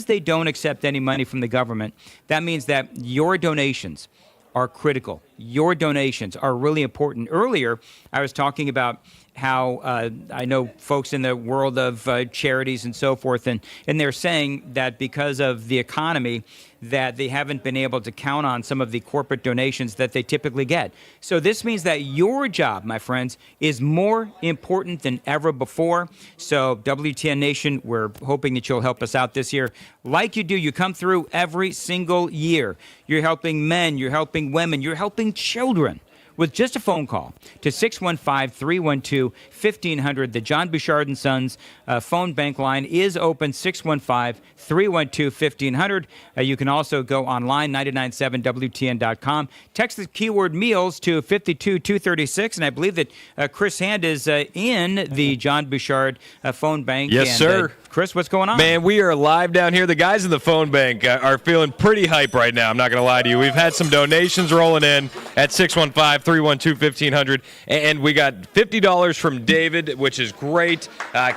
they don't accept any money from the government, that means that your donations are critical. Your donations are really important. Earlier, I was talking about how I know folks in the world of charities and so forth, and they're saying that because of the economy, that they haven't been able to count on some of the corporate donations that they typically get. So this means that your job, my friends, is more important than ever before. So WTN Nation, we're hoping that you'll help us out this year. Like you do, you come through every single year. You're helping men, you're helping women, you're helping children. With just a phone call to 615-312-1500. The John Bouchard & Sons phone bank line is open, 615-312-1500. You can also go online, 997wtn.com. Text the keyword meals to 52236. And I believe that Chris Hand is in the John Bouchard phone bank. Yes, sir. Chris, what's going on? Man, we are live down here. The guys in the phone bank are feeling pretty hype right now. I'm not going to lie to you. We've had some donations rolling in at 615-312-1500. And we got $50 from David, which is great.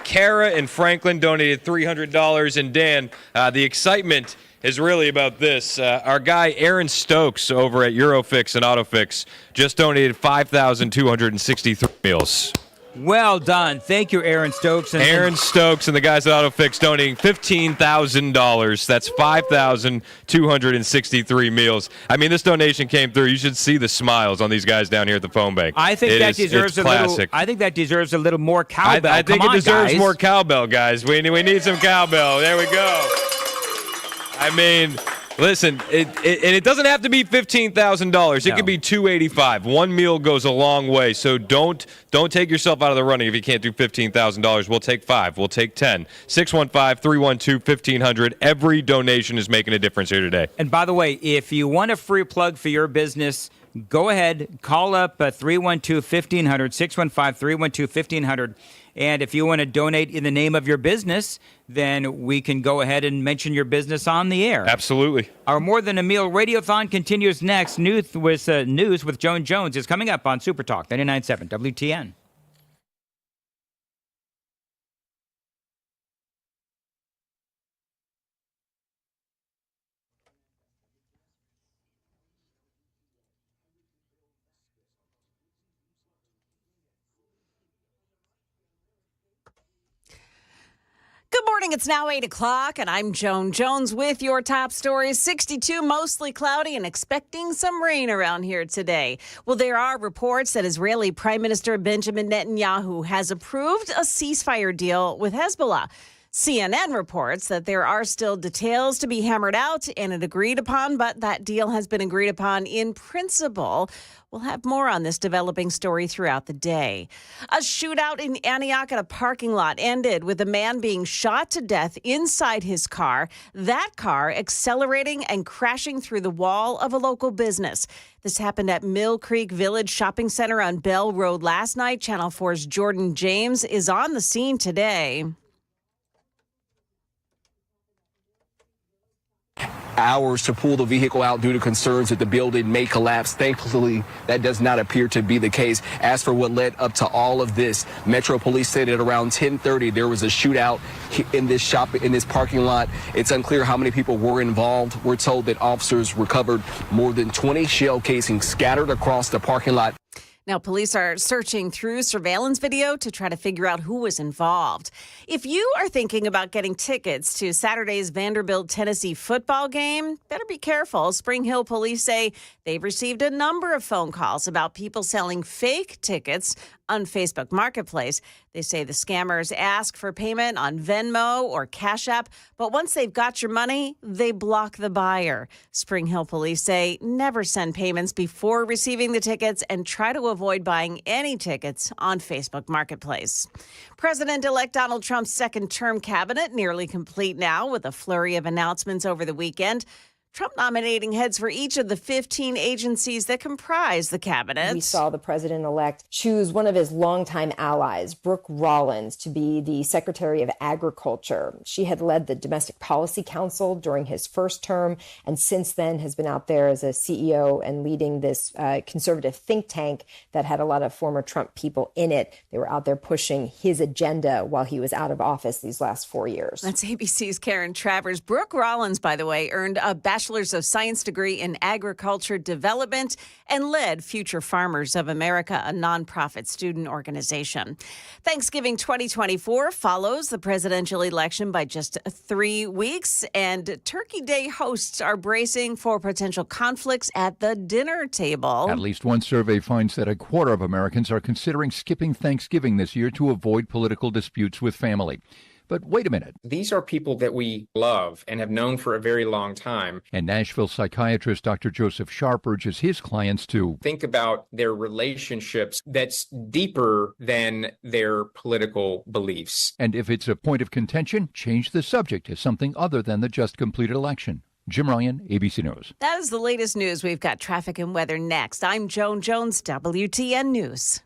Kara and Franklin donated $300. And Dan, the excitement is really about this. Our guy Aaron Stokes over at Eurofix and AutoFix just donated 5,263 meals. Well done. Thank you, Aaron Stokes. Aaron Stokes and the guys at AutoFix donating $15,000. That's 5,263 meals. I mean, this donation came through. You should see the smiles on these guys down here at the phone bank. I think that deserves a little. I think that deserves a little more cowbell. I think it deserves more cowbell, guys. We need some cowbell. There we go. I mean, listen, it doesn't have to be $15,000. It could be $285. One meal goes a long way. So don't take yourself out of the running if you can't do $15,000. We'll take 5. We'll take 10. 615-312-1500. Every donation is making a difference here today. And by the way, if you want a free plug for your business, go ahead, call up 312-1500, 615-312-1500. And if you want to donate in the name of your business, then we can go ahead and mention your business on the air. Absolutely. Our More Than a Meal Radiothon continues next. News with Joan Jones is coming up on Supertalk 99.7 WTN. Good morning. It's now 8 o'clock, and I'm Joan Jones with your top stories. 62, mostly cloudy, and expecting some rain around here today. Well, there are reports that Israeli Prime Minister Benjamin Netanyahu has approved a ceasefire deal with Hezbollah. CNN reports that there are still details to be hammered out and it agreed upon, but that deal has been agreed upon in principle. We'll have more on this developing story throughout the day. A shootout in Antioch at a parking lot ended with a man being shot to death inside his car, that car accelerating and crashing through the wall of a local business. This happened at Mill Creek Village Shopping Center on Bell Road last night. Channel 4's Jordan James is on the scene today. Hours to pull the vehicle out due to concerns that the building may collapse. Thankfully, that does not appear to be the case. As for what led up to all of this, Metro Police said at around 10:30 there was a shootout in this parking lot. It's unclear how many people were involved. We're told that officers recovered more than 20 shell casings scattered across the parking lot. Now, police are searching through surveillance video to try to figure out who was involved. If you are thinking about getting tickets to Saturday's Vanderbilt-Tennessee football game, better be careful. Spring Hill police say they've received a number of phone calls about people selling fake tickets on Facebook Marketplace. They say the scammers ask for payment on Venmo or Cash App, but once they've got your money, they block the buyer. Spring Hill police say never send payments before receiving the tickets and try to avoid buying any tickets on Facebook Marketplace. President-elect Donald Trump's second-term cabinet nearly complete now with a flurry of announcements over the weekend. Trump nominating heads for each of the 15 agencies that comprise the cabinet. We saw the president-elect choose one of his longtime allies, Brooke Rollins, to be the Secretary of Agriculture. She had led the Domestic Policy Council during his first term, and since then has been out there as a CEO and leading this conservative think tank that had a lot of former Trump people in it. They were out there pushing his agenda while he was out of office these last 4 years. That's ABC's Karen Travers. Brooke Rollins, by the way, earned a Bachelor's of Science degree in Agriculture Development and led Future Farmers of America, a nonprofit student organization. Thanksgiving 2024 follows the presidential election by just 3 weeks, and Turkey Day hosts are bracing for potential conflicts at the dinner table. At least one survey finds that a quarter of Americans are considering skipping Thanksgiving this year to avoid political disputes with family. But wait a minute. These are people that we love and have known for a very long time. And Nashville psychiatrist Dr. Joseph Sharp urges his clients to think about their relationships that's deeper than their political beliefs. And if it's a point of contention, change the subject to something other than the just completed election. Jim Ryan, ABC News. That is the latest news. We've got traffic and weather next. I'm Joan Jones, WTN News.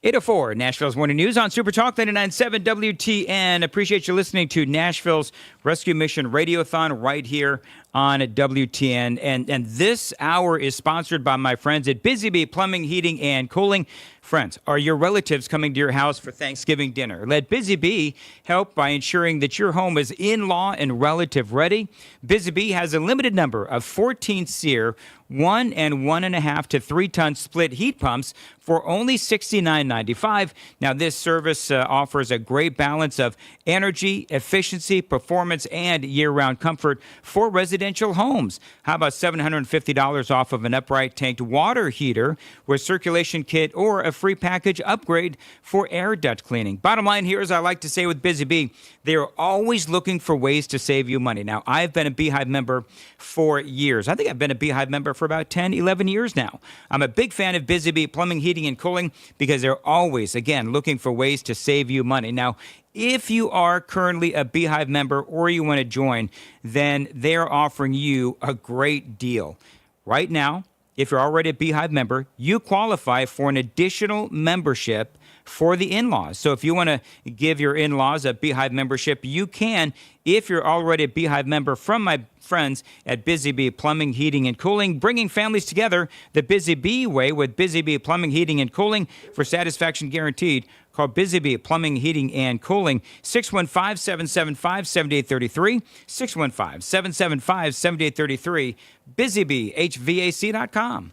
.804 Nashville's Morning News on Supertalk 99.7 WTN. Appreciate you listening to Nashville's Rescue Mission Radiothon right here on WTN. And this hour is sponsored by my friends at Busy Bee Plumbing, Heating, and Cooling. Friends, are your relatives coming to your house for Thanksgiving dinner? Let Busy Bee help by ensuring that your home is in-law and relative ready. Busy Bee has a limited number of 14 SEER 1 and 1.5 to 3 ton split heat pumps for only $69.95. Now, this service offers a great balance of energy, efficiency, performance, and year-round comfort for residential homes. How about $750 off of an upright tanked water heater with circulation kit or a free package upgrade for air duct cleaning? Bottom line here is I like to say with Busy Bee, they are always looking for ways to save you money. Now, I've been a Beehive member for years. I think I've been a Beehive member for about 10, 11 years now. I'm a big fan of Busy Bee Plumbing, Heating, and Cooling because they're always, again, looking for ways to save you money. Now, if you are currently a Beehive member or you want to join, then they're offering you a great deal. Right now, if you're already a Beehive member, you qualify for an additional membership for the in-laws. So if you want to give your in-laws a Beehive membership, you can if you're already a Beehive member from my friends at Busy Bee Plumbing, Heating, and Cooling, bringing families together the Busy Bee way with Busy Bee Plumbing, Heating, and Cooling for satisfaction guaranteed. Call Busy Bee Plumbing, Heating, and Cooling, 615-775-7833, 615-775-7833, busybeehvac.com.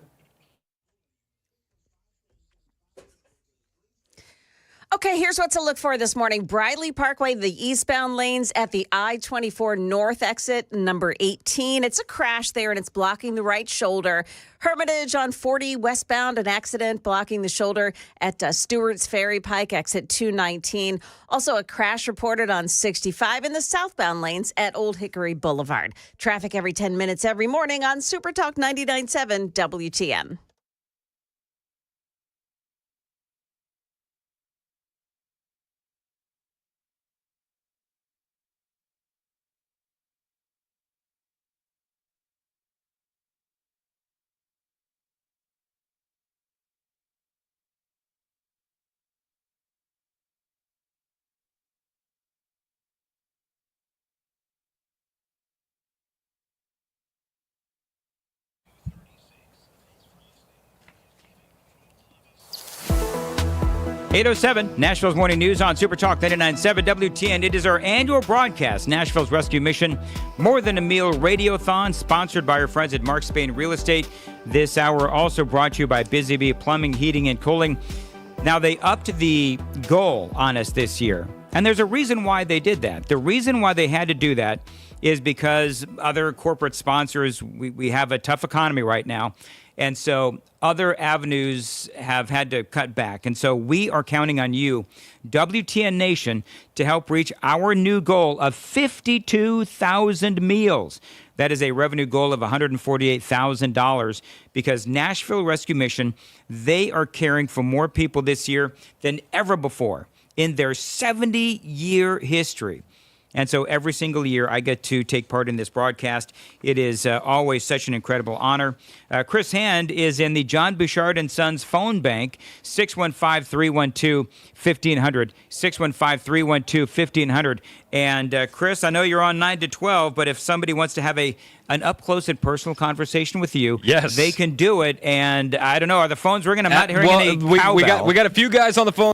Okay, here's what to look for this morning. Briley Parkway, the eastbound lanes at the I-24 North exit, number 18. It's a crash there, and it's blocking the right shoulder. Hermitage on 40 westbound, an accident blocking the shoulder at Stewart's Ferry Pike, exit 219. Also, a crash reported on 65 in the southbound lanes at Old Hickory Boulevard. Traffic every 10 minutes every morning on Supertalk 99.7 WTN. 8:07, Nashville's Morning News on Supertalk 99.7 WTN. It is our annual broadcast, Nashville's Rescue Mission, More Than a Meal Radiothon, sponsored by our friends at Mark Spain Real Estate. This hour also brought to you by Busy Bee Plumbing, Heating, and Cooling. Now, they upped the goal on us this year, and there's a reason why they did that. The reason why they had to do that is because other corporate sponsors, we have a tough economy right now, and so other avenues have had to cut back. And so we are counting on you, WTN Nation, to help reach our new goal of 52,000 meals. That is a revenue goal of $148,000 because Nashville Rescue Mission, they are caring for more people this year than ever before in their 70-year history. And so every single year I get to take part in this broadcast. It is always such an incredible honor. Chris Hand is in the John Bouchard & Sons phone bank, 615-312-1500, 615-312-1500. And Chris, I know you're on 9 to 12, but if somebody wants to have an up-close and personal conversation with you, yes, they can do it. And I don't know, are the phones ringing? I'm not hearing any cowbell. We got a few guys on the phone.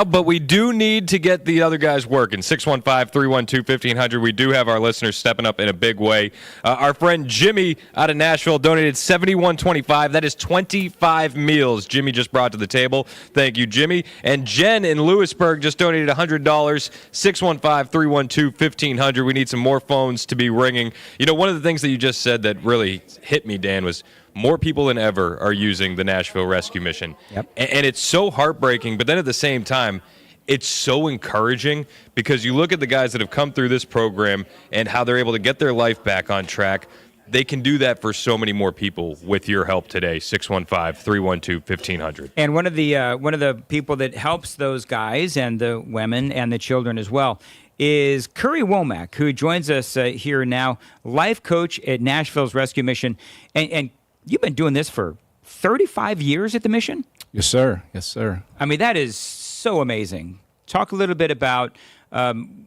But we do need to get the other guys working. 615-312-1500. We do have our listeners stepping up in a big way. Our friend Jimmy out of Nashville donated $71.25. That is 25 meals Jimmy just brought to the table. Thank you, Jimmy. And Jen in Lewisburg just donated $100. 615-312-1500. We need some more phones to be ringing. You know, one of the things that you just said that really hit me, Dan, was more people than ever are using the Nashville Rescue Mission. Yep. And it's so heartbreaking, but then at the same time, it's so encouraging because you look at the guys that have come through this program and how they're able to get their life back on track. They can do that for so many more people with your help today. 615-312-1500. And one of the people that helps those guys and the women and the children as well is Curry Womack, who joins us here now, life coach at Nashville's Rescue Mission. And you've been doing this for 35 years at the mission? Yes, sir. Yes, sir. I mean, that is so amazing. Talk a little bit about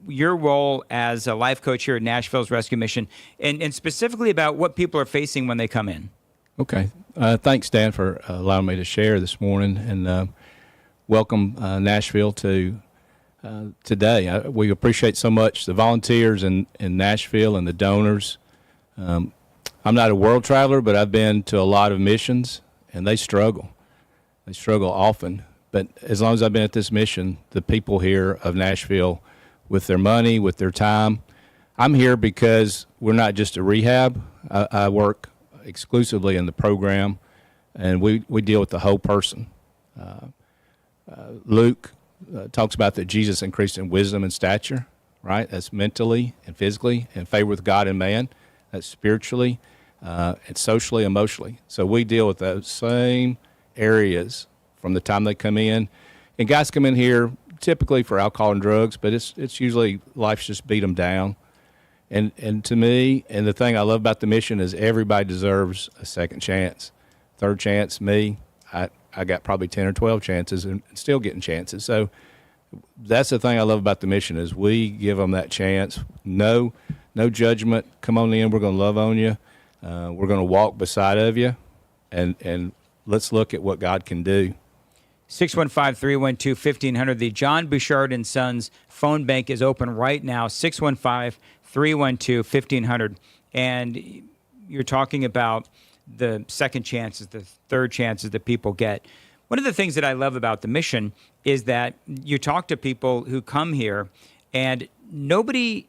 your role as a life coach here at Nashville's Rescue Mission and specifically about what people are facing when they come in. Okay. Thanks, Dan, for allowing me to share this morning and welcome Nashville to today. We appreciate so much the volunteers in Nashville and the donors. I'm not a world traveler, but I've been to a lot of missions, and they struggle. They struggle often. But as long as I've been at this mission, the people here of Nashville, with their money, with their time, I'm here because we're not just a rehab. I work exclusively in the program, and we deal with the whole person. Luke talks about that Jesus increased in wisdom and stature, right? That's mentally and physically, and favor with God and man. That's spiritually. And socially, emotionally. So we deal with those same areas from the time they come in. And guys come in here typically for alcohol and drugs, but it's usually life's just beat them down. And to me, and the thing I love about the mission is everybody deserves a second chance, third chance. Me, I got probably 10 or 12 chances and still getting chances. So that's the thing I love about the mission is we give them that chance. No judgment. Come on in. We're going to love on you. We're going to walk beside of you, and let's look at what God can do. 615-312-1500. The John Bouchard & Sons phone bank is open right now, 615-312-1500. And you're talking about the second chances, the third chances that people get. One of the things that I love about the mission is that you talk to people who come here, and nobody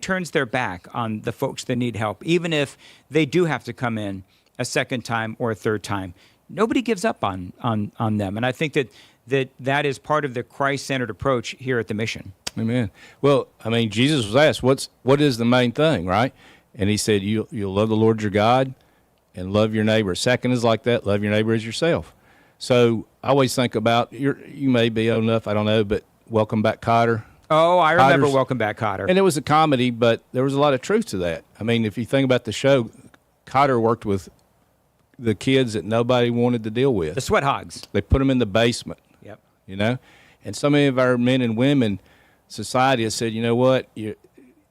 turns their back on the folks that need help, even if they do have to come in a second time or a third time. Nobody gives up on them. And I think that is part of the Christ-centered approach here at the mission. Amen. Well, I mean, Jesus was asked, what is the main thing, right? And he said, you'll love the Lord your God and love your neighbor. Second is like that, love your neighbor as yourself. So I always think about, you may be old enough, I don't know, but Welcome Back, Kotter. Oh, I remember Welcome Back, Kotter. And it was a comedy, but there was a lot of truth to that. I mean, if you think about the show, Kotter worked with the kids that nobody wanted to deal with. The sweat hogs. They put them in the basement. Yep. You know? And so many of our men and women, society has said, you know what,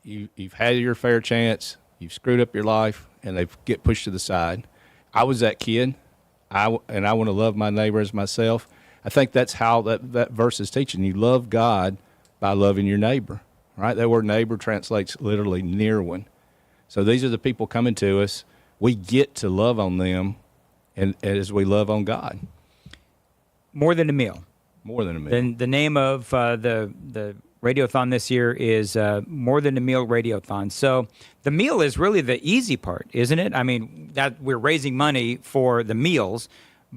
you've had your fair chance, you've screwed up your life, and they get pushed to the side. I was that kid, and I want to love my neighbor as myself. I think that's how that verse is teaching. You love God by loving your neighbor, right? That word neighbor translates literally near one. So these are the people coming to us. We get to love on them and as we love on God. More than a meal. More than a meal. Then the name of the Radiothon this year is More Than a Meal Radiothon. So the meal is really the easy part, isn't it? I mean, that we're raising money for the meals,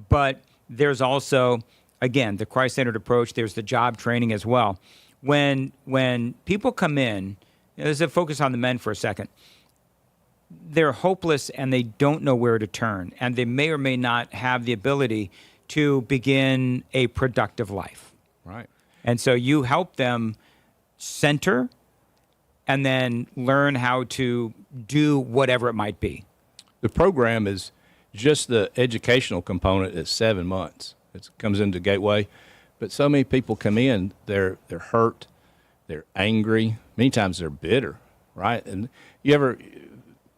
but there's also, again, the Christ-centered approach. There's the job training as well. When people come in, there's a focus on the men for a second. They're hopeless and they don't know where to turn, and they may or may not have the ability to begin a productive life. Right. And so you help them center and then learn how to do whatever it might be. The program is just the educational component is 7 months. It comes into Gateway. But so many people come in, they're hurt, they're angry, many times they're bitter, right? And you ever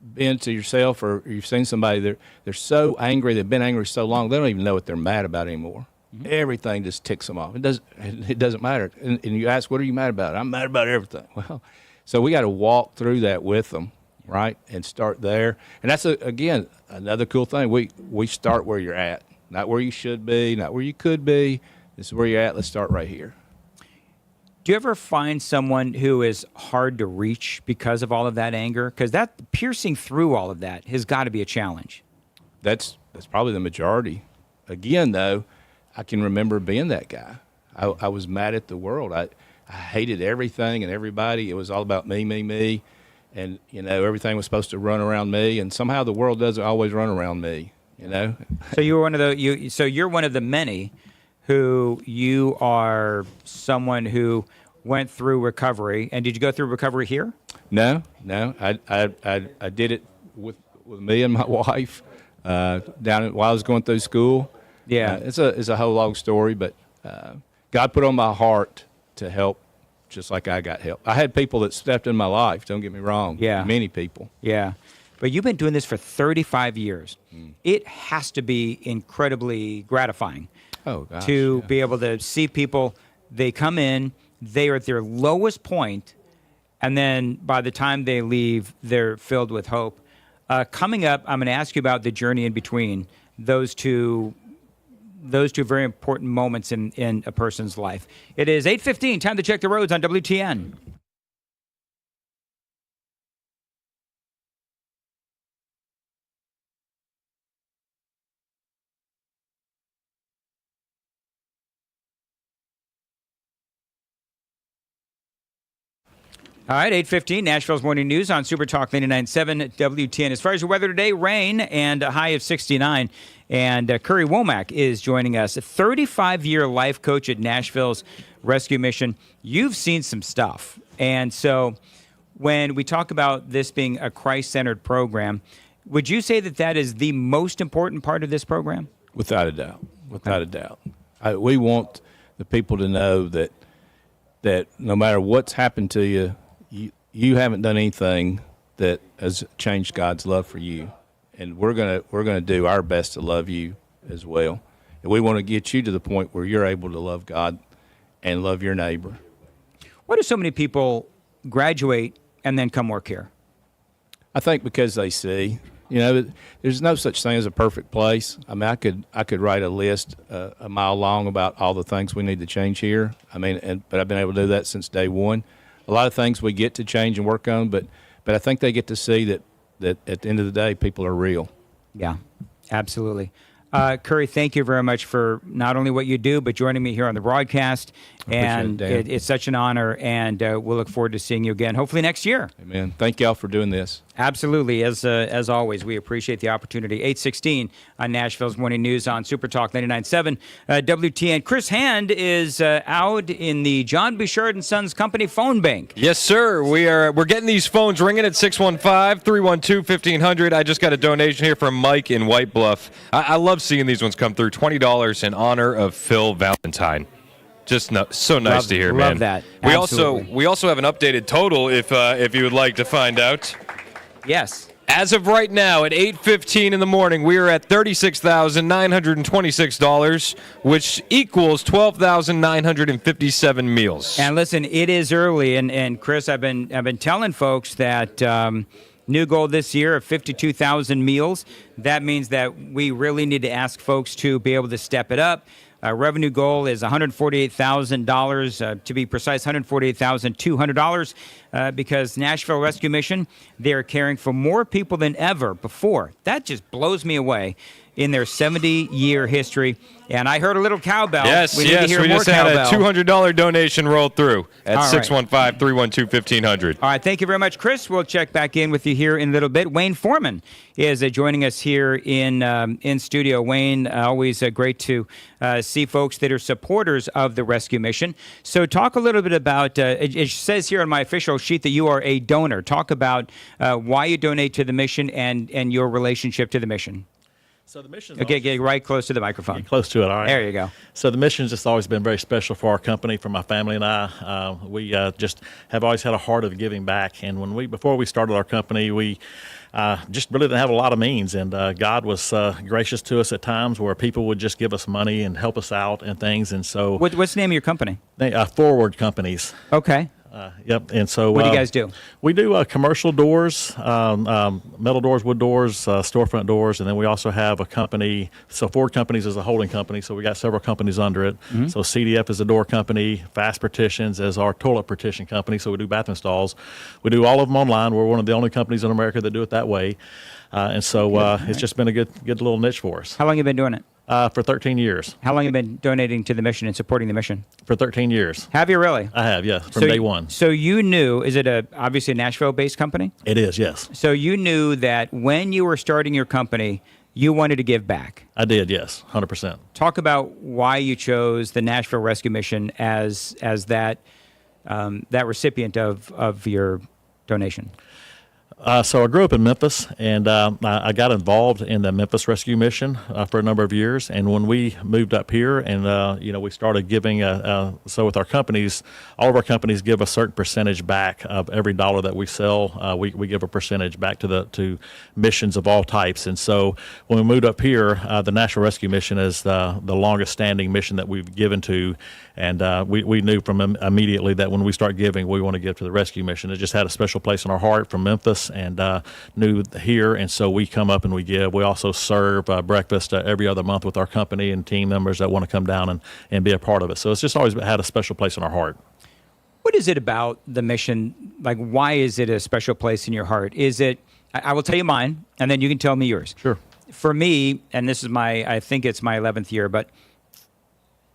been to yourself or you've seen somebody, they're so angry, they've been angry so long, they don't even know what they're mad about anymore. Mm-hmm. Everything just ticks them off. It doesn't matter. And you ask, what are you mad about? I'm mad about everything. Well, so we got to walk through that with them, right, and start there. And that's, again, another cool thing. We start where you're at, not where you should be, not where you could be. This is where you're at. Let's start right here. Do you ever find someone who is hard to reach because of all of that anger? Because that piercing through all of that has got to be a challenge. That's probably the majority. Again, though, I can remember being that guy. I was mad at the world. I hated everything and everybody. It was all about me. And, everything was supposed to run around me. And somehow the world doesn't always run around me, So you were one of you're one of the many who you are someone who went through recovery. And did you go through recovery here? No. I did it with me and my wife while I was going through school. Yeah, it's a whole long story, but God put on my heart to help, just like I got help. I had people that stepped in my life. Don't get me wrong. Yeah, many people. Yeah, but you've been doing this for 35 years. It has to be incredibly gratifying. Oh, gosh, to yeah. be able to see people, they come in, they are at their lowest point, and then by the time they leave, they're filled with hope. Coming up, I'm going to ask you about the journey in between those two very important moments in a person's life. It is 8:15, time to check the roads on WTN. All right, 8:15, Nashville's Morning News on Supertalk 99.7 WTN. As far as the weather today, rain and a high of 69. And Curry Womack is joining us, a 35-year life coach at Nashville's Rescue Mission. You've seen some stuff. And so when we talk about this being a Christ-centered program, would you say that is the most important part of this program? Without a doubt. Without a doubt. We want the people to know that no matter what's happened to you, you haven't done anything that has changed God's love for you, and we're gonna do our best to love you as well. And we want to get you to the point where you're able to love God and love your neighbor. Why do so many people graduate and then come work here? I think because they see, there's no such thing as a perfect place. I mean, I could write a list a mile long about all the things we need to change here. I mean, but I've been able to do that since day one. A lot of things we get to change and work on, but I think they get to see that at the end of the day, people are real. Yeah, absolutely. Curry, thank you very much for not only what you do, but joining me here on the broadcast. And it's such an honor, and we'll look forward to seeing you again, hopefully next year. Amen. Thank y'all for doing this. Absolutely. As always, we appreciate the opportunity. 8:16 on Nashville's Morning News on Supertalk 99.7 WTN. Chris Hand is out in the John Bouchard & Sons Company phone bank. Yes, sir. We're getting these phones ringing at 615-312-1500. I just got a donation here from Mike in White Bluff. I love seeing these ones come through. $20 in honor of Phil Valentine. Just so nice to hear, man. Love that. We Absolutely. also have an updated total if you would like to find out. Yes. As of right now, at 8:15 in the morning, we are at $36,926, which equals 12,957 meals. And listen, it is early, and Chris, I've been telling folks that new goal this year of 52,000 meals. That means that we really need to ask folks to be able to step it up. Revenue goal is $148,000, to be precise, $148,200, because Nashville Rescue Mission, they're caring for more people than ever before. That just blows me away in their 70-year history. And I heard a little cowbell. Yes, we need to hear we more just had cowbell. a $200 donation roll through at All right. 615-312-1500. All right, thank you very much, Chris. We'll check back in with you here in a little bit. Wayne Foreman is joining us here in studio. Wayne, always great to see folks that are supporters of the rescue mission. So talk a little bit about, it says here on my official sheet that you are a donor. Talk about why you donate to the mission and your relationship to the mission. So the mission. Okay, get right close to the microphone. Get close to it, all right. There you go. So the mission's just always been very special for our company, for my family and I. We just have always had a heart of giving back. And before we started our company, we just really didn't have a lot of means. And God was gracious to us at times where people would just give us money and help us out and things. And so, What's the name of your company? Forward Companies. Okay. Yep. And so, What do you guys do? We do commercial doors, metal doors, wood doors, storefront doors, and then we also have a company. So Ford Companies is a holding company, so we got several companies under it. Mm-hmm. So CDF is a door company, Fast Partitions is our toilet partition company, so we do bathroom stalls. We do all of them online. We're one of the only companies in America that do it that way. And so it's just been a good little niche for us. How long have you been doing it? For 13 years. How long have you been donating to the mission and supporting the mission? For 13 years. Have you really? I have, yeah, from day one. So you knew, is it obviously a Nashville-based company? It is, yes. So you knew that when you were starting your company, you wanted to give back. I did, yes, 100%. Talk about why you chose the Nashville Rescue Mission as that recipient of your donation. So I grew up in Memphis, and I got involved in the Memphis Rescue Mission for a number of years. And when we moved up here, and we started giving. So with our companies, all of our companies give a certain percentage back of every dollar that we sell. We give a percentage back to missions of all types. And so when we moved up here, the Nashville Rescue Mission is the longest standing mission that we've given to. And we knew from immediately that when we start giving, we want to give to the rescue mission. It just had a special place in our heart from Memphis, and knew here, and so we come up and we give. We also serve breakfast every other month with our company and team members that want to come down and be a part of it. So it's just always had a special place in our heart. What is it about the mission? Like, why is it a special place in your heart? Is it, I will tell you mine, and then you can tell me yours. Sure. For me, and this is I think it's my 11th year, but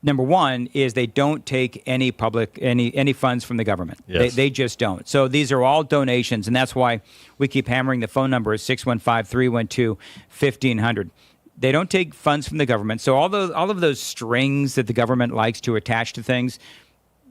number one is they don't take any funds from the government. Yes. They just don't. So these are all donations, and that's why we keep hammering the phone number is 615-312-1500. They don't take funds from the government. So all of those strings that the government likes to attach to things,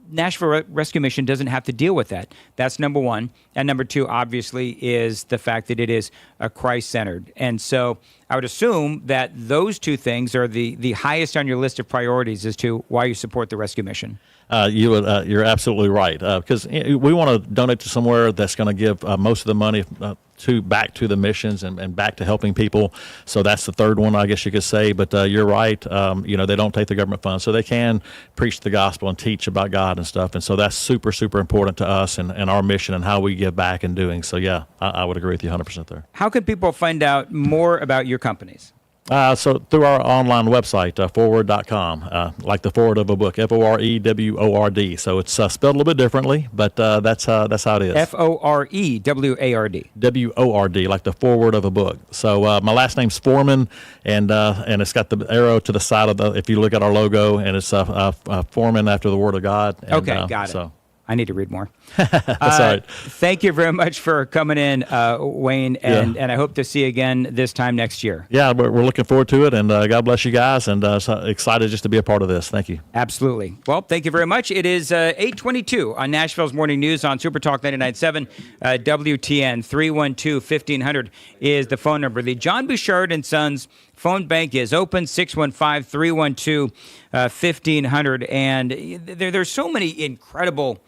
Nashville Rescue Mission doesn't have to deal with that. That's number one. And number two, obviously, is the fact that it is Christ-centered. And so I would assume that those two things are the highest on your list of priorities as to why you support the rescue mission. You're absolutely right, because we want to donate to somewhere that's going to give most of the money back to the missions and back to helping people. So that's the third one, I guess you could say. But you're right. They don't take the government funds, so they can preach the gospel and teach about God and stuff. And so that's super, super important to us and our mission and how we give back and doing. So yeah, I would agree with you 100% there. How can people find out more about your companies? So through our online website, forward.com, like the forward of a book, FOREWORD. So it's spelled a little bit differently, but that's how it is. FOREWARD. WORD, like the forward of a book. So my last name's Foreman, and it's got the arrow to the side of if you look at our logo, and it's Foreman after the Word of God. And, okay, got it. So. I need to read more. That's all right. Thank you very much for coming in, Wayne, and I hope to see you again this time next year. Yeah, we're looking forward to it, and God bless you guys, and excited just to be a part of this. Thank you. Absolutely. Well, thank you very much. It is 8:22 on Nashville's Morning News on Supertalk 99.7 WTN. 312-1500 is the phone number. The John Bouchard and Sons phone bank is open, 615-312-1500, and there's so many incredible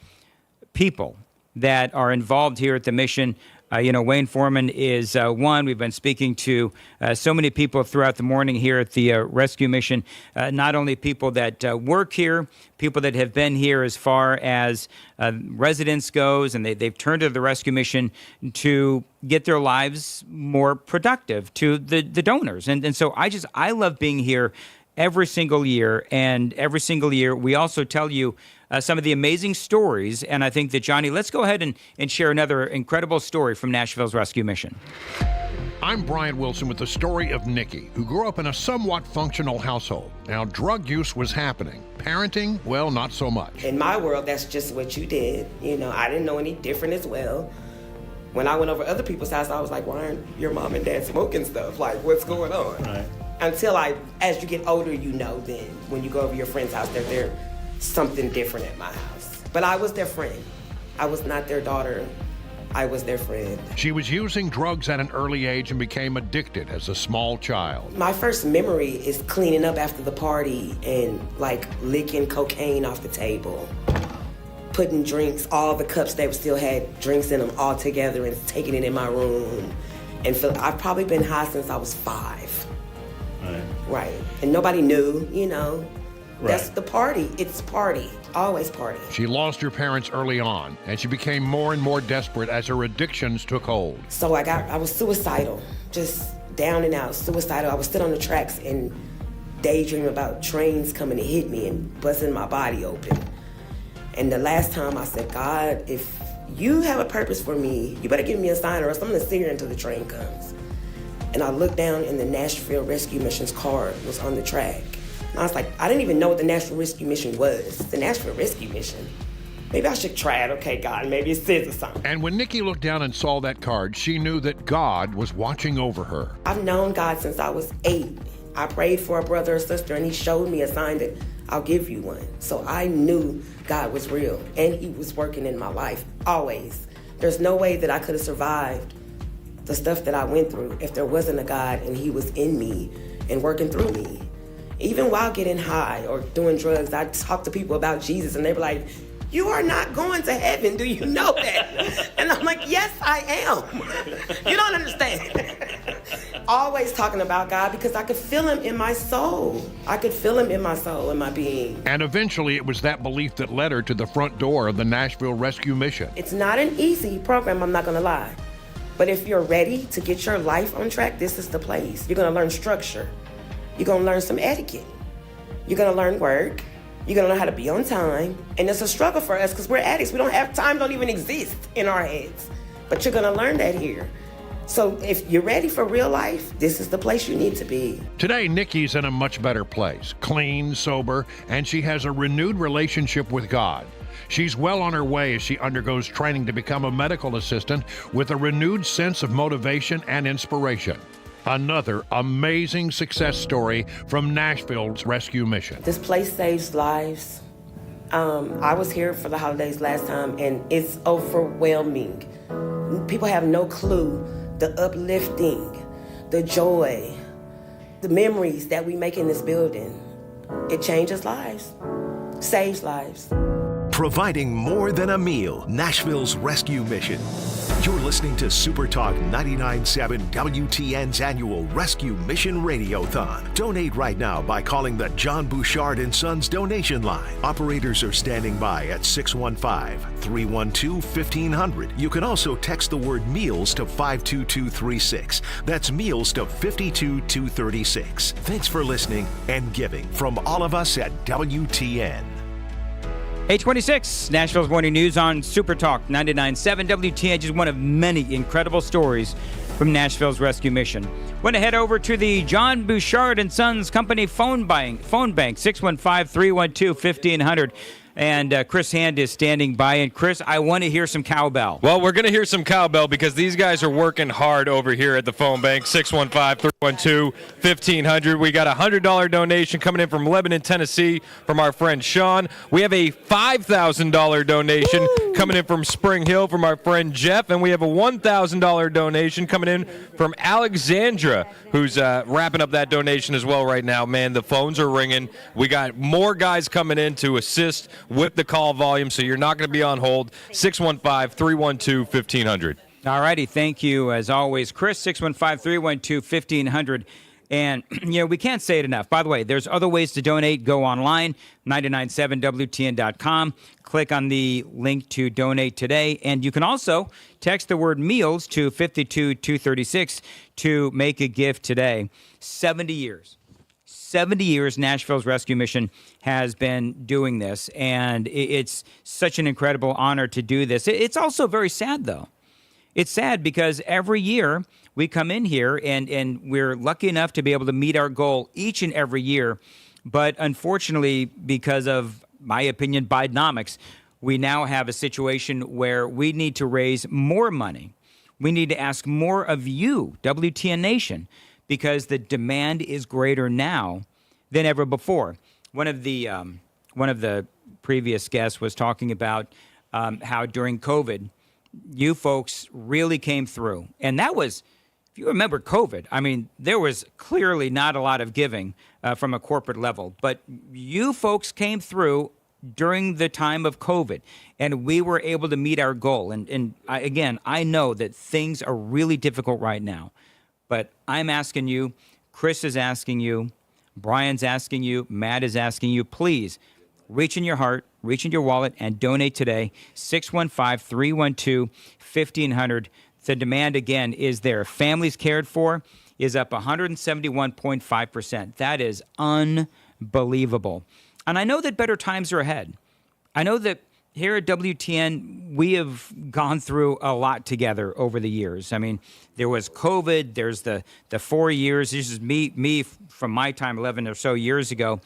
people that are involved here at the mission. Wayne Foreman is one. We've been speaking to so many people throughout the morning here at the Rescue Mission, not only people that work here, people that have been here as far as residents goes, and they've turned to the Rescue Mission to get their lives more productive, to the donors. And so I love being here every single year, and every single year we also tell you some of the amazing stories. And I think that, Johnny, let's go ahead and share another incredible story from Nashville's Rescue Mission. I'm Brian Wilson with the story of Nikki, who grew up in a somewhat functional household. Now, drug use was happening. Parenting, well, not so much. In my world, that's just what you did. I didn't know any different as well. When I went over other people's house, I was like, why aren't your mom and dad smoking stuff? Like, what's going on? Right. Until as you get older, then when you go over your friend's house, there's something different at my house. But I was their friend. I was not their daughter. I was their friend. She was using drugs at an early age and became addicted as a small child. My first memory is cleaning up after the party and licking cocaine off the table, putting drinks, all the cups that still had drinks in them, all together and taking it in my room. And I've probably been high since I was 5. Right. And nobody knew, That's the party. It's party. Always party. She lost her parents early on, and she became more and more desperate as her addictions took hold. So I was suicidal, just down and out, suicidal. I would sit on the tracks and daydream about trains coming to hit me and busting my body open. And the last time I said, God, if you have a purpose for me, you better give me a sign or else I'm gonna sit here until the train comes. And I looked down and the Nashville Rescue Mission's card was on the track. And I was like, I didn't even know what the Nashville Rescue Mission was. The Nashville Rescue Mission. Maybe I should try it. Okay, God, maybe it says or something. And when Nikki looked down and saw that card, she knew that God was watching over her. I've known God since I was 8. I prayed for a brother or sister and he showed me a sign that I'll give you one. So I knew God was real and he was working in my life, always. There's no way that I could have survived the stuff that I went through if there wasn't a God and he was in me and working through me. Even while getting high or doing drugs, I talk to people about Jesus and they were like, you are not going to heaven, do you know that? And I'm like, yes, I am. You don't understand. Always talking about God because I could feel him in my soul. I could feel him in my soul, in my being. And eventually it was that belief that led her to the front door of the Nashville Rescue Mission. It's not an easy program, I'm not gonna lie. But if you're ready to get your life on track, this is the place. You're gonna learn structure. You're gonna learn some etiquette. You're gonna learn work. You're gonna learn how to be on time. And it's a struggle for us because we're addicts. We don't have time, don't even exist in our heads. But you're gonna learn that here. So if you're ready for real life, this is the place you need to be. Today, Nikki's in a much better place, clean, sober, and she has a renewed relationship with God. She's well on her way as she undergoes training to become a medical assistant with a renewed sense of motivation and inspiration. Another amazing success story from Nashville's Rescue Mission. This place saves lives. I was here for the holidays last time, and it's overwhelming. People have no clue the uplifting, the joy, the memories that we make in this building. It changes lives, saves lives. Providing more than a meal, Nashville's Rescue Mission. You're listening to Supertalk 99.7 WTN's annual Rescue Mission Radiothon. Donate right now by calling the John Bouchard & Sons donation line. Operators are standing by at 615-312-1500. You can also text the word meals to 52236. That's meals to 52236. Thanks for listening and giving from all of us at WTN. 826, Nashville's Morning News on Supertalk 99.7 WTN. Just one of many incredible stories from Nashville's Rescue Mission. Want to head over to the John Bouchard & Sons Company phone bank 615-312-1500. And Chris Hand is standing by. And Chris, I want to hear some cowbell. Well, we're going to hear some cowbell because these guys are working hard over here at the phone bank, 615-312-1500. We got a $100 donation coming in from Lebanon, Tennessee, from our friend Sean. We have a $5,000 donation coming in from Spring Hill from our friend Jeff. And we have a $1,000 donation coming in from Alexandra, who's wrapping up that donation as well right now. Man, the phones are ringing. We got more guys coming in to assist with the call volume, so you're not going to be on hold. 615-312-1500. All righty. Thank you, as always, Chris, 615-312-1500. And, we can't say it enough. By the way, there's other ways to donate. Go online, 997WTN.com. Click on the link to donate today. And you can also text the word meals to 52236 to make a gift today. 70 years. 70 years Nashville's Rescue Mission has been doing this. And it's such an incredible honor to do this. It's also very sad, though. It's sad because every year we come in here and we're lucky enough to be able to meet our goal each and every year. But unfortunately, because of, my opinion, Bidenomics, we now have a situation where we need to raise more money. We need to ask more of you, WTN Nation, because the demand is greater now than ever before. One of the previous guests was talking about how during COVID, you folks really came through. And that was, if you remember COVID, I mean, there was clearly not a lot of giving from a corporate level. But you folks came through during the time of COVID, and we were able to meet our goal. And I know that things are really difficult right now. But I'm asking you, Chris is asking you, Brian's asking you, Matt is asking you, please reach in your heart, reach in your wallet, and donate today, 615-312-1500. The demand, again, is there. Families cared for is up 171.5%. That is unbelievable. And I know that better times are ahead. I know that here at WTN, we have gone through a lot together over the years. I mean, there was COVID. There's the 4 years. This is me from my time 11 or so years ago.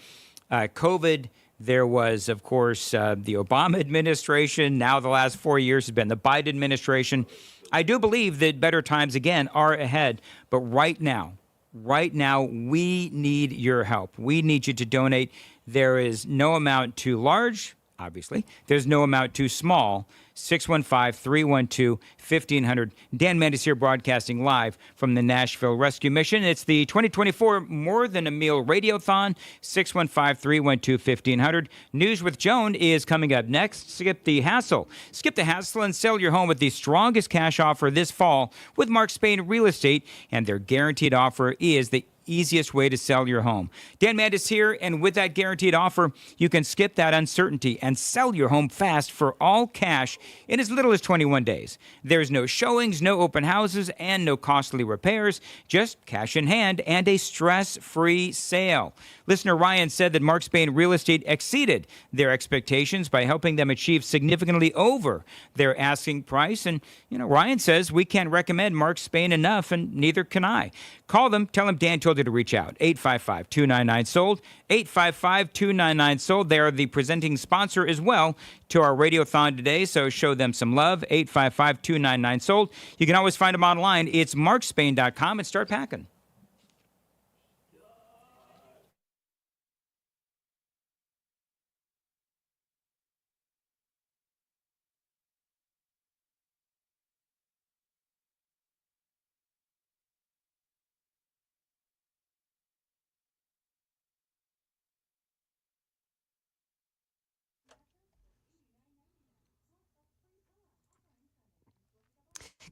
COVID. There was, of course, the Obama administration. Now the last 4 years has been the Biden administration. I do believe that better times, again, are ahead. But right now, we need your help. We need you to donate. There is no amount too large. Obviously, there's no amount too small. 615-312-1500. Dan Mendes here broadcasting live from the Nashville Rescue Mission. It's the 2024 More Than a Meal Radiothon, 615-312-1500. News with Joan is coming up next. Skip the hassle. Skip the hassle and sell your home with the strongest cash offer this fall with Mark Spain Real Estate, and their guaranteed offer is the easiest way to sell your home. Dan Mendes here, and with that guaranteed offer, you can skip that uncertainty and sell your home fast for all cash in as little as 21 days. There's no showings, no open houses, and no costly repairs, just cash in hand and a stress-free sale. Listener Ryan said that Mark Spain Real Estate exceeded their expectations by helping them achieve significantly over their asking price. And, Ryan says we can't recommend Mark Spain enough, and neither can I. Call them, tell them Dan told you to reach out. 855-299-SOLD, 855-299-SOLD. They are the presenting sponsor as well to our Radiothon today, so show them some love. 855-299-SOLD. You can always find them online. It's markspain.com, and start packing.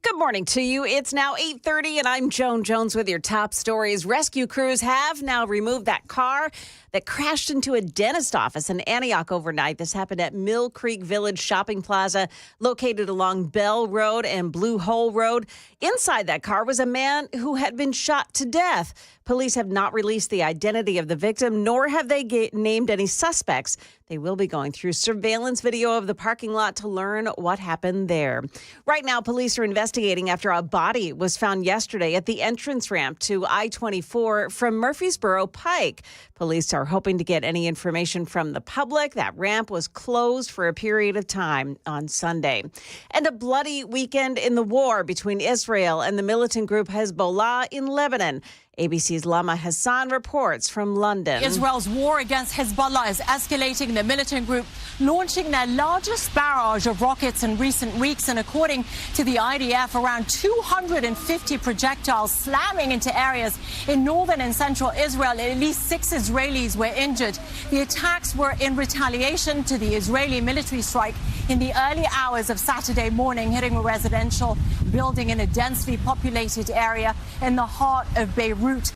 Good morning to you. It's now 8:30, and I'm Joan Jones with your top stories. Rescue crews have now removed that car that crashed into a dentist office in Antioch overnight. This happened at Mill Creek Village Shopping Plaza, located along Bell Road and Blue Hole Road. Inside that car was a man who had been shot to death. Police have not released the identity of the victim, nor have they named any suspects. They will be going through surveillance video of the parking lot to learn what happened there. Right now, police are investigating after a body was found yesterday at the entrance ramp to I-24 from Murfreesboro Pike. Police are hoping to get any information from the public. That ramp was closed for a period of time on Sunday. And a bloody weekend in the war between Israel and the militant group Hezbollah in Lebanon. ABC's Lama Hassan reports from London. Israel's war against Hezbollah is escalating. The militant group launching their largest barrage of rockets in recent weeks. And according to the IDF, around 250 projectiles slamming into areas in northern and central Israel. At least 6 Israelis were injured. The attacks were in retaliation to the Israeli military strike in the early hours of Saturday morning, hitting a residential building in a densely populated area in the heart of Beirut.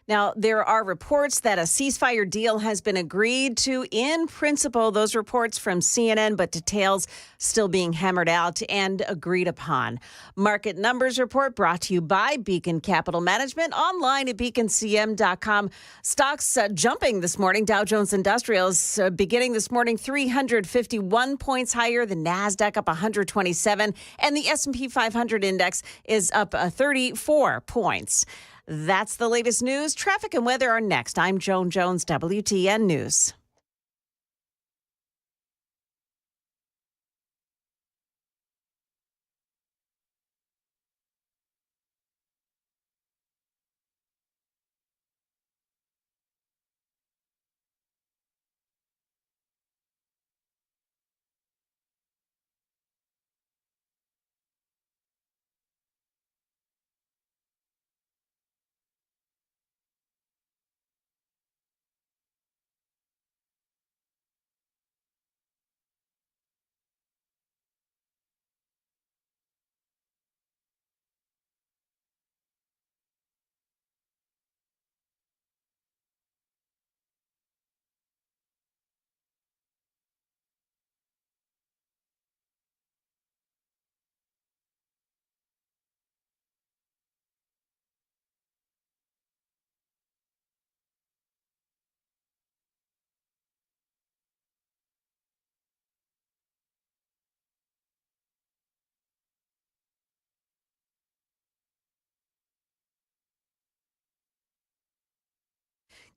Now, there are reports that a ceasefire deal has been agreed to in principle. Those reports from CNN, but details still being hammered out and agreed upon. Market Numbers Report brought to you by Beacon Capital Management, online at beaconcm.com. Stocks jumping this morning. Dow Jones Industrials beginning this morning 351 points higher. The NASDAQ up 127, and the S&P 500 index is up 34 points. That's the latest news. Traffic and weather are next. I'm Joan Jones, WTN News.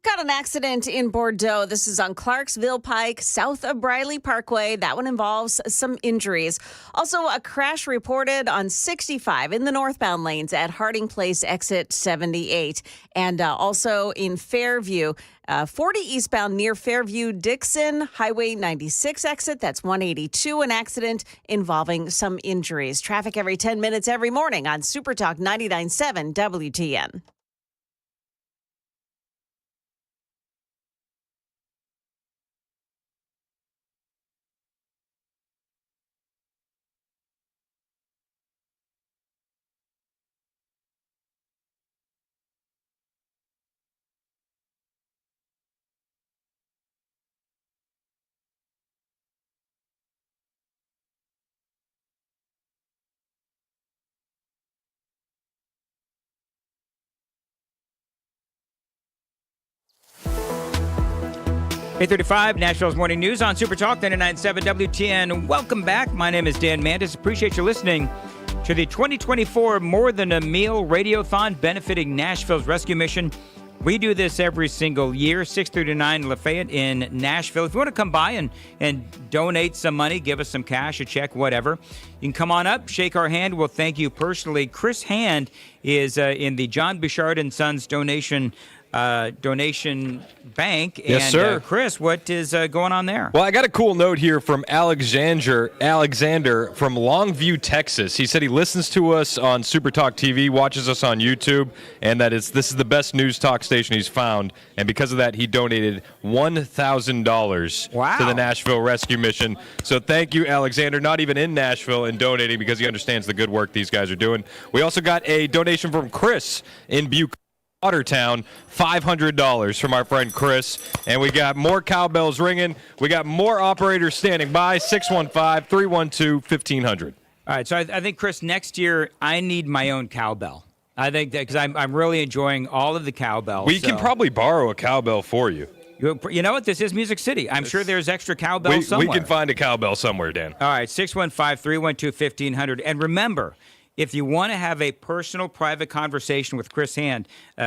Got an accident in Bordeaux. This is on Clarksville Pike, south of Briley Parkway. That one involves some injuries. Also, a crash reported on 65 in the northbound lanes at Harding Place, exit 78. And also in Fairview, 40 eastbound near Fairview Dixon, Highway 96 exit. That's 182, an accident involving some injuries. Traffic every 10 minutes every morning on Supertalk 99.7 WTN. .35 Nashville's Morning News on Supertalk 99.7 WTN. Welcome back. My name is Dan Mandis. Appreciate you listening to the 2024 More Than a Meal Radiothon benefiting Nashville's Rescue Mission. We do this every single year, 639 Lafayette in Nashville. If you want to come by and donate some money, give us some cash, a check, whatever, you can come on up, shake our hand. We'll thank you personally. Chris Hand is in the John Bouchard and Sons donation bank. Yes, and, sir. Chris, what is going on there? Well, I got a cool note here from Alexander from Longview, Texas. He said he listens to us on Supertalk TV, watches us on YouTube, and this is the best news talk station he's found. And because of that, he donated $1,000 to the Nashville Rescue Mission. So thank you, Alexander, not even in Nashville, and donating because he understands the good work these guys are doing. We also got a donation from Chris in Butte, Watertown, $500 from our friend Chris. And we got more cowbells ringing. We got more operators standing by, 615-312-1500. All right, so I think, Chris, next year I need my own cowbell. I think that because I'm really enjoying all of the cowbells. We can probably borrow a cowbell for you. You know what? This is Music City. I'm sure there's extra cowbells somewhere. We can find a cowbell somewhere, Dan. All right, 615-312-1500. And remember, if you want to have a personal, private conversation with Chris Hand,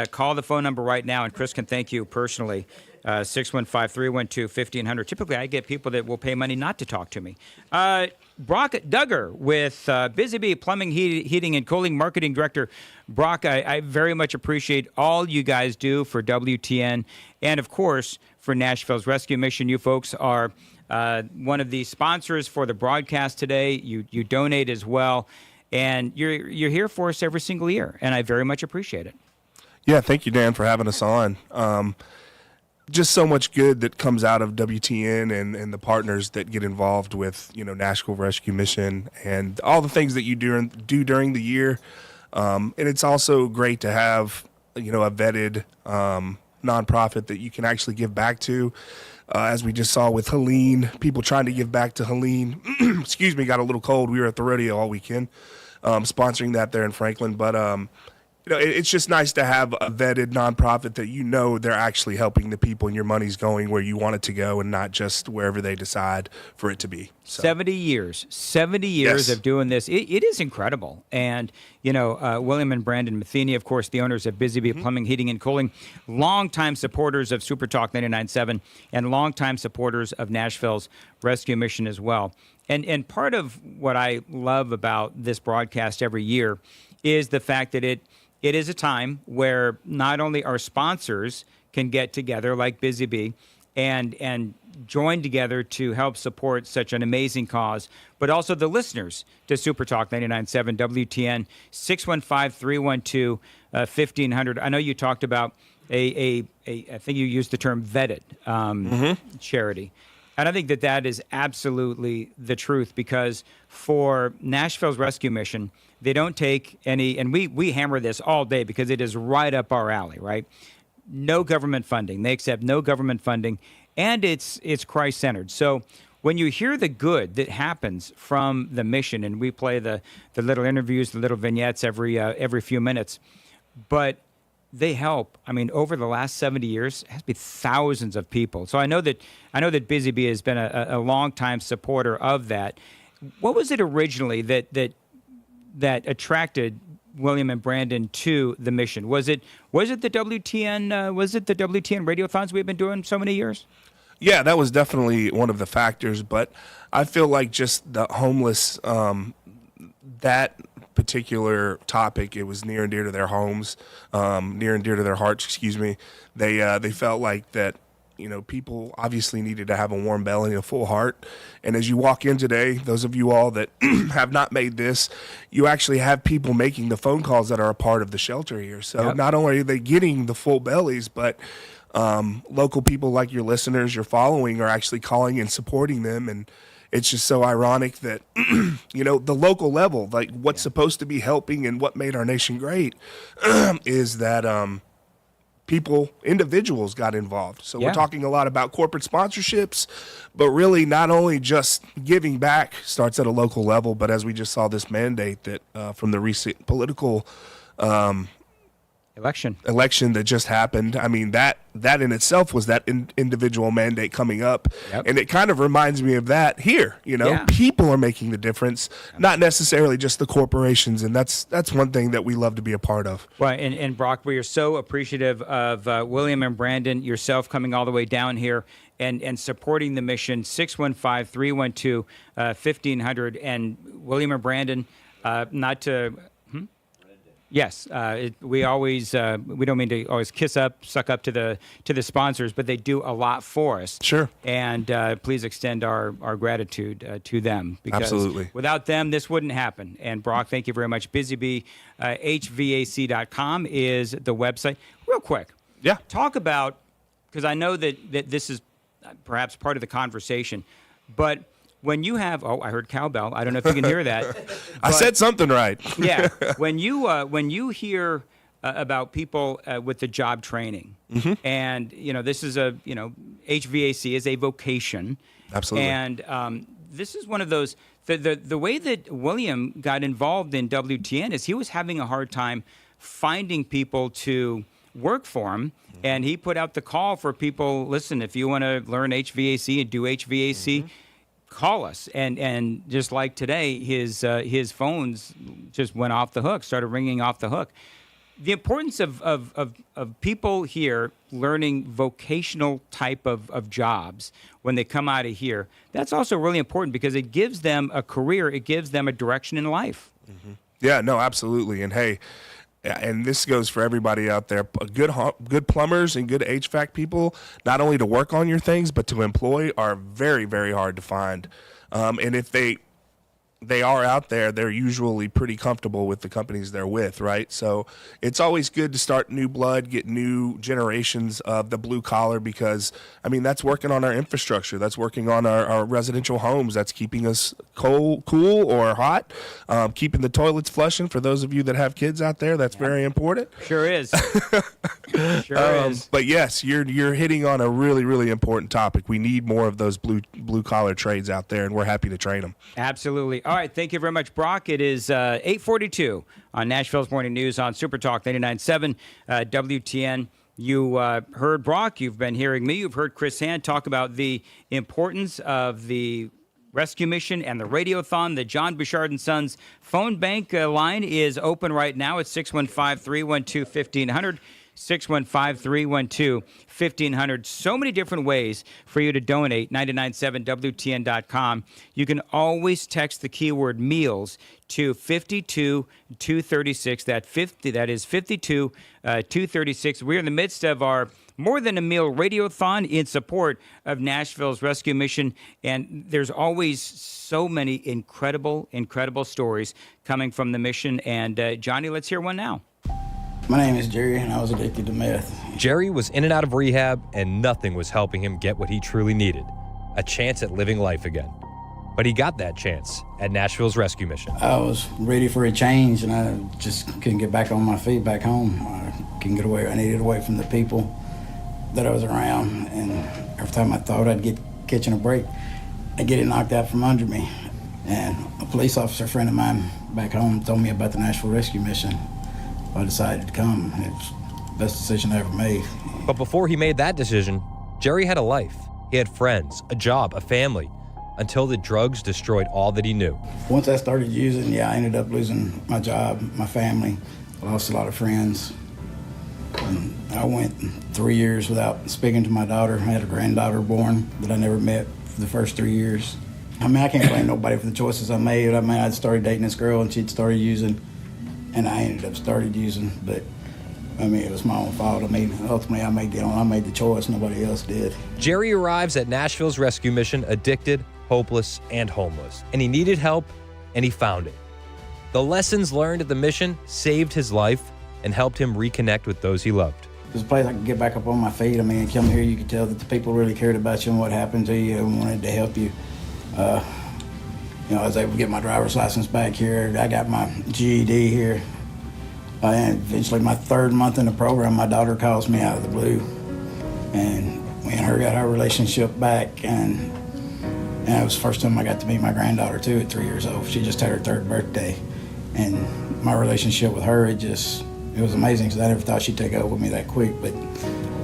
call the phone number right now, and Chris can thank you personally. 615-312-1500. Typically, I get people that will pay money not to talk to me. Brock Duggar with Busy Bee Plumbing, Heating, and Cooling Marketing Director. Brock, I very much appreciate all you guys do for WTN and, of course, for Nashville's Rescue Mission. You folks are one of the sponsors for the broadcast today. You donate as well. And you're here for us every single year, and I very much appreciate it. Yeah, thank you, Dan, for having us on. just so much good that comes out of WTN and the partners that get involved with, Nashville Rescue Mission and all the things that you do during the year. And it's also great to have, a vetted nonprofit that you can actually give back to. As we just saw with Helene, people trying to give back to Helene. Excuse me, got a little cold. We were at the rodeo all weekend, sponsoring that there in Franklin. But it's just nice to have a vetted nonprofit that they're actually helping the people and your money's going where you want it to go and not just wherever they decide for it to be. So. 70 years yes. of doing this. It is incredible. And, William and Brandon Matheny, of course, the owners of Busy Bee Plumbing, Heating, and Cooling, longtime supporters of Supertalk 99.7 and longtime supporters of Nashville's Rescue Mission as well. And part of what I love about this broadcast every year is the fact that it is a time where not only our sponsors can get together like Busy Bee and join together to help support such an amazing cause, but also the listeners to Supertalk 99.7 WTN 615-312-1500. I know you talked about I think you used the term vetted charity. And I think that is absolutely the truth, because for Nashville's Rescue Mission, they don't take any, and we hammer this all day because it is right up our alley, right? No government funding. They accept no government funding, and it's Christ-centered. So when you hear the good that happens from the mission, and we play the little interviews, the little vignettes every few minutes, but they help. I mean, over the last 70 years, it has to be thousands of people. So I know that Busy Bee has been a longtime supporter of that. What was it originally that attracted William and Brandon to the mission? Was it the WTN? Was it the WTN radiothons we've been doing so many years? Yeah, that was definitely one of the factors. But I feel like just the homeless, that particular topic, it was near and dear to their homes, near and dear to their hearts. Excuse me. They felt like that. People obviously needed to have a warm belly and a full heart. And as you walk in today, those of you all that have not made this, you actually have people making the phone calls that are a part of the shelter here. So Not only are they getting the full bellies, but local people like your listeners, your following, are actually calling and supporting them. And it's just so ironic that, the local level, like what's supposed to be helping and what made our nation great is that individuals got involved. So we're talking a lot about corporate sponsorships, but really not only just giving back starts at a local level, but as we just saw this mandate that from the recent political election that just happened. I mean, that in itself was that individual mandate coming up. And it kind of reminds me of that here. People are making the difference, not necessarily just the corporations. And that's one thing that we love to be a part of. Well, and Brock, we are so appreciative of William and Brandon, yourself coming all the way down here and supporting the mission. 615-312-1500. And William and Brandon, not to... Yes, we always we don't mean to always suck up to the sponsors, but they do a lot for us. Sure. And please extend our gratitude to them, because Absolutely. Without them, this wouldn't happen. And Brock, thank you very much. BusyBee, HVAC.com is the website. Real quick, talk about, because I know that this is perhaps part of the conversation, but when you have, I heard cowbell. I don't know if you can hear that. I said something right. Yeah. When you hear about people with the job training, and this is HVAC is a vocation. Absolutely. And this is one of those. The way that William got involved in WTN is he was having a hard time finding people to work for him, and he put out the call for people. Listen, if you want to learn HVAC and do HVAC. Call us, and just like today, his phones just went off the hook, started ringing off the hook. The importance of people here learning vocational type of jobs when they come out of here, that's also really important, because it gives them a career, it gives them a direction in life. Yeah, no, absolutely. And hey, and this goes for everybody out there. Good plumbers and good HVAC people, not only to work on your things, but to employ, are very, very hard to find. And if they, they are out there, they're usually pretty comfortable with the companies they're with, right? So it's always good to start new blood, get new generations of the blue collar, because, I mean, that's working on our infrastructure. That's working on our residential homes. That's keeping us cool or hot, keeping the toilets flushing. For those of you that have kids out there, that's very important. Sure is. Sure is. But yes, you're hitting on a really, really important topic. We need more of those blue collar trades out there, and we're happy to train them. Absolutely. All right. Thank you very much, Brock. It is 8:42 on Nashville's Morning News on Supertalk 99.7 WTN. You heard Brock. You've been hearing me. You've heard Chris Hand talk about the importance of the rescue mission and the Radiothon. The John Bouchard and Sons phone bank line is open right now at 615-312-1500. 615-312-1500. So many different ways for you to donate. 997WTN.com. You can always text the keyword meals to 52236. That is 52236. We're in the midst of our More Than a Meal Radiothon in support of Nashville's Rescue Mission, and there's always so many incredible stories coming from the mission. And Johnny, let's hear one now. My name is Jerry, and I was addicted to meth. Jerry was in and out of rehab, and nothing was helping him get what he truly needed, a chance at living life again. But he got that chance at Nashville's Rescue Mission. I was ready for a change, and I just couldn't get back on my feet back home. I couldn't get away. I needed away from the people that I was around, and every time I thought I'd get catching a break, I'd get it knocked out from under me. And a police officer friend of mine back home told me about the Nashville Rescue Mission. I decided to come. It was the best decision I ever made. But before he made that decision, Jerry had a life. He had friends, a job, a family, until the drugs destroyed all that he knew. Once I started using, I ended up losing my job, my family. I lost a lot of friends. And I went 3 years without speaking to my daughter. I had a granddaughter born that I never met for the first 3 years. I mean, I can't blame nobody for the choices I made. I mean, I'd started dating this girl, and she'd started using, and I ended up started using, but I mean, it was my own fault. I mean, ultimately, I made the choice. Nobody else did. Jerry arrives at Nashville's Rescue Mission addicted, hopeless, and homeless. And he needed help, and he found it. The lessons learned at the mission saved his life and helped him reconnect with those he loved. It was a place I could get back up on my feet. I mean, come here, you could tell that the people really cared about you and what happened to you and wanted to help you. I was able to get my driver's license back here. I got my GED here. And eventually, my third month in the program, my daughter calls me out of the blue. And we and her got our relationship back. And it was the first time I got to meet my granddaughter, too, at 3 years old. She just had her third birthday. And my relationship with her, it was amazing, because I never thought she'd take over with me that quick. But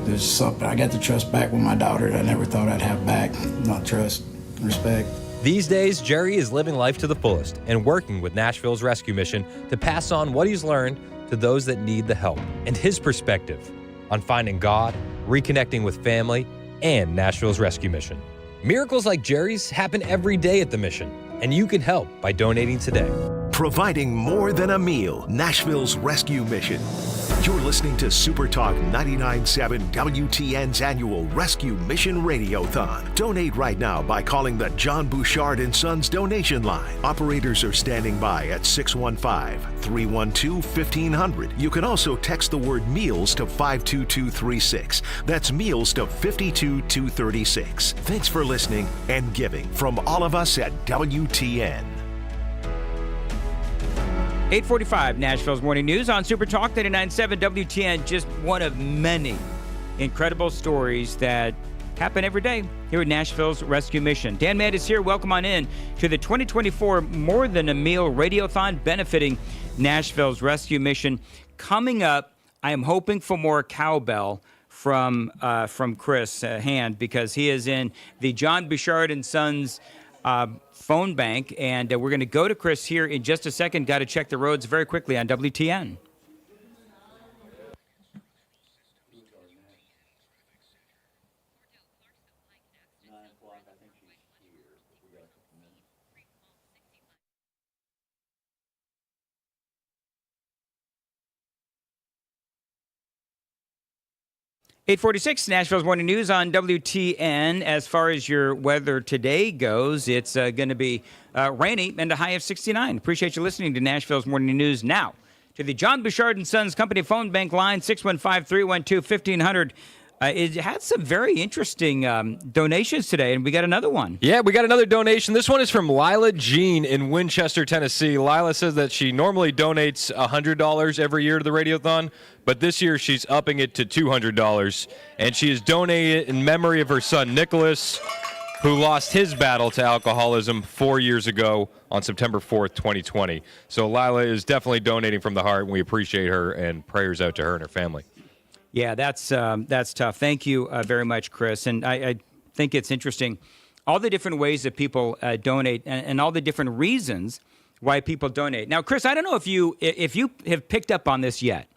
there's something, I got the trust back with my daughter that I never thought I'd have back. Not trust, respect. These days, Jerry is living life to the fullest and working with Nashville's Rescue Mission to pass on what he's learned to those that need the help, and his perspective on finding God, reconnecting with family, and Nashville's Rescue Mission. Miracles like Jerry's happen every day at the mission, and you can help by donating today. Providing more than a meal, Nashville's Rescue Mission. You're listening to Supertalk 99.7 WTN's annual Rescue Mission Radiothon. Donate right now by calling the John Bouchard and Sons donation line. Operators are standing by at 615-312-1500. You can also text the word meals to 52236. That's meals to 52236. Thanks for listening and giving from all of us at WTN. 8:45, Nashville's Morning News on Supertalk 99.7 WTN. Just one of many incredible stories that happen every day here at Nashville's Rescue Mission. Dan Mann is here. Welcome on in to the 2024 More Than a Meal Radiothon benefiting Nashville's Rescue Mission. Coming up, I am hoping for more cowbell from Chris Hand, because he is in the John Bouchard and Sons phone bank, and we're going to go to Chris here in just a second. Got to check the roads very quickly on WTN. 846 Nashville's Morning News on WTN. As far as your weather today goes, it's going to be rainy and a high of 69. Appreciate you listening to Nashville's Morning News. Now, to the John Bouchard and Sons Company phone bank line, 615-312-1500. It had some very interesting donations today, and we got another one. Yeah, we got another donation. This one is from Lila Jean in Winchester, Tennessee. Lila says that she normally donates $100 every year to the Radiothon, but this year she's upping it to $200, and she is donating it in memory of her son, Nicholas, who lost his battle to alcoholism 4 years ago on September 4th, 2020. So Lila is definitely donating from the heart, and we appreciate her, and prayers out to her and her family. Yeah, that's tough. Thank you very much, Chris. And I think it's interesting, all the different ways that people donate and all the different reasons why people donate. Now, Chris, I don't know if you have picked up on this yet,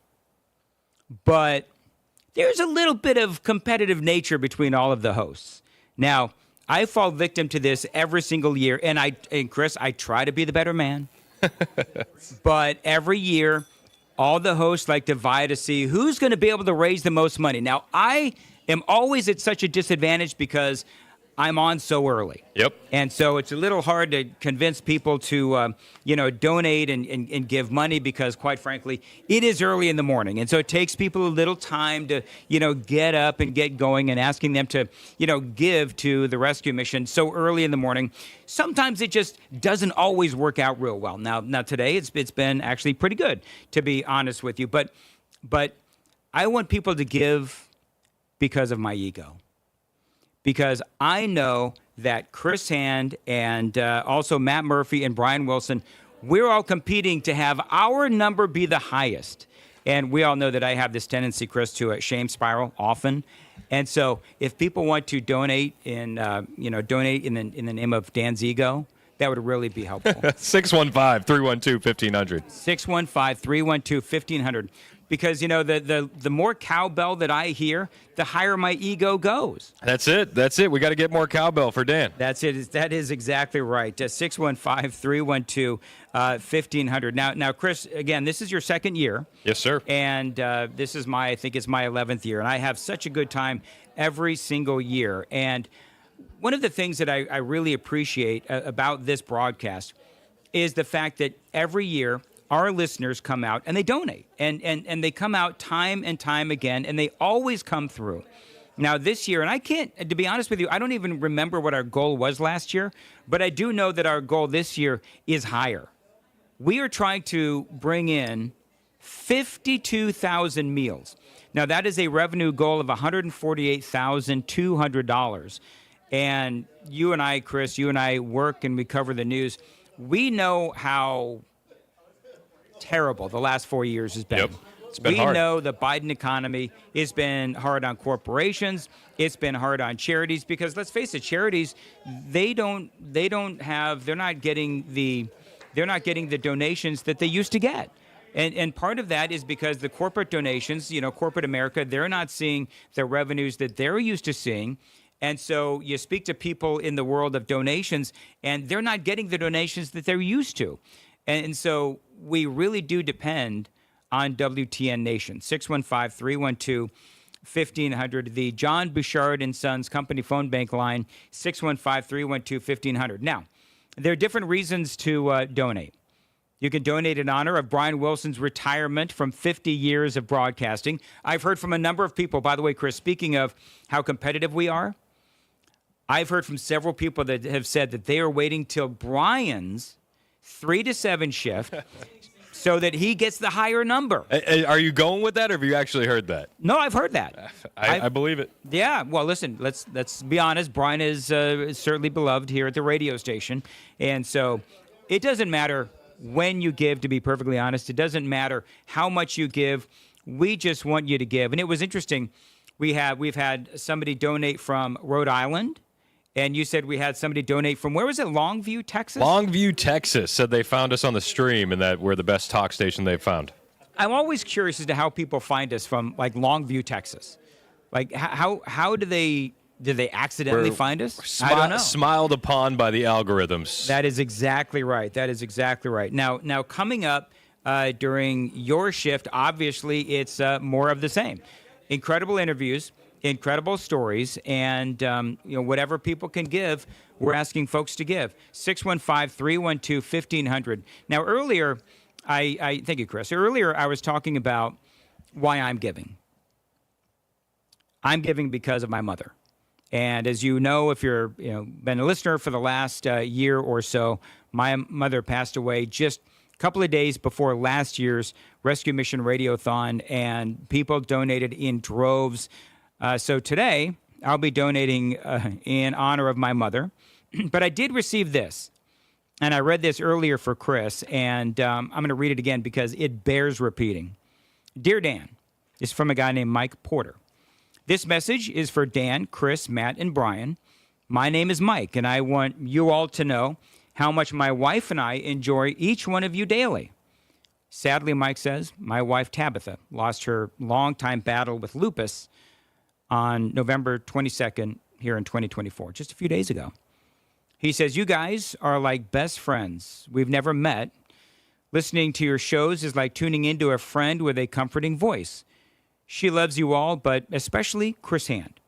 but there's a little bit of competitive nature between all of the hosts. Now, I fall victim to this every single year, and Chris, I try to be the better man, but every year, all the hosts like to vie to see who's going to be able to raise the most money. Now, I am always at such a disadvantage because I'm on so early. Yep. And so it's a little hard to convince people to, donate and give money because, quite frankly, it is early in the morning. And so it takes people a little time to, get up and get going, and asking them to, give to the rescue mission so early in the morning. Sometimes it just doesn't always work out real well. Now today it's been actually pretty good, to be honest with you. But I want people to give because of my ego. Because I know that Chris Hand and also Matt Murphy and Brian Wilson, we're all competing to have our number be the highest. And we all know that I have this tendency, Chris, to a shame spiral often. And so if people want to donate in the name of Dan's ego, that would really be helpful. 615-312-1500. 615-312-1500. Because, the more cowbell that I hear, the higher my ego goes. That's it. We got to get more cowbell for Dan. That's it. That is exactly right. 615-312-1500. Now, Chris, again, this is your second year. Yes, sir. And this is I think it's my 11th year. And I have such a good time every single year. And one of the things that I really appreciate about this broadcast is the fact that every year, our listeners come out and they donate, and they come out time and time again, and they always come through. Now this year, and I can't, to be honest with you, I don't even remember what our goal was last year, but I do know that our goal this year is higher. We are trying to bring in 52,000 meals. Now that is a revenue goal of $148,200. And you and I, Chris, work and we cover the news. We know how terrible the last 4 years has been. Yep. It's been hard. We know the Biden economy has been hard on corporations. It's been hard on charities because, let's face it, charities, they're not getting the donations that they used to get. And part of that is because the corporate donations, corporate America, they're not seeing the revenues that they're used to seeing. And so you speak to people in the world of donations, and they're not getting the donations that they're used to. And so we really do depend on WTN Nation. 615-312-1500. The John Bouchard and Sons Company phone bank line, 615-312-1500. Now, there are different reasons to donate. You can donate in honor of Brian Wilson's retirement from 50 years of broadcasting. I've heard from a number of people, by the way, Chris, speaking of how competitive we are, I've heard from several people that have said that they are waiting till Brian's 3 to 7 shift so that he gets the higher number. Are you going with that, or have you actually heard that? No, I've heard that. I believe it. Yeah. Well, listen, let's be honest. Brian is certainly beloved here at the radio station. And so it doesn't matter when you give, to be perfectly honest. It doesn't matter how much you give. We just want you to give. And it was interesting. We've had somebody donate from Rhode Island. And you said we had somebody donate from, where was it, Longview, Texas? Longview, Texas, said they found us on the stream and that we're the best talk station they've found. I'm always curious as to how people find us from, like, Longview, Texas. Like, how do they accidentally find us? I don't know. Smiled upon by the algorithms. That is exactly right. Now, coming up during your shift, obviously, it's more of the same. incredible interviews, incredible stories, and whatever people can give, we're asking folks to give. 615-312-1500. Now, earlier, I thank you, Chris. Earlier, I was talking about why I'm giving. I'm giving because of my mother. And as you know, if you're been a listener for the last year or so, my mother passed away just a couple of days before last year's Rescue Mission Radiothon, and people donated in droves. So today, I'll be donating in honor of my mother. But I did receive this, and I read this earlier for Chris, and I'm going to read it again because it bears repeating. Dear Dan, this is from a guy named Mike Porter. This message is for Dan, Chris, Matt, and Brian. My name is Mike, and I want you all to know how much my wife and I enjoy each one of you daily. Sadly, Mike says, my wife Tabitha lost her long-time battle with lupus on November 22nd here in 2024, just a few days ago. He says, you guys are like best friends. We've never met. Listening to your shows is like tuning into a friend with a comforting voice. She loves you all, but especially Chris Hand.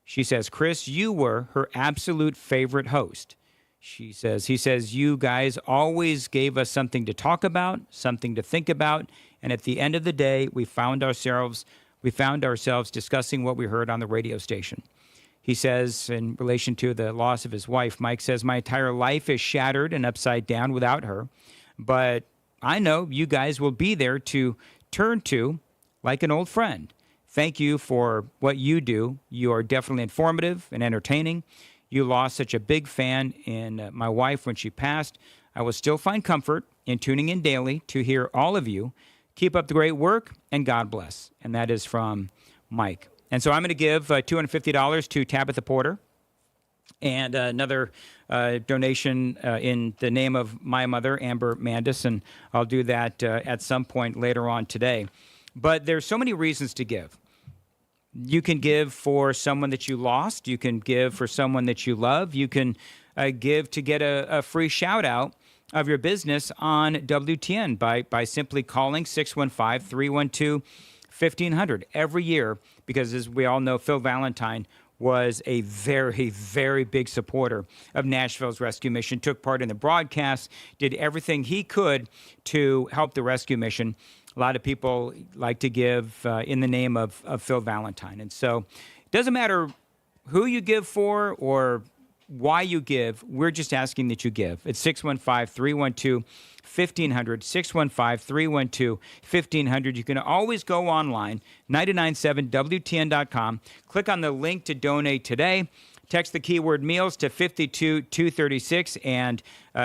She says, Chris, you were her absolute favorite host. He says, you guys always gave us something to talk about, something to think about, and at the end of the day, we found ourselves discussing what we heard on the radio station. He says, in relation to the loss of his wife, Mike says, my entire life is shattered and upside down without her, but I know you guys will be there to turn to like an old friend. Thank you for what you do. You are definitely informative and entertaining. You lost such a big fan in my wife when she passed. I will still find comfort in tuning in daily to hear all of you. Keep up the great work, and God bless. And that is from Mike. And so I'm going to give $250 to Tabitha Porter and another donation in the name of my mother, Amber Mandis, and I'll do that at some point later on today. But there's so many reasons to give. You can give for someone that you lost. You can give for someone that you love. You can give to get a free shout out of your business on WTN by simply calling 615-312-1500 every year, because as we all know, Phil Valentine was a very, very big supporter of Nashville's Rescue Mission, took part in the broadcast, did everything he could to help the rescue mission. A lot of people like to give in the name of Phil Valentine. And so it doesn't matter who you give for or why you give. We're just asking that you give. It's 615-312-1500, 615-312-1500. You can always go online, 997WTN.com. Click on the link to donate today. Text the keyword meals to 52236 and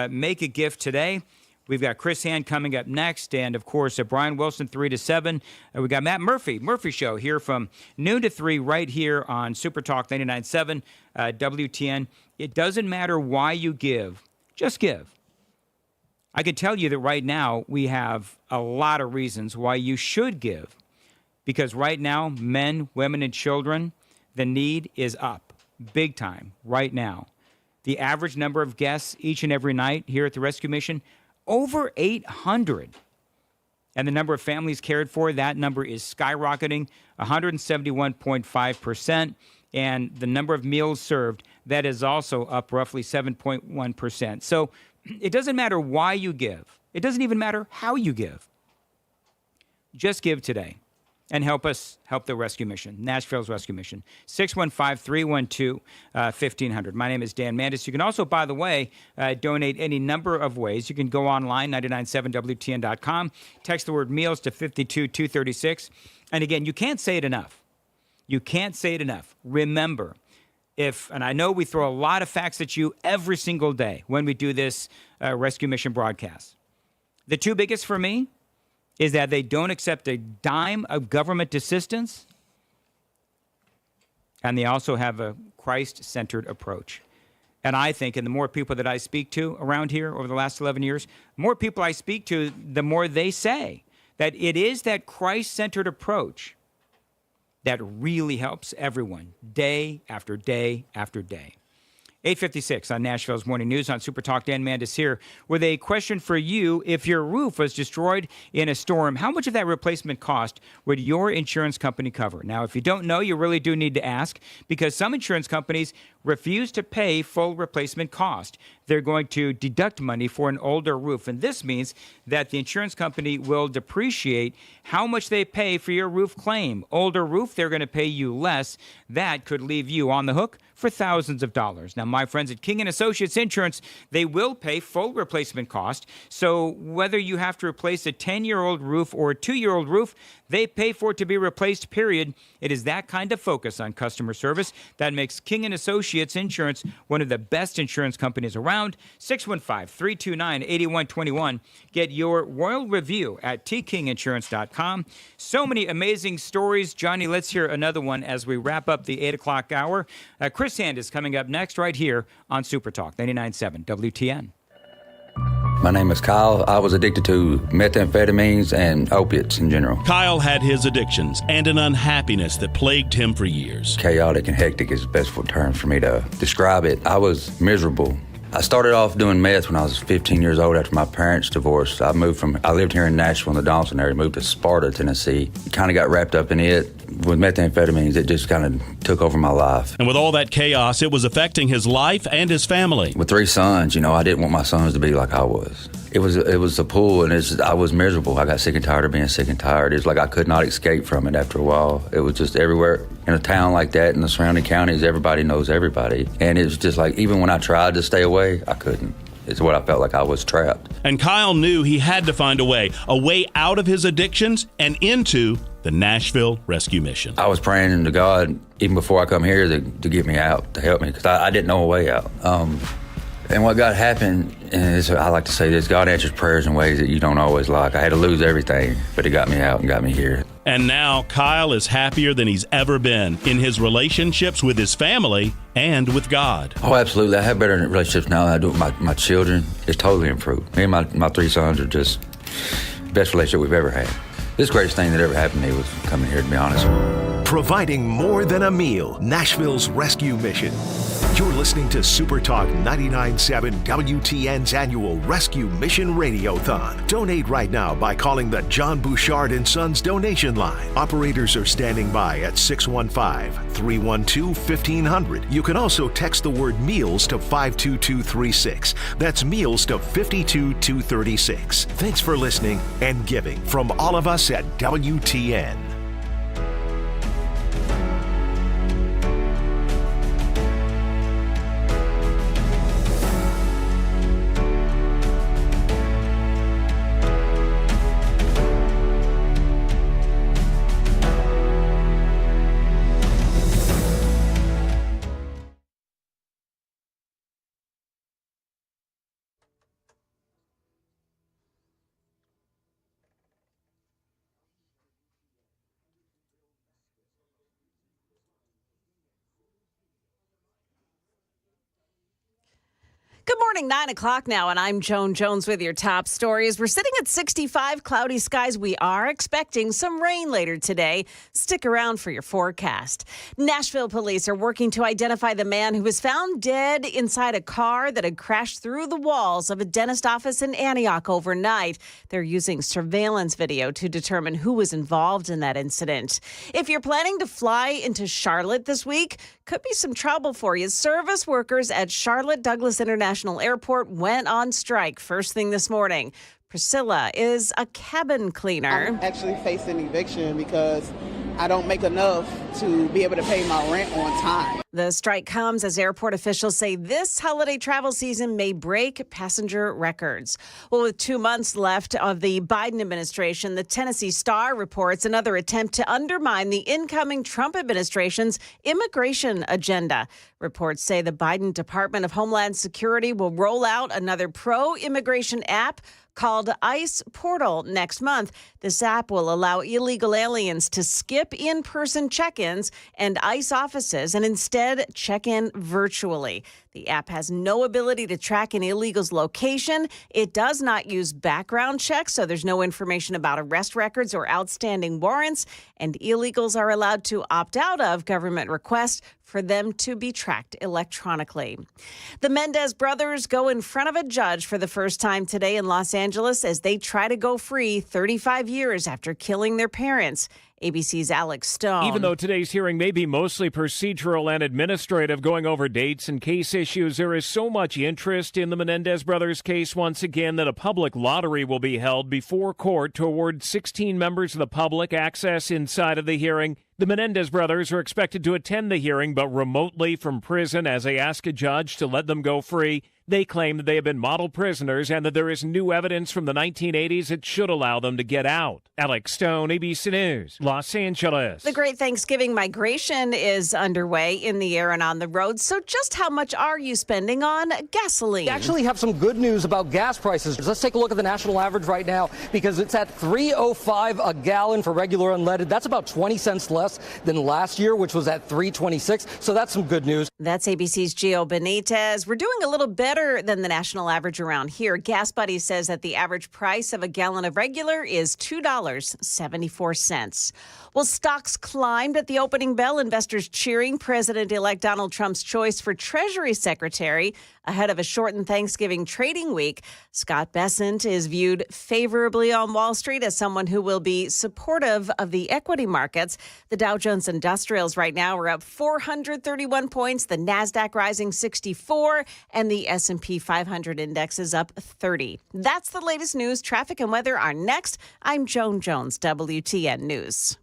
make a gift today. We've got Chris Hand coming up next, and, of course, Brian Wilson, 3 to 7. We got Matt Murphy Show here from noon to 3 right here on Supertalk 99.7 WTN. It doesn't matter why you give. Just give. I can tell you that right now we have a lot of reasons why you should give, because right now, men, women, and children, the need is up big time right now. The average number of guests each and every night here at the Rescue Mission, over 800. And the number of families cared for, that number is skyrocketing, 171.5%. And the number of meals served, that is also up roughly 7.1%. So it doesn't matter why you give. It doesn't even matter how you give. Just give today and help us help the rescue mission, Nashville's Rescue Mission. 615-312-1500. My name is Dan Mandis. You can also, by the way, donate any number of ways. You can go online, 997WTN.com, text the word meals to 52236. And again, you can't say it enough. You can't say it enough. Remember, and I know we throw a lot of facts at you every single day when we do this Rescue Mission broadcast. The two biggest for me is that they don't accept a dime of government assistance, and they also have a Christ-centered approach. And I think, and the more people that I speak to around here over the last 11 years, the more people I speak to, the more they say that it is that Christ-centered approach that really helps everyone day after day after day. 8:56 on Nashville's Morning News on Supertalk. Dan Mandis here with a question for you. If your roof was destroyed in a storm, how much of that replacement cost would your insurance company cover? Now, if you don't know, you really do need to ask, because some insurance companies refuse to pay full replacement cost. They're going to deduct money for an older roof, and this means that the insurance company will depreciate how much they pay for your roof claim. Older roof, they're going to pay you less. That could leave you on the hook for thousands of dollars. Now, my friends at King & Associates Insurance, they will pay full replacement cost. So whether you have to replace a 10-year-old roof or a 2-year-old roof, they pay for it to be replaced, period. It is that kind of focus on customer service that makes King & Associates Insurance one of the best insurance companies around. 615-329-8121. Get your royal review at tkinginsurance.com. So many amazing stories. Johnny, let's hear another one as we wrap up the 8 o'clock hour. Chris Hand is coming up next right here on Supertalk 99.7 WTN. My name is Kyle. I was addicted to methamphetamines and opiates in general. Kyle had his addictions and an unhappiness that plagued him for years. Chaotic and hectic is the best term for me to describe it. I was miserable. I started off doing meth when I was 15 years old after my parents divorced. I lived here in Nashville in the Donaldson area, moved to Sparta, Tennessee. Kind of got wrapped up in it. With methamphetamines, it just kind of took over my life. And with all that chaos, it was affecting his life and his family. With 3 sons, I didn't want my sons to be like I was. It was the pool, and I was miserable. I got sick and tired of being sick and tired. It's like I could not escape from it after a while. It was just everywhere. In a town like that, in the surrounding counties, everybody knows everybody. And it was just like, even when I tried to stay away, I couldn't. It's what I felt like I was trapped. And Kyle knew he had to find a way out of his addictions and into the Nashville Rescue Mission. I was praying to God, even before I come here, to get me out, to help me, because I didn't know a way out. And what God happened, and I like to say this, God answers prayers in ways that you don't always like. I had to lose everything, but it got me out and got me here. And now Kyle is happier than he's ever been in his relationships with his family and with God. Oh, absolutely. I have better relationships now than I do with my children. It's totally improved. Me and my 3 sons are just the best relationship we've ever had. This greatest thing that ever happened to me was coming here, to be honest. Providing more than a meal, Nashville's Rescue Mission. You're listening to Supertalk 99.7 WTN's annual Rescue Mission Radiothon. Donate right now by calling the John Bouchard & Sons donation line. Operators are standing by at 615-312-1500. You can also text the word meals to 52236. That's meals to 52236. Thanks for listening and giving from all of us at WTN. Good morning, 9 o'clock now, and I'm Joan Jones with your top stories. We're sitting at 65, cloudy skies. We are expecting some rain later today. Stick around for your forecast. Nashville police are working to identify the man who was found dead inside a car that had crashed through the walls of a dentist office in Antioch overnight. They're using surveillance video to determine who was involved in that incident. If you're planning to fly into Charlotte this week, could be some trouble for you. Service workers at Charlotte Douglas International Airport went on strike first thing this morning. Priscilla is a cabin cleaner. I'm actually facing eviction because I don't make enough to be able to pay my rent on time. The strike comes as airport officials say this holiday travel season may break passenger records. Well, with 2 months left of the Biden administration, the Tennessee Star reports another attempt to undermine the incoming Trump administration's immigration agenda. Reports say the Biden Department of Homeland Security will roll out another pro-immigration app called ICE Portal next month. This app will allow illegal aliens to skip in-person check-ins and ICE offices and instead check in virtually. The app has no ability to track an illegal's location. It does not use background checks, so there's no information about arrest records or outstanding warrants. And illegals are allowed to opt out of government requests for them to be tracked electronically. The Mendez brothers go in front of a judge for the first time today in Los Angeles as they try to go free 35 years after killing their parents. ABC's Alex Stone. Even though today's hearing may be mostly procedural and administrative, going over dates and case issues, there is so much interest in the Menendez brothers case once again that a public lottery will be held before court to award 16 members of the public access inside of the hearing. The Menendez brothers are expected to attend the hearing, but remotely from prison as they ask a judge to let them go free. They claim that they have been model prisoners and that there is new evidence from the 1980s that should allow them to get out. Alex Stone, ABC News, Los Angeles. The Great Thanksgiving migration is underway in the air and on the road. So just how much are you spending on gasoline? We actually have some good news about gas prices. Let's take a look at the national average right now because it's at $3.05 a gallon for regular unleaded. That's about 20 cents less than last year, which was at $3.26. So that's some good news. That's ABC's Gio Benitez. We're doing a little better than the national average around here. Gas Buddy says that the average price of a gallon of regular is $2.74. Well, stocks climbed at the opening bell. Investors cheering President-elect Donald Trump's choice for Treasury Secretary ahead of a shortened Thanksgiving trading week. Scott Bessent is viewed favorably on Wall Street as someone who will be supportive of the equity markets. The Dow Jones Industrials right now are up 431 points, the NASDAQ rising 64, and the S&P 500 index is up 30. That's the latest news. Traffic and weather are next. I'm Joan Jones, WTN News.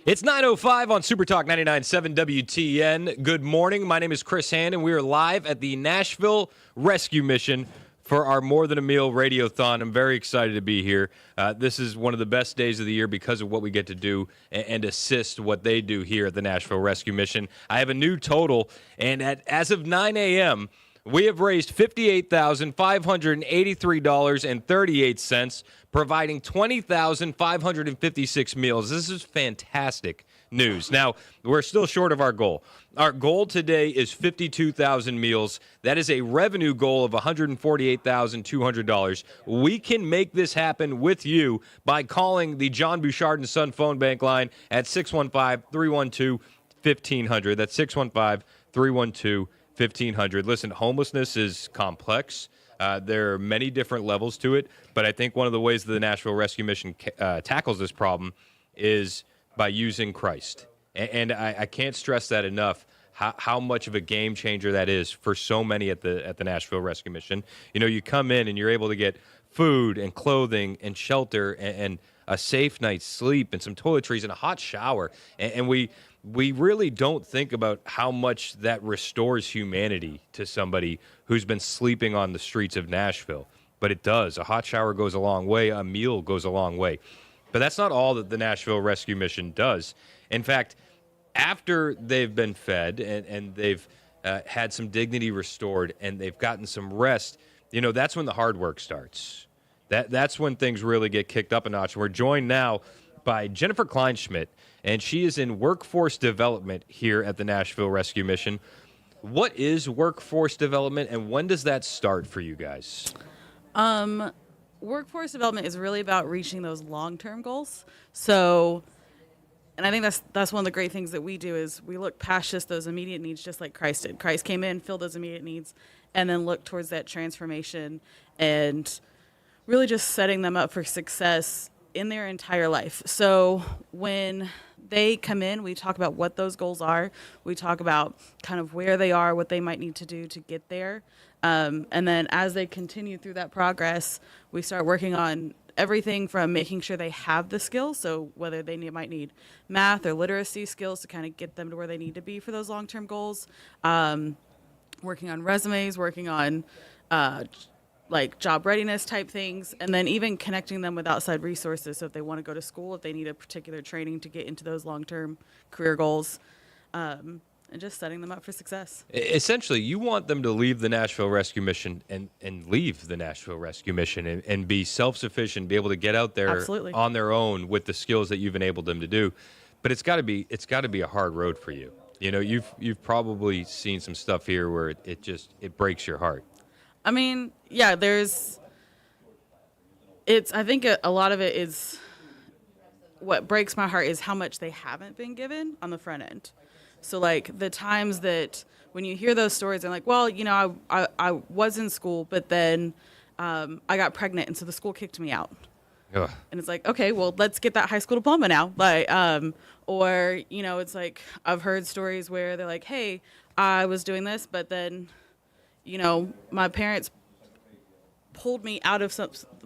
It's 9:05 on Supertalk 99.7 WTN. Good morning. My name is Chris Hand, and we are live at the Nashville Rescue Mission for our More Than a Meal Radiothon. I'm very excited to be here. This is one of the best days of the year because of what we get to do and assist what they do here at the Nashville Rescue Mission. I have a new total, and as of 9 a.m., we have raised $58,583.38, providing 20,556 meals. This is fantastic news. Now, we're still short of our goal. Our goal today is 52,000 meals. That is a revenue goal of $148,200. We can make this happen with you by calling the John Bouchard and Son phone bank line at 615-312-1500. That's 615-312-1500. 1500. Listen, homelessness is complex. There are many different levels to it, but I think one of the ways that the Nashville Rescue Mission tackles this problem is by using Christ. And I can't stress that enough, how much of a game changer that is for so many at the Nashville Rescue Mission. You know, you come in and you're able to get food and clothing and shelter and a safe night's sleep and some toiletries and a hot shower. And we really don't think about how much that restores humanity to somebody who's been sleeping on the streets of Nashville. But it does. A hot shower goes a long way. A meal goes a long way. But that's not all that the Nashville Rescue Mission does. In fact, after they've been fed and they've had some dignity restored and they've gotten some rest, you know, that's when the hard work starts. That's when things really get kicked up a notch. We're joined now by Jennifer Kleinschmidt, and she is in workforce development here at the Nashville Rescue Mission. What is workforce development, and when does that start for you guys? Workforce development is really about reaching those long-term goals. So, and I think that's one of the great things that we do is we look past just those immediate needs, just like Christ did. Christ came in, filled those immediate needs, and then look towards that transformation and really just setting them up for success in their entire life. So when they come in, we talk about what those goals are. We talk about kind of where they are, what they might need to do to get there. And then as they continue through that progress, we start working on everything from making sure they have the skills. So whether they might need math or literacy skills to kind of get them to where they need to be for those long-term goals. Working on resumes, working on like job readiness type things, and then even connecting them with outside resources. So if they want to go to school, if they need a particular training to get into those long-term career goals, and just setting them up for success. Essentially, you want them to leave the Nashville Rescue Mission and leave the Nashville Rescue Mission and be self-sufficient, be able to get out there Absolutely. On their own with the skills that you've enabled them to do. But it's got to be a hard road for you. You know, you've probably seen some stuff here where it breaks your heart. I mean, yeah, I think a lot of it is what breaks my heart is how much they haven't been given on the front end. So like the times that when you hear those stories, they're like, well, you know, I was in school, but then I got pregnant, and so the school kicked me out. Ugh. And it's like, okay, well, let's get that high school diploma now. Like, or, you know, it's like I've heard stories where they're like, hey, I was doing this, but then, you know, my parents pulled me out of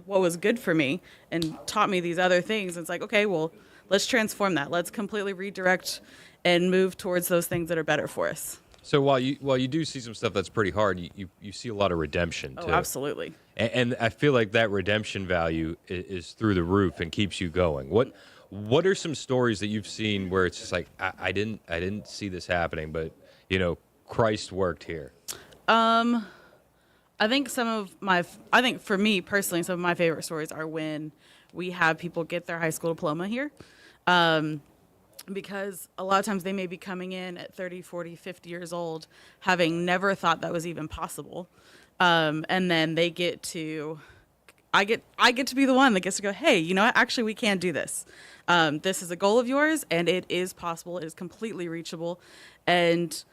what was good for me and taught me these other things. And it's like, okay, well, let's transform that. Let's completely redirect and move towards those things that are better for us. So while you do see some stuff that's pretty hard, you see a lot of redemption too. Oh, absolutely. And I feel like that redemption value is through the roof and keeps you going. What are some stories that you've seen where it's just like I didn't see this happening, but you know, Christ worked here? I think for me personally, some of my favorite stories are when we have people get their high school diploma here. Because a lot of times they may be coming in at 30, 40, 50 years old, having never thought that was even possible. And then they get to, I get to be the one that gets to go, hey, you know what? Actually, we can do this. This is a goal of yours, and it is possible. It is completely reachable. And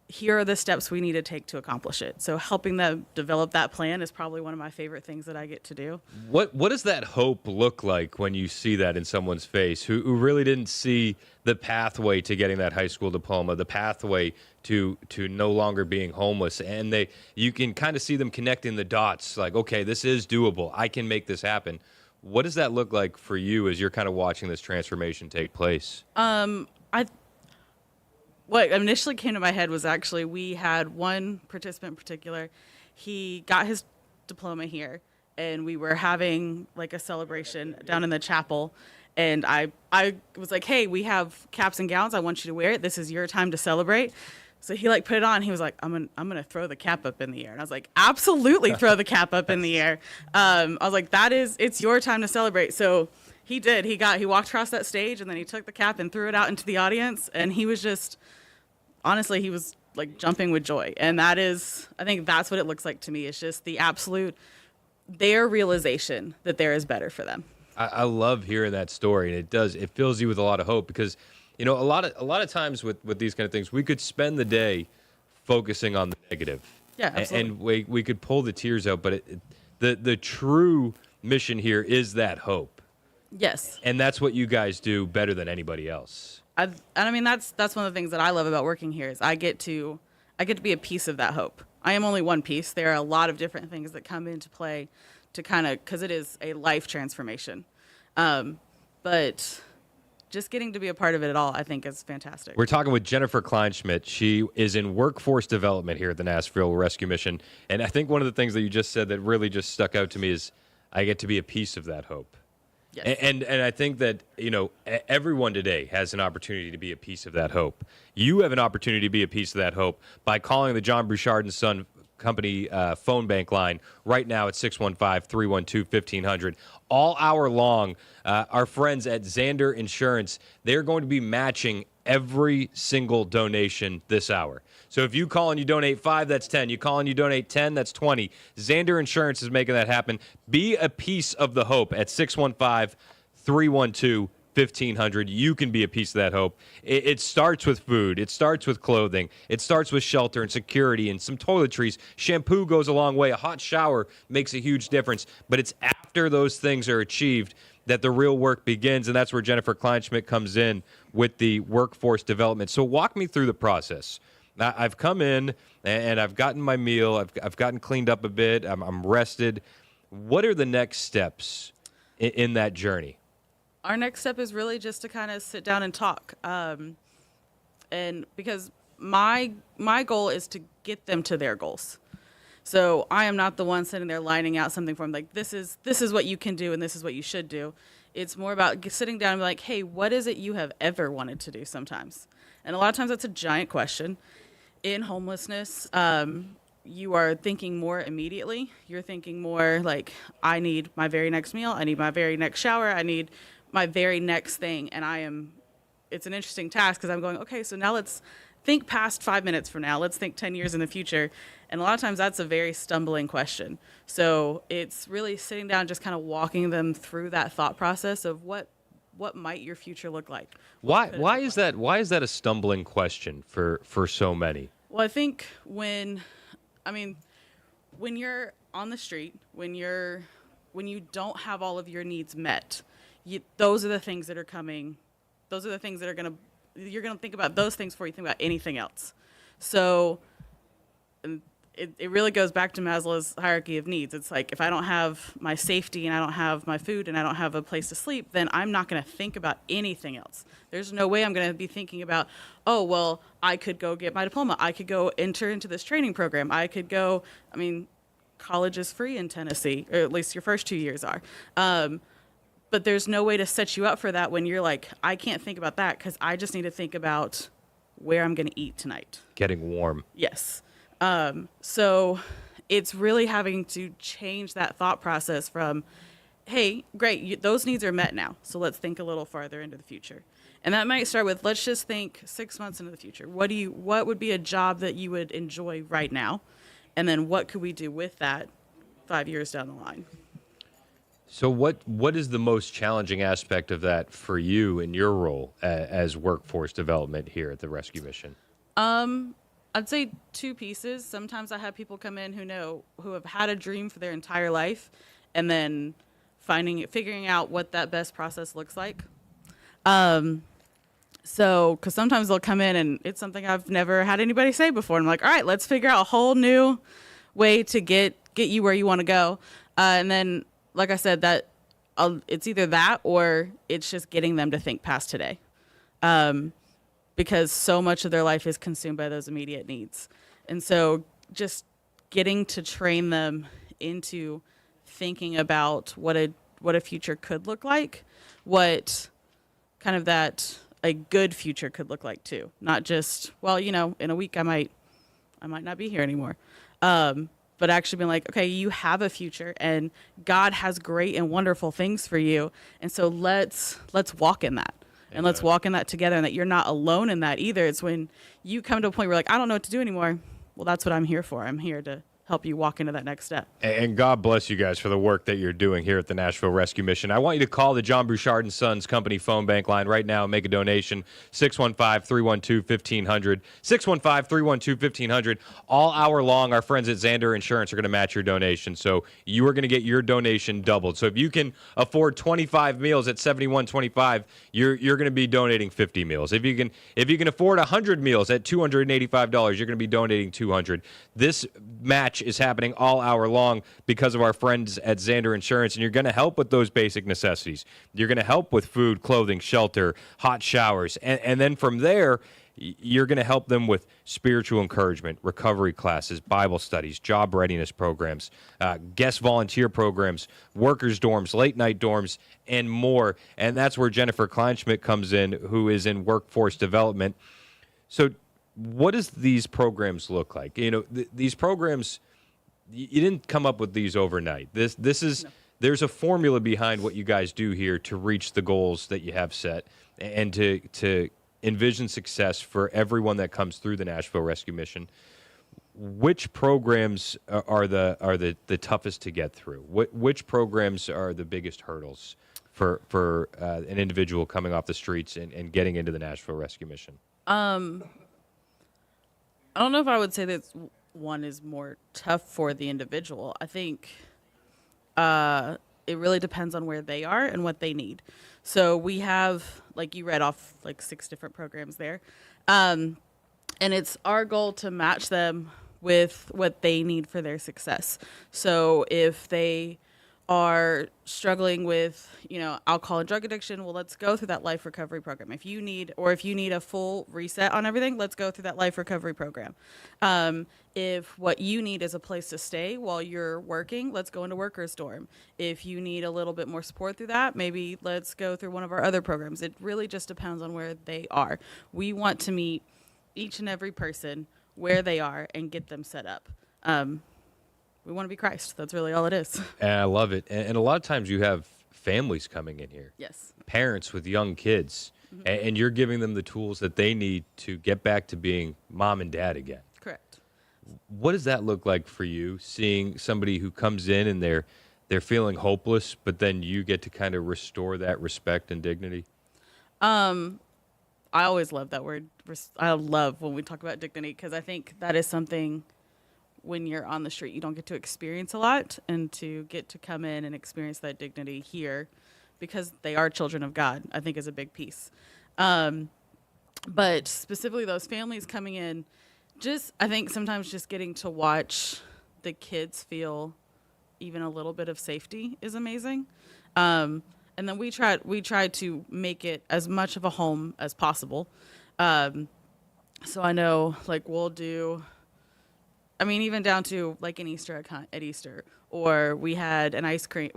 here are the steps we need to take to accomplish it. So helping them develop that plan is probably one of my favorite things that I get to do. What does that hope look like when you see that in someone's face who really didn't see the pathway to getting that high school diploma, the pathway to no longer being homeless, and you can kind of see them connecting the dots like, okay, this is doable. I can make this happen. What does that look like for you as you're kind of watching this transformation take place? What initially came to my head was actually we had one participant in particular. He got his diploma here, and we were having like a celebration down in the chapel. And I was like, hey, we have caps and gowns. I want you to wear it. This is your time to celebrate. So he like put it on. He was like, I'm gonna throw the cap up in the air. And I was like, absolutely throw the cap up in the air. I was like, it's your time to celebrate. So he did. He walked across that stage, and then he took the cap and threw it out into the audience. And he was just, honestly, he was like jumping with joy. And I think that's what it looks like to me. It's just the absolute, their realization that there is better for them. I love hearing that story, and it fills you with a lot of hope because, you know, a lot of times with these kind of things, we could spend the day focusing on the negative. Yeah, absolutely. And we could pull the tears out, but the true mission here is that hope. Yes. And that's what you guys do better than anybody else. I mean, that's one of the things that I love about working here is I get to be a piece of that hope. I am only one piece. There are a lot of different things that come into play to kind of, because it is a life transformation. But just getting to be a part of it all, I think, is fantastic. We're talking with Jennifer Kleinschmidt. She is in workforce development here at the Nashville Rescue Mission. And I think one of the things that you just said that really just stuck out to me is I get to be a piece of that hope. Yes. And I think that, everyone today has an opportunity to be a piece of that hope. You have an opportunity to be a piece of that hope by calling the John Bouchard & Son Company phone bank line right now at 615-312-1500. All hour long, our friends at Zander Insurance, they're going to be matching every single donation this hour. So if you call and you donate 5, that's 10. You call and you donate 10, that's 20. Zander Insurance is making that happen. Be a piece of the hope at 615-312-1500. You can be a piece of that hope. It starts with food. It starts with clothing. It starts with shelter and security and some toiletries. Shampoo goes a long way. A hot shower makes a huge difference. But it's after those things are achieved that the real work begins, and that's where Jennifer Kleinschmidt comes in with the workforce development. So walk me through the process. Now, I've come in, and I've gotten my meal. I've gotten cleaned up a bit. I'm rested. What are the next steps in that journey? Our next step is really just to kind of sit down and talk. And because my goal is to get them to their goals. So I am not the one sitting there lining out something for them like, this is what you can do and this is what you should do. It's more about sitting down and be like, hey, what is it you have ever wanted to do sometimes? And a lot of times that's a giant question. In homelessness, you are thinking more immediately. You're thinking more like, I need my very next meal. I need my very next shower. I need my very next thing. And it's an interesting task because I'm going, okay, so now let's think past 5 minutes from now. Let's think 10 years in the future. And a lot of times that's a very stumbling question. So it's really sitting down, just kind of walking them through that thought process of what might your future look like. Why is that a stumbling question for so many? Well, I think when you're on the street, when you don't have all of your needs met, those are the things that are coming. Those are the things that you're gonna think about those things before you think about anything else. So it really goes back to Maslow's hierarchy of needs. It's like, if I don't have my safety and I don't have my food and I don't have a place to sleep, then I'm not going to think about anything else. There's no way I'm going to be thinking about, oh, well, I could go get my diploma. I could go enter into this training program. College is free in Tennessee, or at least your first 2 years are. But there's no way to set you up for that when you're like, I can't think about that because I just need to think about where I'm going to eat tonight. Getting warm. Yes. So it's really having to change that thought process from, hey, great, those needs are met now. So let's think a little farther into the future. And that might start with, let's just think 6 months into the future. What would be a job that you would enjoy right now? And then what could we do with that 5 years down the line? So what is the most challenging aspect of that for you in your role as workforce development here at the Rescue Mission? I'd say 2 pieces. Sometimes I have people come in who have had a dream for their entire life, and then figuring out what that best process looks like. So, because sometimes they'll come in and it's something I've never had anybody say before. And I'm like, all right, let's figure out a whole new way to get you where you want to go. And then, like I said, that it's either that or it's just getting them to think past today. Because so much of their life is consumed by those immediate needs. And so just getting to train them into thinking about what a future could look like, what kind of that a good future could look like too. Not just, well, in a week I might not be here anymore. But actually being like, okay, you have a future and God has great and wonderful things for you. And so let's walk in that. And let's walk in that together, and that you're not alone in that either. It's when you come to a point where you're like, I don't know what to do anymore. Well, that's what I'm here for. I'm here to help you walk into that next step. And God bless you guys for the work that you're doing here at the Nashville Rescue Mission. I want you to call the John Bouchard & Sons Company phone bank line right now and make a donation, 615-312-1500, 615-312-1500. All hour long, our friends at Zander Insurance are going to match your donation, so you are going to get your donation doubled. So if you can afford 25 meals at $71.25, you're going to be donating 50 meals. If you can afford 100 meals at $285, you're going to be donating 200. This match is happening all hour long because of our friends at Zander Insurance, and you're going to help with those basic necessities. You're going to help with food, clothing, shelter, hot showers, and then from there, you're going to help them with spiritual encouragement, recovery classes, Bible studies, job readiness programs, guest volunteer programs, workers' dorms, late-night dorms, and more. And that's where Jennifer Kleinschmidt comes in, who is in workforce development. So what does these programs look like? You know, these programs, you didn't come up with these overnight. There's a formula behind what you guys do here to reach the goals that you have set and to envision success for everyone that comes through the Nashville Rescue Mission. Which programs are the toughest to get through? Which programs are the biggest hurdles for an individual coming off the streets and getting into the Nashville Rescue Mission? I don't know if I would say that one is more tough for the individual. I think it really depends on where they are and what they need. So we have, like you read off, like 6 different programs there. And it's our goal to match them with what they need for their success. So if they are struggling with, alcohol and drug addiction, well, let's go through that life recovery program. If you need a full reset on everything, let's go through that life recovery program. If what you need is a place to stay while you're working, let's go into workers' dorm. If you need a little bit more support through that, maybe let's go through one of our other programs. It really just depends on where they are. We want to meet each and every person where they are and get them set up. We want to be Christ. That's really all it is. And I love it. And a lot of times you have families coming in here. Yes. Parents with young kids. Mm-hmm. And you're giving them the tools that they need to get back to being mom and dad again. Correct. What does that look like for you, seeing somebody who comes in and they're feeling hopeless, but then you get to kind of restore that respect and dignity? I always love that word. I love when we talk about dignity, because I think that is something when you're on the street you don't get to experience a lot, and to get to come in and experience that dignity here because they are children of God, I think is a big piece. But specifically those families coming in, I think sometimes just getting to watch the kids feel even a little bit of safety is amazing. And then we try to make it as much of a home as possible. So I know, like, we'll do, even down to like an Easter egg hunt at Easter, or we had ice cream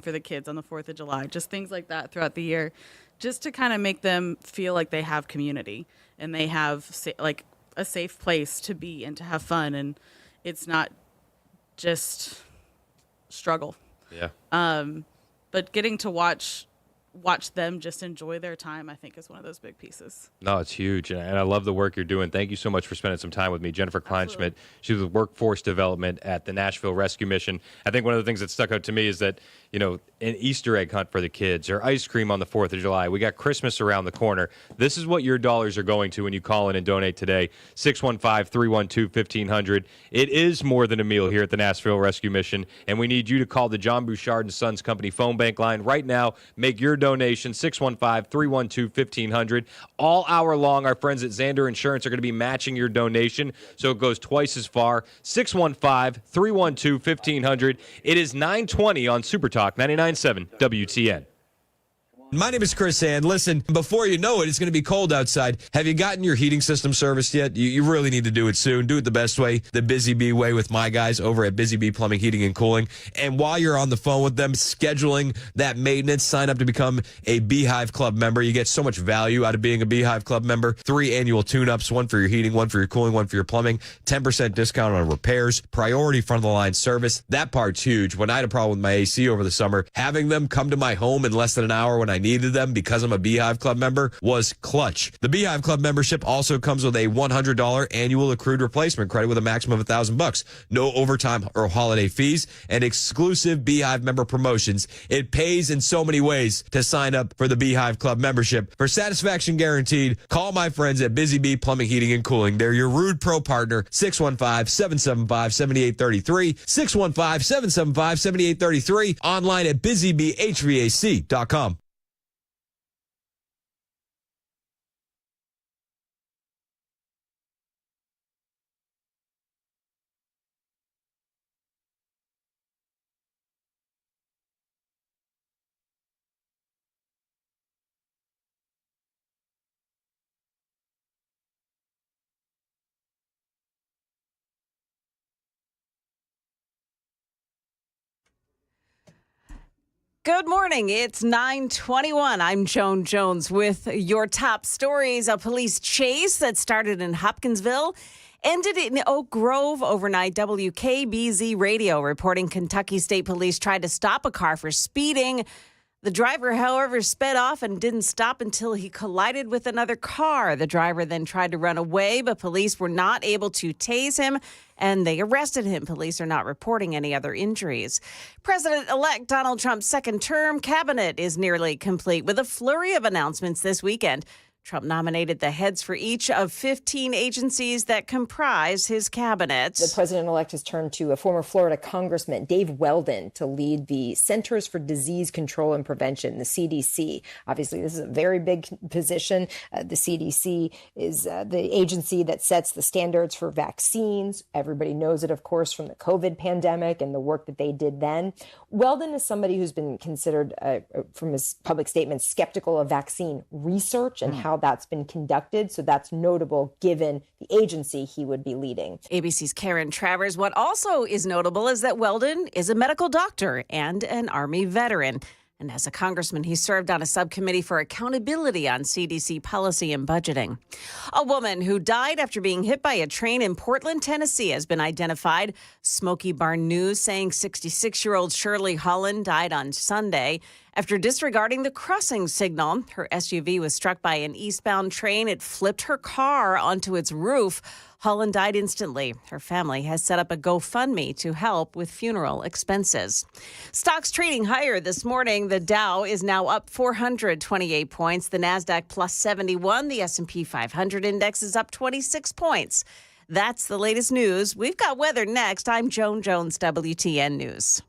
for the kids on the 4th of July, just things like that throughout the year, just to kind of make them feel like they have community and they have like a safe place to be and to have fun, and it's not just struggle. Yeah. But getting to watch them just enjoy their time, I think, is one of those big pieces. No, it's huge, and I love the work you're doing. Thank you so much for spending some time with me. Jennifer Kleinschmidt, she's with Workforce Development at the Nashville Rescue Mission. I think one of the things that stuck out to me is that, an Easter egg hunt for the kids, or ice cream on the 4th of July. We got Christmas around the corner. This is what your dollars are going to when you call in and donate today. 615-312-1500. It is more than a meal here at the Nashville Rescue Mission, and we need you to call the John Bouchard & Sons Company phone bank line right now. Make your donation, 615-312-1500. All hour long, our friends at Zander Insurance are going to be matching your donation, so it goes twice as far. 615-312-1500. It is 9:20 on Supertalk 99.7 WTN. My name is Chris and listen, before you know it, it's going to be cold outside. Have you gotten your heating system serviced yet? You really need to do it soon. Do it the best way, the Busy Bee way, with my guys over at Busy Bee Plumbing, Heating, and Cooling. And while you're on the phone with them, scheduling that maintenance, sign up to become a Beehive Club member. You get so much value out of being a Beehive Club member. 3 annual tune-ups, 1 for your heating, 1 for your cooling, 1 for your plumbing, 10% discount on repairs, priority front-of-the-line service. That part's huge. When I had a problem with my AC over the summer, having them come to my home in less than an hour when I needed them because I'm a Beehive Club member was clutch. The Beehive Club membership also comes with a $100 annual accrued replacement credit with a maximum of $1,000. No overtime or holiday fees and exclusive Beehive member promotions. It pays in so many ways to sign up for the Beehive Club membership. For satisfaction guaranteed, call my friends at Busy Bee Plumbing, Heating, and Cooling. They're your Rude Pro partner, 615-775-7833, 615-775-7833, online at busybeehvac.com. Good morning. It's 9:21. I'm Joan Jones with your top stories. A police chase that started in Hopkinsville ended in Oak Grove overnight. WKBZ Radio reporting Kentucky State Police tried to stop a car for speeding. The driver, however, sped off and didn't stop until he collided with another car. The driver then tried to run away, but police were not able to tase him, and they arrested him. Police are not reporting any other injuries. President-elect Donald Trump's second term cabinet is nearly complete with a flurry of announcements this weekend. Trump nominated the heads for each of 15 agencies that comprise his cabinet. The president-elect has turned to a former Florida Congressman, Dave Weldon, to lead the Centers for Disease Control and Prevention, the CDC. Obviously, this is a very big position. The CDC is the agency that sets the standards for vaccines. Everybody knows it, of course, from the COVID pandemic and the work that they did then. Weldon is somebody who's been considered, from his public statements, skeptical of vaccine research and how that's been conducted. So that's notable given the agency he would be leading. ABC's Karen Travers. What also is notable is that Weldon is a medical doctor and an Army veteran. And as a congressman, he served on a subcommittee for accountability on CDC policy and budgeting. A woman who died after being hit by a train in Portland, Tennessee, has been identified. Smoky Barn News saying 66-year-old Shirley Holland died on Sunday after disregarding the crossing signal. Her SUV was struck by an eastbound train. It flipped her car onto its roof. Holland died instantly. Her family has set up a GoFundMe to help with funeral expenses. Stocks trading higher this morning. The Dow is now up 428 points. The Nasdaq plus 71. The S&P 500 index is up 26 points. That's the latest news. We've got weather next. I'm Joan Jones, WTN News.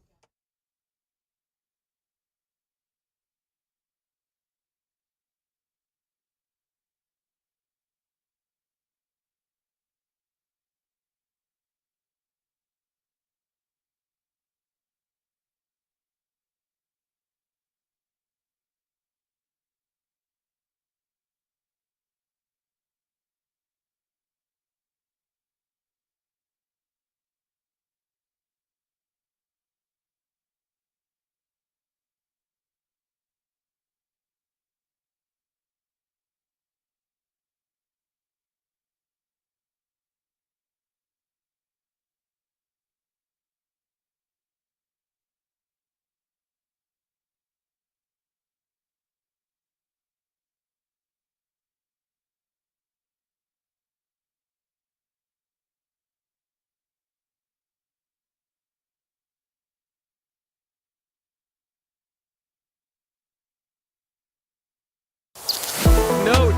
Note,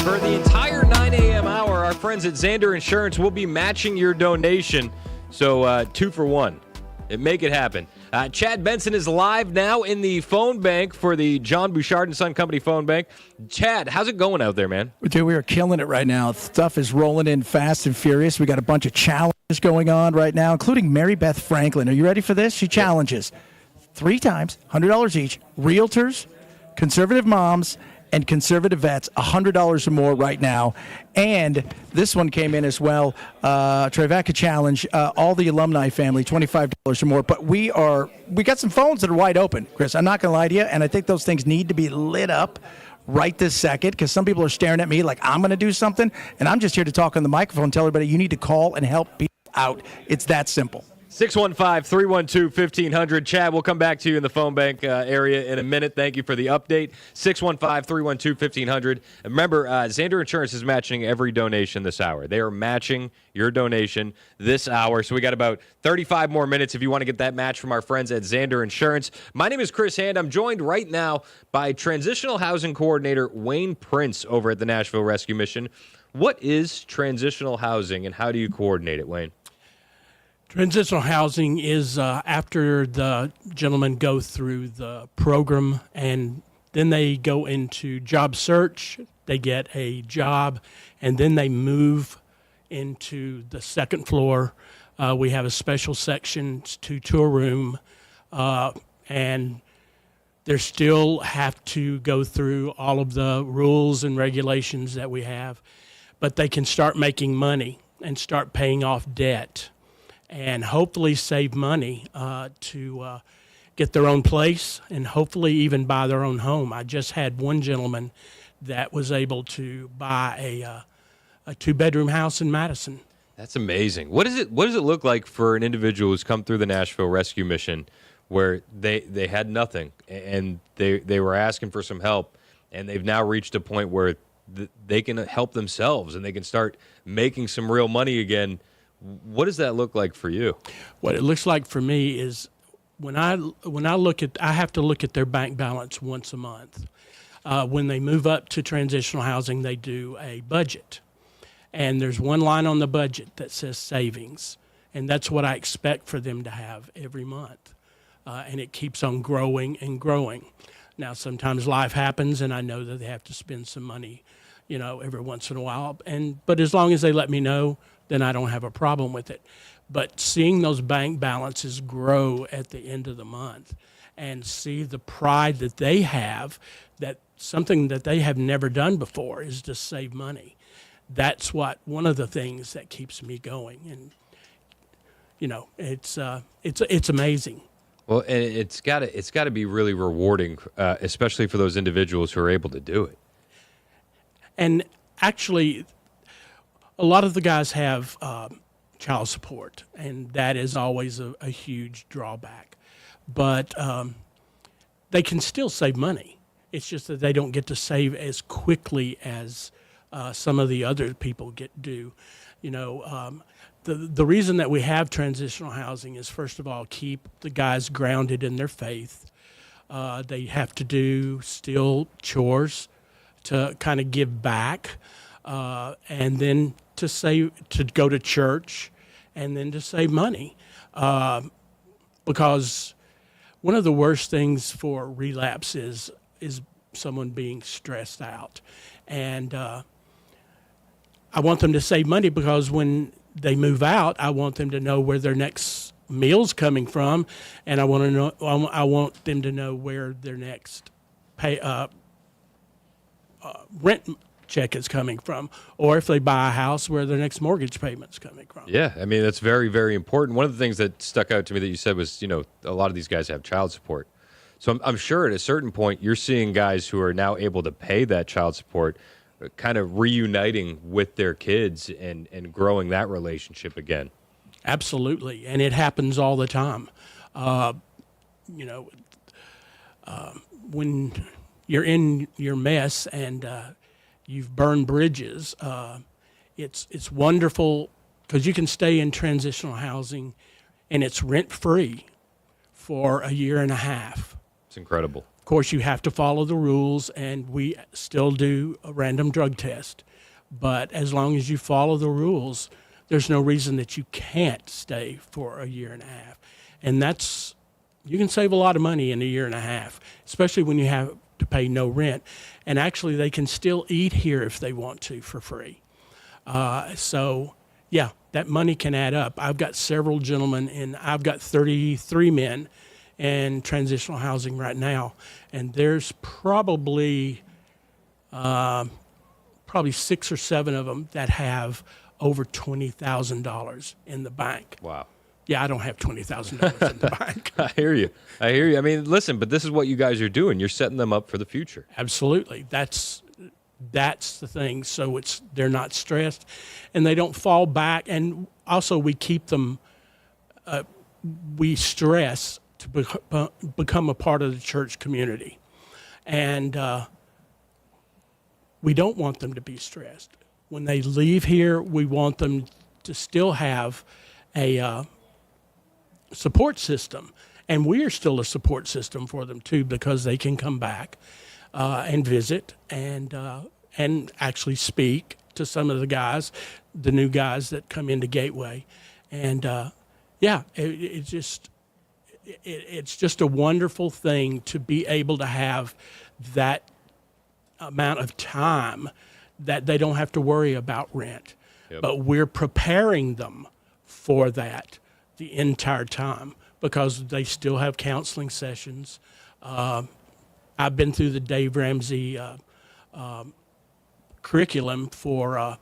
for the entire 9 a.m. hour, our friends at Zander Insurance will be matching your donation. So 2 for 1. Make it happen. Chad Benson is live now in the phone bank for the John Bouchard and Son Company phone bank. Chad, how's it going out there, man? Dude, we are killing it right now. Stuff is rolling in fast and furious. We got a bunch of challenges going on right now, including Mary Beth Franklin. Are you ready for this? She challenges 3 times, $100 each, realtors, conservative moms, and conservative vets, $100 or more right now. And this one came in as well. Trivaca Challenge, all the alumni family, $25 or more. But we got some phones that are wide open, Chris. I'm not going to lie to you. And I think those things need to be lit up right this second, because some people are staring at me like I'm going to do something. And I'm just here to talk on the microphone and tell everybody you need to call and help people out. It's that simple. 615-312-1500. Chad, we'll come back to you in the phone bank area in a minute. Thank you for the update. 615-312-1500. And remember, Zander Insurance is matching every donation this hour. They are matching your donation this hour. So we got about 35 more minutes if you want to get that match from our friends at Zander Insurance. My name is Chris Hand. I'm joined right now by Transitional Housing Coordinator Wayne Prince over at the Nashville Rescue Mission. What is transitional housing and how do you coordinate it, Wayne? Transitional housing is after the gentlemen go through the program and then they go into job search, they get a job, and then they move into the second floor. We have a special section to a room, and they still have to go through all of the rules and regulations that we have, but they can start making money and start paying off debt and hopefully save money to get their own place and hopefully even buy their own home. I just had one gentleman that was able to buy a two-bedroom house in Madison. That's amazing. What does it look like for an individual who's come through the Nashville Rescue Mission where they had nothing and they were asking for some help and they've now reached a point where they can help themselves and they can start making some real money again? What does that look like for you? What it looks like for me is when I have to look at their bank balance once a month. When they move up to transitional housing, they do a budget. And there's one line on the budget that says savings. And that's what I expect for them to have every month. And it keeps on growing and growing. Now, sometimes life happens, and I know that they have to spend some money, every once in a while. But as long as they let me know, then I don't have a problem with it. But seeing those bank balances grow at the end of the month and see the pride that they have, that something that they have never done before is to save money. That's one of the things that keeps me going. And, it's amazing. Well, and it's got to be really rewarding, especially for those individuals who are able to do it. And actually, a lot of the guys have child support, and that is always a huge drawback. But they can still save money. It's just that they don't get to save as quickly as some of the other people do. The reason that we have transitional housing is, first of all, keep the guys grounded in their faith. They have to do still chores to kind of give back, and then to go to church, and then to save money. Because one of the worst things for relapse is someone being stressed out. And I want them to save money because when they move out, I want them to know where their next meal's coming from, and I want them to know where their next rent check is coming from, or if they buy a house, where their next mortgage payment's coming from. Yeah, I mean, that's very, very important. One of the things that stuck out to me that you said was, a lot of these guys have child support. So I'm sure at a certain point you're seeing guys who are now able to pay that child support kind of reuniting with their kids and growing that relationship again. Absolutely, and it happens all the time. When you're in your mess and you've burned bridges, it's wonderful because you can stay in transitional housing and it's rent-free for a year and a half. It's incredible. Of course, you have to follow the rules, and we still do a random drug test. But as long as you follow the rules, there's no reason that you can't stay for a year and a half. And you can save a lot of money in a year and a half, especially when you have to pay no rent. And actually, they can still eat here if they want to for free. So, yeah, that money can add up. I've got several gentlemen, and I've got 33 men in transitional housing right now, and there's probably 6 or 7 of them that have over $20,000 in the bank. Wow. Yeah, I don't have $20,000 in the bank. I hear you. I mean, listen, but this is what you guys are doing. You're setting them up for the future. Absolutely. That's the thing. So they're not stressed, and they don't fall back. And also, we keep them we stress to become a part of the church community. And we don't want them to be stressed. When they leave here, we want them to still have a support system. And we are still a support system for them, too, because they can come back and visit and actually speak to some of the guys, the new guys that come into Gateway. And, it's just a wonderful thing to be able to have that amount of time that they don't have to worry about rent. Yep. But we're preparing them for that the entire time because they still have counseling sessions. I've been through the Dave Ramsey curriculum for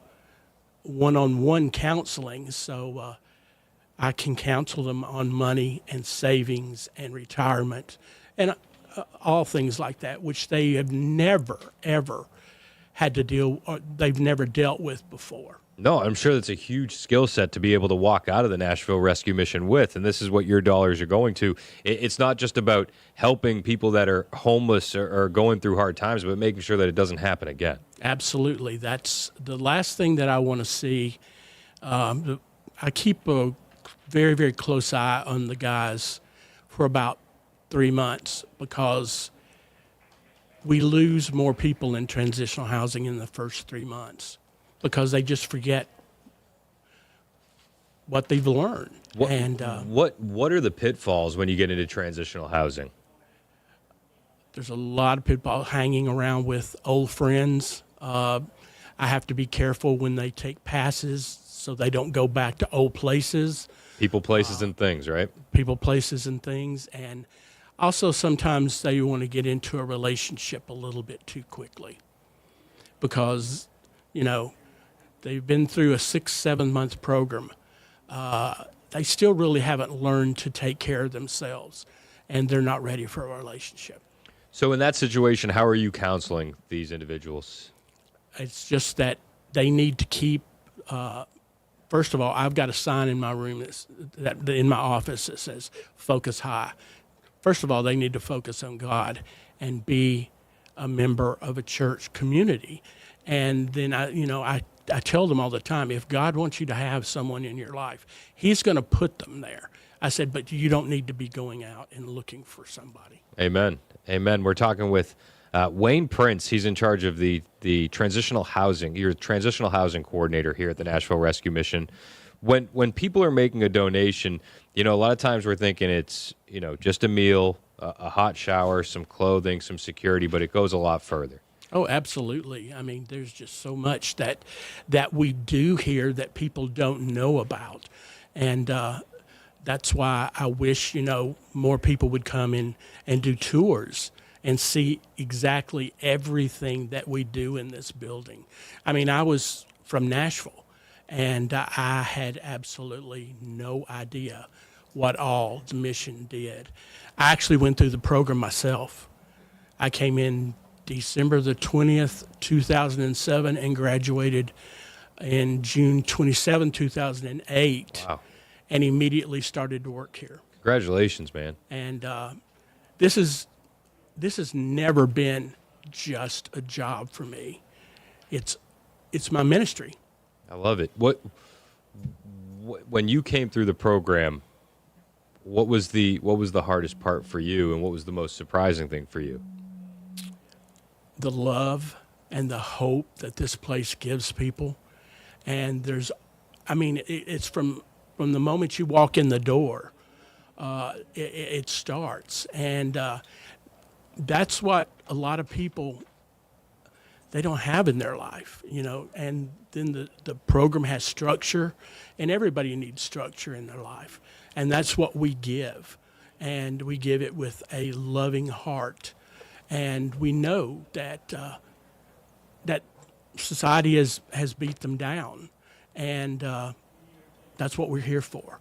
one-on-one counseling, so I can counsel them on money and savings and retirement and all things like that, which they have never, ever had to deal, or they've never dealt with before. No, I'm sure that's a huge skill set to be able to walk out of the Nashville Rescue Mission with, and this is what your dollars are going to. It's not just about helping people that are homeless or going through hard times, but making sure that it doesn't happen again. Absolutely. That's the last thing that I want to see. I keep a very, very close eye on the guys for about 3 months because we lose more people in transitional housing in the first 3 months because they just forget what they've learned. What are the pitfalls when you get into transitional housing? There's a lot of pitfalls hanging around with old friends. I have to be careful when they take passes so they don't go back to old places. People, places, and things, right? People, places, and things. And also sometimes they want to get into a relationship a little bit too quickly because, they've been through a 6-7 month program. They still really haven't learned to take care of themselves, and they're not ready for a relationship. So in that situation, how are you counseling these individuals? It's just that they need to keep, first of all, I've got a sign in my room in my office that says, focus high. First of all, they need to focus on God and be a member of a church community. And then I tell them all the time, if God wants you to have someone in your life, he's going to put them there. I said, but you don't need to be going out and looking for somebody. Amen. Amen. We're talking with Wayne Prince. He's in charge of the transitional housing. You're a transitional housing coordinator here at the Nashville Rescue Mission. When people are making a donation, a lot of times we're thinking it's, just a meal, a hot shower, some clothing, some security, but it goes a lot further. Oh, absolutely. I mean, there's just so much that we do here that people don't know about. And that's why I wish, more people would come in and do tours and see exactly everything that we do in this building. I mean, I was from Nashville, and I had absolutely no idea what all the mission did. I actually went through the program myself. I came in December the 20th, 2007, and graduated in June 27, 2008. Wow. And immediately started to work here. Congratulations, man. And this has never been just a job for me. It's my ministry. I love it. When you came through the program, what was the hardest part for you, and what was the most surprising thing for you? The love and the hope that this place gives people. And it's from the moment you walk in the door, it starts. And that's what a lot of people, they don't have in their life, and then the program has structure, and everybody needs structure in their life. And that's what we give. And we give it with a loving heart. And we know that that society has beat them down, and that's what we're here for.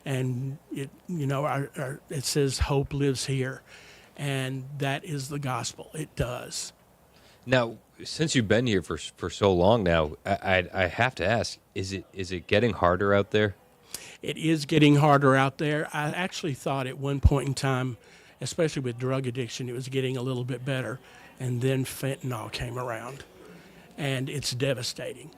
And it says hope lives here, and that is the gospel. It does. Now, since you've been here for so long now, I have to ask: is it getting harder out there? it is getting harder out there. I actually thought at one point in time, especially with drug addiction, it was getting a little bit better. And then fentanyl came around, and it's devastating,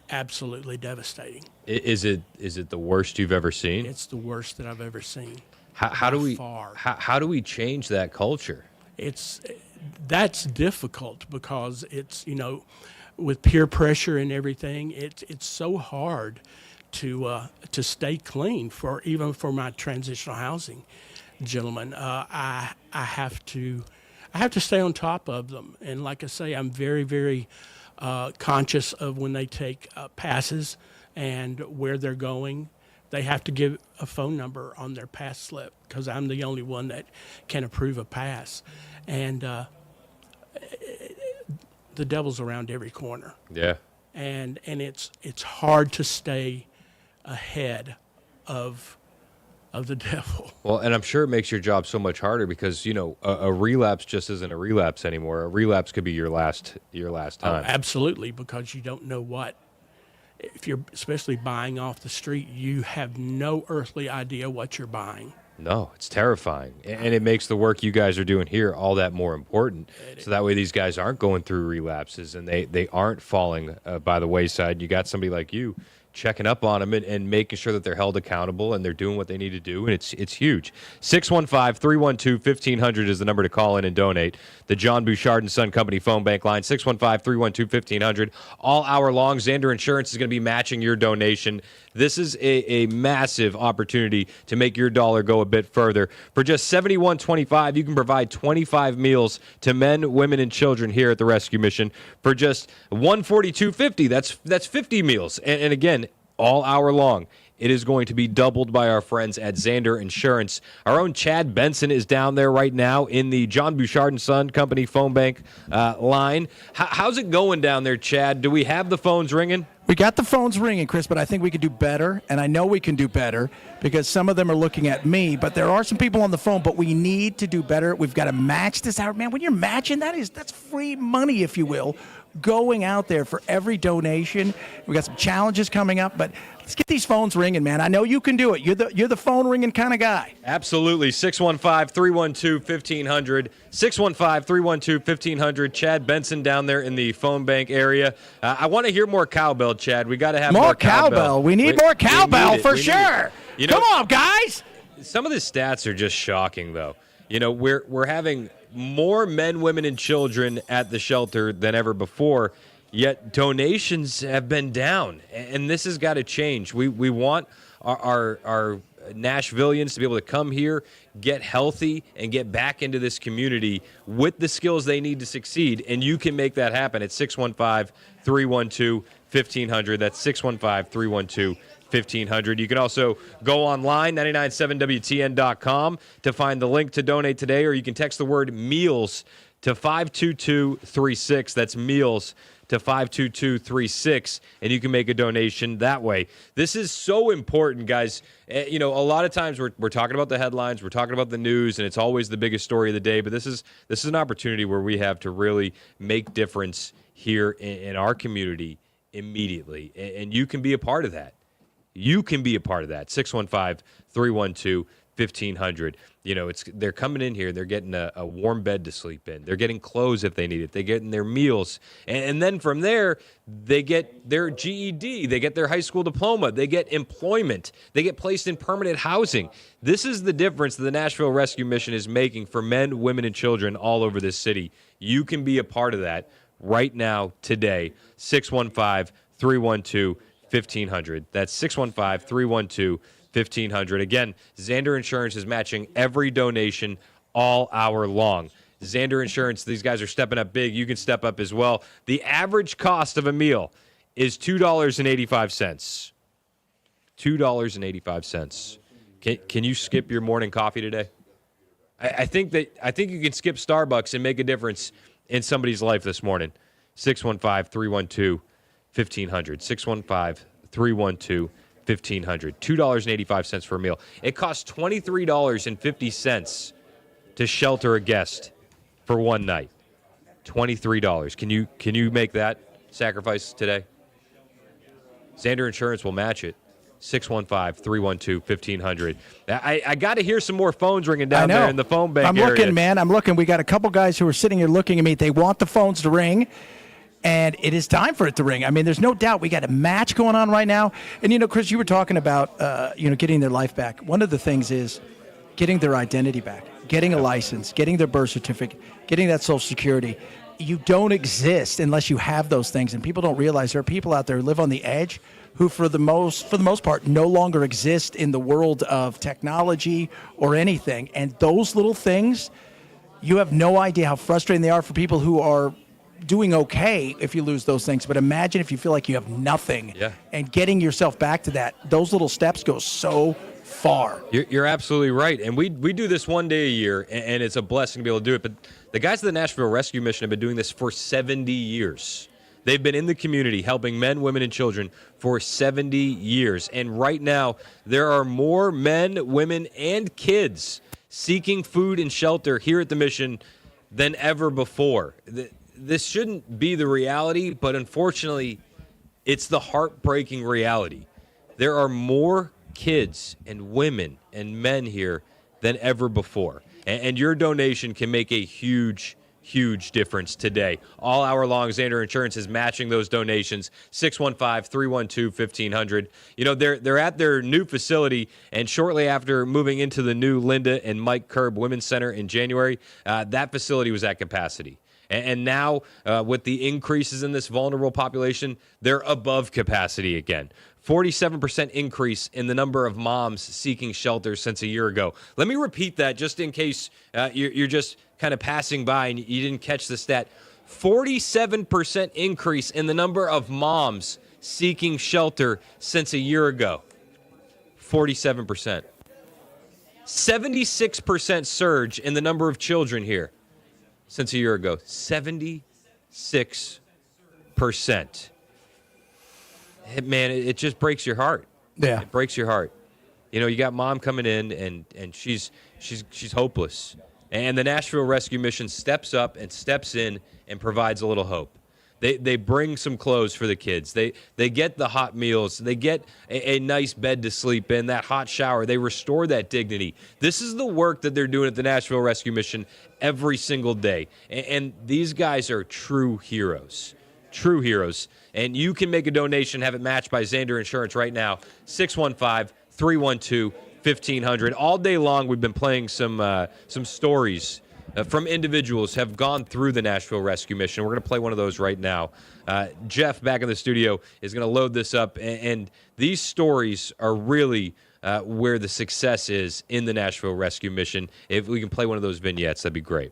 absolutely devastating. Is it the worst you've ever seen? It's the worst that I've ever seen. How do we far. how do we change that culture? That's difficult because it's, with peer pressure and everything, it's so hard to stay clean even for my transitional housing gentlemen. I have to stay on top of them, and like I say, I'm very, very conscious of when they take passes and where they're going. They have to give a phone number on their pass slip because I'm the only one that can approve a pass, and the devil's around every corner. Yeah, and it's hard to stay ahead of the devil. Well, and I'm sure it makes your job so much harder because a relapse just isn't a relapse anymore. A relapse could be your last time. Oh, absolutely, because you don't know what. If you're especially buying off the street, you have no earthly idea what you're buying. No, it's terrifying. And it makes the work you guys are doing here all that more important. So that way these guys aren't going through relapses and they aren't falling by the wayside. You got somebody like you checking up on them and making sure that they're held accountable and they're doing what they need to do, and it's huge. 615-312-1500 is the number to call in and donate. The John Bouchard & Son Company phone bank line, 615-312-1500. All hour long, Xander Insurance is going to be matching your donation. This is a massive opportunity to make your dollar go a bit further. For just $71.25, you can provide 25 meals to men, women, and children here at the Rescue Mission. For just $142.50, that's 50 meals. And again, all hour long, it is going to be doubled by our friends at Xander Insurance. Our own Chad Benson is down there right now in the John Bouchard & Son Company phone bank line. How's it going down there, Chad? Do we have the phones ringing? We got the phones ringing, Chris, but I think we could do better, and I know we can do better because some of them are looking at me, but there are some people on the phone, but we need to do better. We've got to match this out. Man, when you're matching, that's free money, if you will, going out there for every donation. We got some challenges coming up, but let's get these phones ringing, man. I know you can do it. You're the phone ringing kind of guy. Absolutely. 615-312-1500. 615-312-1500. Chad Benson down there in the phone bank area. I want to hear more cowbell, Chad. We got to have more cowbell. We need more cowbell for sure. Come on, guys. Some of the stats are just shocking, though. We're having more men, women, and children at the shelter than ever before, yet donations have been down, and this has got to change. We want our Nashvillians to be able to come here, get healthy, and get back into this community with the skills they need to succeed, and you can make that happen at 615-312-1500. That's 615-312-1500. You can also go online, 997WTN.com, to find the link to donate today, or you can text the word MEALS to 52236. That's MEALS to 52236, and you can make a donation that way. This is so important, guys. A lot of times we're talking about the headlines, we're talking about the news, and it's always the biggest story of the day, but this is an opportunity where we have to really make difference here in our community immediately, and you can be a part of that. You can be a part of that. 615-312-1500. They're coming in here. They're getting a warm bed to sleep in. They're getting clothes if they need it. They're getting their meals. And then from there, they get their GED. They get their high school diploma. They get employment. They get placed in permanent housing. This is the difference that the Nashville Rescue Mission is making for men, women, and children all over this city. You can be a part of that right now, today. 615-312-1500. That's 615-312-1500. Again, Xander Insurance is matching every donation all hour long. Xander Insurance, these guys are stepping up big. You can step up as well. The average cost of a meal is $2.85. $2.85. Can you skip your morning coffee today? I think you can skip Starbucks and make a difference in somebody's life this morning. 615-312-1500. 615-312-1500. $2.85 for a meal. It costs $23.50 to shelter a guest for one night. $23. Can you make that sacrifice today? Xander Insurance will match it. 615-312-1500. I got to hear some more phones ringing down there in the phone bank I'm area. looking, man. I'm looking. We got a couple guys who are sitting here looking at me. They want the phones to ring. And it is time for it to ring. I mean, there's no doubt we got a match going on right now. And, Chris, you were talking about, getting their life back. One of the things is getting their identity back, getting a license, getting their birth certificate, getting that Social Security. You don't exist unless you have those things. And people don't realize there are people out there who live on the edge who, for the most part, no longer exist in the world of technology or anything. And those little things, you have no idea how frustrating they are for people who are doing okay if you lose those things, but imagine if you feel like you have nothing. And getting yourself back to that, those little steps go so far. You're absolutely right, and we do this one day a year, and it's a blessing to be able to do it. But the guys of the Nashville Rescue Mission have been doing this for 70 years. They've been in the community helping men, women, and children for 70 years, and right now there are more men, women, and kids seeking food and shelter here at the mission than ever before. This shouldn't be the reality, but unfortunately, it's the heartbreaking reality. There are more kids and women and men here than ever before. And your donation can make a huge, huge difference today. All hour long, Xander Insurance is matching those donations. 615-312-1500. They're at their new facility, and shortly after moving into the new Linda and Mike Kerb Women's Center in January, that facility was at capacity. And now, with the increases in this vulnerable population, they're above capacity again. 47% increase in the number of moms seeking shelter since a year ago. Let me repeat that just in case you're just kind of passing by and you didn't catch the stat. 47% increase in the number of moms seeking shelter since a year ago. 47%. 76% surge in the number of children here since a year ago. 76%. Man, it just breaks your heart. Yeah. It breaks your heart. You got mom coming in and she's hopeless. And the Nashville Rescue Mission steps up and steps in and provides a little hope. They bring some clothes for the kids. They get the hot meals. They get a nice bed to sleep in, that hot shower. They restore that dignity. This is the work that they're doing at the Nashville Rescue Mission every single day. And these guys are true heroes. True heroes. And you can make a donation, have it matched by Xander Insurance right now. 615-312-1500. All day long, we've been playing some stories from individuals have gone through the Nashville Rescue Mission. We're going to play one of those right now. Jeff, back in the studio, is going to load this up. And these stories are really where the success is in the Nashville Rescue Mission. If we can play one of those vignettes, that'd be great.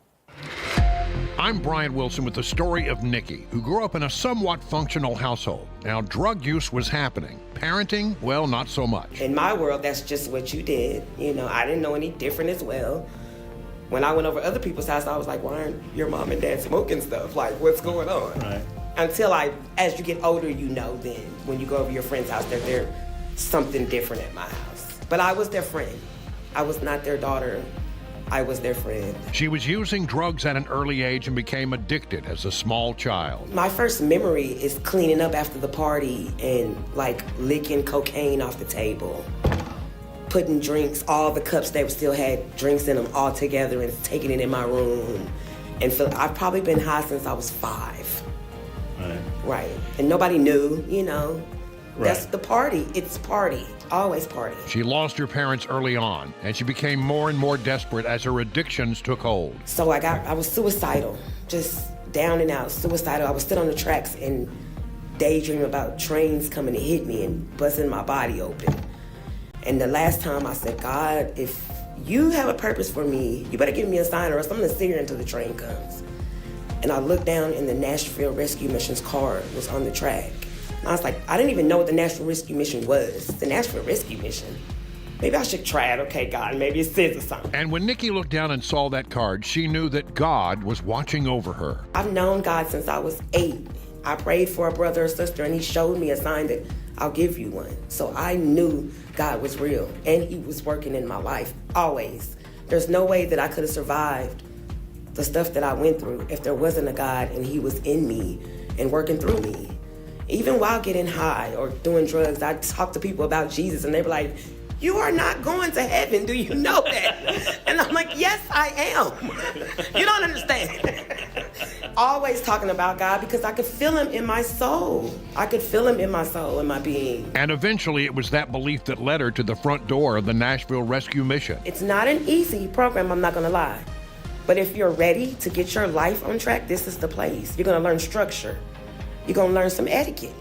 I'm Brian Wilson with the story of Nikki, who grew up in a somewhat functional household. Now, drug use was happening. Parenting, well, not so much. In my world, that's just what you did. I didn't know any different as well. When I went over other people's house, I was like, why aren't your mom and dad smoking stuff? Like, what's going on? Right. Until as you get older, then when you go over your friend's house, there's something different at my house. But I was their friend. I was not their daughter. I was their friend. She was using drugs at an early age and became addicted as a small child. My first memory is cleaning up after the party and licking cocaine off the table, putting drinks, all the cups that still had drinks in them all together and taking it in my room. And I've probably been high since I was 5. Right. And nobody knew, That's the party. It's party. Always party. She lost her parents early on, and she became more and more desperate as her addictions took hold. So I was suicidal, just down and out, suicidal. I would sit on the tracks and daydream about trains coming to hit me and busting my body open. And the last time I said, God, if you have a purpose for me, you better give me a sign or else I'm going to sit here until the train comes. And I looked down and the Nashville Rescue Mission's card was on the track. And I was like, I didn't even know what the Nashville Rescue Mission was. The Nashville Rescue Mission. Maybe I should try it. Okay, God, maybe it says or something. And when Nikki looked down and saw that card, she knew that God was watching over her. I've known God since I was 8. I prayed for a brother or sister, and he showed me a sign that I'll give you one. So I knew God was real, and he was working in my life, always. There's no way that I could have survived the stuff that I went through if there wasn't a God and he was in me and working through me. Even while getting high or doing drugs, I talk to people about Jesus and they were like, you are not going to heaven, do you know that? And I'm like, yes, I am. You don't understand. Always talking about God because I could feel him in my soul. I could feel him in my soul, in my being. And eventually it was that belief that led her to the front door of the Nashville Rescue Mission. It's not an easy program, I'm not gonna lie. But if you're ready to get your life on track, this is the place. You're gonna learn structure. You're gonna learn some etiquette.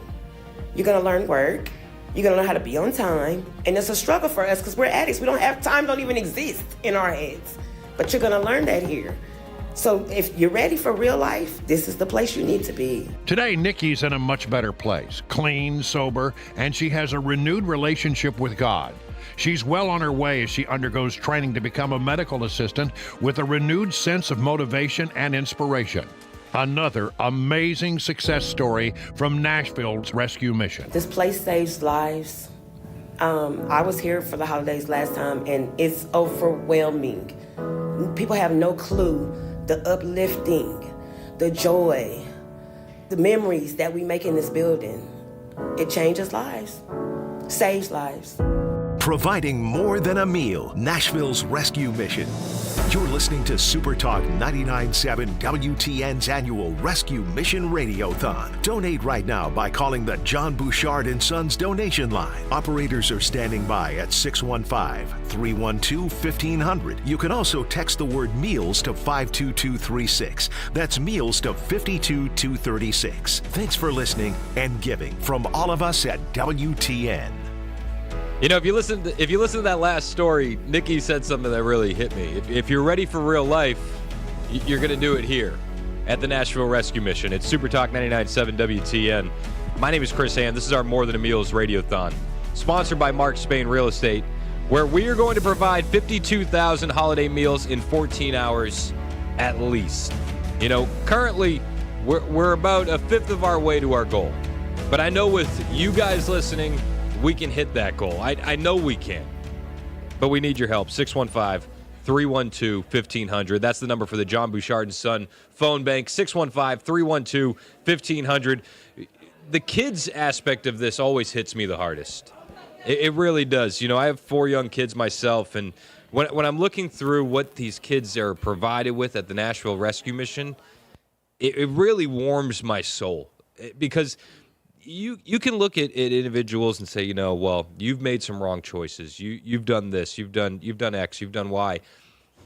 You're gonna learn work. You're gonna learn how to be on time. And it's a struggle for us because we're addicts. We don't have time, don't even exist in our heads. But you're gonna learn that here. So if you're ready for real life, this is the place you need to be. Today, Nikki's in a much better place, clean, sober, and she has a renewed relationship with God. She's well on her way as she undergoes training to become a medical assistant with a renewed sense of motivation and inspiration. Another amazing success story from Nashville's Rescue Mission. This place saves lives. I was here for the holidays last time, and it's overwhelming. People have no clue the uplifting, the joy, the memories that we make in this building. It changes lives, saves lives. Providing more than a meal, Nashville's Rescue Mission. You're listening to Supertalk 99.7 WTN's annual Rescue Mission Radiothon. Donate right now by calling the John Bouchard & Sons donation line. Operators are standing by at 615-312-1500. You can also text the word meals to 52236. That's meals to 52236. Thanks for listening and giving from all of us at WTN. You know, if you listen to that last story, Nikki said something that really hit me. If you're ready for real life, you're going to do it here at the Nashville Rescue Mission. It's Supertalk 99.7 WTN. My name is Chris Hand. This is our More Than a Meals Radiothon, sponsored by Mark Spain Real Estate, where we are going to provide 52,000 holiday meals in 14 hours at least. You know, currently, we're about a fifth of our way to our goal. But I know with you guys listening, we can hit that goal. I know we can. But we need your help. 615-312-1500. That's the number for the John Bouchard & Son phone bank. 615-312-1500. The kids aspect of this always hits me the hardest. It really does. You know, I have 4 young kids myself, and when I'm looking through what these kids are provided with at the Nashville Rescue Mission, it really warms my soul. Because you can look at individuals and say, you know, well, you've made some wrong choices. You've done this. You've done X. You've done Y.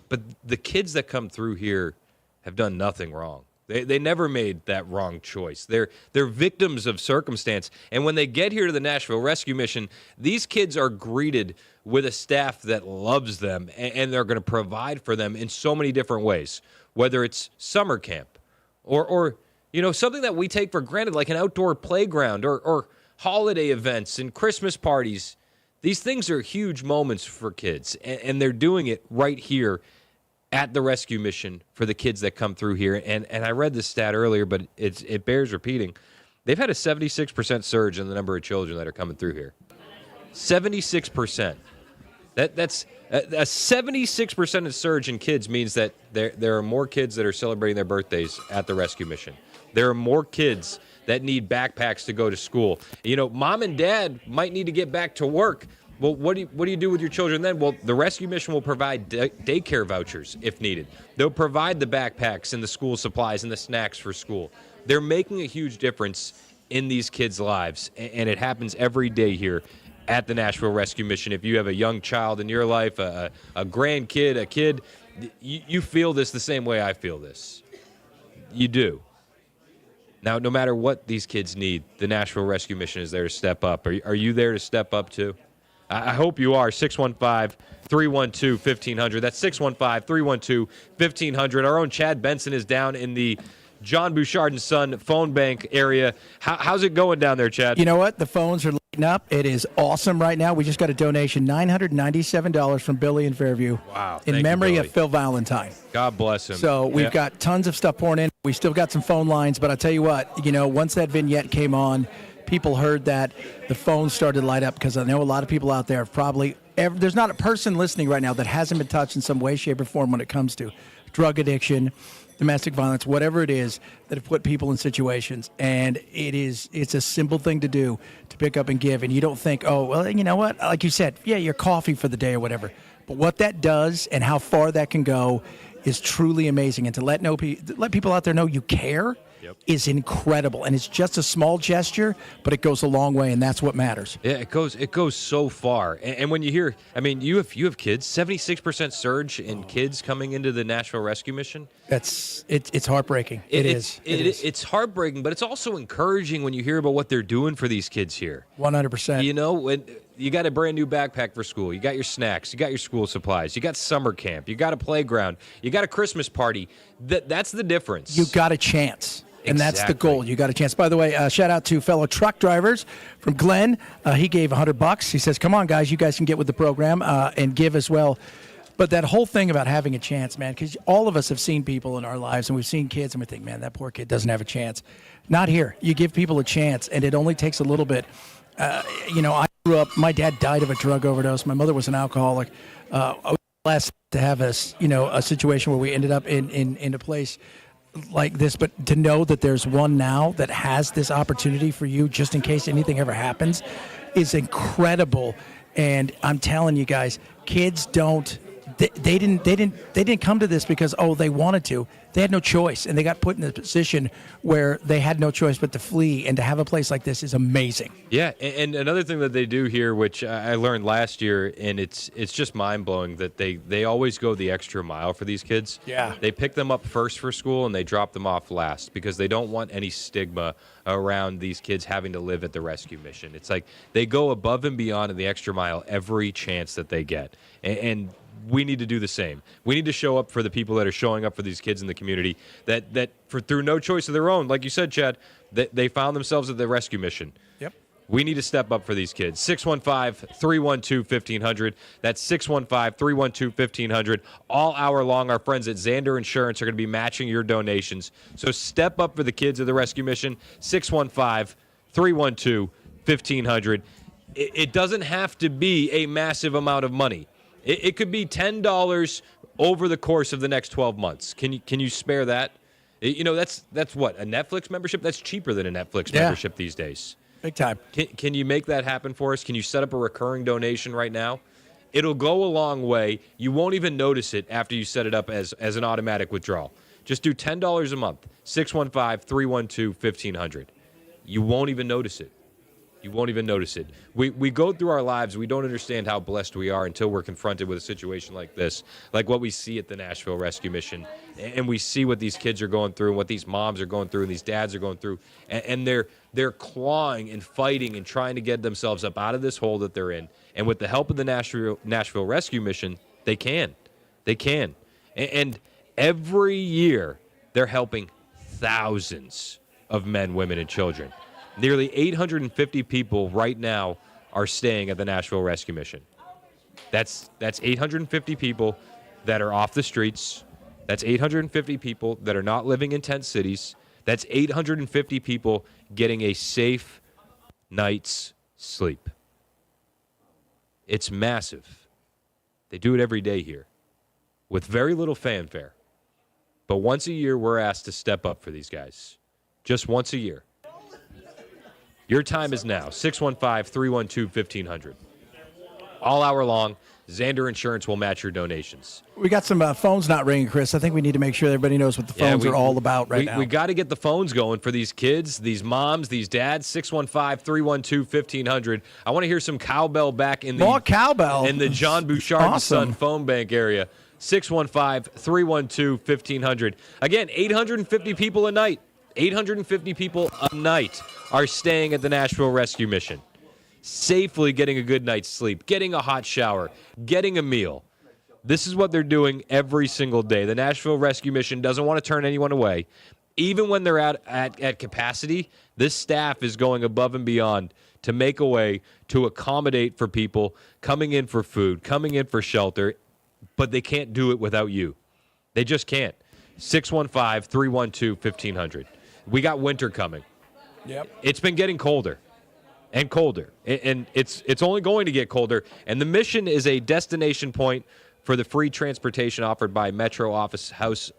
But the kids that come through here have done nothing wrong. They never made that wrong choice. They're victims of circumstance. And when they get here to the Nashville Rescue Mission, these kids are greeted with a staff that loves them, and they're going to provide for them in so many different ways, whether it's summer camp or you know, something that we take for granted, like an outdoor playground or holiday events and Christmas parties. These things are huge moments for kids, and they're doing it right here at the rescue mission for the kids that come through here. And I read this stat earlier, but it bears repeating. They've had a 76% surge in the number of children that are coming through here. 76%. That's a 76% surge in kids means that there are more kids that are celebrating their birthdays at the rescue mission. There are more kids that need backpacks to go to school. You know, mom and dad might need to get back to work. Well, what do you do with your children then? Well, the rescue mission will provide daycare vouchers if needed. They'll provide the backpacks and the school supplies and the snacks for school. They're making a huge difference in these kids' lives, and it happens every day here at the Nashville Rescue Mission. If you have a young child in your life, a grandkid, a kid, you feel this the same way I feel this. You do. Now, no matter what these kids need, the Nashville Rescue Mission is there to step up. Are you there to step up too? I hope you are. 615-312-1500. That's 615-312-1500. Our own Chad Benson is down in the John Bouchard & Son phone bank area. How's it going down there, Chad? You know what? The phones are lighting up. It is awesome right now. We just got a donation, $997 from Billy in Fairview. Wow. In memory of Phil Valentine. God bless him. So we've got tons of stuff pouring in. We still got some phone lines, but I'll tell you what, you know, once that vignette came on, people heard that, the phones started to light up, because I know a lot of people out there have probably, there's not a person listening right now that hasn't been touched in some way, shape, or form when it comes to drug addiction, domestic violence, whatever it is that have put people in situations. And it's a simple thing to do, to pick up and give. And you don't think, oh, well, you know what? Like you said, yeah, your coffee for the day or whatever. But what that does and how far that can go is truly amazing. And to let people out there know you care is incredible. And it's just a small gesture, but it goes a long way, and that's what matters. Yeah, it goes so far. And when you hear, I mean, you have kids, 76% surge in kids coming into the Nashville Rescue Mission. It's heartbreaking. It's heartbreaking, but it's also encouraging when you hear about what they're doing for these kids here. 100%. You know, when you got a brand new backpack for school, you got your snacks, you got your school supplies, you got summer camp, you got a playground, you got a Christmas party. That's the difference. You got a chance. And that's the goal. You got a chance. By the way, shout out to fellow truck drivers from Glenn. He gave $100. He says, come on, guys, you guys can get with the program and give as well. But that whole thing about having a chance, man, because all of us have seen people in our lives, and we've seen kids, and we think, man, that poor kid doesn't have a chance. Not here. You give people a chance, and it only takes a little bit. I grew up, my dad died of a drug overdose. My mother was an alcoholic. I was blessed to have a situation where we ended up in a place like this, but to know that there's one now that has this opportunity for you just in case anything ever happens is incredible. And I'm telling you guys, kids they didn't come to this because they wanted to. They had no choice, and they got put in a position where they had no choice but to flee. And to have a place like this is amazing. Yeah, and another thing that they do here, which I learned last year, and it's just mind blowing, that they always go the extra mile for these kids. Yeah, they pick them up first for school and they drop them off last because they don't want any stigma around these kids having to live at the rescue mission. It's like they go above and beyond in the extra mile every chance that they get, and we need to do the same. We need to show up for the people that are showing up for these kids in the community that through no choice of their own, like you said, Chad, that they found themselves at the rescue mission. Yep. We need to step up for these kids. 615-312-1500. That's 615-312-1500. All hour long, our friends at Zander Insurance are going to be matching your donations. So step up for the kids of the rescue mission. 615-312-1500. It doesn't have to be a massive amount of money. It could be $10 over the course of the next 12 months. Can you spare that? That's what, a Netflix membership? That's cheaper than a Netflix membership these days. Big time. Can you make that happen for us? Can you set up a recurring donation right now? It'll go a long way. You won't even notice it after you set it up as an automatic withdrawal. Just do $10 a month. 615-312-1500. You won't even notice it. You won't even notice it. We go through our lives. We don't understand how blessed we are until we're confronted with a situation like this, like what we see at the Nashville Rescue Mission. And we see what these kids are going through and what these moms are going through and these dads are going through. And they're clawing and fighting and trying to get themselves up out of this hole that they're in. And with the help of the Nashville Rescue Mission, they can. They can. And every year, they're helping thousands of men, women, and children. Nearly 850 people right now are staying at the Nashville Rescue Mission. That's 850 people that are off the streets. That's 850 people that are not living in tent cities. That's 850 people getting a safe night's sleep. It's massive. They do it every day here with very little fanfare. But once a year, we're asked to step up for these guys. Just once a year. Your time is now, 615-312-1500. All hour long, Zander Insurance will match your donations. We got some phones not ringing, Chris. I think we need to make sure everybody knows what the phones are all about now. We got to get the phones going for these kids, these moms, these dads. 615-312-1500. I want to hear some cowbell back in the more cowbell in the John Bouchard awesome. Son phone bank area. 615-312-1500. Again, 850 people a night. 850 people a night are staying at the Nashville Rescue Mission, safely getting a good night's sleep, getting a hot shower, getting a meal. This is what they're doing every single day. The Nashville Rescue Mission doesn't want to turn anyone away. Even when they're at capacity, this staff is going above and beyond to make a way to accommodate for people coming in for food, coming in for shelter, but they can't do it without you. They just can't. 615-312-1500. We got winter coming. Yep. It's been getting colder and colder, and it's only going to get colder. And the mission is a destination point for the free transportation offered by Metro's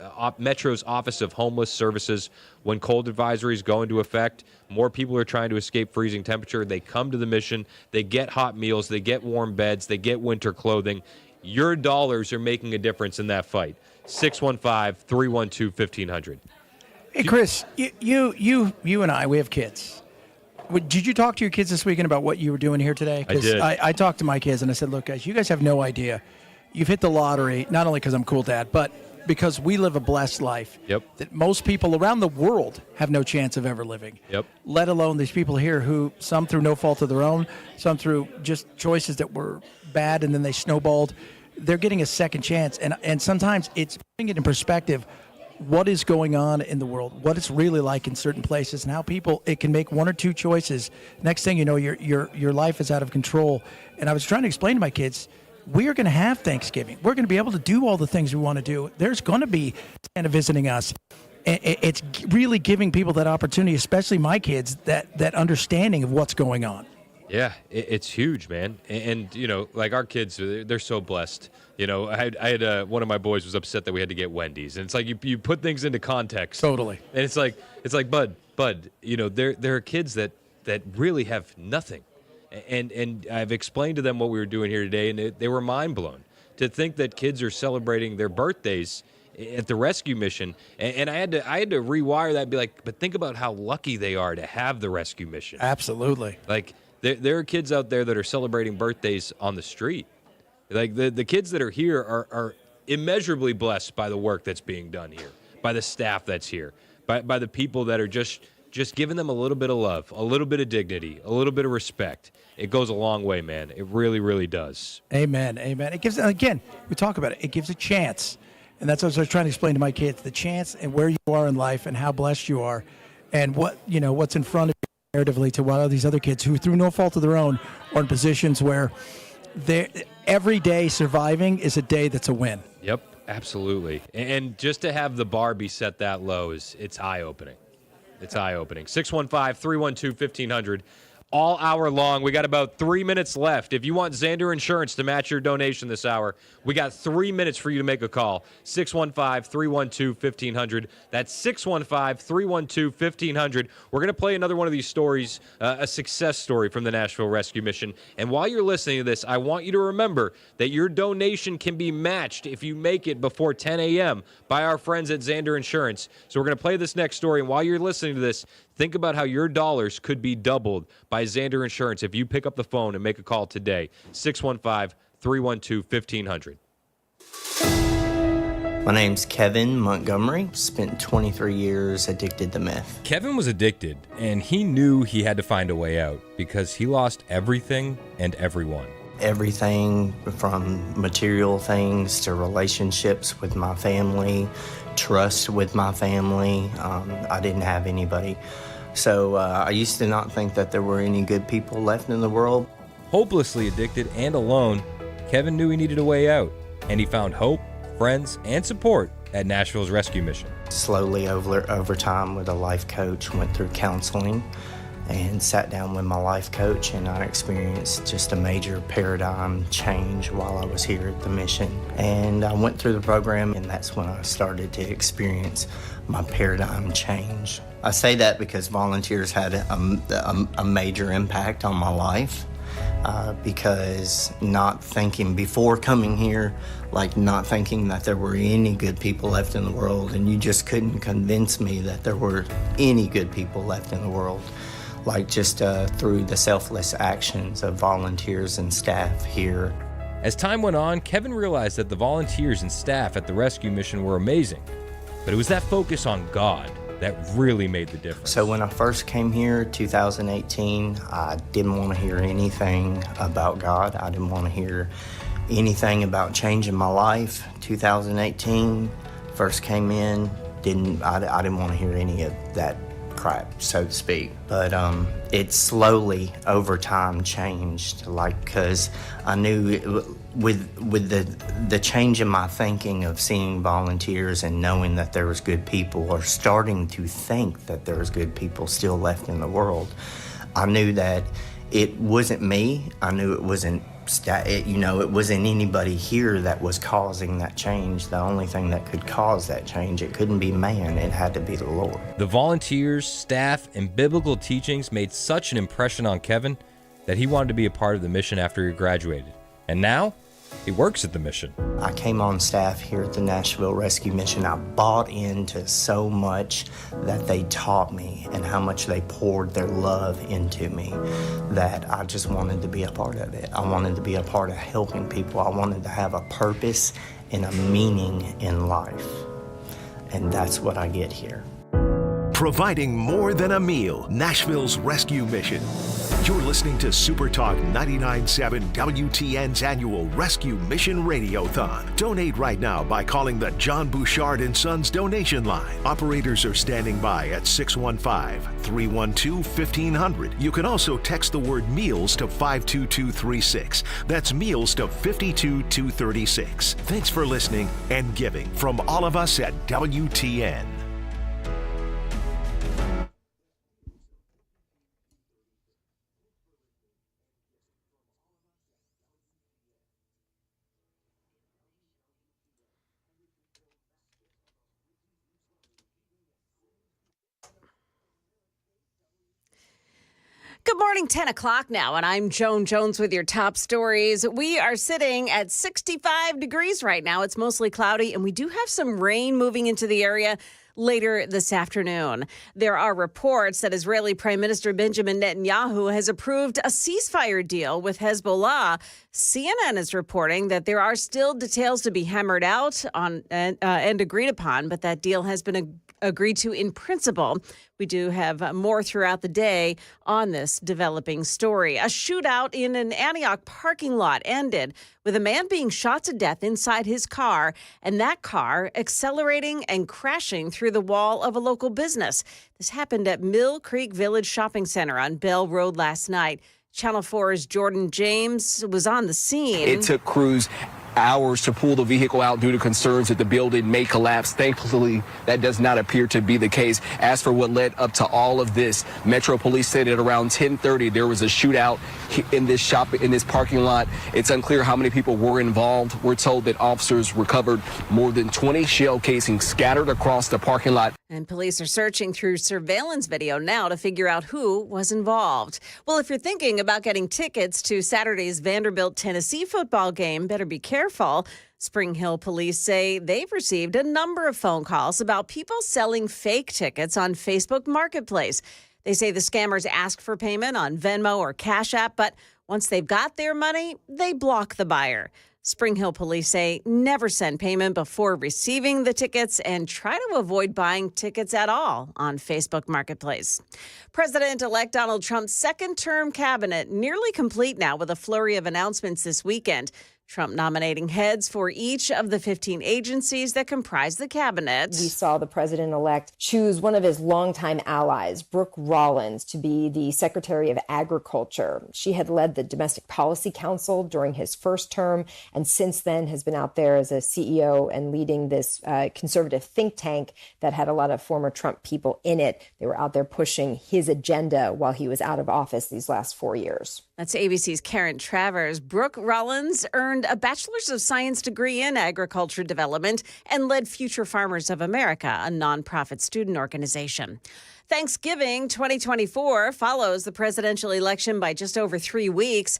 Office of Homeless Services. When cold advisories go into effect, more people are trying to escape freezing temperature. They come to the mission. They get hot meals. They get warm beds. They get winter clothing. Your dollars are making a difference in that fight. 615-312-1500. Hey, Chris, you and I, we have kids. Did you talk to your kids this weekend about what you were doing here today? I did. I talked to my kids and I said, look, guys, you guys have no idea. You've hit the lottery, not only because I'm cool dad, but because we live a blessed life that most people around the world have no chance of ever living. Let alone these people here who, some through no fault of their own, some through just choices that were bad and then they snowballed. They're getting a second chance. And sometimes it's putting it in perspective what is going on in the world, what it's really like in certain places, and how people, it can make one or two choices. Next thing you know, your life is out of control. And I was trying to explain to my kids, we are going to have Thanksgiving. We're going to be able to do all the things we want to do. There's going to be Santa visiting us. It's really giving people that opportunity, especially my kids, that understanding of what's going on. Yeah, it's huge, man. And you know, like our kids, they're so blessed. You know, I had one of my boys was upset that we had to get Wendy's, and it's like you put things into context. Totally. And it's like Bud, you know, there are kids that really have nothing. And I've explained to them what we were doing here today, and they were mind blown to think that kids are celebrating their birthdays at the rescue mission. And I had to rewire that and be like, but think about how lucky they are to have the rescue mission. Absolutely. Like there are kids out there that are celebrating birthdays on the street. Like the kids that are here are immeasurably blessed by the work that's being done here, by the staff that's here, by the people that are just giving them a little bit of love, a little bit of dignity, a little bit of respect. It goes a long way, man. It really, really does. Amen. Amen. It gives, again, we talk about it. It gives a chance. And that's what I was trying to explain to my kids, the chance and where you are in life and how blessed you are and what's in front of you comparatively to what all these other kids who, through no fault of their own, are in positions where every day surviving is a day that's a win. Yep, absolutely. And just to have the bar be set that low it's eye-opening. It's eye-opening. 615-312-1500. All hour long. We got about 3 minutes left. If you want Xander Insurance to match your donation this hour, we got 3 minutes for you to make a call. 615-312-1500. That's 615-312-1500. We're going to play another one of these stories, a success story from the Nashville Rescue Mission. And while you're listening to this, I want you to remember that your donation can be matched if you make it before 10 a.m. by our friends at Xander Insurance. So we're going to play this next story. And while you're listening to this, think about how your dollars could be doubled by Xander Insurance if you pick up the phone and make a call today. 615-312-1500. My name's Kevin Montgomery. Spent 23 years addicted to meth. Kevin was addicted, and he knew he had to find a way out because he lost everything and everyone. Everything from material things to relationships with my family, trust with my family. I didn't have anybody. So I used to not think that there were any good people left in the world. Hopelessly addicted and alone, Kevin knew he needed a way out, and he found hope, friends, and support at Nashville's Rescue Mission. Slowly over time with a life coach, went through counseling and sat down with my life coach, and I experienced just a major paradigm change while I was here at the mission. And I went through the program, and that's when I started to experience my paradigm change. I say that because volunteers had a major impact on my life. Because not thinking before coming here, not thinking that there were any good people left in the world, and you just couldn't convince me that there were any good people left in the world. Just through the selfless actions of volunteers and staff here. As time went on, Kevin realized that the volunteers and staff at the rescue mission were amazing, but it was that focus on God that really made the difference. So when I first came here, 2018, I didn't want to hear anything about God. I didn't want to hear anything about changing my life. 2018, first came in, I didn't want to hear any of that crap, so to speak. But it slowly over time changed, because I knew with the change in my thinking of seeing volunteers and knowing that there was good people, or starting to think that there was good people still left in the world, I knew that it wasn't me. I knew it wasn't it wasn't anybody here that was causing that change. The only thing that could cause that change, it couldn't be man, it had to be the Lord. The volunteers, staff, and biblical teachings made such an impression on Kevin that he wanted to be a part of the mission after he graduated. And now, he works at the mission. I came on staff here at the Nashville Rescue Mission. I bought into so much that they taught me and how much they poured their love into me that I just wanted to be a part of it. I wanted to be a part of helping people. I wanted to have a purpose and a meaning in life. And that's what I get here. Providing more than a meal, Nashville's Rescue Mission. You're listening to Supertalk 99.7 WTN's annual Rescue Mission Radiothon. Donate right now by calling the John Bouchard & Sons donation line. Operators are standing by at 615-312-1500. You can also text the word meals to 52236. That's meals to 52236. Thanks for listening and giving from all of us at WTN. Good morning, 10 o'clock now, and I'm Joan Jones with your top stories. We are sitting at 65 degrees right now. It's mostly cloudy, and we do have some rain moving into the area later this afternoon. There are reports that Israeli Prime Minister Benjamin Netanyahu has approved a ceasefire deal with Hezbollah. CNN is reporting that there are still details to be hammered out on and agreed upon, but that deal has been agreed to in principle. We do have more throughout the day on this developing story. A shootout in an Antioch parking lot ended with a man being shot to death inside his car, and that car accelerating and crashing through the wall of a local business. This happened at Mill Creek Village Shopping Center on Bell Road last night. Channel 4's Jordan James was on the scene. It took crews hours to pull the vehicle out due to concerns that the building may collapse. Thankfully, that does not appear to be the case. As for what led up to all of this, Metro Police said at around 10:30 there was a shootout in this parking lot. It's unclear how many people were involved. We're told that officers recovered more than 20 shell casings scattered across the parking lot. And police are searching through surveillance video now to figure out who was involved. Well, if you're thinking about getting tickets to Saturday's Vanderbilt-Tennessee football game, better be careful. Spring Hill police say they've received a number of phone calls about people selling fake tickets on Facebook Marketplace. They say the scammers ask for payment on Venmo or Cash App, but once they've got their money, they block the buyer. Spring Hill police say never send payment before receiving the tickets and try to avoid buying tickets at all on Facebook Marketplace. President-elect Donald Trump's second-term cabinet nearly complete now with a flurry of announcements this weekend. Trump nominating heads for each of the 15 agencies that comprise the cabinet. We saw the president-elect choose one of his longtime allies, Brooke Rollins, to be the Secretary of Agriculture. She had led the Domestic Policy Council during his first term, and since then has been out there as a CEO and leading this conservative think tank that had a lot of former Trump people in it. They were out there pushing his agenda while he was out of office these last 4 years. That's ABC's Karen Travers. Brooke Rollins earned a Bachelor's of Science degree in agriculture development and led Future Farmers of America, a nonprofit student organization. Thanksgiving 2024 follows the presidential election by just over 3 weeks,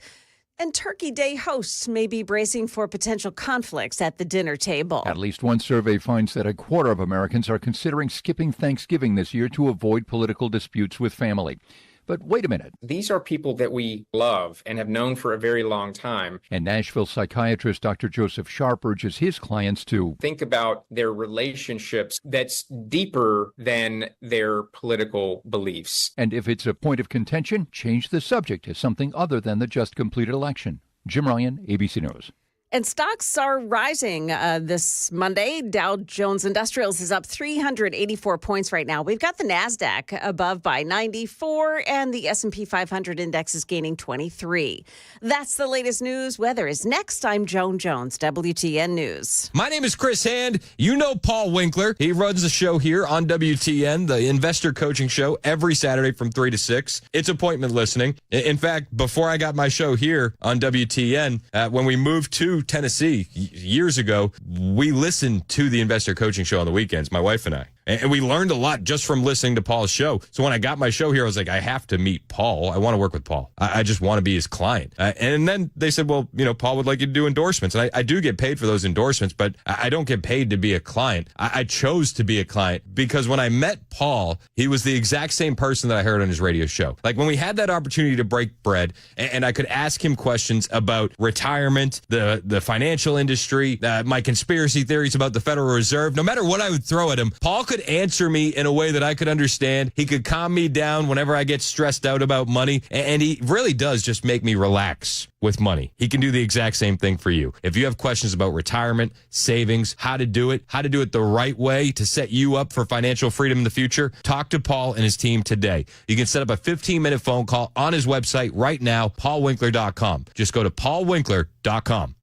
and Turkey Day hosts may be bracing for potential conflicts at the dinner table. At least one survey finds that a quarter of Americans are considering skipping Thanksgiving this year to avoid political disputes with family. But wait a minute. These are people that we love and have known for a very long time. And Nashville psychiatrist Dr. Joseph Sharp urges his clients to think about their relationships that's deeper than their political beliefs. And if it's a point of contention, change the subject to something other than the just completed election. Jim Ryan, ABC News. And stocks are rising this Monday. Dow Jones Industrials is up 384 points right now. We've got the NASDAQ above by 94, and the S&P 500 index is gaining 23. That's the latest news. Weather is next. I'm Joan Jones, WTN News. My name is Chris Hand. You know Paul Winkler. He runs the show here on WTN, the investor coaching show, every Saturday from 3 to 6. It's appointment listening. In fact, before I got my show here on WTN, when we moved to Tennessee years ago, we listened to the investor coaching show on the weekends, my wife and I. And we learned a lot just from listening to Paul's show. So when I got my show here, I was like, I have to meet Paul. I want to work with Paul. I just want to be his client. And then they said, well, Paul would like you to do endorsements. And I do get paid for those endorsements, but I don't get paid to be a client. I chose to be a client because when I met Paul, he was the exact same person that I heard on his radio show. Like when we had that opportunity to break bread and I could ask him questions about retirement, the financial industry, my conspiracy theories about the Federal Reserve, no matter what I would throw at him, Paul could answer me in a way that I could understand. He could calm me down whenever I get stressed out about money. And he really does just make me relax with money. He can do the exact same thing for you. If you have questions about retirement, savings, how to do it the right way to set you up for financial freedom in the future, talk to Paul and his team today. You can set up a 15-minute phone call on his website right now, paulwinkler.com. Just go to paulwinkler.com.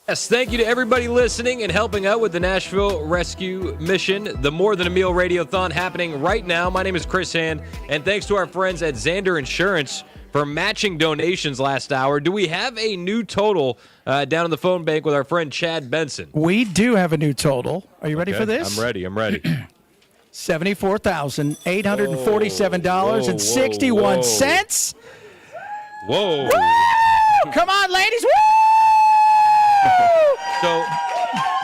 Yes, thank you to everybody listening and helping out with the Nashville Rescue Mission, the More Than a Meal Radiothon happening right now. My name is Chris Hand, and thanks to our friends at Zander Insurance for matching donations last hour. Do we have a new total down in the phone bank with our friend Chad Benson? We do have a new total. Are you ready for this? I'm ready. $74,847.61. Whoa. Woo! Come on, ladies. Woo! So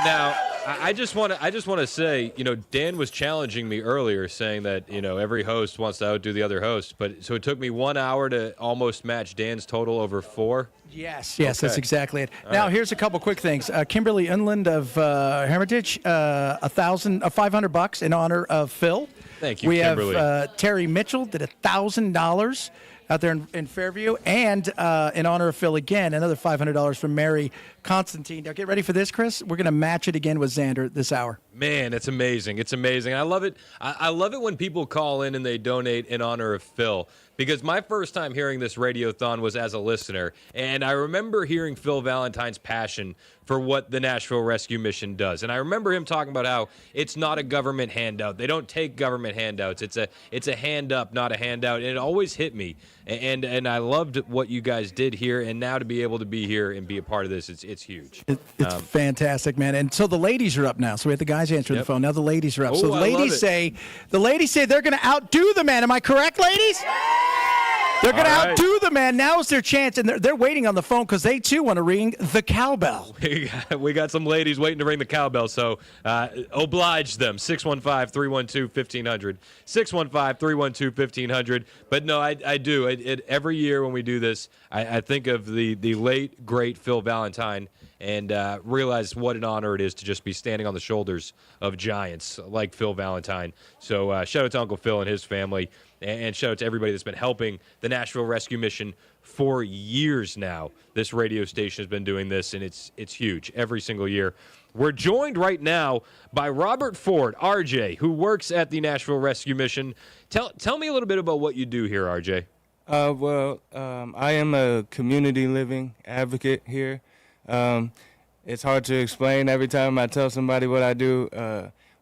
now I just want to say, Dan was challenging me earlier, saying that every host wants to outdo the other host, but so it took me 1 hour to almost match Dan's total over 4. Yes, Okay. that's exactly it. All Now, right. here's a couple quick things. Kimberly Inland of Hermitage, $500 in honor of Phil. Thank you, we Kimberly. have Terry Mitchell did $1,000 out there in Fairview, and in honor of Phil again, another $500 from Mary Constantine. Now, get ready for this, Chris. We're going to match it again with Xander this hour. Man, it's amazing. It's amazing. I love it. I love it when people call in and they donate in honor of Phil, because my first time hearing this Radiothon was as a listener, and I remember hearing Phil Valentine's passion for what the Nashville Rescue Mission does. And I remember him talking about how it's not a government handout. They don't take government handouts. It's a hand up, not a handout. And it always hit me. And I loved what you guys did here, and now to be able to be here and be a part of this, it's huge. It's fantastic, man. And so the ladies are up now. So we have the guys answering the phone. Now the ladies are up. Oh, So the I love ladies it. say they're going to outdo the man. Am I correct, ladies? They're going to All right. outdo the man. Now is their chance, and they're waiting on the phone because they too want to ring the cowbell. We got some ladies waiting to ring the cowbell, so oblige them. 615-312-1500. 615-312-1500. But no, I do. Every year when we do this, I think of the late, great Phil Valentine and realize what an honor it is to just be standing on the shoulders of giants like Phil Valentine. So shout out to Uncle Phil and his family, and shout out to everybody that's been helping the Nashville Rescue Mission for years now. This radio station has been doing this, and it's huge every single year. We're joined right now by Robert Ford, RJ, who works at the Nashville Rescue Mission. Tell me a little bit about what you do here, RJ. I am a community living advocate here. It's hard to explain. Every time I tell somebody what I do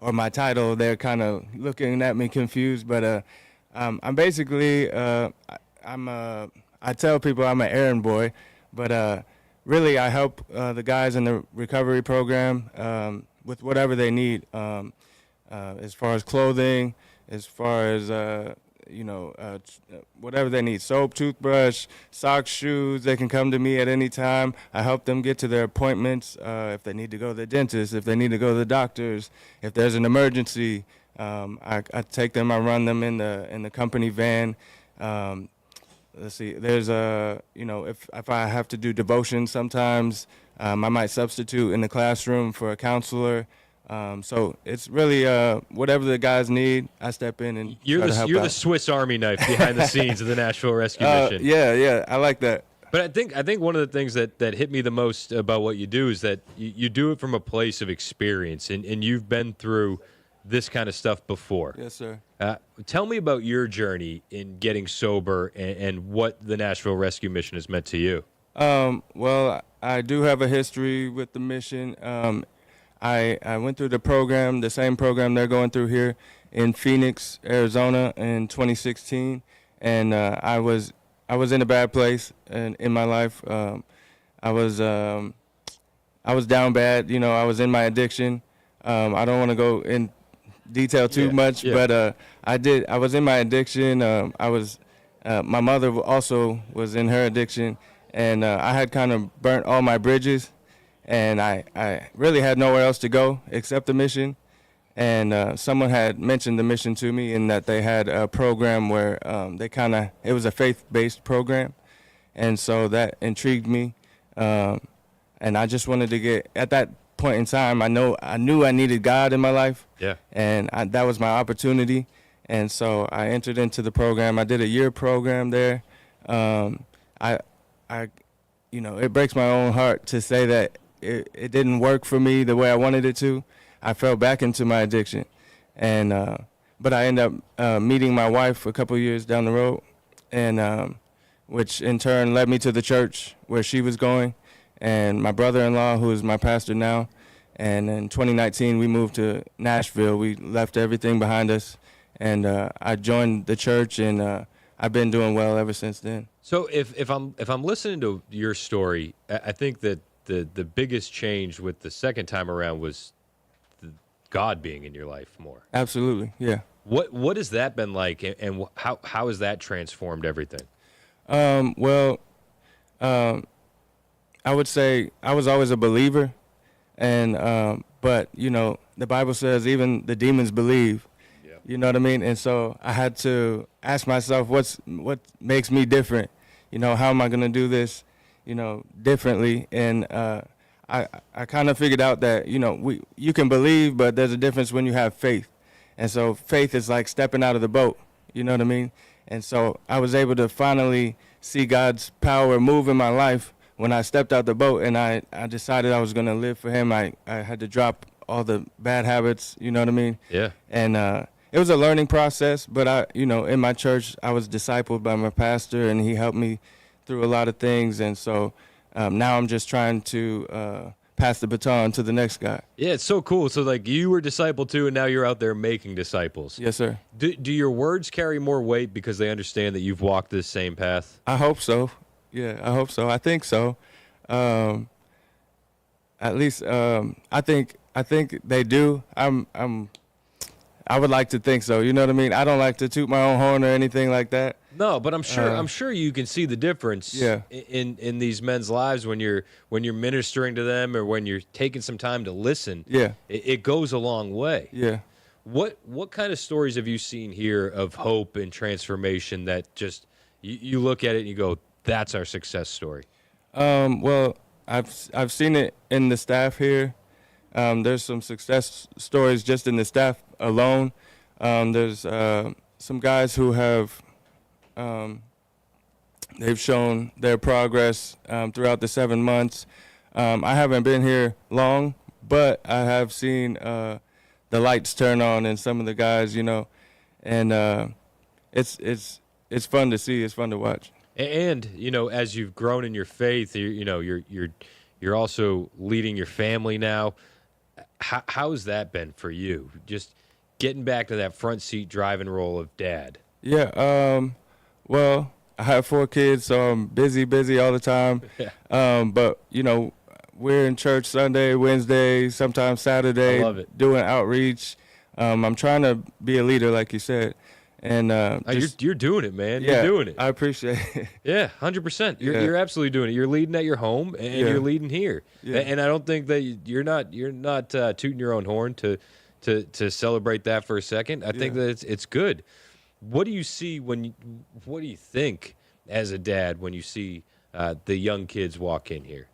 or my title, they're kind of looking at me confused. But I'm basically, I tell people I'm an errand boy, but really I help the guys in the recovery program with whatever they need, as far as clothing, as far as whatever they need, soap, toothbrush, socks, shoes. They can come to me at any time. I help them get to their appointments, if they need to go to the dentist, if they need to go to the doctors, if there's an emergency. I take them, I run them in the company van. Let's see, there's if I have to do devotion sometimes, I might substitute in the classroom for a counselor. So it's really whatever the guys need, I step in and try to help You're out. the Swiss Army knife behind the scenes of the Nashville Rescue Mission. Yeah, I like that. But I think one of the things that hit me the most about what you do is that you do it from a place of experience, and you've been through this kind of stuff before. Yes, sir. Tell me about your journey in getting sober and what the Nashville Rescue Mission has meant to you. Well, I do have a history with the mission. I went through the same program they're going through here in Phoenix, Arizona in 2016, and I was in a bad place in my life. I was down bad. I was in my addiction. I don't want to go in detail too much, but I was in my addiction. My mother also was in her addiction, and I had kind of burnt all my bridges, and I really had nowhere else to go except the mission. And someone had mentioned the mission to me, in that they had a program where it was a faith-based program, and so that intrigued me. And I just wanted to get, at that point in time, I knew I needed God in my life. Yeah. And that was my opportunity. And so I entered into the program. I did a year program there. It breaks my own heart to say that it didn't work for me the way I wanted it to. I fell back into my addiction. But I ended up meeting my wife a couple years down the road, and which in turn led me to the church where she was going. And my brother-in-law, who is my pastor now, and in 2019 we moved to Nashville. We left everything behind us, and I joined the church, and I've been doing well ever since then. So if I'm listening to your story, I think that the biggest change with the second time around was God being in your life more. Absolutely, yeah. What has that been like, and how has that transformed everything? I would say I was always a believer, and but the Bible says even the demons believe. Yeah. You know what I mean? And so I had to ask myself, what makes me different? How am I going to do this, differently? And I kind of figured out that you can believe, but there's a difference when you have faith. And so faith is like stepping out of the boat. You know what I mean? And so I was able to finally see God's power move in my life when I stepped out the boat, and I decided I was going to live for him. I had to drop all the bad habits, you know what I mean? Yeah. And it was a learning process, but in my church, I was discipled by my pastor, and he helped me through a lot of things. And so now I'm just trying to pass the baton to the next guy. Yeah, it's so cool. So like you were discipled too, and now you're out there making disciples. Yes, sir. Do your words carry more weight because they understand that you've walked this same path? I hope so. Yeah, I hope so. I think so. At least I think they do. I would like to think so. You know what I mean? I don't like to toot my own horn or anything like that. No, but I'm sure you can see the difference. Yeah. In these men's lives when you're ministering to them, or when you're taking some time to listen. Yeah. It goes a long way. Yeah. What kind of stories have you seen here of hope and transformation that just you look at it and you go, that's our success story? Well, I've seen it in the staff here. There's some success stories just in the staff alone. There's some guys who have they've shown their progress throughout the 7 months. I haven't been here long, but I have seen the lights turn on in some of the guys, and it's fun to see. It's fun to watch. And as you've grown in your faith, you're also leading your family now. How's that been for you? Just getting back to that front seat driving role of dad. Yeah. Well, I have 4 kids, so I'm busy all the time. Yeah. But we're in church Sunday, Wednesday, sometimes Saturday. I love it. Doing outreach. I'm trying to be a leader, like you said. And you're doing it, man. Yeah, You're doing it. I appreciate it. Yeah, 100%. You're absolutely doing it. You're leading at your home, and you're leading here. Yeah. And I don't think that you're not tooting your own horn to celebrate that for a second. I think that it's good. What do you see what do you think as a dad when you see the young kids walk in here?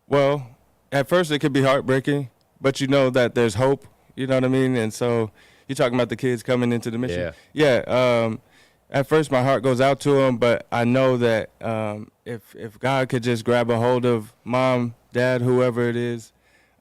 Well, at first it could be heartbreaking, but you know that there's hope. You know what I mean? And so you're talking about the kids coming into the mission. Yeah. At first my heart goes out to them, but I know that if God could just grab a hold of mom, dad, whoever it is,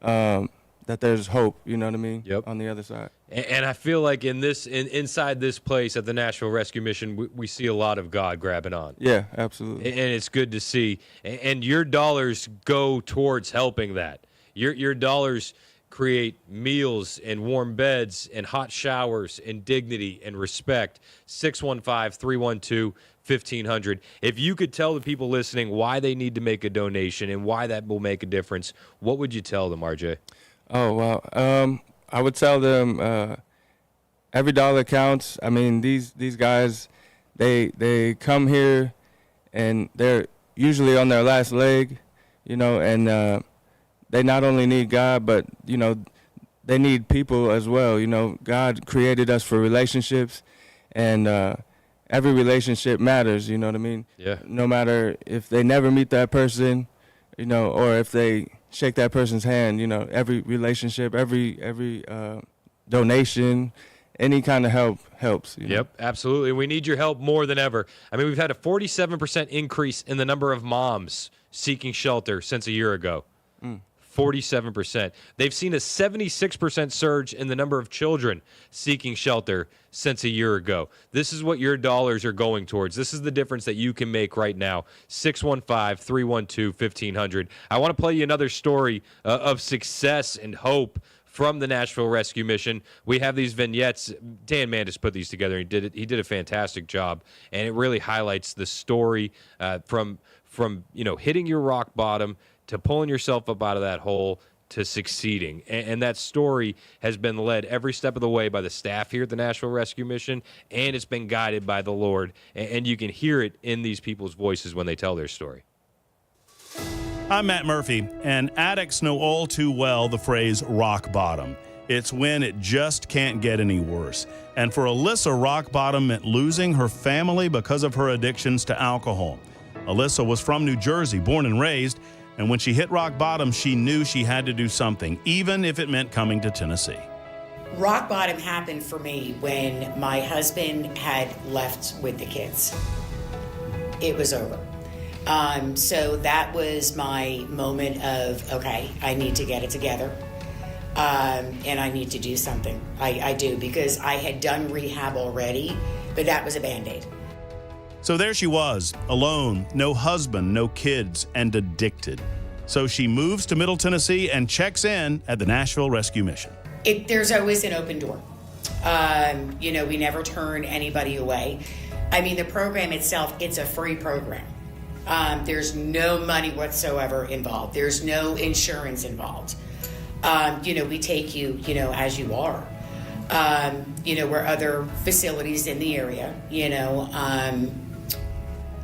that there's hope. You know what I mean? Yep. On the other side. And I feel like inside this place at the Nashville Rescue Mission, we see a lot of God grabbing on. Yeah, absolutely. And it's good to see. And your dollars go towards helping that. Your dollars create meals and warm beds and hot showers and dignity and respect. 615-312-1500. If you could tell the people listening why they need to make a donation and why that will make a difference, what would you tell them, RJ? Oh, wow. I would tell them every dollar counts. I mean, these guys, they come here and they're usually on their last leg, and they not only need God, but, they need people as well. God created us for relationships, and every relationship matters, you know what I mean? Yeah. No matter if they never meet that person, or if they shake that person's hand, every relationship, every donation, any kind of help helps. Yep, absolutely. We need your help more than ever. I mean, we've had a 47% increase in the number of moms seeking shelter since a year ago. 47%. They've seen a 76% surge in the number of children seeking shelter since a year ago. This is what your dollars are going towards. This is the difference that you can make right now. 615-312-1500. I want to play you another story of success and hope from the Nashville Rescue Mission. We have these vignettes. Dan Mandis put these together. He did a fantastic job, and it really highlights the story from hitting your rock bottom to pulling yourself up out of that hole to succeeding. And that story has been led every step of the way by the staff here at the Nashville Rescue Mission, and it's been guided by the Lord. And you can hear it in these people's voices when they tell their story. I'm Matt Murphy, and addicts know all too well the phrase rock bottom. It's when it just can't get any worse. And for Alyssa, rock bottom meant losing her family because of her addictions to alcohol. Alyssa was from New Jersey, born and raised, and when she hit rock bottom, she knew she had to do something, even if it meant coming to Tennessee. Rock bottom happened for me when my husband had left with the kids. It was over. So that was my moment of, okay, I need to get it together. And I need to do something. I do, because I had done rehab already, but that was a Band-Aid. So there she was, alone, no husband, no kids, and addicted. So she moves to Middle Tennessee and checks in at the Nashville Rescue Mission. There's always an open door. We never turn anybody away. I mean, the program itself, it's a free program. There's no money whatsoever involved. There's no insurance involved. We take you, as you are. Where other facilities in the area,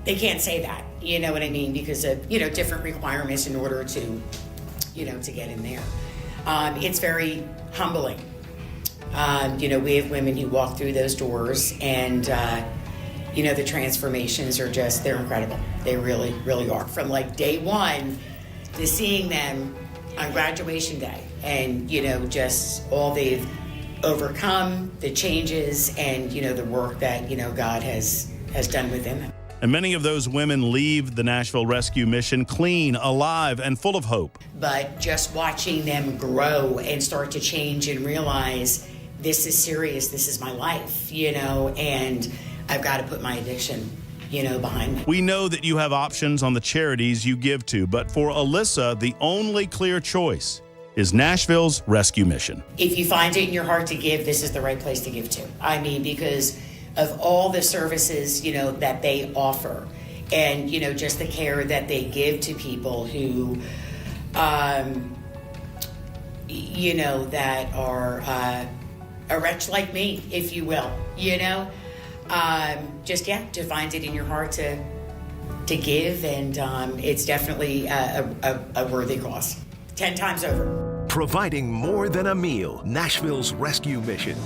they can't say that, you know what I mean, because of, different requirements in order to, to get in there. It's very humbling. We have women who walk through those doors and, the transformations are just, they're incredible. They really, really are. From like day one to seeing them on graduation day and, just all they've overcome, the changes and, the work that, God has done within them. And many of those women leave the Nashville Rescue Mission clean, alive, and full of hope. But just watching them grow and start to change and realize this is serious, this is my life, and I've got to put my addiction, behind me. We know that you have options on the charities you give to, but for Alyssa, the only clear choice is Nashville's Rescue Mission. If you find it in your heart to give, this is the right place to give to. I mean, because of all the services, that they offer and, just the care that they give to people who, that are a wretch like me, if you will, to find it in your heart to give. And it's definitely a worthy cause. 10 times over. Providing more than a meal, Nashville's Rescue Mission.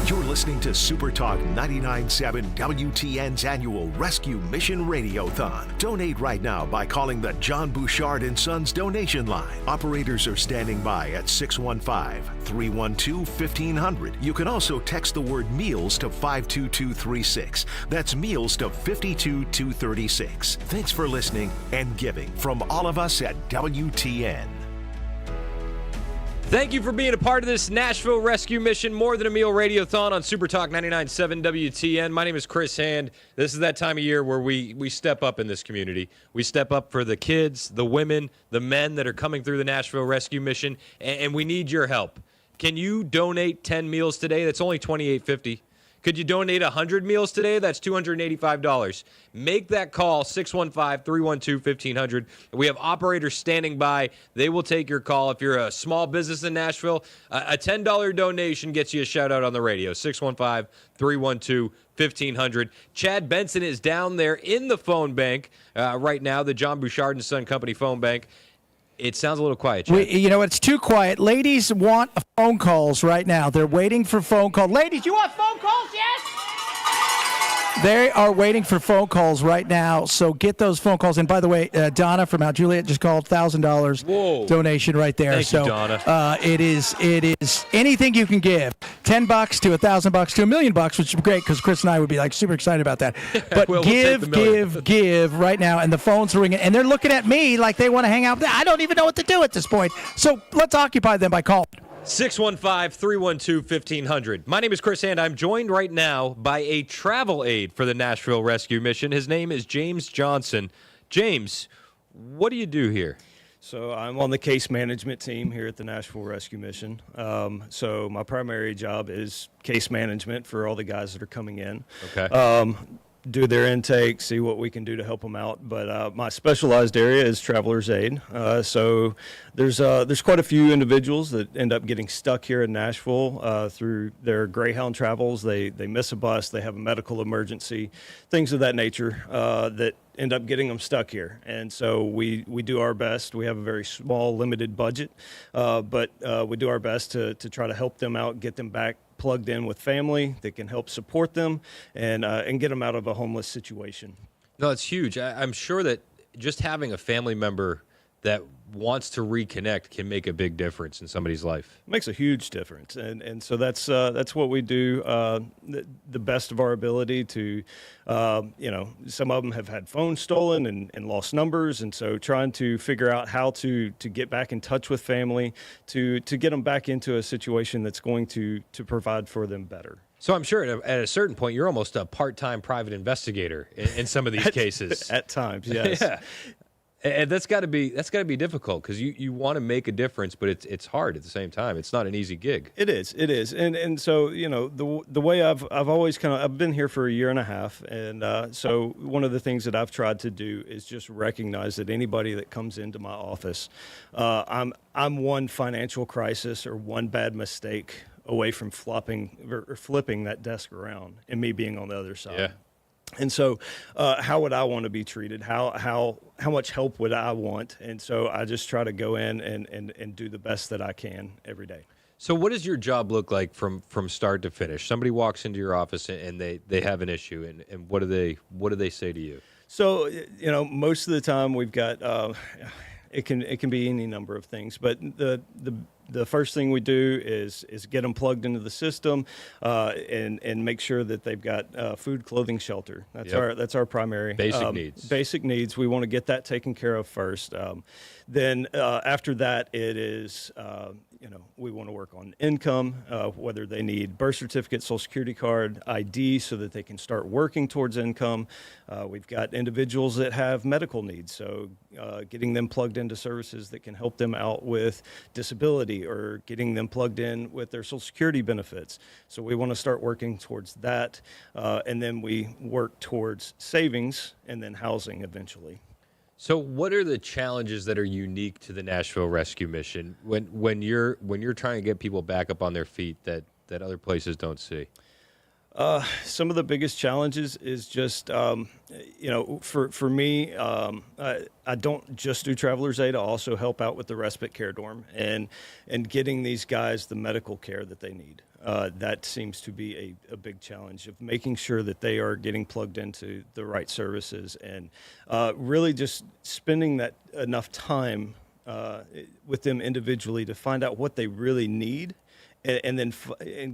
You're listening to Supertalk 99.7 WTN's annual Rescue Mission Radiothon. Donate right now by calling the John Bouchard & Sons donation line. Operators are standing by at 615-312-1500. You can also text the word meals to 52236. That's meals to 52236. Thanks for listening and giving from all of us at WTN. Thank you for being a part of this Nashville Rescue Mission More Than a Meal Radiothon on Supertalk 99.7 WTN. My name is Chris Hand. This is that time of year where we step up in this community. We step up for the kids, the women, the men that are coming through the Nashville Rescue Mission, and we need your help. Can you donate 10 meals today? That's only $28.50. Could you donate 100 meals today? That's $285. Make that call, 615-312-1500. We have operators standing by. They will take your call. If you're a small business in Nashville, a $10 donation gets you a shout-out on the radio, 615-312-1500. Chad Benson is down there in the phone bank right now, the John Bouchard & Son Company phone bank. It sounds a little quiet, Chad. It's too quiet. Ladies want phone calls right now. They're waiting for phone calls. Ladies, you want phone calls? Yes? They are waiting for phone calls right now, so get those phone calls. And by the way, Donna from Mount Juliet just called, $1,000 donation right there. Thank you, Donna. It is anything you can give, $10 to $1,000 to $1 million, which is great because Chris and I would be like super excited about that. But we'll give right now, and the phone's ringing, and they're looking at me like they want to hang out. I don't even know what to do at this point. So let's occupy them by calling. 615-312-1500. My name is Chris Hand. I'm joined right now by a travel aide for the Nashville Rescue Mission. His name is James Johnson. James, what do you do here? So I'm on the case management team here at the Nashville Rescue Mission. So my primary job is case management for all the guys that are coming in. Okay. Do their intake, see what we can do to help them out. But my specialized area is traveler's aid. So there's quite a few individuals that end up getting stuck here in Nashville through their Greyhound travels. They miss a bus, they have a medical emergency, things of that nature that end up getting them stuck here. And so we do our best. We have a very small, limited budget, but we do our best to try to help them out, get them back plugged in with family that can help support them and get them out of a homeless situation. No, it's huge. I'm sure that just having a family member that wants to reconnect can make a big difference in somebody's life. It makes a huge difference, and so that's what we do the best of our ability to. Some of them have had phones stolen and lost numbers, and so trying to figure out how to get back in touch with family to get them back into a situation that's going to provide for them better. So I'm sure at a certain point you're almost a part-time private investigator in some of these cases. At times, yes. Yeah. And that's got to be difficult because you want to make a difference, but it's hard at the same time. It's not an easy gig. It is, and so the way I've always I've been here for a year and a half, and so one of the things that I've tried to do is just recognize that anybody that comes into my office, I'm one financial crisis or one bad mistake away from flipping that desk around and me being on the other side. Yeah. And so how would I want to be treated? How much help would I want? And so I just try to go in and do the best that I can every day. So what does your job look like from start to finish? Somebody walks into your office and they have an issue, and what do they say to you? So, most of the time we've got it can be any number of things, but the first thing we do is get them plugged into the system, and make sure that they've got food, clothing, shelter. That's our primary Basic needs. Basic needs. We want to get that taken care of first. Then after that, it is we want to work on income, whether they need birth certificate, Social Security card, ID, so that they can start working towards income. We've got individuals that have medical needs, so getting them plugged into services that can help them out with disability, or getting them plugged in with their Social Security benefits. So we want to start working towards that, and then we work towards savings and then housing eventually. So what are the challenges that are unique to the Nashville Rescue Mission when you're trying to get people back up on their feet that other places don't see? Some of the biggest challenges is just, for me, I don't just do Traveler's Aid. I also help out with the respite care dorm and getting these guys the medical care that they need. That seems to be a big challenge of making sure that they are getting plugged into the right services, and really just spending that enough time with them individually to find out what they really need, and then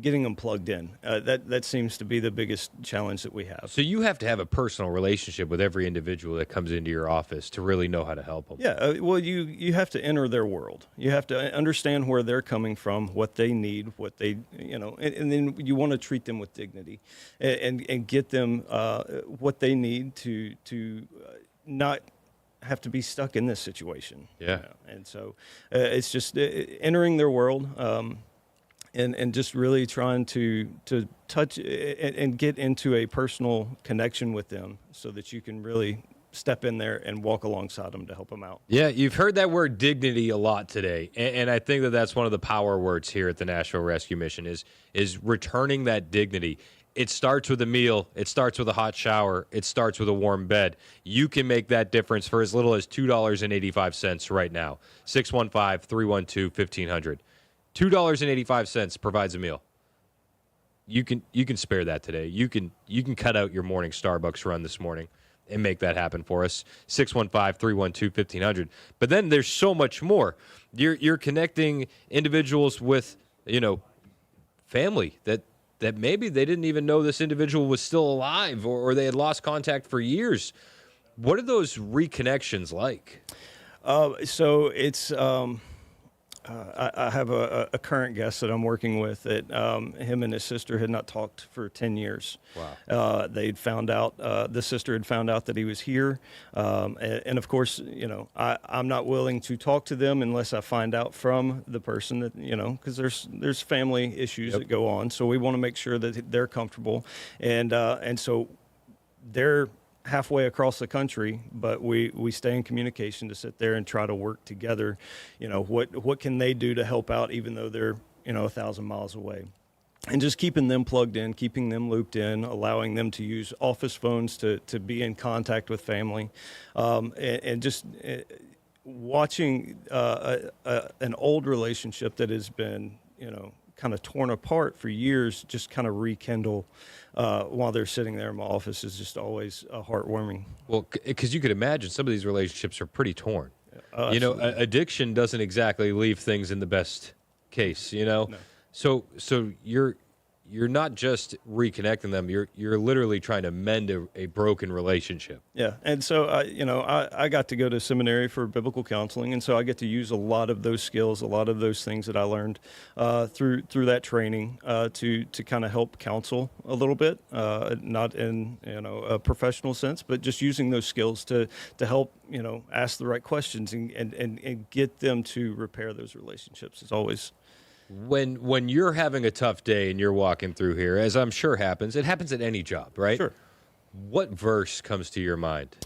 getting them plugged in. That seems to be the biggest challenge that we have. So you have to have a personal relationship with every individual that comes into your office to really know how to help them. Yeah, well, you have to enter their world. You have to understand where they're coming from, what they need, what they, and then you want to treat them with dignity, and get them what they need to not have to be stuck in this situation. Yeah. And so it's just entering their world. And just really trying to touch and get into a personal connection with them, so that you can really step in there and walk alongside them to help them out. Yeah, you've heard that word dignity a lot today, and I think that's one of the power words here at the Nashville Rescue Mission is returning that dignity. It starts with a meal. It starts with a hot shower. It starts with a warm bed. You can make that difference for as little as $2.85 right now. 615-312-1500. $2.85 provides a meal. You can spare that today. You can cut out your morning Starbucks run this morning and make that happen for us. 615-312-1500. But then there's so much more. You're connecting individuals with, family that maybe they didn't even know this individual was still alive, or they had lost contact for years. What are those reconnections like? So it's I have a current guest that I'm working with that him and his sister had not talked for 10 years. Wow. They'd found out, the sister had found out that he was here. And of course, I'm not willing to talk to them unless I find out from the person that, because there's family issues that go on. So we want to make sure that they're comfortable. And so they're halfway across the country, but we stay in communication to sit there and try to work together. What can they do to help out, even though they're 1,000 miles away, and just keeping them plugged in, keeping them looped in, allowing them to use office phones to be in contact with family, and just watching an old relationship that has been kind of torn apart for years just kind of rekindle while they're sitting there in my office is just always heartwarming. Well, because you could imagine some of these relationships are pretty torn. Addiction doesn't exactly leave things in the best case, No. So you're not just reconnecting them, you're literally trying to mend a broken relationship. Yeah, and so I got to go to seminary for biblical counseling, and so I get to use a lot of those skills, a lot of those things that I learned through that training to kind of help counsel a little bit, not in a professional sense, but just using those skills to help ask the right questions and get them to repair those relationships is always. When you're having a tough day and you're walking through here, as I'm sure happens, it happens at any job, right? Sure. What verse comes to your mind?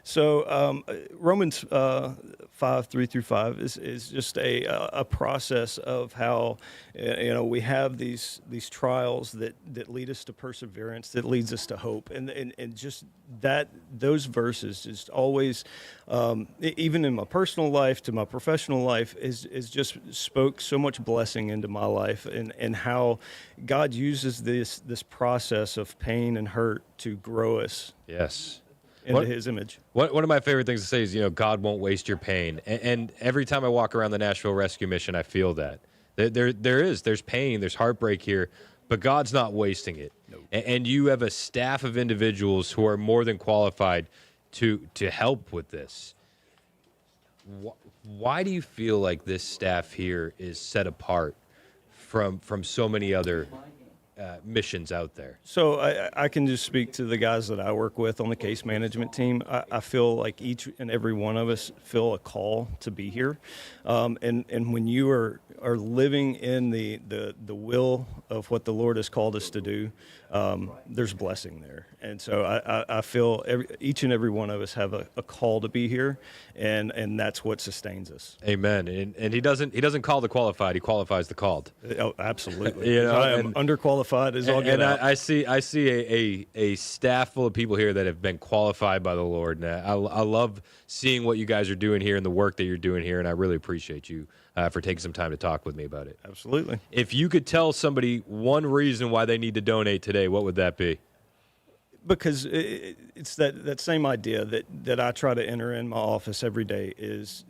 So Romans 5, 3 through 5 is just a process of how we have these trials that lead us to perseverance, that leads us to hope, and just that those verses just always, even in my personal life to my professional life, is just spoke so much blessing into my life, and how God uses this process of pain and hurt to grow us. Yes. Into His image. One of my favorite things to say is, God won't waste your pain. And every time I walk around the Nashville Rescue Mission, I feel that. There's pain, there's heartbreak here, but God's not wasting it. No. And you have a staff of individuals who are more than qualified to help with this. Why do you feel like this staff here is set apart from so many other missions out there? So I can just speak to the guys that I work with on the case management team. I feel like each and every one of us feel a call to be here, and when you are living in the will of what the Lord has called us to do, there's blessing there. And so I feel each and every one of us have a call to be here, and that's what sustains us. Amen. And he doesn't call the qualified; he qualifies the called. Oh, absolutely. I am underqualified as all get out. I see a staff full of people here that have been qualified by the Lord, and I love seeing what you guys are doing here and the work that you're doing here, and I really appreciate you for taking some time to talk with me about it. Absolutely. If you could tell somebody one reason why they need to donate today, what would that be? Because it's that same idea that I try to enter in my office every day is,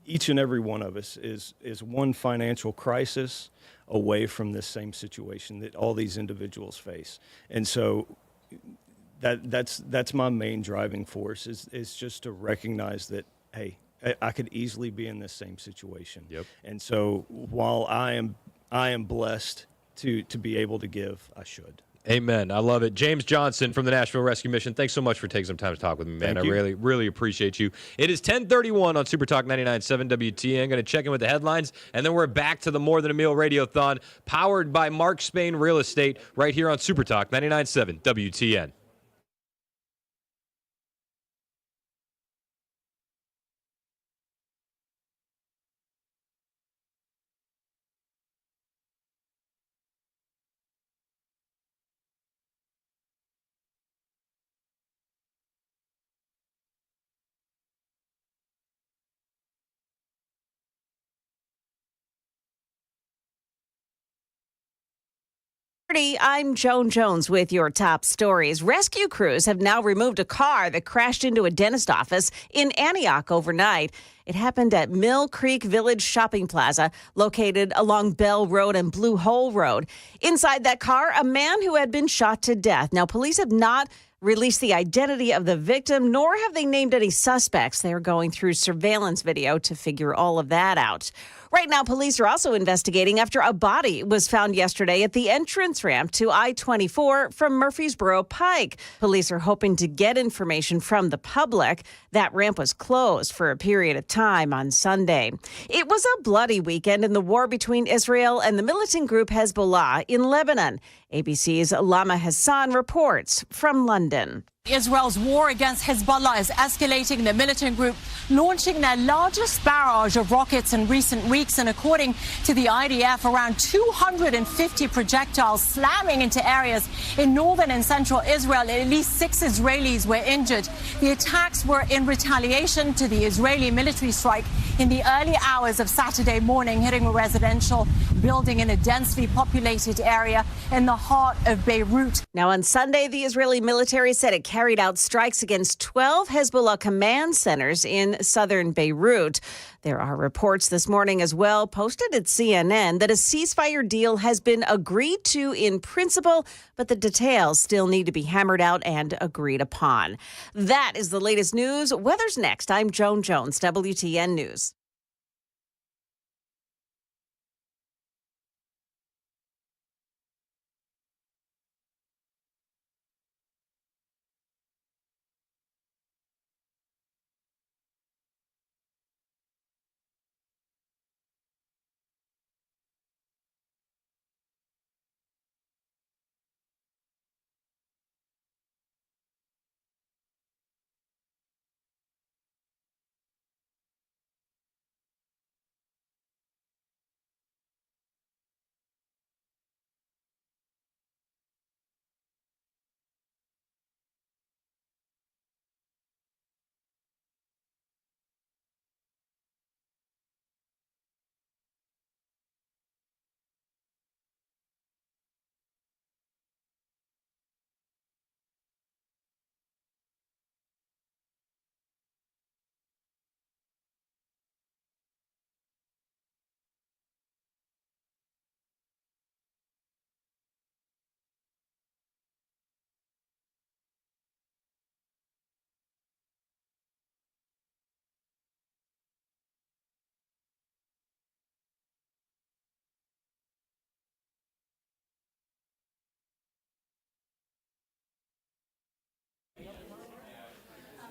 each and every one of us is one financial crisis away from this same situation that all these individuals face. And so that's my main driving force is just to recognize that, hey, I could easily be in this same situation. Yep. And so while I am blessed to be able to give, I should. Amen. I love it. James Johnson from the Nashville Rescue Mission. Thanks so much for taking some time to talk with me, man. Thank you. I really, really appreciate you. It is 10:31 on Supertalk 99.7 WTN. Going to check in with the headlines, and then we're back to the More Than a Meal Radiothon, powered by Mark Spain Real Estate, right here on Supertalk 99.7 WTN. I'm Joan Jones with your top stories. Rescue crews have now removed a car that crashed into a dentist office in Antioch overnight. It happened at Mill Creek Village Shopping Plaza, located along Bell Road and Blue Hole Road. Inside that car, a man who had been shot to death. Now, police have not released the identity of the victim, nor have they named any suspects. They are going through surveillance video to figure all of that out. Right now, police are also investigating after a body was found yesterday at the entrance ramp to I-24 from Murfreesboro Pike. Police are hoping to get information from the public. That ramp was closed for a period of time on Sunday. It was a bloody weekend in the war between Israel and the militant group Hezbollah in Lebanon. ABC's Lama Hassan reports from London. Israel's war against Hezbollah is escalating, the militant group launching their largest barrage of rockets in recent weeks. And according to the IDF, around 250 projectiles slamming into areas in northern and central Israel. At least 6 Israelis were injured. The attacks were in retaliation to the Israeli military strike in the early hours of Saturday morning, hitting a residential building in a densely populated area in the heart of Beirut. Now, on Sunday, the Israeli military said it carried out strikes against 12 Hezbollah command centers in southern Beirut. There are reports this morning as well, posted at CNN, that a ceasefire deal has been agreed to in principle, but the details still need to be hammered out and agreed upon. That is the latest news. Weather's next. I'm Joan Jones, WTN News.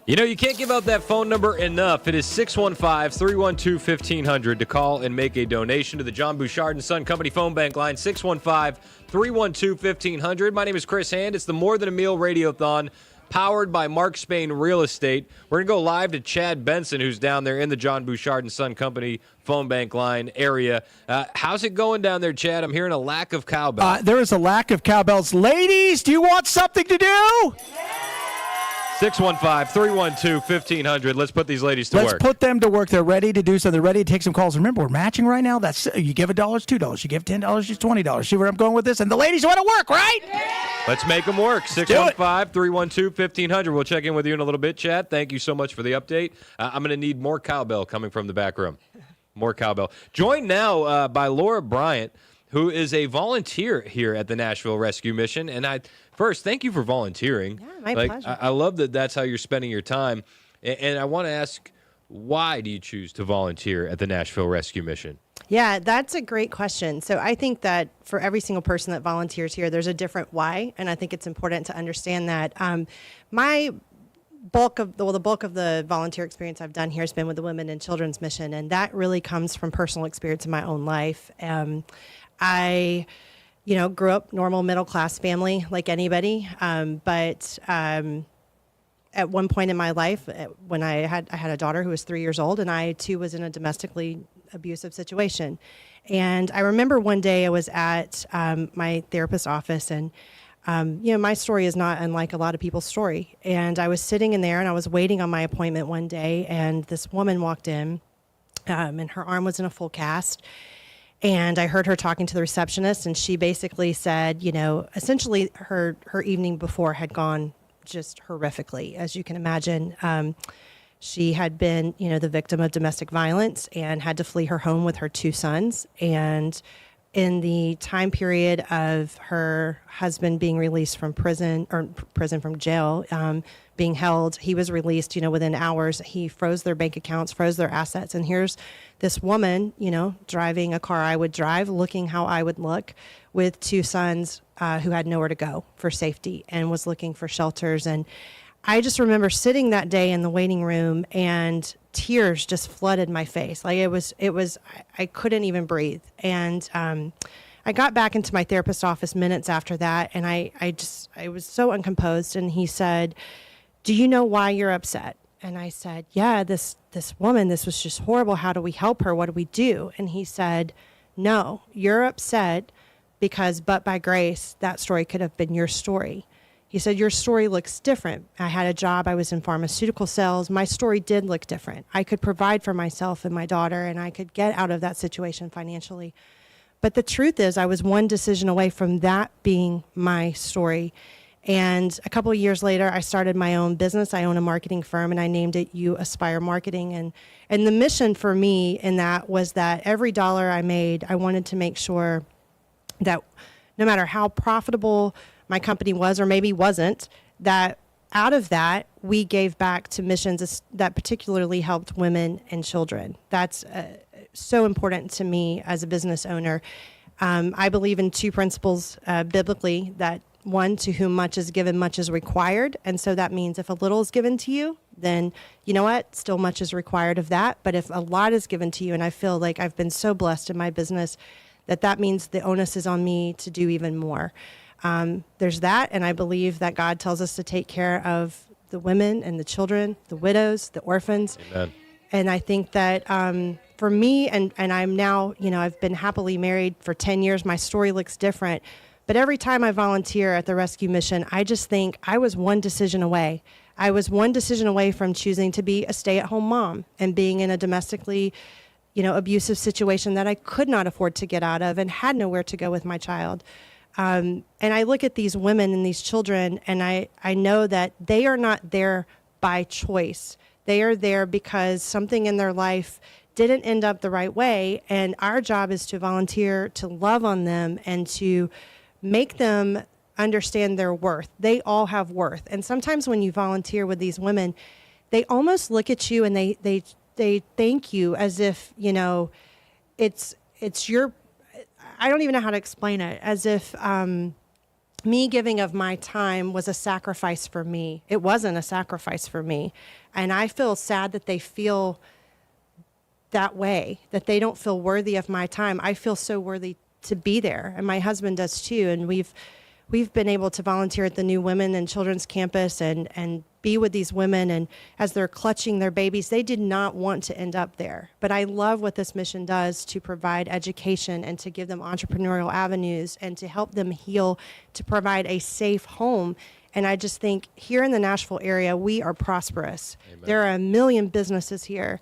You know, you can't give out that phone number enough. It is 615-312-1500 to call and make a donation to the John Bouchard & Son Company phone bank line, 615-312-1500. My name is Chris Hand. It's the More Than a Meal Radiothon, powered by Mark Spain Real Estate. We're going to go live to Chad Benson, who's down there in the John Bouchard & Son Company phone bank line area. How's it going down there, Chad? I'm hearing a lack of cowbell. There is a lack of cowbells. Ladies, do you want something to do? 615-312-1500. Let's put these ladies to work. Let's put them to work. They're ready to do so. They're ready to take some calls. Remember, we're matching right now. That's you give $1, it's $2. You give $10, it's $20. See where I'm going with this? And the ladies want to work, right? Let's make them work. 615-312-1500. We'll check in with you in a little bit, Chad. Thank you so much for the update. I'm going to need more cowbell coming from the back room. More cowbell. Joined now by Laura Bryant, who is a volunteer here at the Nashville Rescue Mission. And first, thank you for volunteering. Yeah, my pleasure. I love that that's how you're spending your time. And I want to ask, why do you choose to volunteer at the Nashville Rescue Mission? Yeah, that's a great question. So I think that for every single person that volunteers here, there's a different why. And I think it's important to understand that. The bulk of the volunteer experience I've done here has been with the Women and Children's Mission. And that really comes from personal experience in my own life. I grew up normal middle-class family like anybody. But at one point in my life, when I had a daughter who was 3 years old, and I too was in a domestically abusive situation. And I remember one day I was at my therapist's office, and my story is not unlike a lot of people's story. And I was sitting in there, and I was waiting on my appointment one day, and this woman walked in, and her arm was in a full cast. And I heard her talking to the receptionist, and she basically said, essentially her evening before had gone just horrifically, as you can imagine. She had been, the victim of domestic violence and had to flee her home with her 2 sons. And in the time period of her husband being released from from jail, being held, he was released, within hours. He froze their bank accounts, froze their assets. And here's this woman, driving a car I would drive, looking how I would look, with 2 sons who had nowhere to go for safety and was looking for shelters. And I just remember sitting that day in the waiting room, and tears just flooded my face. Like it was, I couldn't even breathe. And I got back into my therapist's office minutes after that, and I was so uncomposed. And he said, "Do you know why you're upset?" And I said, "Yeah, this woman, this was just horrible. How do we help her? What do we do?" And he said, "No, you're upset because, but by grace, that story could have been your story." He said, "Your story looks different. I had a job. I was in pharmaceutical sales. My story did look different. I could provide for myself and my daughter, and I could get out of that situation financially. But the truth is, I was one decision away from that being my story." And a couple of years later, I started my own business. I own a marketing firm, and I named it You Aspire Marketing. And the mission for me in that was that every dollar I made, I wanted to make sure that no matter how profitable my company was or maybe wasn't, that out of that, we gave back to missions that particularly helped women and children. That's so important to me as a business owner. I believe in 2 principles biblically, that one, to whom much is given, much is required. And so that means if a little is given to you, then you know what? Still much is required of that. But if a lot is given to you, and I feel like I've been so blessed in my business, that means the onus is on me to do even more. There's that, and I believe that God tells us to take care of the women and the children, the widows, the orphans. Amen. And I think that for me, and I'm now, I've been happily married for 10 years. My story looks different. But every time I volunteer at the Rescue Mission, I just think I was one decision away. I was one decision away from choosing to be a stay-at-home mom and being in a domestically, abusive situation that I could not afford to get out of and had nowhere to go with my child. And I look at these women and these children, and I know that they are not there by choice. They are there because something in their life didn't end up the right way. And our job is to volunteer, to love on them, and to make them understand their worth. They all have worth. And sometimes when you volunteer with these women, they almost look at you and they thank you as if, it's your, I don't even know how to explain it, as if me giving of my time was a sacrifice for me. It wasn't a sacrifice for me. And I feel sad that they feel that way, that they don't feel worthy of my time. I feel so worthy to be there. And my husband does too. And we've been able to volunteer at the New Women and Children's Campus and be with these women. And as they're clutching their babies, they did not want to end up there. But I love what this mission does to provide education and to give them entrepreneurial avenues and to help them heal, to provide a safe home. And I just think here in the Nashville area, we are prosperous. Amen. There are 1 million businesses here,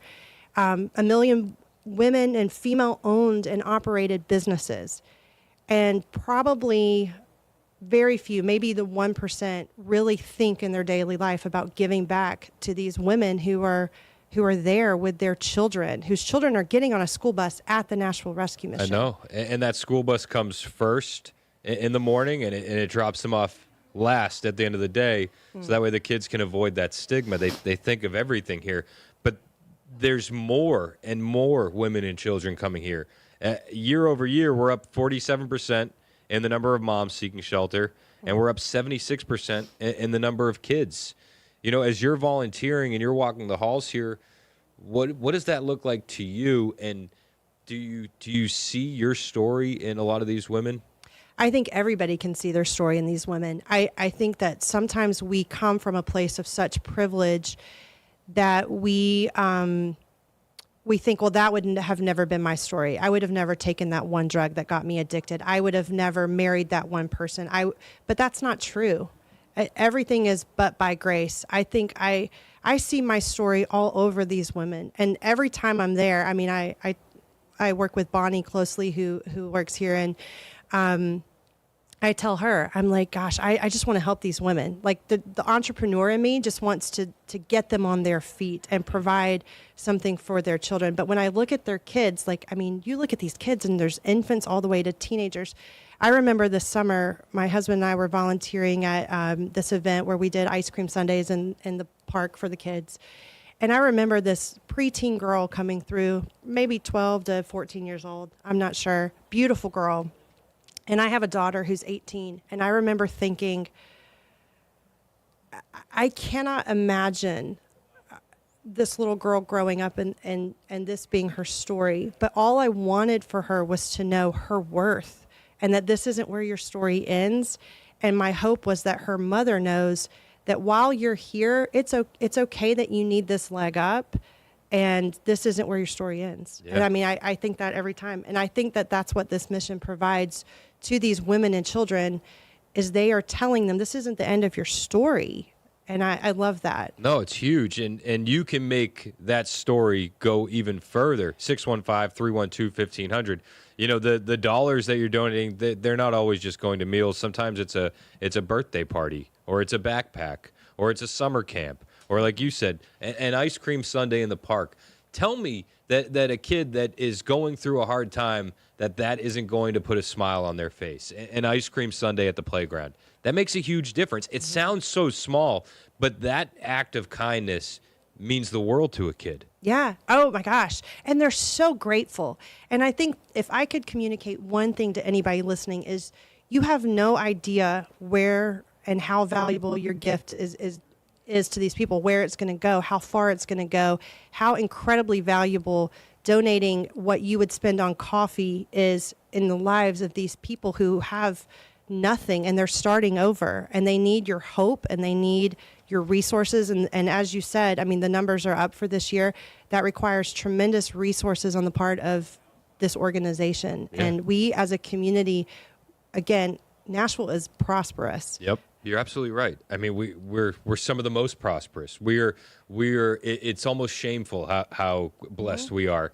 1 million women and female-owned and operated businesses. And probably very few, maybe the 1%, really think in their daily life about giving back to these women who are there with their children, whose children are getting on a school bus at the Nashville Rescue Mission. I know. And that school bus comes first in the morning, and it drops them off last at the end of the day. So that way the kids can avoid that stigma. They think of everything here. But there's more and more women and children coming here. Year over year, we're up 47% in the number of moms seeking shelter, and we're up 76% in the number of kids. You know, as you're volunteering and you're walking the halls here, what does that look like to you? And do you see your story in a lot of these women? I think everybody can see their story in these women. I think that sometimes we come from a place of such privilege that we think, well, that would have never been my story. I would have never taken that one drug that got me addicted. I would have never married that one person. But that's not true. Everything is but by grace. I think I see my story all over these women. And every time I'm there, I mean, I work with Bonnie closely, who works here, and I tell her, I'm like, gosh, I just want to help these women. Like the entrepreneur in me just wants to get them on their feet and provide something for their children. But when I look at their kids, like, I mean, you look at these kids and there's infants all the way to teenagers. I remember this summer, my husband and I were volunteering at this event where we did ice cream sundaes in the park for the kids. And I remember this preteen girl coming through, maybe 12 to 14 years old. I'm not sure. Beautiful girl. And I have a daughter who's 18. And I remember thinking, I cannot imagine this little girl growing up and this being her story. But all I wanted for her was to know her worth and that this isn't where your story ends. And my hope was that her mother knows that while you're here, it's okay that you need this leg up. And this isn't where your story ends. Yeah. And I mean, I think that every time. And I think that that's what this mission provides to these women and children, is they are telling them this isn't the end of your story. And I love that. No, it's huge. And you can make that story go even further. 615-312-1500. You know, the dollars that you're donating, they're not always just going to meals. Sometimes it's a birthday party, or it's a backpack, or it's a summer camp, or like you said, an ice cream sundae in the park. Tell me that a kid that is going through a hard time, that isn't going to put a smile on their face. An ice cream sundae at the playground. That makes a huge difference. It sounds so small, but that act of kindness means the world to a kid. Yeah. Oh, my gosh. And they're so grateful. And I think if I could communicate one thing to anybody listening is you have no idea where and how valuable your gift is to these people, where it's going to go, how far it's going to go, how incredibly valuable donating what you would spend on coffee is in the lives of these people who have nothing and they're starting over and they need your hope and they need your resources. And as you said, I mean, the numbers are up for this year. That requires tremendous resources on the part of this organization. Yeah. And we as a community, again, Nashville is prosperous. Yep. You're absolutely right. I mean, we're some of the most prosperous. It's almost shameful how blessed we are,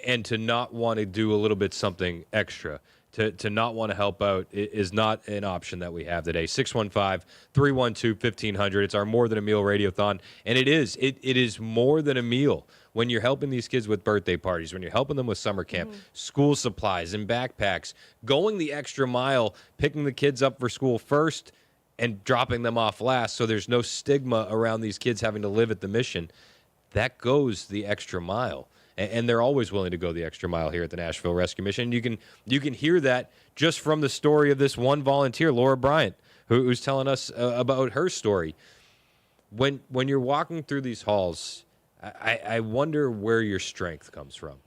and to not want to do a little bit something extra, to not want to help out is not an option that we have today. 615-312-1500. It's our More Than a Meal Radiothon, and it is more than a meal. When you're helping these kids with birthday parties, when you're helping them with summer camp, school supplies and backpacks, going the extra mile, picking the kids up for school first, and dropping them off last, so there's no stigma around these kids having to live at the mission. That goes the extra mile. and they're always willing to go the extra mile here at the Nashville Rescue Mission. You can hear that just from the story of this one volunteer, Laura Bryant, who's telling us about her story. When you're walking through these halls, I wonder where your strength comes from.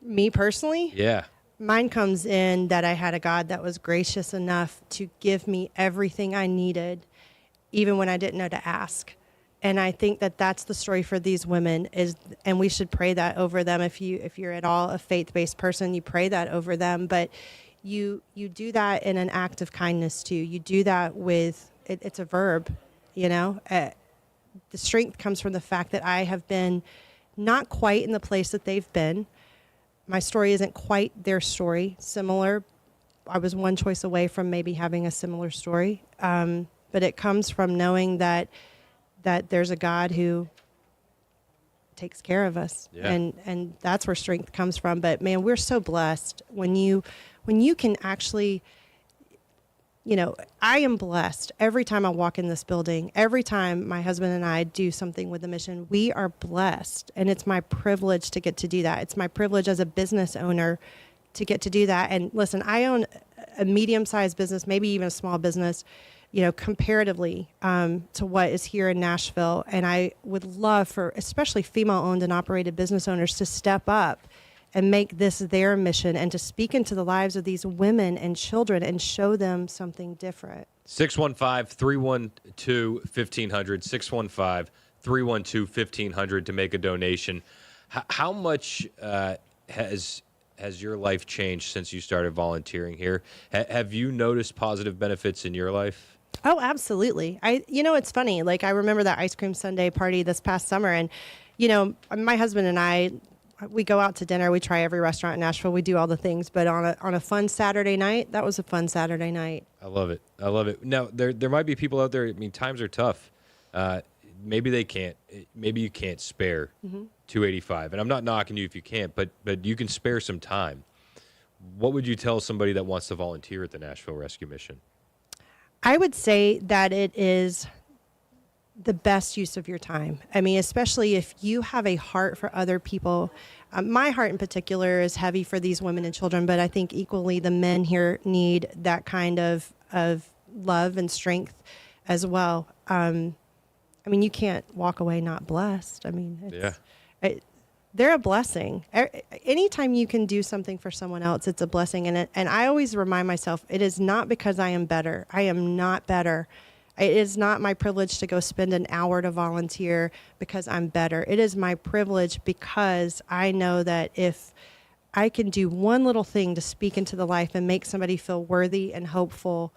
Me personally? Yeah. Mine comes in that I had a God that was gracious enough to give me everything I needed, even when I didn't know to ask. And I think that that's the story for these women and we should pray that over them. If you're at all a faith-based person, you pray that over them. But you do that in an act of kindness too. You do that with it's a verb, The strength comes from the fact that I have been not quite in the place that they've been. My story isn't quite their story. Similar. I was one choice away from maybe having a similar story. But it comes from knowing that there's a God who takes care of us. Yeah. And that's where strength comes from. But man, we're so blessed when you can actually, I am blessed every time I walk in this building, every time my husband and I do something with the mission, we are blessed. And it's my privilege to get to do that. It's my privilege as a business owner to get to do that. And listen, I own a medium-sized business, maybe even a small business, comparatively to what is here in Nashville. And I would love for especially female-owned and operated business owners to step up and make this their mission and to speak into the lives of these women and children and show them something different. 615-312-1500, 615-312-1500 to make a donation. How much has your life changed since you started volunteering here? Have you noticed positive benefits in your life? Oh, absolutely. It's funny. Like, I remember that ice cream sundae party this past summer, and, my husband and I, we go out to dinner. We try every restaurant in Nashville. We do all the things, but on a fun Saturday night, that was a fun Saturday night. I love it. Now, there might be people out there, I mean, times are tough. Maybe you can't spare $285. And I'm not knocking you if you can't, but you can spare some time. What would you tell somebody that wants to volunteer at the Nashville Rescue Mission? I would say that it is the best use of your time. I mean, especially if you have a heart for other people. My heart in particular is heavy for these women and children, but I think equally the men here need that kind of love and strength as well. You can't walk away not blessed. They're a blessing. Anytime you can do something for someone else, it's a blessing. And I always remind myself, it is not because I am better. I am not better. It is not my privilege to go spend an hour to volunteer because I'm better. It is my privilege because I know that if I can do one little thing to speak into the life and make somebody feel worthy and hopeful,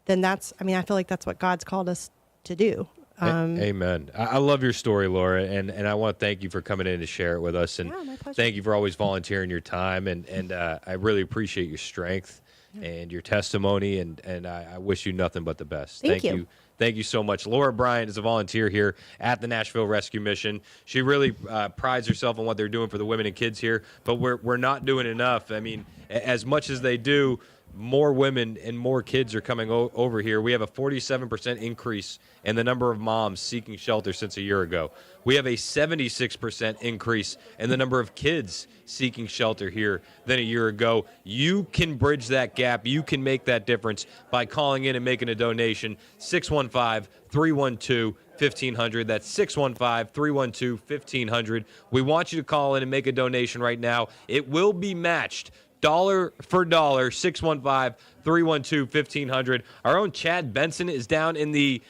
then I feel like that's what God's called us to do. Amen. I love your story, Laura, and I want to thank you for coming in to share it with us. And my pleasure. Thank you for always volunteering your time, and I really appreciate your strength and your testimony, and I wish you nothing but the best. Thank you. Thank you so much. Laura Bryant is a volunteer here at the Nashville Rescue Mission. She really prides herself on what they're doing for the women and kids here, but we're not doing enough. I mean, as much as they do, more women and more kids are coming over here. We have a 47% increase in the number of moms seeking shelter since a year ago. We have a 76% increase in the number of kids seeking shelter here than a year ago. You can bridge that gap. You can make that difference by calling in and making a donation. 615-312-1500. That's 615-312-1500. We want you to call in and make a donation right now. It will be matched dollar for dollar. 615-312-1500. Our own Chad Benson is down in the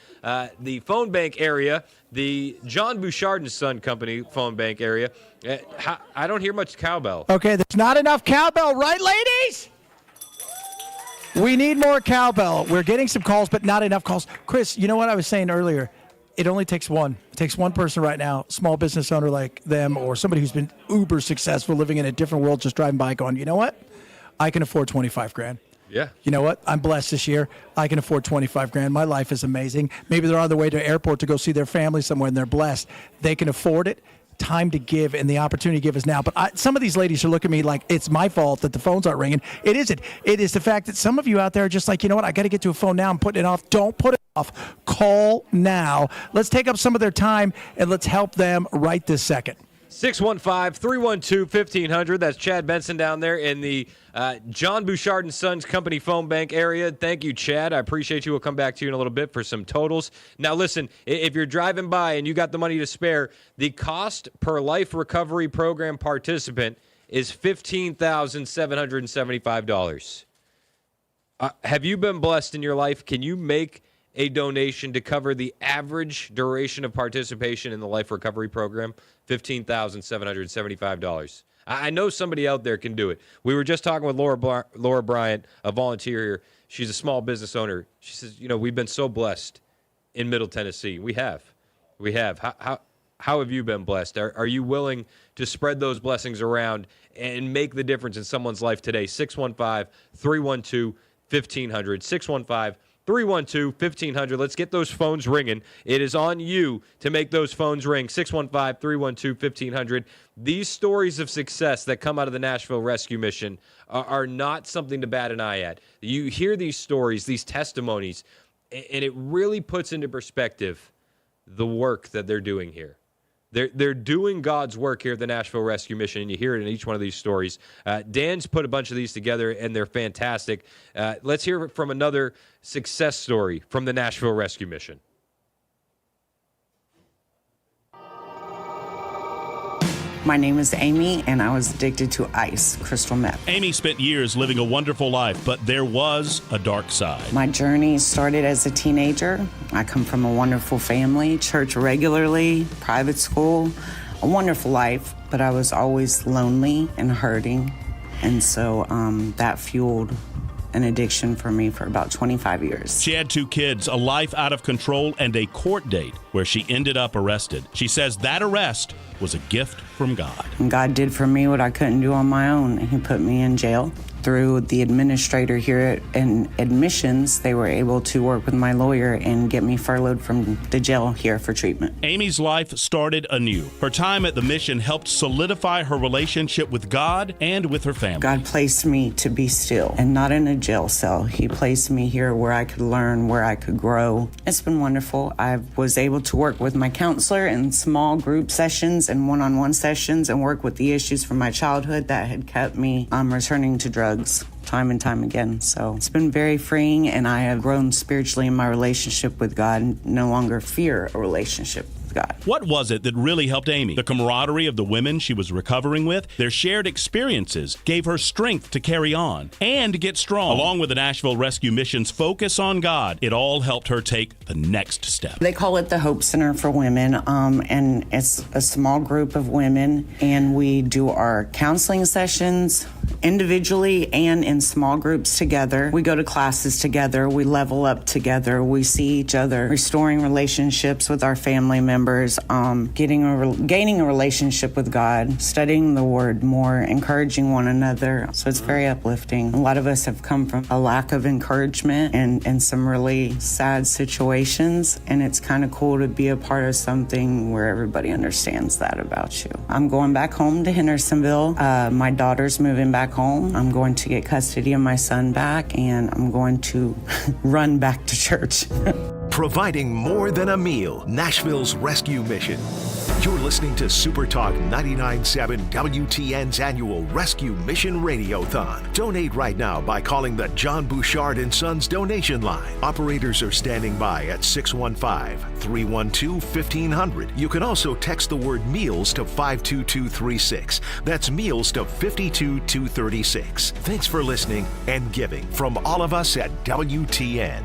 phone bank area, the John Bouchard and Son Company phone bank area. I don't hear much cowbell. Okay, there's not enough cowbell, right, ladies? We need more cowbell. We're getting some calls, but not enough calls. Chris, you know what I was saying earlier? It only takes one. It takes one person right now, small business owner like them, or somebody who's been uber successful, living in a different world, just driving by going, you know what? I can afford $25,000. Yeah. You know what? I'm blessed this year. I can afford $25,000. My life is amazing. Maybe they're on their way to the airport to go see their family somewhere, and they're blessed. They can afford it. Time to give, and the opportunity to give is now. But some of these ladies are looking at me like it's my fault that the phones aren't ringing. It isn't. It is the fact that some of you out there are just like, you know what? I got to get to a phone now. I'm putting it off. Don't put it off. Call now. Let's take up some of their time, and let's help them right this second. 615-312-1500. That's Chad Benson down there in the John Bouchard & Sons Company phone bank area. Thank you, Chad. I appreciate you. We'll come back to you in a little bit for some totals. Now, listen, if you're driving by and you got the money to spare, the cost per life recovery program participant is $15,775. Have you been blessed in your life? Can you make a donation to cover the average duration of participation in the life recovery program? $15,775. I know somebody out there can do it. We were just talking with Laura Bryant, a volunteer here. She's a small business owner. She says, we've been so blessed in Middle Tennessee. We have. How have you been blessed? Are you willing to spread those blessings around and make the difference in someone's life today? 615-312-1500. 615-312-1500. Let's get those phones ringing. It is on you to make those phones ring. 615-312-1500. These stories of success that come out of the Nashville Rescue Mission are not something to bat an eye at. You hear these stories, these testimonies, and it really puts into perspective the work that they're doing here. They're doing God's work here at the Nashville Rescue Mission, and you hear it in each one of these stories. Dan's put a bunch of these together, and they're fantastic. Let's hear from another success story from the Nashville Rescue Mission. My name is Amy, and I was addicted to ice, crystal meth. Amy spent years living a wonderful life, but there was a dark side. My journey started as a teenager. I come from a wonderful family, church regularly, private school, a wonderful life, but I was always lonely and hurting. And so that fueled an addiction for me for about 25 years. She had 2 kids, a life out of control, and a court date where she ended up arrested. She says that arrest was a gift from God. And God did for me what I couldn't do on my own. He put me in jail. Through the administrator here in admissions, they were able to work with my lawyer and get me furloughed from the jail here for treatment. Amy's life started anew. Her time at the mission helped solidify her relationship with God and with her family. God placed me to be still and not in a jail cell. He placed me here where I could learn, where I could grow. It's been wonderful. I was able to work with my counselor in small group sessions and one-on-one sessions and work with the issues from my childhood that had kept me returning to drugs time and time again. So it's been very freeing, and I have grown spiritually in my relationship with God and no longer fear a relationship with God. What was it that really helped Amy? The camaraderie of the women she was recovering with, their shared experiences gave her strength to carry on and get strong. Along with the Nashville Rescue Mission's focus on God, it all helped her take the next step. They call it the Hope Center for Women, and it's a small group of women, and we do our counseling sessions individually and in small groups together. We go to classes together. We level up together. We see each other, restoring relationships with our family members, gaining a relationship with God, studying the Word more, encouraging one another. So it's very uplifting. A lot of us have come from a lack of encouragement and some really sad situations, and it's kind of cool to be a part of something where everybody understands that about you. I'm going back home to Hendersonville. My daughter's moving back home. I'm going to get custody of my son back, and I'm going to run back to church. Providing more than a meal, Nashville's Rescue Mission. You're listening to Supertalk 99.7 WTN's annual Rescue Mission Radiothon. Donate right now by calling the John Bouchard & Sons donation line. Operators are standing by at 615-312-1500. You can also text the word meals to 52236. That's meals to 52236. Thanks for listening and giving from all of us at WTN.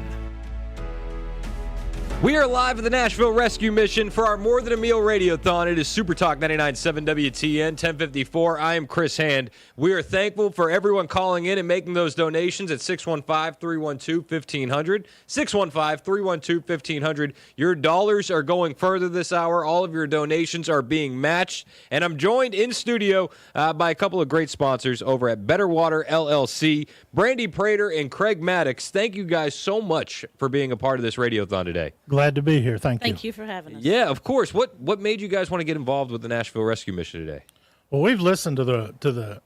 We are live at the Nashville Rescue Mission for our More Than a Meal Radiothon. It is Supertalk 99.7 WTN, 1054. I am Chris Hand. We are thankful for everyone calling in and making those donations at 615-312-1500. 615-312-1500. Your dollars are going further this hour. All of your donations are being matched. And I'm joined in studio by a couple of great sponsors over at Better Water LLC, Brandy Prater and Craig Maddox. Thank you guys so much for being a part of this Radiothon today. Glad to be here. Thank you. Thank you for having us. Yeah, of course. What made you guys want to get involved with the Nashville Rescue Mission today? Well, we've listened to the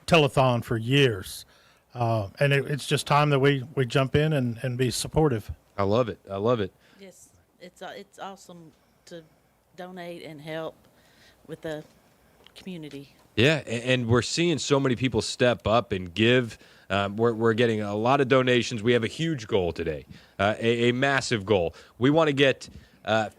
telethon for years, and it's just time that we jump in and be supportive. I love it. I love it. Yes, it's awesome to donate and help with the community. Yeah, and we're seeing so many people step up and give. We're getting a lot of donations. We have a huge goal today, a massive goal. We want to get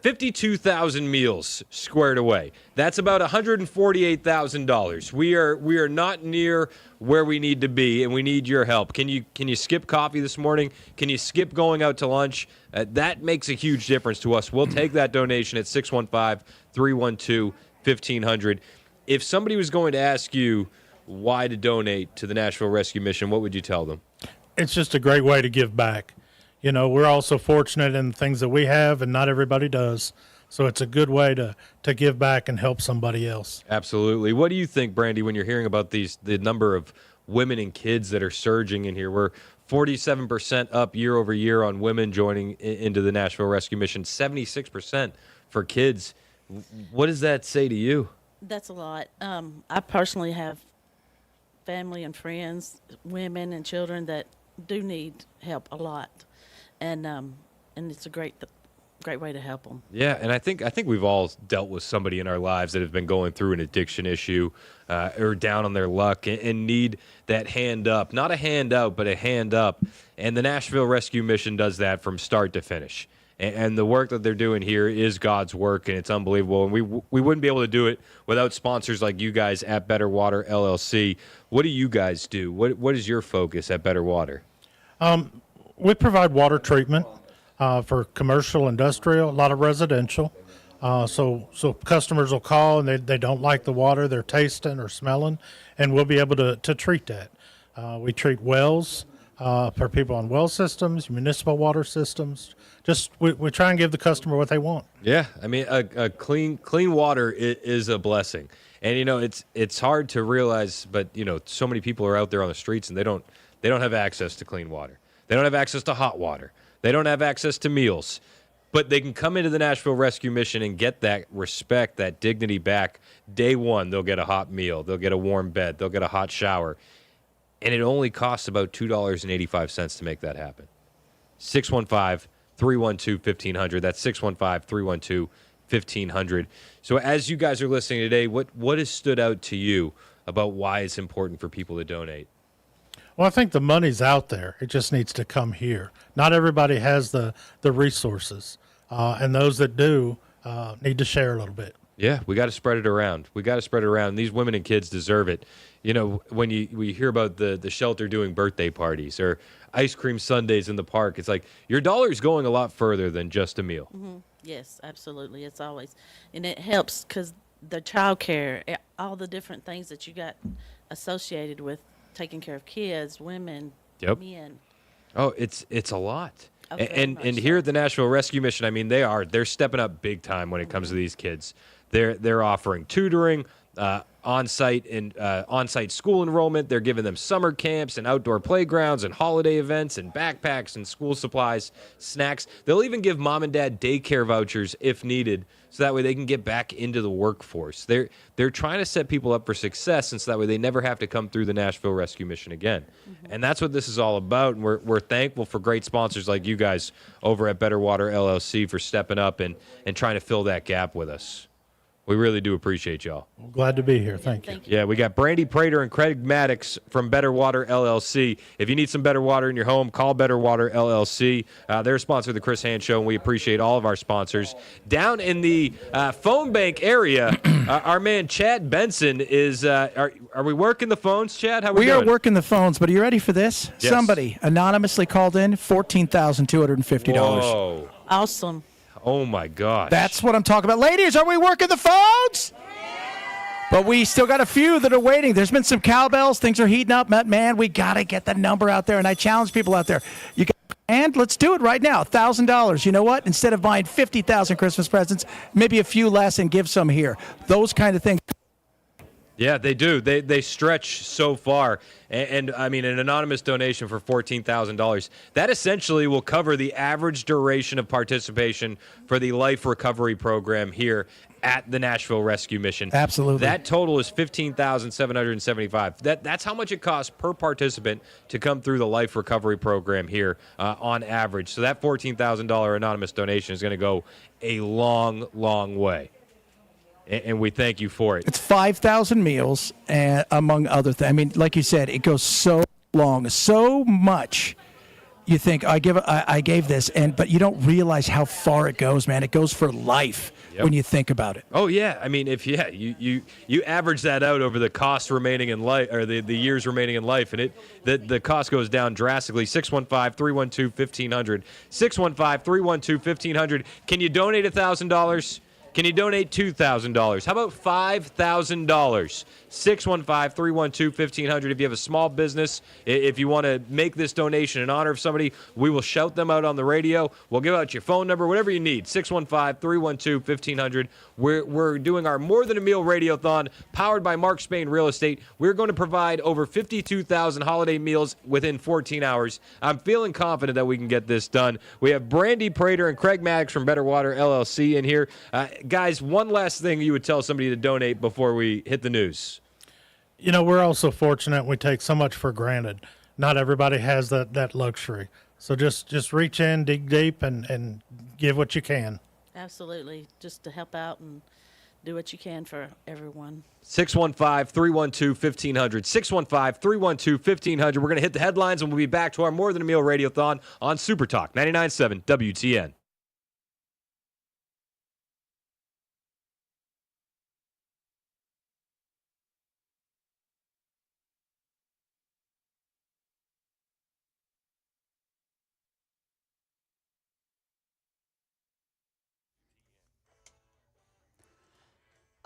52,000 meals squared away. That's about $148,000. We are not near where we need to be, and we need your help. Can you skip coffee this morning? Can you skip going out to lunch? That makes a huge difference to us. We'll take that donation at 615-312-1500. If somebody was going to ask you why to donate to the Nashville Rescue Mission, what would you tell them? It's just a great way to give back. You know, we're also fortunate in the things that we have, and not everybody does. So it's a good way to give back and help somebody else. Absolutely. What do you think, Brandy, when you're hearing about the number of women and kids that are surging in here? We're 47% up year over year on women joining into the Nashville Rescue Mission, 76% for kids. What does that say to you? That's a lot. I personally have family and friends, women and children that do need help a lot, and it's a great way to help them. Yeah, and I think we've all dealt with somebody in our lives that have been going through an addiction issue or down on their luck and need that hand up, not a hand out, but a hand up. And the Nashville Rescue Mission does that from start to finish. And the work that they're doing here is God's work, and it's unbelievable. And we wouldn't be able to do it without sponsors like you guys at Better Water LLC. What do you guys do? What is your focus at Better Water? We provide water treatment for commercial, industrial, a lot of residential. So customers will call and they don't like the water they're tasting or smelling, and we'll be able to treat that. We treat wells for people on well systems, municipal water systems. Just we try and give the customer what they want. Yeah, I mean, a clean water is a blessing, and you know it's hard to realize, but you know so many people are out there on the streets and they don't have access to clean water. They don't have access to hot water. They don't have access to meals, but they can come into the Nashville Rescue Mission and get that respect, that dignity back. Day one, they'll get a hot meal, they'll get a warm bed, they'll get a hot shower, and it only costs about $2.85 to make that happen. 615-312-1500. That's 615-312-1500. So as you guys are listening today, what has stood out to you about why it's important for people to donate? Well, I think the money's out there. It just needs to come here. Not everybody has the resources, and those that do need to share a little bit. Yeah, we got to spread it around. These women and kids deserve it. You know, when we hear about the shelter doing birthday parties or ice cream sundaes in the park, it's like your dollar's going a lot further than just a meal. Mm-hmm. Yes, absolutely. It's always, and it helps because the child care, all the different things that you got associated with taking care of kids, women, men. Oh, it's a lot. Oh, and here at the Nashville Rescue Mission, I mean, they're stepping up big time when it comes to these kids. They're offering tutoring, on-site school enrollment. They're giving them summer camps and outdoor playgrounds and holiday events and backpacks and school supplies, snacks. They'll even give mom and dad daycare vouchers if needed, so that way they can get back into the workforce. They're trying to set people up for success, and so that way they never have to come through the Nashville Rescue Mission again. Mm-hmm. And that's what this is all about. And we're thankful for great sponsors like you guys over at Better Water LLC for stepping up and trying to fill that gap with us. We really do appreciate y'all. I'm glad to be here. Thank you. Yeah, we got Brandy Prater and Craig Maddox from Better Water LLC. If you need some better water in your home, call Better Water LLC. They're a sponsor of the Chris Hand Show, and we appreciate all of our sponsors. Down in the phone bank area, our man Chad Benson is. Are we working the phones, Chad? How we doing? We are working the phones, but are you ready for this? Yes. Somebody anonymously called in $14,250. Whoa. Awesome. Oh, my gosh. That's what I'm talking about. Ladies, are we working the phones? But we still got a few that are waiting. There's been some cowbells. Things are heating up. Man, we got to get the number out there. And I challenge people out there. And let's do it right now. $1,000. You know what? Instead of buying 50,000 Christmas presents, maybe a few less and give some here. Those kind of things. Yeah, they do. They stretch so far. And I mean, an anonymous donation for $14,000, that essentially will cover the average duration of participation for the Life Recovery Program here at the Nashville Rescue Mission. Absolutely. That total is $15,775. That's how much it costs per participant to come through the Life Recovery Program here on average. So that $14,000 anonymous donation is going to go a long, long way. and we thank you for it. It's 5,000 meals, and among other things. I mean, like you said, it goes so long, so much. You think I gave this, but you don't realize how far it goes, man. It goes for life when you think about it. Oh yeah, I mean, you average that out over the cost remaining in life, or the years remaining in life, and the cost goes down drastically. 615-312-1500. 615-312-1500. Can you donate $1,000? Can you donate $2,000? How about $5,000? 615-312-1500. If you have a small business, if you want to make this donation in honor of somebody, we will shout them out on the radio. We'll give out your phone number, whatever you need. 615-312-1500. We're doing our More Than a Meal Radiothon, powered by Mark Spain Real Estate. We're going to provide over 52,000 holiday meals within 14 hours. I'm feeling confident that we can get this done. We have Brandy Prater and Craig Maddox from Better Water LLC in here. Guys, one last thing you would tell somebody to donate before we hit the news. You know, we're also fortunate. We take so much for granted. Not everybody has that luxury. So just reach in, dig deep, and give what you can. Absolutely. Just to help out and do what you can for everyone. 615-312-1500. 615-312-1500. We're going to hit the headlines, and we'll be back to our More Than a Meal Radiothon on Supertalk 99.7 WTN.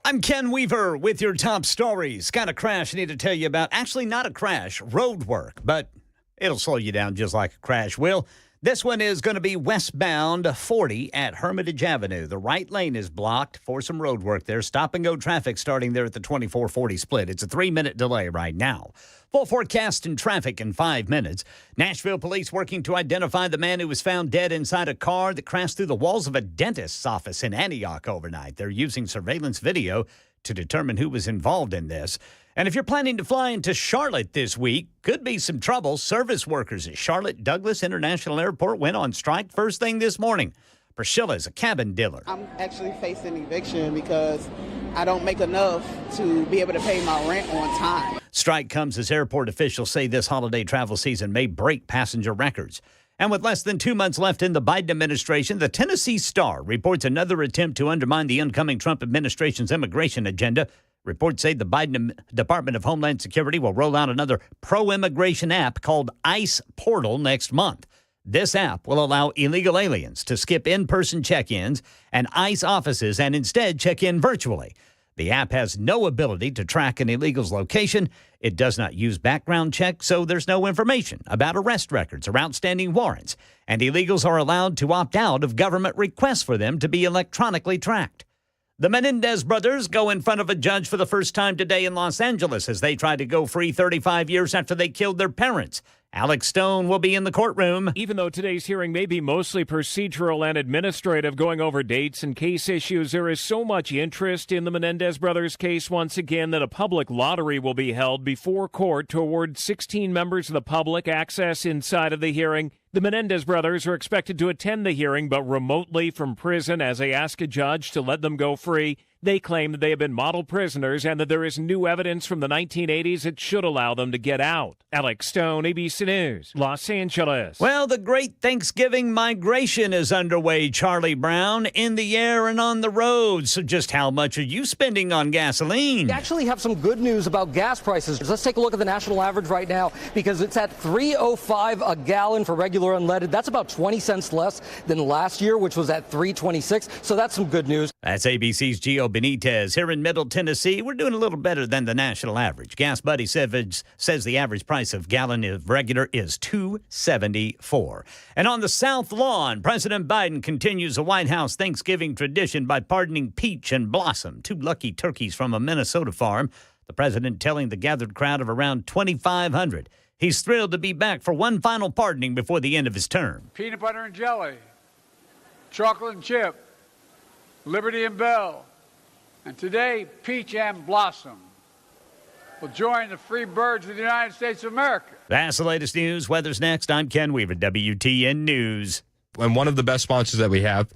I'm Ken Weaver with your top stories. Got a crash I need to tell you about. Actually, not a crash, road work, but it'll slow you down just like a crash will. This one is going to be westbound 40 at Hermitage Avenue. The right lane is blocked for some road work there. Stop-and-go traffic starting there at the 2440 split. It's a 3-minute delay right now. Full forecast and traffic in 5 minutes. Nashville police working to identify the man who was found dead inside a car that crashed through the walls of a dentist's office in Antioch overnight. They're using surveillance video to determine who was involved in this. And if you're planning to fly into Charlotte this week, could be some trouble. Service workers at Charlotte Douglas International Airport went on strike first thing this morning. Priscilla is a cabin dealer. I'm actually facing eviction because I don't make enough to be able to pay my rent on time. Strike comes as airport officials say this holiday travel season may break passenger records. And with less than 2 months left in the Biden administration, the Tennessee Star reports another attempt to undermine the incoming Trump administration's immigration agenda. Reports say the Biden Department of Homeland Security will roll out another pro-immigration app called ICE Portal next month. This app will allow illegal aliens to skip in-person check-ins and ICE offices and instead check in virtually. The app has no ability to track an illegal's location. It does not use background checks, so there's no information about arrest records or outstanding warrants. And illegals are allowed to opt out of government requests for them to be electronically tracked. The Menendez brothers go in front of a judge for the first time today in Los Angeles as they try to go free 35 years after they killed their parents. Alex Stone will be in the courtroom. Even though today's hearing may be mostly procedural and administrative, going over dates and case issues, there is so much interest in the Menendez brothers case once again that a public lottery will be held before court to award 16 members of the public access inside of the hearing. The Menendez brothers are expected to attend the hearing, but remotely from prison as they ask a judge to let them go free. They claim that they have been model prisoners and that there is new evidence from the 1980s that should allow them to get out. Alex Stone, ABC News, Los Angeles. Well, the great Thanksgiving migration is underway, Charlie Brown, in the air and on the road. So just how much are you spending on gasoline? We actually have some good news about gas prices. Let's take a look at the national average right now because it's at $3.05 a gallon for regular unleaded. That's about 20 cents less than last year, which was at $3.26. So that's some good news. That's ABC's Gio Benitez. Here in Middle Tennessee, we're doing a little better than the national average. Gas Buddy says the average price of gallon of regular is $2.74. And on the South Lawn, President Biden continues a White House Thanksgiving tradition by pardoning Peach and Blossom, two lucky turkeys from a Minnesota farm. The president telling the gathered crowd of around 2,500 he's thrilled to be back for one final pardoning before the end of his term. Peanut butter and jelly, chocolate and chip, Liberty and Bell, and today, Peach and Blossom will join the free birds of the United States of America. That's the latest news. Weather's next. I'm Ken Weaver, WTN News. And one of the best sponsors that we have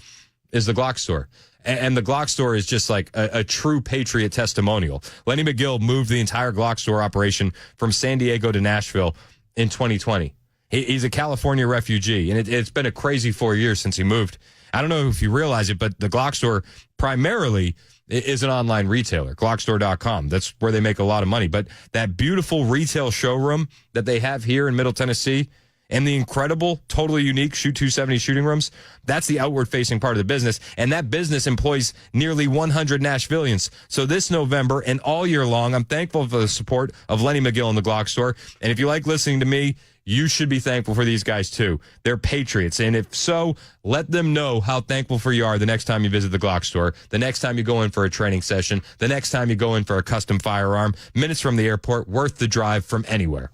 is the Glock store. And the Glock store is just like a true patriot testimonial. Lenny McGill moved the entire Glock store operation from San Diego to Nashville in 2020. He's a California refugee, and it's been a crazy 4 years since he moved. I don't know if you realize it, but the Glock store primarily is an online retailer, Glockstore.com. That's where they make a lot of money. But that beautiful retail showroom that they have here in Middle Tennessee and the incredible, totally unique Shoot 270 shooting rooms, that's the outward-facing part of the business. And that business employs nearly 100 Nashvillians. So this November and all year long, I'm thankful for the support of Lenny McGill and the Glock store. And if you like listening to me, you should be thankful for these guys, too. They're patriots. And if so, let them know how thankful for you are the next time you visit the Glock store, the next time you go in for a training session, the next time you go in for a custom firearm, minutes from the airport, worth the drive from anywhere.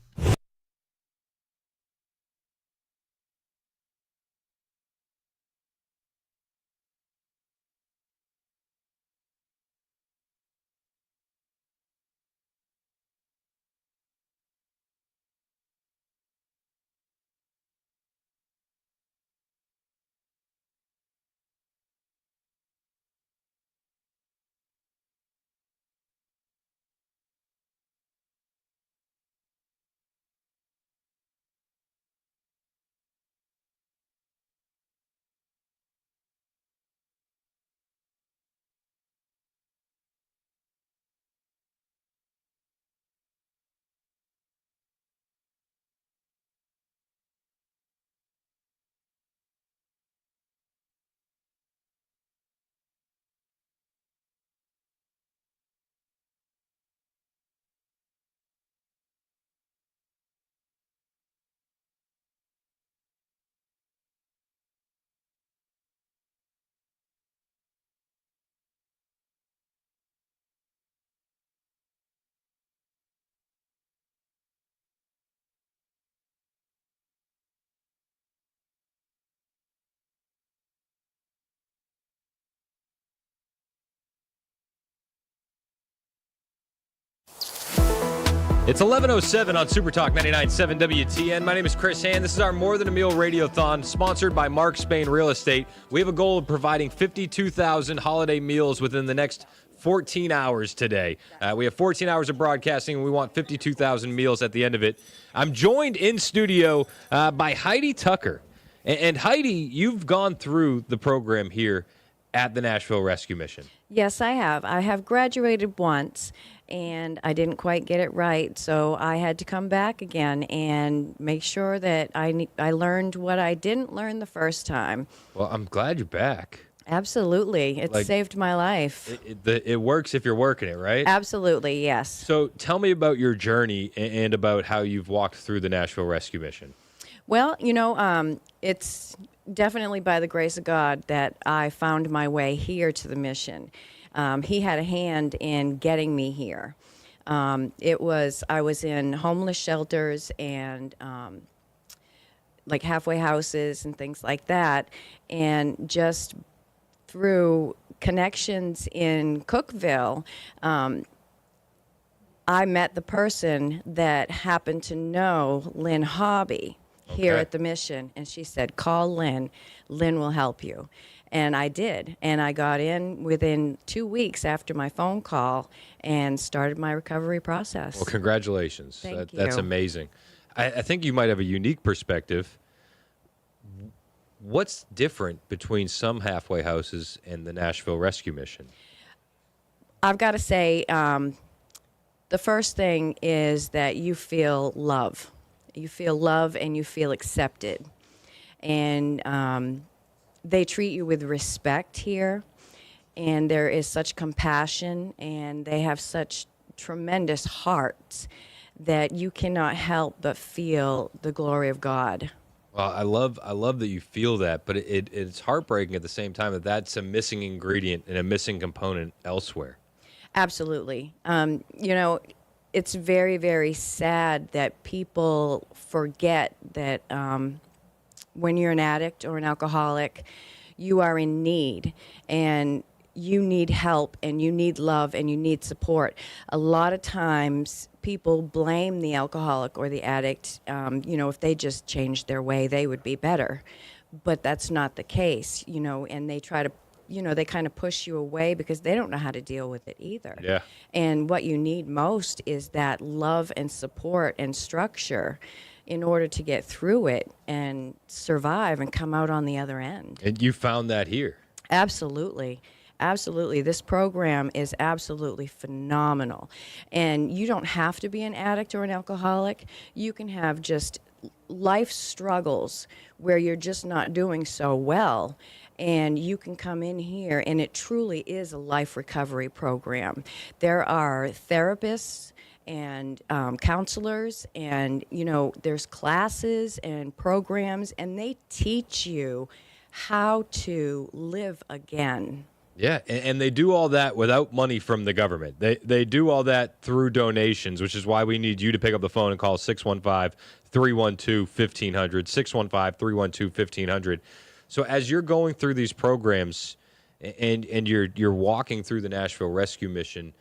It's 11:07 on Supertalk 99.7 WTN. My name is Chris Hand. This is our More Than a Meal Radiothon, sponsored by Mark Spain Real Estate. We have a goal of providing 52,000 holiday meals within the next 14 hours today. We have 14 hours of broadcasting, and we want 52,000 meals at the end of it. I'm joined in studio by Heidi Tucker. And Heidi, you've gone through the program here at the Nashville Rescue Mission. Yes, I have. I have graduated once, and I didn't quite get it right, so I had to come back again and make sure that I learned what I didn't learn the first time. Well, I'm glad you're back. Absolutely. It saved my life. It works if you're working it, right? Absolutely, yes. So tell me about your journey and about how you've walked through the Nashville Rescue Mission. Well, it's definitely by the grace of God that I found my way here to the mission. He had a hand in getting me here. I was in homeless shelters and like halfway houses and things like that, and just through connections in Cookeville, I met the person that happened to know Lynn Hobby here at the mission, and she said, call Lynn. Lynn will help you. And I did, and I got in within 2 weeks after my phone call and started my recovery process. Well, congratulations. Thank you. That's amazing. I think you might have a unique perspective. What's different between some halfway houses and the Nashville Rescue Mission? I've got to say, the first thing is that you feel love. You feel love and you feel accepted. And they treat you with respect here. And there is such compassion, and they have such tremendous hearts that you cannot help but feel the glory of God. Well, I love that you feel that, but it's heartbreaking at the same time that that's a missing ingredient and a missing component elsewhere. Absolutely. It's very, very sad that people forget that when you're an addict or an alcoholic, you are in need, and you need help, and you need love, and you need support. A lot of times people blame the alcoholic or the addict. If they just changed their way, they would be better. But that's not the case, and they try to they kind of push you away because they don't know how to deal with it either. Yeah. And what you need most is that love and support and structure in order to get through it and survive and come out on the other end. And you found that here. Absolutely. Absolutely. This program is absolutely phenomenal. And you don't have to be an addict or an alcoholic. You can have just life struggles where you're just not doing so well. And you can come in here, and it truly is a life recovery program. There are therapists and counselors, and, there's classes and programs, and they teach you how to live again. Yeah, and they do all that without money from the government. They do all that through donations, which is why we need you to pick up the phone and call 615-312-1500, 615-312-1500. So as you're going through these programs and you're walking through the Nashville Rescue Mission,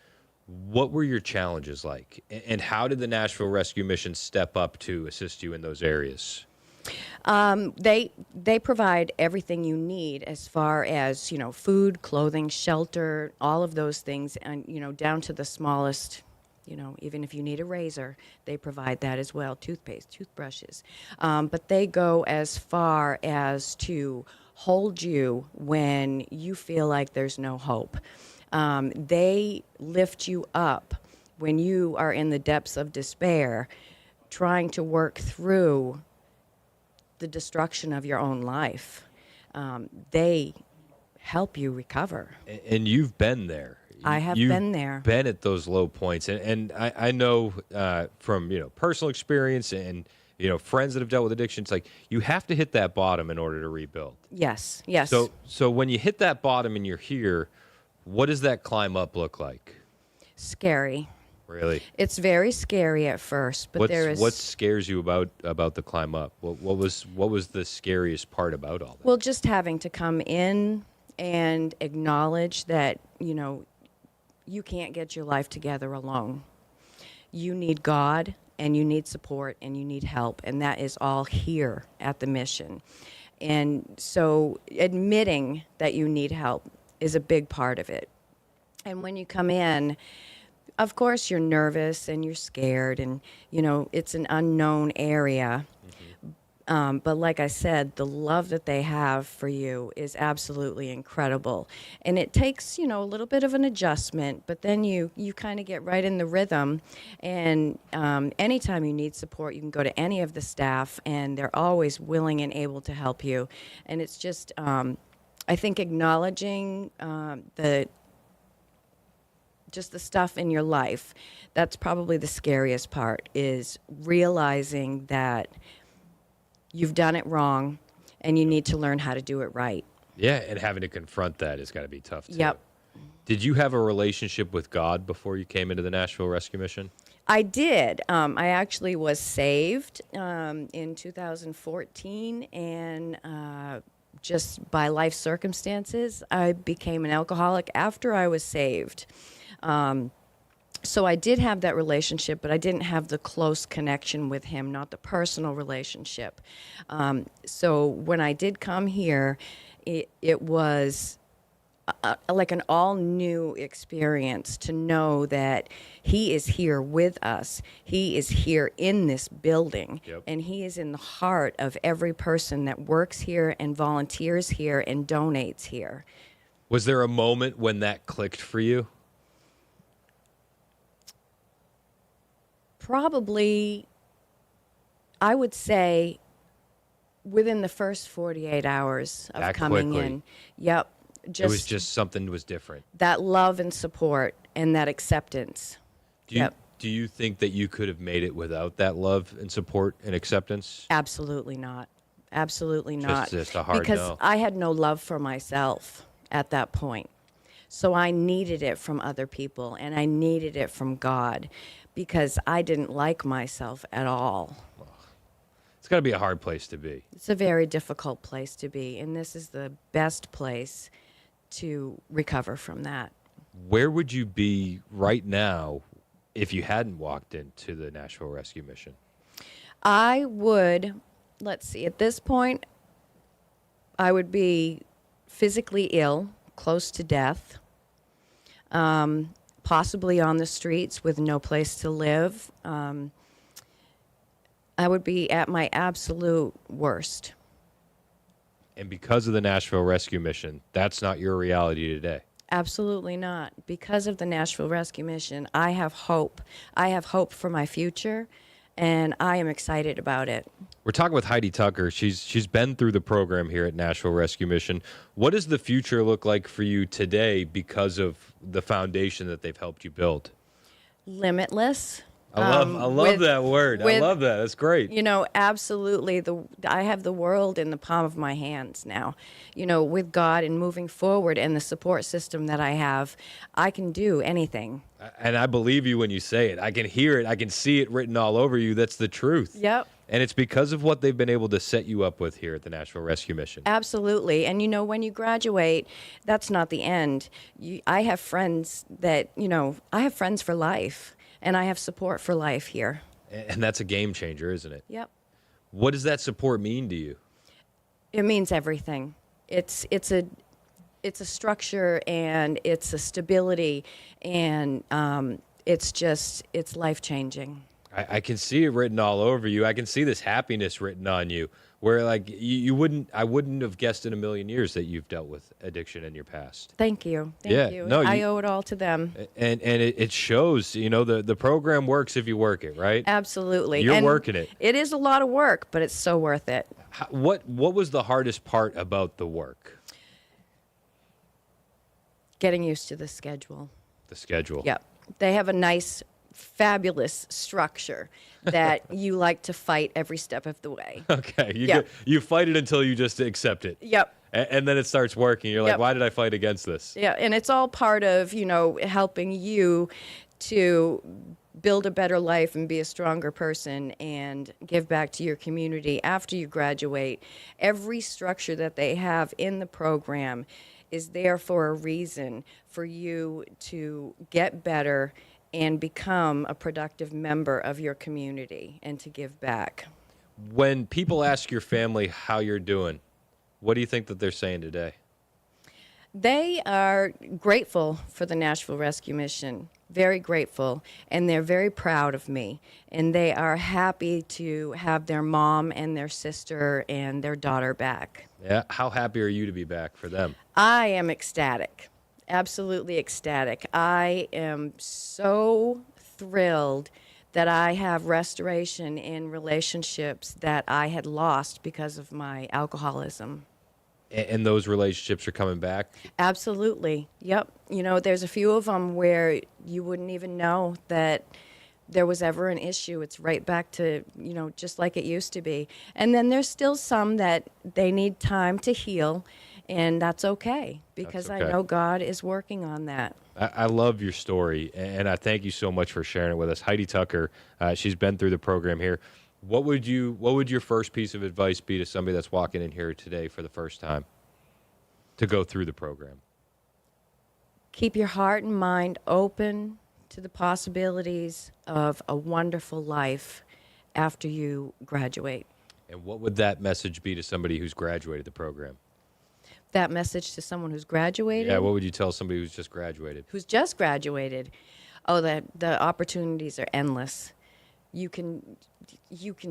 what were your challenges like? And how did the Nashville Rescue Mission step up to assist you in those areas? They provide everything you need as far as, food, clothing, shelter, all of those things, and, down to the smallest, even if you need a razor, they provide that as well, toothpaste, toothbrushes. But they go as far as to hold you when you feel like there's no hope. They lift you up when you are in the depths of despair, trying to work through the destruction of your own life. They help you recover. And you've been there. I have You've been there. Been at those low points. And I know from personal experience and friends that have dealt with addictions, like you have to hit that bottom in order to rebuild. Yes. So when you hit that bottom and you're here, what does that climb up look like? Scary. Really? It's very scary at first, but what scares you about the climb up? What was the scariest part about all that? Well, just having to come in and acknowledge that, you can't get your life together alone. You need God, and you need support, and you need help, and that is all here at the mission. And so admitting that you need help is a big part of it. And when you come in, of course, you're nervous and you're scared, and, it's an unknown area. But like I said, the love that they have for you is absolutely incredible. And it takes, a little bit of an adjustment, but then you kind of get right in the rhythm. And anytime you need support, you can go to any of the staff, and they're always willing and able to help you. And it's just, I think, acknowledging the stuff in your life, that's probably the scariest part, is realizing that you've done it wrong and you need to learn how to do it right. Yeah, and having to confront that has got to be tough, too. Yep. Did you have a relationship with God before you came into the Nashville Rescue Mission? I did. I actually was saved in 2014, and just by life circumstances, I became an alcoholic after I was saved. So I did have that relationship, but I didn't have the close connection with him, not the personal relationship. So when I did come here, it was like an all-new experience to know that he is here with us. He is here in this building, and he is in the heart of every person that works here and volunteers here and donates here. Was there a moment when that clicked for you? Probably, I would say, within the first 48 hours of That coming quickly. in. Yep. It was just something was different. That love and support and that acceptance. Do you think that you could have made it without that love and support and acceptance? Absolutely not. Absolutely not. Just a hard because no. I had no love for myself at that point. So I needed it from other people, and I needed it from God, because I didn't like myself at all. It's got to be a hard place to be. It's a very difficult place to be, and this is the best place to recover from that. Where would you be right now if you hadn't walked into the Nashville Rescue Mission? I would, let's see, at this point, I would be physically ill, close to death, possibly on the streets with no place to live. I would be at my absolute worst. And because of the Nashville Rescue Mission, that's not your reality today. Absolutely not. Because of the Nashville Rescue Mission, I have hope. I have hope for my future, and I am excited about it. We're talking with Heidi Tucker. She's been through the program here at Nashville Rescue Mission. What does the future look like for you today because of the foundation that they've helped you build? Limitless. I love that word. I love that. That's great. You know, absolutely. I have the world in the palm of my hands now. You know, with God and moving forward and the support system that I have, I can do anything. And I believe you when you say it. I can hear it. I can see it written all over you. That's the truth. Yep. And it's because of what they've been able to set you up with here at the Nashville Rescue Mission. Absolutely. And, you know, when you graduate, that's not the end. I have friends that, you know, I have friends for life. And I have support for life here. And that's a game changer, isn't it? Yep. What does that support mean to you? It means everything. It's a structure, and it's a stability, and it's life-changing. I can see it written all over you. I can see this happiness written on you, where like I wouldn't have guessed in a million years that you've dealt with addiction in your past. Thank you. Thank you. No, I owe it all to them. And it shows, you know, the program works if you work it, right? Absolutely. You're and working it. It is a lot of work, but it's so worth it. What was the hardest part about the work? Getting used to the schedule. The schedule. Yep. They have a nice, fabulous structure that you like to fight every step of the way. Okay. Yep. You fight it until you just accept it. Yep. And then it starts working. You're like, Yep. why did I fight against this? Yeah, and it's all part of, you know, helping you to build a better life and be a stronger person and give back to your community after you graduate. Every structure that they have in the program is there for a reason, for you to get better and become a productive member of your community and to give back. When people ask your family how you're doing, what do you think that they're saying today? They are grateful for the Nashville Rescue Mission, very grateful, and they're very proud of me. And they are happy to have their mom and their sister and their daughter back. Yeah. How happy are you to be back for them? I am ecstatic, absolutely ecstatic. I am so thrilled that I have restoration in relationships that I had lost because of my alcoholism. And those relationships are coming back? Absolutely. Yep. You know, there's a few of them where you wouldn't even know that there was ever an issue. It's right back to, you know, just like it used to be. And then there's still some that they need time to heal, and that's okay because That's okay. I know God is working on that. I love your story, and I thank you so much for sharing it with us. Heidi Tucker, she's been through the program here. What would your first piece of advice be to somebody that's walking in here today for the first time to go through the program? Keep your heart and mind open to the possibilities of a wonderful life after you graduate. And what would that message be to somebody who's graduated the program? That message to someone who's graduated? Yeah, what would you tell somebody who's just graduated? Who's just graduated? Oh, the opportunities are endless. You can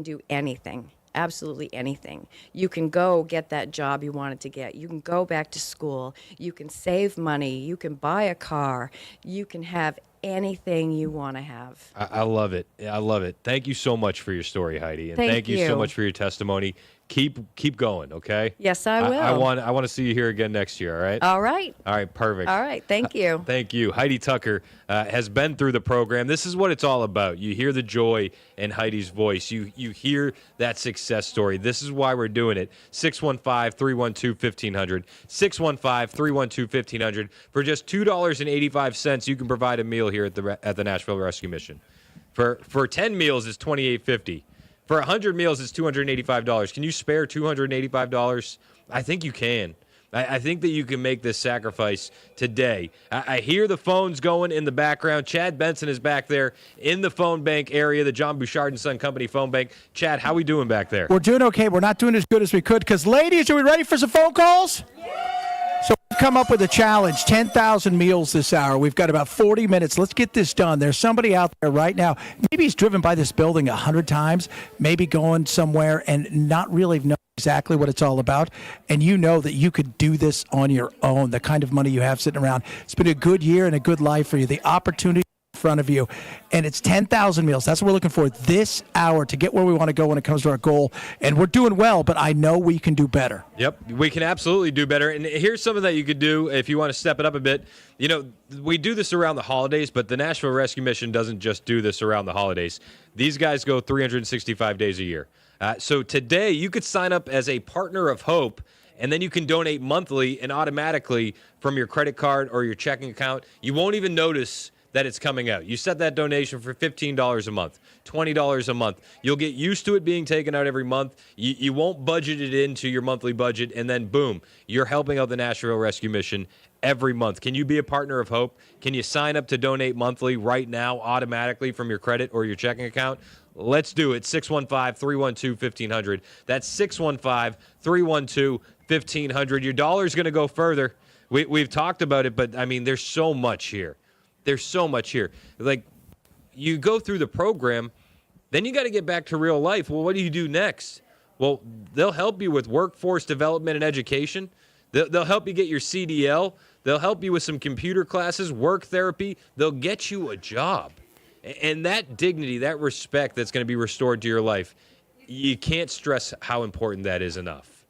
do anything, absolutely anything. You can go get that job you wanted to get. You can go back to school. You can save money. You can buy a car. You can have anything you want to have. I love it. I love it. Thank you so much for your story, Heidi. And Thank you so you. much for your testimony. Keep going, okay? Yes, I will. I want to see you here again next year, all right? All right. All right, perfect. All right. Thank you. Thank you. Heidi Tucker has been through the program. This is what it's all about. You hear the joy in Heidi's voice. You hear that success story. This is why we're doing it. 615-312-1500. 615-312-1500. For just $2.85, you can provide a meal here at the Nashville Rescue Mission. For 10 meals, it's $28.50. For 100 meals, it's $285. Can you spare $285? I think you can. I think that you can make this sacrifice today. I hear the phones going in the background. Chad Benson is back there in the phone bank area, the John Bouchard & Son Company phone bank. Chad, how we doing back there? We're doing okay. We're not doing as good as we could because, ladies, are we ready for some phone calls? So Come up with a challenge, 10,000 meals this hour. We've got about 40 minutes. Let's get this done. There's somebody out there right now. Maybe he's driven by this building 100 times, maybe going somewhere and not really know exactly what it's all about. And you know that you could do this on your own, the kind of money you have sitting around. It's been a good year and a good life for you. The opportunity in front of you, and it's 10,000 meals. That's what we're looking for this hour to get where we want to go when it comes to our goal. And we're doing well, but I know we can do better. Yep, we can absolutely do better. And here's something that you could do if you want to step it up a bit. You know, we do this around the holidays, but the Nashville Rescue Mission doesn't just do this around the holidays. These guys go 365 days a year. So today you could sign up as a partner of hope, and then you can donate monthly and automatically from your credit card or your checking account. You won't even notice that it's coming out. You set that donation for $15 a month, $20 a month. You'll get used to it being taken out every month. You won't budget it into your monthly budget, and then boom, you're helping out the Nashville Rescue Mission every month. Can you be a partner of hope? Can you sign up to donate monthly right now automatically from your credit or your checking account? Let's do it. 615-312-1500. That's 615-312-1500. Your dollar's going to go further. We've talked about it, but, I mean, there's so much here. There's so much here. Like, you go through the program, then you got to get back to real life. Well, what do you do next? Well, they'll help you with workforce development and education. They'll help you get your CDL. They'll help you with some computer classes, work therapy. They'll get you a job. And that dignity, that respect that's going to be restored to your life, you can't stress how important that is enough.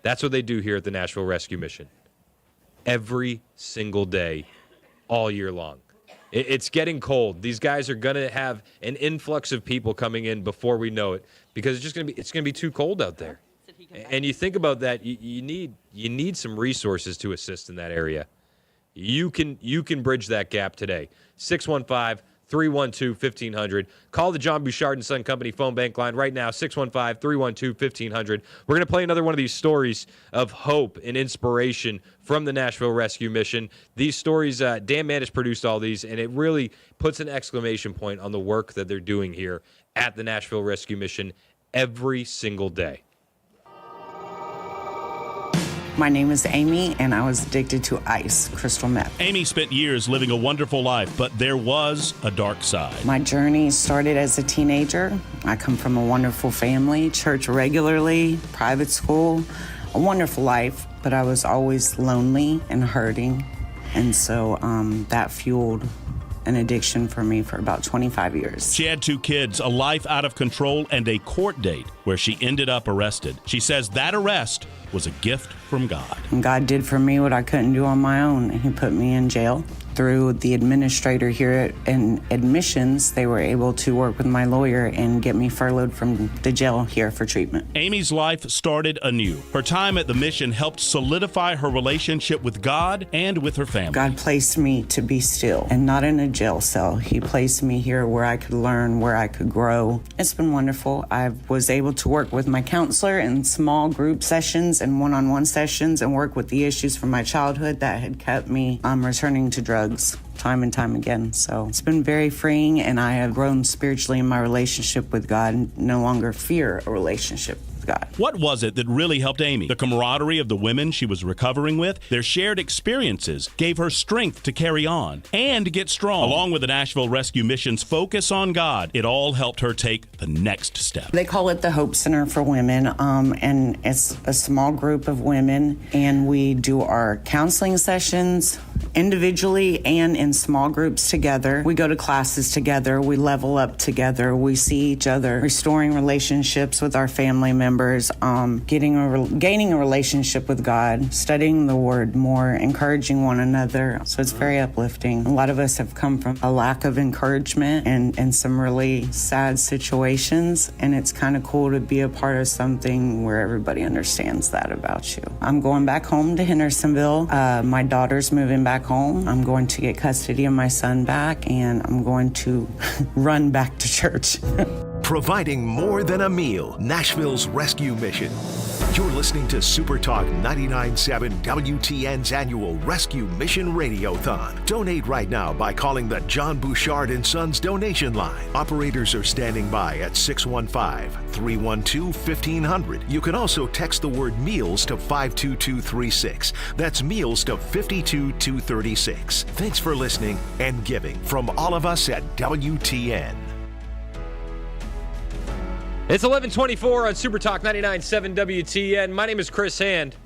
That's what they do here at the Nashville Rescue Mission. Every single day, all year long. It's getting cold. These guys are going to have an influx of people coming in before we know it, because it's going to be too cold out there. And you think about that, you need some resources to assist in that area. You can bridge that gap today. 615-312-1500. Call the John Bouchard and Son Company phone bank line right now, 615-312-1500. We're going to play another one of these stories of hope and inspiration from the Nashville Rescue Mission. These stories, Dan Manish produced all these, and it really puts an exclamation point on the work that they're doing here at the Nashville Rescue Mission every single day. My name is Amy, and I was addicted to ice, crystal meth. Amy spent years living a wonderful life, but there was a dark side. My journey started as a teenager. I come from a wonderful family, church regularly, private school, a wonderful life, but I was always lonely and hurting. And so that fueled an addiction for me for about 25 years. She had 2 kids, a life out of control, and a court date where she ended up arrested. She says that arrest was a gift from God. And God did for me what I couldn't do on my own. He put me in jail. Through the administrator here in admissions, they were able to work with my lawyer and get me furloughed from the jail here for treatment. Amy's life started anew. Her time at the mission helped solidify her relationship with God and with her family. God placed me to be still and not in a jail cell. He placed me here where I could learn, where I could grow. It's been wonderful. I was able to work with my counselor in small group sessions and one-on-one sessions and work with the issues from my childhood that had kept me returning to drugs time and time again. So it's been very freeing, and I have grown spiritually in my relationship with God and no longer fear a relationship with God. What was it that really helped Amy? The camaraderie of the women she was recovering with, their shared experiences gave her strength to carry on and get strong. Along with the Nashville Rescue Mission's focus on God, it all helped her take the next step. They call it the Hope Center for Women, and it's a small group of women, and we do our counseling sessions individually and in small groups together. We go to classes together. We level up together. We see each other, restoring relationships with our family members, gaining a relationship with God, studying the Word more, encouraging one another. So it's very uplifting. A lot of us have come from a lack of encouragement and some really sad situations, and it's kind of cool to be a part of something where everybody understands that about you. I'm going back home to Hendersonville. My daughter's moving back home. I'm going to get custody of my son back, and I'm going to run back to church. Providing more than a meal, Nashville's Rescue Mission. You're listening to Supertalk 99.7 WTN's annual Rescue Mission Radiothon. Donate right now by calling the John Bouchard & Sons donation line. Operators are standing by at 615-312-1500. You can also text the word meals to 52236. That's meals to 52236. Thanks for listening and giving from all of us at WTN. It's 11:24 on Supertalk 99.7 WTN. My name is Chris Hand.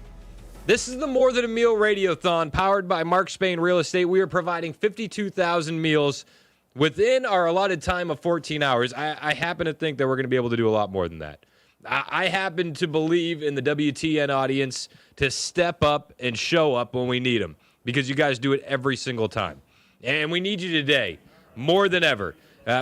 This is the More Than a Meal Radiothon powered by Mark Spain Real Estate. We are providing 52,000 meals within our allotted time of 14 hours. I happen to think that we're going to be able to do a lot more than that. I happen to believe in the WTN audience to step up and show up when we need them, because you guys do it every single time. And we need you today more than ever.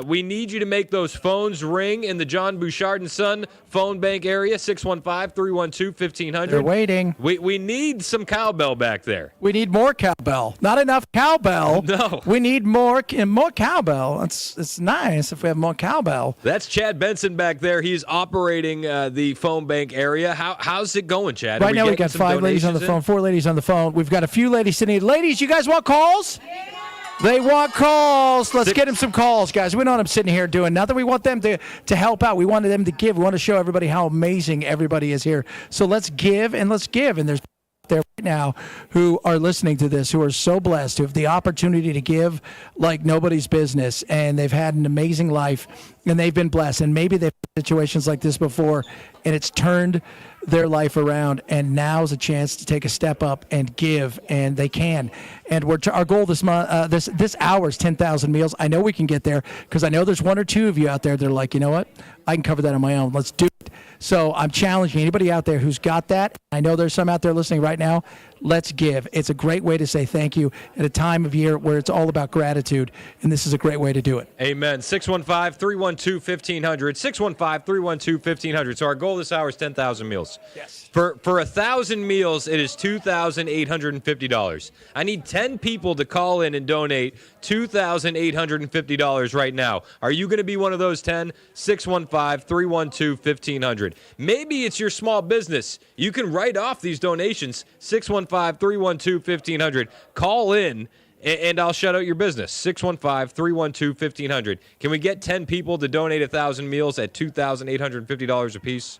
We need you to make those phones ring in the John Bouchard & Son phone bank area, 615-312-1500. They're waiting. We need some cowbell back there. We need more cowbell. Not enough cowbell. No. We need more cowbell. It's nice if we have more cowbell. That's Chad Benson back there. He's operating the phone bank area. How's it going, Chad? Right now we've got 5 ladies on the phone, 4 ladies on the phone. We've got a few ladies sitting. Ladies, you guys want calls? Yeah. They want calls. Let's get them some calls, guys. We don't want them sitting here doing nothing. We want them to help out. We wanted them to give. We want to show everybody how amazing everybody is here. So let's give and let's give. And there's there right now who are listening to this who are so blessed, who have the opportunity to give like nobody's business, and they've had an amazing life and they've been blessed. And maybe they've had situations like this before and it's turned their life around, and now's a chance to take a step up and give, and they can. And our goal this month, this hour is 10,000 meals. I know we can get there because I know there's 1 or 2 of you out there that are like, you know what, I can cover that on my own. Let's do it. So I'm challenging anybody out there who's got that. I know there's some out there listening right now. Let's give. It's a great way to say thank you at a time of year where it's all about gratitude, and this is a great way to do it. Amen. 615-312-1500. 615-312-1500. So our goal this hour is 10,000 meals. Yes. For 1,000 meals, it is $2,850. I need 10 people to call in and donate $2,850 right now. Are you going to be one of those 10? 615-312-1500. Maybe it's your small business. You can write off these donations. 615-312-1500. Call in and I'll shout out your business. 615-312-1500. Can we get 10 people to donate 1,000 meals at $2,850 apiece?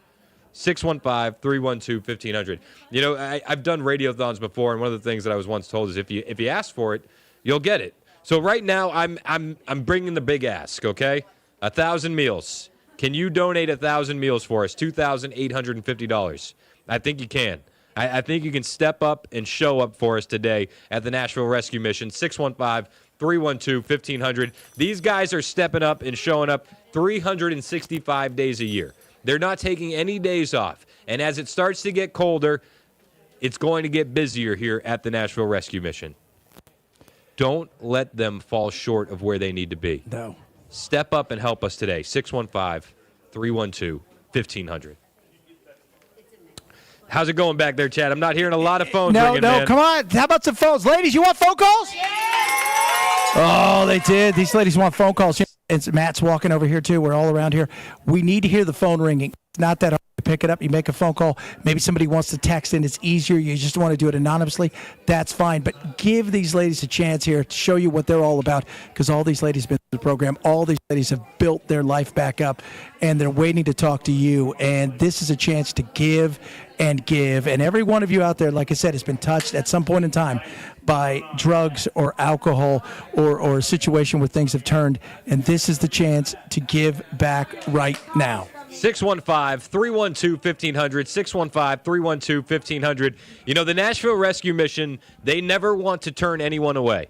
615-312-1500. You know, I've done radiothons before, and one of the things that I was once told is if you ask for it, you'll get it. So right now, I'm bringing the big ask. Okay, 1,000 meals. Can you donate 1,000 meals for us? $2,850. I think you can. I think you can step up and show up for us today at the Nashville Rescue Mission. 615-312-1500. These guys are stepping up and showing up 365 days a year. They're not taking any days off. And as it starts to get colder, it's going to get busier here at the Nashville Rescue Mission. Don't let them fall short of where they need to be. No. Step up and help us today. 615-312-1500. How's it going back there, Chad? I'm not hearing a lot of phones ringing, man. Come on. How about some phones? Ladies, you want phone calls? Yeah! Oh, they did. These ladies want phone calls. And Matt's walking over here, too. We're all around here. We need to hear the phone ringing. It's not that hard to pick it up. You make a phone call. Maybe somebody wants to text in. It's easier. You just want to do it anonymously. That's fine. But give these ladies a chance here to show you what they're all about, because all these ladies have been through the program. All these ladies have built their life back up, and they're waiting to talk to you. And this is a chance to give and give. And every one of you out there, like I said, has been touched at some point in time by drugs or alcohol or a situation where things have turned. And this is the chance to give back right now. 615-312-1500, 615-312-1500. You know, the Nashville Rescue Mission, they never want to turn anyone away.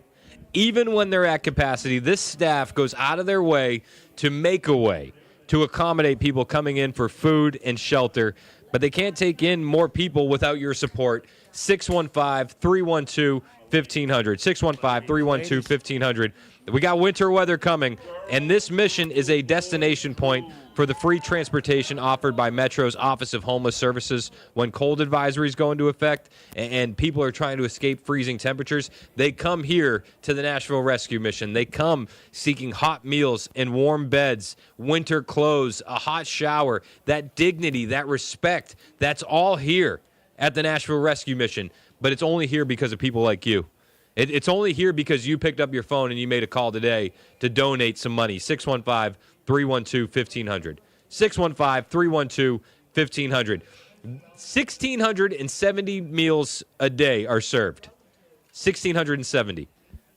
Even when they're at capacity, this staff goes out of their way to make a way to accommodate people coming in for food and shelter. But they can't take in more people without your support. 615-312-1500, 615-312-1500. We got winter weather coming, and this mission is a destination point for the free transportation offered by Metro's Office of Homeless Services when cold advisories go into effect and people are trying to escape freezing temperatures. They come here to the Nashville Rescue Mission. They come seeking hot meals and warm beds, winter clothes, a hot shower, that dignity, that respect. That's all here at the Nashville Rescue Mission. But it's only here because of people like you. It's only here because you picked up your phone and you made a call today to donate some money. 615-312-1500. 615-312-1500. 1,670 meals a day are served. 1,670.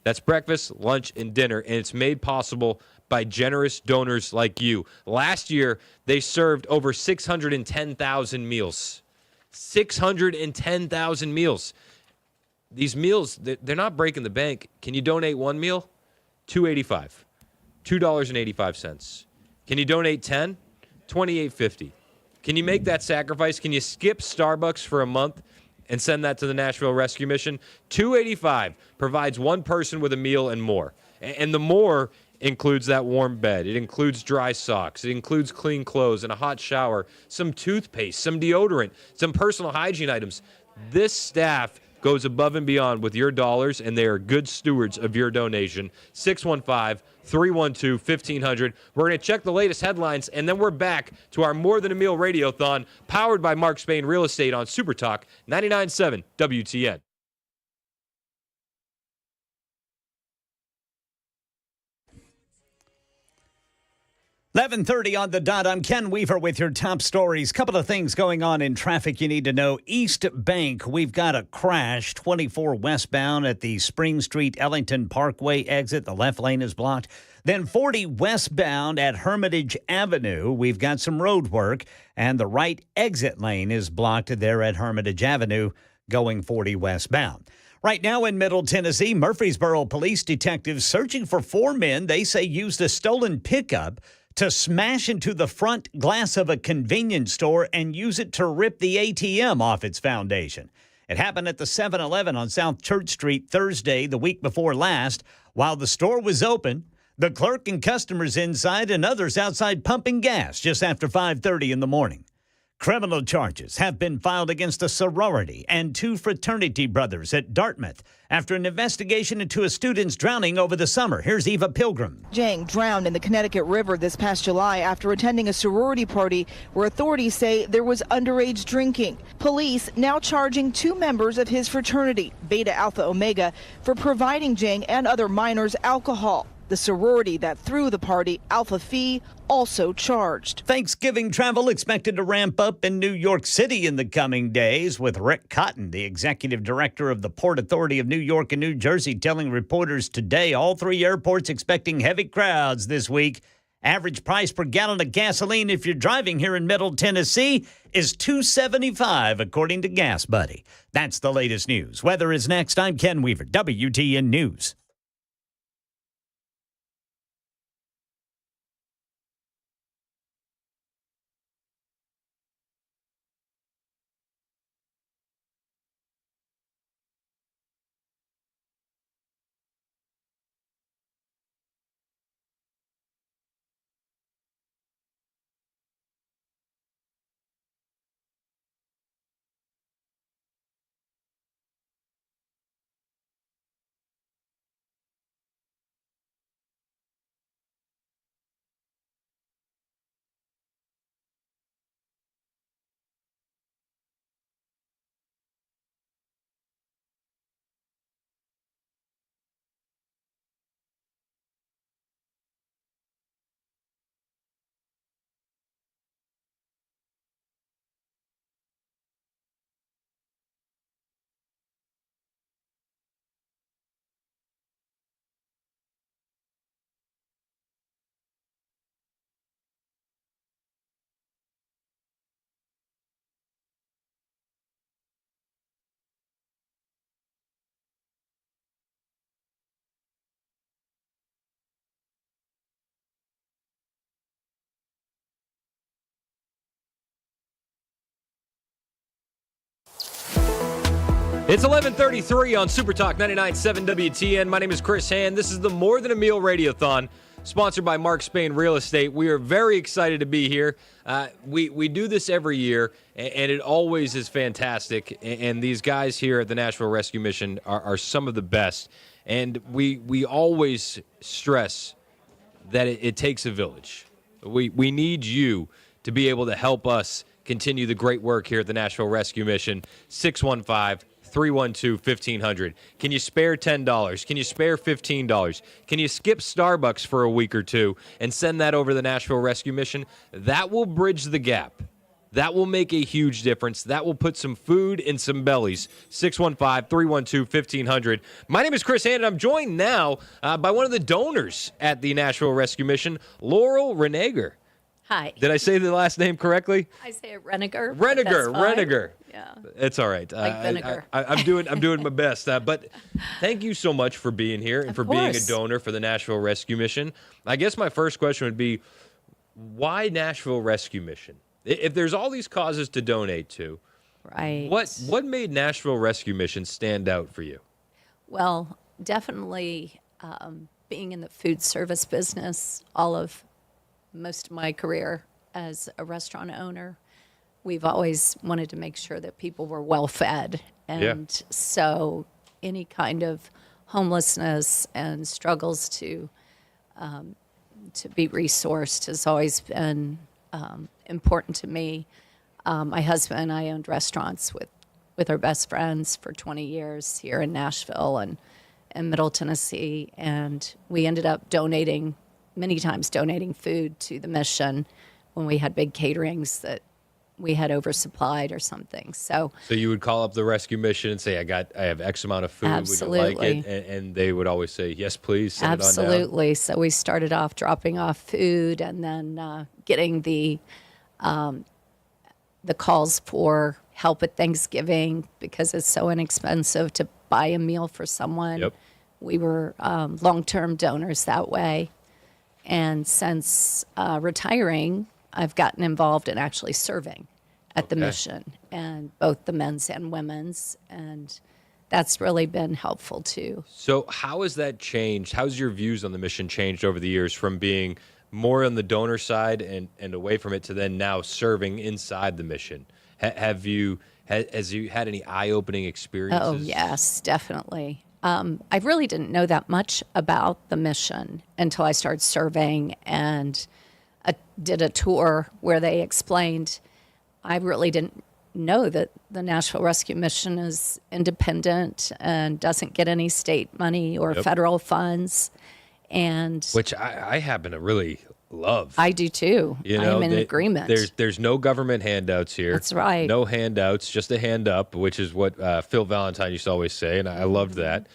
That's breakfast, lunch, and dinner, and it's made possible by generous donors like you. Last year, they served over 610,000 meals. 610,000 meals. These meals, they're not breaking the bank. Can you donate one meal? $2.85. $2.85. Can you donate 10? $28.50. Can you make that sacrifice? Can you skip Starbucks for a month and send that to the Nashville Rescue Mission? $2.85 provides one person with a meal and more. And the more includes that warm bed. It includes dry socks. It includes clean clothes and a hot shower, some toothpaste, some deodorant, some personal hygiene items. This staff goes above and beyond with your dollars, and they are good stewards of your donation. 615-312-1500. We're going to check the latest headlines, and then we're back to our More Than a Meal Radiothon, powered by Mark Spain Real Estate on Supertalk 99.7 WTN. 11:30 on the dot. I'm Ken Weaver with your top stories. Couple of things going on in traffic you need to know. East Bank, we've got a crash. 24 westbound at the Spring Street Ellington Parkway exit. The left lane is blocked. Then 40 westbound at Hermitage Avenue. We've got some road work, and the right exit lane is blocked there at Hermitage Avenue going 40 westbound. Right now in Middle Tennessee, Murfreesboro police detectives searching for 4 men they say used a stolen pickup to smash into the front glass of a convenience store and use it to rip the ATM off its foundation. It happened at the 7-Eleven on South Church Street Thursday, the week before last. While the store was open, the clerk and customers inside and others outside pumping gas just after 5:30 in the morning. Criminal charges have been filed against a sorority and 2 fraternity brothers at Dartmouth after an investigation into a student's drowning over the summer. Here's Eva Pilgrim. Jang drowned in the Connecticut River this past July after attending a sorority party where authorities say there was underage drinking. Police now charging 2 members of his fraternity, Beta Alpha Omega, for providing Jang and other minors alcohol. The sorority that threw the party, Alpha Phi, also charged. Thanksgiving travel expected to ramp up in New York City in the coming days, with Rick Cotton, the executive director of the Port Authority of New York and New Jersey, telling reporters today all 3 airports expecting heavy crowds this week. Average price per gallon of gasoline if you're driving here in Middle Tennessee is $2.75, according to Gas Buddy. That's the latest news. Weather is next. I'm Ken Weaver, WTN News. It's 11:33 on Supertalk 99.7 WTN. My name is Chris Hand. This is the More Than a Meal Radiothon. sponsored by Mark Spain Real Estate. We are very excited to be here. We do this every year, and it always is fantastic. And these guys here at the Nashville Rescue Mission are some of the best. And we always stress that it takes a village. We need you to be able to help us continue the great work here at the Nashville Rescue Mission. 615-312-1500. Can you spare $10? Can you spare $15? Can you skip Starbucks for a week or two and send that over to the Nashville Rescue Mission? That will bridge the gap. That will make a huge difference. That will put some food in some bellies. 615-312-1500. My name is Chris Hand, and I'm joined now by one of the donors at the Nashville Rescue Mission, Laurel Reneger. Hi. Did I say the last name correctly? I say it Reneger. Reneger. Yeah. It's all right. Like vinegar. I'm doing my best. But thank you so much for being here and for being a donor for the Nashville Rescue Mission. I guess my first question would be, why Nashville Rescue Mission? If there's all these causes to donate to, right? What made Nashville Rescue Mission stand out for you? Well, definitely being in the food service business, most of my career as a restaurant owner, we've always wanted to make sure that people were well fed, and so any kind of homelessness and struggles to be resourced has always been important to me. My husband and I owned restaurants with our best friends for 20 years here in Nashville and in Middle Tennessee, and we ended up many times donating food to the mission when we had big caterings that we had oversupplied or something. So you would call up the rescue mission and say, I have X amount of food. Absolutely. Would you like it? And they would always say, yes, please. Send absolutely. It on down. So we started off dropping off food and then getting the calls for help at Thanksgiving because it's so inexpensive to buy a meal for someone. Yep. We were long-term donors that way. And since retiring, I've gotten involved in actually serving at the mission, and both the men's and women's, and that's really been helpful too. So how has that changed? How's your views on the mission changed over the years from being more on the donor side and away from it to then now serving inside the mission? Has you had any eye-opening experiences? Oh, yes, definitely. I really didn't know that much about the mission until I started serving and did a tour where they explained. I really didn't know that the Nashville Rescue Mission is independent and doesn't get any state money or federal funds. And which I happen to really love. I do too. I'm in agreement. There's no government handouts here. That's right. No handouts, just a hand up, which is what Phil Valentine used to always say, and I loved that.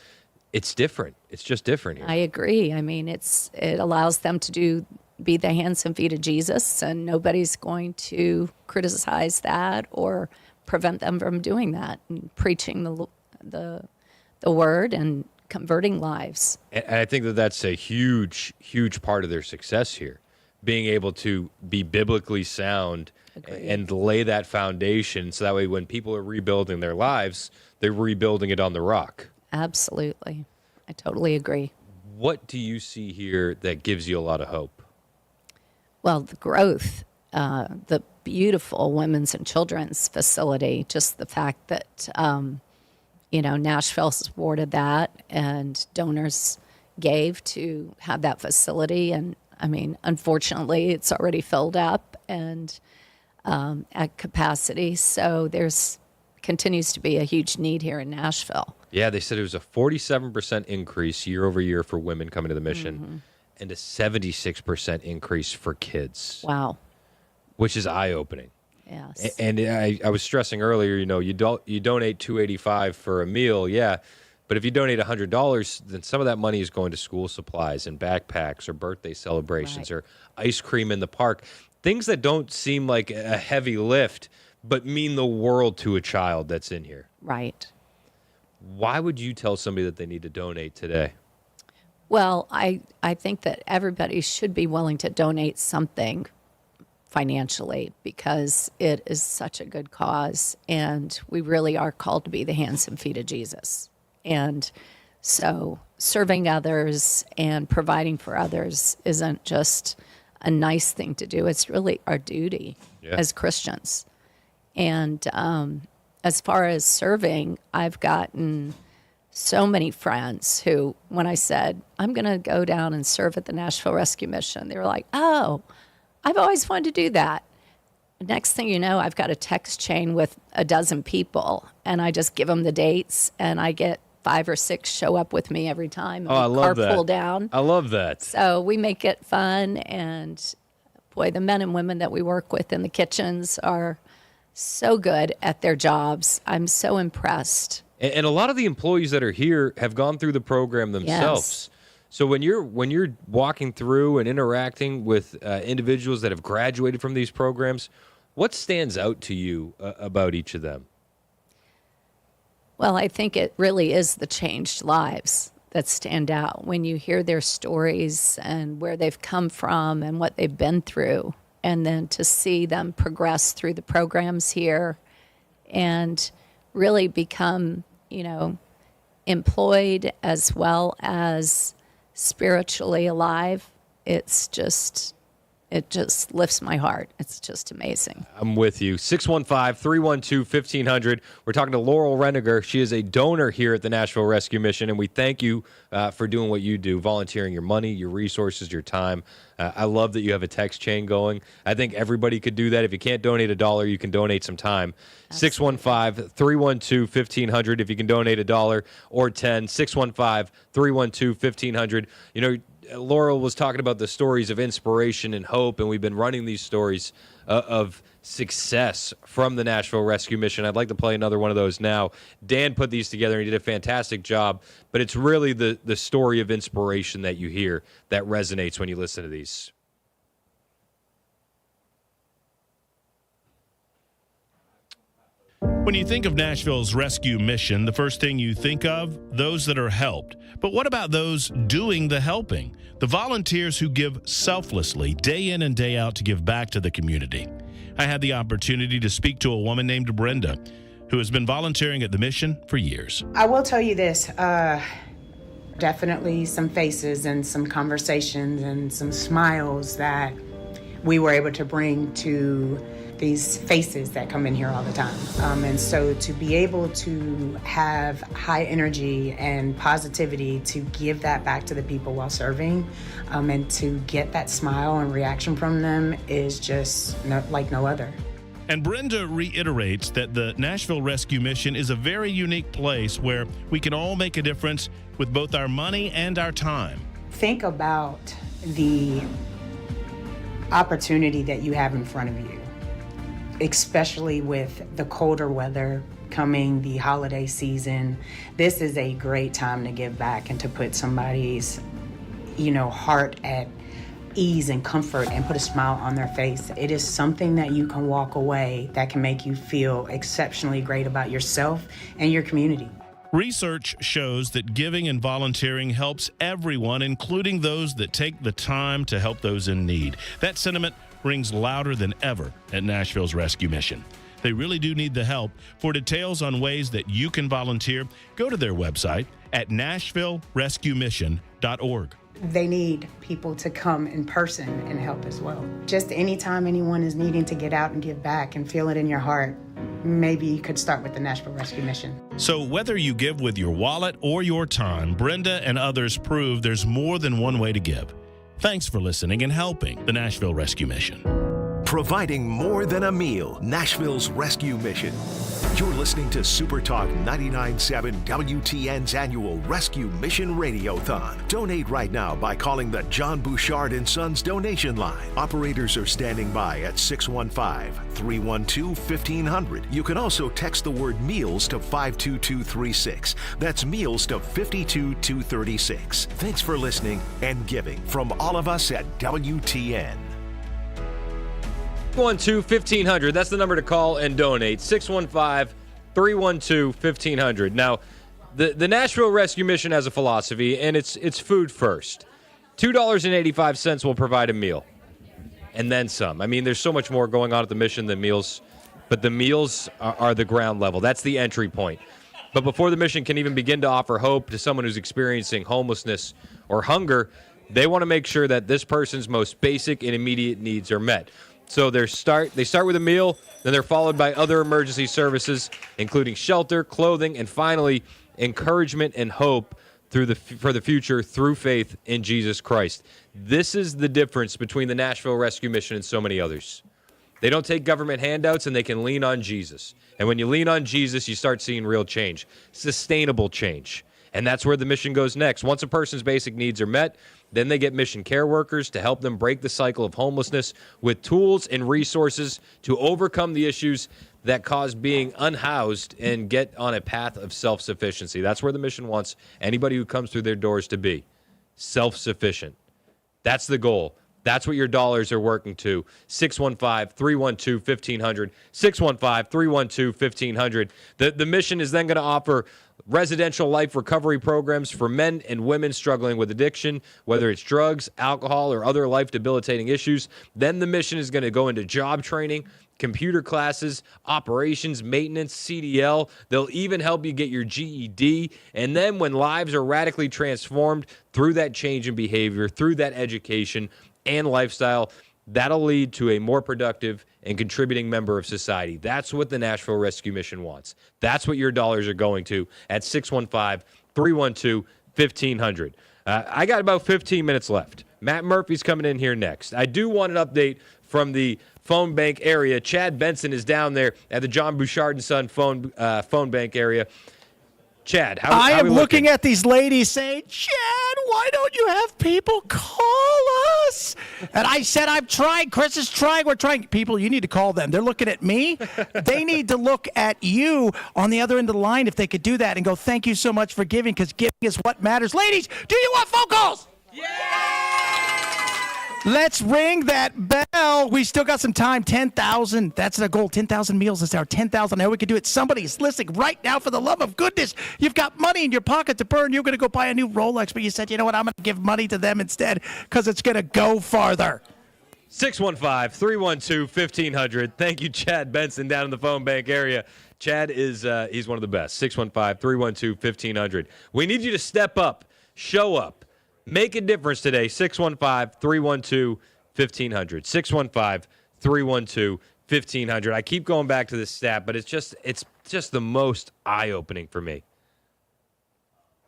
It's different. It's just different here. I agree. I mean, it allows them to be the hands and feet of Jesus, and nobody's going to criticize that or prevent them from doing that and preaching the word and converting lives. And I think that's a huge, huge part of their success here, being able to be biblically sound and lay that foundation so that way when people are rebuilding their lives, they're rebuilding it on the rock. Absolutely. I totally agree. What do you see here that gives you a lot of hope? Well, the growth, the beautiful women's and children's facility, just the fact that Nashville supported that and donors gave to have that facility. And I mean, unfortunately, it's already filled up and at capacity. So continues to be a huge need here in Nashville. Yeah, they said it was a 47% increase year over year for women coming to the mission and a 76% increase for kids. Wow. Which is eye-opening. Yes. And I was stressing earlier, you donate $285 for a meal, yeah, but if you donate $100, then some of that money is going to school supplies and backpacks or birthday celebrations or ice cream in the park, things that don't seem like a heavy lift, but mean the world to a child that's in here. Right. Why would you tell somebody that they need to donate today? Well, I think that everybody should be willing to donate something financially because it is such a good cause, and we really are called to be the hands and feet of Jesus. And so serving others and providing for others isn't just a nice thing to do. It's really our duty as Christians. And as far as serving, I've gotten so many friends who, when I said, I'm going to go down and serve at the Nashville Rescue Mission, they were like, oh, I've always wanted to do that. Next thing you know, I've got a text chain with a dozen people, and I just give them the dates, and I get 5 or 6 show up with me every time. Oh, I love that. Carpool down. I love that. So we make it fun, and boy, the men and women that we work with in the kitchens are so good at their jobs. I'm so impressed. And a lot of the employees that are here have gone through the program themselves. Yes. So when you're walking through and interacting with individuals that have graduated from these programs, what stands out to you about each of them? Well, I think it really is the changed lives that stand out when you hear their stories and where they've come from and what they've been through. And then to see them progress through the programs here and really become, employed as well as spiritually alive. It just lifts my heart. It's just amazing. I'm with you. 615-312-1500. We're talking to Laurel Reniger. She is a donor here at the Nashville Rescue Mission, and we thank you for doing what you do, volunteering your money, your resources, your time. I love that you have a text chain going. I think everybody could do that. If you can't donate $1, you can donate some time. 615-312-1500 if you can donate $1 or 10. 615-312-1500. Laurel was talking about the stories of inspiration and hope, and we've been running these stories of success from the Nashville Rescue Mission. I'd like to play another one of those now. Dan put these together, and he did a fantastic job, but it's really the story of inspiration that you hear that resonates when you listen to these. When you think of Nashville's rescue mission, the first thing you think of, those that are helped. But what about those doing the helping? The volunteers who give selflessly, day in and day out, to give back to the community. I had the opportunity to speak to a woman named Brenda, who has been volunteering at the mission for years. I will tell you this, definitely some faces and some conversations and some smiles that we were able to bring to these faces that come in here all the time. And so to be able to have high energy and positivity to give that back to the people while serving, and to get that smile and reaction from them is just like no other. And Brenda reiterates that the Nashville Rescue Mission is a very unique place where we can all make a difference with both our money and our time. Think about the opportunity that you have in front of you, especially with the colder weather coming, the holiday season. This is a great time to give back and to put somebody's, heart at ease and comfort and put a smile on their face. It is something that you can walk away that can make you feel exceptionally great about yourself and your community. Research shows that giving and volunteering helps everyone, including those that take the time to help those in need. That sentiment rings louder than ever at Nashville's Rescue Mission. They really do need the help. For details on ways that you can volunteer, go to their website at nashvillerescuemission.org. They need people to come in person and help as well. Just anytime anyone is needing to get out and give back and feel it in your heart, maybe you could start with the Nashville Rescue Mission. So whether you give with your wallet or your time, Brenda and others prove there's more than one way to give. Thanks for listening and helping the Nashville Rescue Mission. Providing more than a meal, Nashville's Rescue Mission. You're listening to Supertalk 99.7 WTN's annual Rescue Mission Radiothon. Donate right now by calling the John Bouchard & Sons donation line. Operators are standing by at 615-312-1500. You can also text the word meals to 52236. That's meals to 52236. Thanks for listening and giving from all of us at WTN. 612-1500. That's the number to call and donate. 615-312-1500. Now, the Nashville Rescue Mission has a philosophy, and it's food first. $2.85 will provide a meal, and then some. I mean, there's so much more going on at the mission than meals, but the meals are the ground level. That's the entry point. But before the mission can even begin to offer hope to someone who's experiencing homelessness or hunger, they want to make sure that this person's most basic and immediate needs are met. So they start with a meal, then they're followed by other emergency services, including shelter, clothing, and finally, encouragement and hope for the future through faith in Jesus Christ. This is the difference between the Nashville Rescue Mission and so many others. They don't take government handouts, and they can lean on Jesus. And when you lean on Jesus, you start seeing real change, sustainable change. And that's where the mission goes next. Once a person's basic needs are met, then they get mission care workers to help them break the cycle of homelessness with tools and resources to overcome the issues that cause being unhoused and get on a path of self-sufficiency. That's where the mission wants anybody who comes through their doors to be, self-sufficient. That's the goal. That's what your dollars are working to. 615-312-1500. 615-312-1500. The mission is then going to offer residential life recovery programs for men and women struggling with addiction, whether it's drugs, alcohol, or other life-debilitating issues. Then the mission is going to go into job training, computer classes, operations, maintenance, CDL. They'll even help you get your GED. And then when lives are radically transformed through that change in behavior, through that education and lifestyle, that'll lead to a more productive and contributing member of society. That's what the Nashville Rescue Mission wants. That's what your dollars are going to at 615-312-1500. I got about 15 minutes left. Matt Murphy's coming in here next. I do want an update from the phone bank area. Chad Benson is down there at the John Bouchard & Son phone bank area. Chad, I am we looking at these ladies saying, Chad, why don't you have people call us? And I said, I'm trying. Chris is trying. We're trying. People, you need to call them. They're looking at me. They need to look at you on the other end of the line if they could do that and go, thank you so much for giving, because giving is what matters. Ladies, do you want phone calls? Yeah! Let's ring that bell. We still got some time. 10,000. That's the goal. 10,000 meals this hour. 10,000. I know we can do it. Somebody's listening right now. For the love of goodness, you've got money in your pocket to burn. You're going to go buy a new Rolex, but you said, you know what? I'm going to give money to them instead because it's going to go farther. 615-312-1500. Thank you, Chad Benson, down in the phone bank area. Chad is he's one of the best. 615-312-1500. We need you to step up, show up. Make a difference today. 615-312-1500. 615-312-1500. I keep going back to this stat, but it's just the most eye-opening for me.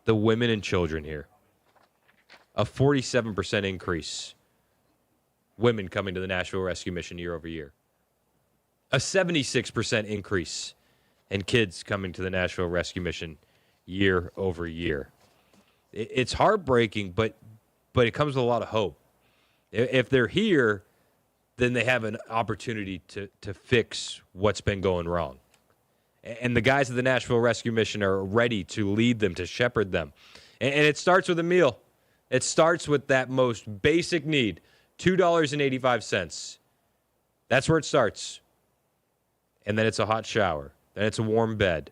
The women and children here. A 47% increase. Women coming to the Nashville Rescue Mission year over year. A 76% increase in kids coming to the Nashville Rescue Mission year over year. It's heartbreaking, but it comes with a lot of hope. If they're here, then they have an opportunity to fix what's been going wrong. And the guys of the Nashville Rescue Mission are ready to lead them, to shepherd them. And it starts with a meal. It starts with that most basic need, $2.85. That's where it starts. And then it's a hot shower. Then it's a warm bed.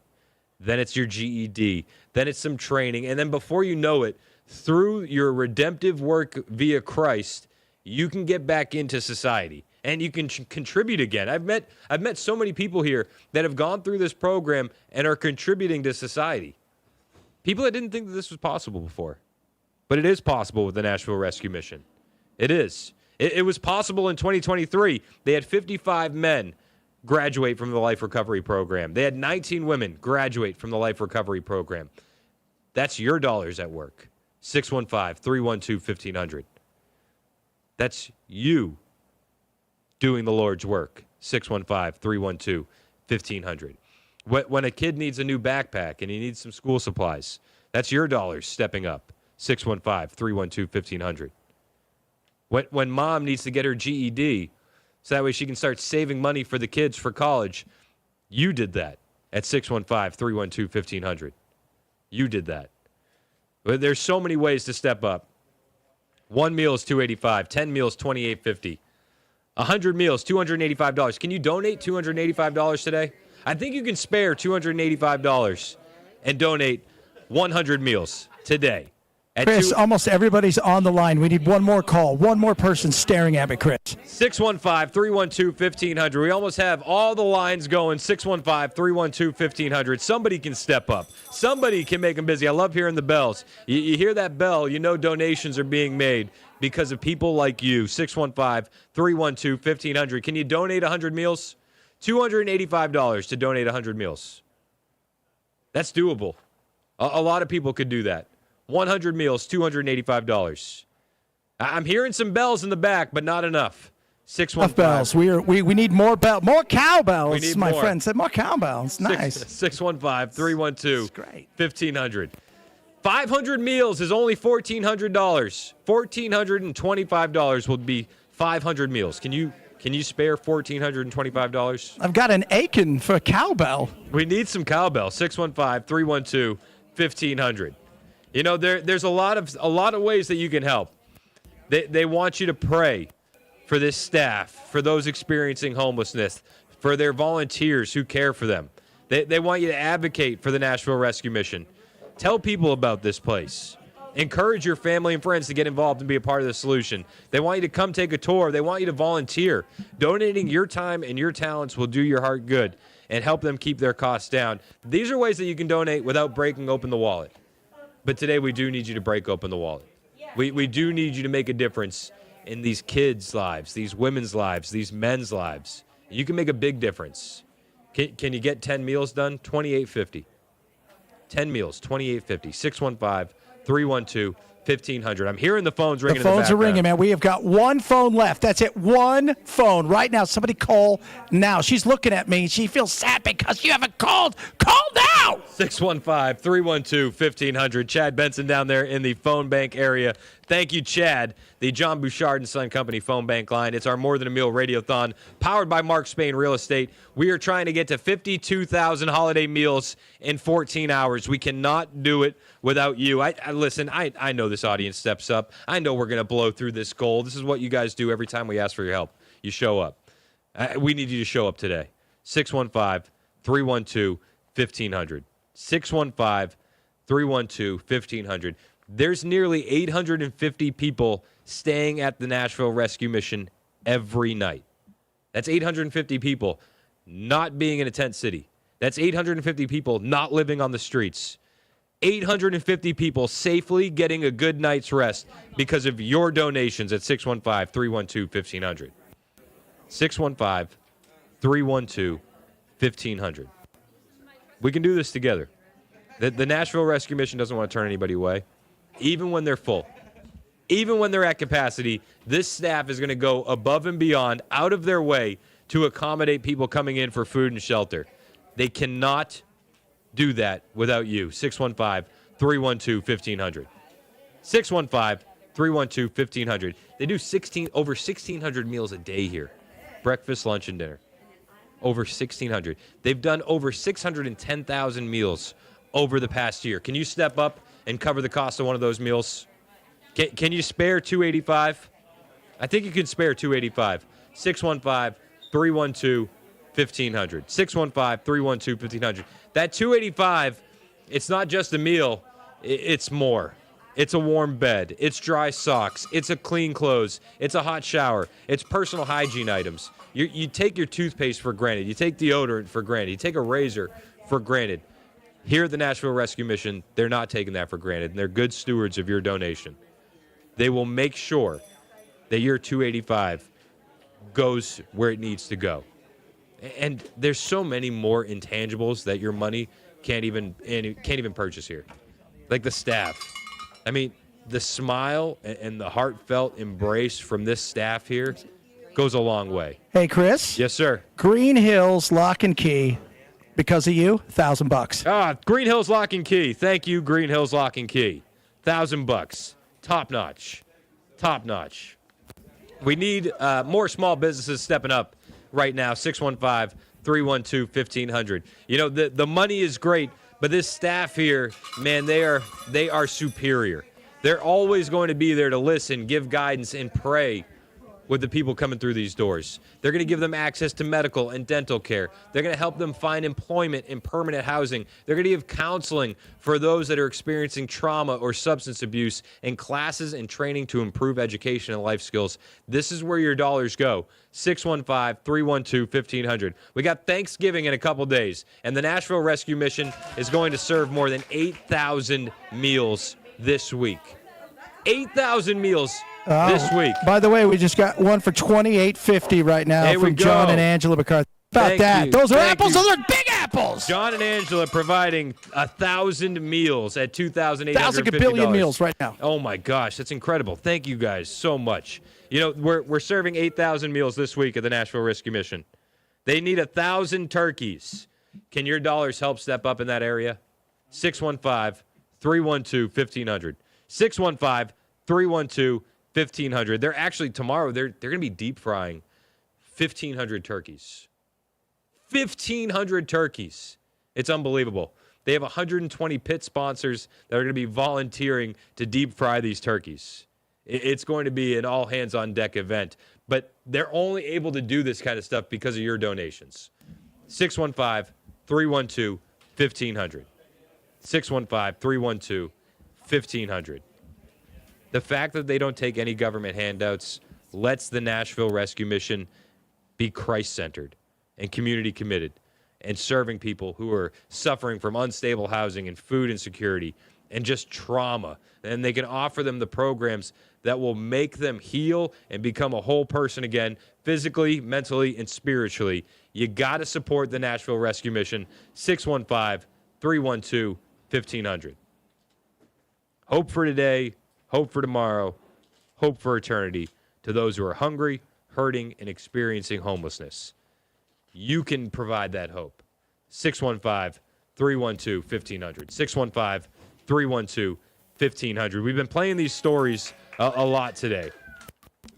Then it's your GED. Then it's some training. And then before you know it, through your redemptive work via Christ, you can get back into society and you can contribute again. I've met so many people here that have gone through this program and are contributing to society. People that didn't think that this was possible before. But it is possible with the Nashville Rescue Mission. It is. It was possible in 2023. They had 55 men graduate from the Life Recovery Program. They had 19 women graduate from the Life Recovery Program. That's your dollars at work. 615-312-1500. That's you doing the Lord's work. 615-312-1500. When a kid needs a new backpack and he needs some school supplies, that's your dollars stepping up. 615-312-1500. When mom needs to get her GED so that way she can start saving money for the kids for college, you did that at 615-312-1500. You did that. But there's so many ways to step up. 1 meal is $285. 10 meals, $28.50. 100 meals, $285. Can you donate $285 today? I think you can spare $285 and donate 100 meals today. Chris, almost everybody's on the line. We need one more call. One more person staring at me, Chris. 615-312-1500. We almost have all the lines going. 615-312-1500. Somebody can step up. Somebody can make them busy. I love hearing the bells. You hear that bell, you know donations are being made because of people like you. 615-312-1500. Can you donate 100 meals? $285 to donate 100 meals. That's doable. A lot of people could do that. 100 meals, $285. I'm hearing some bells in the back, but not enough. 615. Enough bells. We need more more cowbells. We need My more. friend said more cowbells. Nice. 615-312-1500. 500 meals is only $1,400. $1,425 will be 500 meals. Can you spare $1,425? I've got an aching for cowbell. We need some cowbell. 615-312-1500. You know, there's a lot of ways that you can help. They want you to pray for this staff, for those experiencing homelessness, for their volunteers who care for them. They want you to advocate for the Nashville Rescue Mission. Tell people about this place. Encourage your family and friends to get involved and be a part of the solution. They want you to come take a tour. They want you to volunteer. Donating your time and your talents will do your heart good and help them keep their costs down. These are ways that you can donate without breaking open the wallet. But today we do need you to break open the wallet. We do need you to make a difference in these kids' lives, these women's lives, these men's lives. You can make a big difference. Can you get 10 meals done? $28.50. 10 meals, $28.50. 615-312-1500. I'm hearing the phones ringing. The phones in the are ringing, man. We have got one phone left. That's it. One phone right now. Somebody call now. She's looking at me. She feels sad because you haven't called. Call now. 615-312-1500. Chad Benson down there in the phone bank area. Thank you, Chad. The John Bouchard and Son Company phone bank line. It's our More Than a Meal Radiothon powered by Mark Spain Real Estate. We are trying to get to 52,000 holiday meals in 14 hours. We cannot do it without you. Listen, I know this audience steps up. I know we're going to blow through this goal. This is what you guys do every time we ask for your help. You show up. We need you to show up today. 615-312-1500. 615-312-1500. There's nearly 850 people staying at the Nashville Rescue Mission every night. That's 850 people not being in a tent city. That's 850 people not living on the streets. 850 people safely getting a good night's rest because of your donations at 615-312-1500. 615-312-1500. We can do this together. The Nashville Rescue Mission doesn't want to turn anybody away. Even when they're full, even when they're at capacity, this staff is going to go above and beyond, out of their way, to accommodate people coming in for food and shelter. They cannot do that without you. 615-312-1500. 615-312-1500. They do over 1,600 meals a day here. Breakfast, lunch, and dinner. Over 1,600. They've done over 610,000 meals over the past year. Can you step up and cover the cost of one of those meals? Can you spare $285? I think you can spare $285. 615-312-1500. 615-312-1500. That $285, it's not just a meal, it's more. It's a warm bed. It's dry socks. It's a clean clothes. It's a hot shower. It's personal hygiene items. You take your toothpaste for granted. You take deodorant for granted. You take a razor for granted. Here at the Nashville Rescue Mission, they're not taking that for granted, and they're good stewards of your donation. They will make sure that your $285 goes where it needs to go. And there's so many more intangibles that your money can't even purchase here. Like the staff. I mean, the smile and the heartfelt embrace from this staff here goes a long way. Hey, Chris. Yes, sir. Green Hills Lock and Key. Because of you, $1,000. Green Hills Lock and Key. Thank you, Green Hills Lock and Key. $1,000. Top notch. Top notch. We need more small businesses stepping up right now. 615-312-1500. You know, the money is great, but this staff here, man, they are superior. They're always going to be there to listen, give guidance, and pray with the people coming through these doors. They're going to give them access to medical and dental care. They're going to help them find employment and permanent housing. They're going to give counseling for those that are experiencing trauma or substance abuse, and classes and training to improve education and life skills. This is where your dollars go. 615-312-1500. We got Thanksgiving in a couple days, and the Nashville Rescue Mission is going to serve more than 8,000 meals this week. 8,000 meals this week. By the way, we just got one for $28.50 right now There we from John go. and Angela McCarthy. About Thank that. you. Those are Thank apples. you. Those are big apples. John and Angela providing 1,000 meals at $2,850. 1,000 billion meals right now. Oh my gosh, that's incredible. Thank you guys so much. You know, we're serving 8,000 meals this week at the Nashville Rescue Mission. They need 1,000 turkeys. Can your dollars help step up in that area? 615-312-1500. 615-312-1500. They're actually tomorrow. They're going to be deep frying 1,500 turkeys. 1,500 turkeys. It's unbelievable. They have 120 pit sponsors that are going to be volunteering to deep fry these turkeys. It's going to be an all-hands-on-deck event. But they're only able to do this kind of stuff because of your donations. 615-312-1500. 615-312-1500. The fact that they don't take any government handouts lets the Nashville Rescue Mission be Christ-centered and community-committed and serving people who are suffering from unstable housing and food insecurity and just trauma. And they can offer them the programs that will make them heal and become a whole person again, physically, mentally, and spiritually. You got to support the Nashville Rescue Mission. 615-312-1500. Hope for today, hope for tomorrow, hope for eternity to those who are hungry, hurting, and experiencing homelessness. You can provide that hope. 615-312-1500. 615-312-1500. We've been playing these stories a lot today.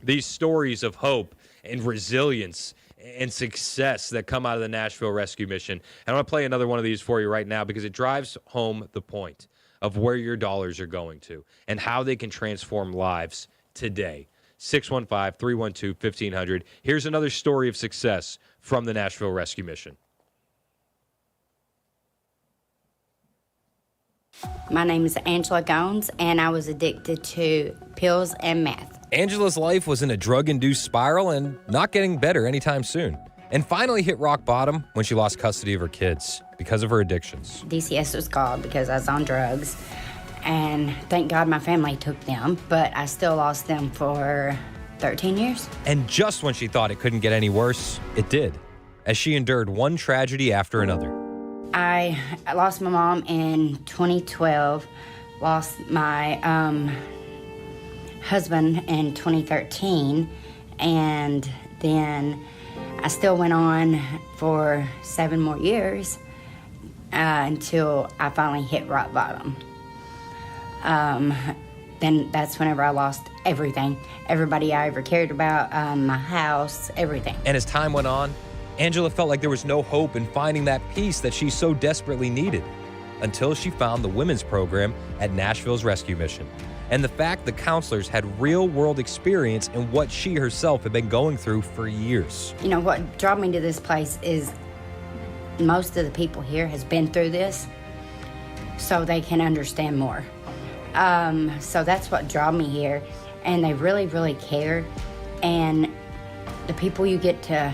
These stories of hope and resilience and success that come out of the Nashville Rescue Mission. And I want to play another one of these for you right now because it drives home the point of where your dollars are going to and how they can transform lives today. 615-312-1500. Here's another story of success from the Nashville Rescue Mission. My name is Angela Gones, and I was addicted to pills and meth. Angela's life was in a drug-induced spiral and not getting better anytime soon. And finally hit rock bottom when she lost custody of her kids because of her addictions. DCS was called because I was on drugs, and thank God my family took them, but I still lost them for 13 years. And just when she thought it couldn't get any worse, it did, as she endured one tragedy after another. I lost my mom in 2012, lost my husband in 2013, and then I still went on for 7 more years until I finally hit rock bottom. Then that's whenever I lost everything, everybody I ever cared about, my house, everything. And as time went on, Angela felt like there was no hope in finding that peace that she so desperately needed until she found the women's program at Nashville's Rescue Mission. And the fact the counselors had real-world experience in what she herself had been going through for years. You know, what drew me to this place is most of the people here has been through this, so they can understand more. So that's what drew me here, and they really, really care. And the people you get to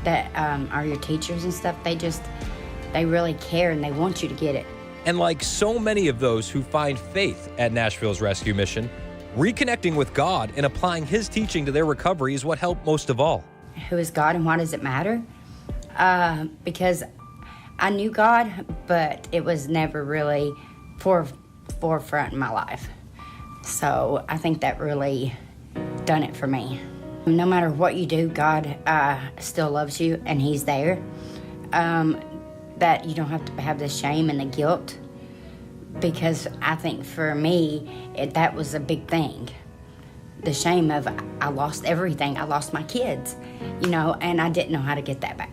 that are your teachers and stuff, they really care and they want you to get it. And like so many of those who find faith at Nashville's Rescue Mission, reconnecting with God and applying His teaching to their recovery is what helped most of all. Who is God and why does it matter? Because I knew God, but it was never really forefront in my life. So I think that really done it for me. No matter what you do, God still loves you and He's there. That you don't have to have the shame and the guilt, because I think for me, that was a big thing. The shame of I lost everything. I lost my kids, and I didn't know how to get that back.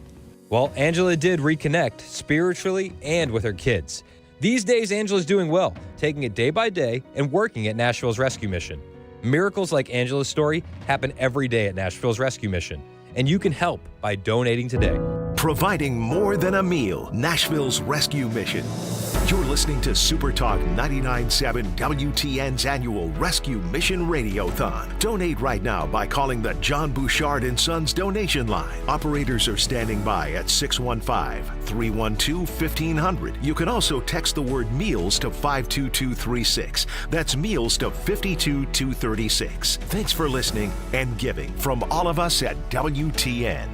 Well, Angela did reconnect spiritually and with her kids. These days, Angela's doing well, taking it day by day and working at Nashville's Rescue Mission. Miracles like Angela's story happen every day at Nashville's Rescue Mission, and you can help by donating today. Providing more than a meal, Nashville's Rescue Mission. You're listening to Supertalk 99.7 WTN's annual Rescue Mission Radiothon. Donate right now by calling the John Bouchard & Sons donation line. Operators are standing by at 615-312-1500. You can also text the word meals to 52236. That's meals to 52236. Thanks for listening and giving from all of us at WTN.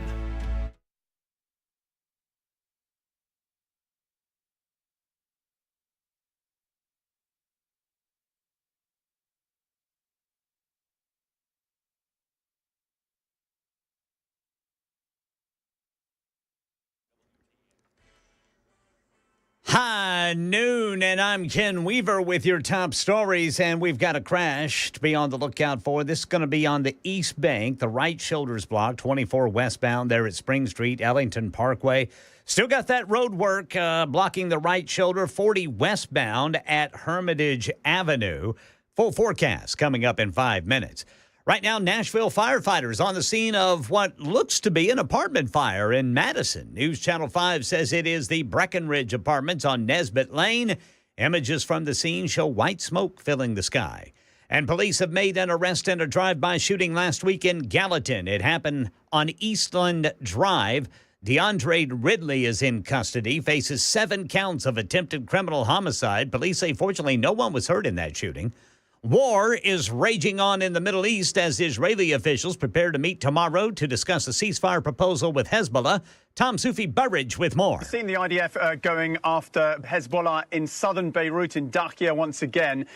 High noon, and I'm Ken Weaver with your top stories, and we've got a crash to be on the lookout for. This is going to be on the East Bank, the right shoulder's block, 24 westbound there at Spring Street, Ellington Parkway. Still got that road work blocking the right shoulder, 40 westbound at Hermitage Avenue. Full forecast coming up in 5 minutes. Right now, Nashville firefighters on the scene of what looks to be an apartment fire in Madison. News Channel 5 says it is the Breckenridge Apartments on Nesbitt Lane. Images from the scene show white smoke filling the sky. And police have made an arrest in a drive-by shooting last week in Gallatin. It happened on Eastland Drive. DeAndre Ridley is in custody, faces 7 counts of attempted criminal homicide. Police say fortunately no one was hurt in that shooting. War is raging on in the Middle East as Israeli officials prepare to meet tomorrow to discuss a ceasefire proposal with Hezbollah. Tom Sufi-Burridge with more. We've seen the IDF going after Hezbollah in southern Beirut, in Dakhia once again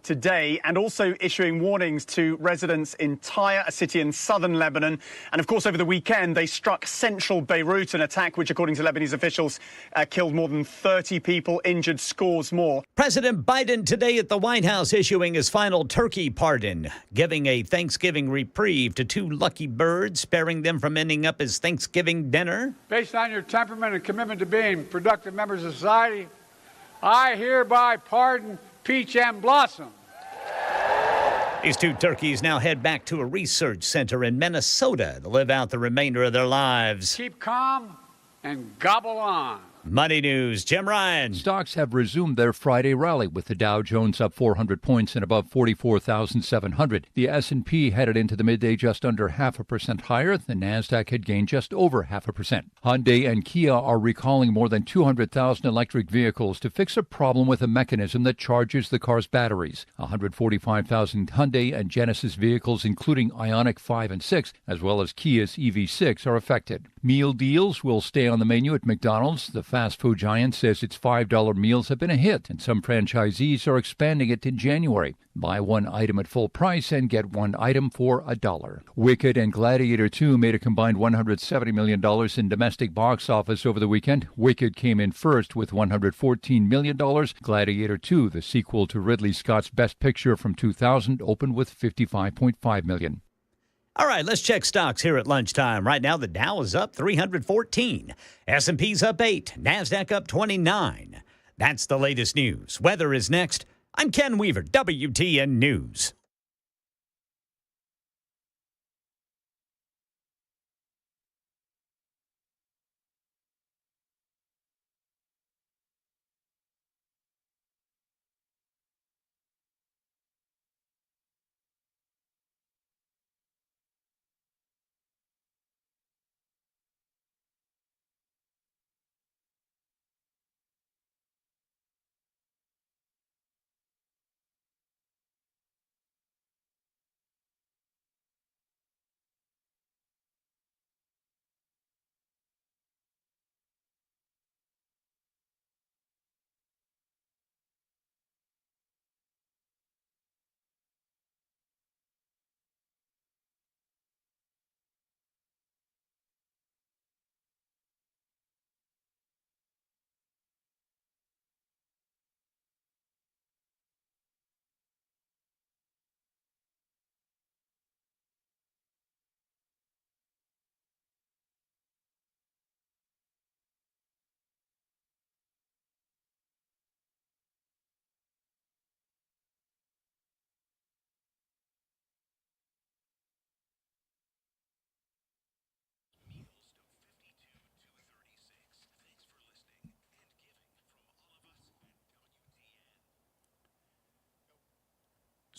today, and also issuing warnings to residents in Tyre, a city in southern Lebanon. And of course, over the weekend, they struck central Beirut, an attack which, according to Lebanese officials, killed more than 30 people, injured scores more. President Biden today at the White House issuing his final turkey pardon, giving a Thanksgiving reprieve to 2 lucky birds, sparing them from ending up as Thanksgiving dinner. Based on your temperament and commitment to being productive members of society, I hereby pardon Peach and Blossom. These 2 turkeys now head back to a research center in Minnesota to live out the remainder of their lives. Keep calm and gobble on. Money News, Jim Ryan. Stocks have resumed their Friday rally with the Dow Jones up 400 points and above 44,700. The S&P headed into the midday just under 0.5% higher. The Nasdaq had gained just over 0.5%. Hyundai and Kia are recalling more than 200,000 electric vehicles to fix a problem with a mechanism that charges the car's batteries. 145,000 Hyundai and Genesis vehicles, including Ioniq 5 and 6, as well as Kia's EV6, are affected. Meal deals will stay on the menu at McDonald's. The fast food giant says its $5 meals have been a hit, and some franchisees are expanding it in January. Buy 1 item at full price and get 1 item for $1. Wicked and Gladiator 2 made a combined $170 million in domestic box office over the weekend. Wicked came in first with $114 million. Gladiator 2, the sequel to Ridley Scott's Best Picture from 2000, opened with $55.5 million. All right, let's check stocks here at lunchtime. Right now, the Dow is up 314. S&P's up 8. NASDAQ up 29. That's the latest news. Weather is next. I'm Ken Weaver, WTN News.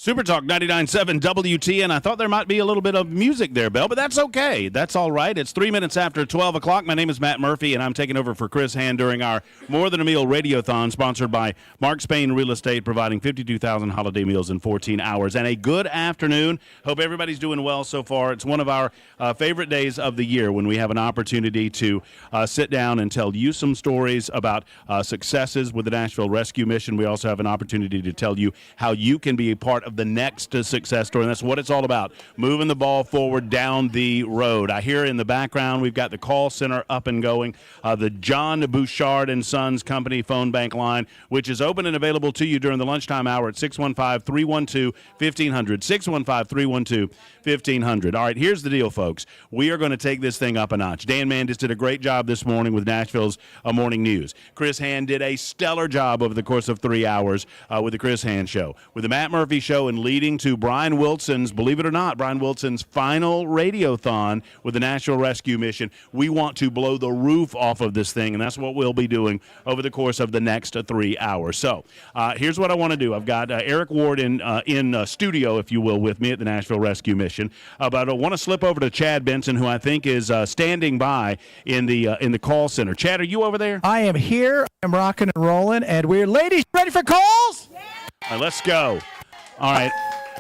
Supertalk 99.7 WTN. I thought there might be a little bit of music there, Belle, but that's okay. That's all right. It's 3 minutes after 12 o'clock. My name is Matt Murphy, and I'm taking over for Chris Hand during our More Than a Meal Radiothon, sponsored by Mark Spain Real Estate, providing 52,000 holiday meals in 14 hours. And a good afternoon. Hope everybody's doing well so far. It's one of our favorite days of the year when we have an opportunity to sit down and tell you some stories about successes with the Nashville Rescue Mission. We also have an opportunity to tell you how you can be a part of the next success story, and that's what it's all about, moving the ball forward down the road. I hear in the background we've got the call center up and going, the John Bouchard and Sons Company phone bank line, which is open and available to you during the lunchtime hour at 615-312-1500, 615-312-1500. All right, here's the deal, folks. We are going to take this thing up a notch. Dan Mandis did a great job this morning with Nashville's Morning News. Chris Hand did a stellar job over the course of 3 hours with the Chris Hand Show. With the Matt Murphy Show, and leading to Brian Wilson's, believe it or not, Brian Wilson's final radiothon with the Nashville Rescue Mission. We want to blow the roof off of this thing, and that's what we'll be doing over the course of the next 3 hours. So here's what I want to do. I've got Eric Ward in studio, if you will, with me at the Nashville Rescue Mission. But I want to slip over to Chad Benson, who I think is standing by in the call center. Chad, are you over there? I am here. I'm rocking and rolling, and we're ladies ready for calls? All right, let's go. All right,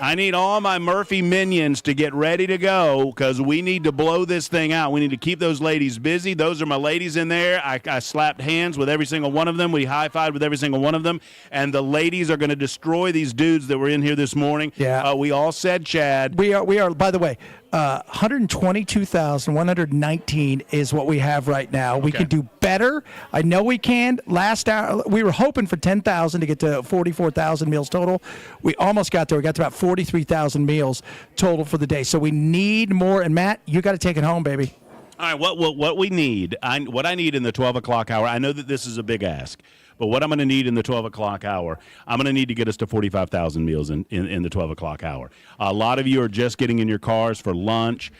I need all my Murphy minions to get ready to go because we need to blow this thing out. We need to keep those ladies busy. Those are my ladies in there. I slapped hands with every single one of them. We high-fived with every single one of them. And the ladies are going to destroy these dudes that were in here this morning. Yeah. We all said, Chad. We are. By the way, 122,119 is what we have right now. We can do better. I know we can. Last hour, we were hoping for 10,000 to get to 44,000 meals total. We almost got there. We got to about 43,000 meals total for the day. So we need more. And Matt, you got to take it home, baby. All right, what we need, what I need in the 12 o'clock hour, I know that this is a big ask, but what I'm going to need in the 12 o'clock hour, I'm going to need to get us to 45,000 meals in the 12 o'clock hour. A lot of you are just getting in your cars for lunch.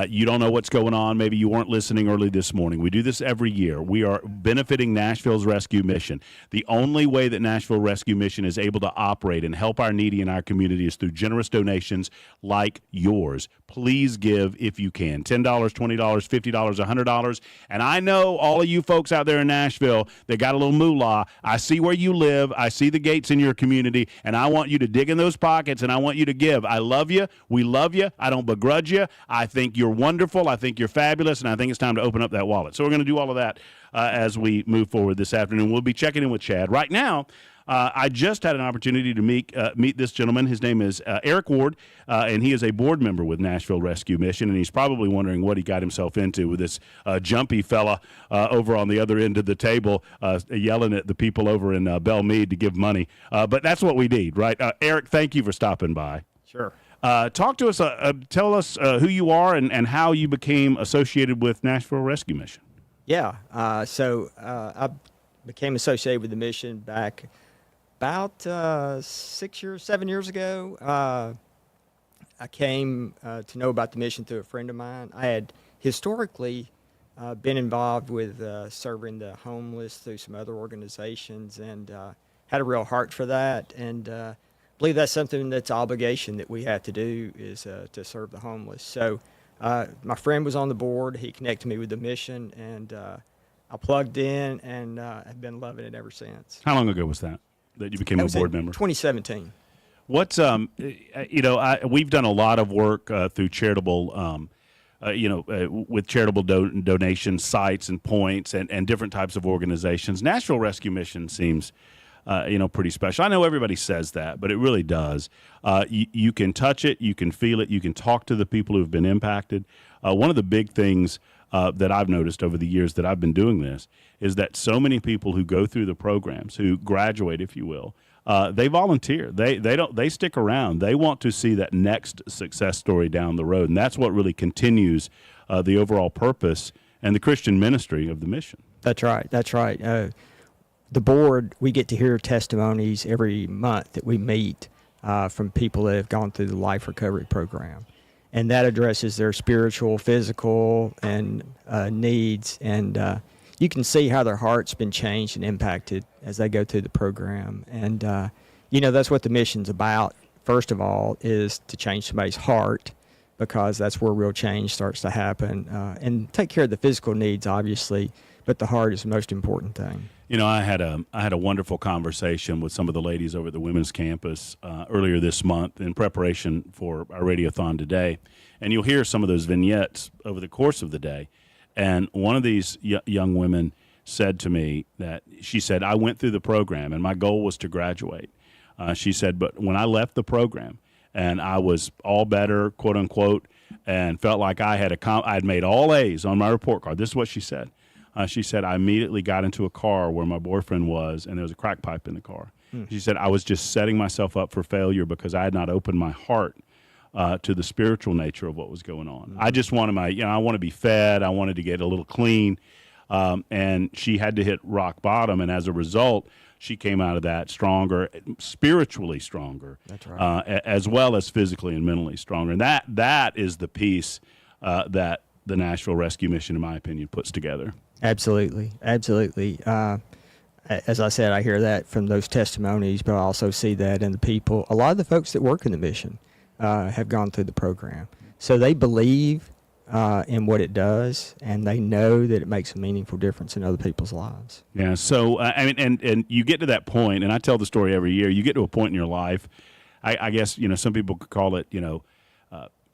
You don't know what's going on. Maybe you weren't listening early this morning. We do this every year. We are benefiting Nashville's Rescue Mission. The only way that Nashville Rescue Mission is able to operate and help our needy in our community is through generous donations like yours. Please give if you can. $10, $20, $50, $100. And I know all of you folks out there in Nashville that got a little moolah. I see where you live. I see the gates in your community, and I want you to dig in those pockets, and I want you to give. I love you. We love you. I don't begrudge you. I think you're wonderful. I think you're fabulous, and I think it's time to open up that wallet. So we're going to do all of that as we move forward this afternoon. We'll be checking in with Chad. Right now, I just had an opportunity to meet this gentleman. His name is Eric Ward, and he is a board member with Nashville Rescue Mission, and he's probably wondering what he got himself into with this jumpy fella over on the other end of the table yelling at the people over in Belle Meade to give money. But that's what we need, right? Eric, thank you for stopping by. Sure. Talk to us, tell us who you are and how you became associated with Nashville Rescue Mission. Yeah, so I became associated with the mission back about 7 years ago. I came to know about the mission through a friend of mine. I had historically been involved with serving the homeless through some other organizations and had a real heart for that. And I believe that's something that's an obligation that we have to do is to serve the homeless. So my friend was on the board. He connected me with the mission, and I plugged in and have been loving it ever since. How long ago was that you became a board member? 2017. What's we've done a lot of work through charitable, with charitable donation sites and points and different types of organizations. Nashville Rescue Mission seems, pretty special. I know everybody says that, but it really does. You can touch it, you can feel it, you can talk to the people who've been impacted. One of the big things that I've noticed over the years that I've been doing this is that so many people who go through the programs, who graduate, if you will, they volunteer. They stick around. They want to see that next success story down the road, and that's what really continues the overall purpose and the Christian ministry of the mission. That's right. That's right. The board, we get to hear testimonies every month that we meet from people that have gone through the Life Recovery Program. And that addresses their spiritual, physical, and needs. And you can see how their heart's been changed and impacted as they go through the program. And, that's what the mission's about, first of all, is to change somebody's heart, because that's where real change starts to happen. And take care of the physical needs, obviously, but the heart is the most important thing. You know, I had a wonderful conversation with some of the ladies over at the women's campus earlier this month in preparation for our Radiothon today, and you'll hear some of those vignettes over the course of the day. And one of these young women said to me that she said, I went through the program and my goal was to graduate. She said, but when I left the program and I was all better, quote unquote, and felt like I had made all A's on my report card. This is what she said. She said, I immediately got into a car where my boyfriend was, and there was a crack pipe in the car. She said, I was just setting myself up for failure because I had not opened my heart to the spiritual nature of what was going on. I just wanted I want to be fed. I wanted to get a little clean. And she had to hit rock bottom. And as a result, she came out of that stronger, spiritually stronger. That's right. As well as physically and mentally stronger. And that is the piece that the Nashville Rescue Mission, in my opinion, puts together. Absolutely. Absolutely. As I said, I hear that from those testimonies, but I also see that in the people. A lot of the folks that work in the mission have gone through the program. So they believe in what it does, and they know that it makes a meaningful difference in other people's lives. Yeah, so, and you get to that point, and I tell the story every year, you get to a point in your life, I guess, some people could call it,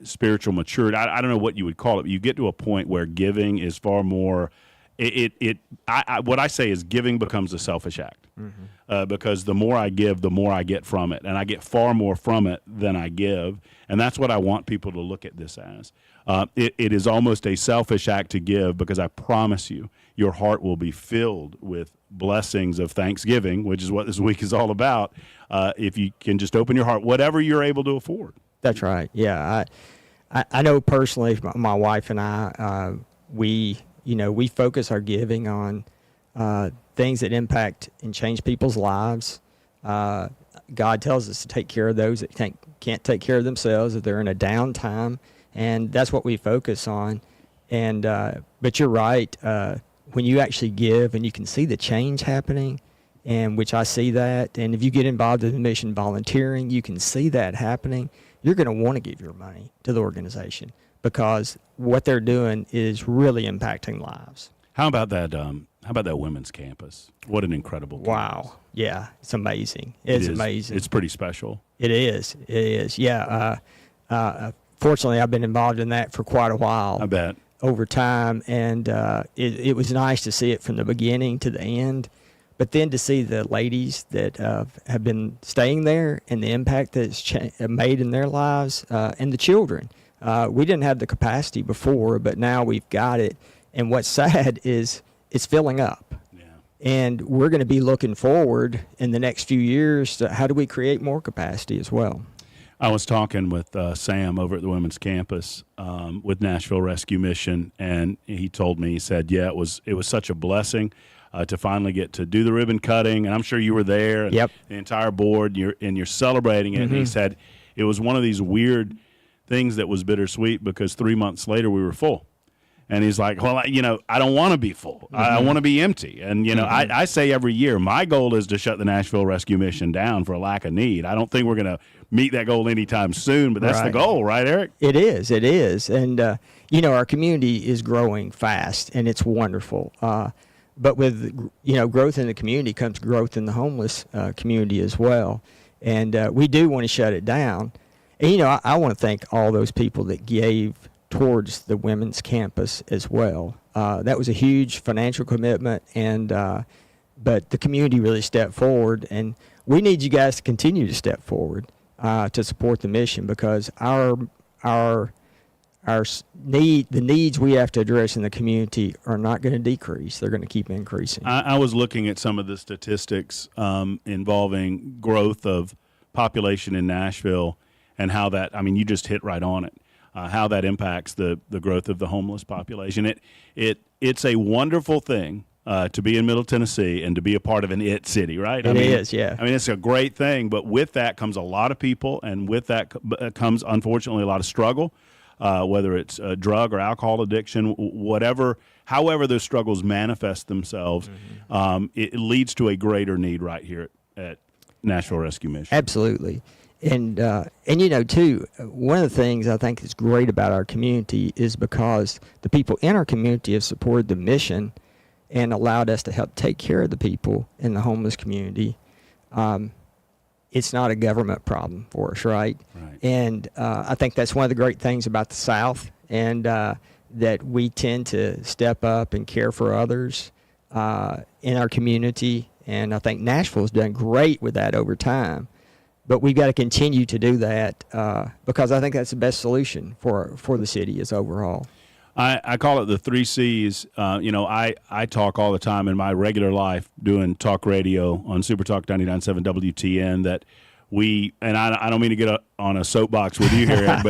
spiritual maturity. I don't know what you would call it, but you get to a point where giving is far more, what I say is giving becomes a selfish act. Because the more I give, the more I get from it. And I get far more from it than I give. And that's what I want people to look at this as. It is almost a selfish act to give, because I promise you, your heart will be filled with blessings of thanksgiving, which is what this week is all about, if you can just open your heart, whatever you're able to afford. That's right. Yeah. I know personally, my wife and I, we focus our giving on things that impact and change people's lives. God tells us to take care of those that can't take care of themselves, if they're in a downtime, and that's what we focus on. And but you're right. When you actually give and you can see the change happening, and which I see that, and if you get involved in the mission volunteering, you can see that happening. You're going to want to give your money to the organization, because what they're doing is really impacting lives. How about that? How about that women's campus? What an incredible campus. Wow. Yeah, it's amazing. It's amazing. It's pretty special. It is. It is. Yeah. Fortunately, I've been involved in that for quite a while. I bet. Over time, and it was nice to see it from the beginning to the end. But then to see the ladies that have been staying there and the impact that it's made in their lives, and the children. We didn't have the capacity before, but now we've got it. And what's sad is it's filling up. Yeah. And we're going to be looking forward in the next few years to how do we create more capacity as well. I was talking with Sam over at the women's campus with Nashville Rescue Mission, and he told me, he said, yeah, it was such a blessing to finally get to do the ribbon cutting, and I'm sure you were there, and the entire board, and you're celebrating it. Mm-hmm. And he said it was one of these weird things that was bittersweet, because 3 months later we were full. And he's like, well, I don't want to be full. Mm-hmm. I want to be empty. And, I say every year, my goal is to shut the Nashville Rescue Mission down for a lack of need. I don't think we're going to meet that goal anytime soon, but that's the goal, right, Eric? It is. It is. And, our community is growing fast, and it's wonderful. But with, growth in the community comes growth in the homeless community as well. And we do want to shut it down. And, I want to thank all those people that gave towards the women's campus as well. That was a huge financial commitment, and but the community really stepped forward, and we need you guys to continue to step forward to support the mission, because the needs we have to address in the community are not going to decrease. They're going to keep increasing. I was looking at some of the statistics involving growth of population in Nashville, and how that, you just hit right on it. How that impacts the growth of the homeless population. It's a wonderful thing to be in Middle Tennessee and to be a part of an IT city, right? It is, yeah. It's a great thing, but with that comes a lot of people, and with that comes, unfortunately, a lot of struggle, whether it's drug or alcohol addiction, however those struggles manifest themselves, it leads to a greater need right here at Nashville Rescue Mission. Absolutely. And you know, too, one of the things I think is great about our community is because the people in our community have supported the mission and allowed us to help take care of the people in the homeless community. It's not a government problem for us, right? And I think that's one of the great things about the South, and that we tend to step up and care for others in our community. And I think Nashville's done great with that over time. But we've got to continue to do that because I think that's the best solution for the city as overall. I call it the 3 C's. I talk all the time in my regular life doing talk radio on Supertalk 99.7 WTN that I don't mean to get on a soapbox with you here,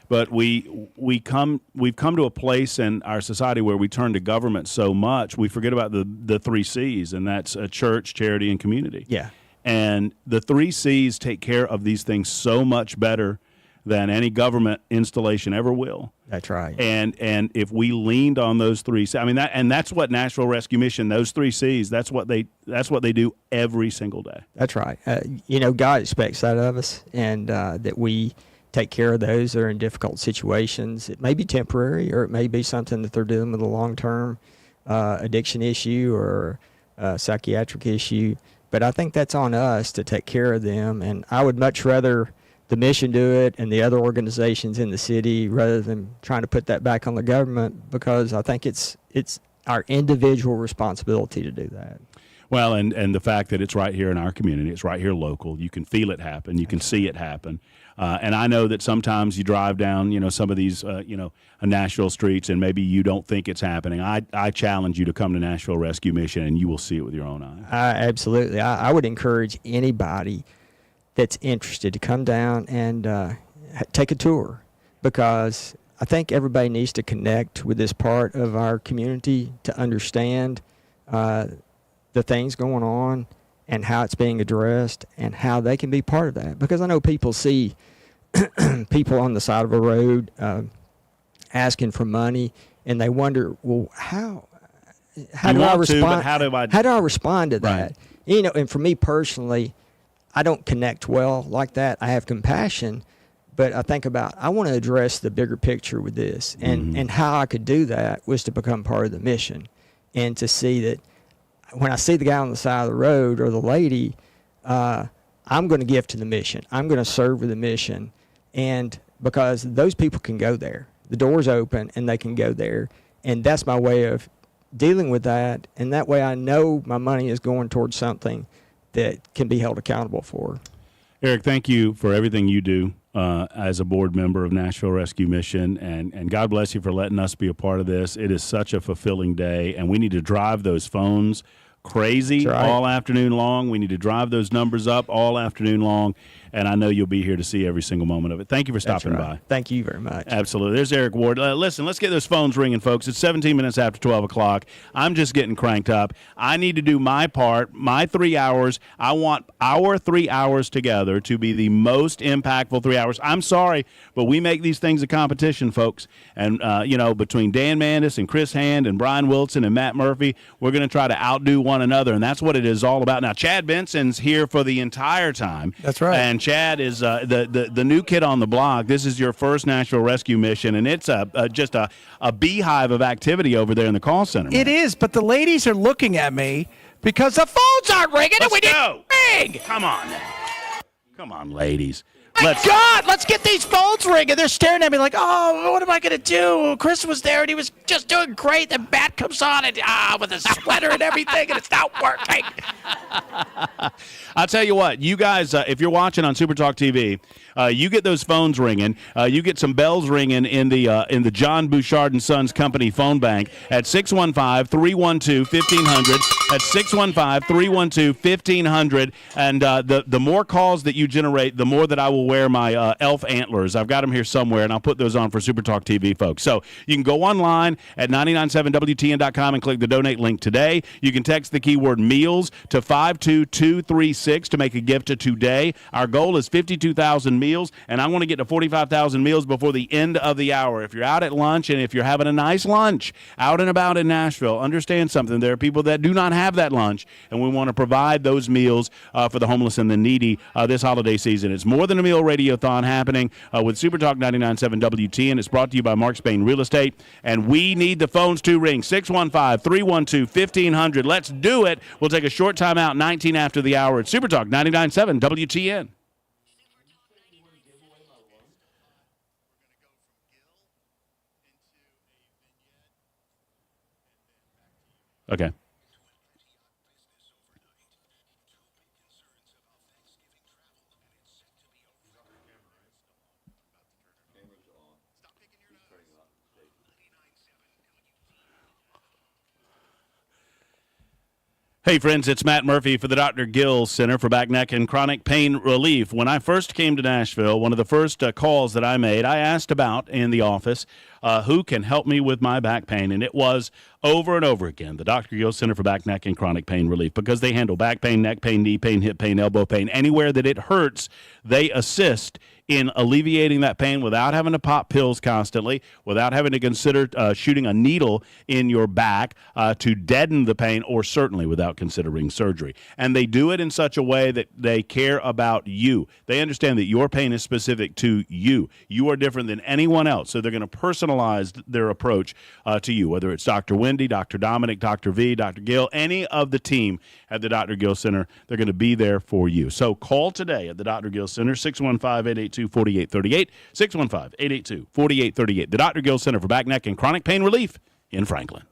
but we've come to a place in our society where we turn to government so much we forget about the 3 C's, and that's a church, charity, and community. Yeah. And the 3 C's take care of these things so much better than any government installation ever will. That's right. And if we leaned on those 3 C's, I mean that's what Nashville Rescue Mission, those 3 C's, that's what they do every single day. That's right. God expects that of us, and that we take care of those that are in difficult situations. It may be temporary, or it may be something that they're dealing with a long-term addiction issue or psychiatric issue. But I think that's on us to take care of them, and I would much rather the mission do it and the other organizations in the city rather than trying to put that back on the government, because I think it's our individual responsibility to do that. Well, and the fact that it's right here in our community, it's right here local. You can feel it happen. You can see it happen. And I know that sometimes you drive down, some of these, Nashville streets, and maybe you don't think it's happening. I challenge you to come to Nashville Rescue Mission, and you will see it with your own eyes. Absolutely. I would encourage anybody that's interested to come down and take a tour, because I think everybody needs to connect with this part of our community to understand the things going on and how it's being addressed and how they can be part of that. Because I know people see people on the side of a road asking for money, and they wonder, well, how do I respond? How do I respond to that? Right. And for me personally, I don't connect well like that. I have compassion, but I think about, I want to address the bigger picture with this, and how I could do that was to become part of the mission, and to see that when I see the guy on the side of the road or the lady, I'm going to give to the mission. I'm going to serve with the mission, and because those people can go there. The door's open, and they can go there, and that's my way of dealing with that, and that way I know my money is going towards something that can be held accountable for. Eric, thank you for everything you do as a board member of Nashville Rescue Mission, and God bless you for letting us be a part of this. It is such a fulfilling day, and we need to drive those phones crazy all afternoon long. We need to drive those numbers up all afternoon long, and I know you'll be here to see every single moment of it. Thank you for stopping by. Thank you very much. Absolutely. There's Eric Ward. Listen, let's get those phones ringing, folks. It's 17 minutes after 12 o'clock. I'm just getting cranked up. I need to do my part, my 3 hours. I want our 3 hours together to be the most impactful 3 hours. I'm sorry, but we make these things a competition, folks. And, between Dan Mandis and Chris Hand and Brian Wilson and Matt Murphy, we're going to try to outdo one another, and that's what it is all about. Now, Chad Benson's here for the entire time. That's right. And Chad is the new kid on the block. This is your first Nashville Rescue Mission, and it's just a beehive of activity over there in the call center. It is, but the ladies are looking at me because the phones aren't ringing, and we didn't ring. Come on now. Come on, ladies. Let's get these phones ringing. They're staring at me like, oh, what am I going to do? Chris was there, and he was just doing great. Then Matt comes on and with a sweater and everything, and it's not working. I'll tell you what, you guys, if you're watching on Supertalk TV, you get those phones ringing. You get some bells ringing in the John Bouchard and Sons Company phone bank at 615-312-1500. That's 615-312-1500. And the more calls that you generate, the more that I will wear my elf antlers. I've got them here somewhere, and I'll put those on for Supertalk TV, folks. So you can go online at 997WTN.com and click the donate link today. You can text the keyword meals to 52236 to make a gift to today. Our goal is 52,000 meals, and I want to get to 45,000 meals before the end of the hour. If you're out at lunch, and if you're having a nice lunch out and about in Nashville, understand something. There are people that do not want to have that lunch, and we want to provide those meals for the homeless and the needy this holiday season. It's More Than a Meal Radiothon happening with Supertalk 99.7 WTN. It's brought to you by Mark Spain Real Estate, and we need the phones to ring 615-312-1500. Let's do it. We'll take a short time out, 19 after the hour at Supertalk 99.7 WTN. Okay. Hey, friends, it's Matt Murphy for the Dr. Gill Center for Back, Neck, and Chronic Pain Relief. When I first came to Nashville, one of the first calls that I made, I asked about in the office who can help me with my back pain, and it was over and over again the Dr. Gill Center for Back, Neck, and Chronic Pain Relief, because they handle back pain, neck pain, knee pain, hip pain, elbow pain. Anywhere that it hurts, they assist in alleviating that pain without having to pop pills constantly, without having to consider shooting a needle in your back to deaden the pain, or certainly without considering surgery. And they do it in such a way that they care about you. They understand that your pain is specific to you. You are different than anyone else, so they're going to personalize their approach to you, whether it's Dr. Wendy, Dr. Dominic, Dr. V, Dr. Gill, any of the team at the Dr. Gill Center. They're going to be there for you. So call today at the Dr. Gill Center, 615-882-4838, 615-882-4838. The Dr. Gill Center for Back, Neck, and Chronic Pain Relief in Franklin.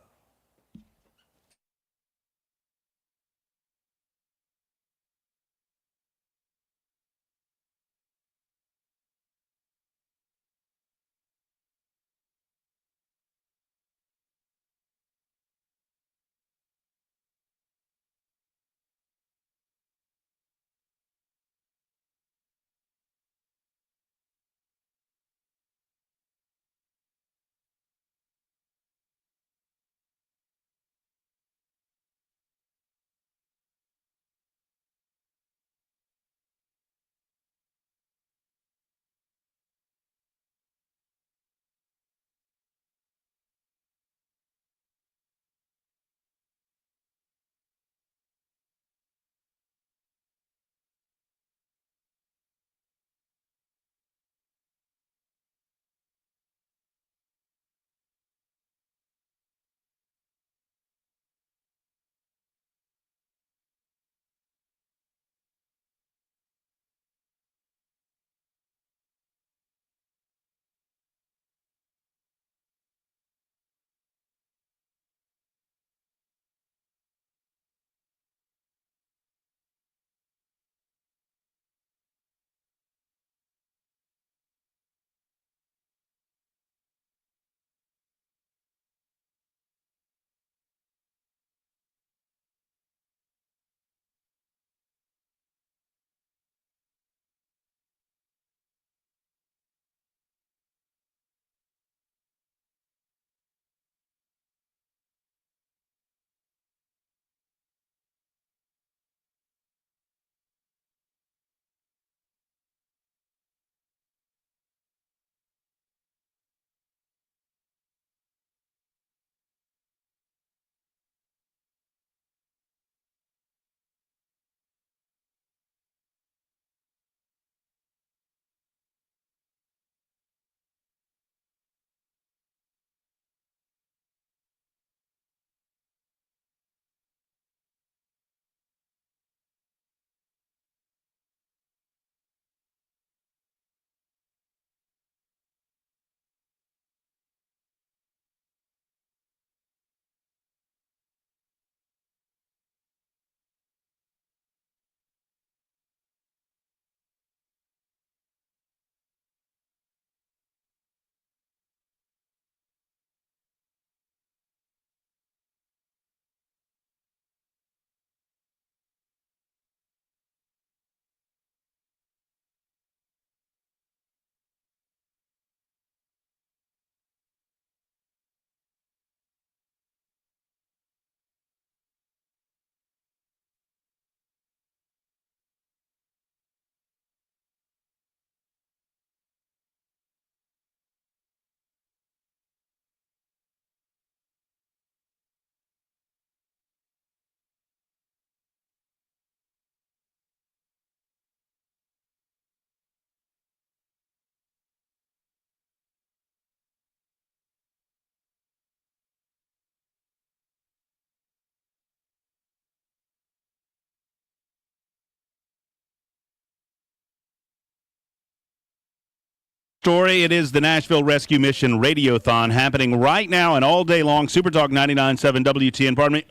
story. It is the Nashville Rescue Mission Radiothon happening right now and all day long. Supertalk 99.7 WTN. Pardon me.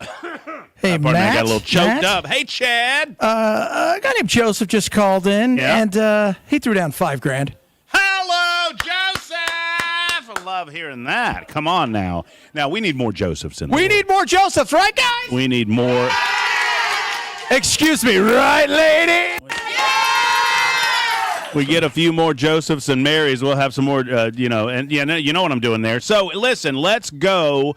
Hey, Pardon me, Matt, I got a little choked Matt? up. Hey, Chad. A guy named Joseph just called in, Yeah. and he threw down $5,000. Hello, Joseph. I love hearing that. Come on now. Now, we need more Josephs in the We world. need more Josephs, right, guys? We need more. Excuse me, right, lady? We get a few more Josephs and Marys, we'll have some more, and you know what I'm doing there. So, listen, let's go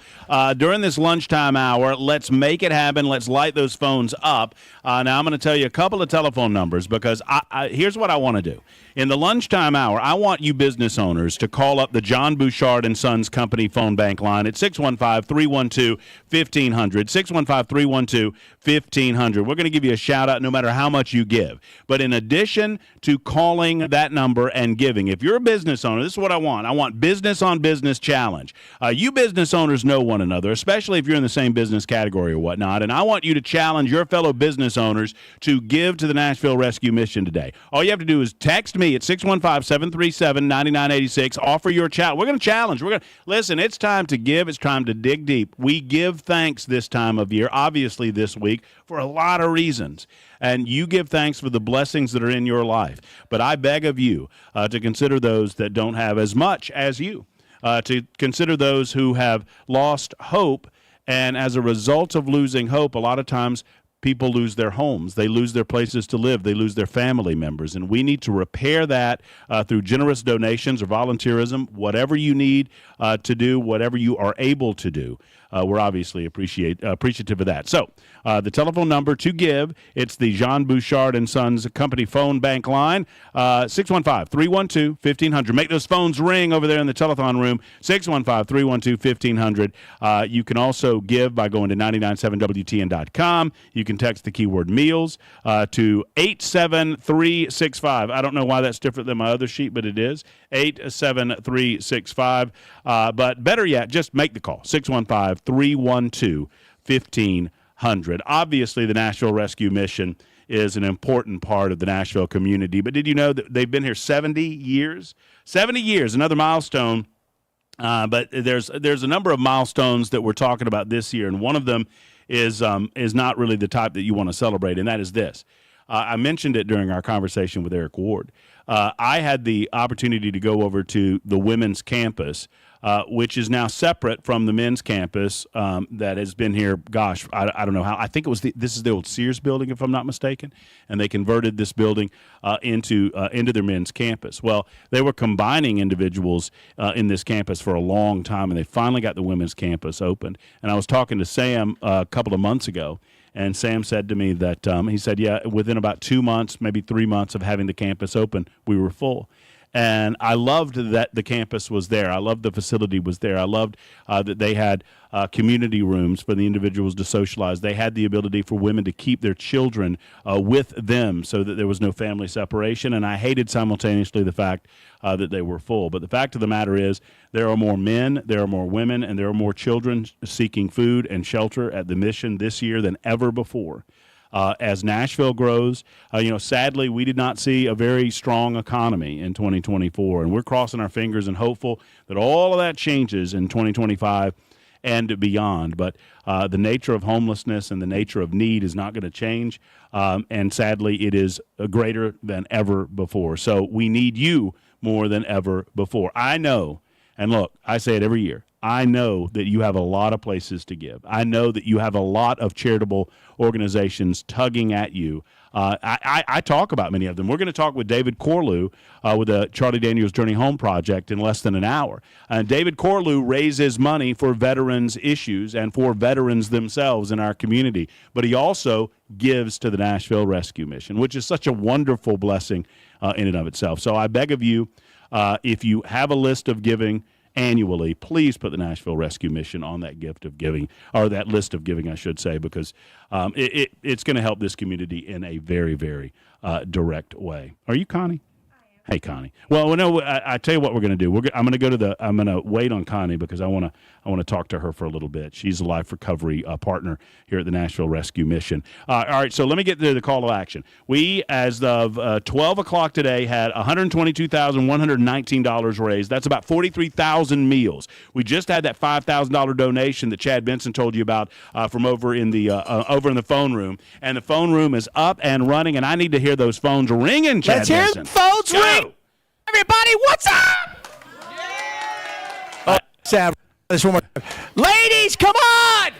during this lunchtime hour. Let's make it happen. Let's light those phones up. Now, I'm going to tell you a couple of telephone numbers because here's what I want to do. In the lunchtime hour, I want you business owners to call up the John Bouchard and Sons Company phone bank line at 615-312-1500, 615-312-1500. We're going to give you a shout-out no matter how much you give. But in addition to calling that number and giving, if you're a business owner, this is what I want. I want business-on-business challenge. You business owners know one another, especially if you're in the same business category or whatnot, and I want you to challenge your fellow business owners to give to the Nashville Rescue Mission today. All you have to do is text me at 615-737-9986. Offer your challenge. We're going to challenge. Listen, it's time to give. It's time to dig deep. We give thanks this time of year, obviously this week, for a lot of reasons. And you give thanks for the blessings that are in your life. But I beg of you to consider those that don't have as much as you, to consider those who have lost hope. And as a result of losing hope, a lot of times people lose their homes. They lose their places to live. They lose their family members. And we need to repair that through generous donations or volunteerism, whatever you need to do, whatever you are able to do. We're obviously appreciative of that. So the telephone number to give, it's the Jean Bouchard and Sons Company phone bank line, 615-312-1500. Make those phones ring over there in the telethon room, 615-312-1500. You can also give by going to 997WTN.com. You can text the keyword meals to 87365. I don't know why that's different than my other sheet, but it is 87365. But better yet, just make the call, 615-312-1500. Obviously, the Nashville Rescue Mission is an important part of the Nashville community. But did you know that they've been here 70 years? 70 years, another milestone. But there's a number of milestones that we're talking about this year, and one of them is not really the type that you want to celebrate, and that is this. I mentioned it during our conversation with Eric Ward. I had the opportunity to go over to the women's campus, which is now separate from the men's campus that has been here, gosh, I don't know how. I think this is the old Sears building, if I'm not mistaken, and they converted this building into their men's campus. Well, they were combining individuals in this campus for a long time, and they finally got the women's campus opened. And I was talking to Sam a couple of months ago, and Sam said to me that he said, yeah, within about 2 months, maybe 3 months of having the campus open, we were full. And I loved that the campus was there. I loved the facility was there. I loved that they had community rooms for the individuals to socialize. They had the ability for women to keep their children with them so that there was no family separation. And I hated simultaneously the fact that they were full. But the fact of the matter is there are more men, there are more women, and there are more children seeking food and shelter at the mission this year than ever before. As Nashville grows, sadly, we did not see a very strong economy in 2024, and we're crossing our fingers and hopeful that all of that changes in 2025 and beyond. But the nature of homelessness and the nature of need is not going to change, and sadly, it is greater than ever before. So we need you more than ever before. I know, and look, I say it every year, I know that you have a lot of places to give. I know that you have a lot of charitable organizations tugging at you. I talk about many of them. We're going to talk with David Corlew with the Charlie Daniels Journey Home Project in less than an hour. And David Corlew raises money for veterans issues and for veterans themselves in our community. But he also gives to the Nashville Rescue Mission, which is such a wonderful blessing in and of itself. So I beg of you, if you have a list of giving annually, please put the Nashville Rescue Mission on that gift of giving, or that list of giving, I should say, because it's going to help this community in a very, very direct way. Are you, Connie? I am. Hey, Connie. Well, no, I tell you what we're going to do. I'm going to wait on Connie because I want to talk to her for a little bit. She's a life recovery partner here at the Nashville Rescue Mission. All right, so let me get to the call to action. We, as of 12 o'clock today, had $122,119 raised. That's about 43,000 meals. We just had that $5,000 donation that Chad Benson told you about from over in the phone room, and the phone room is up and running. And I need to hear those phones ringing. Chad Let's hear Benson. the phones ring. Everybody, what's up? Oh, sad. This one more time. Ladies, come on!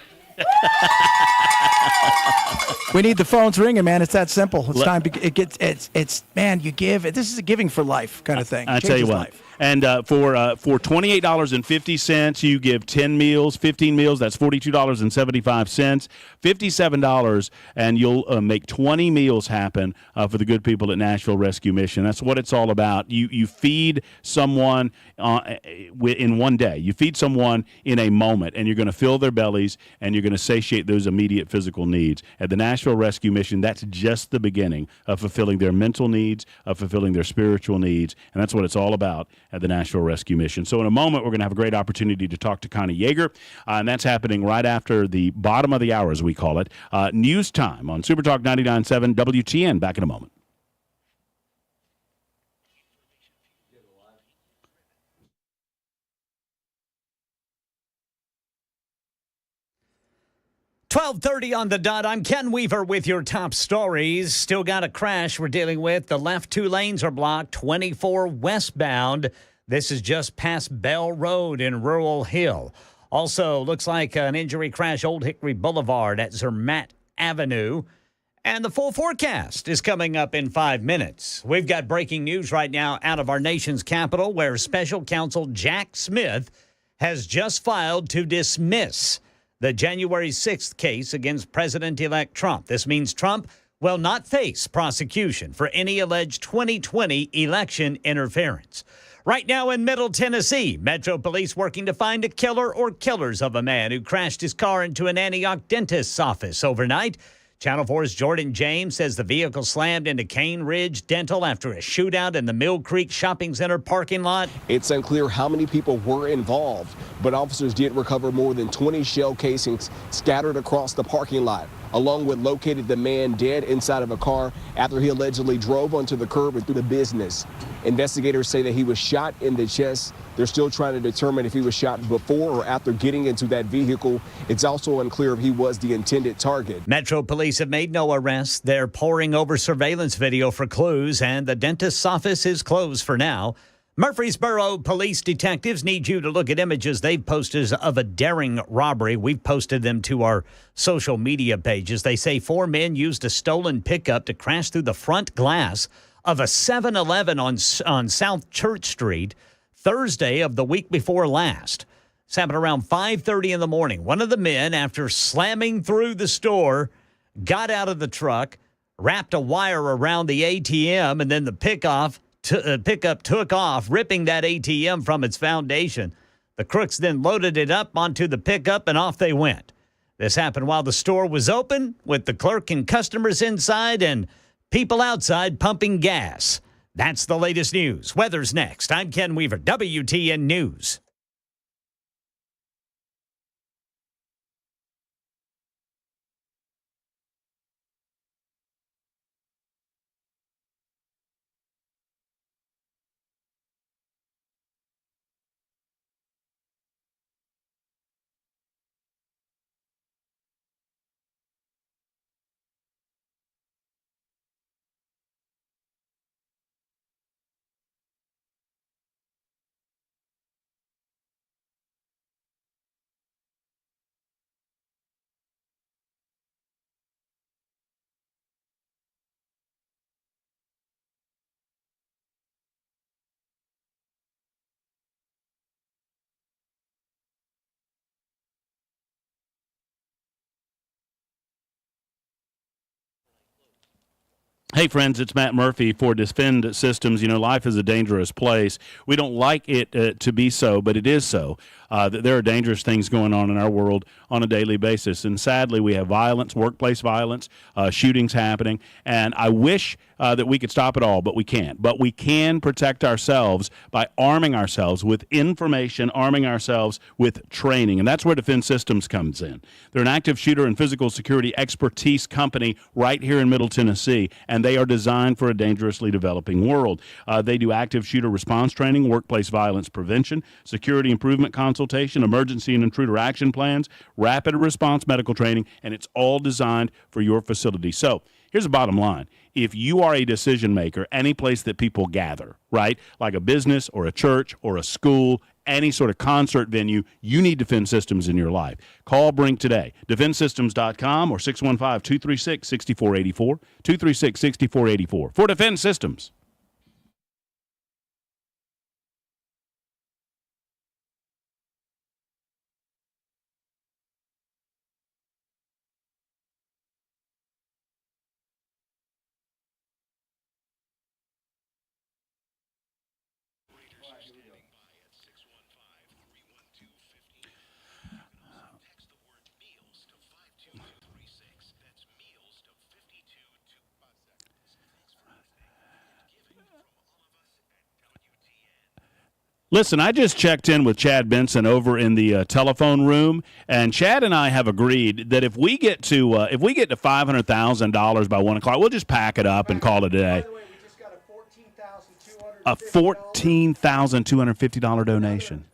We need the phones ringing, man. It's that simple. It's time. It's man. You give. This is a giving for life kind of thing. I tell you what. Life. And for $28.50, you give 10 meals, 15 meals. That's $42.75, $57, and you'll make 20 meals happen for the good people at Nashville Rescue Mission. That's what it's all about. You feed someone in one day. You feed someone in a moment, and you're going to fill their bellies, and you're going to satiate those immediate physical needs. At the Nashville Rescue Mission, that's just the beginning of fulfilling their mental needs, of fulfilling their spiritual needs, and that's what it's all about at the Nashville Rescue Mission. So in a moment, we're going to have a great opportunity to talk to Connie Yeager, and that's happening right after the bottom of the hour, as we call it. News time on Supertalk 99.7 WTN. Back in a moment. $12:30 on the dot. I'm Ken Weaver with your top stories. Still got a crash we're dealing with. The left two lanes are blocked, 24 westbound. This is just past Bell Road in Rural Hill. Also, looks like an injury crash, Old Hickory Boulevard at Zermatt Avenue. And the full forecast is coming up in 5 minutes. We've got breaking news right now out of our nation's capital, where special counsel Jack Smith has just filed to dismiss the January 6th case against President-elect Trump. This means Trump will not face prosecution for any alleged 2020 election interference. Right now in Middle Tennessee, Metro Police working to find a killer or killers of a man who crashed his car into an Antioch dentist's office overnight. Channel 4's Jordan James says the vehicle slammed into Cane Ridge Dental after a shootout in the Mill Creek Shopping Center parking lot. It's unclear how many people were involved, but officers did recover more than 20 shell casings scattered across the parking lot, along with located the man dead inside of a car after he allegedly drove onto the curb and through the business. Investigators say that he was shot in the chest. They're still trying to determine if he was shot before or after getting into that vehicle. It's also unclear if he was the intended target. Metro Police have made no arrests. They're poring over surveillance video for clues, and the dentist's office is closed for now. Murfreesboro police detectives need you to look at images they've posted of a daring robbery. We've posted them to our social media pages. They say 4 men used a stolen pickup to crash through the front glass of a 7-Eleven on South Church Street Thursday of the week before last. This happened around 5:30 in the morning. One of the men, after slamming through the store, got out of the truck, wrapped a wire around the ATM, and then the pickup took off, ripping that ATM from its foundation. The crooks then loaded it up onto the pickup, and off they went. This happened while the store was open, with the clerk and customers inside and people outside pumping gas. That's the latest news. Weather's next. I'm Ken Weaver, WTN News. Hey, friends, it's Matt Murphy for Defend Systems. You know, life is a dangerous place. We don't like it to be so, but it is so. There are dangerous things going on in our world on a daily basis. And sadly, we have violence, workplace violence, shootings happening. And I wish that we could stop it all, but we can't. But we can protect ourselves by arming ourselves with information, arming ourselves with training. And that's where Defend Systems comes in. They're an active shooter and physical security expertise company right here in Middle Tennessee. And they are designed for a dangerously developing world. They do active shooter response training, workplace violence prevention, security improvement consultation, emergency and intruder action plans, rapid response medical training, and it's all designed for your facility. So here's the bottom line. If you are a decision maker, any place that people gather, right, like a business or a church or a school, any sort of concert venue, you need Defend Systems in your life. Call Brink today, defendsystems.com or 615-236-6484, 236-6484 for Defend Systems. Listen, I just checked in with Chad Benson over in the telephone room, and Chad and I have agreed that if we get to $500,000 by 1 o'clock, we'll just pack it up and call it a day. A $14,250 donation.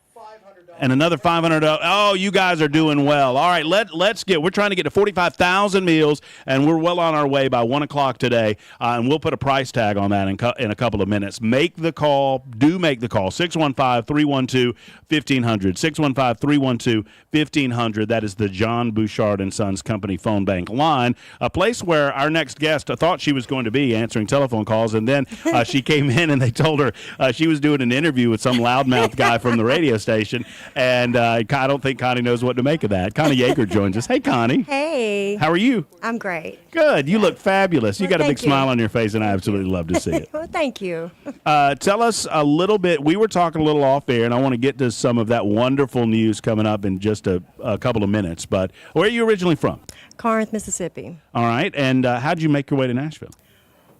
And another $500. Oh, you guys are doing well. All right, we're trying to get to 45,000 meals, and we're well on our way by 1 o'clock today. And we'll put a price tag on that in a couple of minutes. Make the call. Do make the call. 615-312-1500. 615-312-1500. That is the John Bouchard and Sons Company phone bank line, a place where our next guest thought she was going to be answering telephone calls, and then she came in and they told her she was doing an interview with some loudmouth guy from the radio station. And I don't think Connie knows what to make of that. Connie Yeager joins us. Hey, Connie. Hey. How are you? I'm great. Good. You look fabulous. You Well, got a big thank you. smile on your face, and I absolutely love to see it. Well, thank you. Tell us a little bit. We were talking a little off air, and I want to get to some of that wonderful news coming up in just a couple of minutes. But where are you originally from? Corinth, Mississippi. All right. And how'd you make your way to Nashville?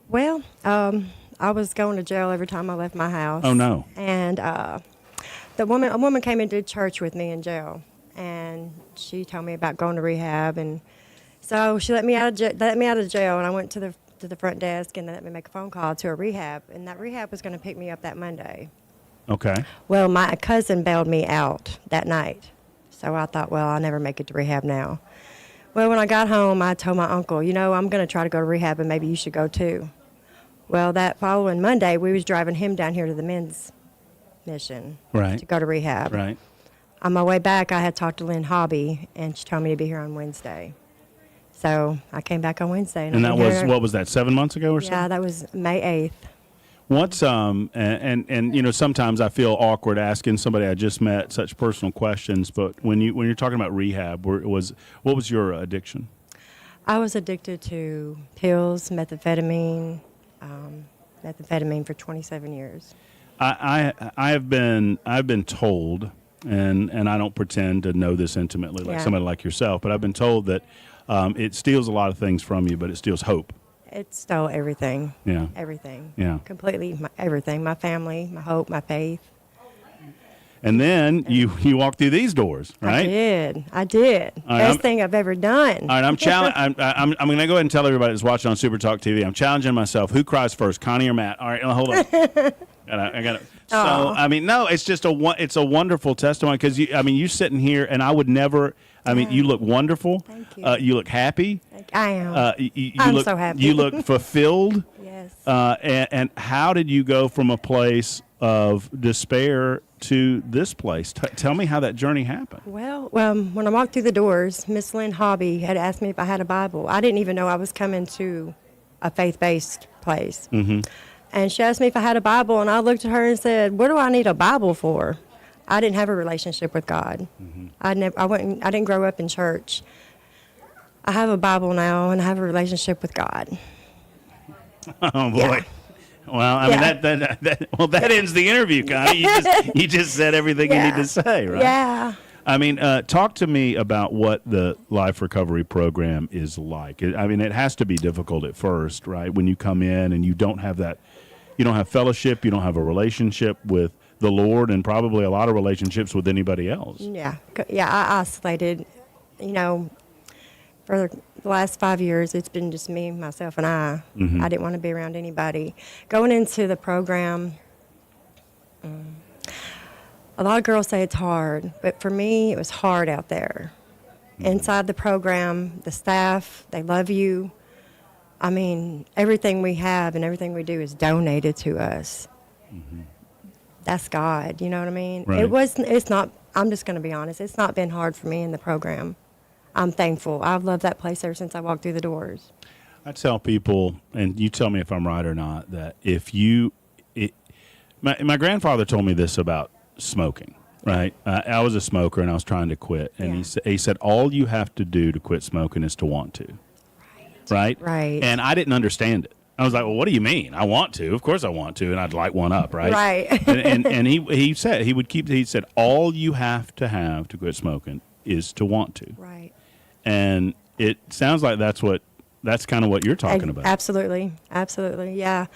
Well, I was going to jail every time I left my house. Oh, no. And a woman came into church with me in jail, and she told me about going to rehab, and so she let me out of jail, and I went to the front desk, and they let me make a phone call to a rehab, and that rehab was going to pick me up that Monday. Okay. Well, my cousin bailed me out that night, so I thought, well, I'll never make it to rehab now. Well, when I got home, I told my uncle, I'm going to try to go to rehab, and maybe you should go too. Well, that following Monday, we was driving him down here to the men's mission to go to rehab. Right. On my way back, I had talked to Lynn Hobby, and she told me to be here on Wednesday. So I came back on Wednesday. And that was, what was that, 7 months ago or so? Yeah, that was May 8th. What's and sometimes I feel awkward asking somebody I just met such personal questions, but when you're talking about rehab, what was your addiction? I was addicted to pills, methamphetamine for 27 years. I've been told, and I don't pretend to know this intimately like somebody like yourself, but I've been told that it steals a lot of things from you, but it steals hope. It stole everything. Yeah. Everything. Yeah. Completely, everything. My family, my hope, my faith. And then you walk through these doors, right? I did. Best thing I've ever done. All right, I'm going to go ahead and tell everybody that's watching on Supertalk TV. I'm challenging myself. Who cries first, Connie or Matt? All right, hold on. I got it. So no, it's just it's a wonderful testimony because you sitting here and I would never. You look wonderful. Thank you. You look happy. I am. I'm so happy. You look fulfilled. Yes. And how did you go from a place of despair to this place? Tell me how that journey happened. Well, when I walked through the doors, Miss Lynn Hobby had asked me if I had a Bible. I didn't even know I was coming to a faith-based place. Mm-hmm. And she asked me if I had a Bible, and I looked at her and said, "What do I need a Bible for?" I didn't have a relationship with God. Mm-hmm. I didn't grow up in church. I have a Bible now, and I have a relationship with God. Oh boy. Yeah. Well, I mean that ends the interview, Connie. You just said everything you need to say, right? Yeah. I mean, talk to me about what the life recovery program is like. I mean, it has to be difficult at first, right? When you come in and you don't have fellowship, you don't have a relationship with the Lord, and probably a lot of relationships with anybody else. Yeah. I isolated, for the last 5 years, it's been just me, myself, and I. Mhm. I didn't want to be around anybody. Going into the program, a lot of girls say it's hard, but for me, it was hard out there. Inside the program, the staff, they love you. I mean, everything we have and everything we do is donated to us. That's God, you know what I mean? Right. It's not, I'm just going to be honest, it's not been hard for me in the program. I'm thankful. I've loved that place ever since I walked through the doors. I tell people, and you tell me if I'm right or not, that my grandfather told me this about smoking, right? I was a smoker and I was trying to quit. And he said, all you have to do to quit smoking is to want to. Right? Right. And I didn't understand it. I was like, well, what do you mean? I want to. Of course I want to. And I'd light one up, right? Right. and he said, all you have to quit smoking is to want to. Right. And it sounds like that's kind of what you're talking about. Absolutely. Absolutely. Yeah.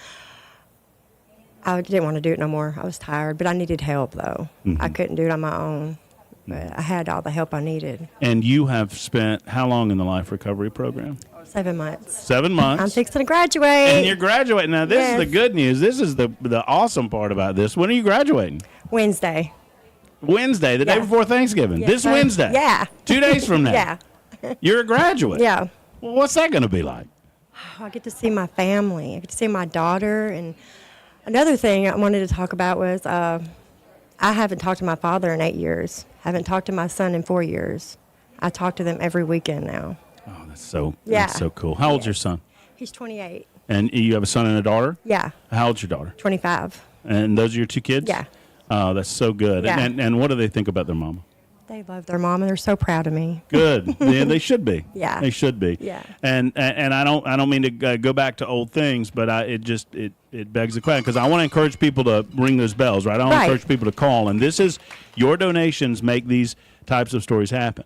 I didn't want to do it no more. I was tired, but I needed help, though. I couldn't do it on my own. But I had all the help I needed. And you have spent how long in the life recovery program? 7 months. 7 months. I'm fixing to graduate. And you're graduating. Now, this is the Yes. good news. This is the awesome part about this. When are you graduating? Wednesday. Wednesday, the day before Thanksgiving. Yes, this sir. Wednesday. Yeah. 2 days from now. Yeah. You're a graduate. Yeah. Well, what's that going to be like? I get to see my family. I get to see my daughter. And another thing I wanted to talk about was I haven't talked to my father in 8 years. Haven't talked to my son in 4 years. I talk to them every weekend now. Oh, that's so cool. How old's your son? He's 28. And you have a son and a daughter? Yeah. How old's your daughter? 25. And those are your 2 kids? Yeah. Oh, that's so good. Yeah. And what do they think about their mama? They love their mom and they're so proud of me. Good. Yeah, they should be. Yeah. They should be. Yeah. And I don't mean to go back to old things, but it begs the question because I want to encourage people to ring those bells, right? I want to encourage people to call, and this is your donations make these types of stories happen.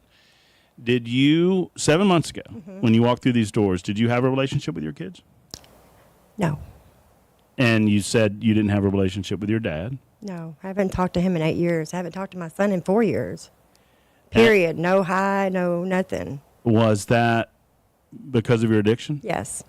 Did you 7 months ago when you walked through these doors? Did you have a relationship with your kids? No. And you said you didn't have a relationship with your dad. No. I haven't talked to him in 8 years. I haven't talked to my son in 4 years. Period. No hi, no nothing. Was that because of your addiction? Yes.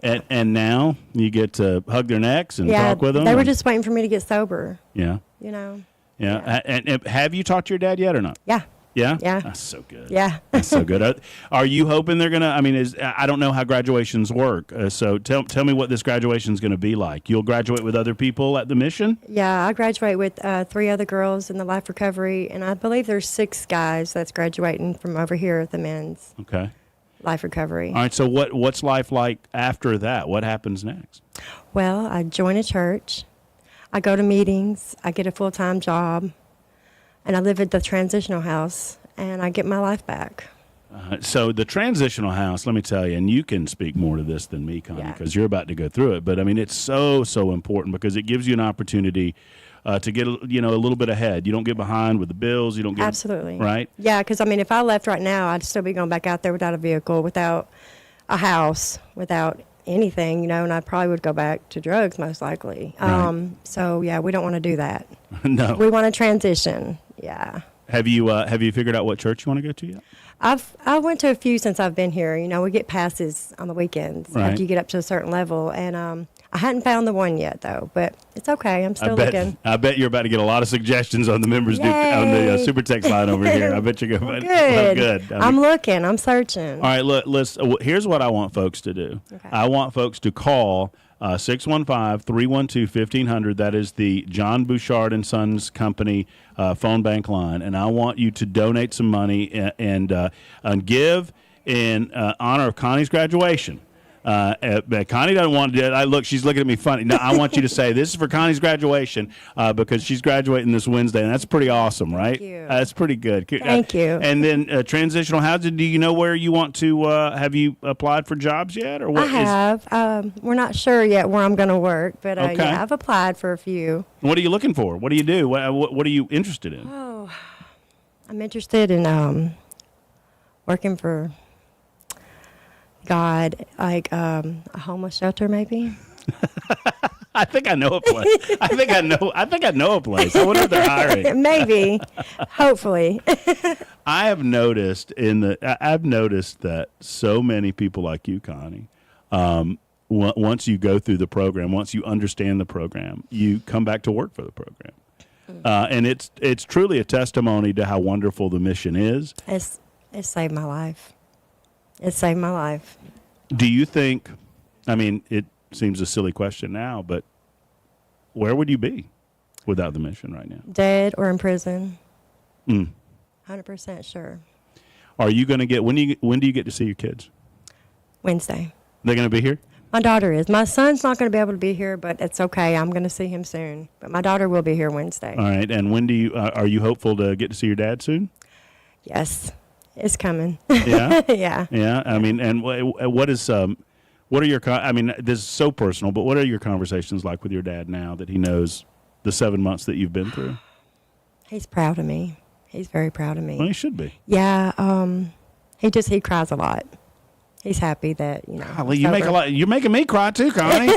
And now you get to hug their necks and talk with them? They were just waiting for me to get sober. Yeah. You know? Yeah. And have you talked to your dad yet or not? Yeah. Yeah? Yeah. That's so good. Yeah. That's so good. Are you hoping they're going to, I don't know how graduations work. So tell me what this graduation is going to be like. You'll graduate with other people at the mission? Yeah, I graduate with 3 other girls in the life recovery, and I believe there's 6 guys that's graduating from over here at the men's Okay. life recovery. All right. So what's life like after that? What happens next? Well, I join a church. I go to meetings. I get a full-time job. And I live at the transitional house, and I get my life back. So the transitional house, let me tell you, and you can speak more to this than me, Connie, because you're about to go through it. But, I mean, it's so important because it gives you an opportunity to get, a little bit ahead. You don't get behind with the bills. You don't get Absolutely. Right? Yeah, because, I mean, if I left right now, I'd still be going back out there without a vehicle, without a house, without anything, and I probably would go back to drugs most likely. Right. So, yeah, we don't want to do that. No. We want to transition. Yeah. Have you figured out what church you want to go to yet? I went to a few since I've been here. We get passes on the weekends Right. after you get up to a certain level, and I hadn't found the one yet though. But it's okay. I'm still looking. I bet you're about to get a lot of suggestions on the members on the super text line over here. I bet you're going. Good. Good. I'm looking. I'm searching. All right. Look. Here's what I want folks to do. Okay. I want folks to call 615-312-1500. That is the John Bouchard and Sons Company phone bank line, and I want you to donate some money and give in honor of Connie's graduation. Connie doesn't want to. Look, she's looking at me funny. No, I want you to say this is for Connie's graduation because she's graduating this Wednesday, and that's pretty awesome, right? you. That's pretty good. Thank you. And then transitional housing. Do you know where you want to? Have you applied for jobs yet, or what? I have. We're not sure yet where I'm going to work, but Okay. yeah, I've applied for a few. What are you looking for? What do you do? What are you interested in? Oh, I'm interested in working for God, like a homeless shelter, maybe. I think I know a place. I think I know a place. I wonder if they're hiring. Maybe, hopefully. I've noticed that so many people like you, Connie, once you go through the program, once you understand the program, you come back to work for the program, and it's truly a testimony to how wonderful the mission is. It saved my life. It saved my life. Do you think? I mean, it seems a silly question now, but where would you be without the mission right now? Dead or in prison. 100% 100% sure. Are you going to get when do you get to see your kids? Wednesday. They're going to be here? My daughter is. My son's not going to be able to be here, but it's okay. I'm going to see him soon. But my daughter will be here Wednesday. All right. And when do you are you hopeful to get to see your dad soon? Yes, it's coming. Yeah. Yeah. Yeah. I mean, and what are your I mean, this is so personal, but what are your conversations like with your dad now that he knows the 7 months that you've been through? He's proud of me. He's very proud of me. Well, he should be. Yeah. He cries a lot. He's happy that, Golly, you make a lot. You're making me cry too, Connie.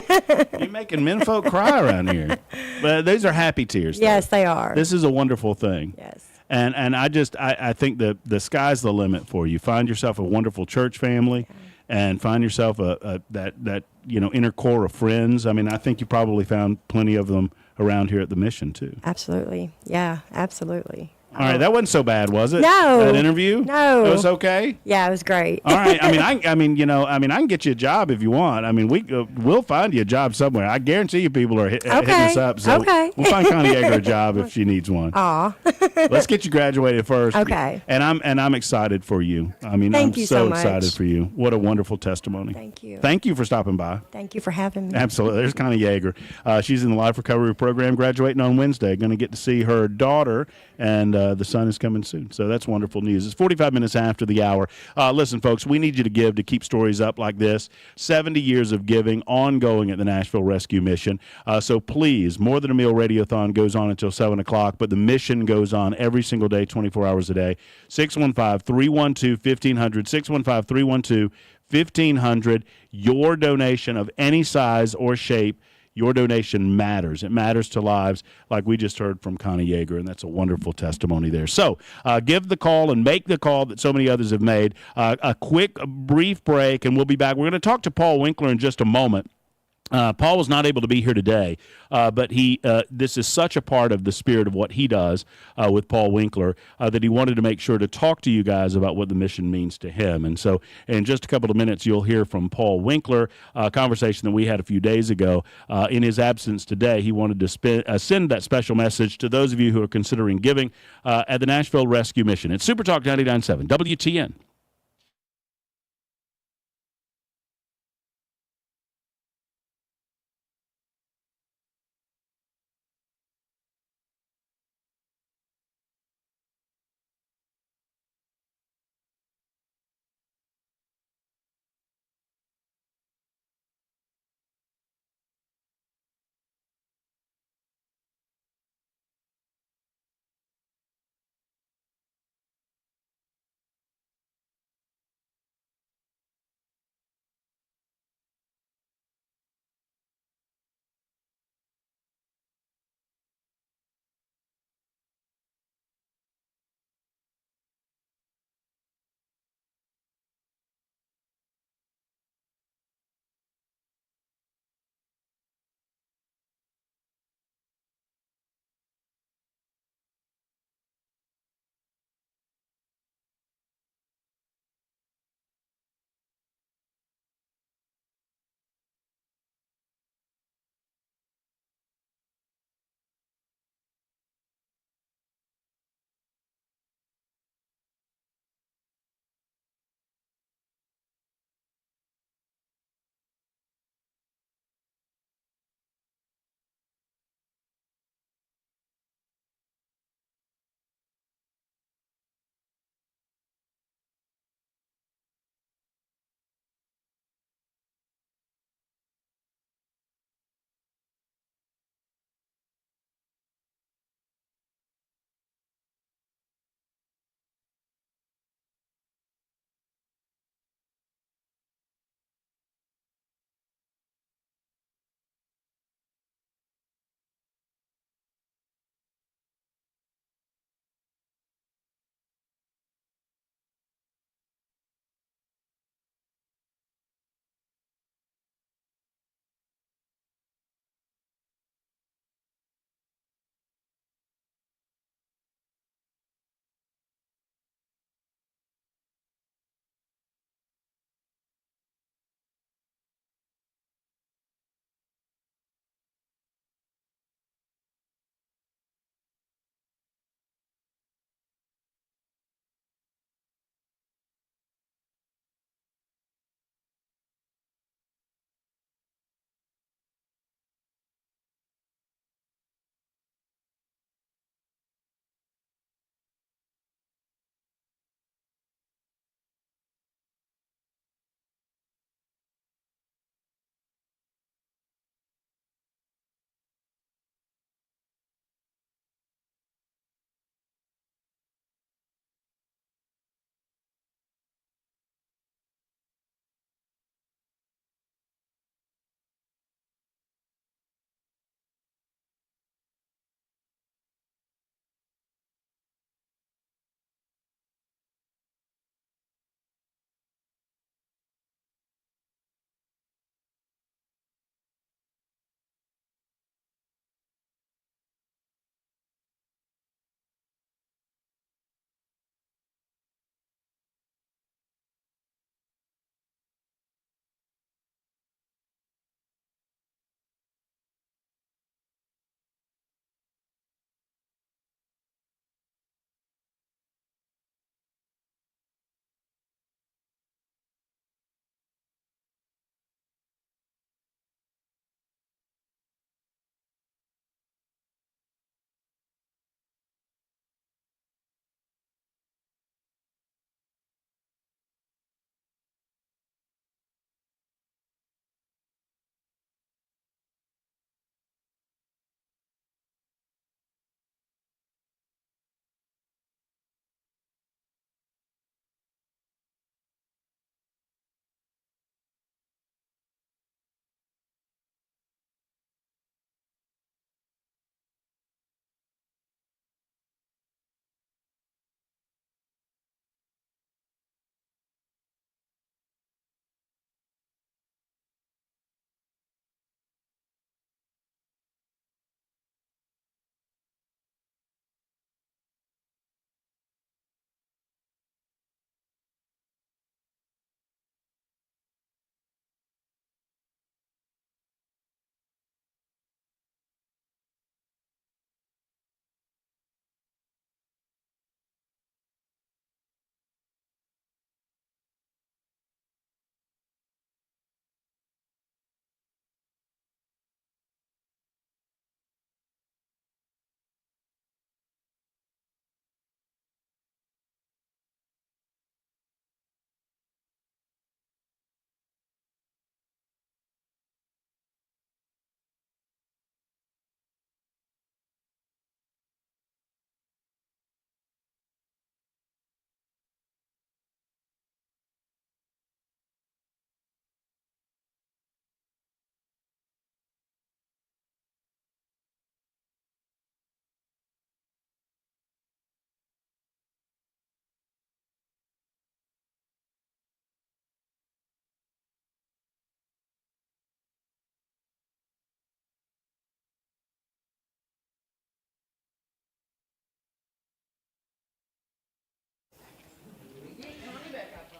You're making men folk cry around here. But these are happy tears. Though. Yes, they are. This is a wonderful thing. Yes. And I think the sky's the limit for you. Find yourself a wonderful church family, and find yourself that inner core of friends. I mean, I think you probably found plenty of them around here at the mission too. Absolutely. Yeah, absolutely. All right, that wasn't so bad, was it? No. That interview? No. It was okay? Yeah, it was great. All right. I can get you a job if you want. I mean, we'll find you a job somewhere. I guarantee you people are hitting us up. So okay. We'll find Connie Yeager a job if she needs one. Aw. Let's get you graduated first. Okay. And I'm excited for you. I mean, Thank I'm you so much. excited for you. What a wonderful testimony. Thank you. Thank you for stopping by. Thank you for having me. Absolutely. There's Connie Yeager. She's in the Life Recovery Program, graduating on Wednesday. Going to get to see her daughter, and the son is coming soon. So that's wonderful news. It's 45 minutes after the hour. Listen, folks, we need you to give to keep stories up like this. 70 years of giving ongoing at the Nashville Rescue Mission. So please, More Than a Meal Radiothon goes on until 7 o'clock, but the mission goes on every single day, 24 hours a day. 615-312-1500, 615-312-1500. Your donation of any size or shape, your donation matters. It matters to lives, like we just heard from Connie Yeager, and that's a wonderful testimony there. So give the call and make the call that so many others have made. A quick, brief break, and we'll be back. We're going to talk to Paul Winkler in just a moment. Paul was not able to be here today, but this is such a part of the spirit of what he does with Paul Winkler that he wanted to make sure to talk to you guys about what the mission means to him. And so in just a couple of minutes, you'll hear from Paul Winkler, a conversation that we had a few days ago. In his absence today, he wanted to send that special message to those of you who are considering giving at the Nashville Rescue Mission. It's Supertalk 99.7 WTN.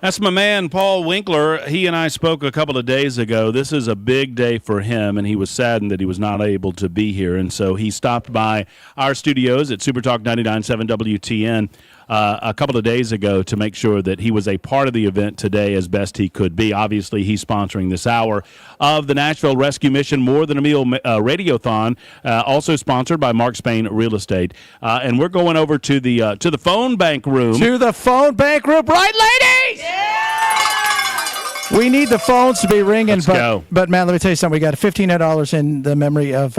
That's my man, Paul Winkler. He and I spoke a couple of days ago. This is a big day for him, and he was saddened that he was not able to be here. And so he stopped by our studios at Supertalk 99.7 WTN a couple of days ago to make sure that he was a part of the event today as best he could be. Obviously, he's sponsoring this hour of the Nashville Rescue Mission More Than a Meal Radiothon, also sponsored by Mark Spain Real Estate. And we're going over to the phone bank room. To the phone bank room, right, ladies? We need the phones to be ringing. Let's go. But, man, let me tell you something. We got $1,500 in the memory of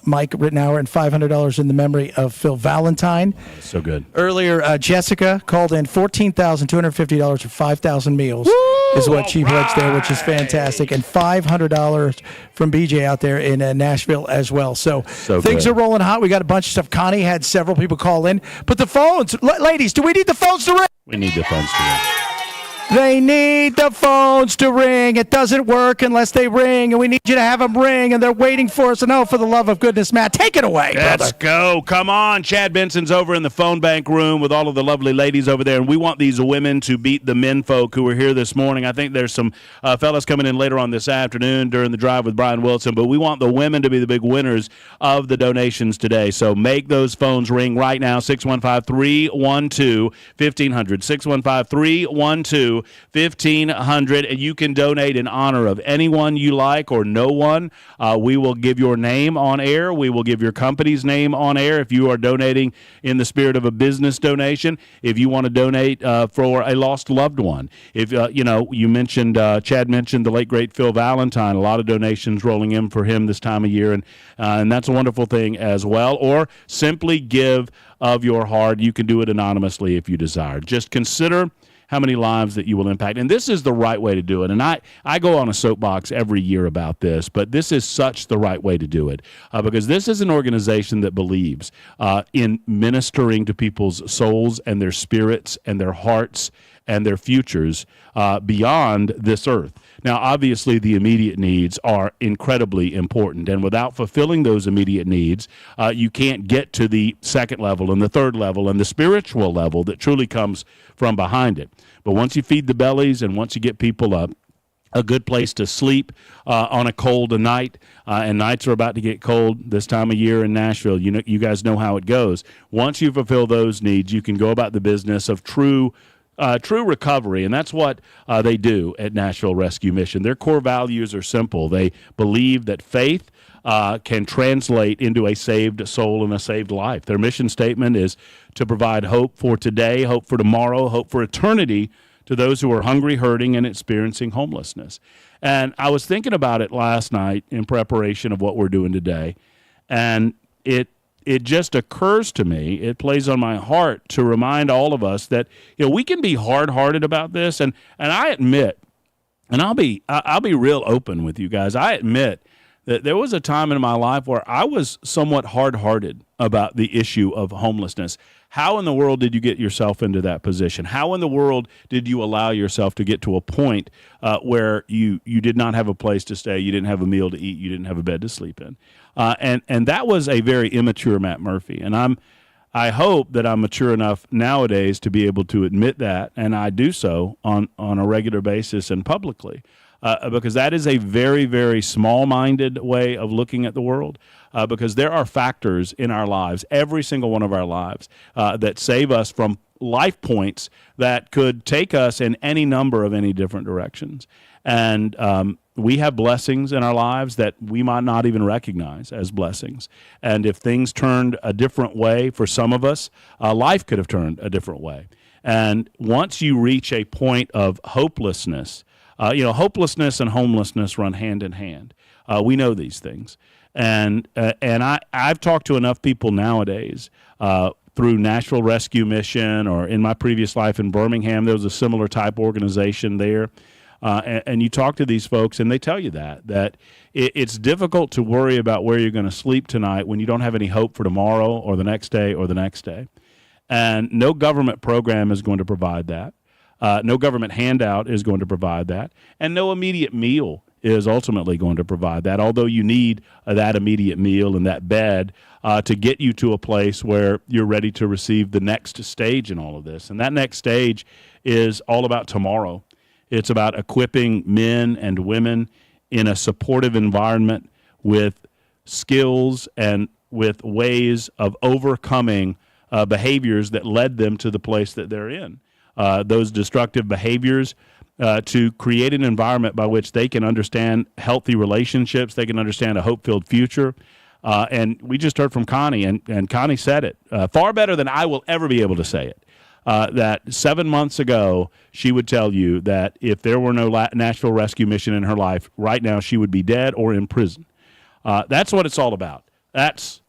Mike Rittenauer and $500 in the memory of Phil Valentine. So good. Earlier, Jessica called in $14,250 for 5,000 meals is what she pledged there, which is fantastic. And $500 from BJ out there in Nashville as well. So things are rolling hot. We got a bunch of stuff. Connie had several people call in. But the phones, ladies, do we need the phones to ring? We need the phones to ring. They need the phones to ring. It doesn't work unless they ring, and we need you to have them ring, and they're waiting for us. And oh, for the love of goodness, Matt, take it away, brother. Let's go. Come on. Chad Benson's over in the phone bank room with all of the lovely ladies over there, and we want these women to beat the men folk who are here this morning. I think there's some fellas coming in later on this afternoon during the drive with Brian Wilson, but we want the women to be the big winners of the donations today. So make those phones ring right now, 615-312-1500, 615-312-1500, and you can donate in honor of anyone you like or no one. We will give your name on air. We will give your company's name on air if you are donating in the spirit of a business donation. If you want to donate for a lost loved one. If you mentioned, Chad mentioned the late great Phil Valentine. A lot of donations rolling in for him this time of year, and that's a wonderful thing as well. Or simply give of your heart. You can do it anonymously if you desire. Just consider how many lives that you will impact. And this is the right way to do it. And I go on a soapbox every year about this, but this is such the right way to do it because this is an organization that believes in ministering to people's souls and their spirits and their hearts and their futures beyond this earth. Now, obviously, the immediate needs are incredibly important, and without fulfilling those immediate needs, you can't get to the second level and the third level and the spiritual level that truly comes from behind it. But once you feed the bellies and once you get people up, a good place to sleep on a cold night, and nights are about to get cold this time of year in Nashville. You guys know how it goes. Once you fulfill those needs, you can go about the business of true recovery, and that's what they do at Nashville Rescue Mission. Their core values are simple. They believe that faith can translate into a saved soul and a saved life. Their mission statement is to provide hope for today, hope for tomorrow, hope for eternity to those who are hungry, hurting, and experiencing homelessness. And I was thinking about it last night in preparation of what we're doing today, and it just occurs to me, it plays on my heart to remind all of us that we can be hard-hearted about this, and I admit, and I'll be real open with you guys. I admit that there was a time in my life where I was somewhat hard-hearted about the issue of homelessness. How in the world did you get yourself into that position? How in the world did you allow yourself to get to a point where you did not have a place to stay, you didn't have a meal to eat, you didn't have a bed to sleep in? And that was a very immature Matt Murphy. And I hope that I'm mature enough nowadays to be able to admit that, and I do so on a regular basis and publicly. Because that is a very, very small-minded way of looking at the world, because there are factors in our lives, every single one of our lives, that save us from life points that could take us in any number of any different directions. And we have blessings in our lives that we might not even recognize as blessings. And if things turned a different way for some of us, life could have turned a different way. And once you reach a point of hopelessness, hopelessness and homelessness run hand in hand. We know these things. And I've talked to enough people nowadays through Nashville Rescue Mission, or in my previous life in Birmingham, there was a similar type organization there. And you talk to these folks, and they tell you that it's difficult to worry about where you're going to sleep tonight when you don't have any hope for tomorrow or the next day or the next day. And no government program is going to provide that. No government handout is going to provide that, and no immediate meal is ultimately going to provide that, although you need that immediate meal and that bed to get you to a place where you're ready to receive the next stage in all of this. And that next stage is all about tomorrow. It's about equipping men and women in a supportive environment with skills and with ways of overcoming behaviors that led them to the place that they're in. Those destructive behaviors, to create an environment by which they can understand healthy relationships, they can understand a hope-filled future. And we just heard from Connie, and Connie said it far better than I will ever be able to say it. That 7 months ago, she would tell you that if there were no Nashville Rescue Mission in her life, right now she would be dead or in prison. That's what it's all about. That's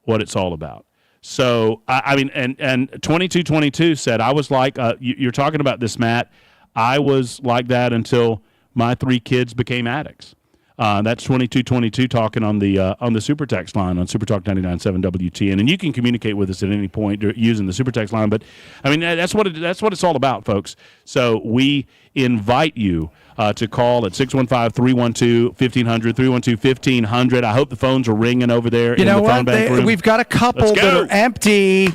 what it's all about. So, I mean, and 2222 said, I was like, you're talking about this, Matt. I was like that until my 3 kids became addicts. That's 2222 talking on the super text line on Supertalk 99.7 WTN, and you can communicate with us at any point using the super text line. But I mean, that's what it's all about, folks. So we invite you to call at 615-312-1500, 312-1500. I hope the phones are ringing over there. You in know the phone what? bank room. We've got a couple that are empty.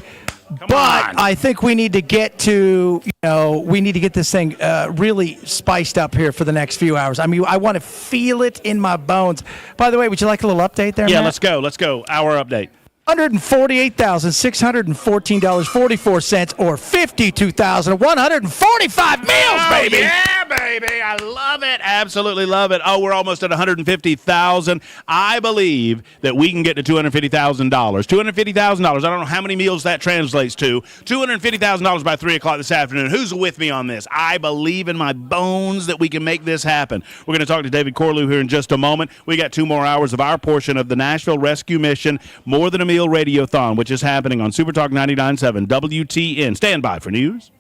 But I think we need to get to, we need to get this thing really spiced up here for the next few hours. I mean, I want to feel it in my bones. By the way, would you like a little update there, Yeah, Matt? let's go. Our update. $148,614.44 or 52,145 meals, baby. Yeah, baby. I love it. Absolutely love it. Oh, we're almost at 150,000. I believe that we can get to $250,000. $250,000. I don't know how many meals that translates to. $250,000 by 3 o'clock this afternoon. Who's with me on this? I believe in my bones that we can make this happen. We're going to talk to David Corlew here in just a moment. We got 2 more hours of our portion of the Nashville Rescue Mission, More Than a Meal Radiothon, which is happening on Supertalk 99.7 WTN. Stand by for news.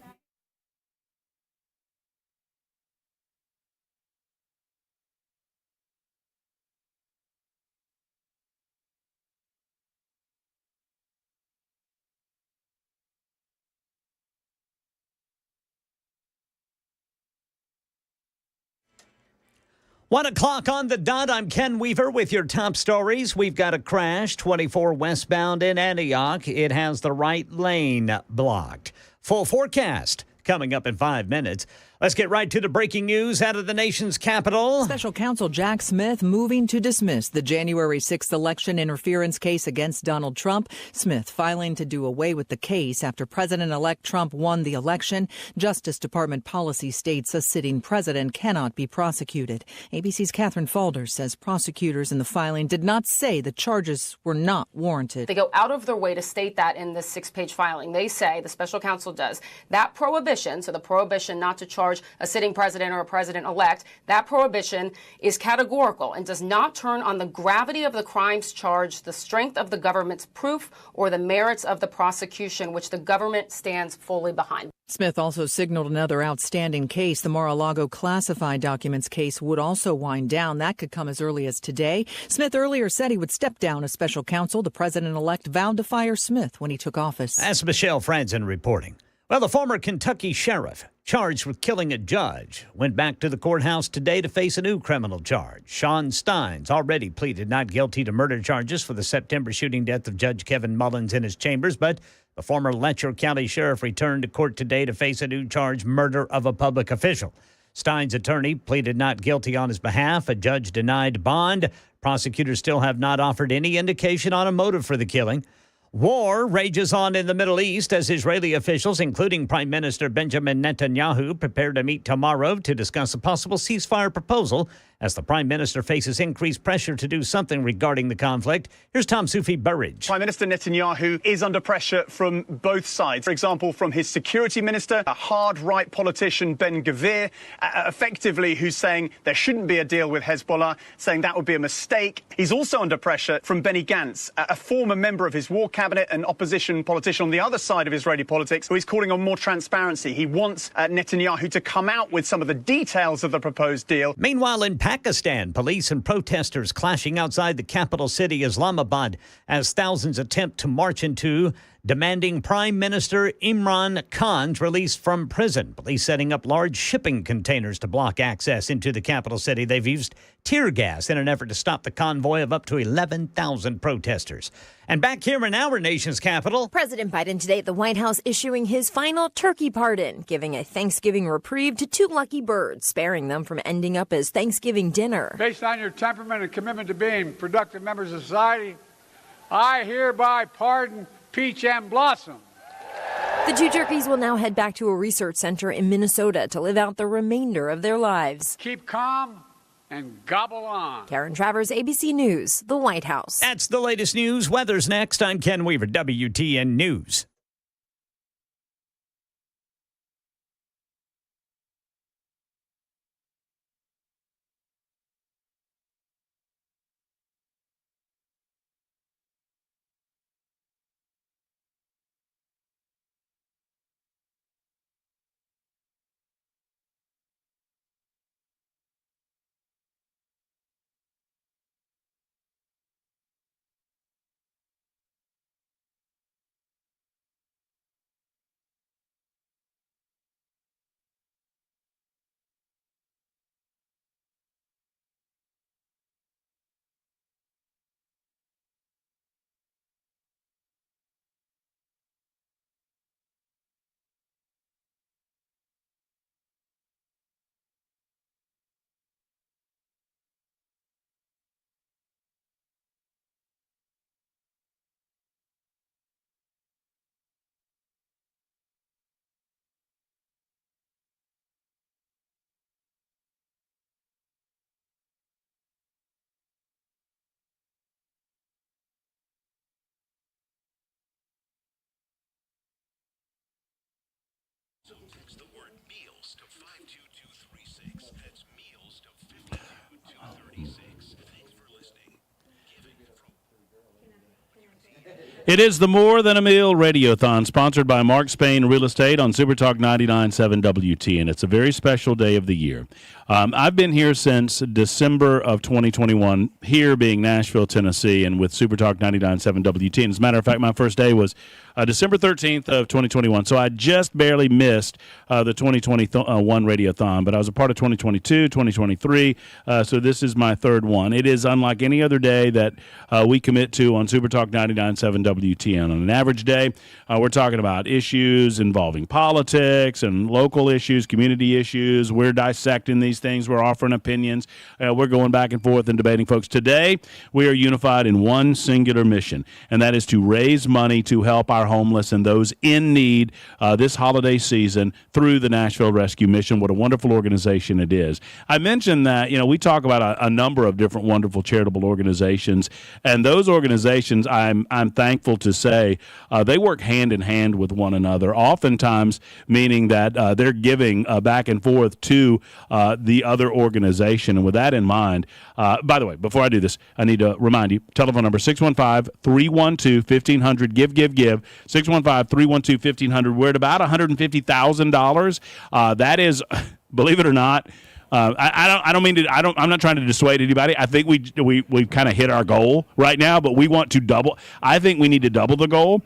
One o'clock on the dot. I'm Ken Weaver with your top stories. We've got a crash, 24 westbound in Antioch. It has the right lane blocked. Full forecast coming up in 5 minutes. Let's get right to the breaking news out of the nation's capital. Special counsel Jack Smith moving to dismiss the January 6th election interference case against Donald Trump. Smith filing to do away with the case after President-elect Trump won the election. Justice Department policy states a sitting president cannot be prosecuted. ABC's Catherine Falder says prosecutors in the filing did not say the charges were not warranted. They go out of their way to state that in this 6-page filing. They say, the special counsel does, that prohibition, so the prohibition not to charge a sitting president or a president-elect, that prohibition is categorical and does not turn on the gravity of the crimes charged, the strength of the government's proof, or the merits of the prosecution, which the government stands fully behind. Smith also signaled another outstanding case. The Mar-a-Lago classified documents case would also wind down. That could come as early as today. Smith earlier said he would step down as special counsel. The president-elect vowed to fire Smith when he took office. That's Michelle Franzen reporting. Well, the former Kentucky sheriff charged with killing a judge went back to the courthouse today to face a new criminal charge. Sean Steins already pleaded not guilty to murder charges for the September shooting death of Judge Kevin Mullins in his chambers, but the former Letcher County sheriff returned to court today to face a new charge, murder of a public official. Steins' attorney pleaded not guilty on his behalf. A judge denied bond. Prosecutors still have not offered any indication on a motive for the killing. War rages on in the Middle East as Israeli officials, including Prime Minister Benjamin Netanyahu, prepare to meet tomorrow to discuss a possible ceasefire proposal as the Prime Minister faces increased pressure to do something regarding the conflict. Here's Tom Sufi Burridge. Prime Minister Netanyahu is under pressure from both sides. For example, from his security minister, a hard right politician, Ben Gvir, effectively who's saying there shouldn't be a deal with Hezbollah, saying that would be a mistake. He's also under pressure from Benny Gantz, a former member of his war cabinet, an opposition politician on the other side of Israeli politics, who is calling on more transparency. He wants Netanyahu to come out with some of the details of the proposed deal. Meanwhile, in Pakistan, police and protesters clashing outside the capital city, Islamabad, as thousands attempt to march into demanding Prime Minister Imran Khan's release from prison. Police setting up large shipping containers to block access into the capital city. They've used tear gas in an effort to stop the convoy of up to 11,000 protesters. And back here in our nation's capital, President Biden today at the White House issuing his final turkey pardon, giving a Thanksgiving reprieve to 2 lucky birds, sparing them from ending up as Thanksgiving dinner. Based on your temperament and commitment to being productive members of society, I hereby pardon Peach and Blossom. The 2 turkeys will now head back to a research center in Minnesota to live out the remainder of their lives. Keep calm and gobble on. Karen Travers, ABC News, the White House. That's the latest news. Weather's next. I'm Ken Weaver, WTN News. So text the word meals to 52236. That's meals to 52236. Thanks for listening. It is the More Than a Meal Radiothon, sponsored by Mark Spain Real Estate on Supertalk 99.7 WTN. It's a very special day of the year. I've been here since December of 2021, here being Nashville, Tennessee, and with Supertalk 99.7 WTN. As a matter of fact, my first day was December 13th of 2021, so I just barely missed the 2021 Radiothon, but I was a part of 2022, 2023, so this is my third one. It is unlike any other day that we commit to on Supertalk 99.7 WTN. On an average day, we're talking about issues involving politics and local issues, community issues. We're dissecting these things. We're offering opinions. We're going back and forth and debating, folks. Today, we are unified in one singular mission, and that is to raise money to help our homeless and those in need this holiday season through the Nashville Rescue Mission. What a wonderful organization it is. I mentioned that, we talk about a number of different wonderful charitable organizations, and those organizations, I'm thankful to say, they work hand in hand with one another, oftentimes meaning that they're giving back and forth to the other organization. And with that in mind, by the way, before I do this, I need to remind you, telephone number 615-312-1500, give. 615-312-1500. We're at about $150,000. That is, believe it or not, I'm not trying to dissuade anybody. I think we've kind of hit our goal right now, but we want to double. I think we need to double the goal.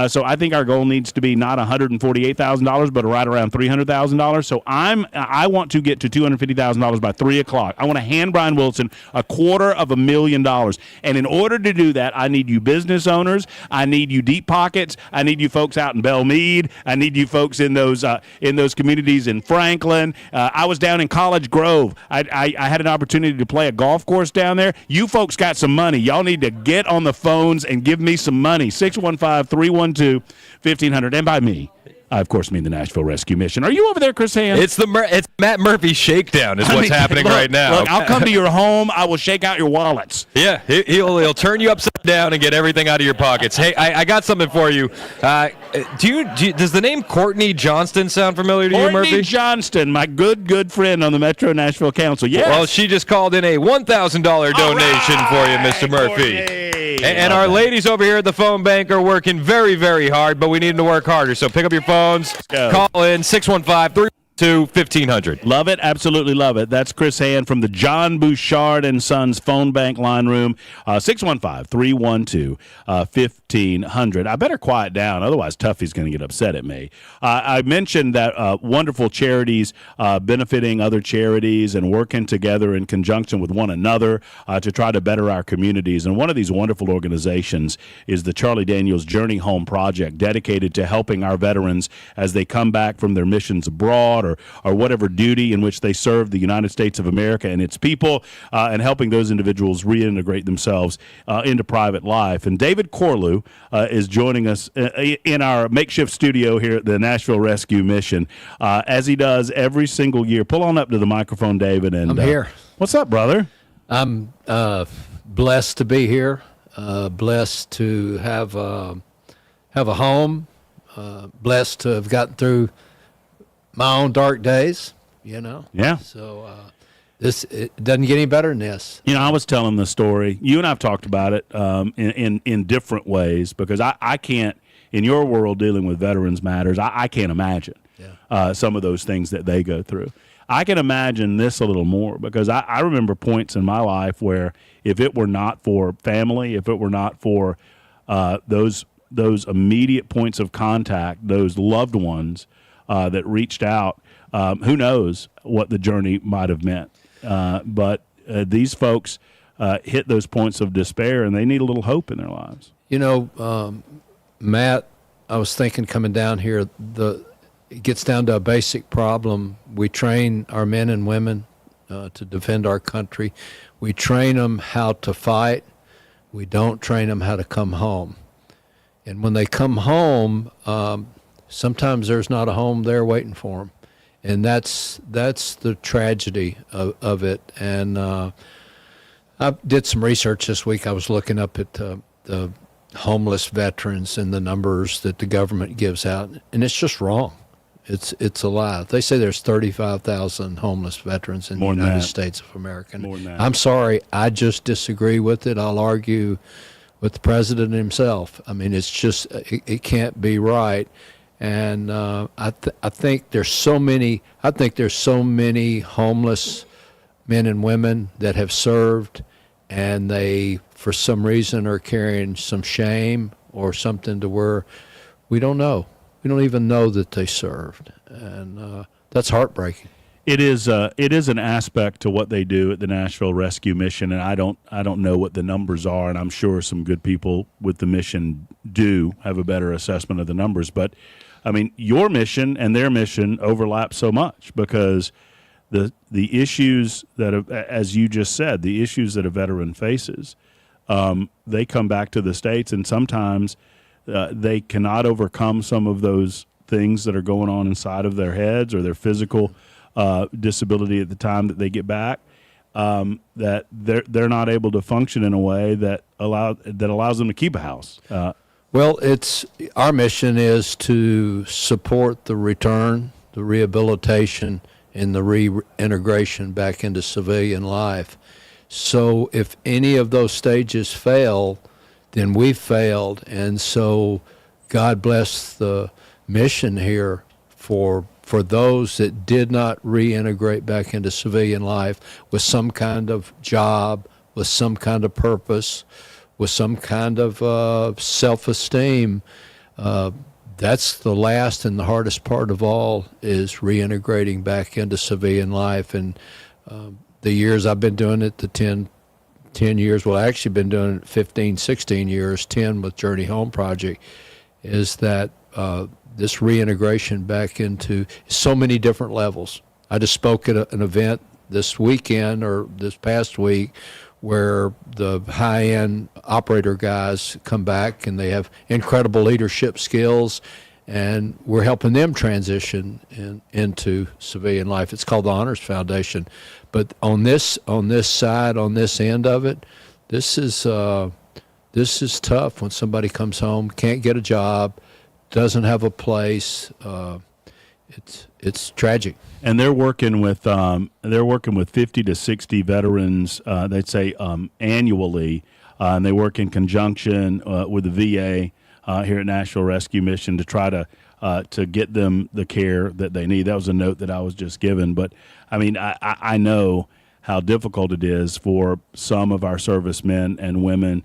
So I think our goal needs to be not $148,000, but right around $300,000. So I want to get to $250,000 by 3:00. I want to hand Brian Wilson $250,000. And in order to do that, I need you business owners. I need you deep pockets. I need you folks out in Belle Meade. I need you folks in those communities in Franklin. I was down in College Grove. I had an opportunity to play a golf course down there. You folks got some money. Y'all need to get on the phones and give me some money. 615-312-1500. And by me, I, of course, mean the Nashville Rescue Mission. Are you over there, Chris Hand? It's Matt Murphy's shakedown is what's happening right now. Look, I'll come to your home. I will shake out your wallets. Yeah, he'll turn you upside down and get everything out of your pockets. Hey, I got something for you. Does the name Courtney Johnston sound familiar to you, Murphy? Courtney Johnston, my good friend on the Metro Nashville Council. Yes. Well, she just called in a $1,000 donation for you, Mr. Murphy. And our ladies over here at the phone bank are working very, very hard, but we need them to work harder. So pick up your phones, call in 615-312-1500. 312-1500. Love it. Absolutely love it. That's Chris Hand from the John Bouchard and Sons Phone Bank line room, 615-312-1500. I better quiet down, otherwise Tuffy's going to get upset at me. I mentioned that wonderful charities benefiting other charities and working together in conjunction with one another to try to better our communities. And one of these wonderful organizations is the Charlie Daniels Journey Home Project, dedicated to helping our veterans as they come back from their missions abroad or whatever duty in which they serve the United States of America and its people, and helping those individuals reintegrate themselves into private life. And David Corlew is joining us in our makeshift studio here at the Nashville Rescue Mission, as he does every single year. Pull on up to the microphone, David. And I'm here. What's up, brother? I'm blessed to be here, blessed to have a home, blessed to have gotten through my own dark days, Yeah. So it doesn't get any better than this. I was telling the story. You and I have talked about it in different ways, because I can't, in your world dealing with Veterans Matters, I can't imagine some of those things that they go through. I can imagine this a little more, because I remember points in my life where if it were not for family, if it were not for those immediate points of contact, those loved ones that reached out, who knows what the journey might have meant. But these folks hit those points of despair, and they need a little hope in their lives. Matt, I was thinking coming down here, it gets down to a basic problem. We train our men and women to defend our country. We train them how to fight. We don't train them how to come home. And when they come home, sometimes there's not a home there waiting for them. And that's the tragedy of it. And I did some research this week. I was looking up at the homeless veterans and the numbers that the government gives out, and it's just wrong. It's a lie. They say there's 35,000 homeless veterans in the United States of America. More than that. I'm sorry, I just disagree with it. I'll argue with the president himself. I mean, it's just it can't be right. And I think there's so many. I think there's so many homeless men and women that have served, and they, for some reason, are carrying some shame or something to where we don't know. We don't even know that they served, and that's heartbreaking. It is an aspect to what they do at the Nashville Rescue Mission, and I don't know what the numbers are, and I'm sure some good people with the mission do have a better assessment of the numbers. But I mean, your mission and their mission overlap so much, because the issues that, as you just said, the issues that a veteran faces, they come back to the States, and sometimes they cannot overcome some of those things that are going on inside of their heads or their physical disability at the time that they get back, that they're not able to function in a way that allows them to keep a house. Well, our mission is to support the return, the rehabilitation, and the reintegration back into civilian life. So if any of those stages fail, then we've failed. And so God bless the mission here for those that did not reintegrate back into civilian life with some kind of job, with some kind of purpose, with some kind of self-esteem. That's the last and the hardest part of all, is reintegrating back into civilian life. And the years I've been doing it, the 10 years, well, I've actually been doing it 15, 16 years, 10 with Journey Home Project, is that this reintegration back into so many different levels. I just spoke at an event this weekend or this past week where the high-end operator guys come back and they have incredible leadership skills, and we're helping them transition into civilian life. It's called the Honors Foundation. But on this side, on this end of it, this is tough when somebody comes home, can't get a job, doesn't have a place. It's tragic. And they're working with 50 to 60 veterans. They'd say annually, and they work in conjunction with the VA here at Nashville Rescue Mission to try to to get them the care that they need. That was a note that I was just given. But, I mean, I know how difficult it is for some of our servicemen and women.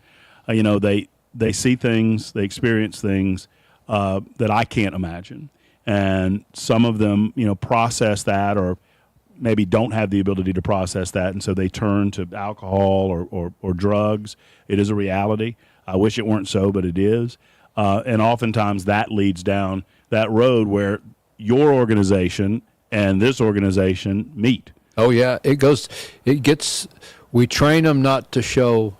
You know, they see things, they experience things that I can't imagine. And some of them, you know, process that or maybe don't have the ability to process that, and so they turn to alcohol or drugs. It is a reality. I wish it weren't so, but it is. And oftentimes that leads down that road where your organization and this organization meet. Oh, yeah. We train them not to show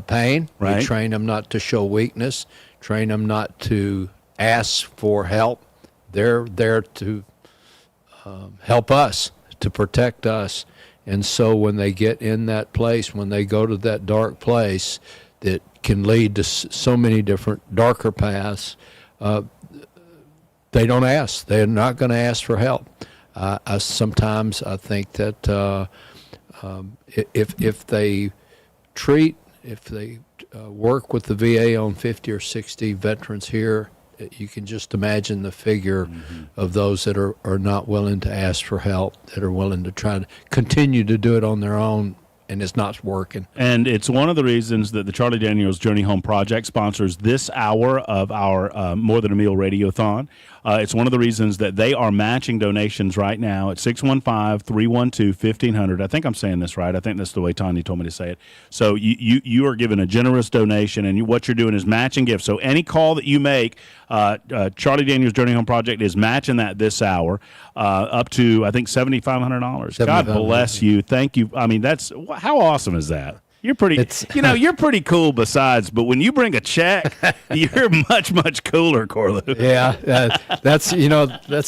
pain. Right. We train them not to show weakness, train them not to ask for help. They're there to help us, to protect us. And so when they get in that place, when they go to that dark place that can lead to so many different darker paths, they don't ask. They're not going to ask for help. Sometimes I think that if they work with the VA on 50 or 60 veterans here, you can just imagine the figure of those that are not willing to ask for help, that are willing to try to continue to do it on their own, and it's not working. And it's one of the reasons that the Charlie Daniels Journey Home Project sponsors this hour of our More Than a Meal Radiothon. It's one of the reasons that they are matching donations right now at 615-312-1500. I think I'm saying this right. I think that's the way Tanya told me to say it. So you are given a generous donation, and what you're doing is matching gifts. So any call that you make, Charlie Daniels Journey Home Project is matching that this hour up to, I think, $7,500. God bless you. Thank you. I mean, how awesome is that? You're pretty, you're pretty cool besides, but when you bring a check, you're much, much cooler, Corlew. Yeah, that's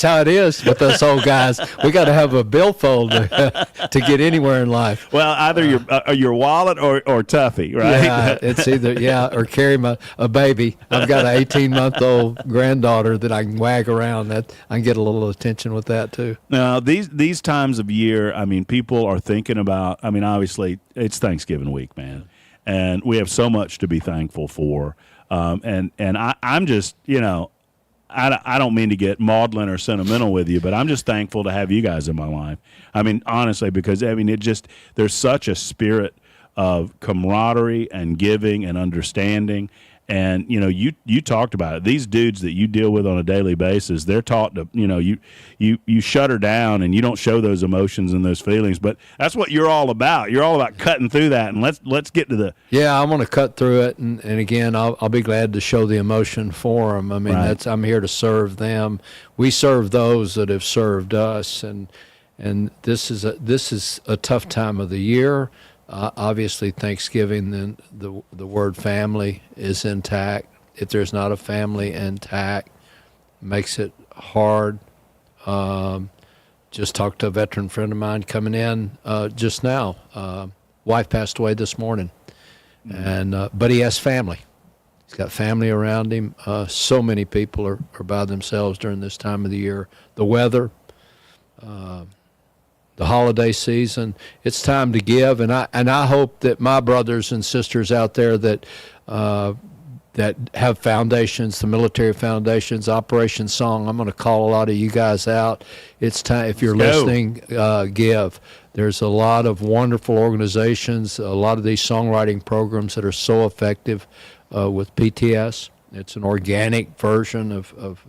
how it is with us old guys. We got to have a billfold to get anywhere in life. Well, either your wallet or Tuffy, right? Yeah, it's either, or carry a baby. I've got an 18-month-old granddaughter that I can wag around. That I can get a little attention with that too. Now, these times of year, I mean, people are thinking about, I mean, obviously, it's Thanksgiving week, man, and we have so much to be thankful for. And I'm just, I don't mean to get maudlin or sentimental with you, but I'm just thankful to have you guys in my life. I mean, honestly, because there's such a spirit of camaraderie and giving and understanding. And, you talked about it. These dudes that you deal with on a daily basis, they're taught to, you shut her down and you don't show those emotions and those feelings. But that's what you're all about. You're all about cutting through that. And let's get to the. Yeah, I want to cut through it. And again, I'll be glad to show the emotion for them. I mean, I'm here to serve them. We serve those that have served us. And this is a tough time of the year. Obviously, Thanksgiving, then the word family is intact. If there's not a family intact, makes it hard. Just talked to a veteran friend of mine coming in just now. Wife passed away this morning, but he has family. He's got family around him. So many people are by themselves during this time of the year. The weather. The holiday season, it's time to give, and I hope that my brothers and sisters out there that have foundations, the military foundations, Operation Song, I'm going to call a lot of you guys out. It's time, if you're listening, give. There's a lot of wonderful organizations, a lot of these songwriting programs that are so effective with PTS. It's an organic version of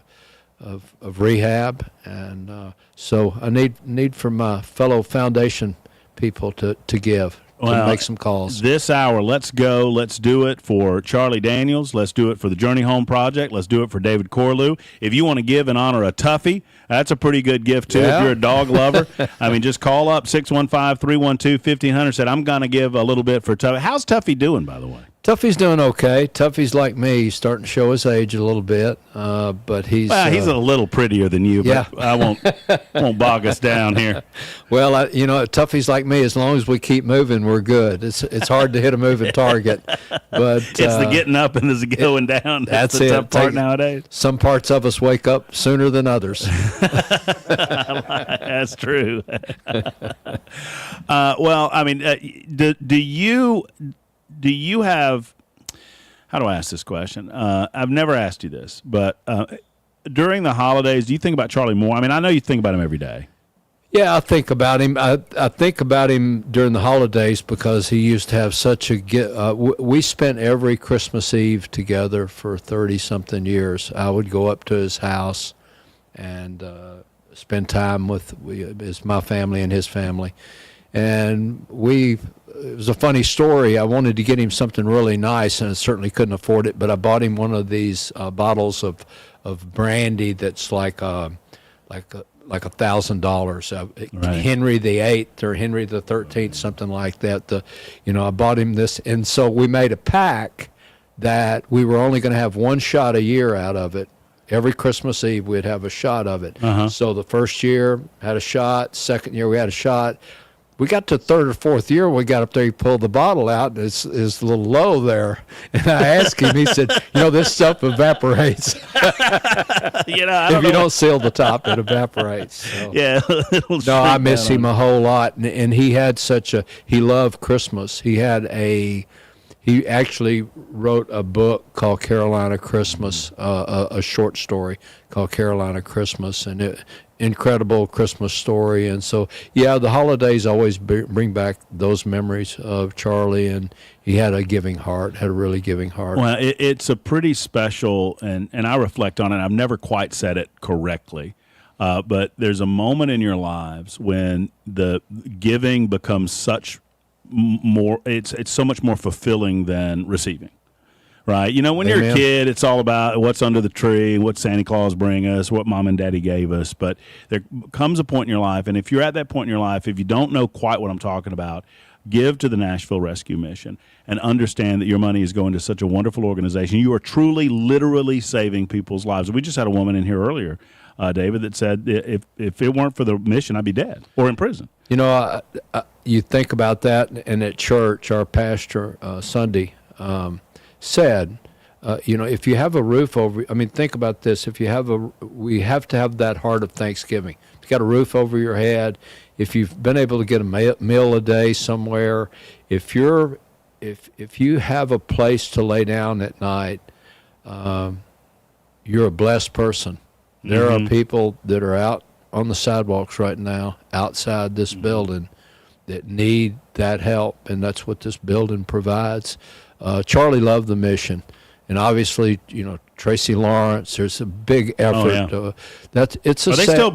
rehab, and so I need from my fellow foundation people to give, to make some calls. This hour, let's go. Let's do it for Charlie Daniels. Let's do it for the Journey Home Project. Let's do it for David Corlew. If you want to give in honor of Tuffy, that's a pretty good gift, too, if you're a dog lover. I mean, just call up 615-312-1500. Said, I'm going to give a little bit for Tuffy. How's Tuffy doing, by the way? Tuffy's doing okay. Tuffy's like me. He's starting to show his age a little bit, but he's he's a little prettier than you. But I won't bog us down here. Well, Tuffy's like me. As long as we keep moving, we're good. It's hard to hit a moving target, but it's the getting up and the going down. That's the tough part nowadays. Some parts of us wake up sooner than others. That's true. Well, I mean, do you have, how do I ask this question? I've never asked you this, but during the holidays, do you think about Charlie more? I mean, I know you think about him every day. Yeah, I think about him. I think about him during the holidays because he used to have such a we spent every Christmas Eve together for 30-something years. I would go up to his house and spend time with my family and his family. And it was a funny story. I wanted to get him something really nice, and I certainly couldn't afford it, but I bought him one of these bottles of brandy that's like $1,000, Right. Henry the Eighth or Henry the 13th, something like that. I bought him this, and so we made a pact that we were only going to have one shot a year out of it. Every Christmas Eve we'd have a shot of it. So the first year had a shot, second year we had a shot. We got to third or fourth year, we got up there, he pulled the bottle out, and it's a little low there. And I asked him, he said, this stuff evaporates. If you don't seal the top, it evaporates. So. Yeah. No, I miss him a whole lot. And he had he loved Christmas. He actually wrote a book called Carolina Christmas, a short story called Carolina Christmas, and incredible Christmas story. And so, yeah, the holidays always bring back those memories of Charlie, and he had a really giving heart. Well, it's a pretty special, and I reflect on it. I've never quite said it correctly, but there's a moment in your lives when the giving becomes it's so much more fulfilling than receiving. Right. When you're a kid, it's all about what's under the tree, what Santa Claus bring us, what mom and daddy gave us. But there comes a point in your life, and if you're at that point in your life, if you don't know quite what I'm talking about, give to the Nashville Rescue Mission and understand that your money is going to such a wonderful organization. You are truly, literally saving people's lives. We just had a woman in here earlier, David, that said if it weren't for the mission, I'd be dead or in prison. You think about that, and at church, our pastor, Sunday, said, if you have a roof over, think about this. We have to have that heart of Thanksgiving. If you got a roof over your head, if you've been able to get a meal a day somewhere, if you have a place to lay down at night, you're a blessed person. There are people that are out on the sidewalks right now, outside this building, that need that help, and that's what this building provides. Charlie loved the mission, and obviously, Tracy Lawrence. There's a big effort. Oh, yeah.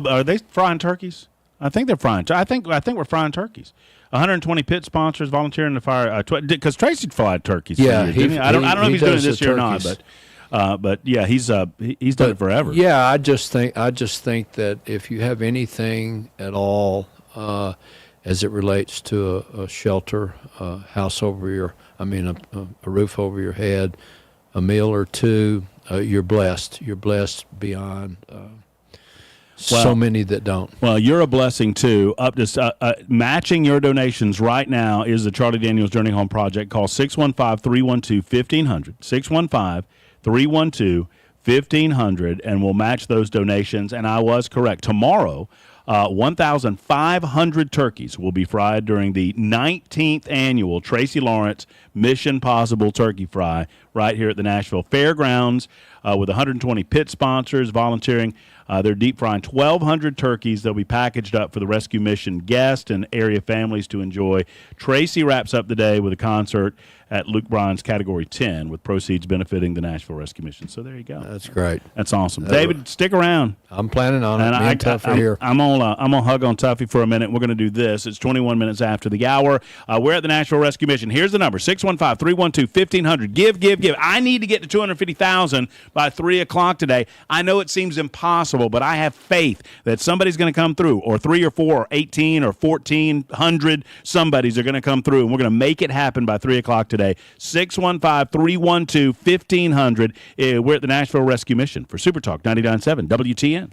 Are they frying turkeys? I think they're frying. I think we're frying turkeys. 120 pit sponsors volunteering to fire. Because Tracy fried turkeys. Yeah, I don't know if he's doing it this year or not, but yeah, he's done it forever. Yeah, I just think that if you have anything at all, as it relates to a shelter, a house over a roof over your head, a meal or two, you're blessed. You're blessed beyond so many that don't. Well, you're a blessing too. Up to matching your donations right now is the Charlie Daniels Journey Home Project. Call 615-312-1500. 615-312-1500, and we'll match those donations. And I was correct. Tomorrow, 1,500 turkeys will be fried during the 19th annual Tracy Lawrence Mission Possible Turkey Fry right here at the Nashville Fairgrounds, with 120 pit sponsors volunteering. They're deep frying 1,200 turkeys. They'll be packaged up for the Rescue Mission guests and area families to enjoy. Tracy wraps up the day with a concert at Luke Bryan's Category 10, with proceeds benefiting the Nashville Rescue Mission. So there you go. That's great. That's awesome. David, stick around. I'm planning on it. Me and Tuff are here. I'm gonna hug on Tuffy for a minute. We're gonna do this. It's 21 minutes after the hour. We're at the Nashville Rescue Mission. Here's the number: 615-312-1500. Give. I need to get to 250,000 by 3:00 today. I know it seems impossible, but I have faith that somebody's gonna come through, or 3 or 4 or 18 or 1,400. Somebody's are gonna come through, and we're gonna make it happen by 3:00 today. 615-312-1500. We're at the Nashville Rescue Mission for Supertalk 99.7 WTN.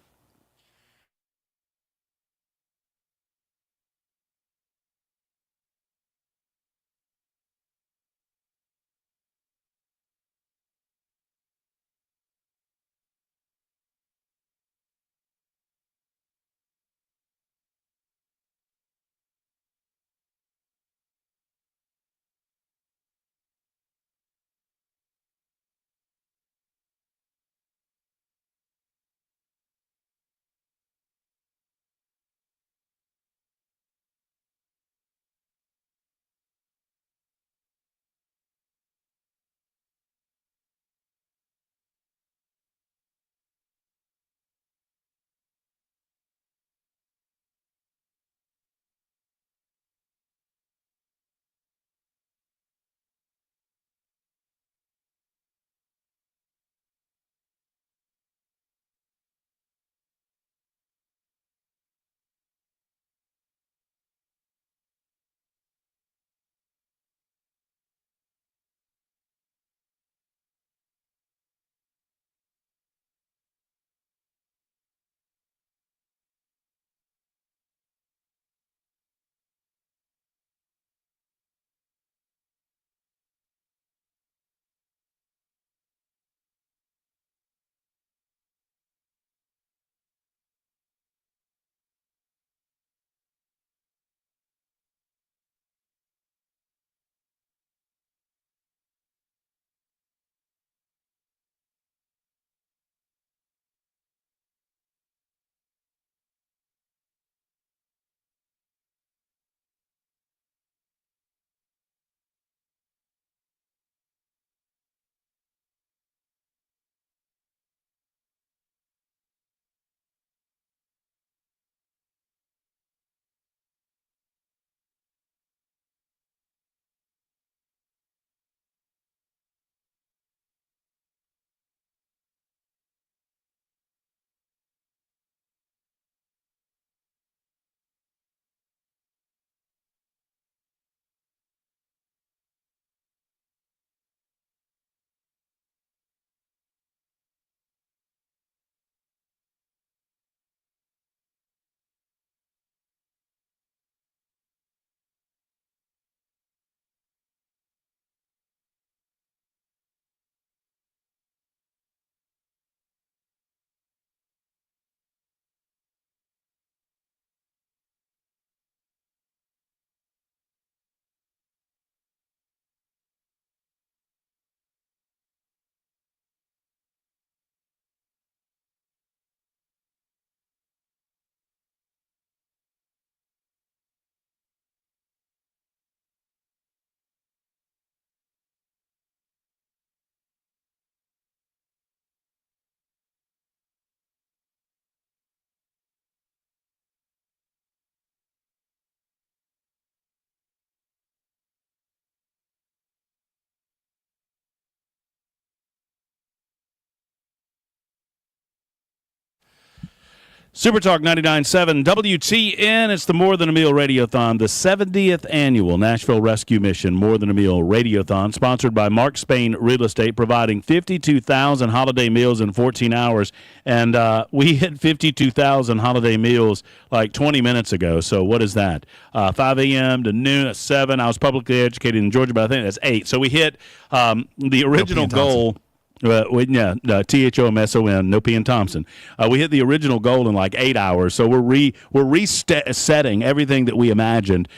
Supertalk 99.7 WTN. It's the More Than a Meal Radiothon, the 70th annual Nashville Rescue Mission More Than a Meal Radiothon, sponsored by Mark Spain Real Estate, providing 52,000 holiday meals in 14 hours. And we hit 52,000 holiday meals like 20 minutes ago. So what is that? 5 a.m. to noon at 7. I was publicly educated in Georgia, but I think that's 8. So we hit the original goal. THOMSON, no P in Thompson. We hit the original goal in like 8 hours, so we're resetting everything that we imagined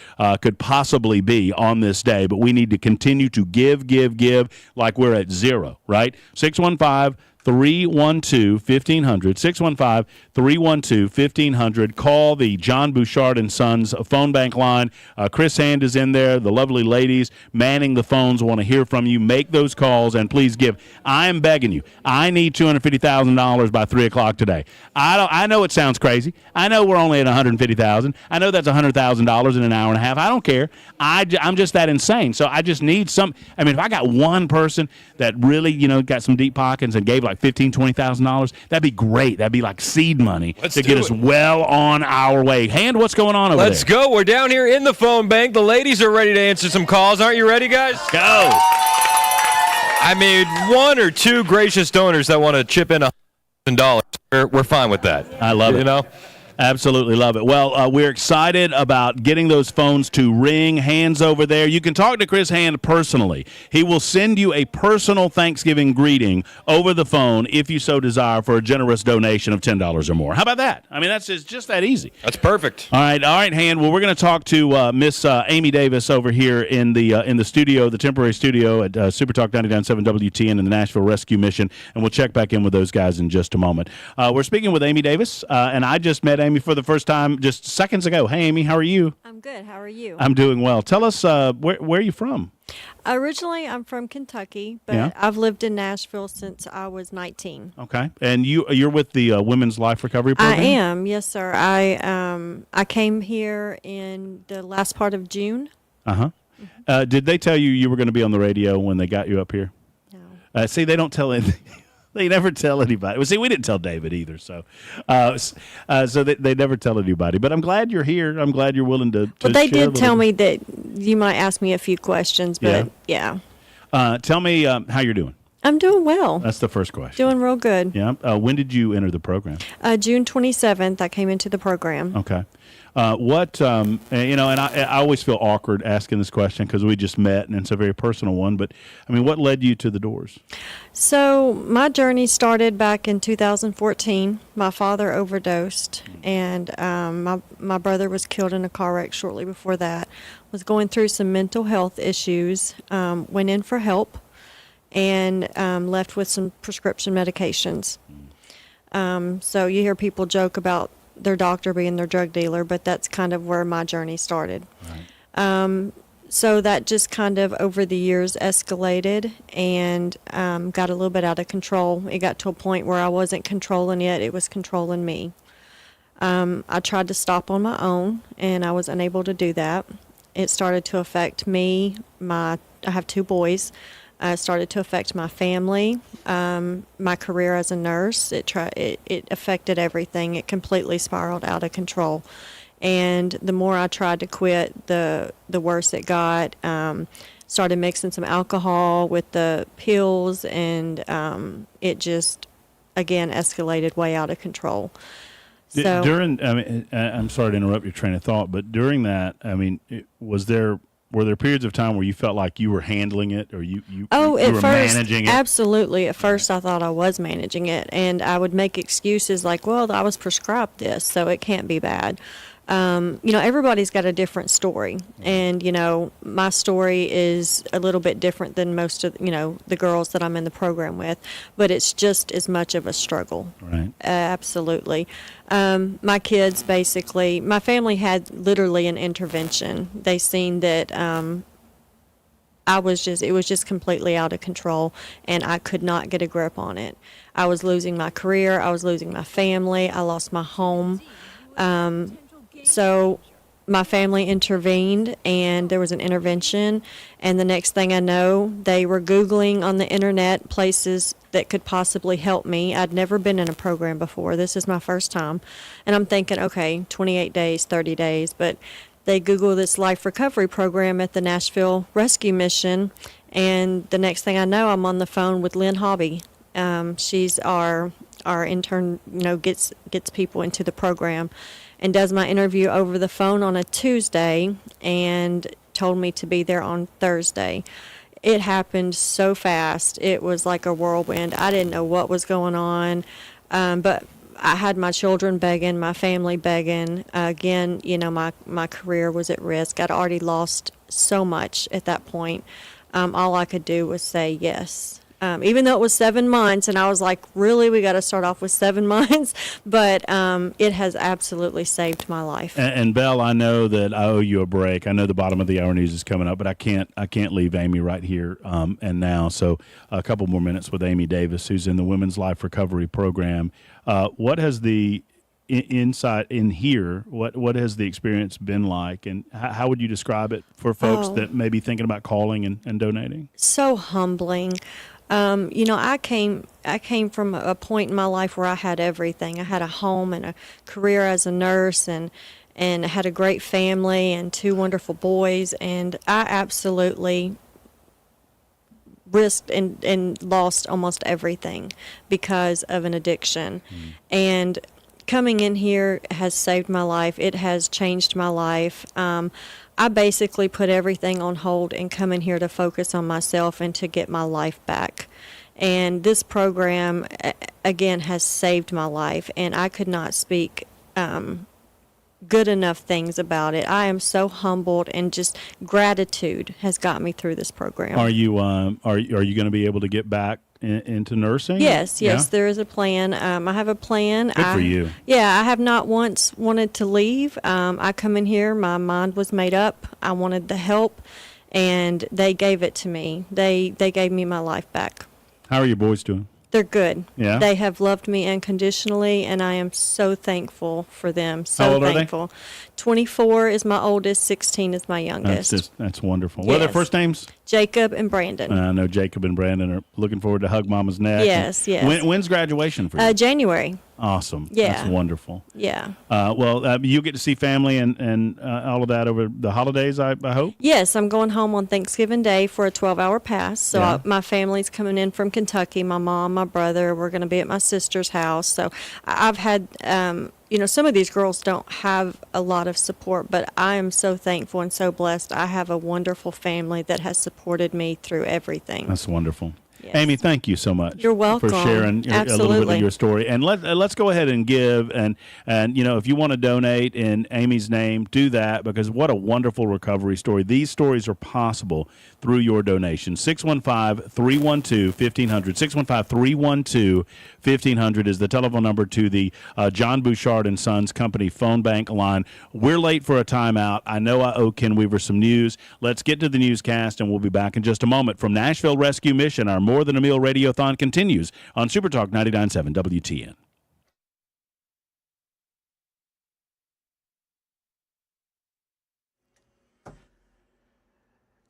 could possibly be on this day. But we need to continue to give like we're at 0, right? 615-312-1500. 615-312-1500. Call the John Bouchard and Sons phone bank line. Chris Hand is in there. The lovely ladies manning the phones want to hear from you. Make those calls and please give. I am begging you. I need $250,000 by 3 o'clock today. I know it sounds crazy. I know we're only at $150,000. I know that's $100,000 in an hour and a half. I don't care. I'm just that insane. So I just need some. I mean, if I got one person that really, got some deep pockets and gave like $15,000, $20,000, that'd be great. That'd be like seed money to get us well on our way. Hand, what's going on over there? Let's go. We're down here in the phone bank. The ladies are ready to answer some calls. Aren't you ready, guys? Go. I mean, one or two gracious donors that want to chip in $1,000. We're fine with that. I love it. Absolutely love it. Well, we're excited about getting those phones to ring. Hands over there. You can talk to Chris Hand personally. He will send you a personal Thanksgiving greeting over the phone if you so desire for a generous donation of $10 or more. How about that? I mean, it's just that easy. That's perfect. All right, Hand. Well, we're going to talk to Miss Amy Davis over here in the studio, the temporary studio at Supertalk 99.7 WTN in the Nashville Rescue Mission, and we'll check back in with those guys in just a moment. We're speaking with Amy Davis, and I just met Amy for the first time just seconds ago. Hey, Amy, how are you? I'm good. How are you? I'm doing well. Tell us, where are you from? Originally, I'm from Kentucky, but Yeah. I've lived in Nashville since I was 19. Okay. And you're with the Women's Life Recovery Program? I am, yes, sir. I came here in the last part of June. Uh-huh. Did they tell you were going to be on the radio when they got you up here? No. See, they don't tell anything. They never tell anybody. Well, see, we didn't tell David either, so they never tell anybody. But I'm glad you're here. I'm glad you're willing to Well, they share did tell me that you might ask me a few questions, but yeah. Tell me how you're doing. I'm doing well. That's the first question. Doing real good. Yeah. When did you enter the program? June 27th, I came into the program. Okay. And I always feel awkward asking this question because we just met and it's a very personal one. But, I mean, what led you to the doors? So my journey started back in 2014. My father overdosed, and my brother was killed in a car wreck shortly before that. Was going through some mental health issues, went in for help, and left with some prescription medications. So you hear people joke about their doctor being their drug dealer, but that's kind of where my journey started. Right. So that just kind of over the years escalated and got a little bit out of control. It got to a point where I wasn't controlling it was controlling me. I tried to stop on my own, and I was unable to do that. It started to affect me. I have 2 boys. It started to affect my family, my career as a nurse. It affected everything. It completely spiraled out of control. And the more I tried to quit, the worse it got. Started mixing some alcohol with the pills, and it just, again, escalated way out of control. So I'm sorry to interrupt your train of thought, but during that, I mean, were there periods of time where you felt like you were handling it, or you were managing it? Absolutely. At first, I thought I was managing it, and I would make excuses like, well, I was prescribed this, so it can't be bad. Everybody's got a different story, and, my story is a little bit different than most of, the girls that I'm in the program with, but it's just as much of a struggle. Right. Absolutely. My kids basically, my family had literally an intervention. They seen that it was just completely out of control, and I could not get a grip on it. I was losing my career. I was losing my family. I lost my home. So my family intervened, and there was an intervention, and the next thing I know, they were Googling on the internet places that could possibly help me. I'd never been in a program before. This is my first time, and I'm thinking, okay, 28 days, 30 days, but they Google this life recovery program at the Nashville Rescue Mission, and the next thing I know, I'm on the phone with Lynn Hobby. She's our intern, gets people into the program, and does my interview over the phone on a Tuesday, and told me to be there on Thursday. It happened so fast. It was like a whirlwind. I didn't know what was going on, but I had my children begging, my family begging. Again, my career was at risk. I'd already lost so much at that point. All I could do was say yes. Even though it was 7 months, and I was like, really, we got to start off with 7 months? But it has absolutely saved my life. And Belle, I know that I owe you a break. I know the bottom of the hour news is coming up, but I can't leave Amy right here and now. So a couple more minutes with Amy Davis, who's in the Women's Life Recovery Program. What has the insight in here? What has the experience been like, and how would you describe it for folks that may be thinking about calling and donating? So humbling. I came from a point in my life where I had everything. I had a home and a career as a nurse, and had a great family and 2 wonderful boys, and I absolutely risked and lost almost everything because of an addiction. And coming in here has saved my life. It has changed my life. I basically put everything on hold and come in here to focus on myself and to get my life back. And this program, again, has saved my life, and I could not speak good enough things about it. I am so humbled, and just gratitude has got me through this program. Are you going to be able to get back into nursing? Yes, Yeah? there is a plan. I have a plan. Good for you. Yeah, I have not once wanted to leave. I come in here, my mind was made up. I wanted the help, and they gave it to me. They gave me my life back. How are your boys doing? They're good. Yeah? They have loved me unconditionally, and I am so thankful for them. So How old are they? thankful. 24 is my oldest, 16 is my youngest. That's wonderful. What are their Yes. first names? Jacob and Brandon. I know Jacob and Brandon are looking forward to hug Mama's neck. Yes, yes. When's graduation for you? January. Awesome. Yeah. That's wonderful. Yeah. You get to see family and all of that over the holidays, I hope? Yes, I'm going home on Thanksgiving Day for a 12-hour pass. So Yeah. my family's coming in from Kentucky, my mom, my brother. We're going to be at my sister's house. So I've had, some of these girls don't have a lot of support, but I am so thankful and so blessed. I have a wonderful family that has supported me through everything. That's wonderful. Amy, thank you so much. You're welcome. For sharing a little bit Absolutely. of your story. And let's go ahead and give. And if you want to donate in Amy's name, do that, because what a wonderful recovery story. These stories are possible through your donation. 615-312-1500. 615-312-1500 is the telephone number to the John Bouchard and Sons Company phone bank line. We're late for a timeout. I know I owe Ken Weaver some news. Let's get to the newscast, and we'll be back in just a moment. From Nashville Rescue Mission, our More Than a Meal Radiothon continues on Supertalk 99.7 WTN.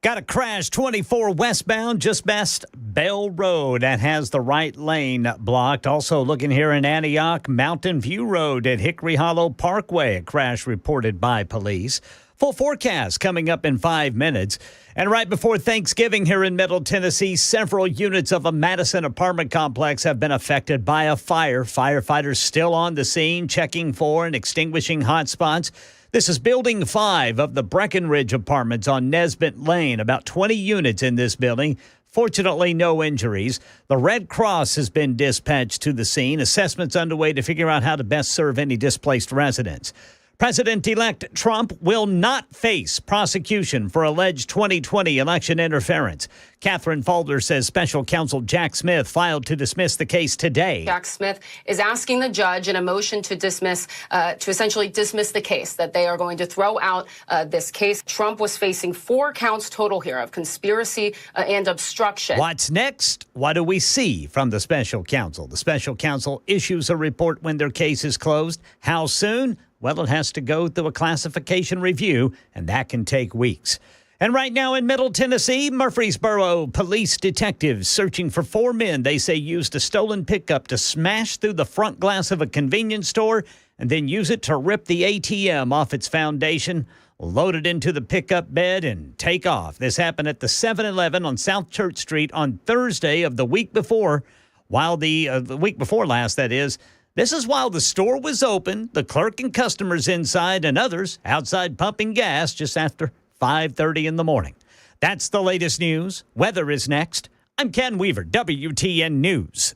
Got a crash 24 westbound just past Bell Road. That has the right lane blocked. Also looking here in Antioch, Mountain View Road at Hickory Hollow Parkway. A crash reported by police. Full forecast coming up in 5 minutes. And right before Thanksgiving here in Middle Tennessee, several units of a Madison apartment complex have been affected by a fire. Firefighters still on the scene, checking for and extinguishing hot spots. This is Building 5 of the Breckenridge Apartments on Nesbitt Lane. About 20 units in this building. Fortunately, no injuries. The Red Cross has been dispatched to the scene. Assessments underway to figure out how to best serve any displaced residents. President-elect Trump will not face prosecution for alleged 2020 election interference. Catherine Falder says special counsel Jack Smith filed to dismiss the case today. Jack Smith is asking the judge in a motion to dismiss, to essentially dismiss the case, that they are going to throw out this case. Trump was facing 4 counts total here of conspiracy and obstruction. What's next? What do we see from the special counsel? The special counsel issues a report when their case is closed. How soon? Well, it has to go through a classification review, and that can take weeks. And right now in Middle Tennessee, Murfreesboro police detectives searching for 4 men they say used a stolen pickup to smash through the front glass of a convenience store and then use it to rip the ATM off its foundation, load it into the pickup bed, and take off. This happened at the 7-Eleven on South Church Street on Thursday of the week before, while the week before last, that is. This is while the store was open, the clerk and customers inside, and others outside pumping gas just after 5:30 in the morning. That's the latest news. Weather is next. I'm Ken Weaver, WTN News.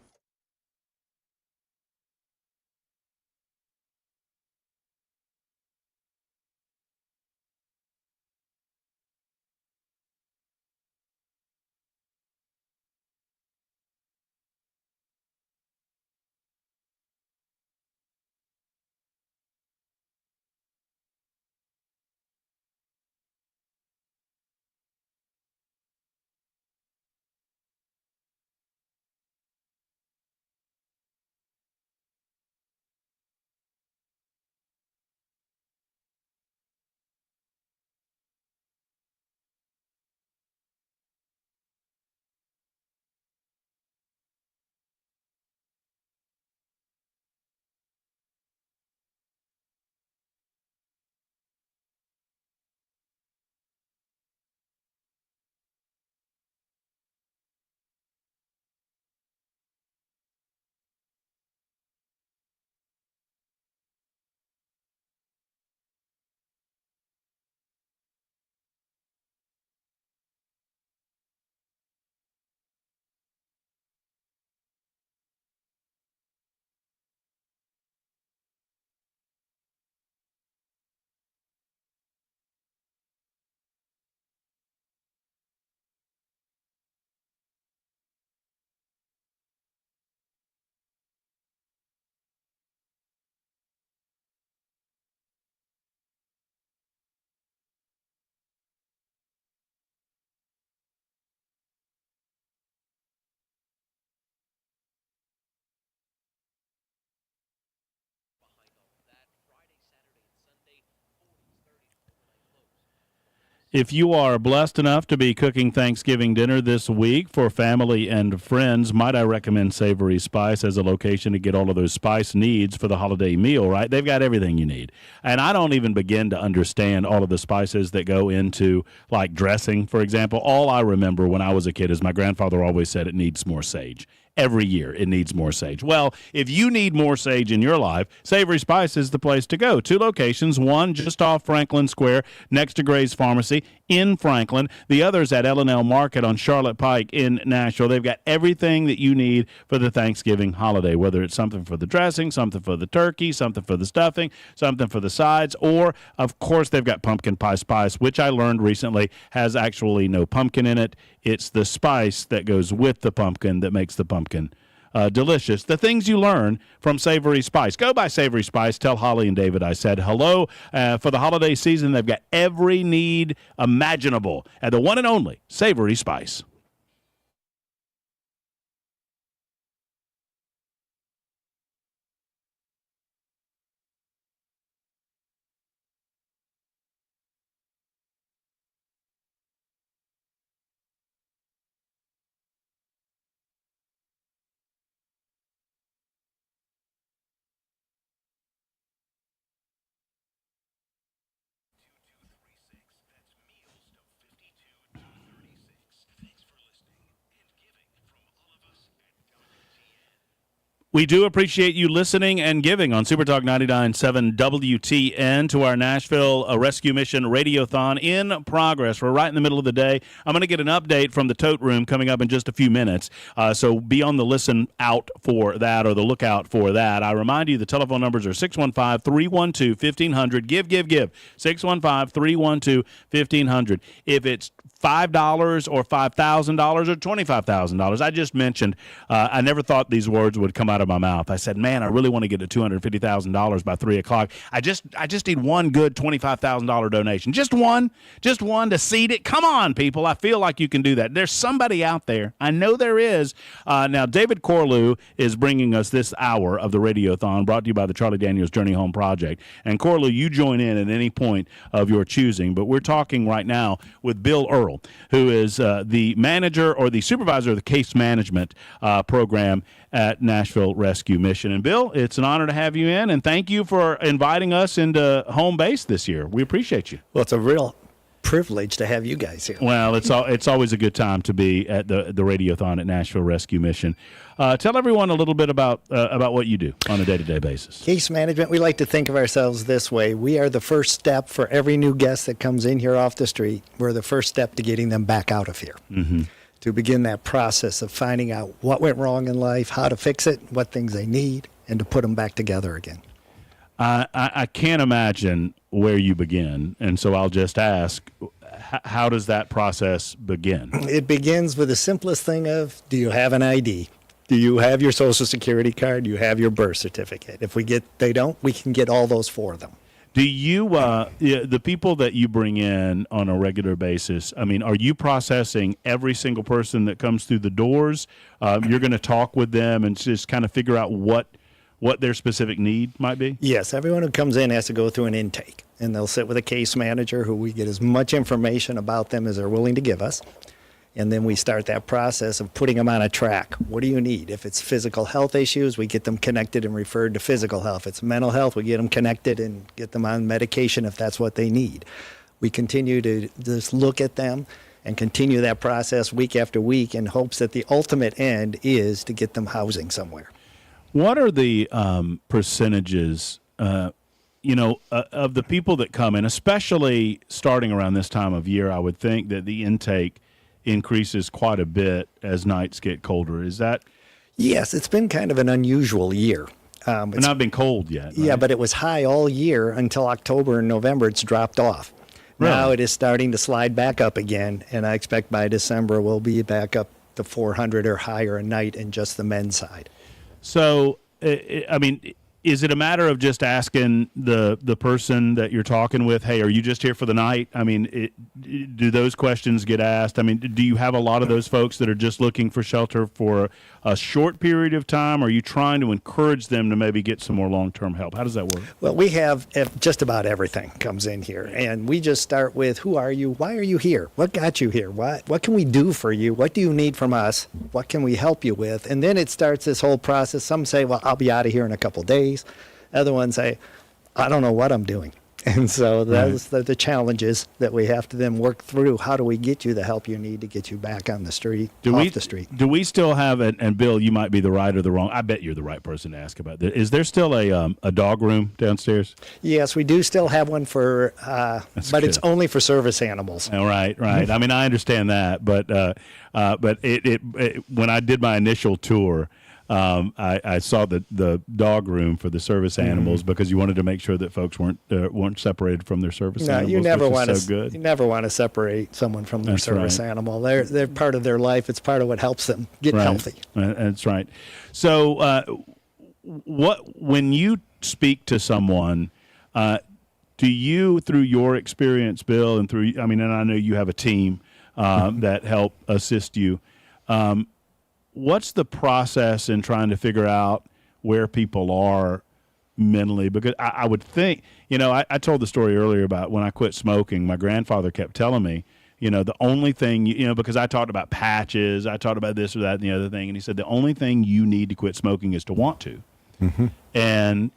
If you are blessed enough to be cooking Thanksgiving dinner this week for family and friends, might I recommend Savory Spice as a location to get all of those spice needs for the holiday meal, right? They've got everything you need. And I don't even begin to understand all of the spices that go into, like, dressing, for example. All I remember when I was a kid is my grandfather always said it needs more sage. Every year, it needs more sage. Well, if you need more sage in your life, Savory Spice is the place to go. 2 locations, one just off Franklin Square next to Gray's Pharmacy in Franklin. The other's at L&L Market on Charlotte Pike in Nashville. They've got everything that you need for the Thanksgiving holiday, whether it's something for the dressing, something for the turkey, something for the stuffing, something for the sides, or, of course, they've got pumpkin pie spice, which I learned recently has actually no pumpkin in it. It's the spice that goes with the pumpkin that makes the pumpkin delicious. The things you learn from Savory Spice. Go by Savory Spice. Tell Holly and David I said hello. For the holiday season, they've got every need imaginable at the one and only Savory Spice. We do appreciate you listening and giving on Supertalk 99.7 WTN to our Nashville Rescue Mission Radiothon in progress. We're right in the middle of the day. I'm going to get an update from the tote room coming up in just a few minutes, so be on the listen out for that or the lookout for that. I remind you the telephone numbers are 615-312-1500. Give. 615-312-1500. If it's $5 or $5,000 or $25,000. I just mentioned, I never thought these words would come out of my mouth. I said, man, I really want to get to $250,000 by 3 o'clock. I just need one good $25,000 donation. Just one to seed it. Come on, people. I feel like you can do that. There's somebody out there. I know there is. Now, David Corlew is bringing us this hour of the Radiothon, brought to you by the Charlie Daniels Journey Home Project. And Corlew, you join in at any point of your choosing. But we're talking right now with Bill Earl, who is the manager or the supervisor of the case management program at Nashville Rescue Mission. And Bill, it's an honor to have you in, and thank you for inviting us into home base this year. We appreciate you. Well, it's a real privilege to have you guys here. Well, it's always a good time to be at the Radiothon at Nashville Rescue Mission. Tell everyone a little bit about what you do on a day-to-day basis. Case management, we like to think of ourselves this way. We are the first step for every new guest that comes in here off the street. We're the first step to getting them back out of here. Mm-hmm. To begin that process of finding out what went wrong in life, how to fix it, what things they need, and to put them back together again. I can't imagine where you begin, and so I'll just ask, how does that process begin? It begins with the simplest thing of, do you have an ID? Do you have your Social Security card? Do you have your birth certificate? If they don't, we can get all those for them. Do you, the people that you bring in on a regular basis, I mean, are you processing every single person that comes through the doors? You're going to talk with them and just kind of figure out what their specific need might be? Yes, everyone who comes in has to go through an intake, and they'll sit with a case manager who we get as much information about them as they're willing to give us. And then we start that process of putting them on a track. What do you need? If it's physical health issues, we get them connected and referred to physical health. If it's mental health, we get them connected and get them on medication if that's what they need. We continue to just look at them and continue that process week after week in hopes that the ultimate end is to get them housing somewhere. What are the percentages, of the people that come in, especially starting around this time of year? I would think that the intake increases quite a bit as nights get colder. Is that? Yes, it's been kind of an unusual year. It's not been cold yet. Right? Yeah, but it was high all year until October and November. It's dropped off. Really? Now it is starting to slide back up again, and I expect by December we'll be back up to 400 or higher a night in just the men's side. So, I mean, is it a matter of just asking the person that you're talking with, hey, are you just here for the night? I mean, do those questions get asked? I mean, do you have a lot of those folks that are just looking for shelter for a short period of time? Or are you trying to encourage them to maybe get some more long-term help? How does that work? Well, we have just about everything comes in here. And we just start with, who are you? Why are you here? What got you here? What can we do for you? What do you need from us? What can we help you with? And then it starts this whole process. Some say, well, I'll be out of here in a couple days. Other ones say, I don't know what I'm doing. And so that's the challenges that we have to then work through. How do we get you the help you need to get you back on the street, off the street? Do we still have, and Bill, you might be the right or the wrong, I bet you're the right person to ask about this. Is there still a dog room downstairs? Yes, we do still have one for, but good. It's only for service animals. Oh, right. I mean, I understand that, but when I did my initial tour, I saw the dog room for the service animals because you wanted to make sure that folks weren't separated from their service animals. You never want to. So good. You never want to separate someone from their service animal. They're part of their life. It's part of what helps them get healthy. That's right. So, when you speak to someone, do you, through your experience, Bill, and and I know you have a team that help assist you. What's the process in trying to figure out where people are mentally? Because I would think, I told the story earlier about when I quit smoking, my grandfather kept telling me, the only thing, because I talked about patches, I talked about this or that and the other thing, and he said, the only thing you need to quit smoking is to want to. Mm-hmm. And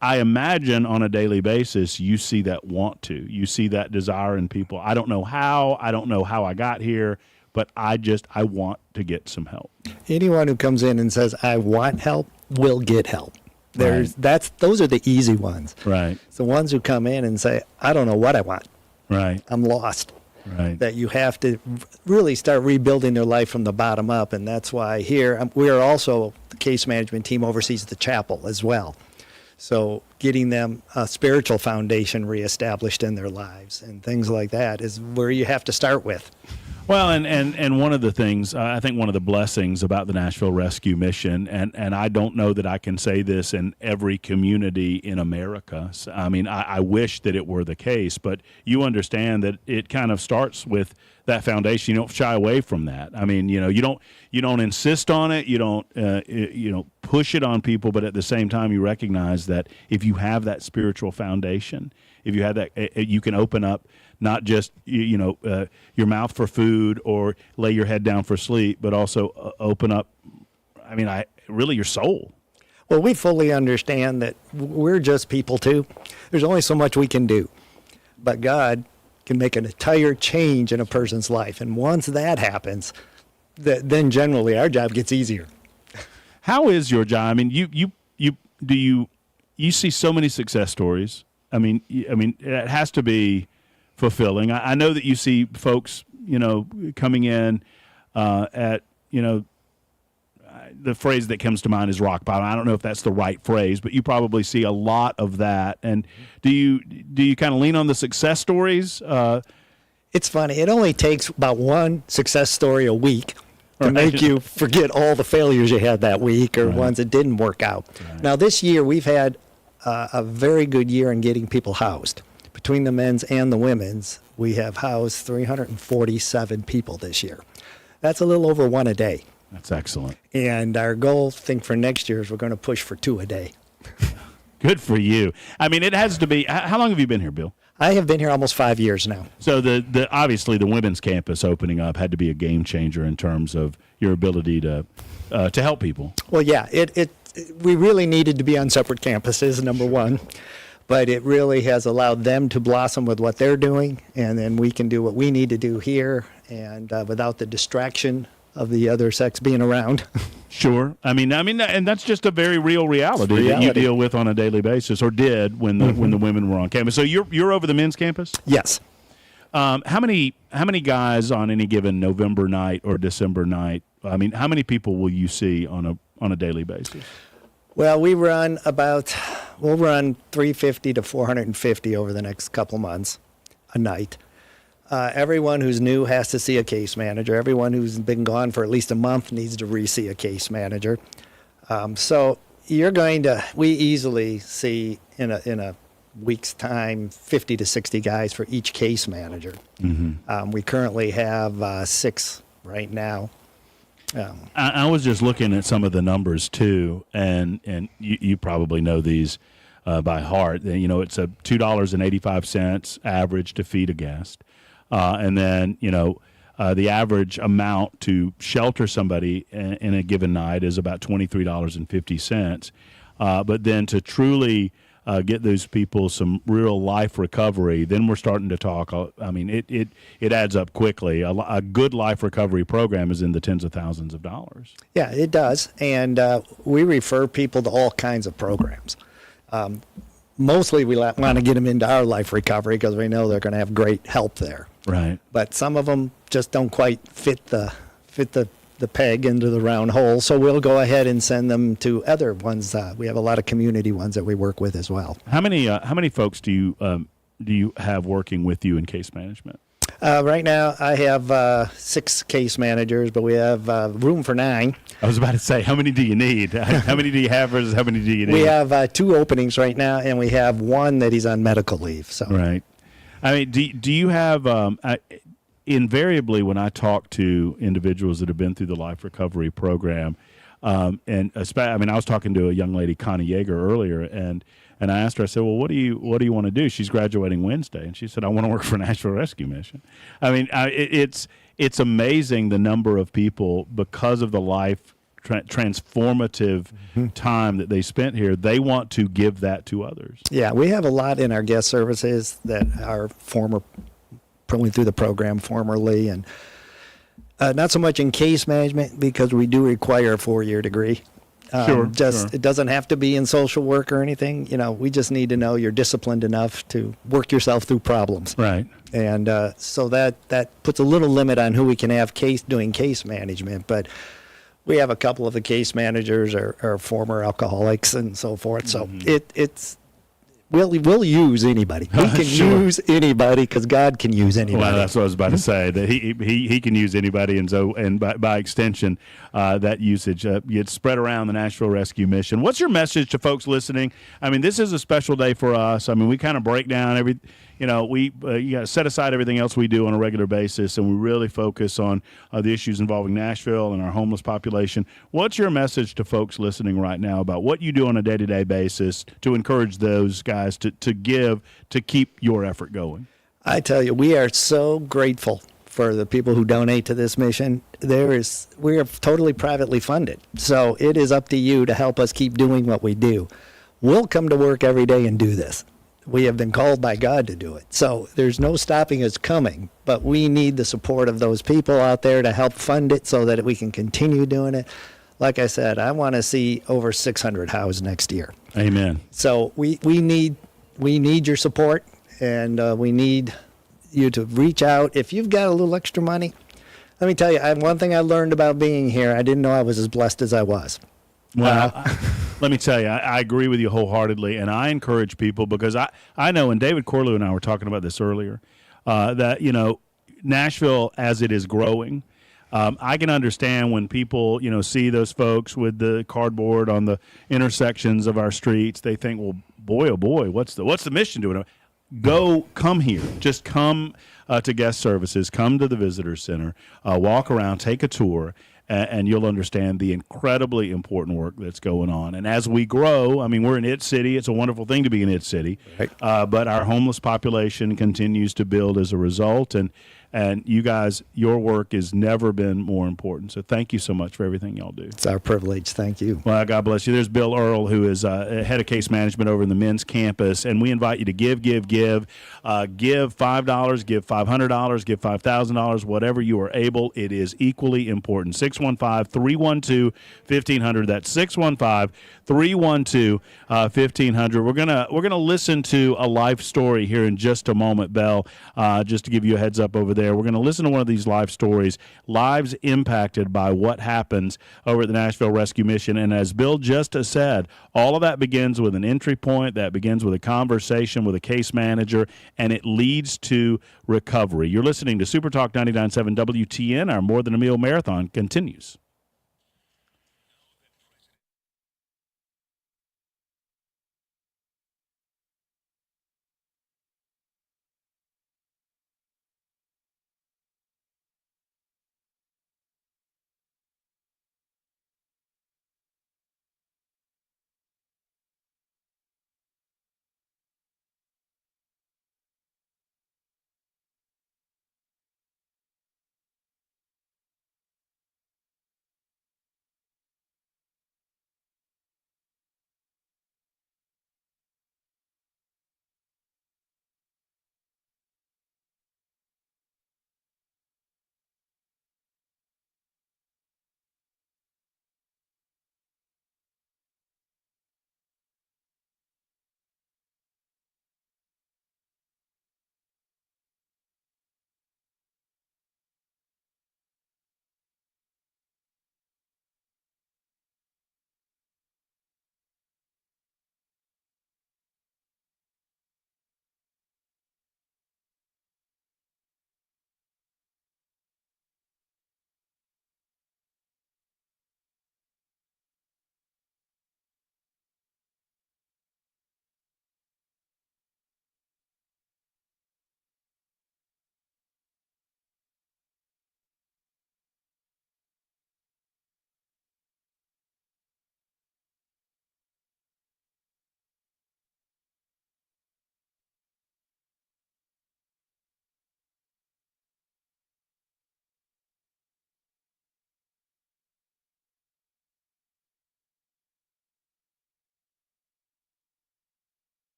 I imagine on a daily basis, you see that want to, you see that desire in people. I don't know how I got here, but I want to get some help. Anyone who comes in and says, I want help, will get help. Those are the easy ones. Right. It's the ones who come in and say, I don't know what I want. Right. I'm lost. Right. That you have to really start rebuilding their life from the bottom up. And that's why here, we are also, the case management team oversees the chapel as well. So getting them a spiritual foundation reestablished in their lives and things like that is where you have to start with. Well, and one of the things, I think one of the blessings about the Nashville Rescue Mission, and I don't know that I can say this in every community in America. I mean, I wish that it were the case, but you understand that it kind of starts with that foundation. You don't shy away from that. I mean, you don't insist on it. You don't push it on people, but at the same time, you recognize that if you have that spiritual foundation, if you have that, you can open up not just your mouth for food or lay your head down for sleep, but also open up. I mean, really your soul. Well, we fully understand that we're just people too. There's only so much we can do, but God can make an entire change in a person's life, and once that happens, then generally our job gets easier. How is your job? I mean, you see so many success stories. I mean, it has to be fulfilling. I know that you see folks, coming in at, the phrase that comes to mind is rock bottom. I don't know if that's the right phrase, but you probably see a lot of that. And do you kind of lean on the success stories? It's funny. It only takes about one success story a week to make you forget all the failures you had that week or ones that didn't work out. Right. Now, this year we've had a very good year in getting people housed. Between the men's and the women's, we have housed 347 people this year. That's a little over one a day. That's excellent. And our goal, I think, for next year is we're going to push for 2 a day. Good for you. I mean, it has to be. How long have you been here, Bill? I have been here almost 5 years now. So the obviously the women's campus opening up had to be a game changer in terms of your ability to help people. Well, yeah, we really needed to be on separate campuses, number one. But it really has allowed them to blossom with what they're doing, and then we can do what we need to do here, and without the distraction of the other sex being around. Sure. I mean, and that's just a very real reality that you deal with on a daily basis, or did when the women were on campus. So you're over the men's campus? Yes. How many guys on any given November night or December night? I mean, how many people will you see on a daily basis? Well, we'll run 350 to 450 over the next couple months a night. Everyone who's new has to see a case manager. Everyone who's been gone for at least a month needs to re-see a case manager. So we easily see in a week's time 50 to 60 guys for each case manager. Mm-hmm. We currently have 6 right now. I was just looking at some of the numbers too, and you probably know these by heart. It's a $2.85 average to feed a guest, and then the average amount to shelter somebody in a given night is about $23.50. But then to truly get those people some real life recovery, then we're starting to talk. I mean, it adds up quickly. A good life recovery program is in the tens of thousands of dollars. Yeah, it does. And we refer people to all kinds of programs. Mostly we want to get them into our life recovery because we know they're going to have great help there. Right. But some of them just don't quite fit the peg into the round hole, so we'll go ahead and send them to other ones. We have a lot of community ones that we work with as well. How many folks do you have working with you in case management? Right now, I have 6 case managers, but we have room for 9. I was about to say, how many do you need? How many do you have versus how many do you need? We have 2 openings right now, and we have 1 that he's on medical leave. So right. I mean, do you have invariably, when I talk to individuals that have been through the life recovery program, I was talking to a young lady, Connie Yeager, earlier, and I asked her, I said, well, what do you want to do? She's graduating Wednesday, and she said, I want to work for Nashville Rescue Mission. I mean, it's amazing the number of people, because of the life transformative time that they spent here, they want to give that to others. Yeah, we have a lot in our guest services that are probably through the program formerly, and not so much in case management because we do require a 4-year degree. Sure. It doesn't have to be in social work or anything. We just need to know you're disciplined enough to work yourself through problems. Right. And so that puts a little limit on who we can have doing case management. But We have a couple of the case managers are former alcoholics and so forth. So it's we'll use anybody. We can Sure. use anybody because God can use anybody. Well, that's what I was about to say. That he can use anybody, and by extension, that usage gets spread around the Nashville Rescue Mission. What's your message to folks listening? I mean, this is a special day for us. I mean, we kind of break down every. You know, we you gotta set aside everything else we do on a regular basis, and we really focus on the issues involving Nashville and our homeless population. What's your message to folks listening right now about what you do on a day-to-day basis to encourage those guys to give, to keep your effort going? I tell you, we are so grateful for the people who donate to this mission. We are totally privately funded, so it is up to you to help us keep doing what we do. We'll come to work every day and do this. We have been called by God to do it. So there's no stopping us coming, but we need the support of those people out there to help fund it so that we can continue doing it. Like I said, I want to see over 600 housed next year. Amen. So we need your support, and we need you to reach out. If you've got a little extra money, let me tell you, one thing I learned about being here, I didn't know I was as blessed as I was. Well, let me tell you, I agree with you wholeheartedly, and I encourage people because I know, and David Corlew and I were talking about this earlier, that, you know, Nashville, as it is growing, I can understand when people, you know, see those folks with the cardboard on the intersections of our streets, they think, well, boy, oh boy, what's the mission doing? Come here. Just come to guest services, come to the visitor center, walk around, take a tour, and you'll understand the incredibly important work that's going on. And as we grow, I mean, we're an IT city. It's a wonderful thing to be an IT city. Right. But our homeless population continues to build as a result. And you guys, your work has never been more important. So thank you so much for everything y'all do. It's our privilege. Thank you. Well, God bless you. There's Bill Earl, who is head of case management over in the men's campus. And we invite you to give. Give $5, give $500, give $5,000, whatever you are able. It is equally important. 615-312-1500. That's 615-312-1500. We're gonna listen to a life story here in just a moment, Belle, just to give you a heads up over there. We're going to listen to one of these live stories, lives impacted by what happens over at the Nashville Rescue Mission. And as Bill just said, all of that begins with an entry point, that begins with a conversation with a case manager, and it leads to recovery. You're listening to Supertalk 99.7 WTN. Our More Than a Meal Marathon continues.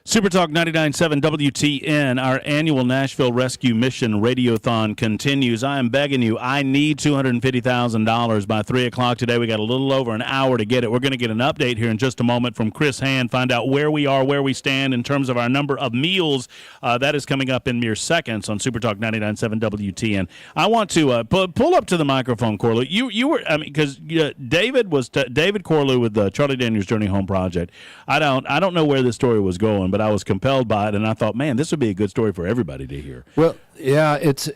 Supertalk 99.7 WTN, our annual Nashville Rescue Mission Radiothon continues. I am begging you, I need $250,000 by 3 o'clock today. We got a little over an hour to get it. We're going to get an update here in just a moment from Chris Hand, find out where we are, where we stand in terms of our number of meals. That is coming up in mere seconds on Supertalk 99.7 WTN. I want to pull up to the microphone, Corlew. You were, I mean, because David Corlew with the Charlie Daniels Journey Home Project. I don't know where this story was going, but I was compelled by it, and I thought, man, this would be a good story for everybody to hear. Well, yeah, it's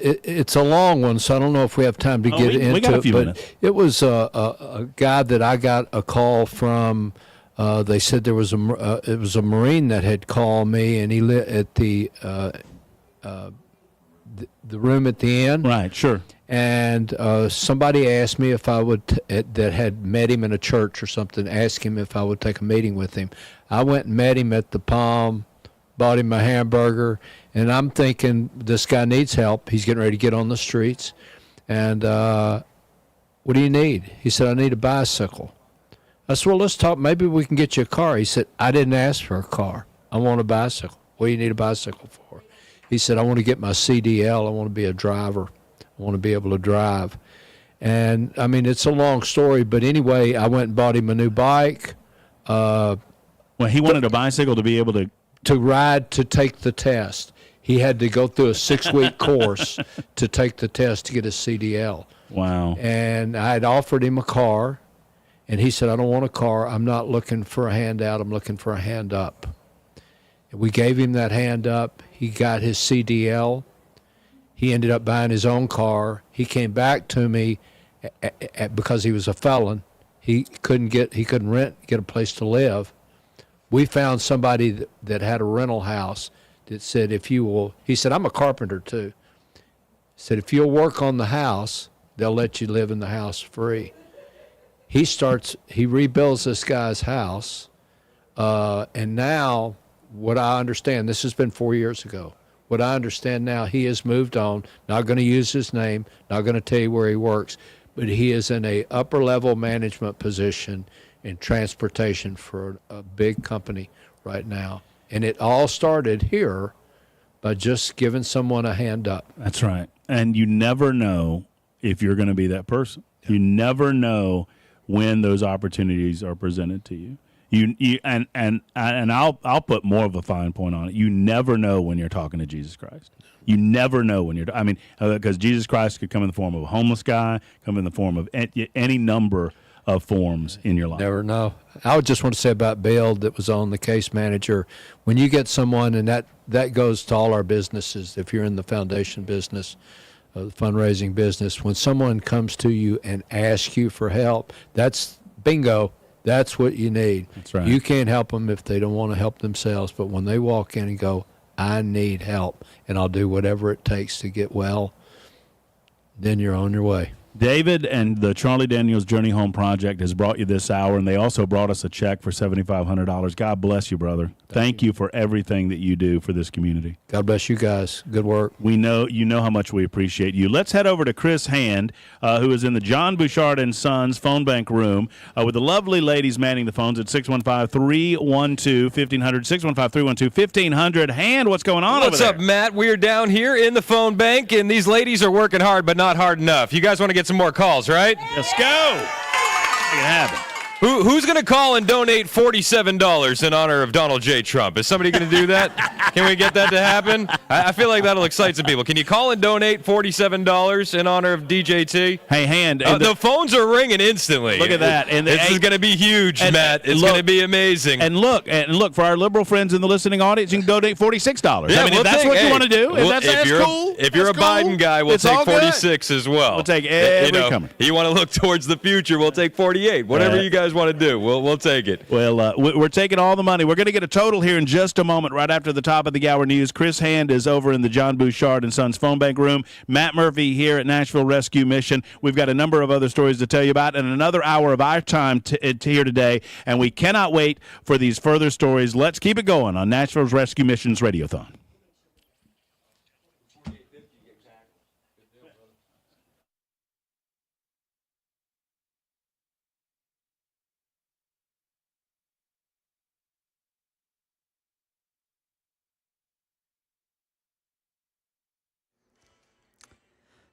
a long one, so I don't know if we have time to get into it. We got a few minutes. It was a guy that I got a call from. They said there was it was a Marine that had called me, and he lit at the room at the inn. Right, sure. And somebody asked me if I would, that had met him in a church or something, asked him if I would take a meeting with him. I went and met him at the Palm, bought him a hamburger, and I'm thinking this guy needs help. He's getting ready to get on the streets. And what do you need? He said, I need a bicycle. I said, well, let's talk. Maybe we can get you a car. He said, I didn't ask for a car. I want a bicycle. What do you need a bicycle for? He said, I want to get my CDL. I want to be a driver. I want to be able to drive. And, I mean, it's a long story, but anyway, I went and bought him a new bike. Well, he wanted a bicycle to be able to ride, to take the test. He had to go through a 6-week course to take the test to get his CDL. Wow. And I had offered him a car, and he said, I don't want a car. I'm not looking for a handout. I'm looking for a hand up. And we gave him that hand up. He got his CDL. He ended up buying his own car. He came back to me because he was a felon. He couldn't get a place to live. We found somebody that had a rental house that said, if you will, he said, I'm a carpenter too. He said, if you'll work on the house, they'll let you live in the house free. He rebuilds this guy's house. And now what I understand, this has been 4 years ago. What I understand now, he has moved on, not going to use his name, not going to tell you where he works, but he is in a upper level management position in transportation for a big company right now. And it all started here by just giving someone a hand up. That's right. And you never know if you're going to be that person. Yeah. You never know when those opportunities are presented to you. I'll put more of a fine point on it. You never know when you're talking to Jesus Christ. You never know when you're. I mean, because Jesus Christ could come in the form of a homeless guy, come in the form of any number of forms in your life. Never know. I would just want to say about Bill that was on the case manager. When you get someone, and that goes to all our businesses. If you're in the foundation business, the fundraising business, when someone comes to you and asks you for help, that's bingo. That's what you need. That's right. You can't help them if they don't want to help themselves. But when they walk in and go, I need help, and I'll do whatever it takes to get well, then you're on your way. David and the Charlie Daniels Journey Home Project has brought you this hour, and they also brought us a check for $7,500. God bless you, brother. Thank you for everything that you do for this community. God bless you guys. Good work. We know you know how much we appreciate you. Let's head over to Chris Hand, who is in the John Bouchard and Sons phone bank room with the lovely ladies manning the phones at 615-312-1500, 615-312-1500. Hand, what's going on over there? What's up, Matt? We're down here in the phone bank, and these ladies are working hard, but not hard enough. You guys want to get some more calls, right? Let's go. Make it happen. Who's going to call and donate $47 in honor of Donald J. Trump? Is somebody going to do that? Can we get that to happen? I feel like that'll excite some people. Can you call and donate $47 in honor of DJT? Hey, Hand. The phones are ringing instantly. Look at that. And this is going to be huge, Matt. It's going to be amazing. And look, for our liberal friends in the listening audience, you can donate $46. Yeah, if that's what you want to do, that's cool. If you're a Biden guy, we'll take 46 as well. We'll take every coming. You want to look towards the future, we'll take 48. Whatever you guys guys want to do. We'll take it. Well, we're taking all the money. We're going to get a total here in just a moment, right after the top of the hour news. Chris Hand is over in the John Bouchard and Sons phone bank room. Matt Murphy here at Nashville Rescue Mission. We've got a number of other stories to tell you about, and another hour of our time here today. And we cannot wait for these further stories. Let's keep it going on Nashville's Rescue Mission's Radiothon.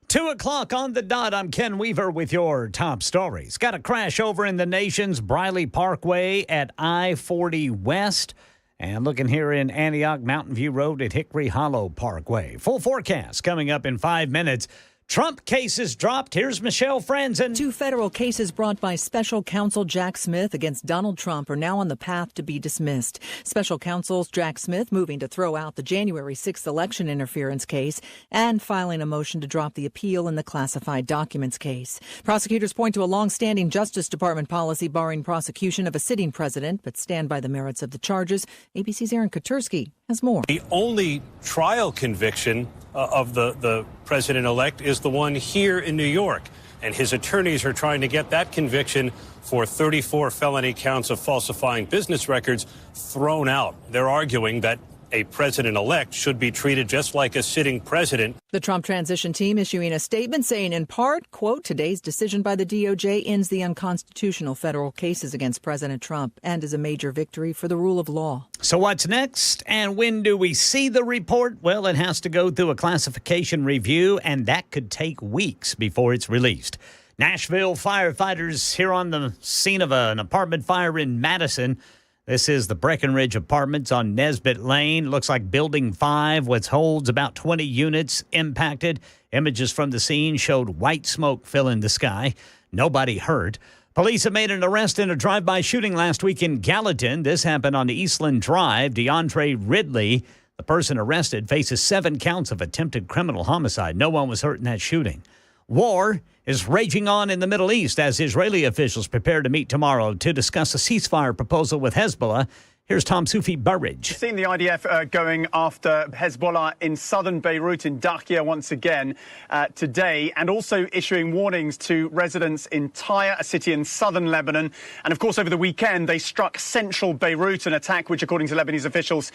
Two o'clock on the dot. I'm Ken Weaver with your top stories. Got a crash over in the nation's Briley Parkway at I-40 West. And looking here in Antioch, Mountain View Road at Hickory Hollow Parkway. Full forecast coming up in 5 minutes. Trump cases dropped. Here's Michelle Franzen. 2 federal cases brought by special counsel Jack Smith against Donald Trump are now on the path to be dismissed. Special counsel Jack Smith moving to throw out the January 6th election interference case and filing a motion to drop the appeal in the classified documents case. Prosecutors point to a long-standing Justice Department policy barring prosecution of a sitting president, but stand by the merits of the charges. ABC's Aaron Katersky has more. The only trial conviction of the president-elect is the one here in New York, and his attorneys are trying to get that conviction for 34 felony counts of falsifying business records thrown out. They're arguing that a president-elect should be treated just like a sitting president. The Trump transition team issuing a statement saying in part, quote, today's decision by the DOJ ends the unconstitutional federal cases against President Trump and is a major victory for the rule of law. So what's next, and when do we see the report? Well, it has to go through a classification review, and that could take weeks before it's released. Nashville firefighters here on the scene of an apartment fire in Madison. This is the Breckenridge Apartments on Nesbitt Lane. Looks like Building 5, which holds about 20 units, impacted. Images from the scene showed white smoke filling the sky. Nobody hurt. Police have made an arrest in a drive-by shooting last week in Gallatin. This happened on Eastland Drive. DeAndre Ridley, the person arrested, faces 7 counts of attempted criminal homicide. No one was hurt in that shooting. War is raging on in the Middle East as Israeli officials prepare to meet tomorrow to discuss a ceasefire proposal with Hezbollah. Here's Tom Sufi Burridge. We've seen the IDF going after Hezbollah in southern Beirut in Dakhia once again today, and also issuing warnings to residents in Tyre, a city in southern Lebanon. And of course, over the weekend, they struck central Beirut, an attack which, according to Lebanese officials,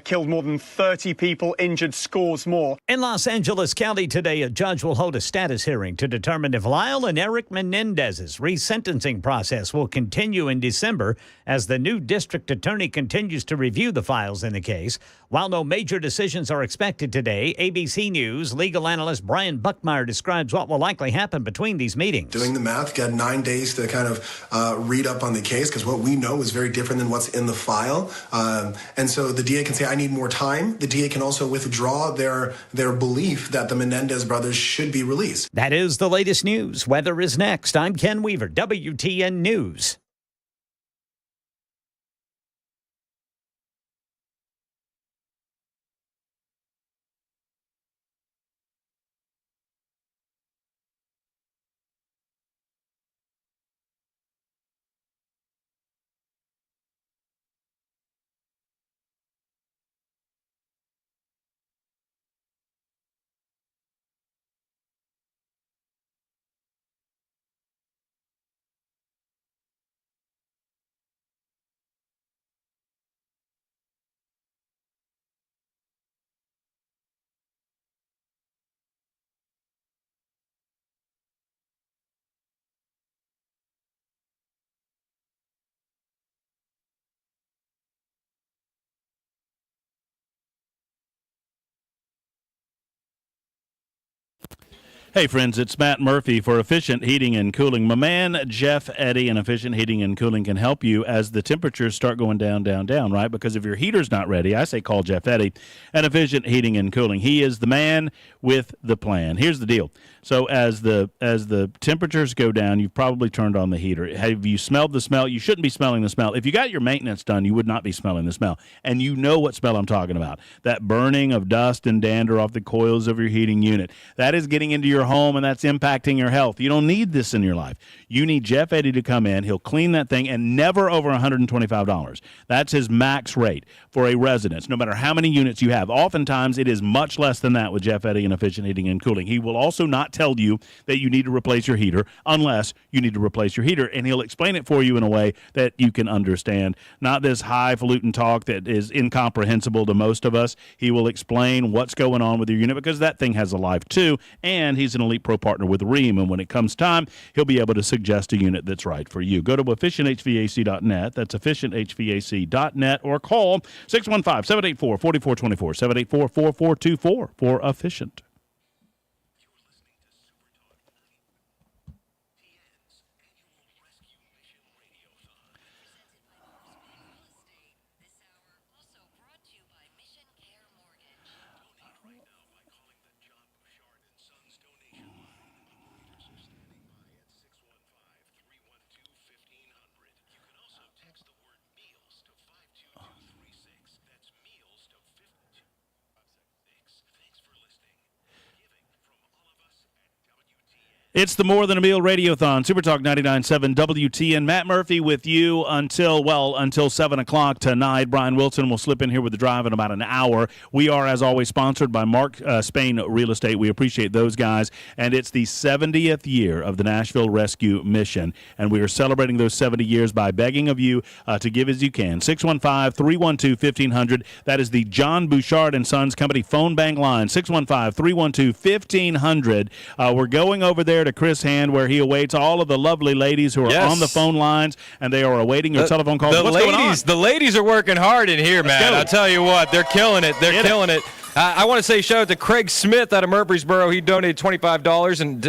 killed more than 30 people, injured scores more. In Los Angeles County today, a judge will hold a status hearing to determine if Lyle and Eric Menendez's resentencing process will continue in December as the new district attorney continues to review the files in the case. While no major decisions are expected today, ABC News legal analyst Brian Buckmeyer describes what will likely happen between these meetings. Doing the math, got 9 days to kind of read up on the case, because what we know is very different than what's in the file. And so the DA can say, I need more time. The DA can also withdraw their belief that the Menendez brothers should be released. That is the latest news. Weather is next. I'm Ken Weaver, WTN News. Hey, friends, it's Matt Murphy for Efficient Heating and Cooling. My man, Jeff Eddy, and Efficient Heating and Cooling can help you as the temperatures start going down, right? Because if your heater's not ready, I say call Jeff Eddy and Efficient Heating and Cooling. He is the man with the plan. Here's the deal. So as the temperatures go down, you've probably turned on the heater. Have you smelled the smell? You shouldn't be smelling the smell. If you got your maintenance done, you would not be smelling the smell. And you know what smell I'm talking about. That burning of dust and dander off the coils of your heating unit. That is getting into your your home and that's impacting your health. You don't need this in your life. You need Jeff Eddy to come in. He'll clean that thing and never over $125. That's his max rate for a residence, no matter how many units you have. Oftentimes, it is much less than that with Jeff Eddy and Efficient Heating and Cooling. He will also not tell you that you need to replace your heater unless you need to replace your heater, and he'll explain it for you in a way that you can understand. Not this highfalutin talk that is incomprehensible to most of us. He will explain what's going on with your unit because that thing has a life too, and he's an Elite Pro partner with Rheem, and when it comes time, he'll be able to suggest a unit that's right for you. Go to efficienthvac.net. That's efficienthvac.net, or call 615-784-4424, 784-4424 for Efficient. It's the More Than a Meal Radiothon, Supertalk 99.7 WTN. Matt Murphy with you until 7 o'clock tonight. Brian Wilson will slip in here with the drive in about an hour. We are, as always, sponsored by Mark Spain Real Estate. We appreciate those guys. And it's the 70th year of the Nashville Rescue Mission. And we are celebrating those 70 years by begging of you to give as you can. 615-312-1500. That is the John Bouchard & Sons Company phone bank line, 615-312-1500. We're going over there to Chris Hand, where he awaits all of the lovely ladies who are on the phone lines, and they are awaiting your telephone calls. What's going on? The ladies are working hard in here, man. I'll tell you what, they're killing it. They're killing it. I want to say shout out to Craig Smith out of Murfreesboro. He donated $25 and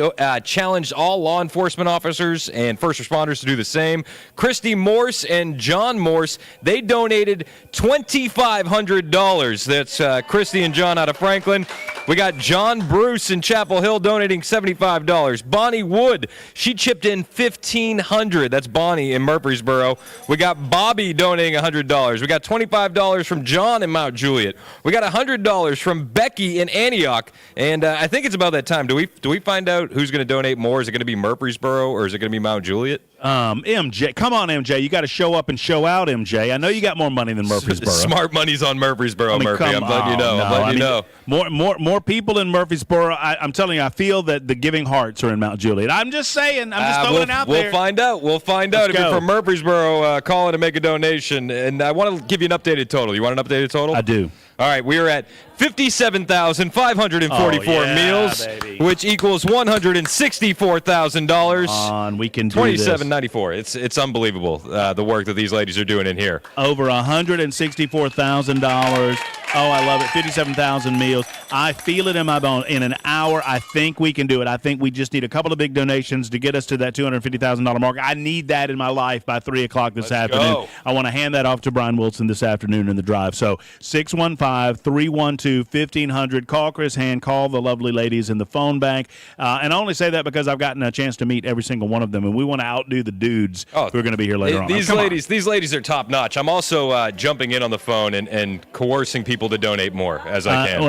challenged all law enforcement officers and first responders to do the same. Christy Morse and John Morse, they donated $2,500. That's Christy and John out of Franklin. We got John Bruce in Chapel Hill donating $75. Bonnie Wood, she chipped in $1,500. That's Bonnie in Murfreesboro. We got Bobby donating $100. We got $25 from John in Mount Juliet. We got $100 from Becky in Antioch, and I think it's about that time. Do we find out who's going to donate more? Is it going to be Murfreesboro or is it going to be Mount Juliet? MJ, come on, MJ. You got to show up and show out, MJ. I know you got more money than Murfreesboro. Smart money's on Murfreesboro, Murphy. I'm letting you know. I'm letting you know. More people in Murfreesboro. I'm telling you, I feel that the giving hearts are in Mount Juliet. I'm just saying. I'm just throwing it out there. We'll find out. If you're from Murfreesboro, call in to make a donation. And I want to give you an updated total. You want an updated total? I do. All right, we are at 57,544 meals, baby, which equals $164,000. We can do this. $27.94. It's unbelievable the work that these ladies are doing in here. Over $164,000. Oh, I love it. 57,000 meals. I feel it in my bone. In an hour, I think we can do it. I think we just need a couple of big donations to get us to that $250,000 mark. I need that in my life by 3 o'clock this afternoon. Go. I want to hand that off to Brian Wilson this afternoon in the drive. So 615-312-1500. Call Chris Hand. Call the lovely ladies in the phone bank. And I only say that because I've gotten a chance to meet every single one of them, and we want to outdo the dudes who are going to be here later on. These ladies are top notch. I'm also jumping in on the phone and coercing people to donate more as I can.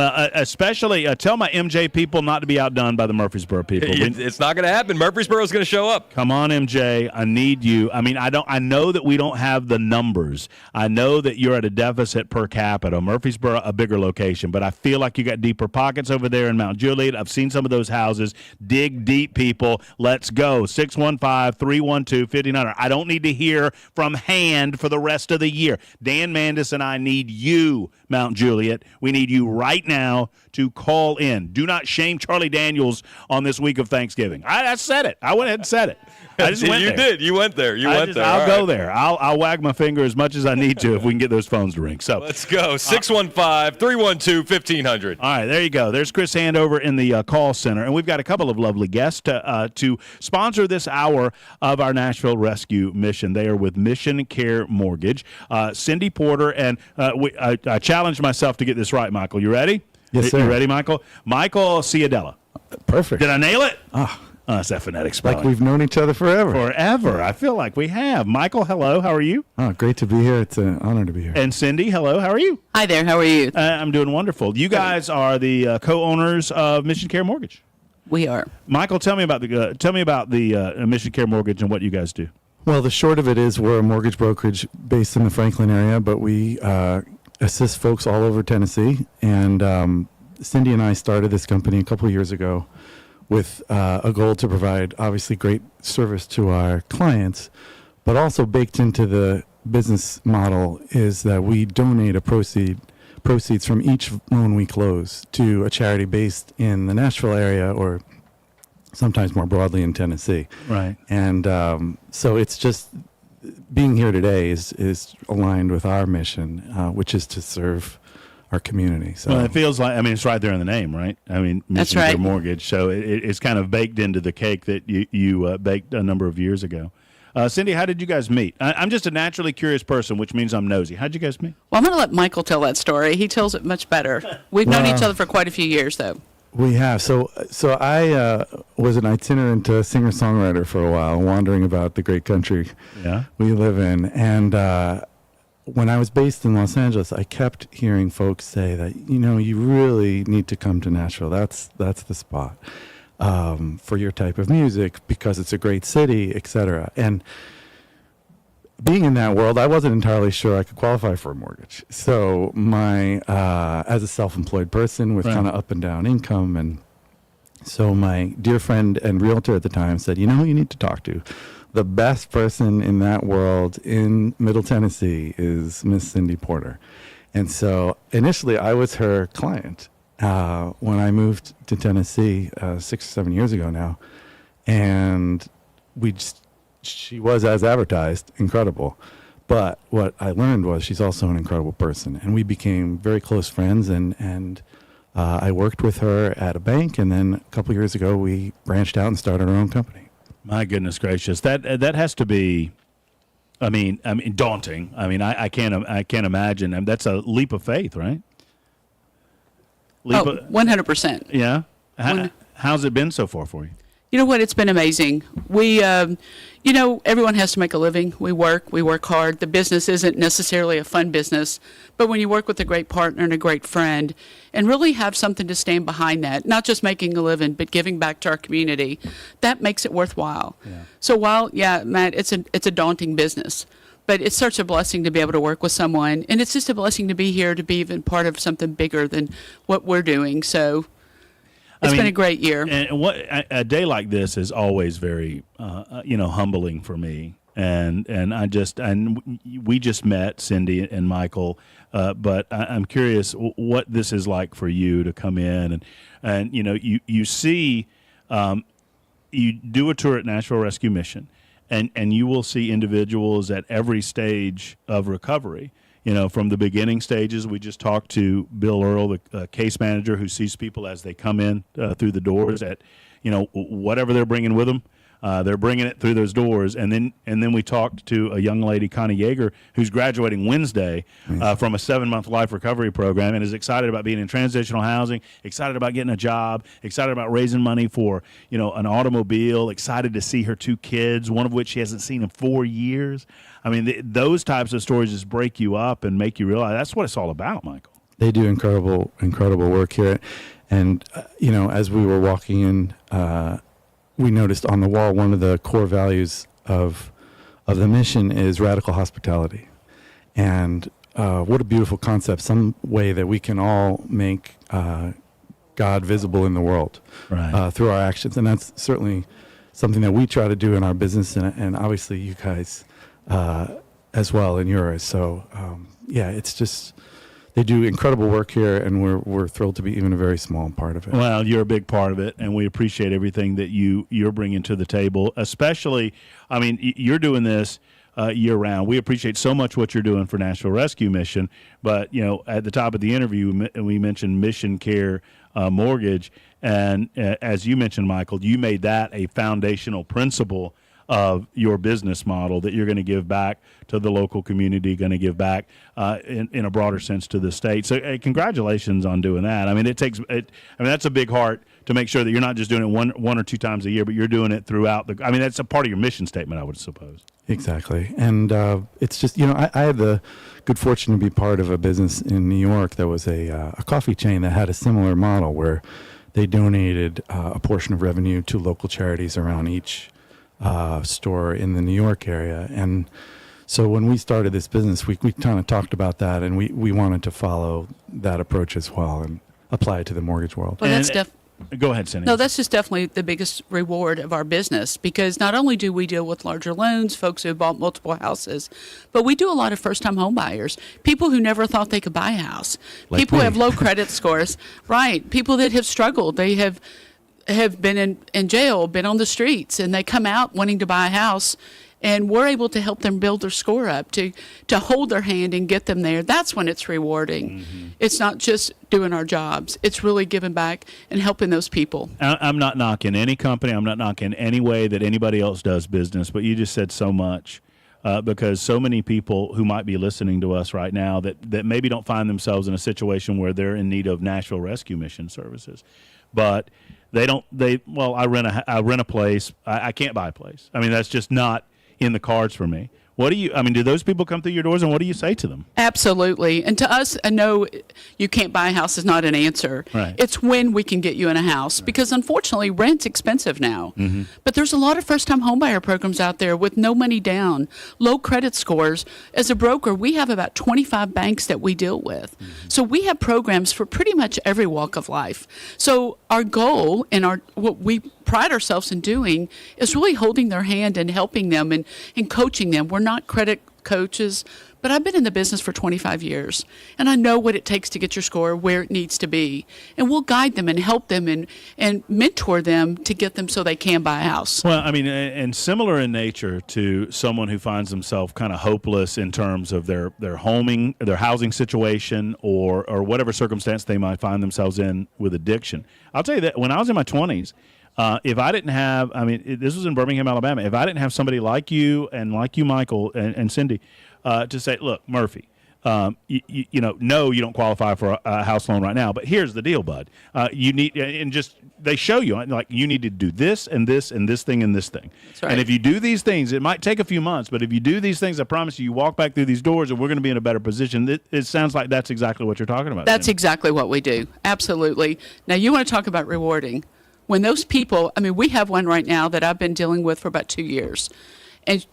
Especially tell my MJ people not to be outdone by the Murfreesboro people. It's not going to happen. Murfreesboro's going to show up. Come on, MJ. I need you. I mean, I know that we don't have the numbers. I know that you're at a deficit per capita. Murfreesboro, a bigger location, but I feel like you got deeper pockets over there in Mount Juliet. I've seen some of those houses. Dig deep, people. Let's go. 615-312-1500. I don't need to hear from Hand for the rest of the year. Dan Mandis and I need you, Mount Juliet. We need you right now to call in. Do not shame Charlie Daniels on this week of Thanksgiving. I said it. I went ahead and said it. I just went there. You did. You went there. I'll go there. I'll wag my finger as much as I need to if we can get those phones to ring. So let's go. 615-312-1500. All right, there you go. There's Chris Hand over in the call center, and we've got a couple of lovely guests to sponsor this hour of our Nashville Rescue Mission. They are with Mission Care Mortgage. Cindy Porter, and I challenged myself to get this right, Michael. You ready? Yes, sir. You ready, Michael? Michael Ciadella. Perfect. Did I nail it? That's that phonetic spelling. Like we've known each other forever. Forever. I feel like we have. Michael, hello. How are you? Oh, great to be here. It's an honor to be here. And Cindy, hello. How are you? Hi there. How are you? I'm doing wonderful. You guys are the co-owners of Mission Care Mortgage. We are. Michael, tell me about the Mission Care Mortgage and what you guys do. Well, the short of it is we're a mortgage brokerage based in the Franklin area, but we assist folks all over Tennessee. And Cindy and I started this company a couple of years ago with a goal to provide, obviously, great service to our clients, but also baked into the business model is that we donate proceeds from each loan we close to a charity based in the Nashville area or sometimes more broadly in Tennessee. Right. And so it's just being here today is aligned with our mission, which is to serve our community. So well, it feels like, it's right there in the name, right? Mission right. Care Mortgage. So it's kind of baked into the cake that you baked a number of years ago. Cindy, how did you guys meet? I'm just a naturally curious person, which means I'm nosy. How'd you guys meet? Well, I'm going to let Michael tell that story. He tells it much better. We've known each other for quite a few years, though. We have. So I was an itinerant singer-songwriter for a while, wandering about the great country we live in. And when I was based in Los Angeles, I kept hearing folks say that, you really need to come to Nashville. That's the spot for your type of music because it's a great city, etc. And being in that world, I wasn't entirely sure I could qualify for a mortgage. So as a self-employed person with kind of up and down income, and so my dear friend and realtor at the time said, who you need to talk to? The best person in that world in Middle Tennessee is Miss Cindy Porter. And so initially I was her client when I moved to Tennessee 6 or 7 years ago now. And she was, as advertised, incredible. But what I learned was she's also an incredible person. And we became very close friends. And I worked with her at a bank. And then a couple years ago, we branched out and started our own company. My goodness gracious. That has to be, daunting. I can't imagine. That's a leap of faith, right? 100%. Yeah. How's it been so far for you? You know what? It's been amazing. We, everyone has to make a living. We work hard. The business isn't necessarily a fun business, but when you work with a great partner and a great friend and really have something to stand behind that, not just making a living, but giving back to our community, that makes it worthwhile. Yeah. So while, Matt, it's a daunting business, but it's such a blessing to be able to work with someone. And it's just a blessing to be here, to be even part of something bigger than what we're doing. So it's been a great year. And a day like this is always very, humbling for me. And we just met, Cindy and Michael, but I'm curious what this is like for you to come in and you see, you do a tour at Nashville Rescue Mission, and you will see individuals at every stage of recovery. From the beginning stages, we just talked to Bill Earl, the case manager, who sees people as they come in through the doors at, whatever they're bringing with them. They're bringing it through those doors. And then we talked to a young lady, Connie Yeager, who's graduating Wednesday from a 7-month life recovery program and is excited about being in transitional housing, excited about getting a job, excited about raising money for, an automobile, excited to see her 2 kids, one of which she hasn't seen in 4 years. Those types of stories just break you up and make you realize that's what it's all about, Michael. They do incredible work here. And, as we were walking in, we noticed on the wall one of the core values of the mission is radical hospitality. And what a beautiful concept, some way that we can all make God visible in the world through our actions. And that's certainly something that we try to do in our business, and obviously you guys as well in yours. So, it's just... They do incredible work here, and we're thrilled to be even a very small part of it. Well, you're a big part of it, and we appreciate everything that you're bringing to the table. Especially, you're doing this year-round. We appreciate so much what you're doing for Nashville Rescue Mission. But at the top of the interview, we mentioned Mission Care Mortgage, and as you mentioned, Michael, you made that a foundational principle of your business model that you're going to give back to the local community, going to give back in a broader sense to the state. So congratulations on doing that. That's a big heart to make sure that you're not just doing it one or 2 times a year, but you're doing it throughout that's a part of your mission statement, I would suppose. Exactly. And it's just, I had the good fortune to be part of a business in New York that was a coffee chain that had a similar model where they donated a portion of revenue to local charities around each store in the New York area. And so when we started this business, we kind of talked about that, and we wanted to follow that approach as well and apply it to the mortgage world. Well, that's Go ahead, Cindy. No, that's just definitely the biggest reward of our business, because not only do we deal with larger loans, folks who have bought multiple houses, but we do a lot of first-time home buyers, people who never thought they could buy a house, Like people who me. have low credit scores, right? People that have struggled, they have been in jail, been on the streets, and they come out wanting to buy a house. And we're able to help them build their score up, to hold their hand and get them there. That's when it's rewarding. Mm-hmm. It's not just doing our jobs. It's really giving back and helping those people. I'm not knocking any company. I'm not knocking any way that anybody else does business, but you just said so much. Because so many people who might be listening to us right now that maybe don't find themselves in a situation where they're in need of Nashville Rescue Mission services. But I rent a place. I can't buy a place. I mean, that's just not in the cards for me. Do those people come through your doors, and what do you say to them? Absolutely. And to us, I know you can't buy a house is not an answer. Right. It's when we can get you in a house, because unfortunately rent's expensive now. Mm-hmm. But there's a lot of first-time homebuyer programs out there with no money down, low credit scores. As a broker, we have about 25 banks that we deal with. Mm-hmm. So we have programs for pretty much every walk of life. So our goal and what we pride ourselves in doing is really holding their hand and helping them and coaching them. We're not credit coaches, but I've been in the business for 25 years, and I know what it takes to get your score where it needs to be. And we'll guide them and help them and mentor them to get them so they can buy a house. Well, I mean, and similar in nature to someone who finds themselves kind of hopeless in terms of their housing situation or whatever circumstance they might find themselves in with addiction. I'll tell you that when I was in my 20s, if I didn't have, this was in Birmingham, Alabama, if I didn't have somebody like you, Michael, and Cindy, to say, look, Murphy, you don't qualify for a house loan right now, but here's the deal, bud. You need, and just, they show you, like, you need to do this and this and this thing and this thing. That's right. And if you do these things, it might take a few months, but if you do these things, I promise you walk back through these doors and we're going to be in a better position. It sounds like that's exactly what you're talking about. That's Cindy. exactly what we do. Absolutely. Now, you want to talk about rewarding. When those people, we have one right now that I've been dealing with for about 2 years. And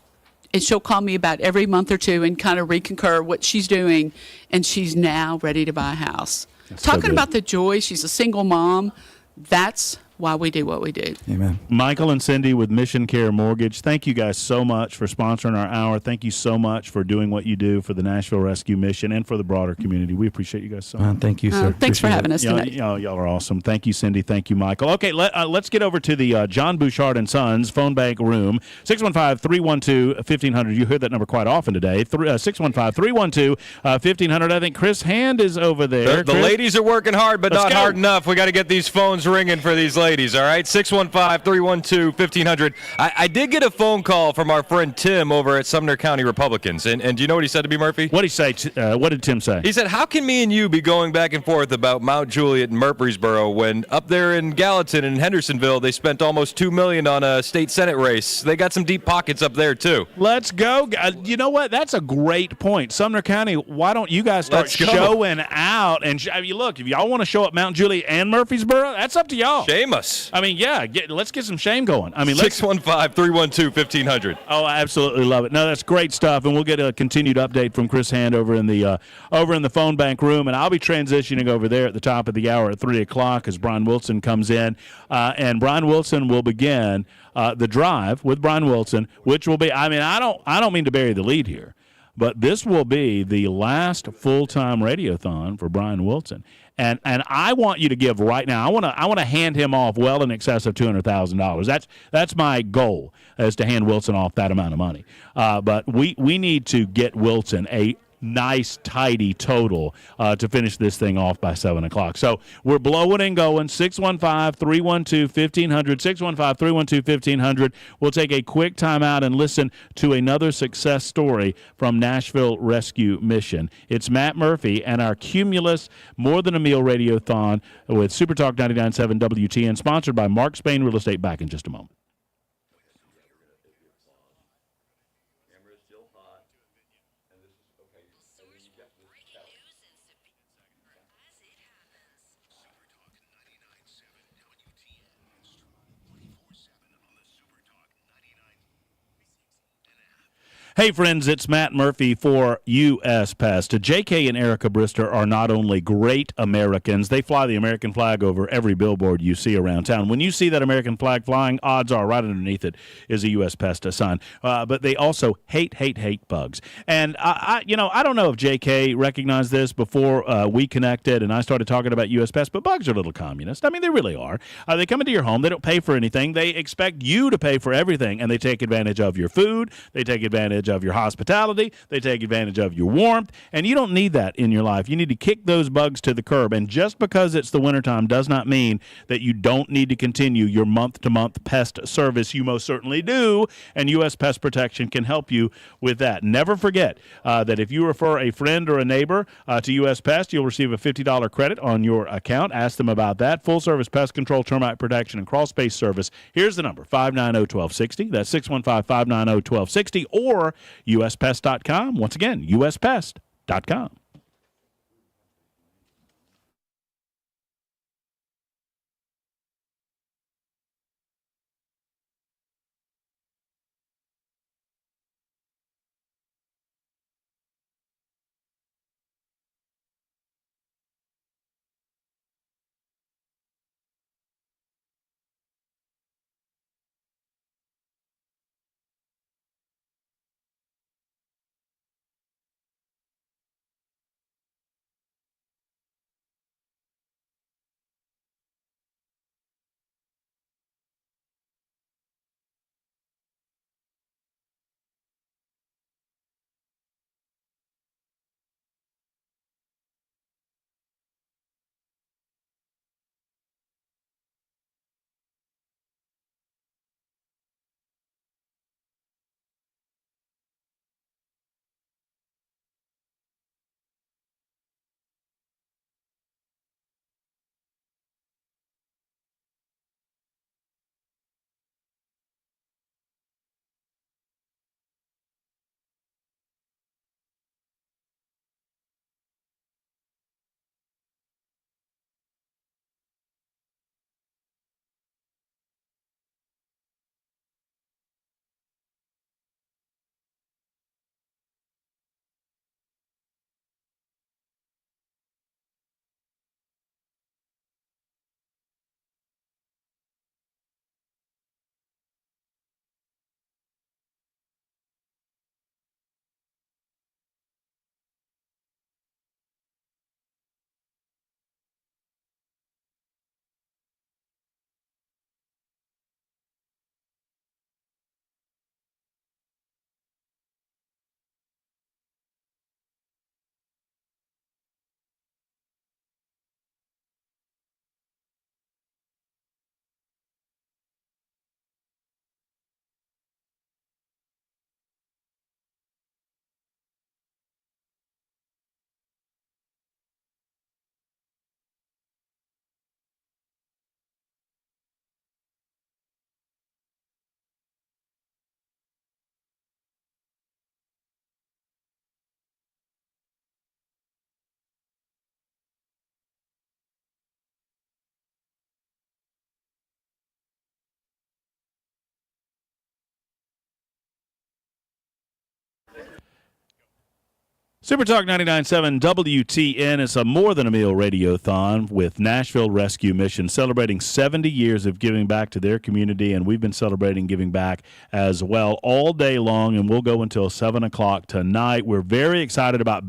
she'll call me about every month or two and kind of reconcur what she's doing. And she's now ready to buy a house. That's so Talking good. about the joy, she's a single mom. That's why we do what we do. Amen. Michael and Cindy with Mission Care Mortgage, thank you guys so much for sponsoring our hour. Thank you so much for doing what you do for the Nashville Rescue Mission and for the broader community. We appreciate you guys so much. Thank you, sir. Thanks for Appreciate having it. us tonight. Y'all are awesome. Thank you, Cindy. Thank you, Michael. Okay, let's get over to the John Bouchard and Sons phone bank room. 615-312-1500. You heard that number quite often today. 615-312-1500. I think Chris Hand is over there. The Chris? ladies are working hard, but Let's not go. hard enough. We got to get these phones ringing for these ladies, all right? 615-312-1500. I did get a phone call from our friend Tim over at Sumner County Republicans. And do you know what he said to me, Murphy? What did he say? What did Tim say? He said, how can me and you be going back and forth about Mount Juliet and Murfreesboro when up there in Gallatin and Hendersonville they spent almost $2 million on a state Senate race? They got some deep pockets up there, too. Let's go. You know what? That's a great point. Sumner County, why don't you guys start Let's go. showing out? And look, if y'all want to show up Mount Juliet and Murfreesboro, that's up to y'all. Shame us. Let's get some shame going. 615-312-1500. Oh, I absolutely love it. No, that's great stuff, and we'll get a continued update from Chris Hand over in the phone bank room, and I'll be transitioning over there at the top of the hour at 3:00 as Brian Wilson comes in, and Brian Wilson will begin the drive with Brian Wilson, which will be. I don't mean to bury the lead here, but this will be the last full-time radiothon for Brian Wilson. And I want you to give right now. I want to hand him off well in excess of $200,000. That's my goal, is to hand Wilson off that amount of money. But we need to get Wilson a nice, tidy total to finish this thing off by 7:00. So we're blowing and going. 615-312-1500. 615-312-1500. We'll take a quick time out and listen to another success story from Nashville Rescue Mission. It's Matt Murphy and our Cumulus More Than a Meal Radiothon with Supertalk 99.7 WTN, sponsored by Mark Spain Real Estate. Back in just a moment. Hey, friends, it's Matt Murphy for U.S. Pest. J.K. and Erica Brister are not only great Americans, they fly the American flag over every billboard you see around town. When you see that American flag flying, odds are right underneath it is a U.S. Pest sign. But they also hate bugs. And, I don't know if J.K. recognized this before we connected and I started talking about U.S. Pest, but bugs are little communists. I mean, they really are. They come into your home. They don't pay for anything. They expect you to pay for everything, and they take advantage of your food. They take advantage of your hospitality. They take advantage of your warmth, and you don't need that in your life. You need to kick those bugs to the curb, and just because it's the wintertime does not mean that you don't need to continue your month-to-month pest service. You most certainly do, and U.S. Pest Protection can help you with that. Never forget that if you refer a friend or a neighbor to U.S. Pest, you'll receive a $50 credit on your account. Ask them about that. Full-service pest control, termite protection, and crawl-space service. Here's the number, 590-1260. That's 615-590-1260, or uspest.com. Once again, uspest.com. Supertalk 99.7 WTN is a More Than a Meal Radiothon with Nashville Rescue Mission, celebrating 70 years of giving back to their community, and we've been celebrating giving back as well all day long, and we'll go until 7 o'clock tonight. We're very excited about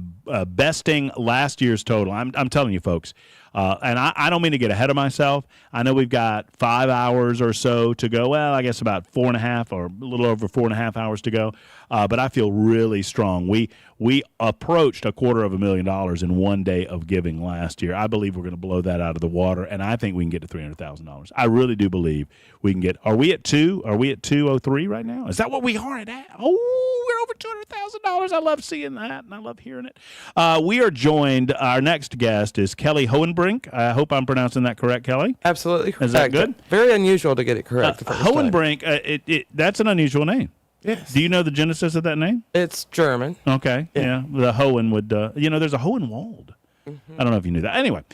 besting last year's total. I'm telling you, folks. And I don't mean to get ahead of myself. I know we've got 5 hours or so to go. Well, I guess about 4.5 or a little over 4.5 hours to go. But I feel really strong. We approached $250,000 in one day of giving last year. I believe we're going to blow that out of the water, and I think we can get to $300,000. I really do believe we can get. Are we at 2? Are we at 203 right now? Is that what we are at? Oh, we're over $200,000. I love seeing that, and I love hearing it. We are joined. Our next guest is Kelly Hohenbrink. I hope I'm pronouncing that correct, Kelly. Absolutely correct. Is that good? Very unusual to get it correct. The first Hohenbrink. That's an unusual name. Yes. Do you know the genesis of that name? It's German. Okay. Yeah. The Hohen would. There's a Hohenwald. I don't know if you knew that. Anyway,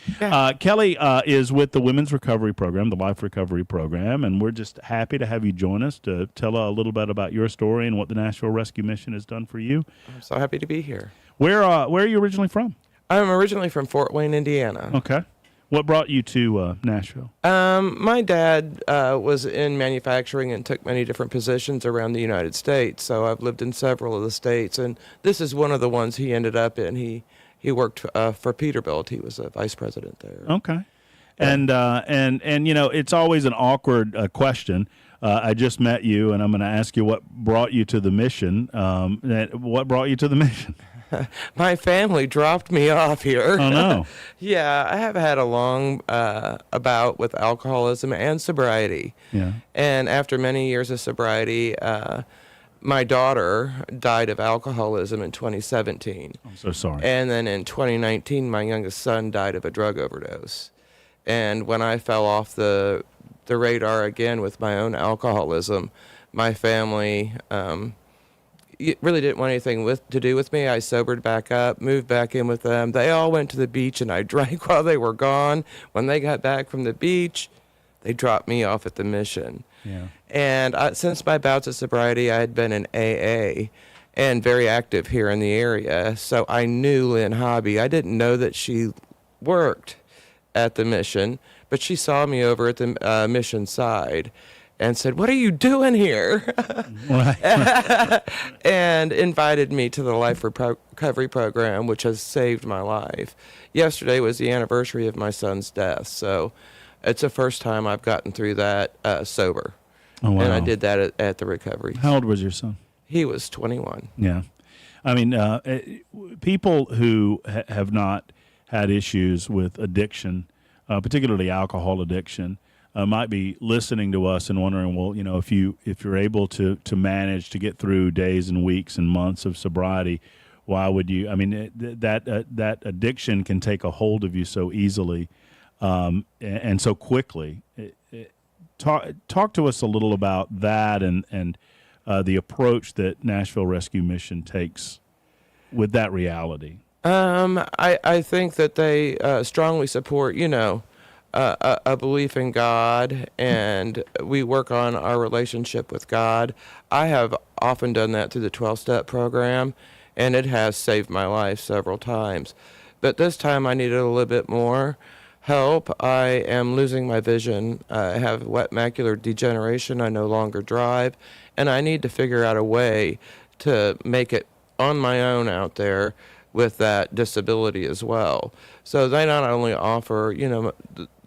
Kelly is with the Women's Recovery Program, the Life Recovery Program, and we're just happy to have you join us to tell a little bit about your story and what the Nashville Rescue Mission has done for you. I'm so happy to be here. Where are you originally from? I'm originally from Fort Wayne, Indiana. Okay. What brought you to Nashville? My dad was in manufacturing and took many different positions around the United States, so I've lived in several of the states, and this is one of the ones he ended up in. He worked for Peterbilt. He was a vice president there. Okay. And you know, it's always an awkward question. I just met you, and I'm going to ask you what brought you to the mission. What brought you to the mission? My family dropped me off here. Oh, no. Yeah, I have had a long bout with alcoholism and sobriety. Yeah. And after many years of sobriety, my daughter died of alcoholism in 2017. I'm so sorry. And then in 2019, my youngest son died of a drug overdose. And when I fell off the radar again with my own alcoholism, my family really didn't want anything to do with me. I sobered back up, moved back in with them. They all went to the beach, and I drank while they were gone. When they got back from the beach, they dropped me off at the mission. Yeah. And since my bouts of sobriety, I had been in AA and very active here in the area. So I knew Lynn Hobby. I didn't know that she worked at the mission, but she saw me over at the mission side and said, "What are you doing here?" And invited me to the Life Recovery Program, which has saved my life. Yesterday was the anniversary of my son's death, so it's the first time I've gotten through that sober. Oh, wow. And I did that at the recovery. How old was your son? He was 21. Yeah. I mean, people who have not had issues with addiction, particularly alcohol addiction, might be listening to us and wondering, well, you know, if you're able to manage to get through days and weeks and months of sobriety, why would you? I mean, that addiction can take a hold of you so easily and so quickly. Talk to us a little about that and the approach that Nashville Rescue Mission takes with that reality. I think that they strongly support, you know, a belief in God, and we work on our relationship with God. I have often done that through the 12-step program, and it has saved my life several times. But this time I needed a little bit more help. I am losing my vision. I have wet macular degeneration. I no longer drive, and I need to figure out a way to make it on my own out there with that disability as well. So they not only offer, you know,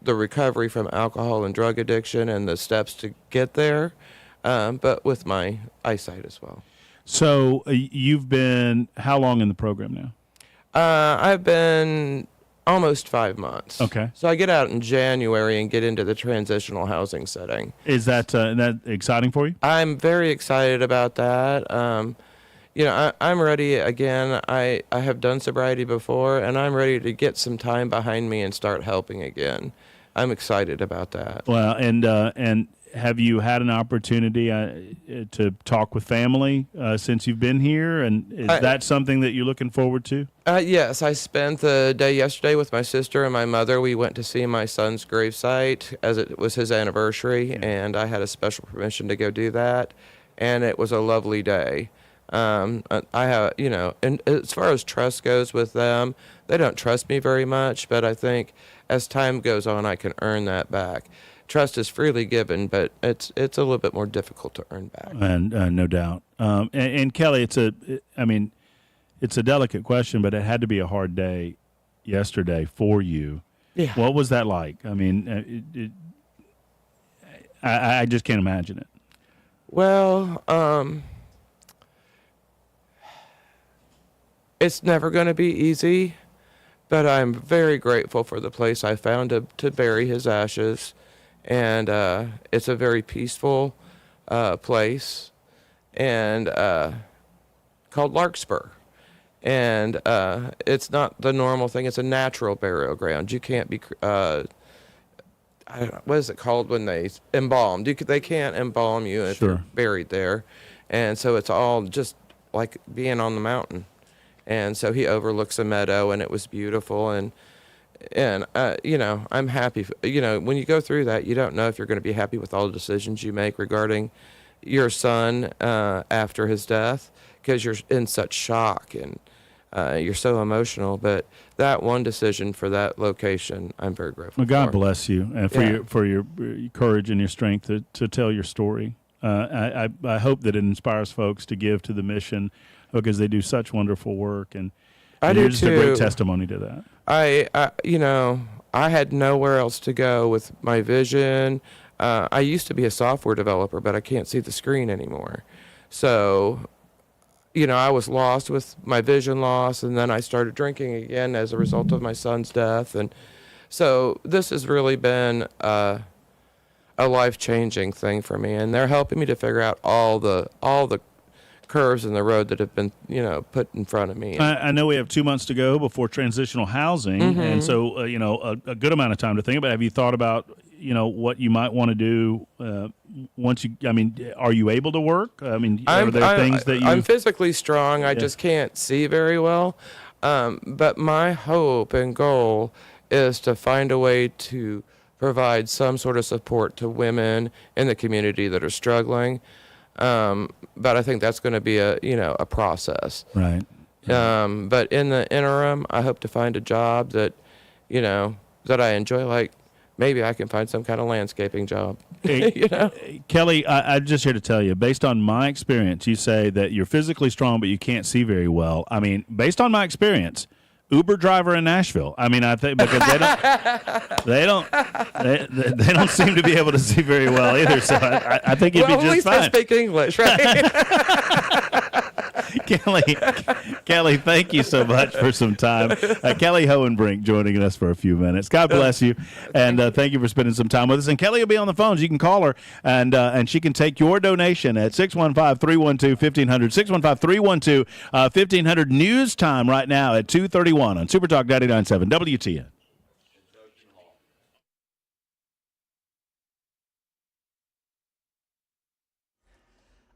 the recovery from alcohol and drug addiction and the steps to get there, but with my eyesight as well. So you've been how long in the program now? I've been almost 5 months. Okay. So I get out in January and get into the transitional housing setting. Is that exciting for you? I'm very excited about that. You know, I'm ready again. I have done sobriety before, and I'm ready to get some time behind me and start helping again. I'm excited about that. Well, and have you had an opportunity to talk with family since you've been here? And is that something that you're looking forward to? Yes, I spent the day yesterday with my sister and my mother. We went to see my son's gravesite as it was his anniversary, and I had a special permission to go do that, and it was a lovely day. I have, you know, and as far as trust goes with them, they don't trust me very much, but I think as time goes on, I can earn that back. Trust is freely given, but it's a little bit more difficult to earn back. And no doubt. And Kelly, it's a delicate question, but it had to be a hard day yesterday for you. Yeah. What was that like? I mean, I just can't imagine it. Well, it's never going to be easy, but I'm very grateful for the place I found to bury his ashes. And it's a very peaceful place, and called Larkspur. And it's not the normal thing. It's a natural burial ground. You can't be, I don't know, what is it called when they embalmed? They can't embalm you if Sure. you're buried there. And so it's all just like being on the mountain. And so he overlooks a meadow, and it was beautiful. And I'm happy. When you go through that, you don't know if you're going to be happy with all the decisions you make regarding your son after his death, because you're in such shock and you're so emotional. But that one decision for that location, I'm very grateful. Well, God for. bless you, and for your courage and your strength to tell your story. I hope that it inspires folks to give to the mission, because they do such wonderful work, and you're just a great testimony to that. I had nowhere else to go with my vision. I used to be a software developer, but I can't see the screen anymore. So, I was lost with my vision loss, and then I started drinking again as a result of my son's death. And so this has really been a life-changing thing for me, and they're helping me to figure out all the curves in the road that have been, put in front of me. I know we have 2 months to go before transitional housing, and so a good amount of time to think about it. Have you thought about what you might want to do once you? I mean, are you able to work? I mean, are there things that you? I'm physically strong. I just can't see very well. But my hope and goal is to find a way to provide some sort of support to women in the community that are struggling. But I think that's going to be a process. Right. But in the interim, I hope to find a job that, that I enjoy. Like maybe I can find some kind of landscaping job. Kelly, I'm just here to tell you, based on my experience, you say that you're physically strong, but you can't see very well. I mean, based on my experience, Uber driver in Nashville. I mean, I think because they don't seem to be able to see very well either. So I think you'd be just at least fine. I speak English, right? Kelly, thank you so much for some time. Kelly Hohenbrink joining us for a few minutes. God bless you, and thank you for spending some time with us. And Kelly will be on the phones. You can call her, and she can take your donation at 615-312-1500, 615-312-1500. News time right now at 2:31 on Supertalk 99.7 WTN.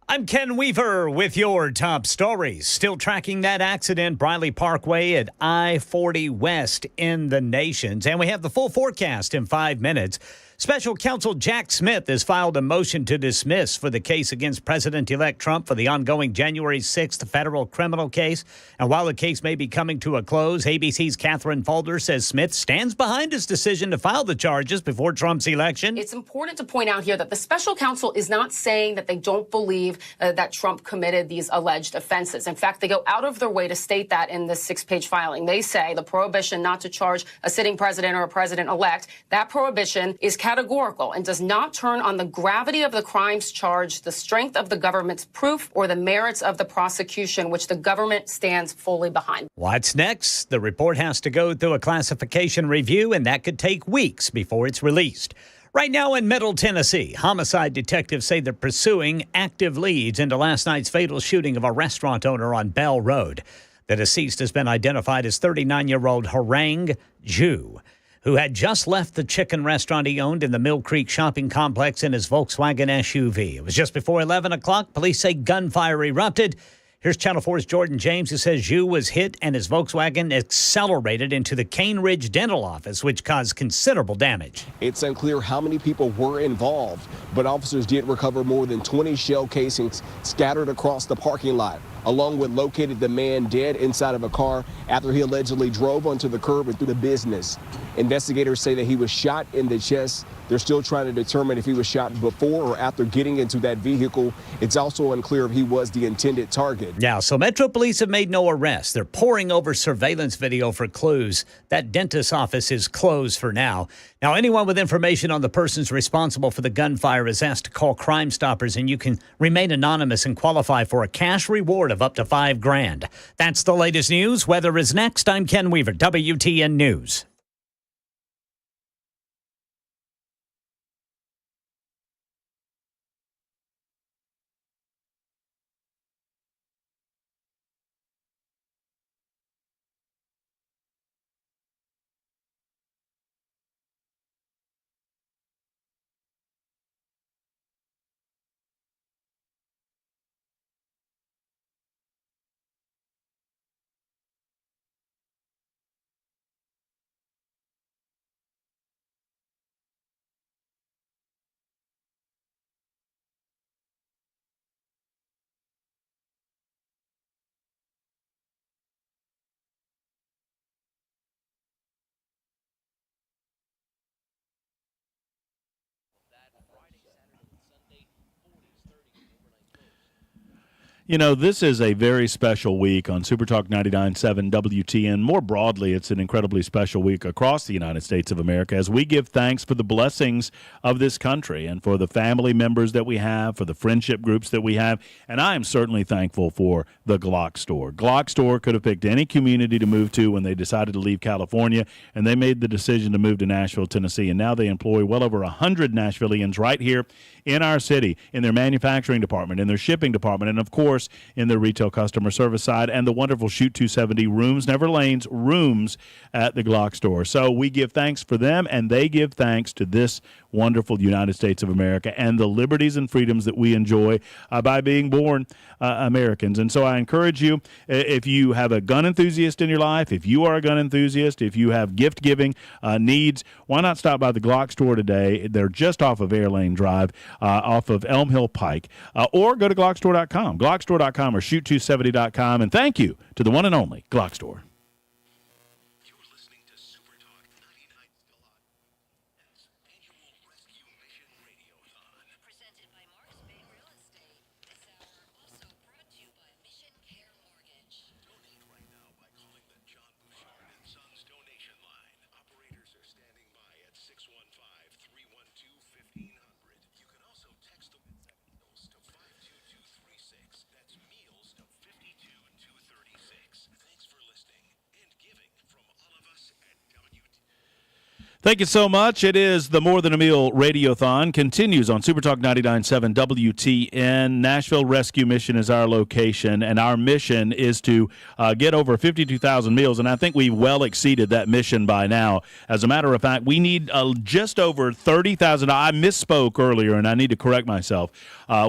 I'm Ken Weaver with your top stories. Still tracking that accident, Briley Parkway at I-40 West in the Nations. And we have the full forecast in 5 minutes. Special Counsel Jack Smith has filed a motion to dismiss for the case against President-elect Trump for the ongoing January 6th federal criminal case. And while the case may be coming to a close, ABC's Catherine Falder says Smith stands behind his decision to file the charges before Trump's election. It's important to point out here that the special counsel is not saying that they don't believe that Trump committed these alleged offenses. In fact, they go out of their way to state that in this 6-page filing. They say the prohibition not to charge a sitting president or a president-elect, that prohibition is categorical and does not turn on the gravity of the crimes charged, the strength of the government's proof, or the merits of the prosecution, which the government stands fully behind. What's next? The report has to go through a classification review, and that could take weeks before it's released. Right now in Middle Tennessee, homicide detectives say they're pursuing active leads into last night's fatal shooting of a restaurant owner on Bell Road. The deceased has been identified as 39-year-old Harang Ju, who had just left the chicken restaurant he owned in the Mill Creek shopping complex in his Volkswagen SUV. It was just before 11 o'clock. Police say gunfire erupted. Here's Channel 4's Jordan James, who says Zhu was hit and his Volkswagen accelerated into the Cane Ridge dental office, which caused considerable damage. It's unclear how many people were involved, but officers did recover more than 20 shell casings scattered across the parking lot, along with located the man dead inside of a car after he allegedly drove onto the curb and through the business. Investigators say that he was shot in the chest. They're still trying to determine if he was shot before or after getting into that vehicle. It's also unclear if he was the intended target. Yeah, so Metro Police have made no arrests. They're poring over surveillance video for clues. That dentist's office is closed for now. Now, anyone with information on the persons responsible for the gunfire is asked to call Crime Stoppers, and you can remain anonymous and qualify for a cash reward of up to $5,000. That's the latest news. Weather is next. I'm Ken Weaver, WTN News. You know, this is a very special week on Supertalk 99.7 WTN. More broadly, it's an incredibly special week across the United States of America as we give thanks for the blessings of this country and for the family members that we have, for the friendship groups that we have. And I am certainly thankful for the Glock Store. Glock Store could have picked any community to move to when they decided to leave California, and they made the decision to move to Nashville, Tennessee. And now they employ well over 100 Nashvillians right here in our city, in their manufacturing department, in their shipping department, and of course, in their retail customer service side, and the wonderful Shoot 270 rooms, never lanes, rooms at the Glock Store. So we give thanks for them, and they give thanks to this wonderful United States of America and the liberties and freedoms that we enjoy by being born Americans. And so I encourage you, if you have a gun enthusiast in your life, if you are a gun enthusiast, if you have gift-giving needs, why not stop by the Glock Store today? They're just off of Air Lane Drive, off of Elm Hill Pike, or go to glockstore.com, glockstore.com or shoot270.com. And thank you to the one and only Glock Store. Thank you so much. It is the More Than a Meal Radiothon. Continues on Supertalk 99.7 WTN. Nashville Rescue Mission is our location, and our mission is to get over 52,000 meals, and I think we've well exceeded that mission by now. As a matter of fact, we need just over 30,000. I misspoke earlier, and I need to correct myself.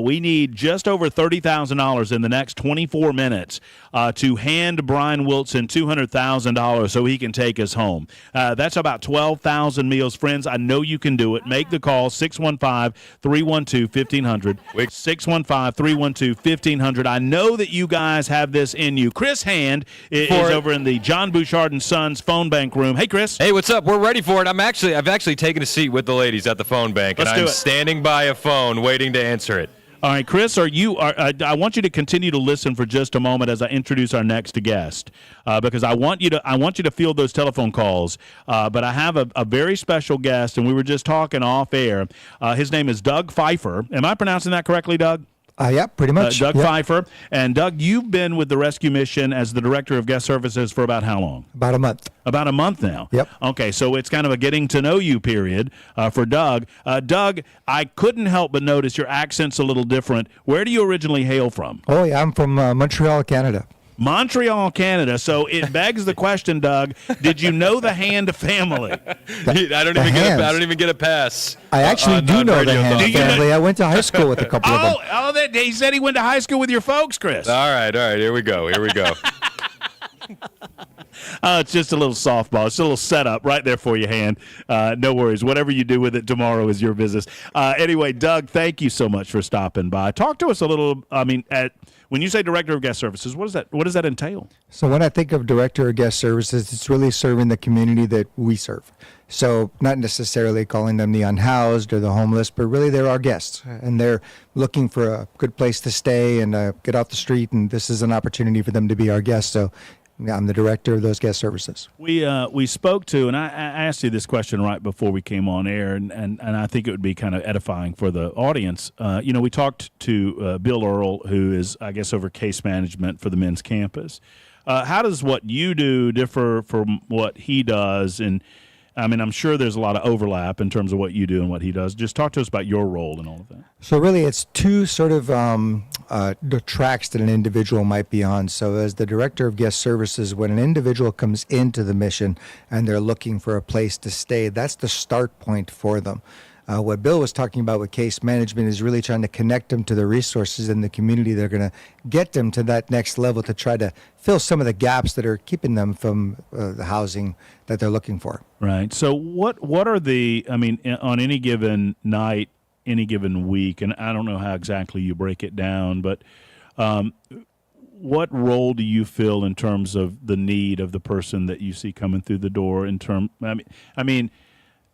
We need just over $30,000 in the next 24 minutes to hand Brian Wilson $200,000 so he can take us home. That's about 12,000 meals. Friends, I know you can do it. Make the call, 615-312-1500. 615-312-1500. I know that you guys have this in you. Chris Hand is over in the John Bouchard and Sons phone bank room. Hey, Chris. Hey, what's up? We're ready for it. I've actually taken a seat with the ladies at the phone bank, and I'm standing by a phone waiting to answer it. All right, Chris, I want you to continue to listen for just a moment as I introduce our next guest, because I want you to field those telephone calls. But I have a very special guest, and we were just talking off air. His name is Doug Pfeiffer. Am I pronouncing that correctly, Doug? Yeah, pretty much. Doug Pfeiffer. And, Doug, you've been with the Rescue Mission as the Director of Guest Services for about how long? About a month. About a month now? Yep. Okay, so it's kind of a getting-to-know-you period for Doug. Doug, I couldn't help but notice your accent's a little different. Where do you originally hail from? Oh, yeah, I'm from Montreal, Canada. Montreal, Canada. So it begs the question, Doug, did you know the Hand family? I don't even get a pass. I actually do know the Hand family. I went to high school with a couple of them. He said he went to high school with your folks, Chris. All right. Here we go. It's just a little softball. It's a little setup right there for you, Hand. No worries. Whatever you do with it tomorrow is your business. Anyway, Doug, thank you so much for stopping by. Talk to us a little. When you say Director of Guest Services, what does that entail? So when I think of Director of Guest Services, it's really serving the community that we serve. So not necessarily calling them the unhoused or the homeless, but really they're our guests, and they're looking for a good place to stay and get off the street, and this is an opportunity for them to be our guests. So I'm the Director of those guest services. We spoke to, and I asked you this question right before we came on air, and I think it would be kind of edifying for the audience. We talked to Bill Earl, who is, I guess, over case management for the men's campus. How does what you do differ from what he does? And I'm sure there's a lot of overlap in terms of what you do and what he does. Just talk to us about your role in all of that. So really, it's two sort of the tracks that an individual might be on. So as the Director of Guest Services, when an individual comes into the mission and they're looking for a place to stay, that's the start point for them. What Bill was talking about with case management is really trying to connect them to the resources in the community that are going to get them to that next level to try to fill some of the gaps that are keeping them from the housing that they're looking for. Right. So what are on any given night, any given week, and I don't know how exactly you break it down, but what role do you fill in terms of the need of the person that you see coming through the door?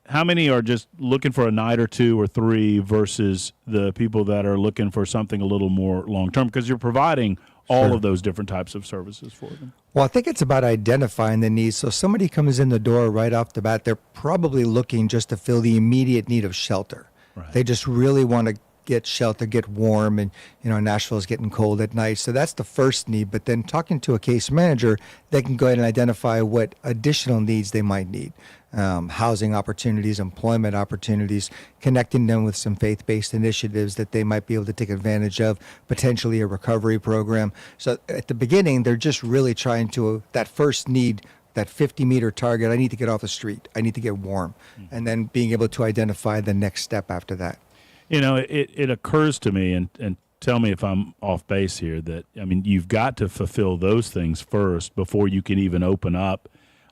how many are just looking for a night or two or three versus the people that are looking for something a little more long term? Because you're providing all of those different types of services for them. Well, I think it's about identifying the needs. So somebody comes in the door right off the bat, they're probably looking just to fill the immediate need of shelter. Right. They just really want to get shelter, get warm, and Nashville's getting cold at night. So that's the first need. But then talking to a case manager, they can go ahead and identify what additional needs they might need. Housing opportunities, employment opportunities, connecting them with some faith-based initiatives that they might be able to take advantage of, potentially a recovery program. So at the beginning, they're just really trying to, that first need, that 50-meter target, I need to get off the street, I need to get warm, and then being able to identify the next step after that. It occurs to me, and tell me if I'm off base here, that, you've got to fulfill those things first before you can even open up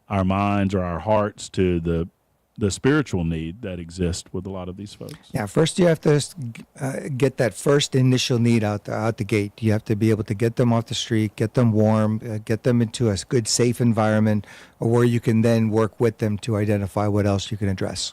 our minds or our hearts to the spiritual need that exists with a lot of these folks. Yeah, first you have to get that first initial need out the gate. You have to be able to get them off the street, get them warm, get them into a good, safe environment, where you can then work with them to identify what else you can address.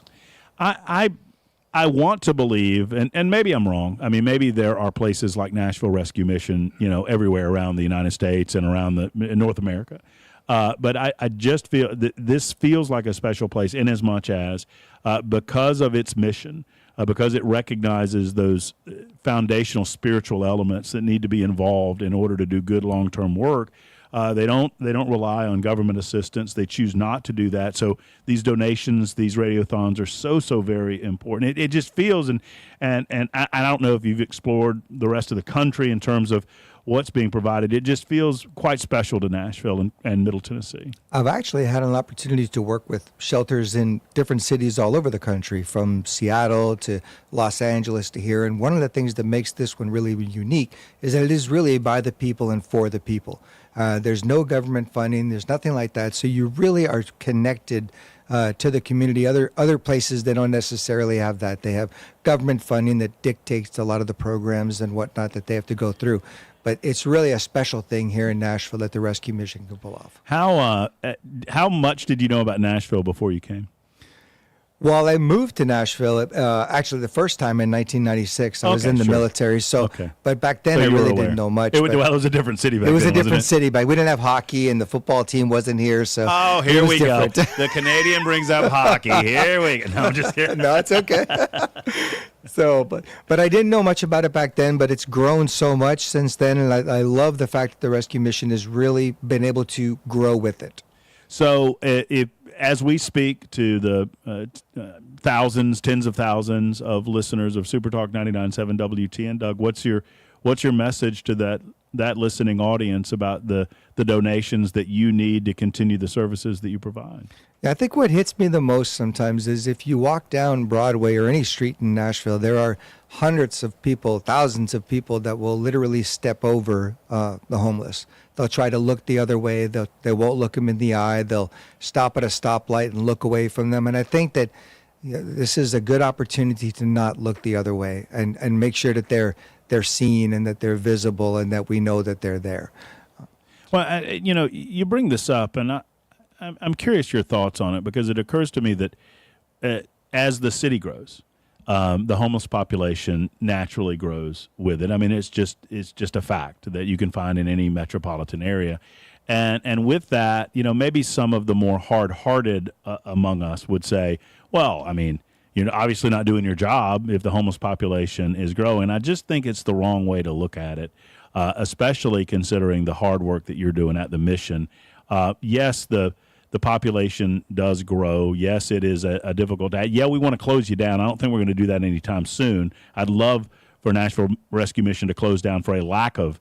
I want to believe, and maybe I'm wrong. Maybe there are places like Nashville Rescue Mission, everywhere around the United States and around North America. But I just feel that this feels like a special place in as much as because of its mission, because it recognizes those foundational spiritual elements that need to be involved in order to do good long-term work. They don't rely on government assistance. They choose not to do that. So these donations, these radiothons are so very important. It just feels, and I don't know if you've explored the rest of the country in terms of what's being provided. It just feels quite special to Nashville and Middle Tennessee. I've actually had an opportunity to work with shelters in different cities all over the country, from Seattle to Los Angeles to here. And one of the things that makes this one really unique is that it is really by the people and for the people. There's no government funding. There's nothing like that. So you really are connected to the community. Other places, they don't necessarily have that. They have government funding that dictates a lot of the programs and whatnot that they have to go through. But it's really a special thing here in Nashville that the Rescue Mission can pull off. How much did you know about Nashville before you came? Well, I moved to Nashville, actually the first time in 1996. I was in the military, but back then I really didn't know much. It was a different city back then, It was a wasn't different it? city, but we didn't have hockey, and the football team wasn't here, so here we different. go. The Canadian brings up hockey. Here we go. No, I'm just kidding. No, it's okay. So, but I didn't know much about it back then, but it's grown so much since then, and I love the fact that the Rescue Mission has really been able to grow with it. So as we speak to the thousands, tens of thousands of listeners of Supertalk 99.7 WTN, Doug, what's your message to that listening audience about the donations that you need to continue the services that you provide? Yeah, I think what hits me the most sometimes is if you walk down Broadway or any street in Nashville, there are hundreds of people, thousands of people that will literally step over the homeless. They'll try to look the other way. They won't look them in the eye. They'll stop at a stoplight and look away from them. And I think that this is a good opportunity to not look the other way and make sure that they're seen and that they're visible and that we know that they're there. Well, you bring this up, and I'm curious your thoughts on it, because it occurs to me that as the city grows, the homeless population naturally grows with it. It's just a fact that you can find in any metropolitan area, and with that, maybe some of the more hard-hearted among us would say, well, you're obviously not doing your job if the homeless population is growing. I just think it's the wrong way to look at it, especially considering the hard work that you're doing at the mission. Yes, the population does grow. Yes, it is a difficult task. Yeah, we want to close you down. I don't think we're going to do that anytime soon. I'd love for Nashville Rescue Mission to close down for a lack of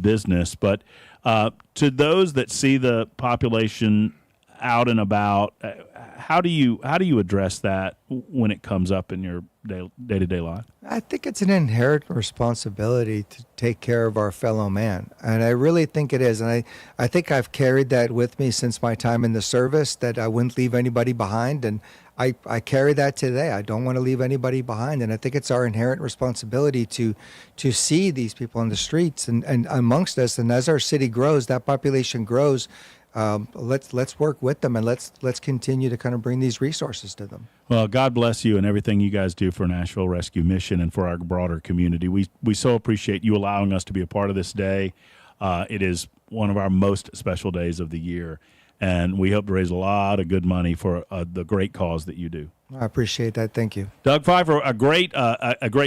business. But to those that see the population out and about, how do you address that when it comes up in your day-to-day life? I think it's an inherent responsibility to take care of our fellow man, and I really think it is. And I think I've carried that with me since my time in the service, that I wouldn't leave anybody behind, and I carry that today. I don't want to leave anybody behind, and I think it's our inherent responsibility to see these people on the streets and amongst us. And as our city grows, that population grows, let's work with them, and let's continue to kind of bring these resources to them. Well, God bless you and everything you guys do for Nashville Rescue Mission and for our broader community. We so appreciate you allowing us to be a part of this day. It is one of our most special days of the year, and we hope to raise a lot of good money for the great cause that you do. I appreciate that. Thank you. Doug Pfeiffer, a great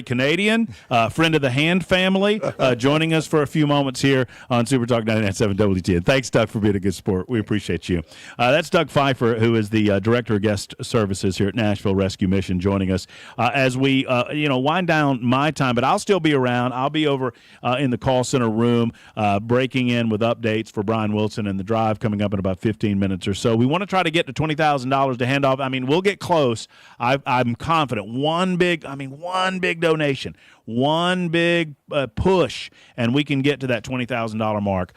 Canadian, friend of the Hand family, joining us for a few moments here on Supertalk 99.7 WTN. Thanks, Doug, for being a good sport. We appreciate you. That's Doug Pfeiffer, who is the Director of Guest Services here at Nashville Rescue Mission, joining us as we wind down my time. But I'll still be around. I'll be over in the call center room, breaking in with updates for Brian Wilson and the drive coming up in about 15 minutes or so. We want to try to get to $20,000 to hand off. I mean, we'll get close. I'm confident. One big donation, one big push, and we can get to that $20,000 mark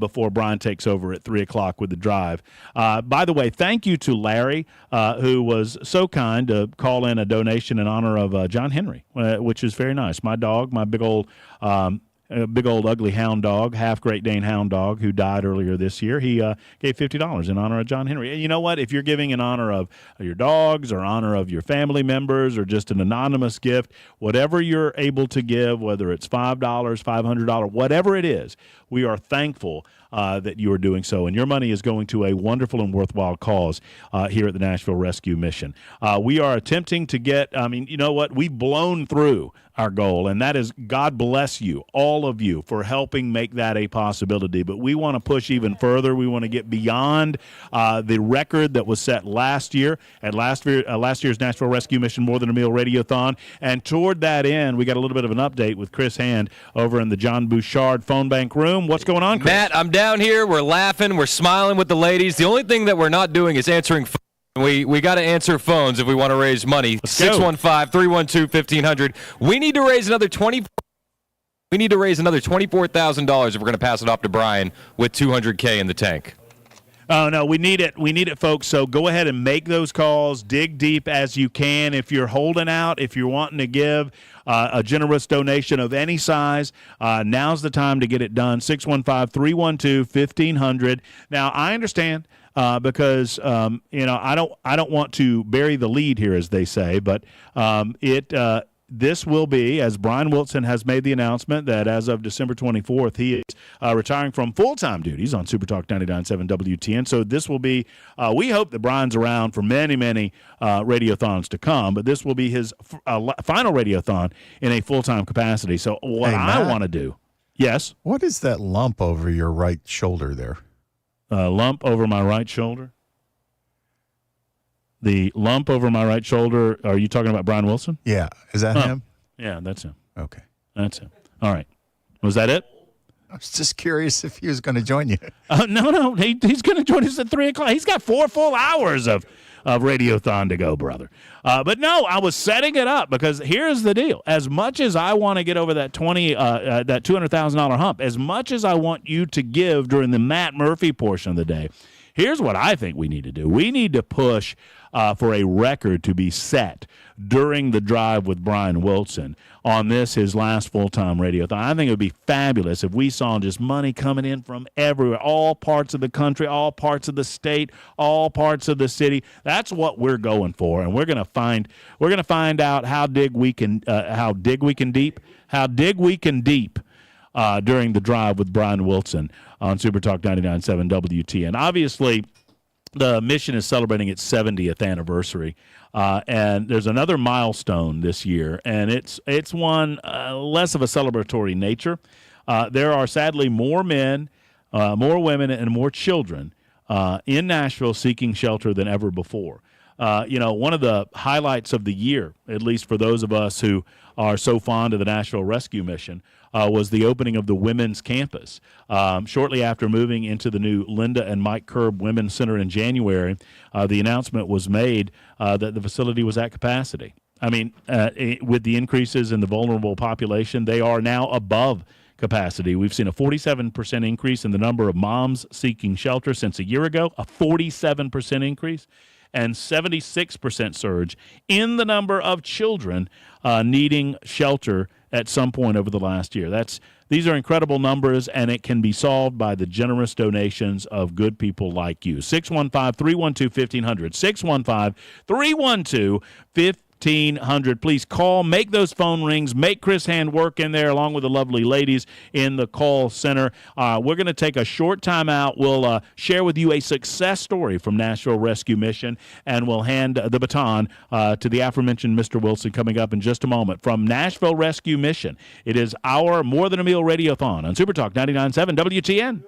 before Brian takes over at 3 o'clock with the drive. By the way, thank you to Larry, who was so kind to call in a donation in honor of John Henry, which is very nice. My dog, my big old ugly hound dog, half Great Dane hound dog, who died earlier this year. He gave $50 in honor of John Henry. And you know what? If you're giving in honor of your dogs or honor of your family members or just an anonymous gift, whatever you're able to give, whether it's $5, $500, whatever it is, we are thankful that you are doing so. And your money is going to a wonderful and worthwhile cause here at the Nashville Rescue Mission. We are attempting to get, you know what? We've blown through our goal, and that is God bless you, all of you, for helping make that a possibility. But we want to push even further. We want to get beyond the record that was set last year at last year's Nashville Rescue Mission More Than a Meal Radiothon. And toward that end, we got a little bit of an update with Chris Hand over in the John Bouchard phone bank room. What's going on, Chris? Matt, I'm down here. We're laughing. We're smiling with the ladies. The only thing that we're not doing is answering phones. We got to answer phones if we want to raise money. 615-312-1500. We need to raise another $24,000 if we're going to pass it off to Brian with $200K in the tank. Oh, no, we need it. We need it, folks. So go ahead and make those calls. Dig deep as you can. If you're holding out, if you're wanting to give a generous donation of any size, now's the time to get it done. 615-312-1500. Now, I understand because I don't want to bury the lead here, as they say, but this will be, as Brian Wilson has made the announcement that as of December 24th, he is retiring from full-time duties on Supertalk 99.7 WTN. So this will be, we hope that Brian's around for many, many radiothons to come, but this will be his final radiothon in a full-time capacity. So what I want to do, yes? What is that lump over your right shoulder there? Lump over my right shoulder? The lump over my right shoulder, are you talking about Brian Wilson? Yeah. Is that him? Yeah, that's him. Okay. That's him. All right. Was that it? I was just curious if he was going to join you. No. He's going to join us at 3 o'clock. He's got 4 full hours of Radiothon to go, brother. But no, I was setting it up because here's the deal. As much as I want to get over that that $200,000 hump, as much as I want you to give during the Matt Murphy portion of the day, here's what I think we need to do. We need to push for a record to be set during the drive with Brian Wilson on his last full-time radiothon. I think it would be fabulous if we saw just money coming in from everywhere, all parts of the country, all parts of the state, all parts of the city. That's what we're going for, and we're going to find out how dig we can deep during the drive with Brian Wilson on Supertalk 99.7 WTN. Obviously, the mission is celebrating its 70th anniversary, and there's another milestone this year, and it's one less of a celebratory nature. There are sadly more men, more women, and more children in Nashville seeking shelter than ever before. One of the highlights of the year, at least for those of us who are so fond of the Nashville Rescue Mission, was the opening of the women's campus. Shortly after moving into the new Linda and Mike Kerb Women's Center in January, the announcement was made that the facility was at capacity. With the increases in the vulnerable population, they are now above capacity. We've seen a 47% increase in the number of moms seeking shelter since a year ago, a 47% increase, and 76% surge in the number of children needing shelter at some point over the last year. These are incredible numbers, and it can be solved by the generous donations of good people like you. 615-312-1500. 615-312-1500. Please call, make those phone rings, make Chris Hand work in there along with the lovely ladies in the call center. We're going to take a short time out. We'll share with you a success story from Nashville Rescue Mission, and we'll hand the baton to the aforementioned Mr. Wilson coming up in just a moment. From Nashville Rescue Mission, it is our More Than a Meal Radiothon on Supertalk 99.7 WTN.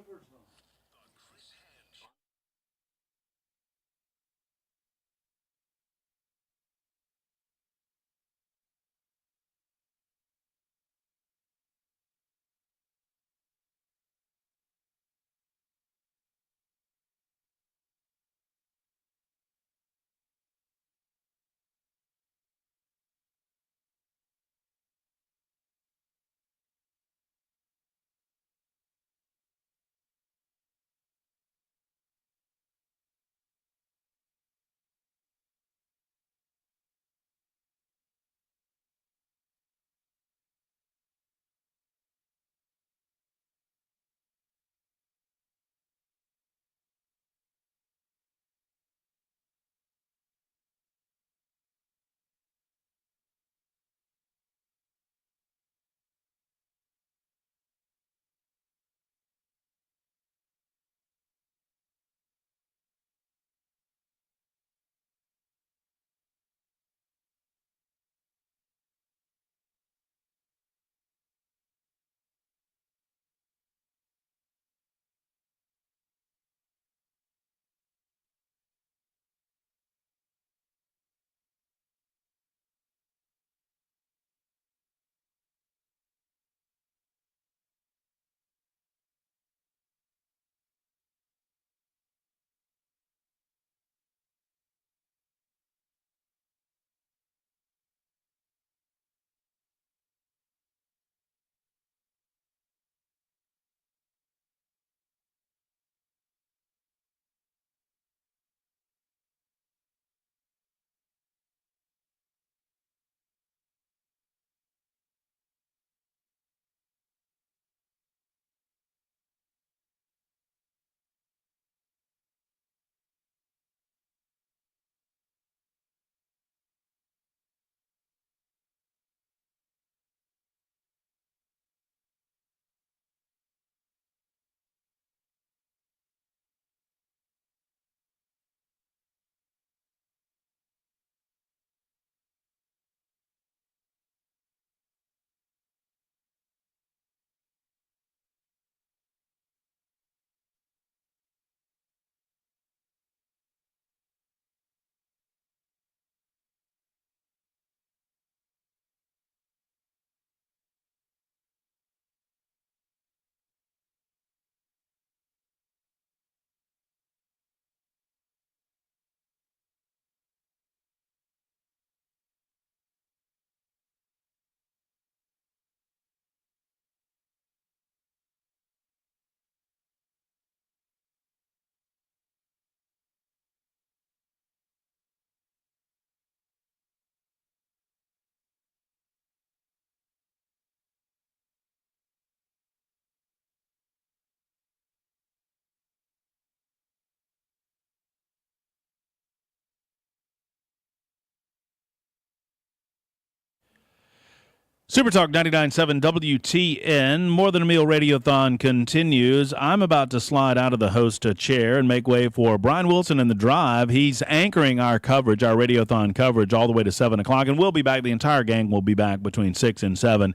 Supertalk 99.7 WTN, More Than a Meal Radiothon continues. I'm about to slide out of the host chair and make way for Brian Wilson in the drive. He's anchoring our coverage, our Radiothon coverage, all the way to 7 o'clock, and we'll be back. The entire gang will be back between 6 and 7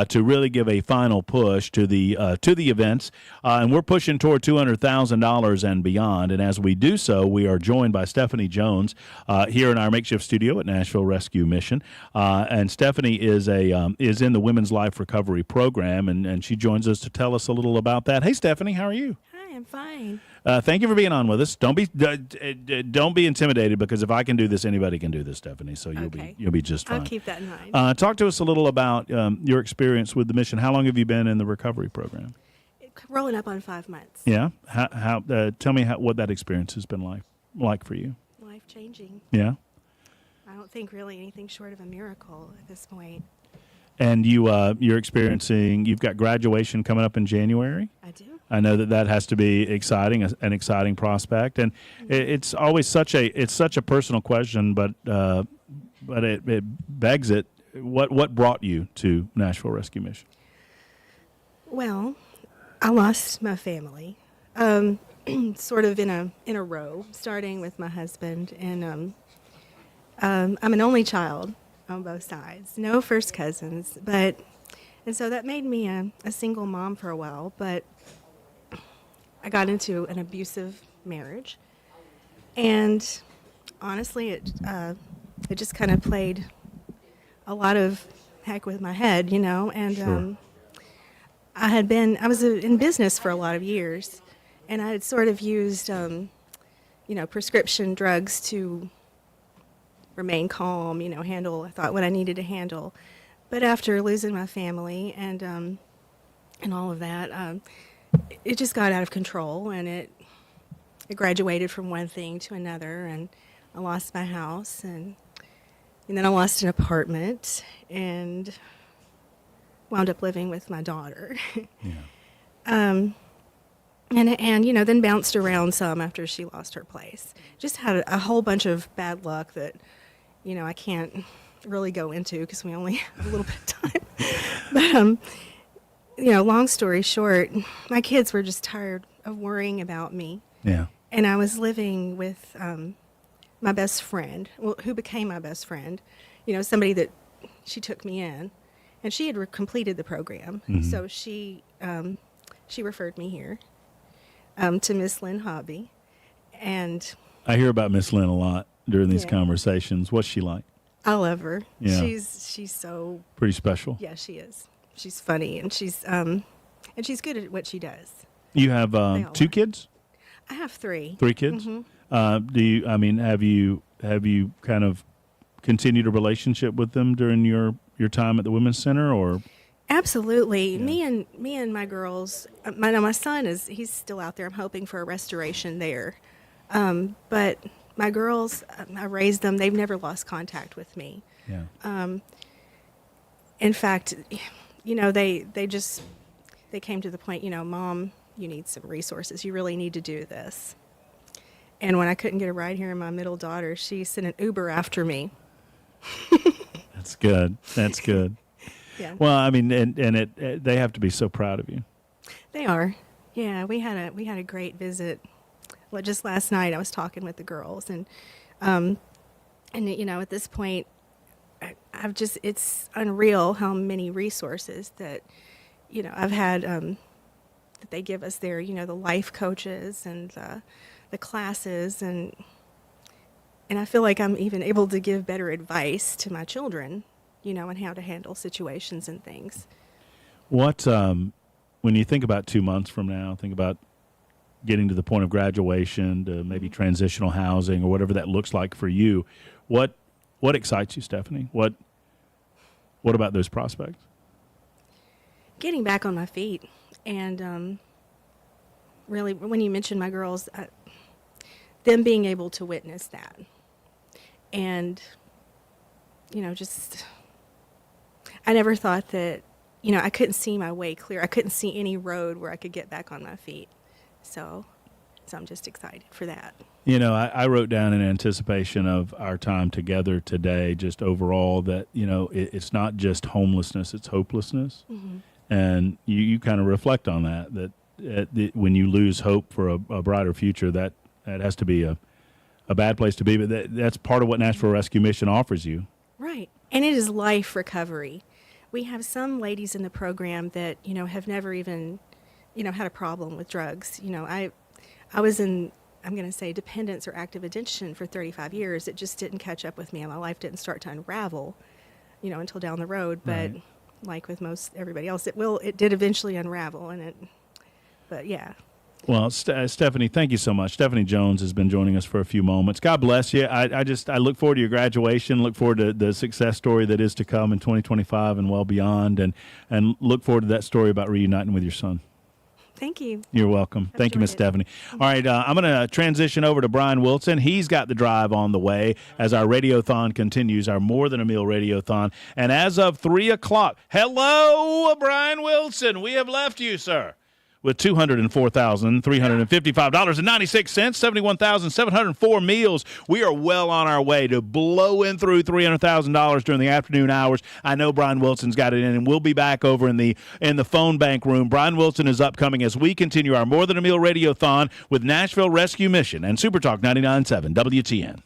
to really give a final push to the events. And we're pushing toward $200,000 and beyond. And as we do so, we are joined by Stephanie Jones here in our makeshift studio at Nashville Rescue Mission. And Stephanie is in the Women's Life Recovery Program, and she joins us to tell us a little about that. Hey, Stephanie, how are you? Hi, I'm fine. Thank you for being on with us. Don't be intimidated, because if I can do this, anybody can do this, Stephanie. So you'll be just fine. I'll keep that in mind. Talk to us a little about your experience with the mission. How long have you been in the recovery program? Rolling up on 5 months. Yeah. How tell me what that experience has been like for you. Life changing. Yeah. I don't think really anything short of a miracle at this point. And you're experiencing. You've got graduation coming up in January. I do. I know that has to be exciting, an exciting prospect, and it's always such a personal question, but it begs it. What brought you to Nashville Rescue Mission? Well, I lost my family, sort of in a row, starting with my husband, and I'm an only child on both sides, no first cousins, and so that made me a single mom for a while, but I got into an abusive marriage, and honestly, it just kind of played a lot of heck with my head, and Sure. I was in business for a lot of years, and I had sort of used, prescription drugs to remain calm, handle, I thought, what I needed to handle. But after losing my family and all of that, it just got out of control, and it graduated from one thing to another, and I lost my house, and then I lost an apartment, and wound up living with my daughter. And then bounced around some after she lost her place. Just had a whole bunch of bad luck that, I can't really go into because we only have a little bit of time. But, long story short, my kids were just tired of worrying about me. Yeah. And I was living with my best friend, who became my best friend, somebody that she took me in. And she had completed the program, so she referred me here to Miss Lynn Hobby, and I hear about Miss Lynn a lot during these conversations. What's she like? I love her. Yeah. She's so Pretty special. Yeah, she is. She's funny, and she's good at what she does. You have two kids? I have three. 3 kids? Mhm. Have you kind of continued a relationship with them during your time at the Women's Center, or? Absolutely. Yeah. Me and my girls, my son he's still out there. I'm hoping for a restoration there. But my girls, I raised them. They've never lost contact with me. Yeah. In fact, they came to the point, Mom, you need some resources. You really need to do this. And when I couldn't get a ride here, my middle daughter, she sent an Uber after me. That's good. That's good. Yeah. Well, I mean, and they have to be so proud of you. They are. Yeah, we had a great visit. Well, just last night I was talking with the girls, and at this point, it's unreal how many resources that I've had that they give us there. The life coaches and the classes, and I feel like I'm even able to give better advice to my children, on how to handle situations and things. What, when you think about 2 months from now, think about getting to the point of graduation, to maybe transitional housing or whatever that looks like for you, what excites you, Stephanie? What about those prospects? Getting back on my feet, and really, when you mentioned my girls, them being able to witness that, and I never thought that I couldn't see my way clear. I couldn't see any road where I could get back on my feet. So I'm just excited for that. I wrote down in anticipation of our time together today, just overall, that it's not just homelessness, it's hopelessness. Mm-hmm. And you kind of reflect on that when you lose hope for a brighter future, that has to be a bad place to be. But that's part of what Nashville Rescue Mission offers you. Right. And it is life recovery. We have some ladies in the program that, have never even, had a problem with drugs. I was in, I'm going to say, dependence or active addiction for 35 years. It just didn't catch up with me, and my life didn't start to unravel, until down the road. But Right. like with most everybody else, it did eventually unravel, but yeah. Well, Stephanie, thank you so much. Stephanie Jones has been joining us for a few moments. God bless you. I look forward to your graduation, look forward to the success story that is to come in 2025 and well beyond, and look forward to that story about reuniting with your son. Thank you. You're welcome. Thank you, Miss Stephanie. All right, I'm going to transition over to Brian Wilson. He's got the drive on the way as our Radiothon continues, our More Than a Meal Radiothon. And as of 3 o'clock, hello, Brian Wilson. We have left you, sir, with $204,355.96, 71,704 meals. We are well on our way to blowing through $300,000 during the afternoon hours. I know Brian Wilson's got it in, and we'll be back over in the phone bank room. Brian Wilson is upcoming as we continue our More Than a Meal Radiothon with Nashville Rescue Mission and Supertalk 99.7 WTN.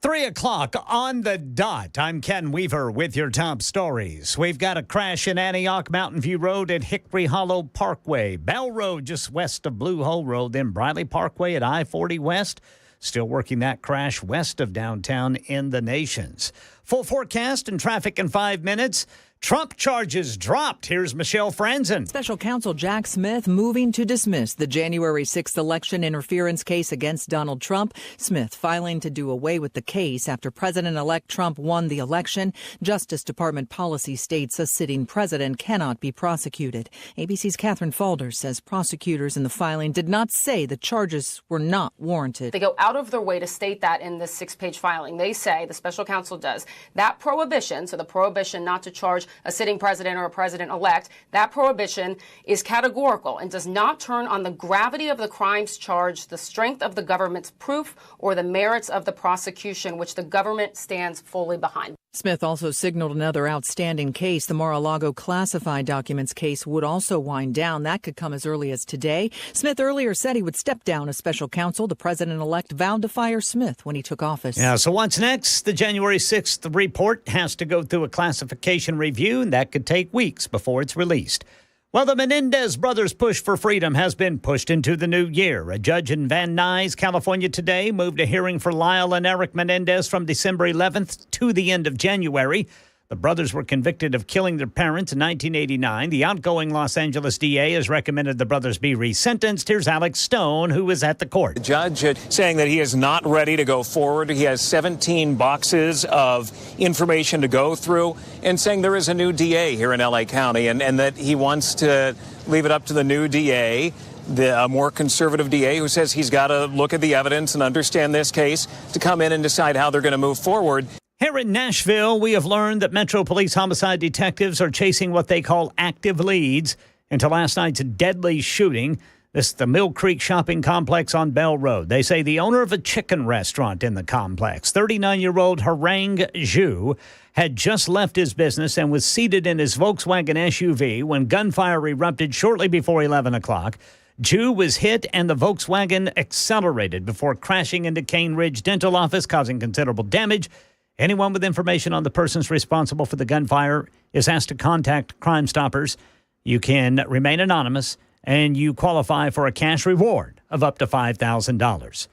3 o'clock on the dot. I'm Ken Weaver with your top stories. We've got a crash in Antioch, Mountain View Road at Hickory Hollow Parkway. Bell Road just west of Blue Hole Road, then Briley Parkway at I-40 West. Still working that crash west of downtown in the Nations. Full forecast and traffic in 5 minutes. Trump charges dropped. Here's Michelle Franzen. Special counsel Jack Smith moving to dismiss the January 6th election interference case against Donald Trump. Smith filing to do away with the case after President-elect Trump won the election. Justice Department policy states a sitting president cannot be prosecuted. ABC's Catherine Falder says prosecutors in the filing did not say the charges were not warranted. They go out of their way to state that in this 6-page filing. They say, the special counsel does, that prohibition, so the prohibition not to charge a sitting president or a president-elect, that prohibition is categorical and does not turn on the gravity of the crimes charged, the strength of the government's proof, or the merits of the prosecution, which the government stands fully behind. Smith also signaled another outstanding case. The Mar-a-Lago classified documents case would also wind down. That could come as early as today. Smith earlier said he would step down as special counsel. The president-elect vowed to fire Smith when he took office. Yeah, so what's next? The January 6th report has to go through a classification review, and that could take weeks before it's released. Well, the Menendez brothers' push for freedom has been pushed into the new year. A judge in Van Nuys, California today moved a hearing for Lyle and Eric Menendez from December 11th to the end of January. The brothers were convicted of killing their parents in 1989. The outgoing Los Angeles DA has recommended the brothers be resentenced. Here's Alex Stone, who was at the court. The judge saying that he is not ready to go forward. He has 17 boxes of information to go through and saying there is a new DA here in L.A. County and that he wants to leave it up to the new DA, the more conservative DA who says he's got to look at the evidence and understand this case to come in and decide how they're going to move forward. Here in Nashville, we have learned that Metro Police homicide detectives are chasing what they call active leads into last night's deadly shooting. This is the Mill Creek Shopping Complex on Bell Road. They say the owner of a chicken restaurant in the complex, 39-year-old Harang Zhu, had just left his business and was seated in his Volkswagen SUV when gunfire erupted shortly before 11 o'clock. Zhu was hit and the Volkswagen accelerated before crashing into Cane Ridge Dental Office, causing considerable damage. Anyone with information on the persons responsible for the gunfire is asked to contact Crime Stoppers. You can remain anonymous, and you qualify for a cash reward of up to $5,000.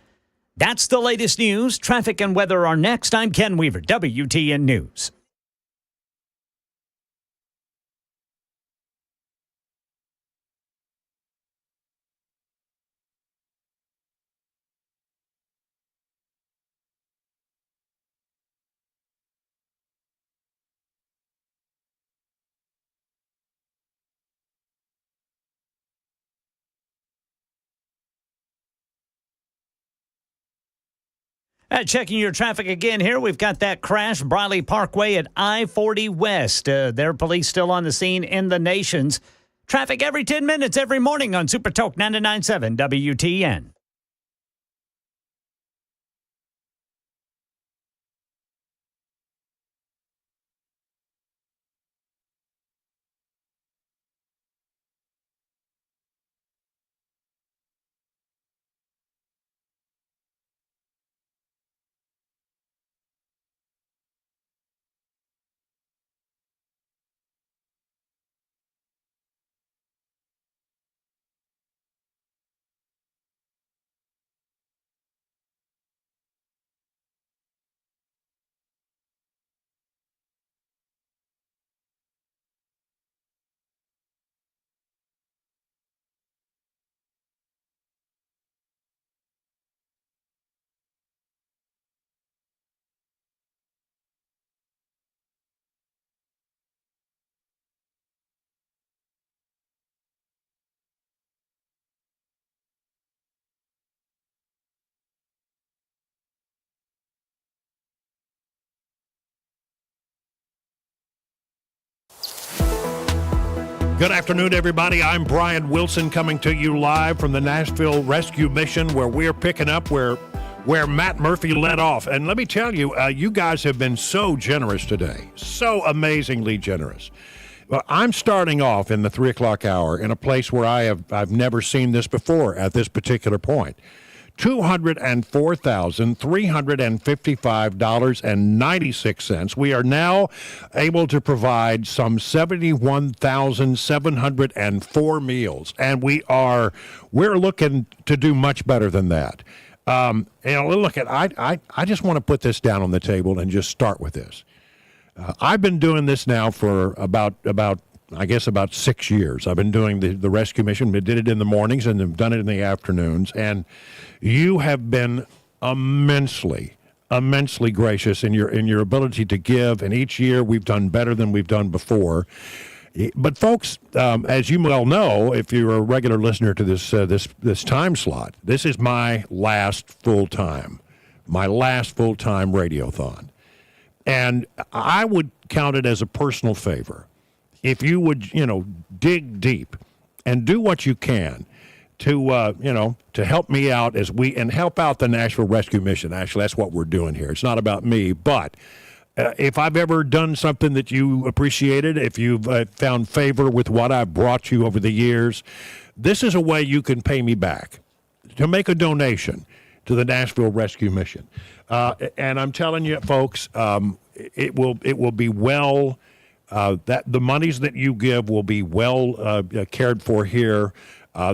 That's the latest news. Traffic and weather are next. I'm Ken Weaver, WTN News. Checking your traffic again here. We've got that crash, Briley Parkway at I-40 West. Their police still on the scene in the Nations. Traffic every 10 minutes every morning on Supertalk 99.7 WTN. Good afternoon, everybody. I'm Brian Wilson coming to you live from the Nashville Rescue Mission, where we're picking up where Matt Murphy led off. And let me tell you, you guys have been so generous today, so amazingly generous. Well, I'm starting off in the 3 o'clock hour in a place where I've never seen this before at this particular point. $204,355.96. We are now able to provide some 71,704 meals, and we're looking to do much better than that. Look, I just want to put this down on the table and just start with this. I've been doing this now for about 6 years. I've been doing the rescue mission. We did it in the mornings and have done it in the afternoons. And you have been immensely gracious in your ability to give. And each year we've done better than we've done before. But folks, as you well know, if you're a regular listener to this time slot, this is my last full-time Radiothon. And I would count it as a personal favor if you would, dig deep and do what you can to help me out and help out the Nashville Rescue Mission. Actually, that's what we're doing here. It's not about me, but if I've ever done something that you appreciated, if you've found favor with what I've brought you over the years, this is a way you can pay me back, to make a donation to the Nashville Rescue Mission. And I'm telling you, folks, it will be well. That the monies that you give will be well cared for here.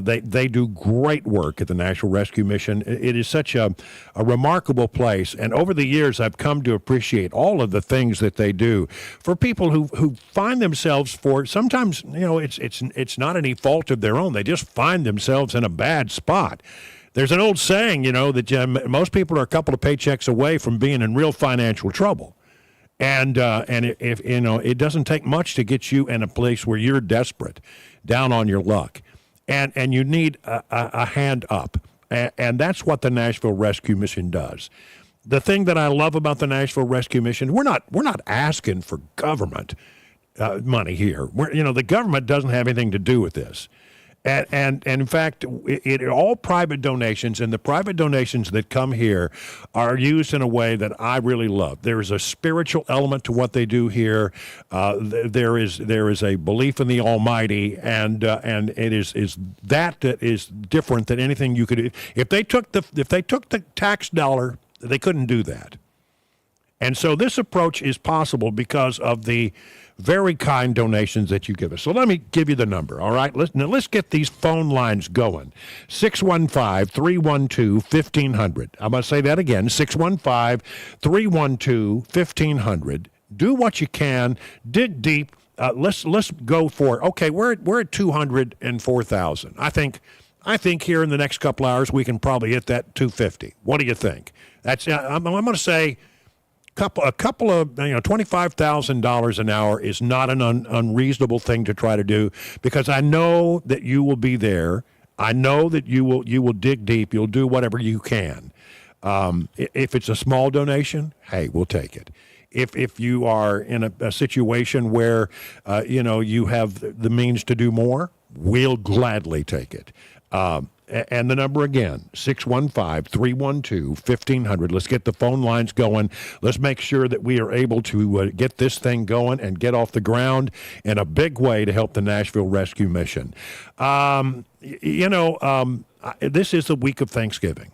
They do great work at the Nashville Rescue Mission. It is such a remarkable place, and over the years, I've come to appreciate all of the things that they do for people who find themselves sometimes it's not any fault of their own. They just find themselves in a bad spot. There's an old saying, that most people are a couple of paychecks away from being in real financial trouble. And if it doesn't take much to get you in a place where you're desperate, down on your luck, and you need a hand up, and that's what the Nashville Rescue Mission does. The thing that I love about the Nashville Rescue Mission, we're not asking for government money here. The government doesn't have anything to do with this. And in fact, it all private donations, and the private donations that come here are used in a way that I really love. There is a spiritual element to what they do here. There is a belief in the Almighty, and it is that is different than anything you could. If they took the tax dollar, they couldn't do that. And so this approach is possible because of the very kind donations that you give us. So let me give you the number, all right? Let's get these phone lines going. 615-312-1500. I'm going to say that again, 615-312-1500. Do what you can. Dig deep. Let's go for it. Okay, we're at 204,000. I think here in the next couple hours we can probably hit that 250. What do you think? That's I'm going to say a couple of $25,000 an hour is not an unreasonable thing to try to do, because I know that you will be there. I know that you will dig deep. You'll do whatever you can. If it's a small donation, hey, we'll take it. If you are in a situation where you have the means to do more, we'll gladly take it. And the number again, 615-312-1500. Let's get the phone lines going. Let's make sure that we are able to get this thing going and get off the ground in a big way to help the Nashville Rescue Mission. This is the week of Thanksgiving.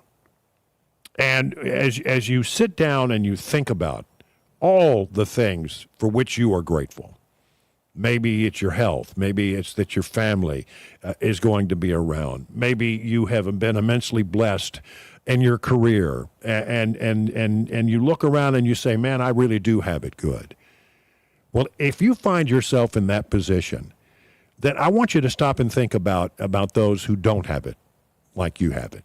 And as you sit down and you think about all the things for which you are grateful, maybe it's your health. Maybe it's that your family is going to be around. Maybe you have been immensely blessed in your career, and you look around and you say, man, I really do have it good. Well, if you find yourself in that position, then I want you to stop and think about those who don't have it like you have it,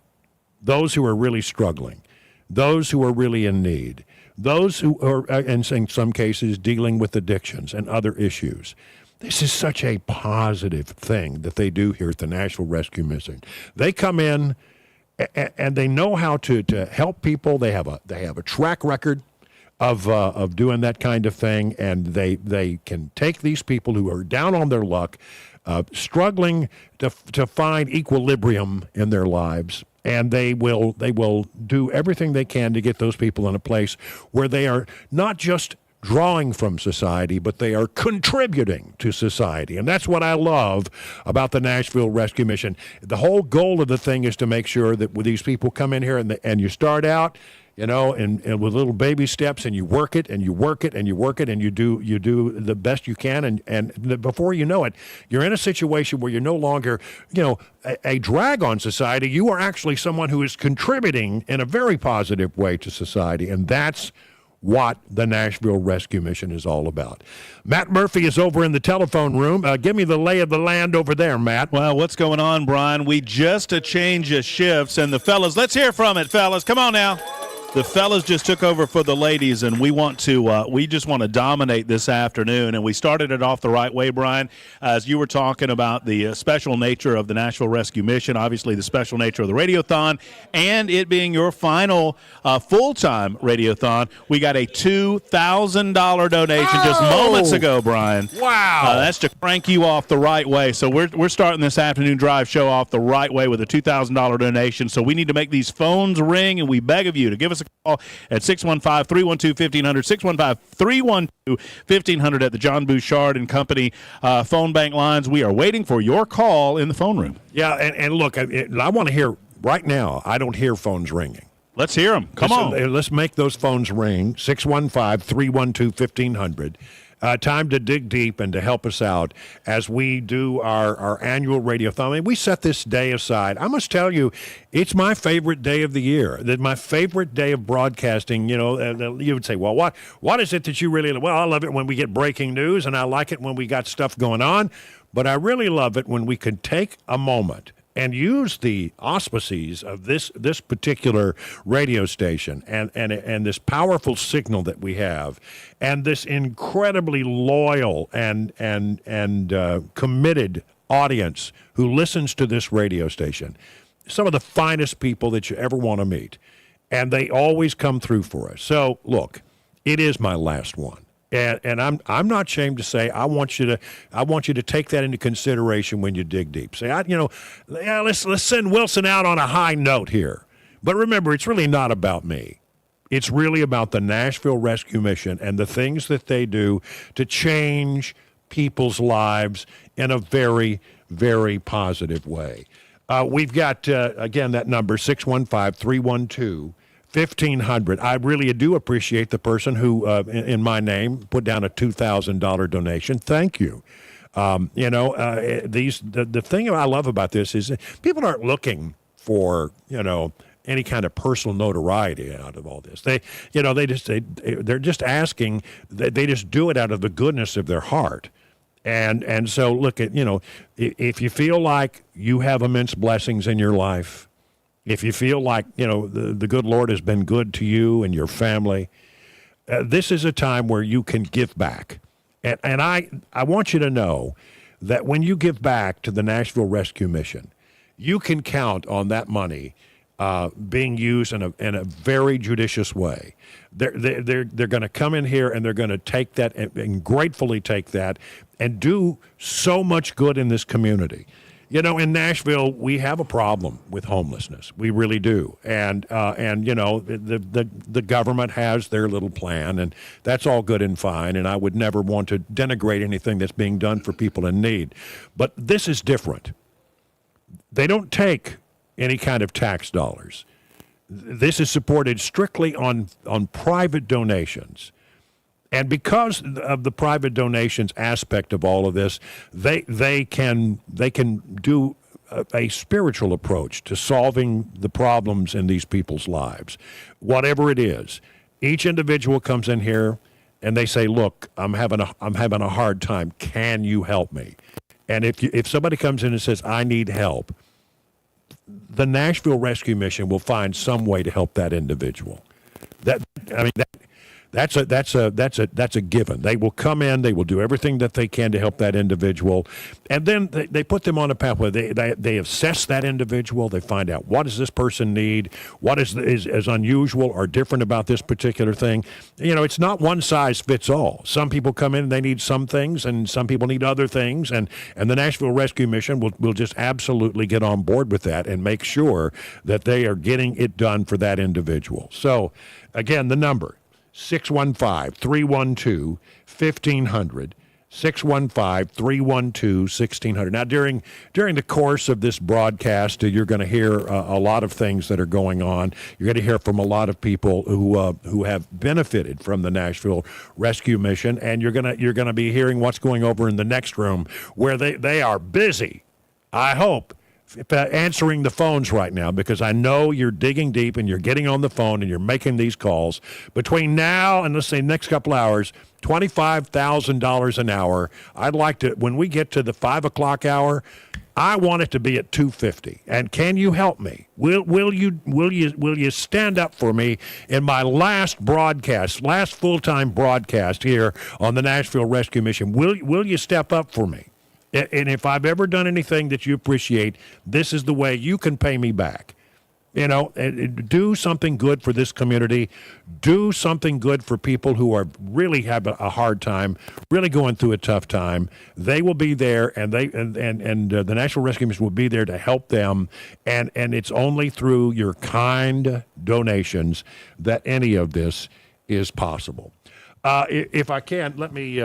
those who are really struggling, those who are really in need, those who are, in some cases, dealing with addictions and other issues. This is such a positive thing that they do here at the Nashville Rescue Mission. They come in and they know how to help people. They have a track record of doing that kind of thing, and they can take these people who are down on their luck, struggling to find equilibrium in their lives, and they will do everything they can to get those people in a place where they are not just drawing from society, but they are contributing to society. And that's what I love about the Nashville Rescue Mission. The whole goal of the thing is to make sure that when these people come in here and you start out, and with little baby steps, and you work it and you work it and you work it, and you do the best you can, and before you know it, you're in a situation where you're no longer, a drag on society. You are actually someone who is contributing in a very positive way to society, and that's what the Nashville Rescue Mission is all about. Matt Murphy is over in the telephone room. Give me the lay of the land over there, Matt. Well, what's going on, Brian? We just a change of shifts, and the fellas, let's hear from it, fellas. Come on now. The fellas just took over for the ladies, and we just want to dominate this afternoon. And we started it off the right way, Brian, as you were talking about the special nature of the Nashville Rescue Mission, obviously the special nature of the Radiothon, and it being your final full-time Radiothon. We got a $2,000 donation just moments ago, Brian. Wow. That's to crank you off the right way. So we're starting this afternoon drive show off the right way with a $2,000 donation. So we need to make these phones ring, and we beg of you to give us a call at 615-312-1500, 615-312-1500 at the John Bouchard and Company phone bank lines. We are waiting for your call in the phone room. Yeah, and look, I want to hear right now. I don't hear phones ringing. Let's hear them. Come on. Let's make those phones ring. 615-312-1500. Time to dig deep and to help us out as we do our annual radiothon. I mean, we set this day aside. I must tell you, it's my favorite day of the year. My favorite day of broadcasting. You would say, well, what is it that you really love? Well, I love it when we get breaking news, and I like it when we got stuff going on. But I really love it when we can take a moment and use the auspices of this particular radio station and this powerful signal that we have, and this incredibly loyal and committed audience who listens to this radio station. Some of the finest people that you ever want to meet, and they always come through for us. So look, it is my last one. And I'm not ashamed to say I want you to take that into consideration when you dig deep. Say, let's send Wilson out on a high note here. But remember, it's really not about me. It's really about the Nashville Rescue Mission and the things that they do to change people's lives in a very, very positive way. We've got, again, that number, 615-312-1500. I really do appreciate the person who, in my name, put down a $2,000 donation. Thank you. The thing I love about this is people aren't looking for, any kind of personal notoriety out of all this. They're just asking. They just do it out of the goodness of their heart. And so look at, if you feel like you have immense blessings in your life, if you feel like, the good Lord has been good to you and your family, this is a time where you can give back. And I want you to know that when you give back to the Nashville Rescue Mission, you can count on that money being used in a very judicious way. They're going to come in here and they're going to take that and gratefully take that and do so much good in this community. In Nashville, we have a problem with homelessness. We really do. And the government has their little plan, and that's all good and fine, and I would never want to denigrate anything that's being done for people in need. But this is different. They don't take any kind of tax dollars. This is supported strictly on private donations. And because of the private donations aspect of all of this, they can do a spiritual approach to solving the problems in these people's lives, whatever it is. Each individual comes in here and they say, "Look, I'm having a hard time. Can you help me?" And if somebody comes in and says, "I need help," the Nashville Rescue Mission will find some way to help that individual. That's a given. They will come in. They will do everything that they can to help that individual, and then they put them on a pathway. They assess that individual. They find out what does this person need, what is unusual or different about this particular thing. It's not one size fits all. Some people come in and they need some things, and some people need other things, and the Nashville Rescue Mission will just absolutely get on board with that and make sure that they are getting it done for that individual. So, again, the number. 615-312-1500, 615-312-1600. Now, during the course of this broadcast, you're going to hear a lot of things that are going on. You're going to hear from a lot of people who have benefited from the Nashville Rescue Mission, and you're going to be hearing what's going over in the next room where they are busy, I hope, answering the phones right now, because I know you're digging deep and you're getting on the phone and you're making these calls. Between now and, let's say, next couple hours, $25,000 an hour. I'd like to, when we get to the 5 o'clock hour, I want it to be at $250. And can you help me? Will you stand up for me in my last full-time broadcast here on the Nashville Rescue Mission? Will you step up for me? And if I've ever done anything that you appreciate, this is the way you can pay me back. Do something good for this community. Do something good for people who are really have a hard time, really going through a tough time. They will be there, and the National Rescue Mission will be there to help them. And it's only through your kind donations that any of this is possible. If I can, let me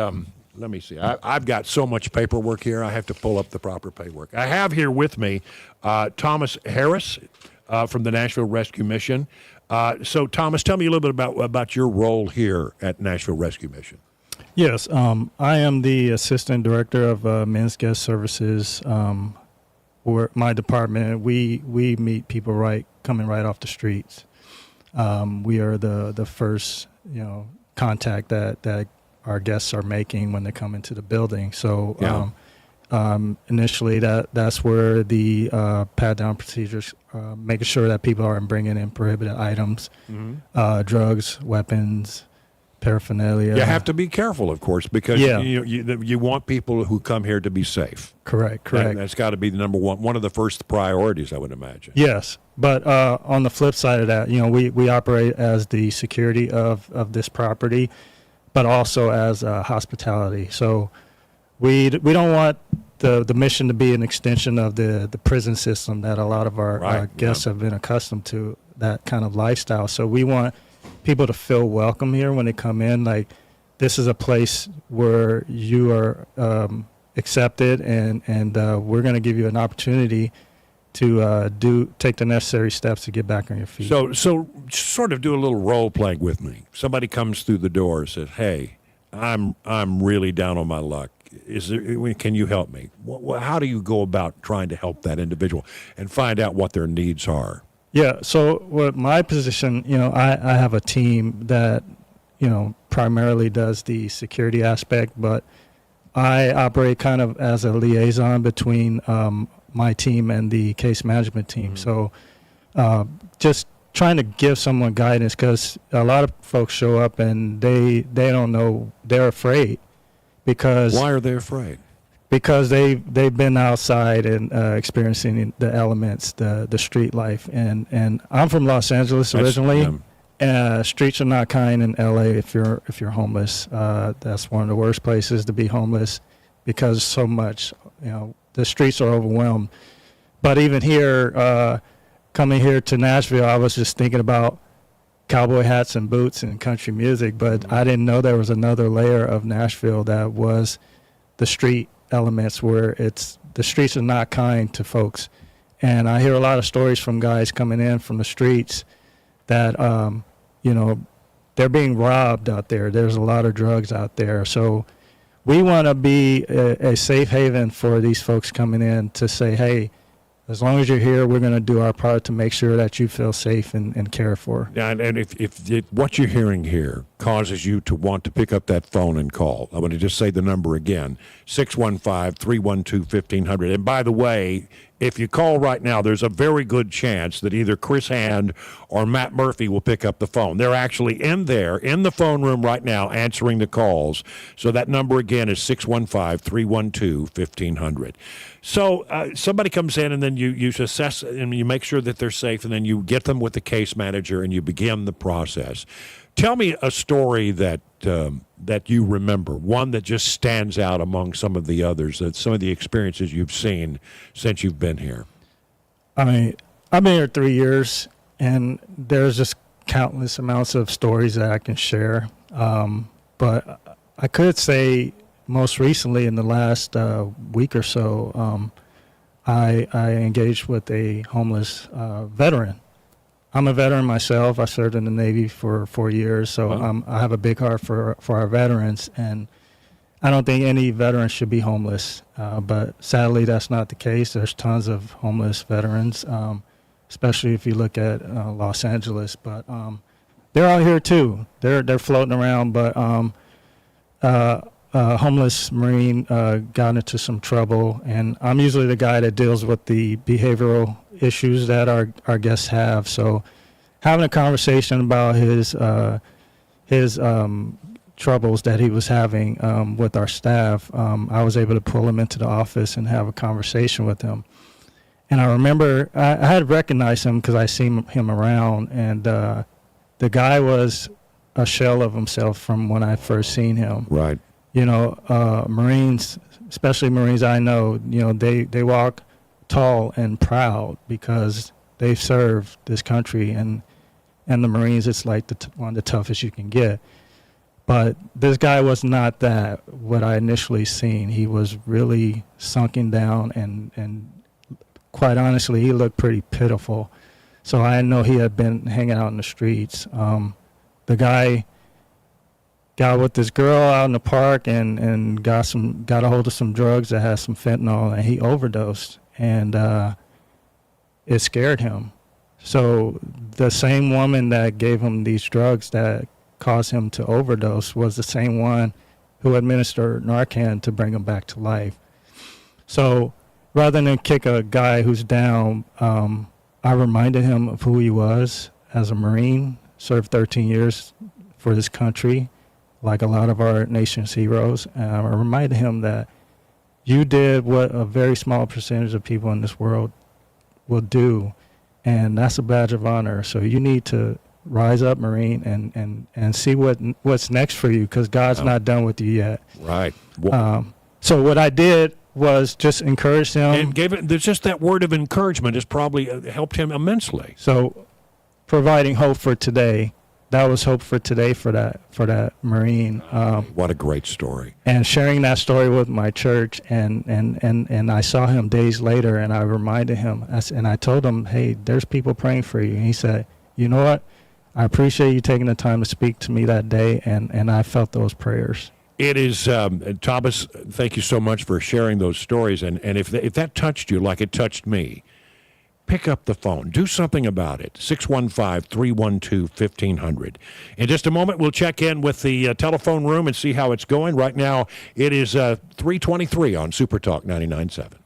see. I've got so much paperwork here. I have to pull up the proper paperwork. I have here with me Thomas Harris from the Nashville Rescue Mission. So, Thomas, tell me a little bit about your role here at Nashville Rescue Mission. Yes, I am the Assistant Director of Men's Guest Services. For my department, we meet people coming right off the streets. We are the first contact that our guests are making when they come into the building. So initially that's where the pat down procedures, making sure that people aren't bringing in prohibited items, drugs, weapons, paraphernalia. You have to be careful, of course, because you want people who come here to be safe. Correct. And that's got to be the number one of the first priorities, I would imagine. Yes, but on the flip side of that, we operate as the security of this property, but also as hospitality. So we don't want the mission to be an extension of the prison system that a lot of our guests have been accustomed to, that kind of lifestyle. So we want people to feel welcome here when they come in. Like, this is a place where you are accepted, and we're going to give you an opportunity to take the necessary steps to get back on your feet. So sort of do a little role playing with me. Somebody comes through the door and says, "Hey, I'm really down on my luck. Can you help me?" How do you go about trying to help that individual and find out what their needs are? Yeah. So what my position, I have a team that primarily does the security aspect, but I operate kind of as a liaison between my team and the case management team. So just trying to give someone guidance, because a lot of folks show up and they don't know, they're afraid. Because why are they afraid? Because they've been outside and experiencing the elements, the street life. And I'm from Los Angeles originally. Streets are not kind in LA if you're homeless. That's one of the worst places to be homeless, because so much, the streets are overwhelmed. But even here, coming here to Nashville, I was just thinking about cowboy hats and boots and country music, but I didn't know there was another layer of Nashville that was the street elements, where the streets are not kind to folks. And I hear a lot of stories from guys coming in from the streets that, they're being robbed out there. There's a lot of drugs out there. So we want to be a safe haven for these folks coming in, to say, hey, as long as you're here, we're going to do our part to make sure that you feel safe and cared for. And if what you're hearing here causes you to want to pick up that phone and call. I'm going to just say the number again, 615-312-1500. And by the way, if you call right now, there's a very good chance that either Chris Hand or Matt Murphy will pick up the phone. They're actually in the phone room right now answering the calls. So that number again is 615-312-1500. So somebody comes in and then you assess and you make sure that they're safe, and then you get them with the case manager and you begin the process. Tell me a story that you remember, one that just stands out among some of the others, that some of the experiences you've seen since you've been here. I mean, I've been here 3 years, and there's just countless amounts of stories that I can share. But I could say most recently in the last week or so, I engaged with a homeless veteran. I'm a veteran myself. I served in the Navy for 4 years, so I have a big heart for our veterans, and I don't think any veteran should be homeless. But sadly, that's not the case. There's tons of homeless veterans, especially if you look at Los Angeles. But they're out here too. They're floating around. But a homeless Marine got into some trouble, and I'm usually the guy that deals with the behavioral issues that our guests have. So having a conversation about his troubles that he was having with our staff, I was able to pull him into the office and have a conversation with him. And I remember I had recognized him because I seen him around, and the guy was a shell of himself from when I first seen him. Right. You know, Marines, especially Marines I know, you know, they walk tall and proud because they've served this country, and the Marines, it's like one of the toughest you can get. But this guy was not that, what I initially seen. He was really sunken down, and quite honestly, he looked pretty pitiful. So I know he had been hanging out in the streets. The guy got with this girl out in the park and got a hold of some drugs that had some fentanyl, and he overdosed. And it scared him. So the same woman that gave him these drugs that caused him to overdose was the same one who administered Narcan to bring him back to life. So rather than kick a guy who's down, I reminded him of who he was as a Marine, served 13 years for this country, like a lot of our nation's heroes. And I reminded him that you did what a very small percentage of people in this world will do, and that's a badge of honor. So you need to rise up, Marine, and see what's next for you, because God's not done with you yet. Right. So what I did was just encourage him. And there's just that word of encouragement has probably helped him immensely. So providing hope for today. That was hope for today for that Marine. What a great story. And sharing that story with my church, and I saw him days later, and I reminded him, and I told him, hey, there's people praying for you. And he said, you know what? I appreciate you taking the time to speak to me that day, and I felt those prayers. It is, Thomas, thank you so much for sharing those stories. And if that touched you like it touched me, pick up the phone. Do something about it. 615-312-1500. In just a moment, we'll check in with the telephone room and see how it's going. Right now, it is 3:23 on Supertalk 99.7.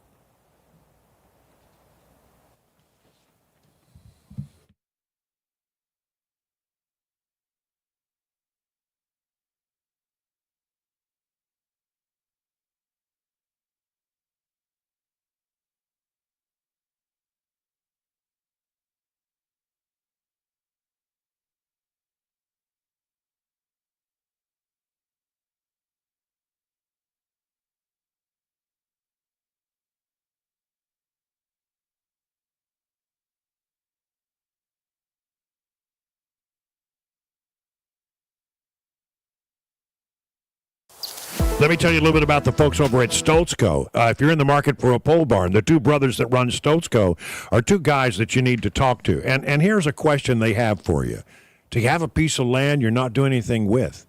Let me tell you a little bit about the folks over at Stoltzko. If you're in the market for a pole barn, the two brothers that run Stoltzko are two guys that you need to talk to. And here's a question they have for you. Do you have a piece of land you're not doing anything with?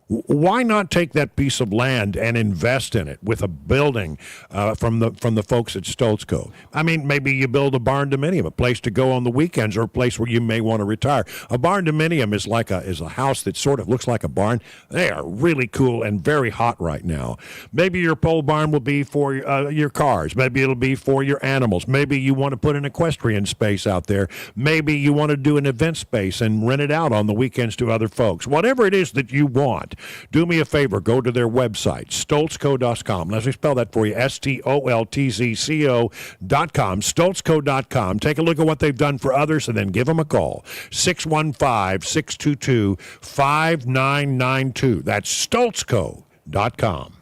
Why not take that piece of land and invest in it with a building from the folks at Stoltzko? I mean, maybe you build a barn dominium, a place to go on the weekends, or a place where you may want to retire. A barn dominium is a house that sort of looks like a barn. They are really cool and very hot right now. Maybe your pole barn will be for your cars. Maybe it'll be for your animals. Maybe you want to put an equestrian space out there. Maybe you want to do an event space and rent it out on the weekends to other folks. Whatever it is that you want, do me a favor, go to their website, stoltzco.com. Let me spell that for you, STOLTZCO.com, stoltzco.com. Take a look at what they've done for others and then give them a call, 615-622-5992. That's stoltzco.com.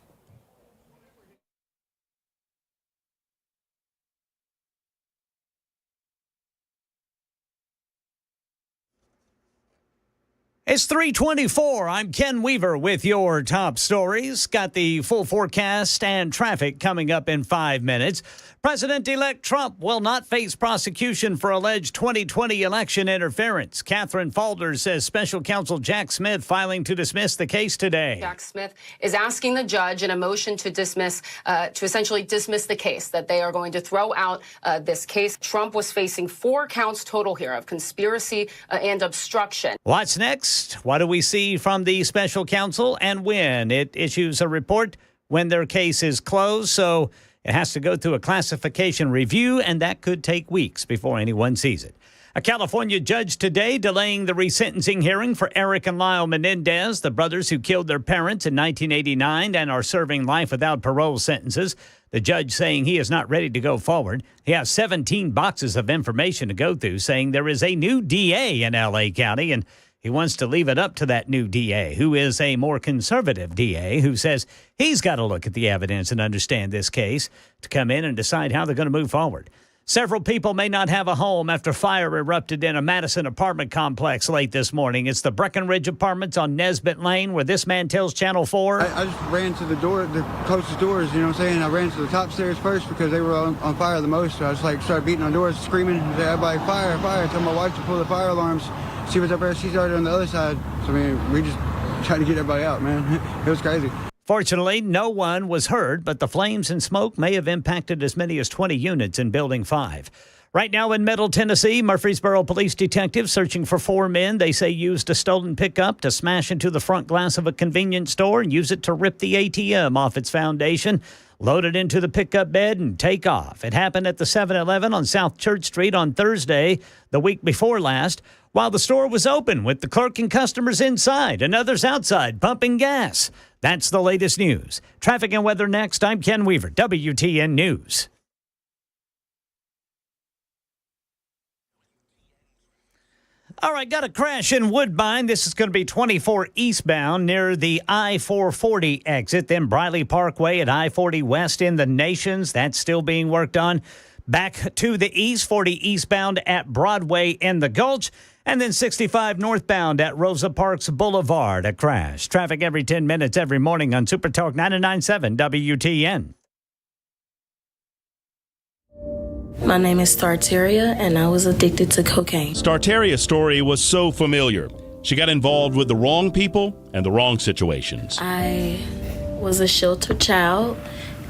It's 3:24. I'm Ken Weaver with your top stories. Got the full forecast and traffic coming up in 5 minutes. President-elect Trump will not face prosecution for alleged 2020 election interference. Catherine Falder says special counsel Jack Smith filing to dismiss the case today. Jack Smith is asking the judge in a motion to dismiss, to essentially dismiss the case, that they are going to throw out this case. Trump was facing 4 counts total here of conspiracy and obstruction. What's next? What do we see from the special counsel and when? It issues a report when their case is closed, so it has to go through a classification review, and that could take weeks before anyone sees it. A California judge today delaying the resentencing hearing for Eric and Lyle Menendez, the brothers who killed their parents in 1989 and are serving life without parole sentences. The judge saying he is not ready to go forward. He has 17 boxes of information to go through, saying there is a new DA in L.A. County, and he wants to leave it up to that new DA, who is a more conservative DA, who says he's got to look at the evidence and understand this case to come in and decide how they're going to move forward. Several people may not have a home after fire erupted in a Madison apartment complex late this morning. It's the Breckenridge Apartments on Nesbitt Lane, where this man tells Channel 4. I just ran to the door, the closest doors, you know what I'm saying? I ran to the top stairs first because they were on fire the most. So I just started beating on doors, screaming, everybody, fire, fire. Tell my wife to pull the fire alarms. She was up there, she's already on the other side. So, I mean, we just tried to get everybody out, man. It was crazy. Fortunately, no one was hurt, but the flames and smoke may have impacted as many as 20 units in Building 5. Right now in Middle Tennessee, Murfreesboro police detectives searching for 4 men they say used a stolen pickup to smash into the front glass of a convenience store and use it to rip the ATM off its foundation, load it into the pickup bed, and take off. It happened at the 7-Eleven on South Church Street on Thursday, the week before last, while the store was open with the clerk and customers inside and others outside pumping gas. That's the latest news. Traffic and weather next. I'm Ken Weaver, WTN News. All right, got a crash in Woodbine. This is going to be 24 eastbound near the I-440 exit, then Briley Parkway at I-40 West in the Nations. That's still being worked on. Back to the east, 40 eastbound at Broadway in the Gulch, and then 65 northbound at Rosa Parks Boulevard. A crash. Traffic every 10 minutes every morning on Supertalk 99.7 WTN. My name is Starteria, and I was addicted to cocaine. Starteria's story was so familiar. She got involved with the wrong people and the wrong situations. I was a sheltered child,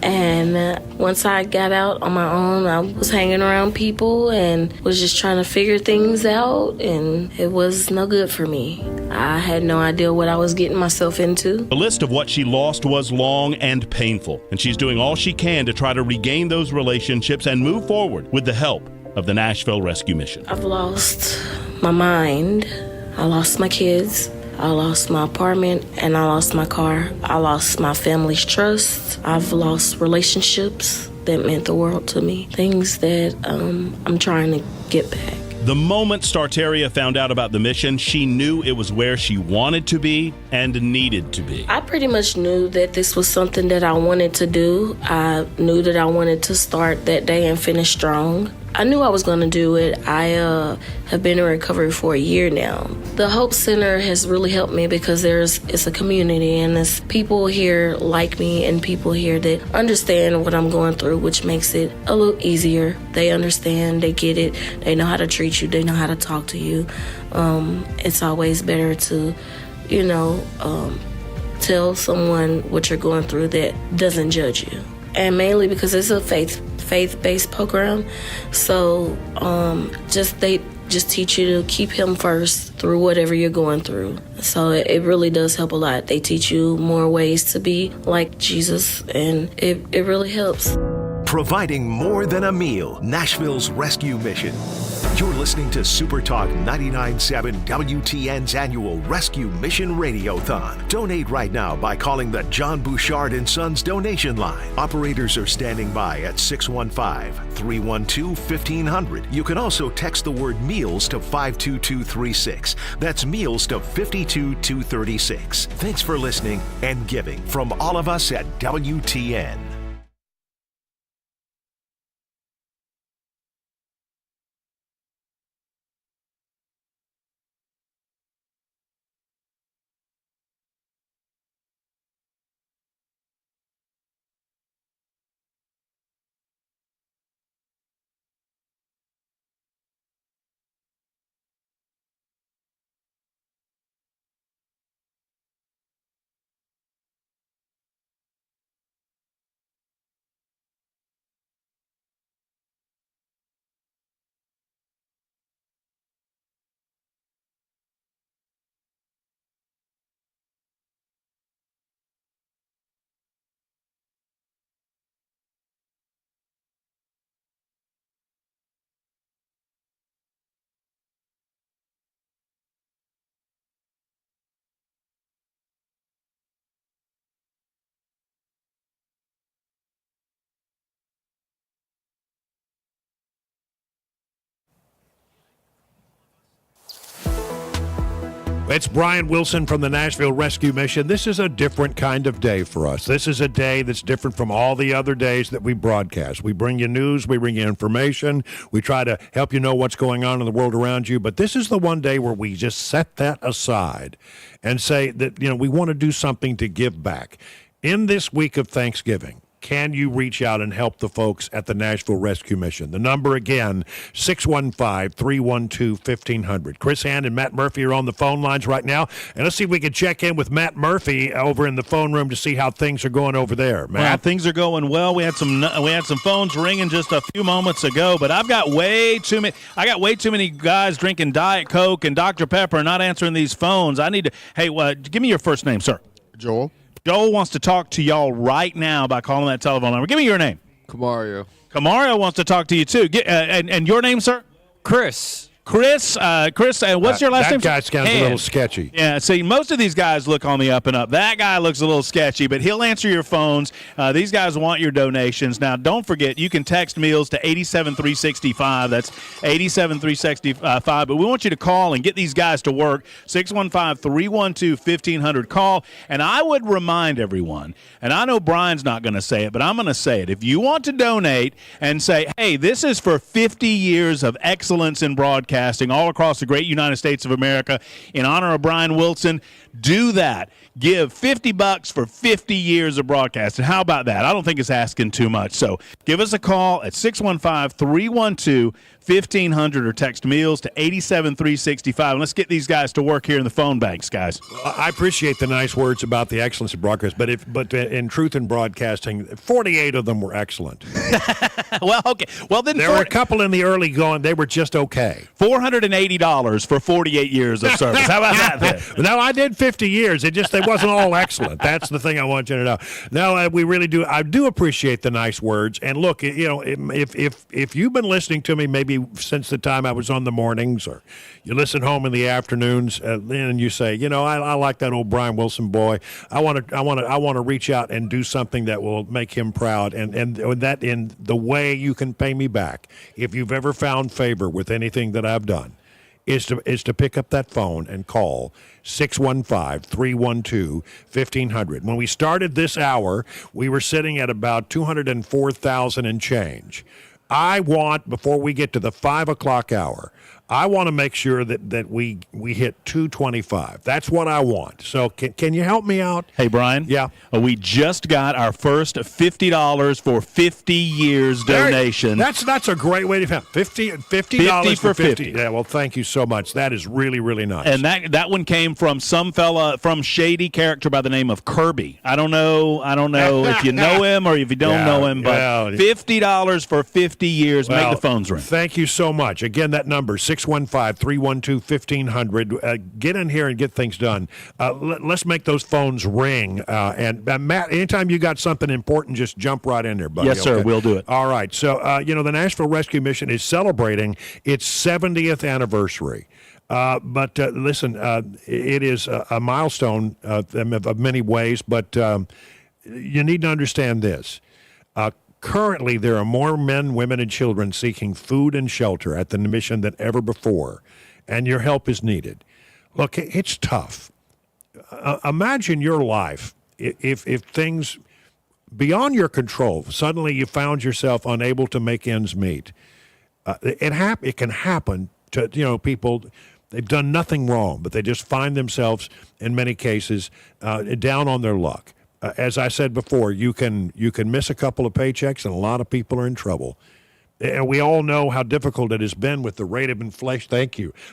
and once I got out on my own, I was hanging around people and was just trying to figure things out, and it was no good for me. I had no idea what I was getting myself into. The list of what she lost was long and painful, and she's doing all she can to try to regain those relationships and move forward with the help of the Nashville Rescue Mission. I've lost my mind. I lost my kids. I lost my apartment, and I lost my car. I lost my family's trust. I've lost relationships that meant the world to me. Things that I'm trying to get back. The moment Starteria found out about the mission, she knew it was where she wanted to be and needed to be. I pretty much knew that this was something that I wanted to do. I knew that I wanted to start that day and finish strong. I knew I was going to do it. I have been in recovery for a year now. The Hope Center has really helped me because it's a community, and there's people here like me and people here that understand what I'm going through, which makes it a little easier. They understand, they get it, they know how to treat you, they know how to talk to you. It's always better to, tell someone what you're going through that doesn't judge you. And mainly because it's a faith-based program. So they just teach you to keep him first through whatever you're going through. So it really does help a lot. They teach you more ways to be like Jesus, and it really helps. Providing more than a meal, Nashville's Rescue Mission. You're listening to Supertalk 99.7 WTN's annual Rescue Mission Radiothon. Donate right now by calling the John Bouchard & Sons donation line. Operators are standing by at 615-312-1500. You can also text the word meals to 52236. That's meals to 52236. Thanks for listening and giving from all of us at WTN. It's Brian Wilson from the Nashville Rescue Mission. This is a different kind of day for us. This is a day that's different from all the other days that we broadcast. We bring you news, we bring you information, we try to help you know what's going on in the world around you, but this is the one day where we just set that aside and say that, we want to do something to give back. In this week of Thanksgiving, can you reach out and help the folks at the Nashville Rescue Mission? The number again, 615-312-1500. Chris Hand and Matt Murphy are on the phone lines right now. And let's see if we can check in with Matt Murphy over in the phone room to see how things are going over there. Matt? Well, things are going well. We had some phones ringing just a few moments ago, but I got way too many guys drinking Diet Coke and Dr. Pepper and not answering these phones. Hey, give me your first name, sir. Joel. Joel wants to talk to y'all right now by calling that telephone number. Give me your name. Kamario. Kamario wants to talk to you, too. And your name, sir? Chris. Chris, what's your last name? That guy sounds a little sketchy. Yeah, see, most of these guys look on the up and up. That guy looks a little sketchy, but he'll answer your phones. These guys want your donations. Now, don't forget, you can text meals to 87365. That's 87365. But we want you to call and get these guys to work. 615-312-1500. Call. And I would remind everyone, and I know Brian's not going to say it, but I'm going to say it. If you want to donate and say, hey, this is for 50 years of excellence in broadcasting all across the great United States of America in honor of Brian Wilson, do that. Give $50 for 50 years of broadcasting. How about that? I don't think it's asking too much. So give us a call at 615-312-1500 or text meals to 87365. And let's get these guys to work here in the phone banks, guys. I appreciate the nice words about the excellence of broadcast, but in truth in broadcasting, 48 of them were excellent. Well, okay. Well, then there were a couple in the early going. They were just okay. $480 for 48 years of service. How about that then? No, I did 50 years. They wasn't all excellent. That's the thing I want you to know. No, we really do. I do appreciate the nice words. And look, if you've been listening to me maybe since the time I was on the mornings, or you listen home in the afternoons, and you say, I like that old Brian Wilson boy. I want to reach out and do something that will make him proud, and that in the way you can pay me back. If you've ever found favor with anything that I've done, is to pick up that phone and call 615-312-1500. When we started this hour, we were sitting at about 204,000 and change. I want, before we get to the 5 o'clock hour, I want to make sure that we hit 225. That's what I want. So can you help me out? Hey, Brian. Yeah. We just got our first $50 for 50 years donation. That's a great way to find $50 for 50. Yeah, well, thank you so much. That is really, really nice. And that one came from some fella from shady character by the name of Kirby. I don't know if you know him or if you don't know him, but $50 for 50 years. Make the phones ring. Thank you so much. Again, that number, 615-312-1500. Get in here and get things done. Let's make those phones ring. And Matt, anytime you got something important, just jump right in there, buddy. Yes, sir. We'll do it. All right. So, the Nashville Rescue Mission is celebrating its 70th anniversary. But listen, it is a milestone of many ways, but you need to understand this. Currently, there are more men, women, and children seeking food and shelter at the mission than ever before, and your help is needed. Look, it's tough. Imagine your life if things beyond your control, suddenly you found yourself unable to make ends meet. It can happen to people. They've done nothing wrong, but they just find themselves, in many cases, down on their luck. As I said before, you can miss a couple of paychecks, and a lot of people are in trouble. And we all know how difficult it has been with the rate of inflation.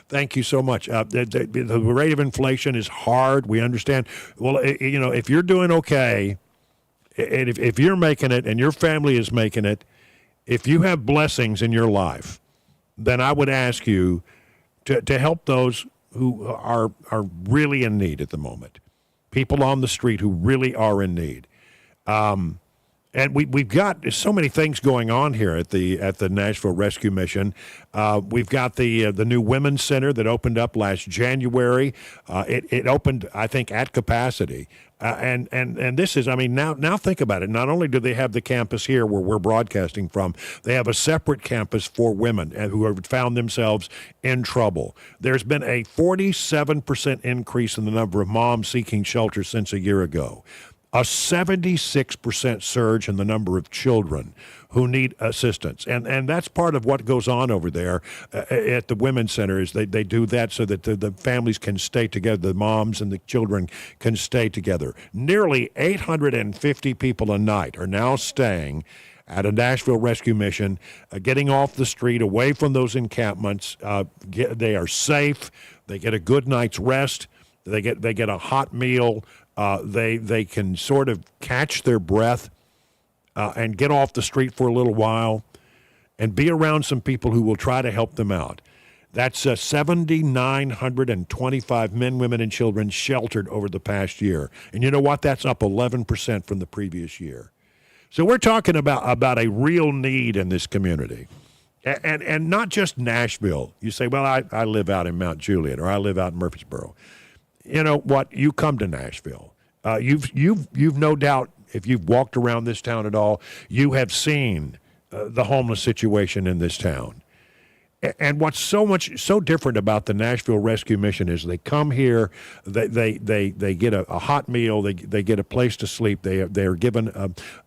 Thank you so much. The rate of inflation is hard. We understand. Well, if you're doing okay, and if you're making it, and your family is making it, if you have blessings in your life, then I would ask you to help those who are really in need at the moment. People on the street who really are in need. And we've got so many things going on here at the Nashville Rescue Mission. We've got the new Women's Center that opened up last January. It opened, I think, at capacity. And this is, now think about it. Not only do they have the campus here where we're broadcasting from, they have a separate campus for women who have found themselves in trouble. There's been a 47% increase in the number of moms seeking shelter since a year ago. A 76% surge in the number of children who need assistance. And that's part of what goes on over there at the Women's Center is they do that so that the families can stay together, the moms and the children can stay together. Nearly 850 people a night are now staying at a Nashville Rescue Mission, getting off the street, away from those encampments. They are safe. They get a good night's rest. They get a hot meal. They can sort of catch their breath and get off the street for a little while and be around some people who will try to help them out. That's 7,925 men, women, and children sheltered over the past year. And you know what? That's up 11% from the previous year. So we're talking about a real need in this community. And not just Nashville. You say, well, I live out in Mount Juliet or I live out in Murfreesboro. You know what? You come to Nashville. You've no doubt, if you've walked around this town at all, you have seen the homeless situation in this town. And what's so different about the Nashville Rescue Mission is they come here, they get a hot meal, they get a place to sleep, they are given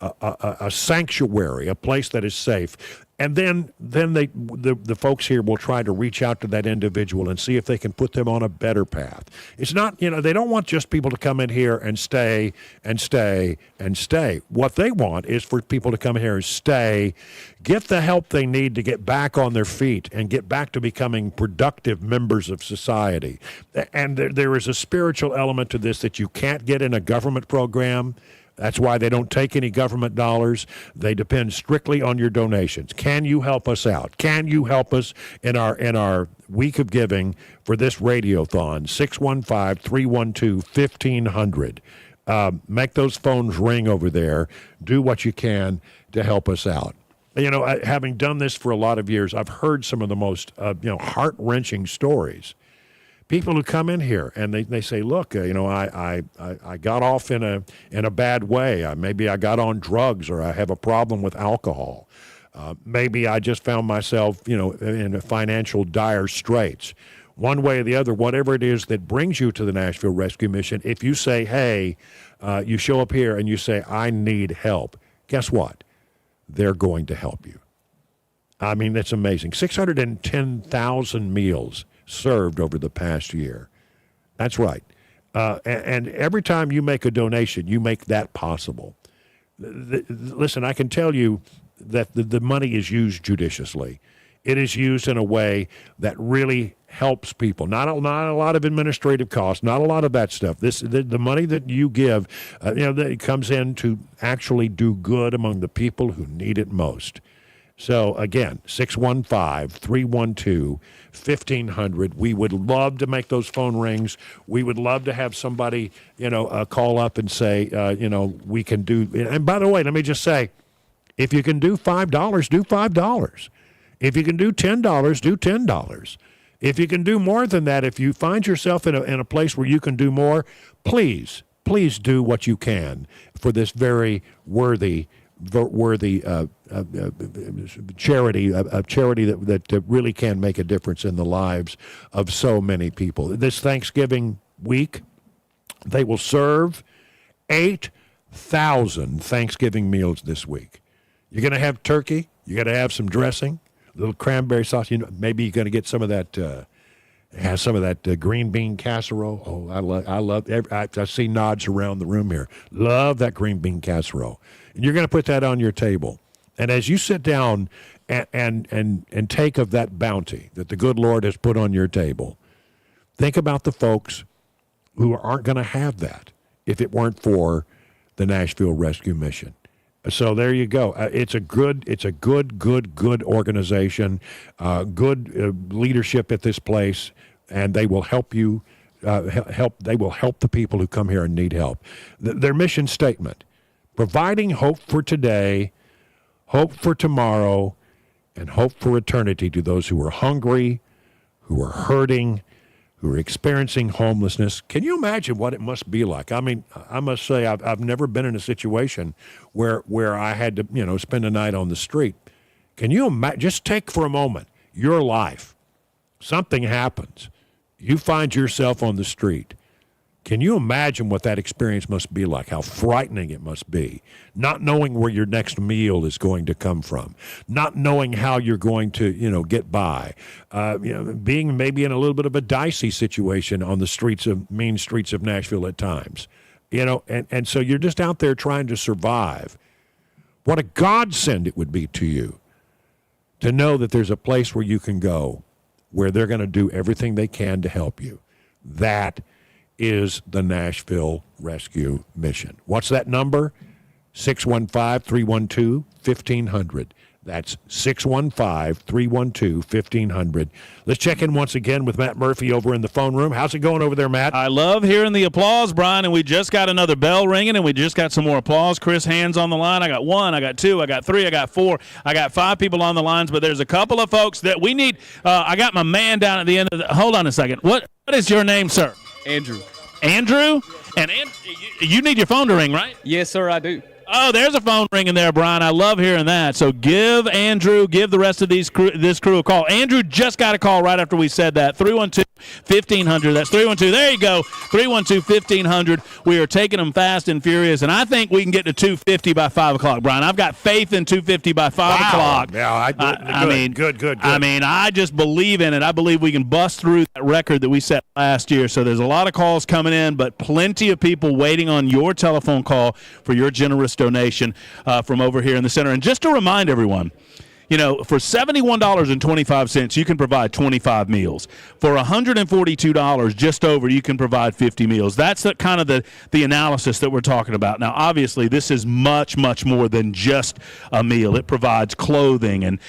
a sanctuary, a place that is safe. And then the folks here will try to reach out to that individual and see if they can put them on a better path. It's not, they don't want just people to come in here and stay and stay and stay. What they want is for people to come here and stay, get the help they need to get back on their feet and get back to becoming productive members of society. And there is a spiritual element to this that you can't get in a government program. That's why they don't take any government dollars. They depend strictly on your donations. Can you help us out? Can you help us in our week of giving for this Radiothon? 615-312-1500. Make those phones ring over there. Do what you can to help us out. Having done this for a lot of years, I've heard some of the most heart-wrenching stories. People who come in here and they say, look, I got off in a bad way. Maybe I got on drugs or I have a problem with alcohol. Maybe I just found myself, in a financial dire straits. One way or the other, whatever it is that brings you to the Nashville Rescue Mission, if you say, hey, you show up here and you say, I need help, guess what? They're going to help you. I mean, that's amazing. 610,000 meals served over the past year. That's right. And every time you make a donation, you make that possible. Listen, I can tell you that the money is used judiciously. It is used in a way that really helps people. Not a lot of administrative costs, not a lot of that stuff. The money that you give, that comes in to actually do good among the people who need it most. So, again, 615-312-1500. We would love to make those phone rings. We would love to have somebody, call up and say, we can do. And by the way, let me just say, if you can do $5, do $5. If you can do $10, do $10. If you can do more than that, if you find yourself in a place where you can do more, please do what you can for this very worthy charity, a charity that really can make a difference in the lives of so many people. This Thanksgiving week, they will serve 8,000 Thanksgiving meals this week. You're going to have turkey. You're going to have some dressing, a little cranberry sauce. Maybe you're going to get some of that. Has some of that green bean casserole. Oh, I love. I see nods around the room here. Love that green bean casserole. And you're going to put that on your table. And as you sit down and take of that bounty that the good Lord has put on your table, think about the folks who aren't going to have that if it weren't for the Nashville Rescue Mission. So there you go. It's a good organization, good leadership at this place, and they will help you. They will help the people who come here and need help. Their mission statement: providing hope for today, hope for tomorrow, and hope for eternity to those who are hungry, who are hurting, who are experiencing homelessness. Can you imagine what it must be like? I mean, I must say I've never been in a situation where I had to, spend a night on the street. Can you imagine? Just take for a moment your life. Something happens. You find yourself on the street. Can you imagine what that experience must be like? How frightening it must be. Not knowing where your next meal is going to come from. Not knowing how you're going to, get by. Being maybe in a little bit of a dicey situation on the mean streets of Nashville at times. And so you're just out there trying to survive. What a godsend it would be to you to know that there's a place where you can go where they're going to do everything they can to help you. That is the Nashville Rescue Mission. What's that number? 615-312-1500. That's 615-312-1500. Let's check in once again with Matt Murphy over in the phone room. How's it going over there, Matt? I love hearing the applause, Brian, and we just got another bell ringing, and we just got some more applause. Chris, hands on the line. I got 1, I got 2, I got 3, I got 4, I got 5 people on the lines, but there's a couple of folks that we need. I got my man down at the end of the – hold on a second. What is your name, sir? Andrew. Andrew? And you need your phone to ring, right? Yes, sir, I do. Oh, there's a phone ringing there, Brian. I love hearing that. So give the rest of this crew a call. Andrew just got a call right after we said that. 312-1500. That's 312. There you go. 312-1500. We are taking them fast and furious, and I think we can get to 250 by 5 o'clock, Brian. I've got faith in 250 by 5 o'clock. Yeah, good. I mean, I just believe in it. I believe we can bust through that record that we set last year. So there's a lot of calls coming in, but plenty of people waiting on your telephone call for your generous donation from over here in the center. And just to remind everyone, for $71.25, you can provide 25 meals. For $142, just over, you can provide 50 meals. That's the analysis that we're talking about. Now, obviously, this is much, much more than just a meal. It provides clothing and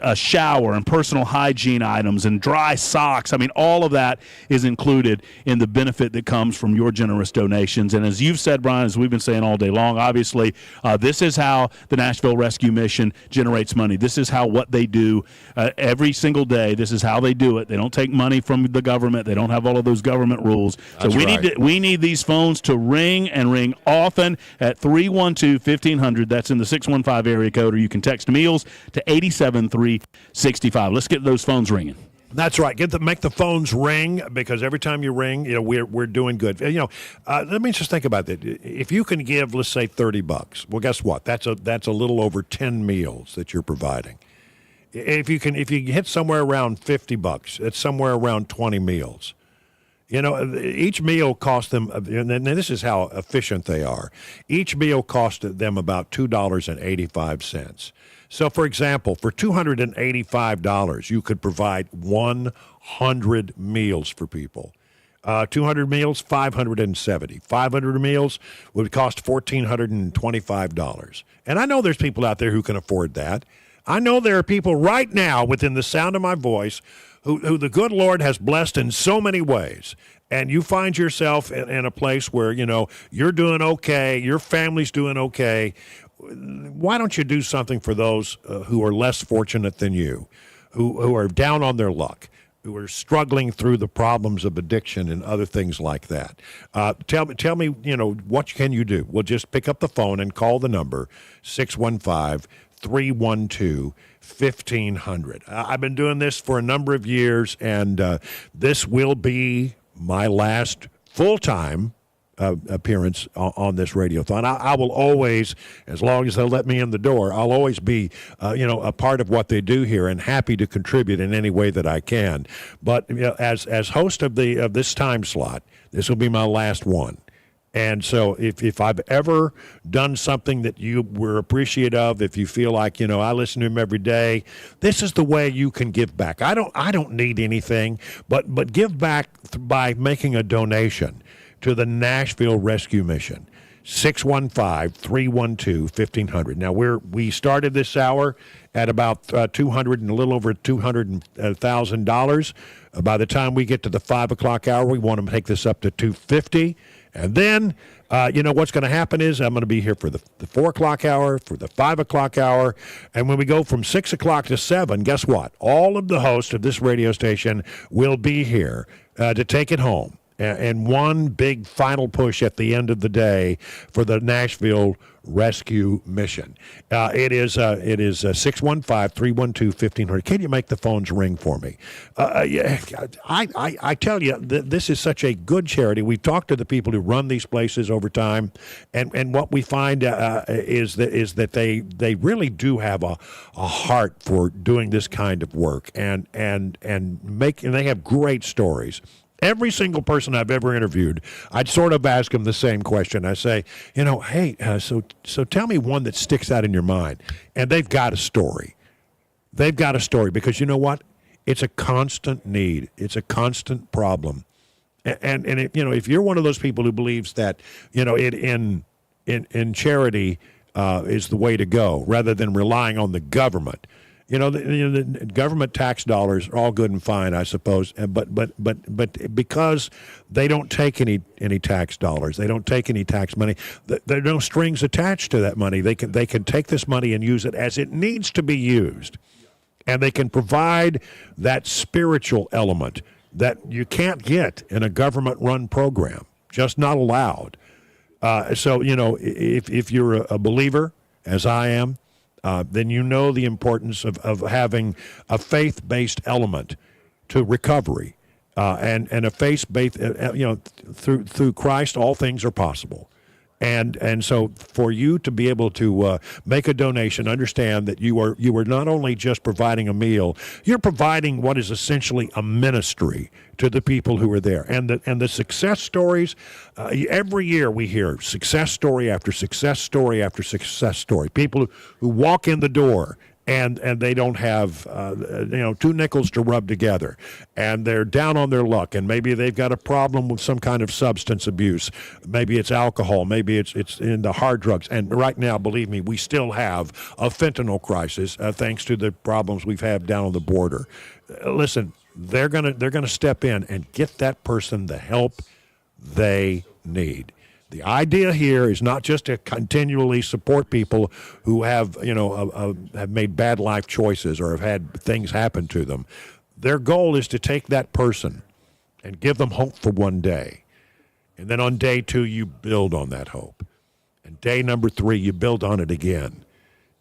a shower and personal hygiene items and dry socks. I mean, all of that is included in the benefit that comes from your generous donations. And as you've said, Brian, as we've been saying all day long, obviously, this is how the Nashville Rescue Mission generates money. This is how what they do every single day. This is how they do it. They don't take money from the government. They don't have all of those government rules. So we need these phones to ring and ring often at 312-1500. That's in the 615 area code, or you can text meals to 87365. Let's get those phones ringing. That's right. Make the phones ring, because every time you ring, we're doing good. Let me just think about that. If you can give, let's say, $30, well, guess what? That's a little over 10 meals that you're providing. If you hit somewhere around $50, it's somewhere around 20 meals. You know, each meal cost them, and this is how efficient they are. Each meal costed them about $2.85. So, for example, for $285, you could provide 100 meals for people. 200 meals, $570. 500 meals would cost $1,425. And I know there's people out there who can afford that. I know there are people right now within the sound of my voice who the good Lord has blessed in so many ways. And you find yourself in a place where, you know, you're doing okay, your family's doing okay. Why don't you do something for those who are less fortunate than you, who are down on their luck, who are struggling through the problems of addiction and other things like that? Tell me, you know, what can you do? Well, just pick up the phone and call the number 615-312-1500. I've been doing this for a number of years, and this will be my last full-time appearance on this radiothon. I will always, as long as they'll let me in the door, I'll always be, a part of what they do here and happy to contribute in any way that I can. But you know, as host of this time slot, this will be my last one. And so if I've ever done something that you were appreciative of, if you feel like, you know, I listen to him every day, this is the way you can give back. I don't need anything, but give back by making a donation to the Nashville Rescue Mission. 615-312-1500. Now we started this hour at about $200 and a little over $200,000. By the time we get to the 5 o'clock hour, we want to take this up to $250. And then, what's going to happen is I'm going to be here for the 4 o'clock hour, for the 5 o'clock hour. And when we go from 6 o'clock to 7, guess what? All of the hosts of this radio station will be here to take it home. And one big final push at the end of the day for the Nashville Rescue Mission. It is 615-312-1500. Can you make the phones ring for me? I tell you, this is such a good charity. We've talked to the people who run these places over time, and what we find is that they really do have a heart for doing this kind of work, and they have great stories. Every single person I've ever interviewed, I'd sort of ask them the same question. I say, hey, so tell me one that sticks out in your mind. And they've got a story. They've got a story because you know what? It's a constant need. It's a constant problem. And if you're one of those people who believes that, in charity is the way to go rather than relying on the government. The government tax dollars are all good and fine, I suppose, but because they don't take any tax dollars, they don't take any tax money. There are no strings attached to that money. They can take this money and use it as it needs to be used, and they can provide that spiritual element that you can't get in a government-run program, just not allowed. So if you're a believer, as I am. Then you know the importance of having a faith-based element to recovery, and a faith-based, through Christ, all things are possible. And so for you to be able to make a donation, understand that you are not only just providing a meal, you're providing what is essentially a ministry to the people who are there. And the success stories, every year we hear success story after success story after success story. People who walk in the door and they don't have 2 nickels to rub together, and they're down on their luck, and maybe they've got a problem with some kind of substance abuse. Maybe it's alcohol, maybe it's in the hard drugs. And right now, believe me, we still have a fentanyl crisis thanks to the problems we've had down on the border. Listen, they're gonna step in and get that person the help they need. The idea here is not just to continually support people who have made bad life choices or have had things happen to them. Their goal is to take that person and give them hope for one day. And then on day 2, you build on that hope. And day number 3, you build on it again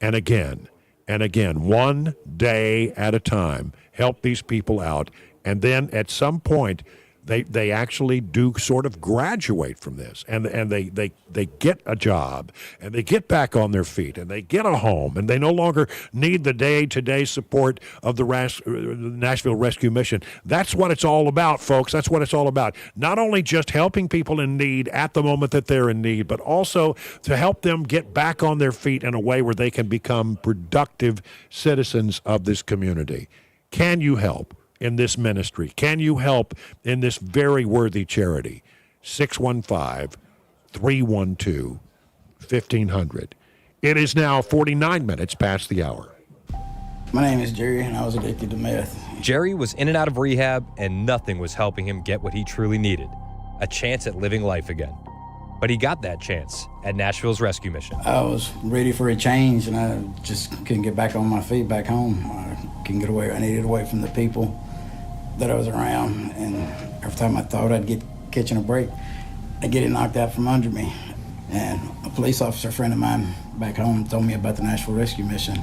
and again and again, one day at a time. Help these people out. And then at some point, they actually do sort of graduate from this, and they get a job, and they get back on their feet, and they get a home, and they no longer need the day-to-day support of the Nashville Rescue Mission. That's what it's all about, folks. That's what it's all about. Not only just helping people in need at the moment that they're in need, but also to help them get back on their feet in a way where they can become productive citizens of this community. Can you help in this ministry? Can you help in this very worthy charity? 615-312-1500. It is now 49 minutes past the hour. My name is Jerry, and I was addicted to meth. Jerry was in and out of rehab, and nothing was helping him get what he truly needed, a chance at living life again. But he got that chance at Nashville's Rescue Mission. I was ready for a change, and I just couldn't get back on my feet back home. I couldn't get away. I needed away from the people that I was around, and every time I thought I'd get catching a break, I'd get it knocked out from under me. And a police officer friend of mine back home told me about the Nashville Rescue Mission.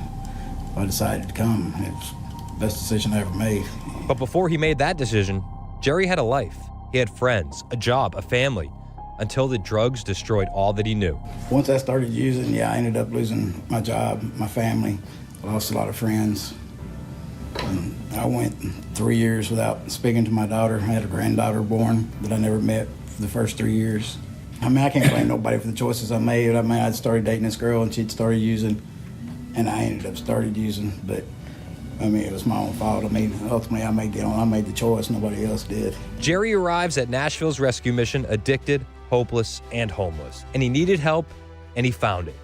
I decided to come. It was the best decision I ever made. But before he made that decision, Jerry had a life. He had friends, a job, a family, until the drugs destroyed all that he knew. Once I started using, I ended up losing my job, my family. I lost a lot of friends. And I went 3 years without speaking to my daughter. I had a granddaughter born that I never met for the first 3 years. I can't blame nobody for the choices I made. I'd started dating this girl and she'd started using, and I ended up started using. But it was my own fault. Ultimately, I made the choice. Nobody else did. Jerry arrives at Nashville's Rescue Mission addicted, hopeless, and homeless. And he needed help, and he found it.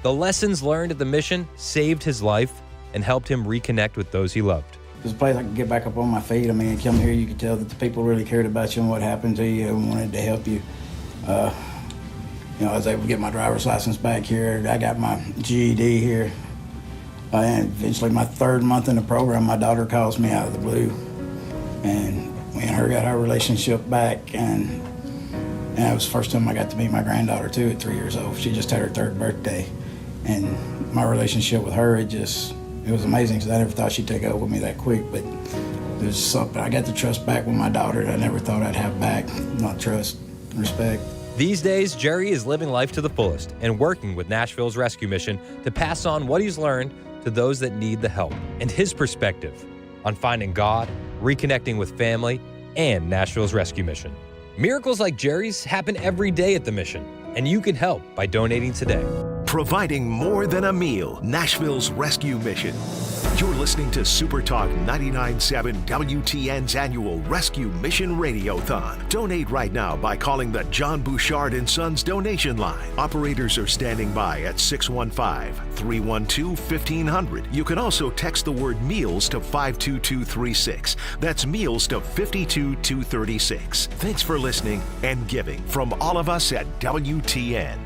The lessons learned at the mission saved his life and helped him reconnect with those he loved. It was a place I could get back up on my feet. Come here, you could tell that the people really cared about you and what happened to you and wanted to help you. I was able to get my driver's license back here. I got my GED here. And eventually, my third month in the program, my daughter calls me out of the blue. And we and her got our relationship back. And that was the first time I got to meet my granddaughter, too, at 3 years old. She just had her third birthday. And my relationship with her, it was amazing because I never thought she'd take over with me that quick. But there's something, I got the trust back with my daughter that I never thought I'd have back. Not trust, respect. These days, Jerry is living life to the fullest and working with Nashville's Rescue Mission to pass on what he's learned to those that need the help and his perspective on finding God, reconnecting with family, and Nashville's Rescue Mission. Miracles like Jerry's happen every day at the mission, and you can help by donating today. Providing more than a meal, Nashville's Rescue Mission. You're listening to Supertalk 99.7 WTN's annual Rescue Mission Radiothon. Donate right now by calling the John Bouchard & Sons donation line. Operators are standing by at 615-312-1500. You can also text the word meals to 52236. That's meals to 52236. Thanks for listening and giving from all of us at WTN.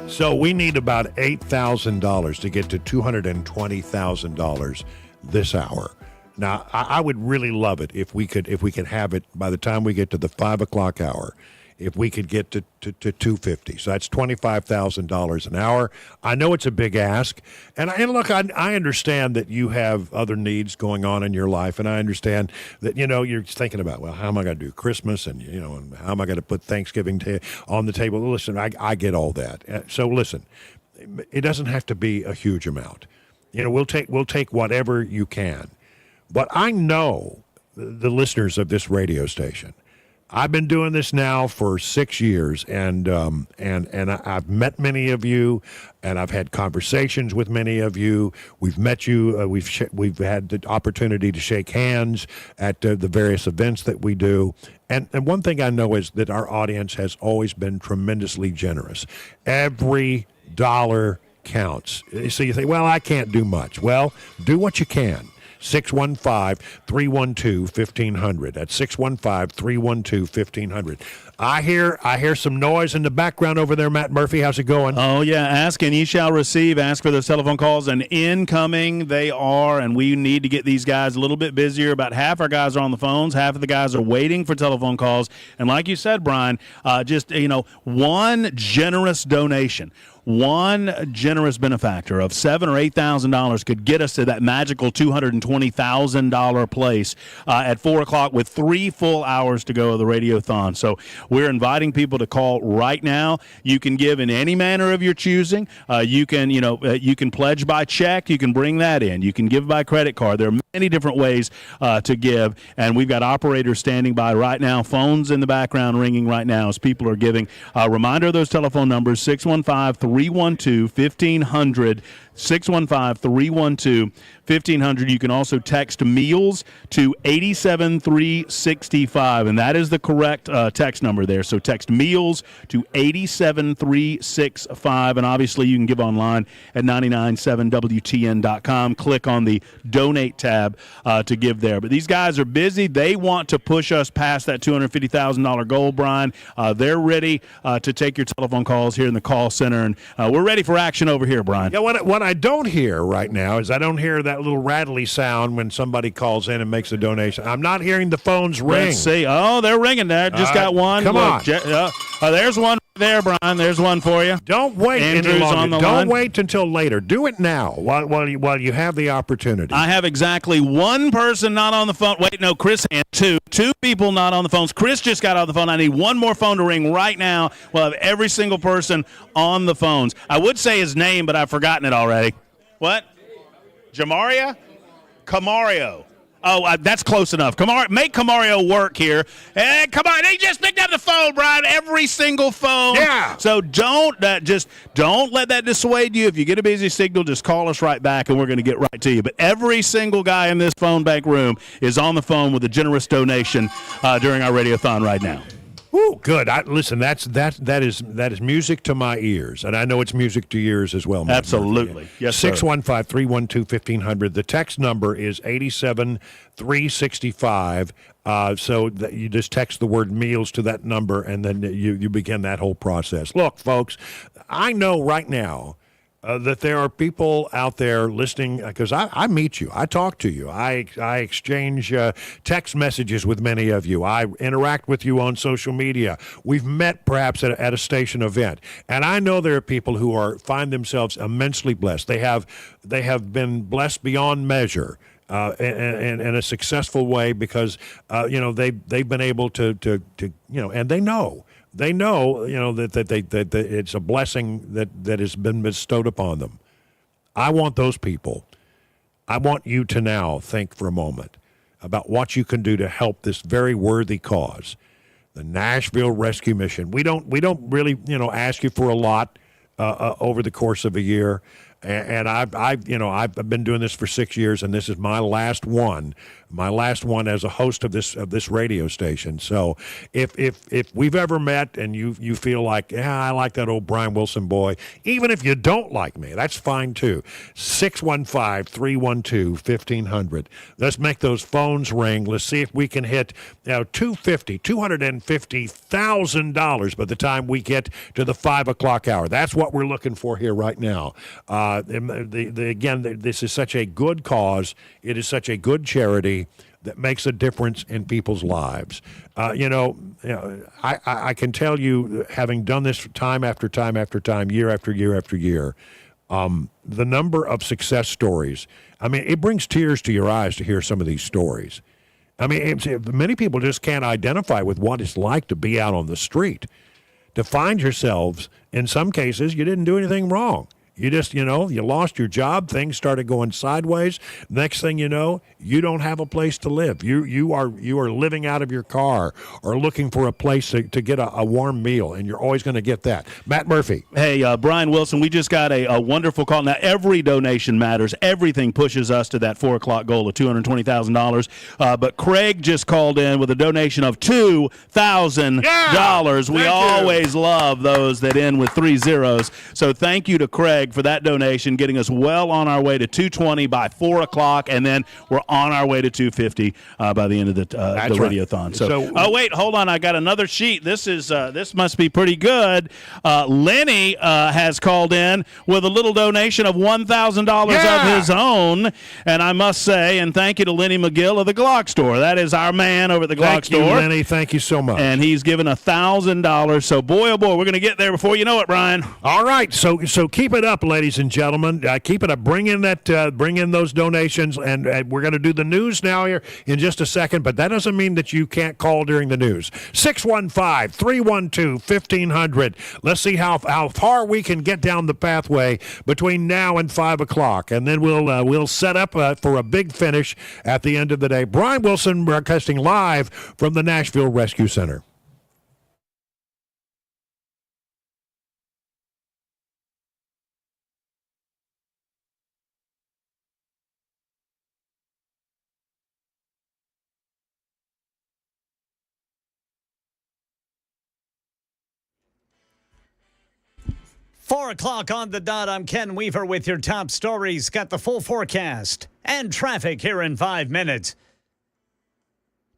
So we need about $8,000 to get to $220,000 this hour. Now, I would really love it if we could have it by the time we get to the 5 o'clock hour. If we could get to $250,000, so that's $25,000 an hour. I know it's a big ask, and look, I understand that you have other needs going on in your life, and I understand that you're thinking about, well, how am I going to do Christmas, and and how am I going to put Thanksgiving on the table? Listen, I get all that. So listen, it doesn't have to be a huge amount. We'll take whatever you can. But I know the listeners of this radio station. I've been doing this now for 6 years, and I've met many of you, and I've had conversations with many of you. We've met you. We've had the opportunity to shake hands at the various events that we do. And one thing I know is that our audience has always been tremendously generous. Every dollar counts. So you think, well, I can't do much. Well, do what you can. 615-312-1500. That's 615-312-1500. I hear some noise in the background over there, Matt Murphy. How's it going? Oh, yeah. Ask and ye shall receive. Ask for those telephone calls, and incoming they are, and we need to get these guys a little bit busier. About half our guys are on the phones. Half of the guys are waiting for telephone calls. And like you said, Brian, one generous donation, one generous benefactor of $7,000 or $8,000 could get us to that magical $220,000 place at 4 o'clock with 3 full hours to go of the Radiothon. So we're inviting people to call right now. You can give in any manner of your choosing. You can pledge by check. You can bring that in. You can give by credit card. There are many different ways to give, and we've got operators standing by right now. Phones in the background ringing right now as people are giving. Reminder of those telephone numbers: 615-312-1500. 615-312-1500. You can also text meals to 87365, and that is the correct text number there. So text meals to 87365, and obviously you can give online at 997wtn.com. Click on the donate tab to give there. But these guys are busy. They want to push us past that $250,000 goal, Brian. They're ready to take your telephone calls here in the call center, and we're ready for action over here, Brian. Yeah, what I don't hear right now is I don't hear that little rattly sound when somebody calls in and makes a donation. I'm not hearing the phones ring. Let's see. Oh, they're ringing there. Just got one. Come on. There's one there, Brian. There's one for you. Don't wait Andrew's any longer. On the don't line. wait until later. Do it now while you have the opportunity. I have exactly one person not on the phone. Wait, no, Chris had two people not on the phones. Chris just got on the phone. I need one more phone to ring right now. We'll have every single person on the phones. I would say his name, but I've forgotten it already. What? Jamaria? Camario. Oh, that's close enough. Make Camario work here. Hey, come on. He just picked up the phone, Brian. Every single phone. Yeah. So don't let that dissuade you. If you get a busy signal, just call us right back, and we're going to get right to you. But every single guy in this phone bank room is on the phone with a generous donation during our Radiothon right now. Woo, good. Listen, that is music to my ears, and I know it's music to yours as well. Absolutely. Yes, sir. 615-312-1500. The text number is 87365. So that you just text the word meals to that number, and then you begin that whole process. Look, folks, I know right now that there are people out there listening, because I meet you, I talk to you, I exchange text messages with many of you, I interact with you on social media. We've met perhaps at a station event, and I know there are people who find themselves immensely blessed. They have been blessed beyond measure. In a successful way because they've been able to and they know that it's a blessing that has been bestowed upon them. I want those people. I want you to now think for a moment about what you can do to help this very worthy cause, the Nashville Rescue Mission. We don't really ask you for a lot over the course of a year. And I've been doing this for 6 years, and this is my last one as a host of this radio station. So if we've ever met and you feel like, I like that old Brian Wilson boy, even if you don't like me, that's fine too. 615-312-1500. Let's make those phones ring. Let's see if we can hit $250,000 by the time we get to the 5 o'clock hour. That's what we're looking for here right now. Again, this is such a good cause. It is such a good charity that makes a difference in people's lives. I can tell you, having done this time after time after time, year after year after year, the number of success stories, it brings tears to your eyes to hear some of these stories. Many people just can't identify with what it's like to be out on the street, to find yourselves, in some cases, you didn't do anything wrong. You just, you lost your job. Things started going sideways. Next thing you know, you don't have a place to live. You are living out of your car or looking for a place to get a warm meal, and you're always going to get that. Matt Murphy. Hey, Brian Wilson, we just got a wonderful call. Now, every donation matters. Everything pushes us to that 4 o'clock goal of $220,000. But Craig just called in with a donation of $2,000. We always love those that end with 3 zeros. So thank you to Craig for that donation, getting us well on our way to 220 by 4 o'clock, and then we're on our way to 250 by the end of the Radiothon. Right. So, oh wait, hold on, I got another sheet. This must be pretty good. Lenny has called in with a little donation of $1,000 of his own, and I must say, and thank you to Lenny McGill of the Glock Store. That is our man over at the Glock Store. Thank you, Lenny. Thank you so much. And he's given $1,000. So boy, oh boy, we're going to get there before you know it, Brian. All right, so keep it up, ladies and gentlemen. Keep it up. Bring in those donations, and we're going to do the news now here in just a second. But that doesn't mean that you can't call during the news. 615-312-1500. Let's see how far we can get down the pathway between now and 5 o'clock, and then we'll set up for a big finish at the end of the day. Brian Wilson broadcasting live from the Nashville Rescue Center. Four o'clock on the dot. I'm Ken Weaver with your top stories. Got the full forecast and traffic here in 5 minutes.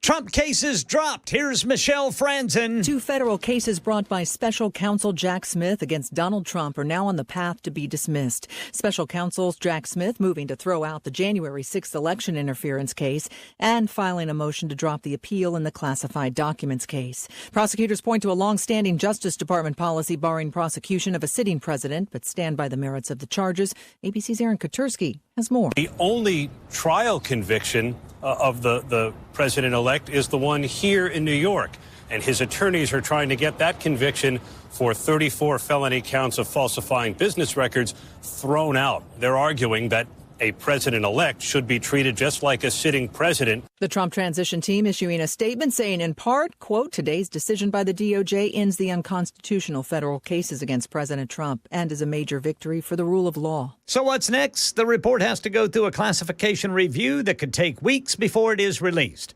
Trump cases dropped. Here's Michelle Franzen. 2 federal cases brought by special counsel Jack Smith against Donald Trump are now on the path to be dismissed. Special counsel Jack Smith moving to throw out the January 6th election interference case and filing a motion to drop the appeal in the classified documents case. Prosecutors point to a long-standing Justice Department policy barring prosecution of a sitting president, but stand by the merits of the charges. ABC's Aaron Katersky has more. The only trial conviction of the president-elect is the one here in New York, and his attorneys are trying to get that conviction for 34 felony counts of falsifying business records thrown out. They're arguing that a president-elect should be treated just like a sitting president. The Trump transition team issuing a statement saying in part, quote, today's decision by the DOJ ends the unconstitutional federal cases against President Trump and is a major victory for the rule of law. So what's next? The report has to go through a classification review that could take weeks before it is released.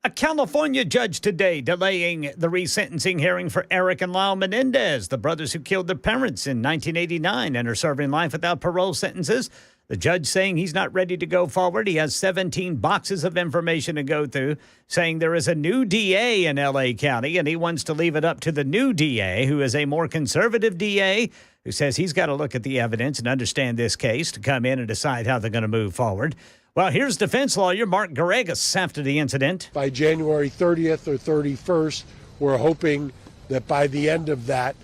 A California judge today delaying the resentencing hearing for Eric and Lyle Menendez, the brothers who killed their parents in 1989 and are serving life without parole sentences. The judge saying he's not ready to go forward. He has 17 boxes of information to go through, saying there is a new DA in L.A. County, and he wants to leave it up to the new DA, who is a more conservative DA, who says he's got to look at the evidence and understand this case to come in and decide how they're going to move forward. Well, here's defense lawyer Mark Garregas after the incident. By January 30th or 31st, we're hoping that by the end of that,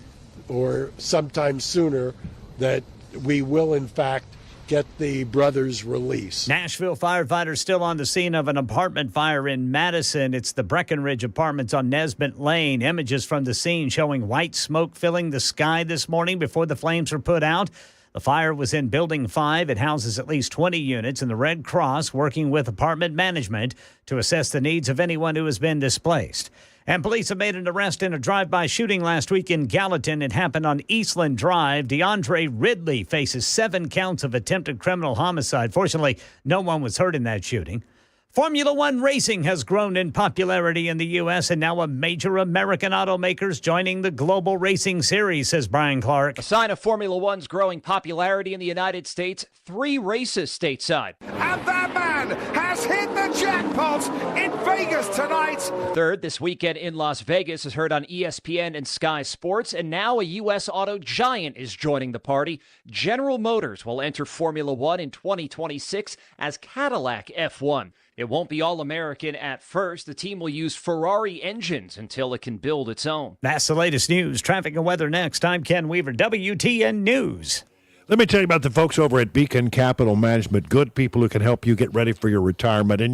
or sometime sooner, that we will, in fact, get the brothers released. Nashville firefighters still on the scene of an apartment fire in Madison. It's the Breckenridge Apartments on Nesbitt Lane. Images from the scene showing white smoke filling the sky this morning before the flames were put out. The fire was in Building 5. It houses at least 20 units, and the Red Cross working with apartment management to assess the needs of anyone who has been displaced. And police have made an arrest in a drive-by shooting last week in Gallatin. It happened on Eastland Drive. DeAndre Ridley faces 7 counts of attempted criminal homicide. Fortunately, no one was hurt in that shooting. Formula One racing has grown in popularity in the U.S., and now a major American automaker's joining the global racing series, says Brian Clark. A sign of Formula One's growing popularity in the United States, 3 races stateside. And that man has hit the jackpot in Vegas tonight. Third this weekend in Las Vegas is heard on ESPN and Sky Sports, and now a U.S. auto giant is joining the party. General Motors will enter Formula One in 2026 as Cadillac F1. It won't be all-American at first. The team will use Ferrari engines until it can build its own. That's the latest news. Traffic and weather next. I'm Ken Weaver, WTN News. Let me tell you about the folks over at Beacon Capital Management. Good people who can help you get ready for your retirement. And,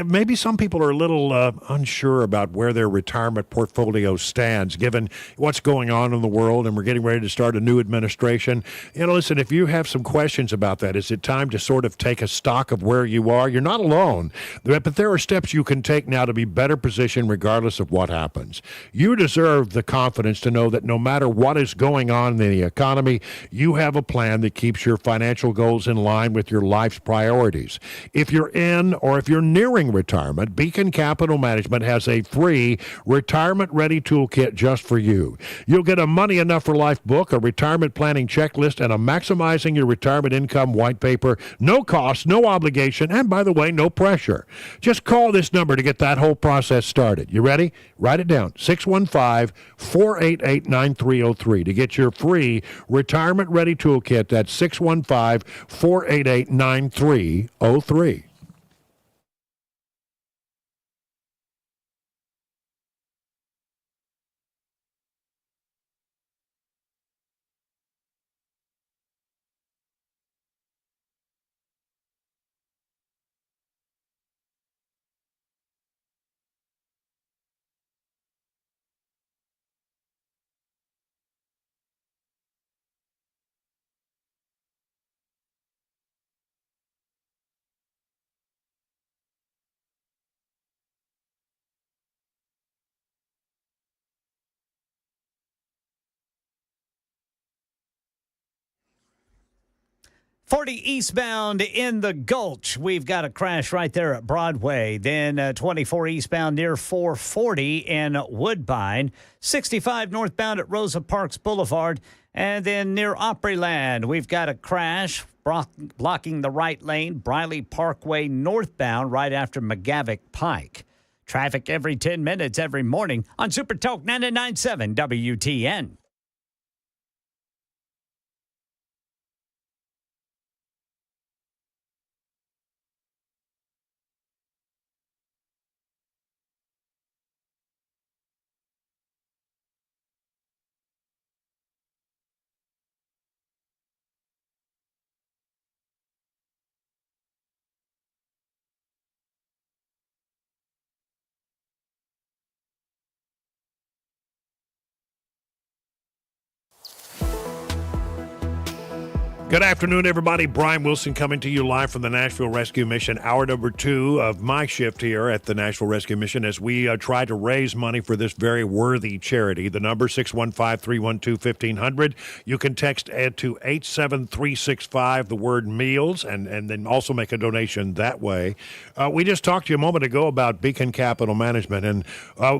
maybe some people are a little unsure about where their retirement portfolio stands, given what's going on in the world, and we're getting ready to start a new administration. Listen, if you have some questions about that, is it time to sort of take a stock of where you are? You're not alone, but there are steps you can take now to be better positioned regardless of what happens. You deserve the confidence to know that no matter what is going on in the economy, you have a plan that keeps your financial goals in line with your life's priorities. If you're in or if you're nearing retirement, Beacon Capital Management has a free retirement ready toolkit just for you. You'll get a Money Enough for Life book, a retirement planning checklist, and a Maximizing Your Retirement Income white paper. No cost, no obligation, and by the way, no pressure. Just call this number to get that whole process started. You ready? Write it down. 615-488-9303 to get your free retirement ready toolkit. That's 615-488-9303. .40 eastbound in the Gulch. We've got a crash right there at Broadway. Then 24 eastbound near 440 in Woodbine. 65 northbound at Rosa Parks Boulevard. And then near Opryland, we've got a crash blocking the right lane, Briley Parkway northbound right after McGavick Pike. Traffic every 10 minutes every morning on Supertalk 99.7 WTN. Good afternoon, everybody. Brian Wilson coming to you live from the Nashville Rescue Mission, hour number 2 of my shift here at the Nashville Rescue Mission as we try to raise money for this very worthy charity. The number 615-312-1500. You can text to 87365 the word meals and then also make a donation that way. We just talked to you a moment ago about Beacon Capital Management, and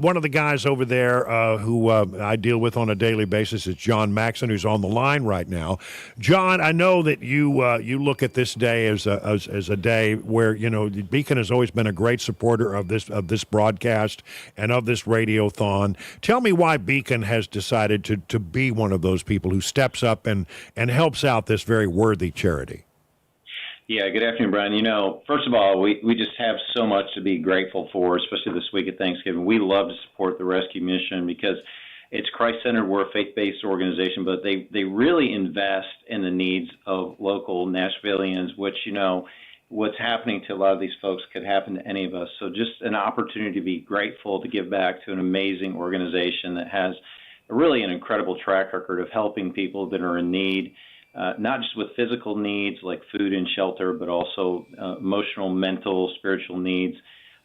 one of the guys over there who I deal with on a daily basis is John Maxon, who's on the line right now. John, I know that you look at this day as a day where Beacon has always been a great supporter of this broadcast and of this radiothon. Tell me why Beacon has decided to be one of those people who steps up and helps out this very worthy charity. Yeah, good afternoon, Brian. First of all, we just have so much to be grateful for, especially this week at Thanksgiving. We love to support the Rescue Mission because it's Christ-centered. We're a faith-based organization, but they really invest in the needs of local Nashvillians, which, what's happening to a lot of these folks could happen to any of us. So just an opportunity to be grateful, to give back to an amazing organization that has really an incredible track record of helping people that are in need, not just with physical needs like food and shelter, but also emotional, mental, spiritual needs.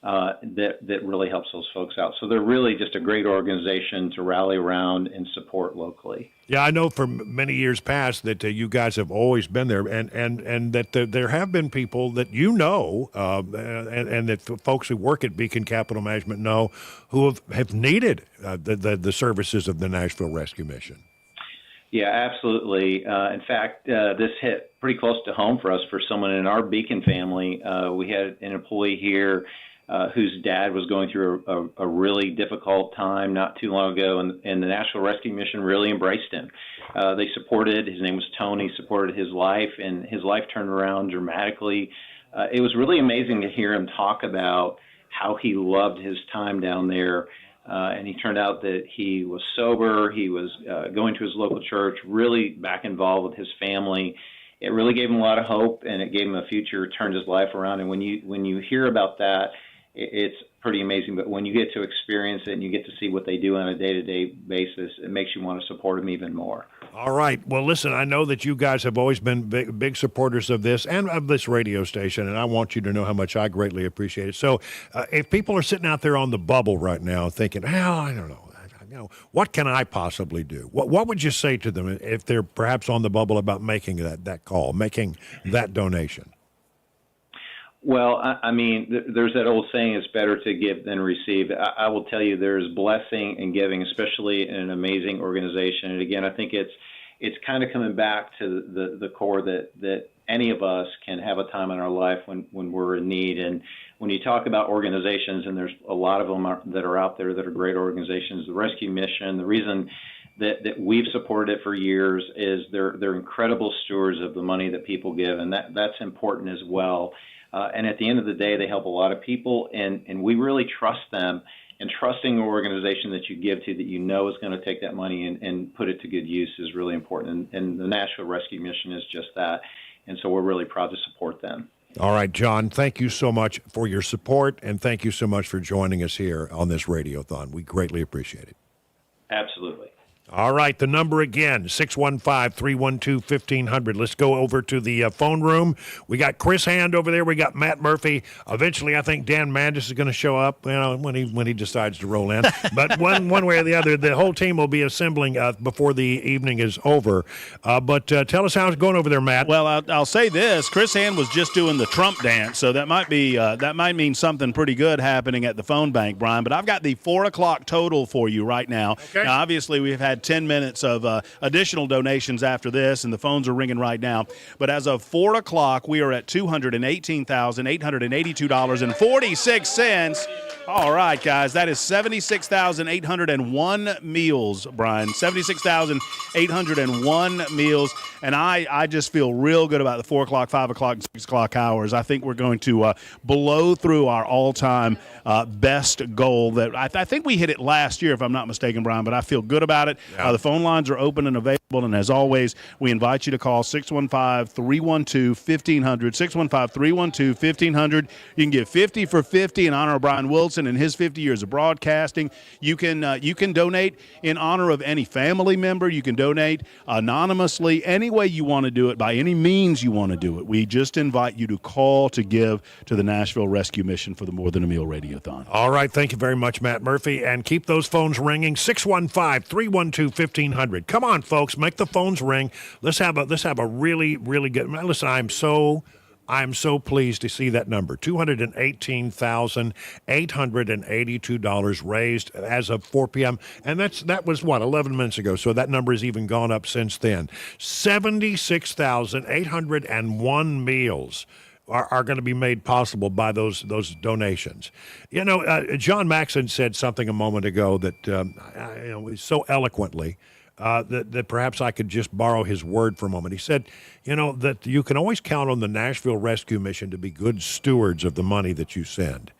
That really helps those folks out. So they're really just a great organization to rally around and support locally. Yeah, I know for many years past that you guys have always been there, and that there have been people that and that folks who work at Beacon Capital Management know who have needed the services of the Nashville Rescue Mission. Yeah, absolutely. In fact, this hit pretty close to home for us. For someone in our Beacon family, we had an employee here whose dad was going through a really difficult time not too long ago, and the Nashville Rescue Mission really embraced him. They supported, his name was Tony, supported his life, and his life turned around dramatically. It was really amazing to hear him talk about how he loved his time down there, and he turned out that he was sober. He was going to his local church, really back involved with his family. It really gave him a lot of hope, and it gave him a future, turned his life around. And when you hear about that, it's pretty amazing. But when you get to experience it and you get to see what they do on a day-to-day basis, it makes you want to support them even more. All right. Well, listen, I know that you guys have always been big supporters of this and of this radio station, and I want you to know how much I greatly appreciate it. So if people are sitting out there on the bubble right now thinking, well, I don't know, what can I possibly do? What would you say to them if they're perhaps on the bubble about making that call, making that donation? Well, I mean, there's that old saying, it's better to give than receive. I will tell you there's blessing in giving, especially in an amazing organization. And again, I think it's kind of coming back to the core that any of us can have a time in our life when we're in need. And when you talk about organizations, and there's a lot of them that are out there that are great organizations, the Rescue Mission, the reason that we've supported it for years is they're incredible stewards of the money that people give, and that's important as well. And at the end of the day, they help a lot of people, and we really trust them. And trusting an organization that you give to that you know is going to take that money and put it to good use is really important. And the Nashville Rescue Mission is just that. And so we're really proud to support them. All right, John, thank you so much for your support, and thank you so much for joining us here on this Radiothon. We greatly appreciate it. Absolutely. All right, the number again, 615-312-1500. Let's go over to the phone room. We got Chris Hand over there. We got Matt Murphy. Eventually, I think Dan Mandis is going to show up, when he decides to roll in. But one way or the other, the whole team will be assembling before the evening is over. But tell us how it's going over there, Matt. Well, I'll say this: Chris Hand was just doing the Trump dance, so that might mean something pretty good happening at the phone bank, Brian. But I've got the 4:00 total for you right now. Okay. Now, obviously, we've had 10 minutes of additional donations after this, and the phones are ringing right now. But as of 4:00, we are at $218,882.46. All right, guys, that is 76,801 meals, Brian. 76,801 meals. And I just feel real good about the 4:00, 5:00, and 6:00 hours. I think we're going to blow through our all-time best goal. That I think we hit it last year, if I'm not mistaken, Brian, but I feel good about it. Yeah. The phone lines are open and available, and as always, we invite you to call 615-312-1500, 615-312-1500. You can give 50 for 50 in honor of Brian Wilson and his 50 years of broadcasting. You can donate in honor of any family member. You can donate anonymously, any way you want to do it, by any means you want to do it. We just invite you to call to give to the Nashville Rescue Mission for the More Than a Meal Radiothon. All right, thank you very much, Matt Murphy, and keep those phones ringing, 615-312-1500. Come on, folks, make the phones ring. Let's have a really, really good. Listen, I'm so pleased to see that number, $218,882 raised as of 4 p.m. And that was 11 minutes ago. So that number has even gone up since then. 76,801 meals are going to be made possible by those donations. John Maxon said something a moment ago that so eloquently that perhaps I could just borrow his word for a moment. He said, that you can always count on the Nashville Rescue Mission to be good stewards of the money that you send.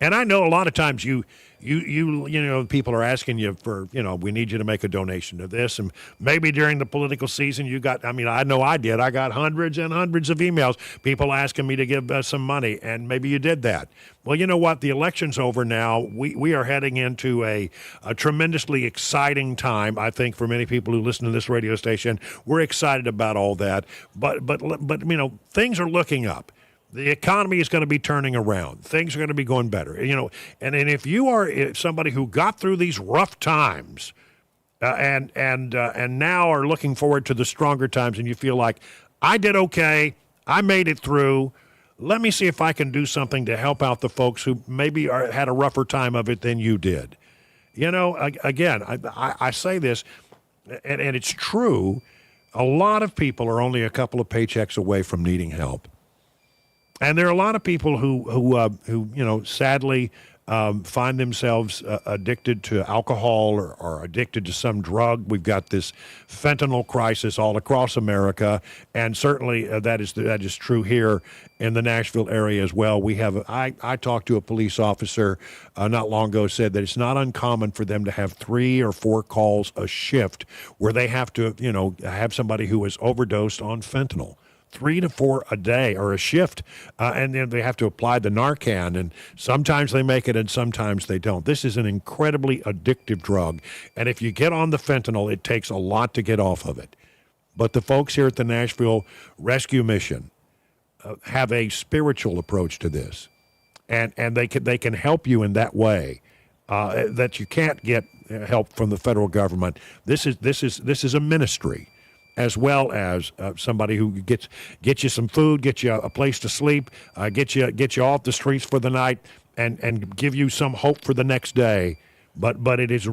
And I know a lot of times you people are asking you for, we need you to make a donation to this. And maybe during the political season I know I did. I got hundreds and hundreds of emails, people asking me to give some money, and maybe you did that. Well, you know what? The election's over now. We are heading into a tremendously exciting time, I think, for many people who listen to this radio station. We're excited about all that. But things are looking up. The economy is going to be turning around. Things are going to be going better. And if you are somebody who got through these rough times and now are looking forward to the stronger times, and you feel like, I did okay, I made it through, let me see if I can do something to help out the folks who maybe had a rougher time of it than you did. Again, I say this, and it's true, a lot of people are only a couple of paychecks away from needing help. And there are a lot of people who sadly find themselves addicted to alcohol or addicted to some drug. We've got this fentanyl crisis all across America, and certainly that is true here in the Nashville area as well. We have I talked to a police officer not long ago, said that it's not uncommon for them to have 3 or 4 calls a shift where they have to, have somebody who is overdosed on fentanyl. 3 to 4 a day or a shift, and then they have to apply the Narcan, and sometimes they make it and sometimes they don't. This is an incredibly addictive drug, and if you get on the fentanyl, it takes a lot to get off of it. But the folks here at the Nashville Rescue Mission have a spiritual approach to this, and they can help you in that way that you can't get help from the federal government. This is a ministry, as well as somebody who gets you some food, get you a place to sleep, get you off the streets for the night, and give you some hope for the next day. But it is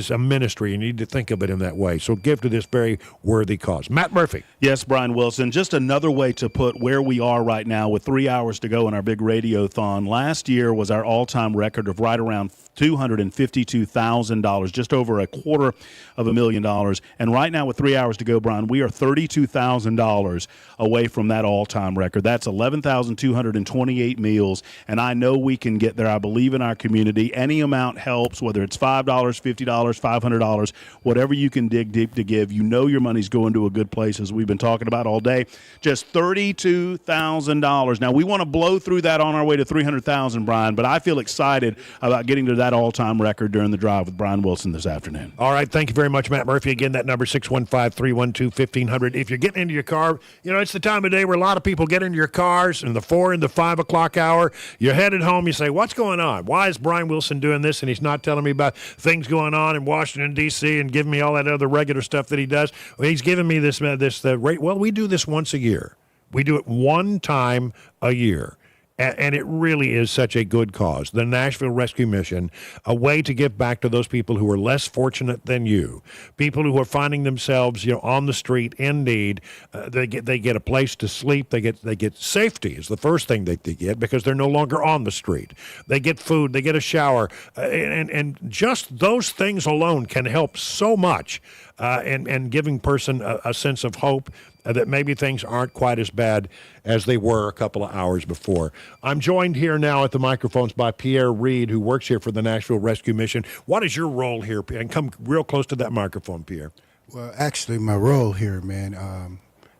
a ministry, and you need to think of it in that way. So give to this very worthy cause. Matt Murphy. Yes, Brian Wilson. Just another way to put where we are right now with 3 hours to go in our big radiothon. Last year was our all-time record of right around $252,000, just over $250,000. And right now with 3 hours to go, Brian, we are $32,000 away from that all-time record. That's 11,228 meals, and I know we can get there. I believe in our community. Any amount helps, whether it's $5, $50, $500, whatever you can dig deep to give. You know your money's going to a good place, as we've been talking about all day. Just $32,000. Now, we want to blow through that on our way to $300,000, Brian, but I feel excited about getting to that all-time record during the drive with Brian Wilson this afternoon. All right, thank you very much, Matt Murphy. Again, that number 615-312-1500. If you're getting into your car, it's the time of day where a lot of people get into your cars in the 4 and the 5 o'clock hour. You're headed home. You say, what's going on? Why is Brian Wilson doing this and he's not telling me about things going on in Washington, D.C. and giving me all that other regular stuff that he does? Well, he's giving me this rate. Well, we do this once a year. We do it one time a year. And it really is such a good cause. The Nashville Rescue Mission, a way to give back to those people who are less fortunate than you, people who are finding themselves, on the street in need. They get a place to sleep. They get safety is the first thing they get, because they're no longer on the street. They get food. They get a shower, and just those things alone can help so much. And giving person a sense of hope that maybe things aren't quite as bad as they were a couple of hours before. I'm joined here now at the microphones by Pierre Reed, who works here for the Nashville Rescue Mission. What is your role here? And come real close to that microphone, Pierre. Well, actually, my role here, man,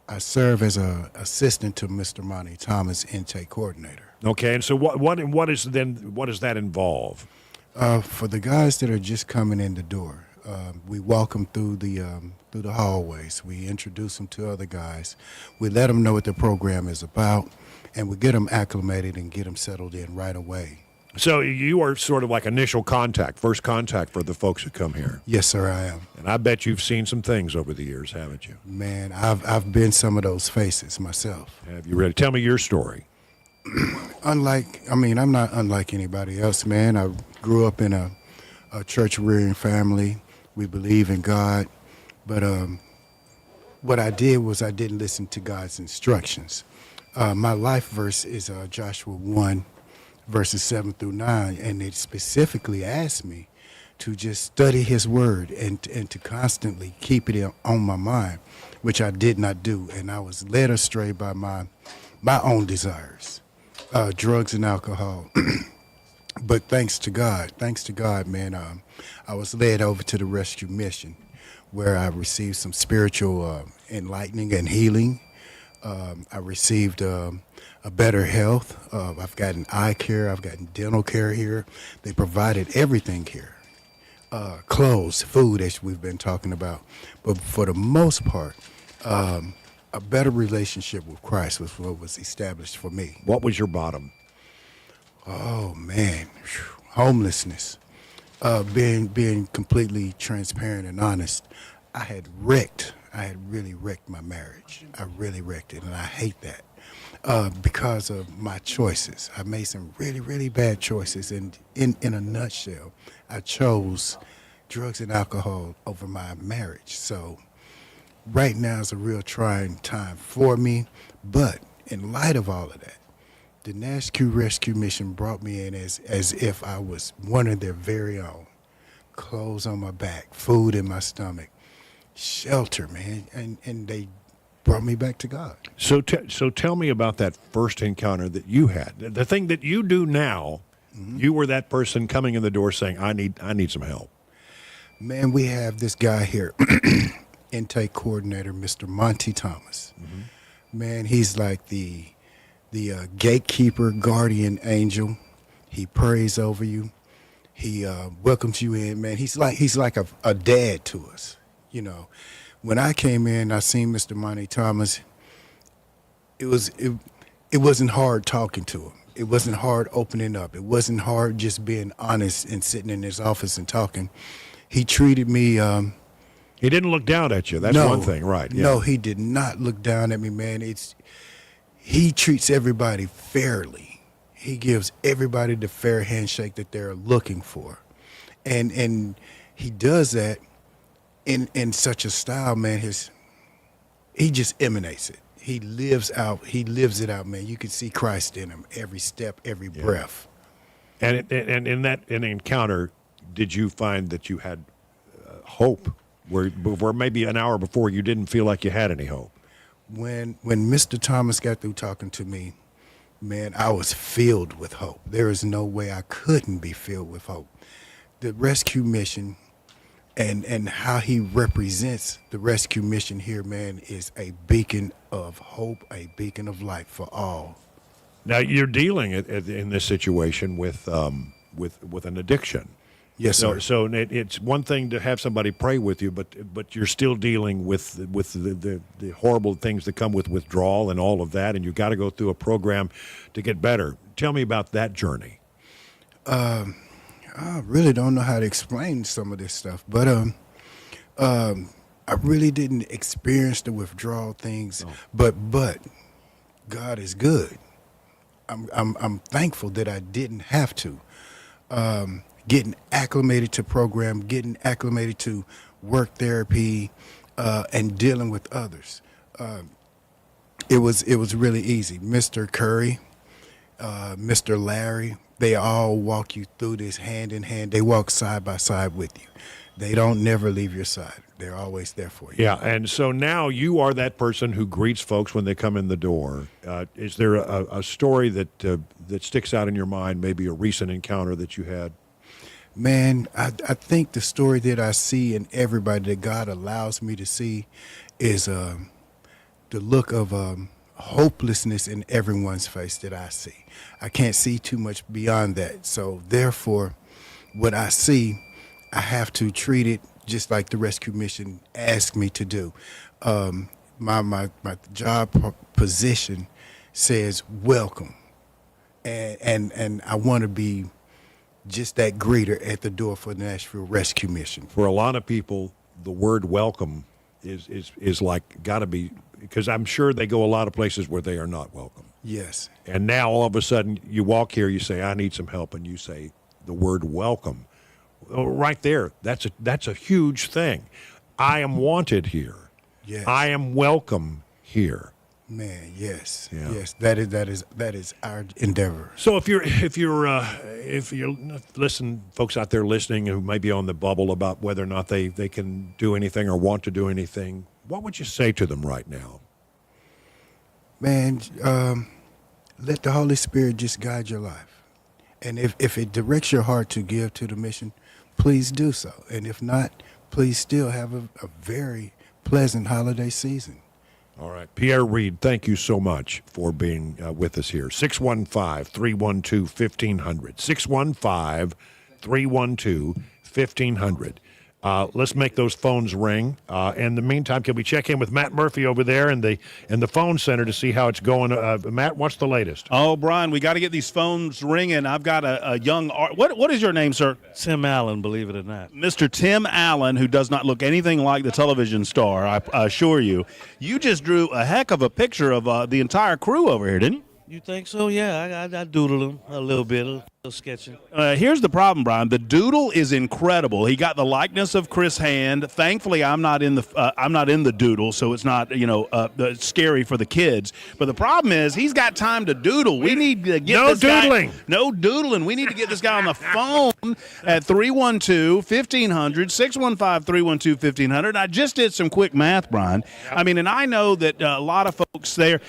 I serve as an assistant to Mr. Monty Thomas, intake coordinator. Okay, and so what does that involve? For the guys that are just coming in the door, we walk them through the hallways. We introduce them to other guys. We let them know what the program is about, and we get them acclimated and get them settled in right away. So you are sort of like initial contact, first contact for the folks who come here. Yes, sir, I am. And I bet you've seen some things over the years, haven't you? Man, I've been some of those faces myself. Have you ready? Tell me your story. I'm not unlike anybody else, man. I grew up in a church-rearing family. We believe in God. But what I did was I didn't listen to God's instructions. My life verse is Joshua 1, verses 7 through 9, and it specifically asked me to just study his word and to constantly keep it on my mind, which I did not do. And I was led astray by my own desires, drugs and alcohol. But thanks to God, man, I was led over to the Rescue Mission, where I received some spiritual enlightening and healing. I received a better health. I've gotten eye care. I've gotten dental care here. They provided everything here. Clothes, food, as we've been talking about. But for the most part, a better relationship with Christ was what was established for me. What was your bottom? Oh, man. Homelessness. Being completely transparent and honest, I had really wrecked my marriage. I really wrecked it, and I hate that because of my choices. I made some really, really bad choices, and in a nutshell, I chose drugs and alcohol over my marriage. So right now is a real trying time for me, but in light of all of that, The Nashville Rescue Mission brought me in as if I was one of their very own. Clothes on my back, food in my stomach, shelter, man, and they brought me back to God. So tell me about that first encounter that you had. The thing that you do now, you were that person coming in the door saying, I need some help. Man, we have this guy here, intake coordinator, Mr. Monty Thomas. Man, he's like the gatekeeper, guardian angel. He prays over you. He welcomes you in, man. He's like a dad to us, you know. When I came in, I seen Mr. Monty Thomas. It wasn't hard talking to him. It wasn't hard opening up. It wasn't hard just being honest and sitting in his office and talking. He treated me. He didn't look down at you. That's one thing, right? Yeah. No, he did not look down at me, man. He treats everybody fairly. He gives everybody the fair handshake that they're looking for. And he does that in such a style, man. He just emanates it. He lives it out, man. You can see Christ in him every step, every breath. And in that encounter, did you find that you had hope where maybe an hour before you didn't feel like you had any hope? When Mr. Thomas got through talking to me, man, I was filled with hope. There is no way I couldn't be filled with hope. The rescue mission and how he represents the rescue mission here, man, is a beacon of hope, a beacon of light for all. Now, you're dealing in this situation with an addiction. Yes, sir. So it's one thing to have somebody pray with you, but you're still dealing with the horrible things that come with withdrawal and all of that, and you've got to go through a program to get better. Tell me about that journey. I really don't know how to explain some of this stuff, but I really didn't experience the withdrawal things. But God is good. I'm thankful that I didn't have to. Getting acclimated to program, getting acclimated to work therapy, and dealing with others. It was really easy. Mr. Curry, Mr. Larry, they all walk you through this hand in hand. They walk side by side with you. They don't never leave your side. They're always there for you. Yeah, and so now you are that person who greets folks when they come in the door. Is there a story that sticks out in your mind, maybe a recent encounter that you had? Man, I think the story that I see in everybody that God allows me to see is the look of hopelessness in everyone's face that I see. I can't see too much beyond that. So therefore, what I see, I have to treat it just like the rescue mission asked me to do. My job position says welcome, and I want to be just that greeter at the door for the Nashville Rescue Mission. For a lot of people, the word welcome is like got to be, because I'm sure they go a lot of places where they are not welcome. Yes. And now all of a sudden you walk here, you say, I need some help, and you say the word welcome. Right there, that's a huge thing. I am wanted here. Yes. I am welcome here. Man, yes, Yeah. yes, that is our endeavor. So if you're listen, folks out there listening who may be on the bubble about whether or not they can do anything or want to do anything, what would you say to them right now? Man, let the Holy Spirit just guide your life, and if it directs your heart to give to the mission, please do so. And if not, please still have a very pleasant holiday season. All right. Pierre Reed, thank you so much for being with us here. 615-312-1500. 615-312-1500. Let's make those phones ring. In the meantime, can we check in with Matt Murphy over there in the phone center to see how it's going? Matt, what's the latest? Oh, Brian, we got to get these phones ringing. I've got a young what is your name, sir? Tim Allen, believe it or not. Mr. Tim Allen, who does not look anything like the television star, I assure you. You just drew a heck of a picture of the entire crew over here, didn't you? You think so? Yeah, I doodled them a little bit. Sketching. Here's the problem, Brian. The doodle is incredible. He got the likeness of Chris Hand. Thankfully, I'm not in the doodle, so it's not scary for the kids. But the problem is he's got time to doodle. We need to get no this doodling. Guy, no doodling. We need to get this guy on the phone at 312-1500, 615-312-1500. I just did some quick math, Brian. I mean, and I know that a lot of folks they're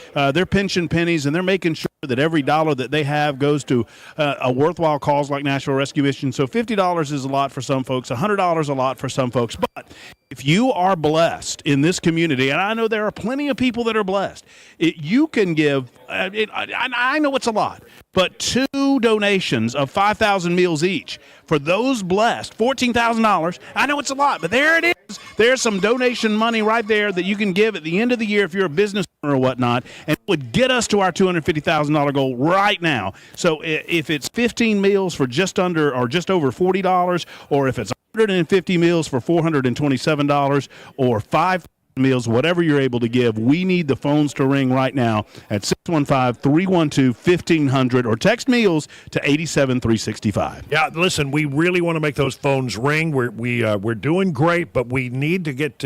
pinching pennies and they're making sure that every dollar that they have goes to a worthwhile cause like Nashville Rescue Mission. So $50 is a lot for some folks, $100 a lot for some folks. But if you are blessed in this community, and I know there are plenty of people that are blessed, you can give, I know it's a lot, but 2 donations of 5,000 meals each for those blessed, $14,000. I know it's a lot, but there it is. There's some donation money right there that you can give at the end of the year if you're a business owner or whatnot, and it would get us to our $250,000 goal right now. So if it's 15 meals for just under or just over $40, or if it's 150 meals for $427, or 5 meals, whatever you're able to give, we need the phones to ring right now at 615-312-1500, or text meals to 87365. Yeah, listen, we really want to make those phones ring. We're doing great, but we need to get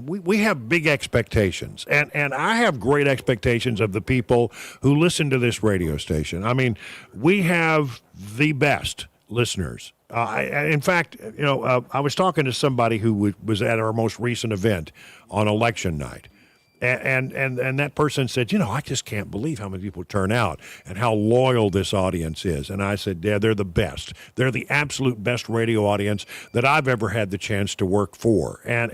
we have big expectations, and I have great expectations of the people who listen to this radio station. I mean, we have the best listeners. In fact, I was talking to somebody who was at our most recent event on election night, and that person said, I just can't believe how many people turn out and how loyal this audience is. And I said, yeah, they're the best. They're the absolute best radio audience that I've ever had the chance to work for. And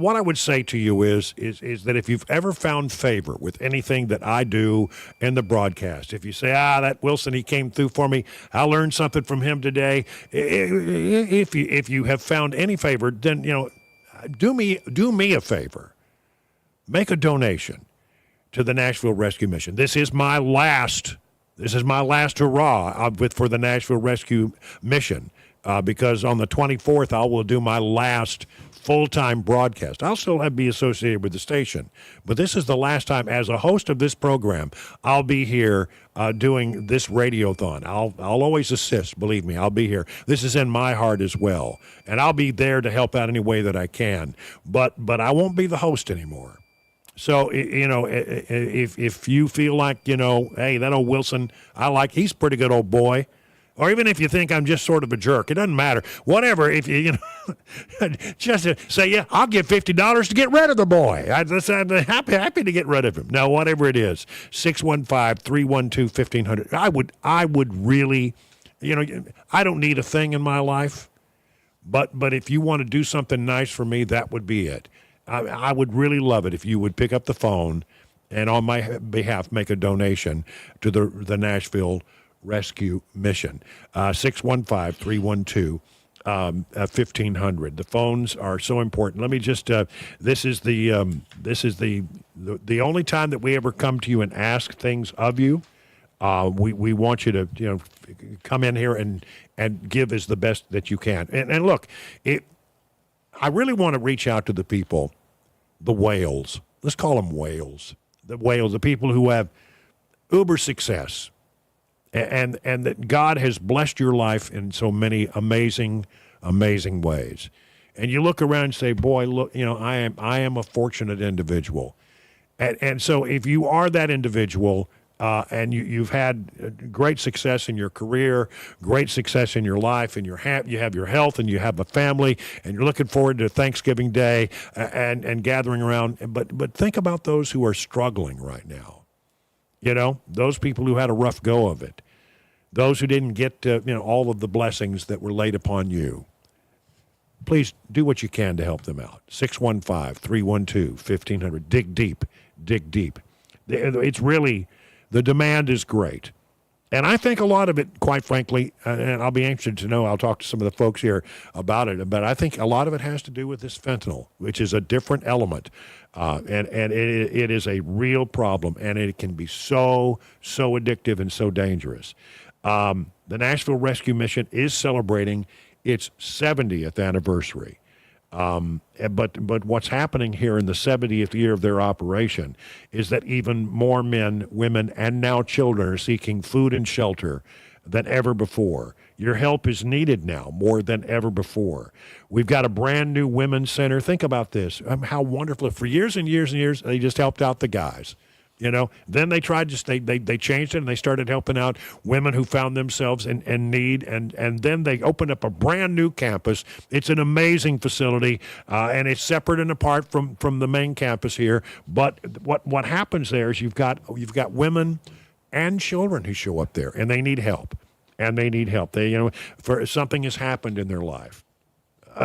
what I would say to you is that if you've ever found favor with anything that I do in the broadcast, if you say, that Wilson, he came through for me, I learned something from him today. If you have found any favor, then do me a favor. Make a donation to the Nashville Rescue Mission. This is my last hurrah for the Nashville Rescue Mission, because on the 24th I will do my last full-time broadcast. I'll still be associated with the station, but this is the last time as a host of this program. I'll be here doing this radiothon. I'll always assist. Believe me, I'll be here. This is in my heart as well, and I'll be there to help out any way that I can. But I won't be the host anymore. So, if you feel like, hey, that old Wilson, he's a pretty good old boy. Or even if you think I'm just sort of a jerk, it doesn't matter. Whatever, if just say, yeah, I'll give $50 to get rid of the boy. I'm happy to get rid of him. No, whatever it is, 615-312-1500. I would really, I don't need a thing in my life, but if you want to do something nice for me, that would be it. I would really love it if you would pick up the phone and on my behalf make a donation to the Nashville Rescue Mission. 615-312-1500. The phones are so important. Let me just this is the only time that we ever come to you and ask things of you. We want you to come in here and give as the best that you can. And look, I really want to reach out to the people, the whales. Let's call them whales. The people who have uber success, and that God has blessed your life in so many amazing, amazing ways. And you look around and say, boy, look, I am a fortunate individual. And so if you are that individual, and you've had great success in your career, great success in your life, and you have your health, and you have a family, and you're looking forward to Thanksgiving Day and gathering around. But think about those who are struggling right now. Those people who had a rough go of it, those who didn't get all of the blessings that were laid upon you. Please do what you can to help them out. 615-312-1500. Dig deep. Dig deep. It's really, the demand is great. And I think a lot of it, quite frankly, and I'll be anxious to know, I'll talk to some of the folks here about it, but I think a lot of it has to do with this fentanyl, which is a different element. And it is a real problem, and it can be so addictive and so dangerous. The Nashville Rescue Mission is celebrating its 70th anniversary. But what's happening here in the 70th year of their operation is that even more men, women, and now children are seeking food and shelter than ever before. Your help is needed now more than ever before. We've got a brand new women's center. Think about this. How wonderful. For years and years and years, they just helped out the guys. Then they tried to they changed it and they started helping out women who found themselves in need, and then they opened up a brand new campus. It's an amazing facility, and it's separate and apart from the main campus here. But what happens there is you've got women and children who show up there, and they need help. For something has happened in their life.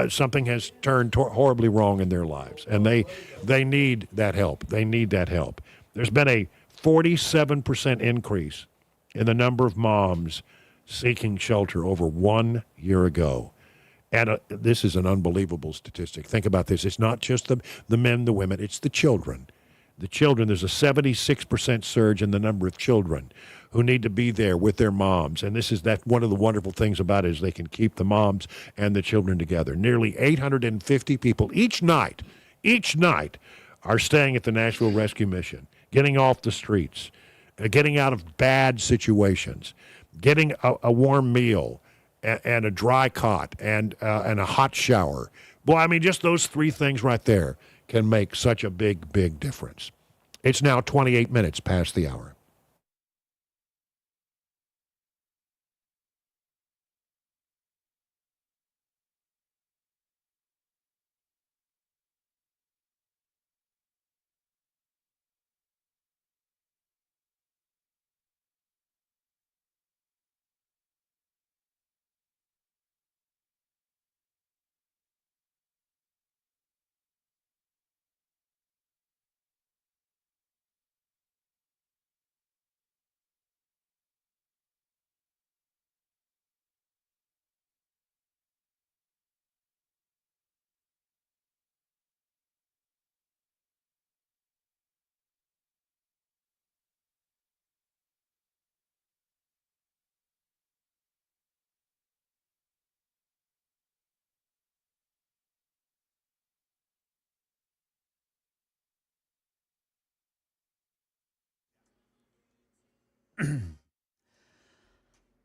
Something has turned horribly wrong in their lives, and they need that help. There's been a 47% increase in the number of moms seeking shelter over 1 year ago. And this is an unbelievable statistic. Think about this. It's not just the men, the women, it's the children. There's a 76% surge in the number of children who need to be there with their moms. And one of the wonderful things about it is they can keep the moms and the children together. Nearly 850 people each night are staying at the Nashville Rescue Mission, getting off the streets, getting out of bad situations, getting a warm meal and a dry cot and a hot shower. Boy, I mean, just those three things right there can make such a big, big difference. It's now 28 minutes past the hour.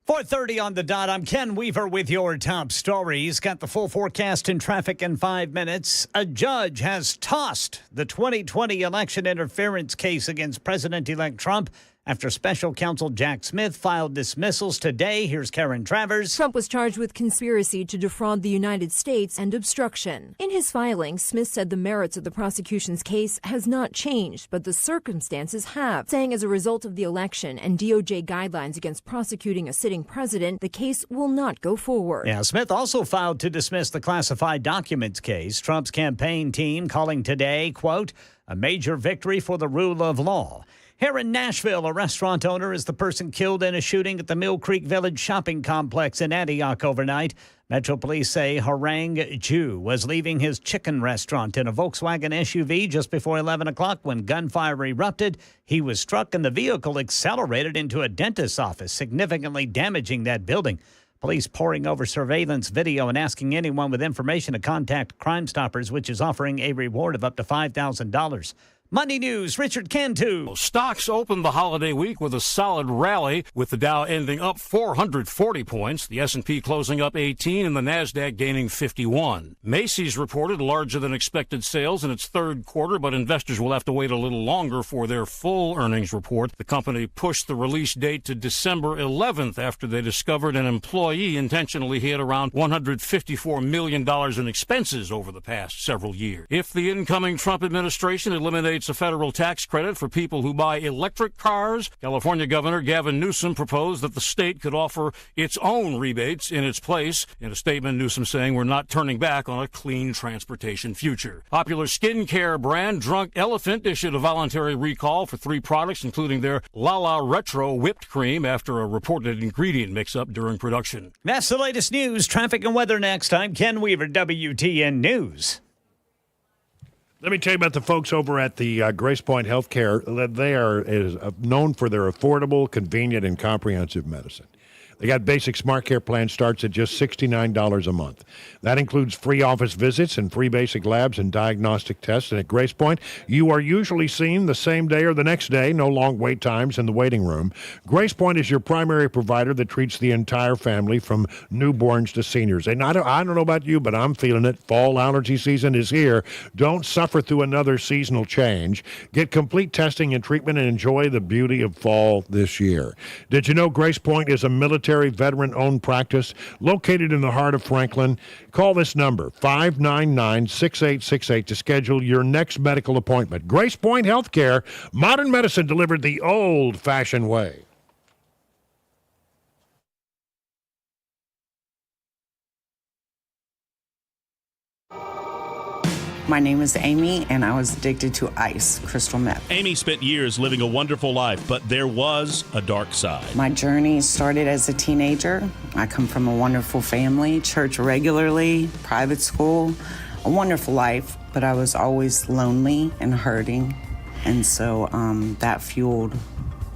.4:30 on the dot. I'm Ken Weaver with your top stories. Got the full forecast and traffic in 5 minutes. A judge has tossed the 2020 election interference case against President-elect Trump after special counsel Jack Smith filed dismissals today. Here's Karen Travers. Trump was charged with conspiracy to defraud the United States and obstruction. In his filing, Smith said the merits of the prosecution's case has not changed, but the circumstances have, saying as a result of the election and DOJ guidelines against prosecuting a sitting president, the case will not go forward. Yeah, Smith also filed to dismiss the classified documents case. Trump's campaign team calling today, quote, a major victory for the rule of law. Here in Nashville, a restaurant owner is the person killed in a shooting at the Mill Creek Village shopping complex in Antioch overnight. Metro Police say Harang Ju was leaving his chicken restaurant in a Volkswagen SUV just before 11 o'clock when gunfire erupted. He was struck and the vehicle accelerated into a dentist's office, significantly damaging that building. Police poring over surveillance video and asking anyone with information to contact Crime Stoppers, which is offering a reward of up to $5,000. Money News, Richard Cantu. Stocks opened the holiday week with a solid rally, with the Dow ending up 440 points, the S&P closing up 18, and the Nasdaq gaining 51. Macy's reported larger than expected sales in its third quarter, but investors will have to wait a little longer for their full earnings report. The company pushed the release date to December 11th after they discovered an employee intentionally hid around $154 million in expenses over the past several years. If the incoming Trump administration eliminates a federal tax credit for people who buy electric cars, California Governor Gavin Newsom proposed that the state could offer its own rebates in its place. In a statement, Newsom saying we're not turning back on a clean transportation future. Popular skincare brand Drunk Elephant issued a voluntary recall for 3 products, including their Lala Retro whipped cream, after a reported ingredient mix-up during production. That's the latest news, traffic, and weather next. I'm Ken Weaver, WTN News. Let me tell you about the folks over at the Grace Point Healthcare. They are known for their affordable, convenient, and comprehensive medicine. They got basic Smart Care plan starts at just $69 a month. That includes free office visits and free basic labs and diagnostic tests. And at Grace Point, you are usually seen the same day or the next day. No long wait times in the waiting room. Grace Point is your primary provider that treats the entire family from newborns to seniors. And I don't know about you, but I'm feeling it. Fall allergy season is here. Don't suffer through another seasonal change. Get complete testing and treatment and enjoy the beauty of fall this year. Did you know Grace Point is a military veteran-owned practice located in the heart of Franklin? Call this number, 599-6868, to schedule your next medical appointment. Grace Point Healthcare, modern medicine delivered the old-fashioned way. My name is Amy, and I was addicted to ice, crystal meth. Amy spent years living a wonderful life, but there was a dark side. My journey started as a teenager. I come from a wonderful family, church regularly, private school, a wonderful life, but I was always lonely and hurting. And so that fueled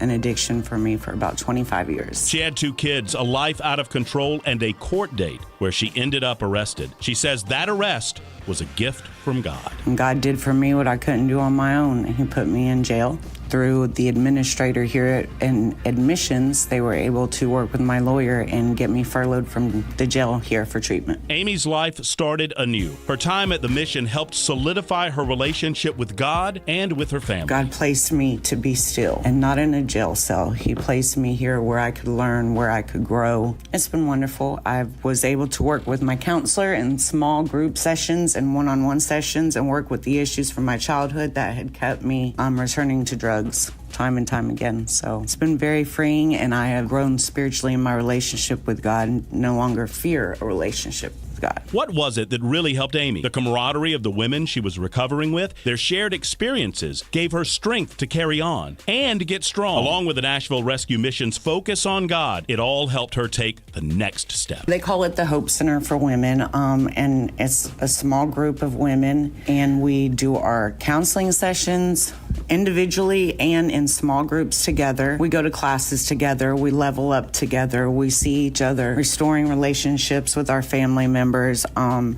an addiction for me for about 25 years. She had 2 kids, a life out of control, and a court date where she ended up arrested. She says that arrest was a gift from God. And God did for me what I couldn't do on my own. He put me in jail. Through the administrator here in admissions, they were able to work with my lawyer and get me furloughed from the jail here for treatment. Amy's life started anew. Her time at the mission helped solidify her relationship with God and with her family. God placed me to be still and not in a jail cell. He placed me here where I could learn, where I could grow. It's been wonderful. I was able to work with my counselor in small group sessions and one-on-one sessions and work with the issues from my childhood that had kept me returning to drugs time and time again. So it's been very freeing, and I have grown spiritually in my relationship with God and no longer fear a relationship with God. What was it that really helped Amy? The camaraderie of the women she was recovering with, their shared experiences gave her strength to carry on and to get strong. Along with the Nashville Rescue Mission's focus on God, it all helped her take the next step. They call it the Hope Center for Women, and it's a small group of women, and we do our counseling sessions individually and in small groups together. We go to classes together. We level up together. We see each other, restoring relationships with our family members,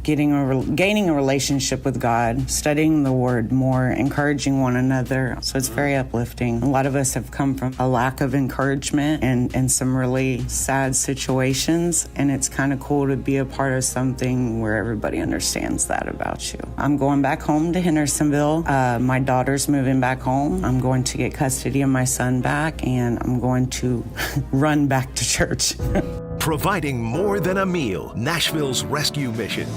gaining a relationship with God, studying the Word more, encouraging one another. So it's very uplifting. A lot of us have come from a lack of encouragement and some really sad situations, and it's kind of cool to be a part of something where everybody understands that about you. I'm going back home to Hendersonville. My daughter's moving back home. I'm going to get custody of my son back, and I'm going to run back to church. Providing more than a meal, Nashville's Rescue Mission.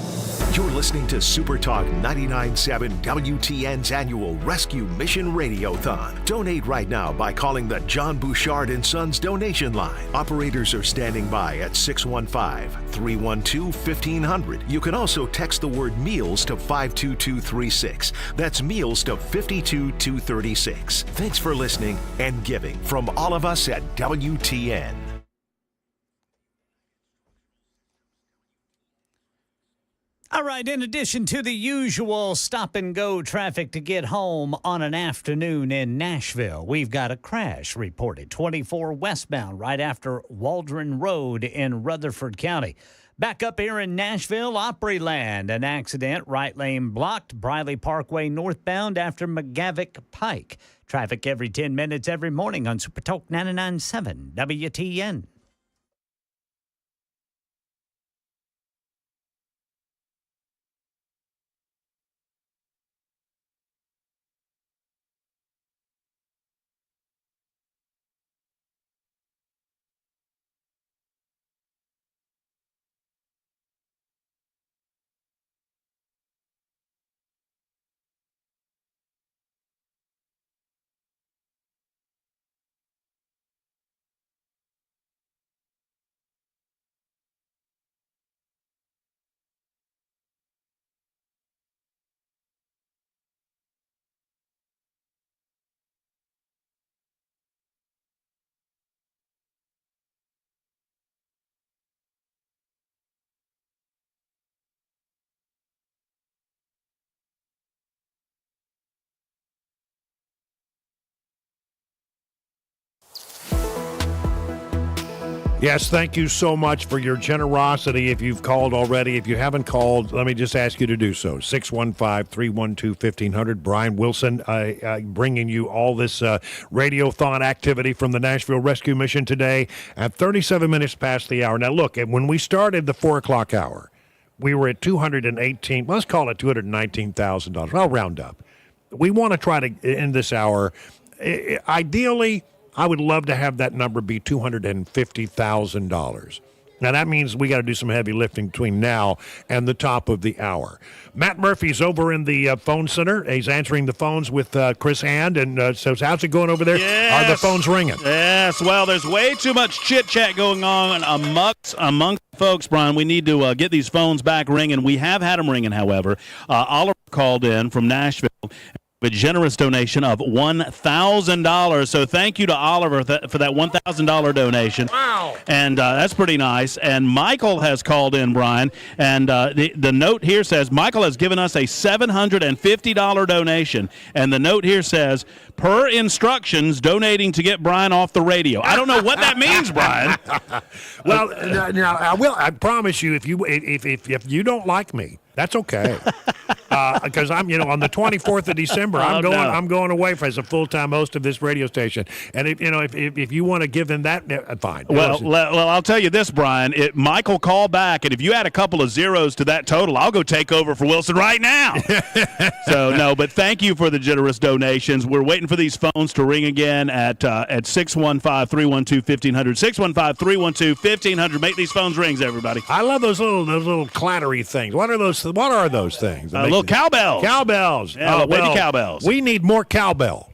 You're listening to Supertalk 99.7 WTN's annual Rescue Mission Radiothon. Donate right now by calling the John Bouchard & Sons donation line. Operators are standing by at 615-312-1500. You can also text the word meals to 52236. That's meals to 52236. Thanks for listening and giving from all of us at WTN. All right, in addition to the usual stop-and-go traffic to get home on an afternoon in Nashville, we've got a crash reported 24 westbound right after Waldron Road in Rutherford County. Back up here in Nashville, Opryland, an accident, right lane blocked, Briley Parkway northbound after McGavick Pike. Traffic every 10 minutes every morning on Supertalk 99.7 WTN. Yes, thank you so much for your generosity. If you've called already, if you haven't called, let me just ask you to do so. 615-312-1500. Brian Wilson bringing you all this Radiothon activity from the Nashville Rescue Mission today at 37 minutes past the hour. Now, look, when we started the 4 o'clock hour, we were at let's call it $219,000. I'll round up. We want to try to end this hour. Ideally, I would love to have that number be $250,000. Now, that means we got to do some heavy lifting between now and the top of the hour. Matt Murphy's over in the phone center. He's answering the phones with Chris Hand. And so how's it going over there? Yes. Are the phones ringing? Yes. Well, there's way too much chit-chat going on amongst folks, Brian. We need to get these phones back ringing. We have had them ringing, however. Oliver called in from Nashville. A generous donation of $1,000. So thank you to Oliver for that $1,000 donation. Wow. And that's pretty nice. And Michael has called in, Brian. And the note here says, Michael has given us a $750 donation. And the note here says, per instructions, donating to get Brian off the radio. I don't know what that means, Brian. Well, now I promise you, if you don't like me, that's okay. Because I'm, on the 24th of December, I'm going away as a full-time host of this radio station. And if you want to give them that, fine. Well, I'll tell you this, Brian. Michael, call back, and if you add a couple of zeros to that total, I'll go take over for Wilson right now. So no, but thank you for the generous donations. We're waiting for these phones to ring again at 615-312-1500. 615-312-1500. Make these phones rings, everybody. I love those little clattery things. What are those things? Little cowbells. Cowbells. Yeah, baby cowbells. We need more cowbell.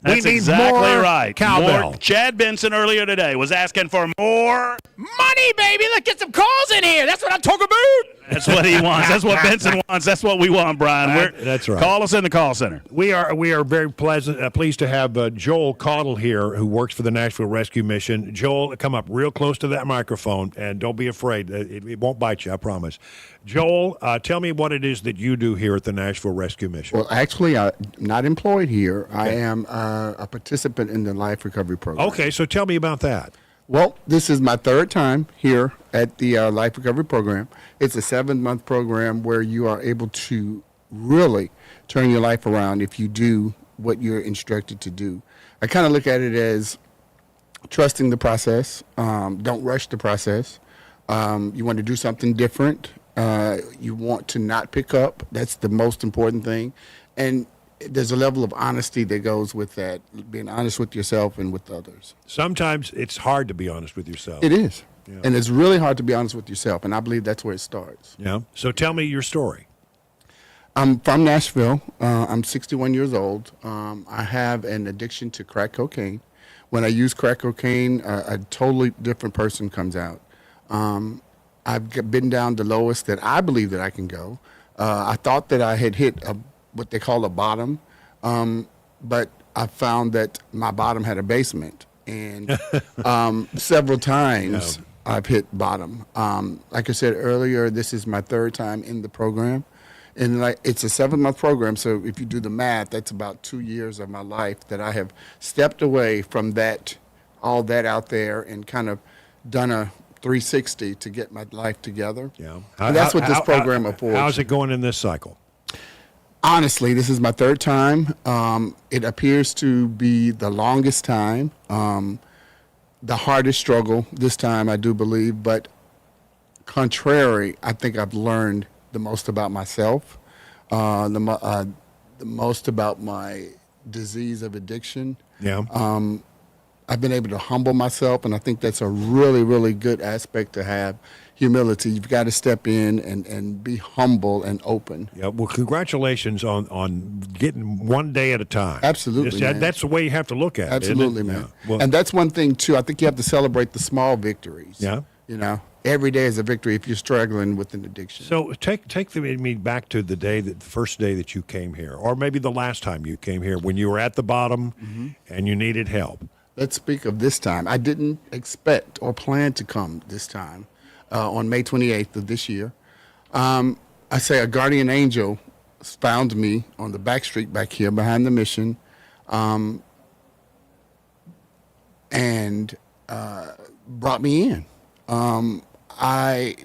That's we need exactly more right. Cowbell. Chad Benson earlier today was asking for more money, baby. Let's get some calls in here. That's what I'm talking about. That's what he wants. That's what Benson wants. That's what we want, Brian. That's right. Call us in the call center. We are very pleased to have Joel Caudle here, who works for the Nashville Rescue Mission. Joel, come up real close to that microphone, and don't be afraid. It won't bite you, I promise. Joel, tell me what it is that you do here at the Nashville Rescue Mission. Well, actually, I'm not employed here. Okay. I am a participant in the Life Recovery Program. Okay, so tell me about that. Well, this is my third time here at the Life Recovery Program. It's a 7-month program where you are able to really turn your life around if you do what you're instructed to do. I kind of look at it as trusting the process. Don't rush the process. You want to do something different. You want to not pick up. That's the most important thing. And there's a level of honesty that goes with that, being honest with yourself and with others. Sometimes it's hard to be honest with yourself. It is. Yeah. And it's really hard to be honest with yourself, and I believe that's where it starts. Yeah. So tell me your story. I'm from Nashville. I'm 61 years old. I have an addiction to crack cocaine. When I use crack cocaine, a totally different person comes out. I've been down the lowest that I believe that I can go. I thought that I had hit what they call a bottom, but I found that my bottom had a basement, and several times I've hit bottom. Like I said earlier, this is my third time in the program, and it's a 7-month program, so if you do the math, that's about 2 years of my life that I have stepped away from all that out there and kind of done a 360 to get my life together. Yeah, and that's what this program affords. How's it going in this cycle? Honestly, this is my third time. It appears to be the longest time, the hardest struggle this time, I do believe. But contrary, I think I've learned the most about myself, the most about my disease of addiction. Yeah. I've been able to humble myself, and I think that's a really, really good aspect to have. Humility. You've got to step in and be humble and open. Yeah. Well, congratulations on getting one day at a time. Absolutely, man. That's the way you have to look at it. Absolutely, man. Yeah. Well, and that's one thing too. I think you have to celebrate the small victories. Yeah. Every day is a victory if you're struggling with an addiction. So take me back to the first day that you came here, or maybe the last time you came here when you were at the bottom and you needed help. Let's speak of this time. I didn't expect or plan to come this time. On May 28th of this year. I say a guardian angel found me on the back street back here behind the mission. brought me in. I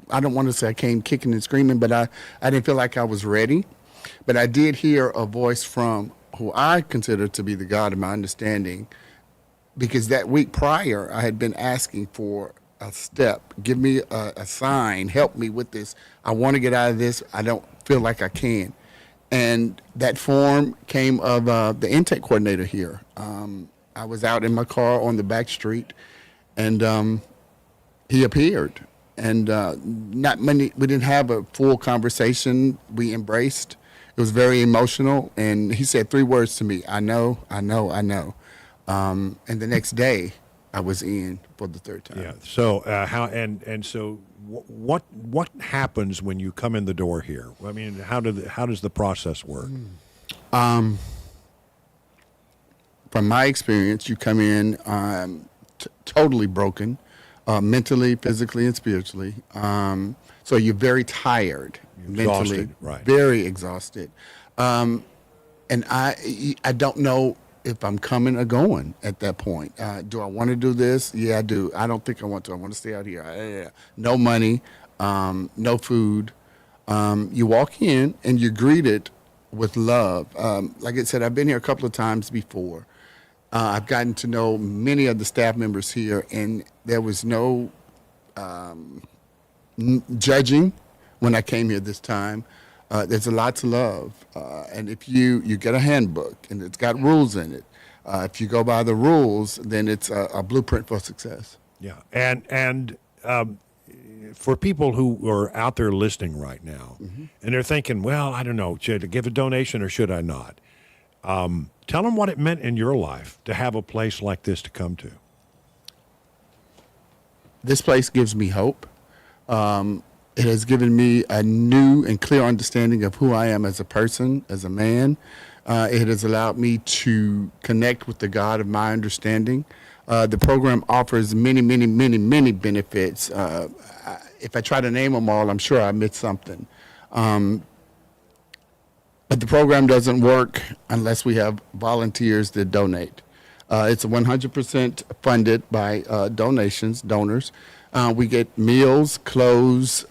don't want to say I came kicking and screaming, but I didn't feel like I was ready. But I did hear a voice from who I consider to be the God of my understanding, because that week prior I had been asking for a step, give me a sign, help me with this. I want to get out of this. I don't feel like I can. And that form came of the intake coordinator here. I was out in my car on the back street, and he appeared. And we didn't have a full conversation. We embraced. It was very emotional. And he said 3 words to me: I know, I know, I know. And the next day, I was in for the 3rd time. Yeah. So so what happens when you come in the door here? I mean, how does the process work? From my experience, you come in totally broken, mentally, physically, and spiritually. So you're very tired, mentally, right? Very exhausted. And I don't know if I'm coming or going at that point. Do I want to do this? Yeah, I do. I don't think I want to. I want to stay out here. No money, no food. You walk in and you're greeted with love. Like I said, I've been here a couple of times before. I've gotten to know many of the staff members here, and there was no judging when I came here this time. There's a lot to love. And if you get a handbook, and it's got rules in it, if you go by the rules, then it's a blueprint for success. Yeah. And for people who are out there listening right now, and they're thinking, well, I don't know, should I give a donation or should I not? Tell them what it meant in your life to have a place like this to come to. This place gives me hope. It has given me a new and clear understanding of who I am as a person, as a man. It has allowed me to connect with the God of my understanding. The program offers many, many, many, many benefits. If I try to name them all, I'm sure I missed something. But the program doesn't work unless we have volunteers that donate. It's 100% funded by donors. We get meals, clothes.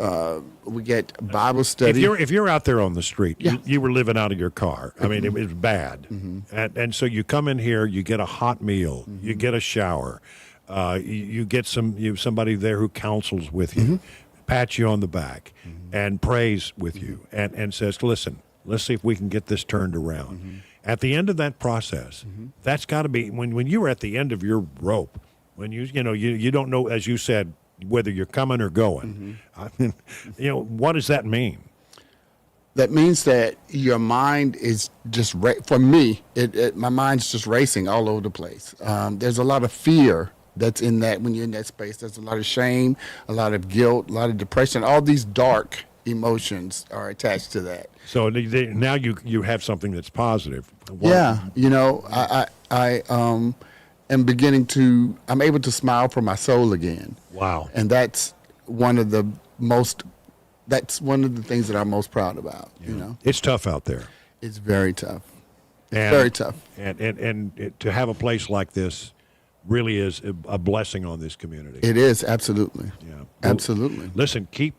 We get Bible study. If you're out there on the street, you were living out of your car. I mean, it was bad. And so you come in here, you get a hot meal, you get a shower, you get somebody there who counsels with you, pats you on the back, and prays with you, and says, listen, let's see if we can get this turned around. At the end of that process, that's got to be, when you're at the end of your rope, when you don't know, as you said, whether you're coming or going. What does that mean? That means that your mind is just, for me, my mind's just racing all over the place. There's a lot of fear that's in that when you're in that space. There's a lot of shame, a lot of guilt, a lot of depression. All these dark emotions are attached to that. So now you have something that's positive. Yeah, I am beginning to, I'm able to smile for my soul again. Wow. And that's one of the things that I'm most proud about, It's tough out there. It's very tough. Very tough. And to have a place like this really is a blessing on this community. It is, absolutely. Yeah. Well, absolutely. Listen, keep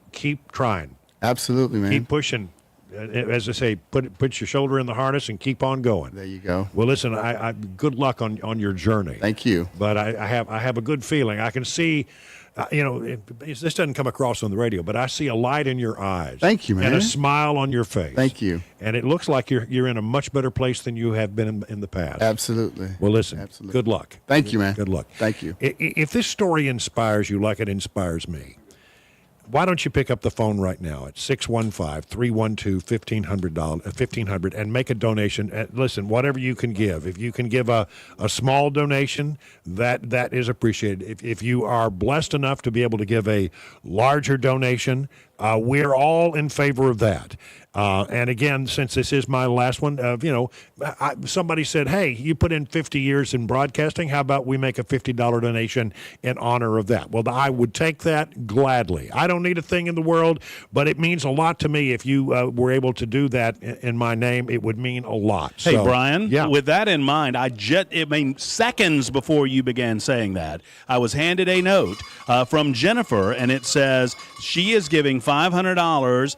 trying. Absolutely, man. Keep pushing. As I say, put your shoulder in the harness and keep on going. There you go. Well, listen, I good luck on your journey. Thank you. But I have a good feeling. I can see, this doesn't come across on the radio, but I see a light in your eyes. Thank you, man. And a smile on your face. Thank you. And it looks like you're in a much better place than you have been in the past. Absolutely. Well, listen. Absolutely. Good luck. Thank you, man. Good luck. Thank you. If this story inspires you like it inspires me, why don't you pick up the phone right now at 615-312-1500 and make a donation. Listen, whatever you can give. If you can give a small donation, that is appreciated. If you are blessed enough to be able to give a larger donation, We're all in favor of that. And again, since this is my last one, somebody said, hey, you put in 50 years in broadcasting. How about we make a $50 donation in honor of that? Well, I would take that gladly. I don't need a thing in the world, but it means a lot to me if you were able to do that in my name. It would mean a lot. Hey, So, Brian, yeah. with that in mind, seconds before you began saying that, I was handed a note from Jennifer, and it says she is giving $500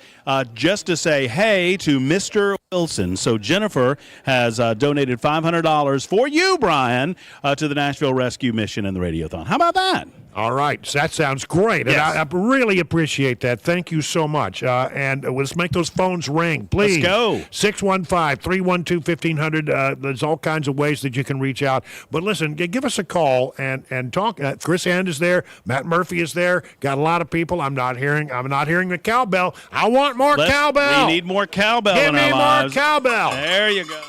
just to say hey to Mr. Wilson. So Jennifer has donated $500 for you, Brian, to the Nashville Rescue Mission and the Radiothon. How about that? All right. That sounds great. Yes. And I really appreciate that. Thank you so much. And let's make those phones ring, please. Let's go. 615-312-1500. There's all kinds of ways that you can reach out. But listen, give us a call and talk. Chris End is there. Matt Murphy is there. Got a lot of people. I'm not hearing the cowbell. I want more cowbell. We need more cowbell Give in me our more lives. cowbell. There you go.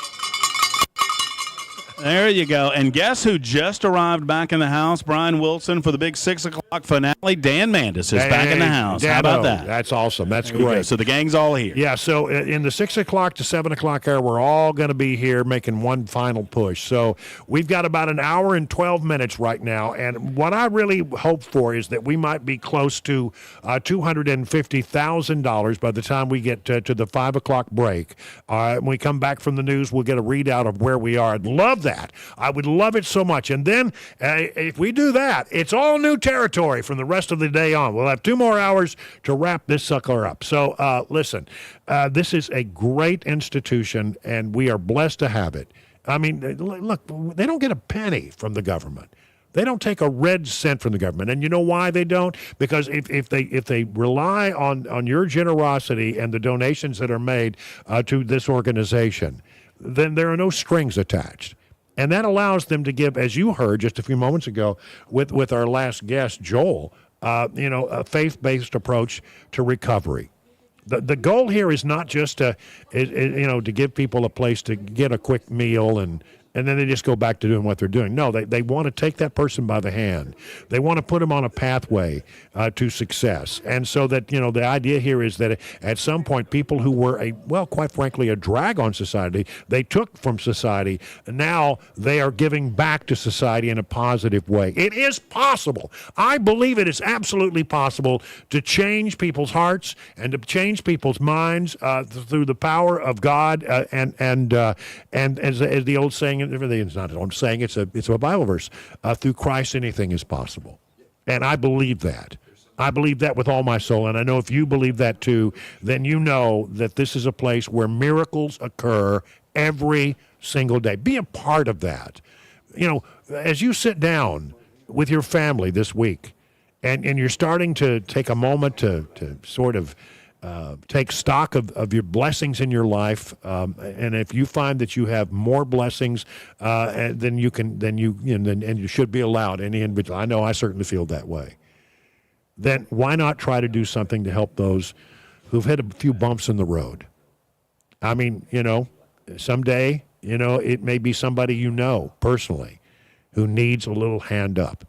There you go. And guess who just arrived back in the house? Brian Wilson for the big 6 o'clock finale. Dan Mandis is back in the house. How about that? That's awesome. That's There you go. great. So the gang's all here. Yeah, so in the 6 o'clock to 7 o'clock hour, we're all going to be here making one final push. So we've got about an hour and 12 minutes right now. And what I really hope for is that we might be close to $250,000 by the time we get to the 5 o'clock break. When we come back from the news, we'll get a readout of where we are. I'd love that. I would love it so much. And then if we do that, it's all new territory from the rest of the day on. We'll have 2 more hours to wrap this sucker up. So listen, this is a great institution, and we are blessed to have it. I mean, look, they don't get a penny from the government. They don't take a red cent from the government. And you know why they don't? Because if they rely on your generosity and the donations that are made to this organization, then there are no strings attached. And that allows them to give, as you heard just a few moments ago with our last guest, Joel, a faith-based approach to recovery. The goal here is not just to give people a place to get a quick meal and then they just go back to doing what they're doing. No, they want to take that person by the hand. They want to put them on a pathway to success. And so that, the idea here is that at some point, people who were quite frankly, a drag on society, they took from society, and now they are giving back to society in a positive way. It is possible. I believe it is absolutely possible to change people's hearts and to change people's minds through the power of God and as the old saying, it's not what I'm saying, it's a Bible verse. Through Christ, anything is possible. And I believe that. I believe that with all my soul. And I know if you believe that too, then you know that this is a place where miracles occur every single day. Be a part of that. As you sit down with your family this week and you're starting to take a moment to sort of take stock of your blessings in your life, and if you find that you have more blessings, then you should be allowed. Any individual, I know I certainly feel that way. Then why not try to do something to help those who've had a few bumps in the road? I mean, someday, it may be somebody personally who needs a little hand up,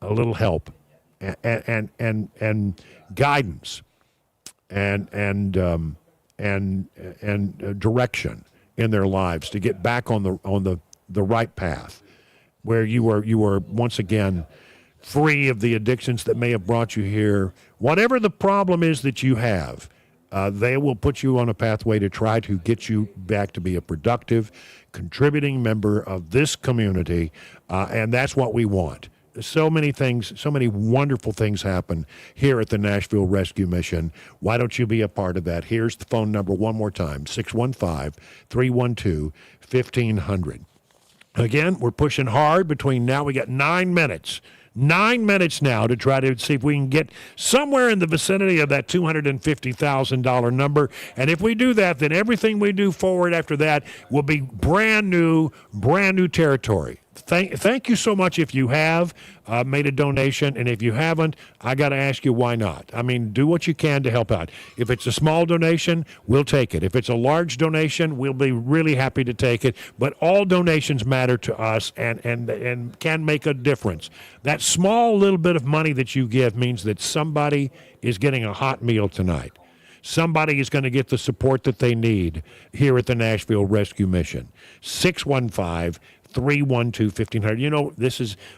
a little help, and guidance. And direction in their lives to get back on the right path, where you are once again free of the addictions that may have brought you here. Whatever the problem is that you have, they will put you on a pathway to try to get you back to be a productive, contributing member of this community, and that's what we want. So many things, so many wonderful things happen here at the Nashville Rescue Mission. Why don't you be a part of that? Here's the phone number one more time, 615-312-1500. Again, we're pushing hard between now. We got 9 minutes. 9 minutes now to try to see if we can get somewhere in the vicinity of that $250,000 number. And if we do that, then everything we do forward after that will be brand new territory. Thank you so much if you have made a donation, and if you haven't, I got to ask you why not. I mean, do what you can to help out. If it's a small donation, we'll take it. If it's a large donation, we'll be really happy to take it. But all donations matter to us and can make a difference. That small little bit of money that you give means that somebody is getting a hot meal tonight. Somebody is going to get the support that they need here at the Nashville Rescue Mission. 615-312-1500. You know,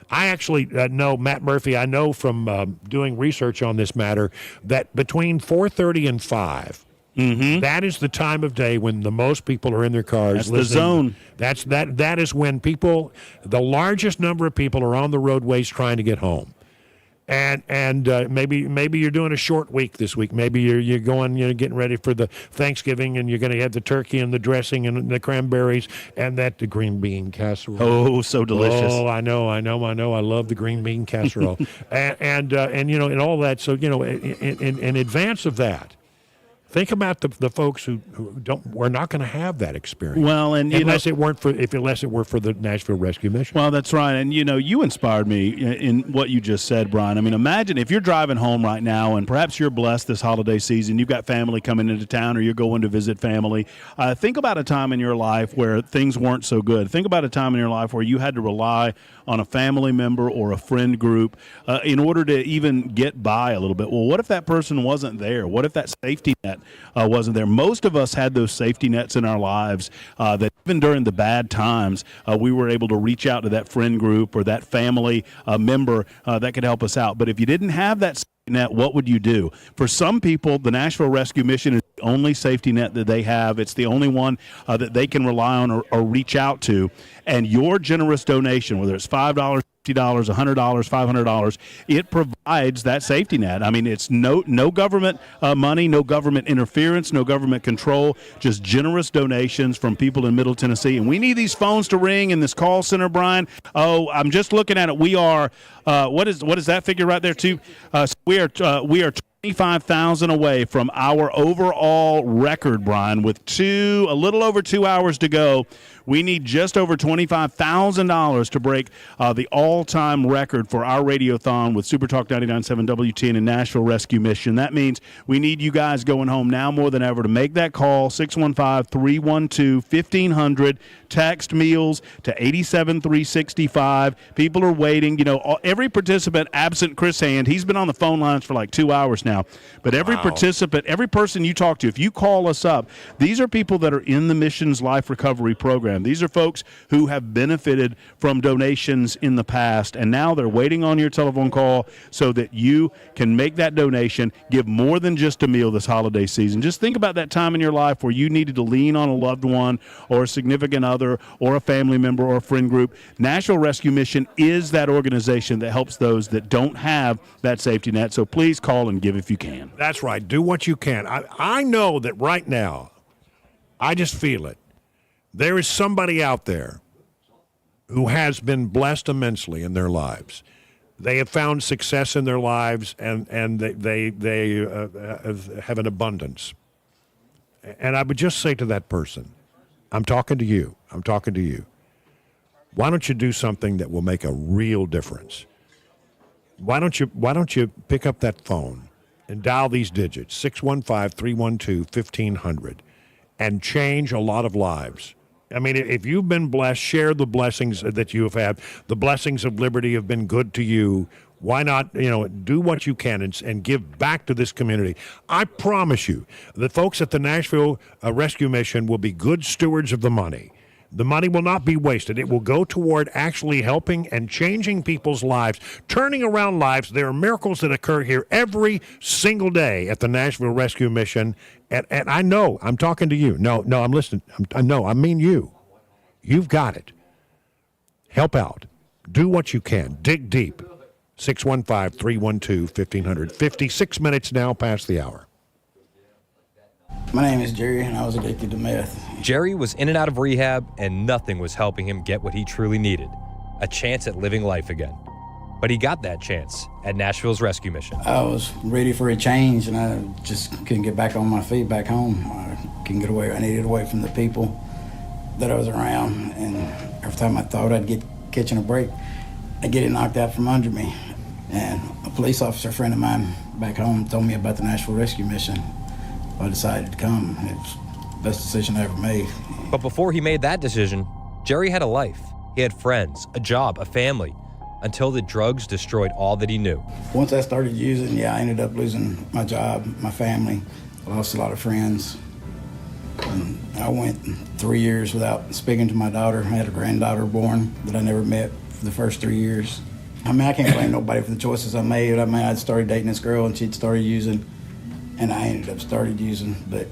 I actually know Matt Murphy. I know from doing research on this matter that between 4:30 and 5, that is the time of day when the most people are in their cars. That's the zone. That is when the largest number of people are on the roadways trying to get home. And maybe you're doing a short week this week. Maybe you're going, getting ready for the Thanksgiving, and you're going to have the turkey and the dressing and the cranberries and the green bean casserole. Oh, so delicious! Oh, I know. I love the green bean casserole, and all that. So in advance of that, think about the folks who we're not going to have that experience. Well, and unless it were for the Nashville Rescue Mission. Well, that's right. And you inspired me in what you just said, Brian. I mean, imagine if you're driving home right now, and perhaps you're blessed this holiday season. You've got family coming into town, or you're going to visit family. Think about a time in your life where things weren't so good. Think about a time in your life where you had to rely on a family member or a friend group in order to even get by a little bit. Well, what if that person wasn't there? What if that safety net wasn't there? Most of us had those safety nets in our lives that even during the bad times, we were able to reach out to that friend group or that family member that could help us out. But if you didn't have that safety net, what would you do? For some people, the Nashville Rescue Mission is the only safety net that they have. It's the only one that they can rely on or reach out to. And your generous donation, whether it's $5, $50, $100, $500, it provides that safety net. I mean, it's no government money, no government interference, no government control, just generous donations from people in Middle Tennessee. And we need these phones to ring in this call center, Brian. Oh, I'm just looking at it. We are what is that figure right there too? We are 25,000 away from our overall record, Brian, with a little over 2 hours to go. We need just over $25,000 to break the all-time record for our Radiothon with Supertalk 99.7 WTN and Nashville Rescue Mission. That means we need you guys going home now more than ever to make that call, 615-312-1500. Text meals to 87365. People are waiting. Every participant, absent Chris Hand, he's been on the phone lines for like 2 hours now. But every participant, every person you talk to, if you call us up, these are people that are in the Mission's Life Recovery Program. These are folks who have benefited from donations in the past, and now they're waiting on your telephone call so that you can make that donation, give more than just a meal this holiday season. Just think about that time in your life where you needed to lean on a loved one or a significant other or a family member or a friend group. Nashville Rescue Mission is that organization that helps those that don't have that safety net. So please call and give if you can. That's right. Do what you can. I know that right now, I just feel it. There is somebody out there who has been blessed immensely in their lives. They have found success in their lives, and they have an abundance. And I would just say to that person, I'm talking to you. Why don't you do something that will make a real difference? Why don't you pick up that phone and dial these digits, 615-312-1500, and change a lot of lives? I mean, if you've been blessed, share the blessings that you have had. The blessings of liberty have been good to you. Why not, do what you can and give back to this community? I promise you, the folks at the Nashville Rescue Mission will be good stewards of the money. The money will not be wasted. It will go toward actually helping and changing people's lives, turning around lives. There are miracles that occur here every single day at the Nashville Rescue Mission. And I know, I'm talking to you. No, I'm listening. I mean you. You've got it. Help out. Do what you can. Dig deep. 615-312-1500. 56 minutes now past the hour. My name is Jerry, and I was addicted to meth. Jerry was in and out of rehab, and nothing was helping him get what he truly needed, a chance at living life again. But he got that chance at Nashville's Rescue Mission. I was ready for a change, and I just couldn't get back on my feet back home. I couldn't get away. I needed away from the people that I was around, and every time I thought I'd get catching a break, I get it knocked out from under me. And a police officer friend of mine back home told me about the Nashville Rescue Mission. I decided to come. It was the best decision I ever made. But before he made that decision, Jerry had a life. He had friends, a job, a family, until the drugs destroyed all that he knew. Once I started using, I ended up losing my job, my family. I lost a lot of friends. And I went 3 years without speaking to my daughter. I had a granddaughter born that I never met for the first 3 years. I mean, I can't blame nobody for the choices I made. I mean, I started dating this girl and she'd started using, and I ended up started using, but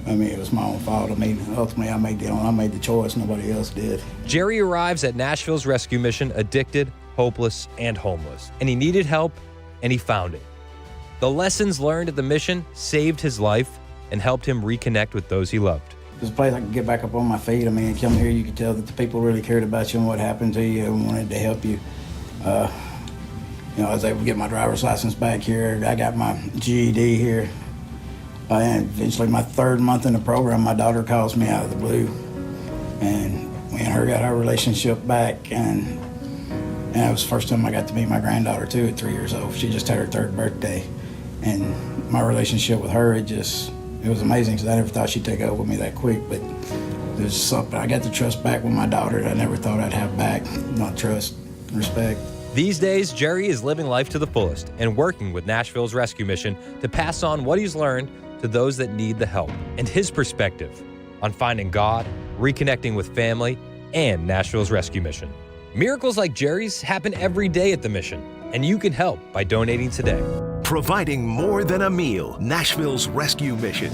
I mean, it was my own fault. I mean, ultimately, I made the choice. Nobody else did. Jerry arrives at Nashville's Rescue Mission addicted, hopeless, and homeless. And he needed help, and he found it. The lessons learned at the mission saved his life and helped him reconnect with those he loved. It was a place I could get back up on my feet. I mean, come here, you could tell that the people really cared about you and what happened to you and wanted to help you. I was able to get my driver's license back here. I got my GED here. And eventually, my third month in the program, my daughter calls me out of the blue. And me and her got our relationship back. And it was the first time I got to meet my granddaughter, too, at 3 years old. She just had her third birthday. And my relationship with her, it was amazing because I never thought she'd take up with me that quick. But there's something, I got the trust back with my daughter that I never thought I'd have back. Not trust, respect. These days, Jerry is living life to the fullest and working with Nashville's Rescue Mission to pass on what he's learned to those that need the help and his perspective on finding God, reconnecting with family, and Nashville's Rescue Mission. Miracles like Jerry's happen every day at the mission, and you can help by donating today. Providing more than a meal, Nashville's Rescue Mission.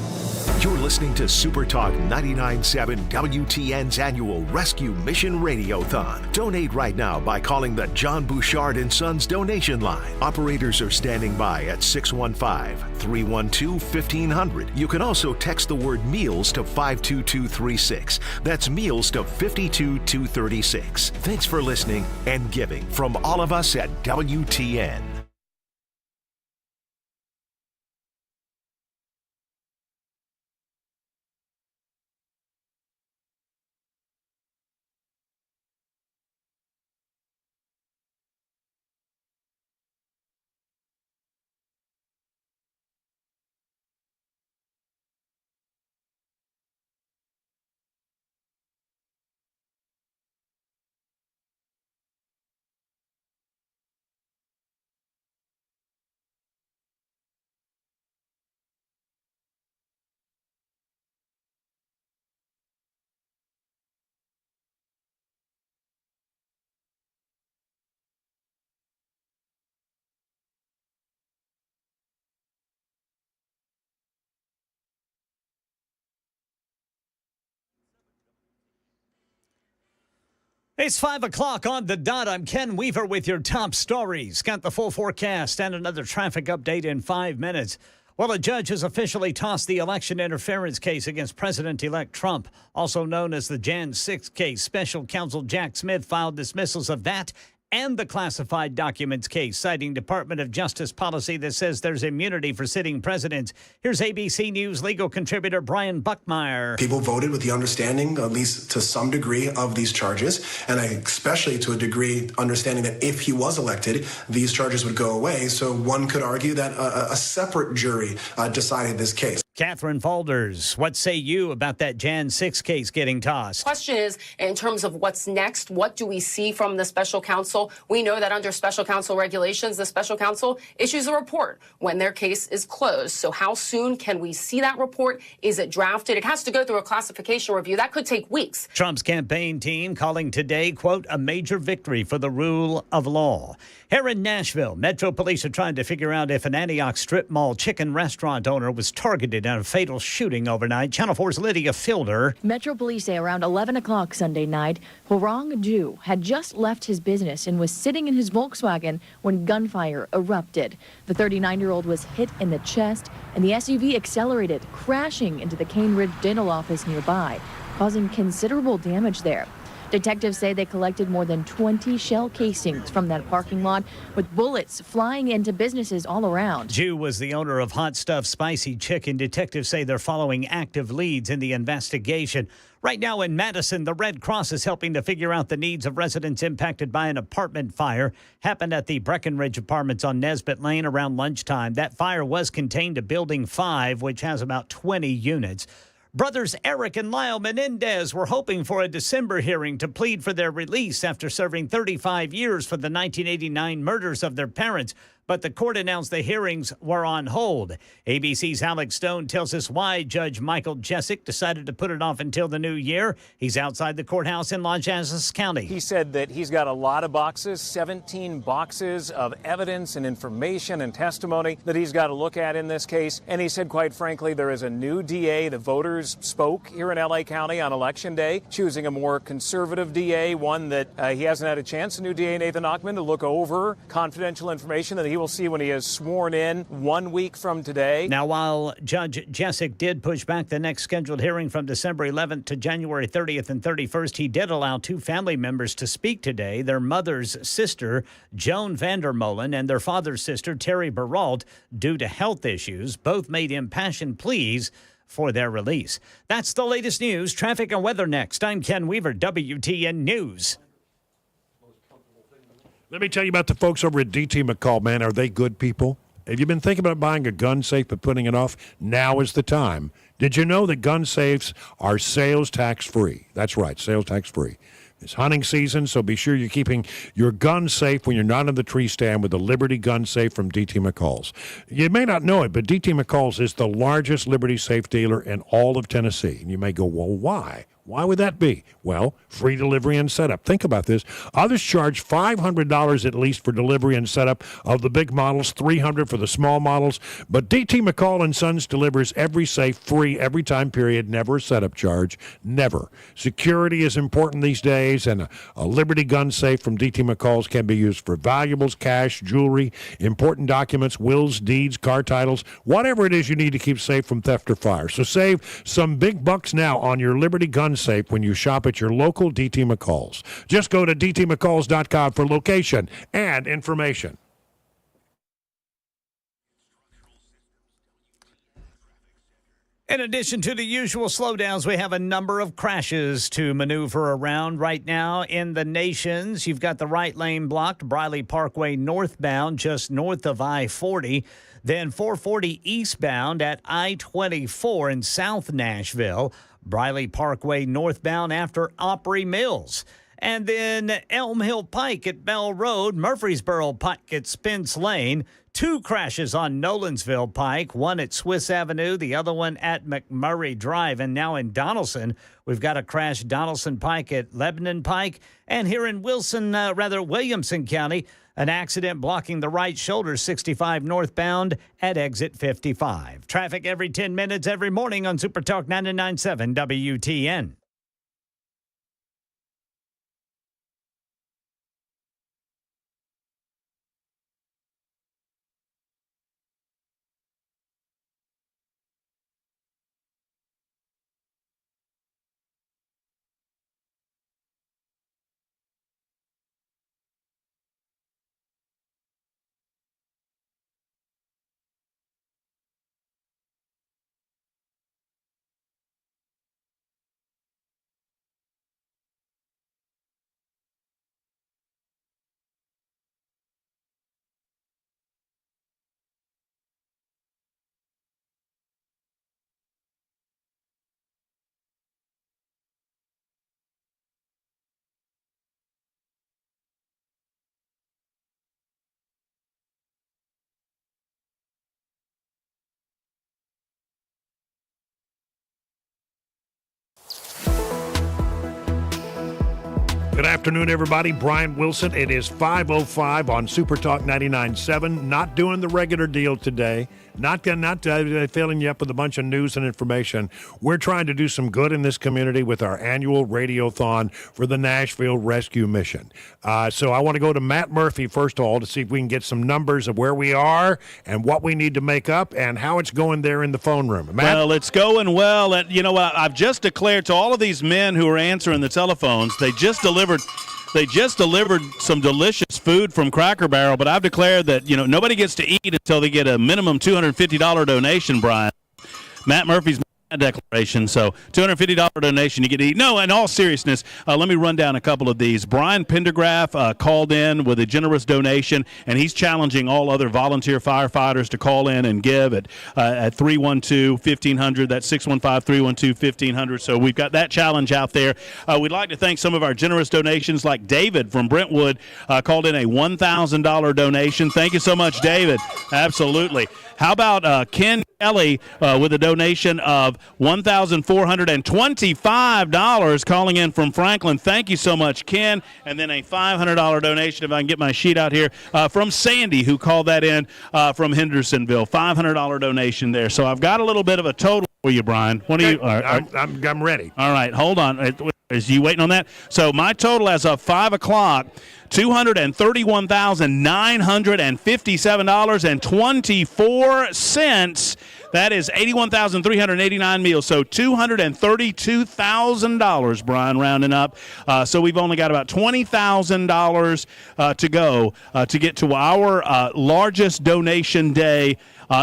You're listening to Supertalk 99.7 WTN's annual Rescue Mission Radiothon. Donate right now by calling the John Bouchard & Sons donation line. Operators are standing by at 615-312-1500. You can also text the word meals to 52236. That's meals to 52236. Thanks for listening and giving from all of us at WTN. It's 5 o'clock on the dot. I'm Ken Weaver with your top stories. Got the full forecast and another traffic update in 5 minutes. Well, a judge has officially tossed the election interference case against President-elect Trump, also known as the Jan 6 case. Special counsel Jack Smith filed dismissals of that and the classified documents case, citing Department of Justice policy that says there's immunity for sitting presidents. Here's ABC News legal contributor Brian Buckmeyer. People voted with the understanding, at least to some degree, of these charges, and especially to a degree understanding that if he was elected, these charges would go away. So one could argue that a separate jury decided this case. Catherine Falders, what say you about that Jan 6 case getting tossed? Question is, in terms of what's next, what do we see from the special counsel? We know that under special counsel regulations, the special counsel issues a report when their case is closed. So how soon can we see that report? Is it drafted? It has to go through a classification review. That could take weeks. Trump's campaign team calling today, quote, a major victory for the rule of law. Here in Nashville, Metro Police are trying to figure out if an Antioch Strip Mall chicken restaurant owner was targeted in a fatal shooting overnight. Channel 4's Lydia Fielder. Metro Police say around 11 o'clock Sunday night, Horang Ju had just left his business and was sitting in his Volkswagen when gunfire erupted. The 39-year-old was hit in the chest, and the SUV accelerated, crashing into the Cane Ridge dental office nearby, causing considerable damage there. Detectives say they collected more than 20 shell casings from that parking lot, with bullets flying into businesses all around. Jew was the owner of Hot Stuff Spicy Chicken. Detectives say they're following active leads in the investigation. Right now in Madison, the Red Cross is helping to figure out the needs of residents impacted by an apartment fire. Happened at the Breckenridge Apartments on Nesbitt Lane around lunchtime. That fire was contained to Building 5, which has about 20 units. Brothers Eric and Lyle Menendez were hoping for a December hearing to plead for their release after serving 35 years for the 1989 murders of their parents. But the court announced the hearings were on hold. ABC's Alex Stone tells us why Judge Michael Jessic decided to put it off until the new year. He's outside the courthouse in Los Angeles County. He said that he's got a lot of boxes, 17 boxes of evidence and information and testimony that he's got to look at in this case. And he said, quite frankly, there is a new DA. The voters spoke here in L.A. County on Election Day, choosing a more conservative DA, one that he hasn't had a chance, the new DA Nathan Nachman, to look over confidential information that he will see when he is sworn in 1 week from today. Now, while Judge Jessic did push back the next scheduled hearing from December 11th to January 30th and 31st, he did allow two family members to speak today, their mother's sister, Joan Vandermolen, and their father's sister, Terry Baralt, due to health issues. Both made impassioned pleas for their release. That's the latest news. Traffic and weather next. I'm Ken Weaver, WTN News. Let me tell you about the folks over at DT McCall, man. Are they good people? Have you been thinking about buying a gun safe but putting it off? Now is the time. Did you know that gun safes are sales tax free? That's right, sales tax free. It's hunting season, so be sure you're keeping your gun safe when you're not in the tree stand with the Liberty Gun Safe from DT McCall's. You may not know it, but DT McCall's is the largest Liberty Safe dealer in all of Tennessee. And you may go, well, why? Why would that be? Well, free delivery and setup. Think about this. Others charge $500 at least for delivery and setup of the big models, $300 for the small models. But DT McCall & Sons delivers every safe free every time period, never a setup charge, never. Security is important these days, and a Liberty gun safe from DT McCall's can be used for valuables, cash, jewelry, important documents, wills, deeds, car titles, whatever it is you need to keep safe from theft or fire. So save some big bucks now on your Liberty gun safe when you shop at your local DT McCall's. Just go to dtmccalls.com for location and information. In addition to the usual slowdowns, we have a number of crashes to maneuver around right now in the Nations. You've got the right lane blocked, Briley Parkway northbound, just north of I-40. Then 440 eastbound at I-24 in South Nashville. Briley Parkway northbound after Opry Mills. And then Elm Hill Pike at Bell Road, Murfreesboro Pike at Spence Lane. Two crashes on Nolensville Pike, one at Swiss Avenue, the other one at McMurray Drive. And now in Donaldson, we've got a crash, Donaldson Pike at Lebanon Pike. And here in Williamson County, an accident blocking the right shoulder, 65 northbound at exit 55. Traffic every 10 minutes every morning on Supertalk 99.7 WTN. Good afternoon, everybody. Brian Wilson. It is 5:05 on Supertalk 99.7. Not doing the regular deal today. Not filling you up with a bunch of news and information. We're trying to do some good in this community with our annual Radiothon for the Nashville Rescue Mission. So I want to go to Matt Murphy, first of all, to see if we can get some numbers of where we are and what we need to make up and how it's going there in the phone room. Matt? Well, it's going well. You know what? I've just declared to all of these men who are answering the telephones, they just delivered some delicious food from Cracker Barrel, but I've declared that, nobody gets to eat until they get a minimum $250 donation, Brian. Matt Murphy's declaration. So $250 donation, you get to eat. No, in all seriousness, let me run down a couple of these. Brian Pendergraph called in with a generous donation, and he's challenging all other volunteer firefighters to call in and give at 312-1500. That's 615-312-1500. So we've got that challenge out there. We'd like to thank some of our generous donations, like David from Brentwood called in a $1,000 donation. Thank you so much, David. Absolutely. How about Ken Kelly with a donation of $1,425 calling in from Franklin. Thank you so much, Ken. And then a $500 donation, if I can get my sheet out here, from Sandy, who called that in from Hendersonville. $500 donation there. So I've got a little bit of a total for you, Brian. What do you? I'm ready. All right, hold on. Is you waiting on that? So my total as of 5 o'clock, $231,957.24. That is 81,389 meals. So $232,000, Brian, rounding up. So we've only got about $20,000 to go to get to our largest donation day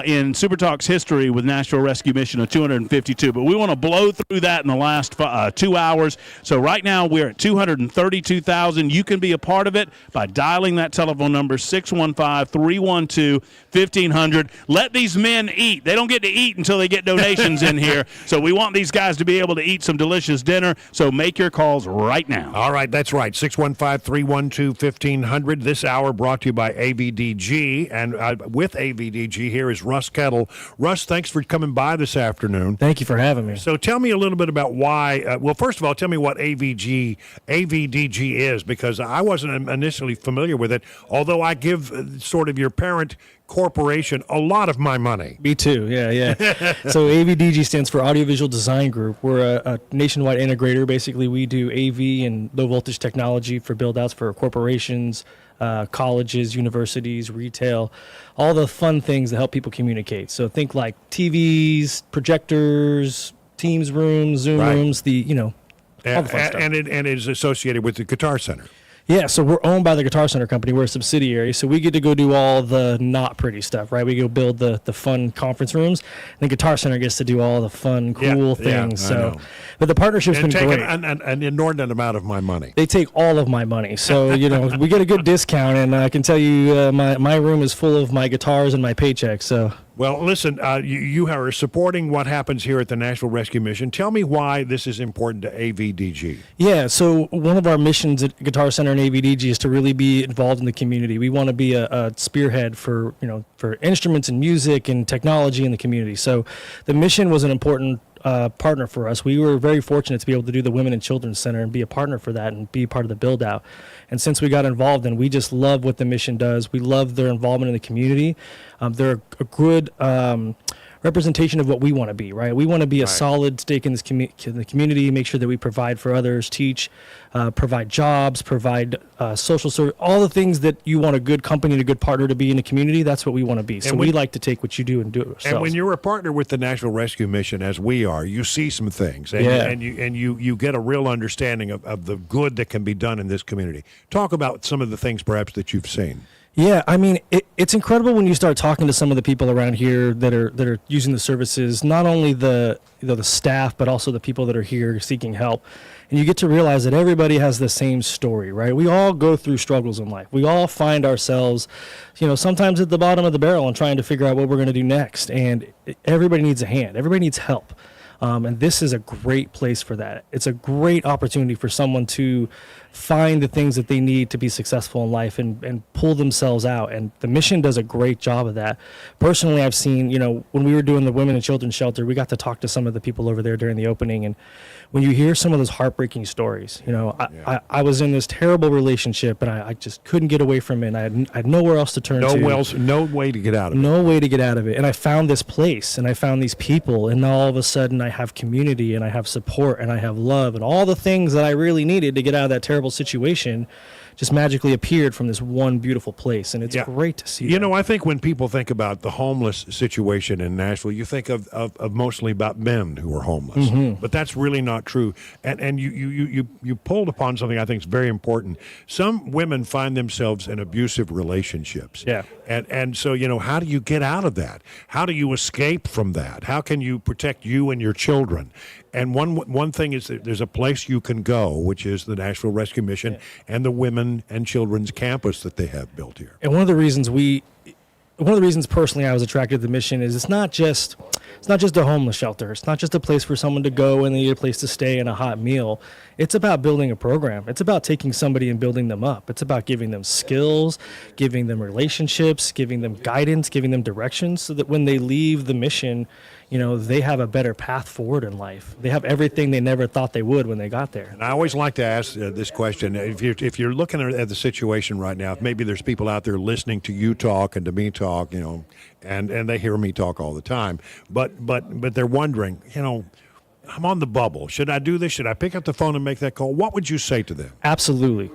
in Supertalk's history with Nashville Rescue Mission of 252. But we want to blow through that in the last 2 hours. So right now we're at 232,000. You can be a part of it by dialing that telephone number, 615-312-1500. Let these men eat. They don't get to eat until they get donations in here. So we want these guys to be able to eat some delicious dinner. So make your calls right now. All right, that's right. 615-312-1500. This hour brought to you by AVDG. And with AVDG here is Russ Kettle. Russ, thanks for coming by this afternoon. Thank you for having me. So tell me a little bit about why, well, first of all, tell me what AVDG is, because I wasn't initially familiar with it, although I give sort of your parent corporation a lot of my money. Me too, yeah. So AVDG stands for Audiovisual Design Group. We're a nationwide integrator. Basically, we do AV and low voltage technology for build-outs for corporations, colleges, universities, retail, all the fun things that help people communicate. So think like TVs, projectors, Teams rooms, Zoom rooms, all the fun stuff. And it is associated with the Guitar Center. Yeah, so we're owned by the Guitar Center company. We're a subsidiary, so we get to go do all the not pretty stuff, right? We go build the fun conference rooms, and the Guitar Center gets to do all the fun, cool things. But the partnership's been great. An inordinate amount of my money. They take all of my money, so we get a good discount, and I can tell you my room is full of my guitars and my paychecks. So. Well, listen, you are supporting what happens here at the Nashville Rescue Mission. Tell me why this is important to AVDG. Yeah, so one of our missions at Guitar Center and AVDG is to really be involved in the community. We want to be a spearhead for instruments and music and technology in the community. So the mission was an important partner for us. We were very fortunate to be able to do the Women and Children's Center and be a partner for that and be part of the build out. And since we got involved, and we just love what the mission does. We love their involvement in the community. They're a good representation of what we want to be, right? We want to be a solid stake in this the community, make sure that we provide for others, teach, provide jobs, provide social service, all the things that you want a good company and a good partner to be in the community. That's what we want to be. So we like to take what you do and do it ourselves. And when you're a partner with the Nashville Rescue Mission, as we are, you see some things, and you get a real understanding of the good that can be done in this community. Talk about some of the things perhaps that you've seen. Yeah, I mean, it's incredible when you start talking to some of the people around here that are using the services, not only the staff, but also the people that are here seeking help. And you get to realize that everybody has the same story, right? We all go through struggles in life. We all find ourselves, sometimes at the bottom of the barrel and trying to figure out what we're going to do next. And everybody needs a hand. Everybody needs help. And this is a great place for that. It's a great opportunity for someone to find the things that they need to be successful in life and pull themselves out. And the mission does a great job of that. Personally, I've seen, when we were doing the Women and Children's Shelter, we got to talk to some of the people over there during the opening. And when you hear some of those heartbreaking stories, I was in this terrible relationship and I just couldn't get away from it. And I had nowhere else to turn to. No way to get out of it. No way to get out of it. And I found this place and I found these people. And now all of a sudden I have community and I have support and I have love and all the things that I really needed to get out of that terrible situation just magically appeared from this one beautiful place. And it's great to see. I think when people think about the homeless situation in Nashville, you think of mostly about men who are homeless. Mm-hmm. But that's really not true. And you pulled upon something I think is very important. Some women find themselves in abusive relationships. Yeah. And so, how do you get out of that? How do you escape from that? How can you protect you and your children? And one thing is that there's a place you can go, which is the Nashville Rescue Mission and the Women and Children's Campus that they have built here. And one of the reasons personally I was attracted to the mission is it's not just a homeless shelter. It's not just a place for someone to go and they need a place to stay and a hot meal. It's about building a program. It's about taking somebody and building them up. It's about giving them skills, giving them relationships, giving them guidance, giving them directions so that when they leave the mission, they have a better path forward in life. They have everything they never thought they would when they got there. And I always like to ask this question. If you're looking at the situation right now, maybe there's people out there listening to you talk and to me talk, and they hear me talk all the time. But they're wondering, I'm on the bubble. Should I do this? Should I pick up the phone and make that call? What would you say to them? Absolutely.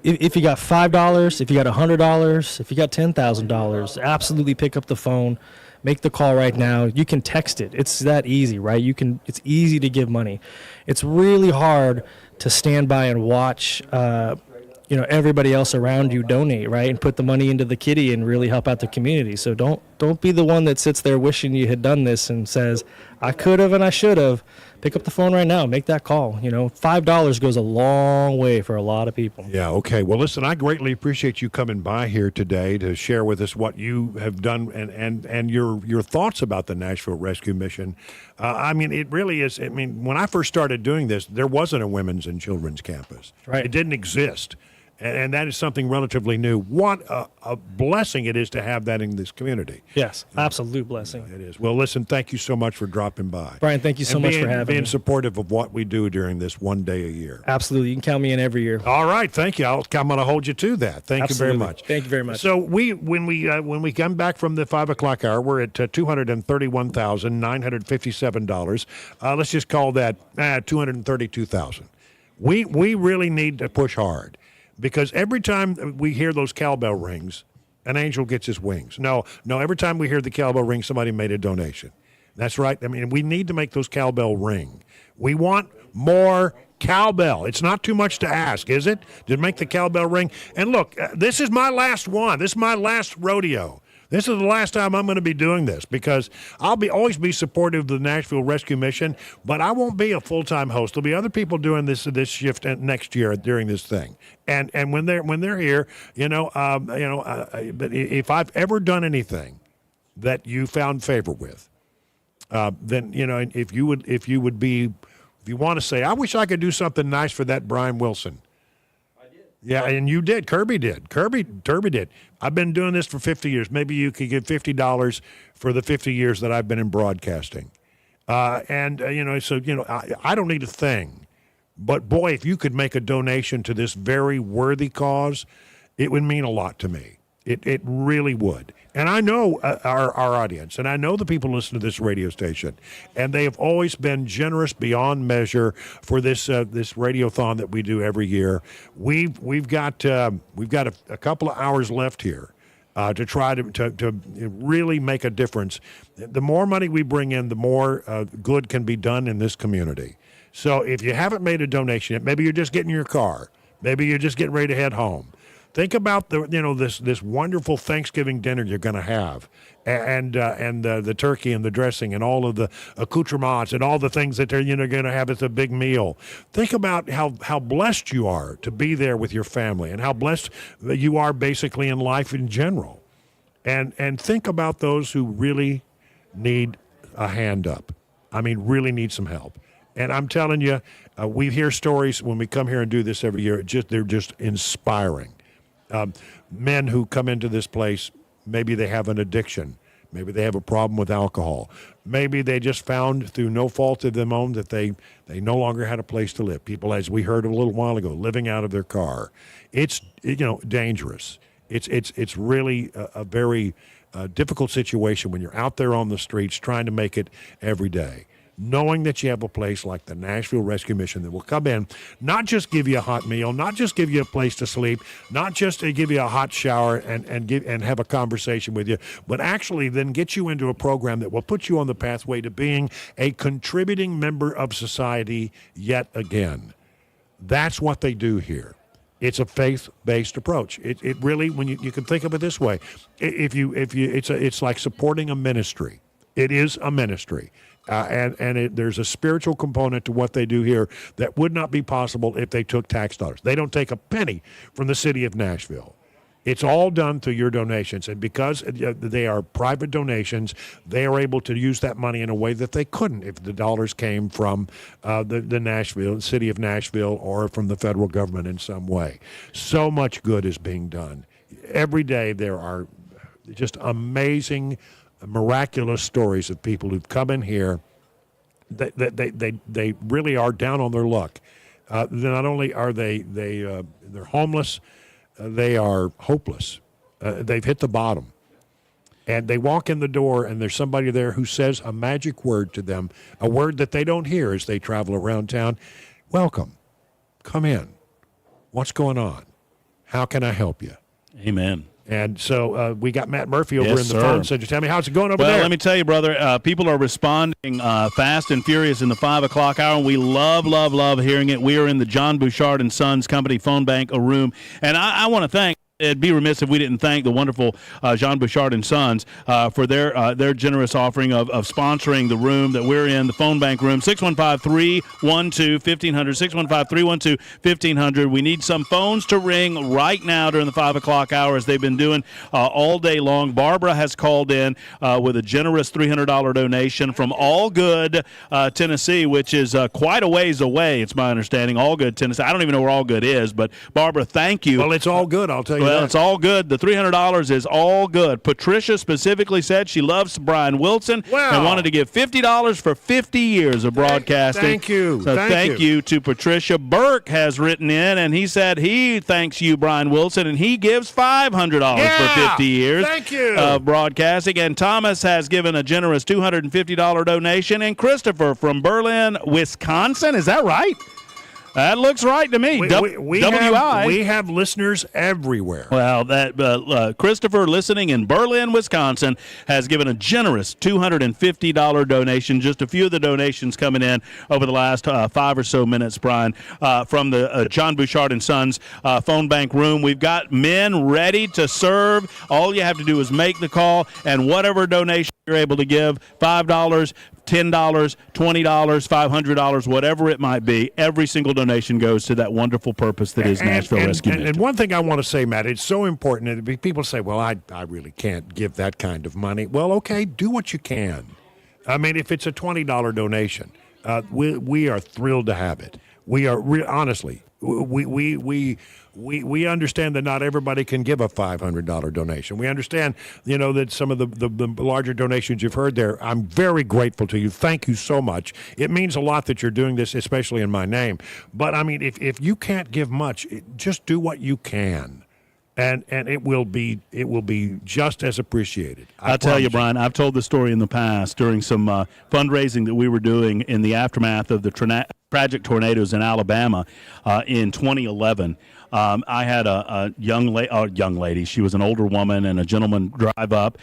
If you got $5, if you got $100, if you got $10,000, absolutely pick up the phone. Make the call right now. You can text it. It's that easy, right? It's easy to give money. It's really hard to stand by and watch, everybody else around you donate, right? And put the money into the kitty and really help out the community. So don't be the one that sits there wishing you had done this and says, I could have and I should have. Pick up the phone right now. Make that call. $5 goes a long way for a lot of people. Yeah, okay. Well, listen, I greatly appreciate you coming by here today to share with us what you have done and your thoughts about the Nashville Rescue Mission. It really is. When I first started doing this, there wasn't a women's and children's campus. Right. It didn't exist. And that is something relatively new. What a blessing it is to have that in this community. Yes, absolute blessing. It is. Well, listen, thank you so much for dropping by. Brian, thank you so much for having me. Being supportive of what we do during this one day a year. Absolutely. You can count me in every year. All right. Thank you. I'm going to hold you to that. Thank you very much. Thank you very much. So when we come back from the 5 o'clock hour, we're at $231,957. Let's just call that $232,000. We really need to push hard. Because every time we hear those cowbell rings, an angel gets his wings. No, every time we hear the cowbell ring, somebody made a donation. That's right. We need to make those cowbell ring. We want more cowbell. It's not too much to ask, is it? To make the cowbell ring. And look, this is my last one. This is my last rodeo. This is the last time I'm going to be doing this because I'll always be supportive of the Nashville Rescue Mission, but I won't be a full-time host. There'll be other people doing this shift next year during this thing. And when they're here, but if I've ever done anything that you found favor with, then if you want to say, I wish I could do something nice for that Brian Wilson. Yeah, and you did. Kirby did. Kirby did. I've been doing this for 50 years. Maybe you could give $50 for the 50 years that I've been in broadcasting. I don't need a thing. But, boy, if you could make a donation to this very worthy cause, it would mean a lot to me. It really would. And I know our audience, and I know the people listening to this radio station, and they have always been generous beyond measure for this radiothon that we do every year. We've got a couple of hours left here to try to really make a difference. The more money we bring in, the more good can be done in this community. So if you haven't made a donation yet, maybe you're just getting your car, maybe you're just getting ready to head home. Think about this wonderful Thanksgiving dinner you're going to have, and the turkey and the dressing and all of the accoutrements and all the things that they're going to have as a big meal. Think about how blessed you are to be there with your family and how blessed you are basically in life in general, and think about those who really need a hand up. Really need some help. And I'm telling you, we hear stories when we come here and do this every year. They're just inspiring. Men who come into this place, maybe they have an addiction. Maybe they have a problem with alcohol. Maybe they just found through no fault of their own that they no longer had a place to live. People, as we heard a little while ago, living out of their car. It's dangerous. It's really a very difficult situation when you're out there on the streets trying to make it every day. Knowing that you have a place like the Nashville Rescue Mission that will come in, not just give you a hot meal, not just give you a place to sleep, not just to give you a hot shower and have a conversation with you, but actually then get you into a program that will put you on the pathway to being a contributing member of society yet again. That's what they do here. It's a faith-based approach. It really, when you can think of it this way, it's like supporting a ministry. It is a ministry. There's a spiritual component to what they do here that would not be possible if they took tax dollars. They don't take a penny from the city of Nashville. It's all done through your donations. And because they are private donations, they are able to use that money in a way that they couldn't if the dollars came from the city of Nashville or from the federal government in some way. So much good is being done. Every day there are just amazing, miraculous stories of people who've come in here they really are down on their luck. Not only are they're homeless, they are hopeless. They've hit the bottom. And they walk in the door and there's somebody there who says a magic word to them, a word that they don't hear as they travel around town. Welcome. Come in. What's going on? How can I help you? Amen. And so we got Matt Murphy over in the phone. So just tell me, how's it going over there? Well, let me tell you, brother, people are responding fast and furious in the 5 o'clock hour, and we love hearing it. We are in the John Bouchard and Sons Company phone bank room, and I want to thank. It'd be remiss if we didn't thank the wonderful Jean Bouchard and Sons for their generous offering of sponsoring the room that we're in, the phone bank room, 615-312-1500, 615-312-1500. We need some phones to ring right now during the 5 o'clock hour as they've been doing all day long. Barbara has called in with a generous $300 donation from All Good, Tennessee, which is quite a ways away, it's my understanding. All Good, Tennessee. I don't even know where All Good is, but Barbara, thank you. Well, it's all good, I'll tell you. Well, it's all good. The $300 is all good. Patricia specifically said she loves Brian Wilson and wanted to give $50 for 50 years of broadcasting. Thank you. So thank you to Patricia. Burke has written in, and he said he thanks you, Brian Wilson, and he gives $500 for 50 years of broadcasting. And Thomas has given a generous $250 donation. And Christopher from Berlin, Wisconsin. Is that right? That looks right to me. We have listeners everywhere. Well, that Christopher, listening in Berlin, Wisconsin, has given a generous $250 donation. Just a few of the donations coming in over the last 5 or so minutes, Brian, from the John Bouchard and Sons phone bank room. We've got men ready to serve. All you have to do is make the call, and whatever donation you're able to give, $5, $10, $20, $500, whatever it might be, every single donation goes to that wonderful purpose that is Nashville Rescue Mission. And one thing I want to say, Matt, it's so important. That people say, well, I really can't give that kind of money. Well, okay, do what you can. I mean, if it's a $20 donation, we are thrilled to have it. We are honestly, we understand that not everybody can give a $500 donation. We understand, that some of the larger donations you've heard there. I'm very grateful to you. Thank you so much. It means a lot that you're doing this, especially in my name. But I mean, if you can't give much, just do what you can. And it will be just as appreciated. I'll tell you, Brian, I've told this story in the past during some fundraising that we were doing in the aftermath of the tragic tornadoes in Alabama in 2011. I had a young lady. She was an older woman, and a gentleman drive up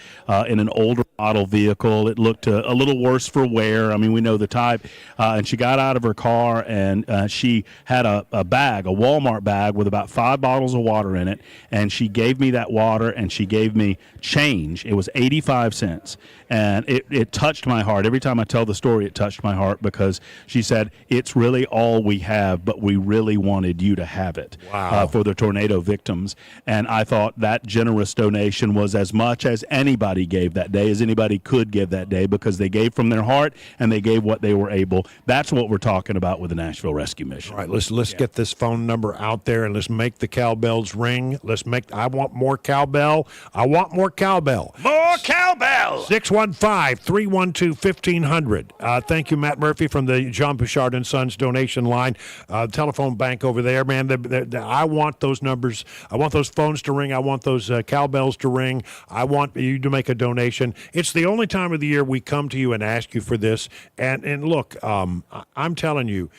in an older model vehicle. It looked a little worse for wear. I mean, we know the type. And she got out of her car, and she had a bag, a Walmart bag with about 5 bottles of water in it. And she gave me that water, and she gave me change. It was 85 cents. And it touched my heart. Every time I tell the story, it touched my heart because she said, it's really all we have, but we really wanted you to have it. Wow. for the tornado victims. And I thought that generous donation was as much as anybody gave that day, as anybody could give that day, because they gave from their heart and they gave what they were able. That's what we're talking about with the Nashville Rescue Mission. All right, let's get this phone number out there and let's make the cowbells ring. I want more cowbell. I want more cowbell. More cowbell! 615-312-1500. Thank you, Matt Murphy from the Jean Bouchard and Sons donation line. Telephone bank over there, man. I want those numbers. I want those phones to ring. I want those cowbells to ring. I want you to make a donation. It's the only time of the year we come to you and ask you for this. And look, I'm telling you,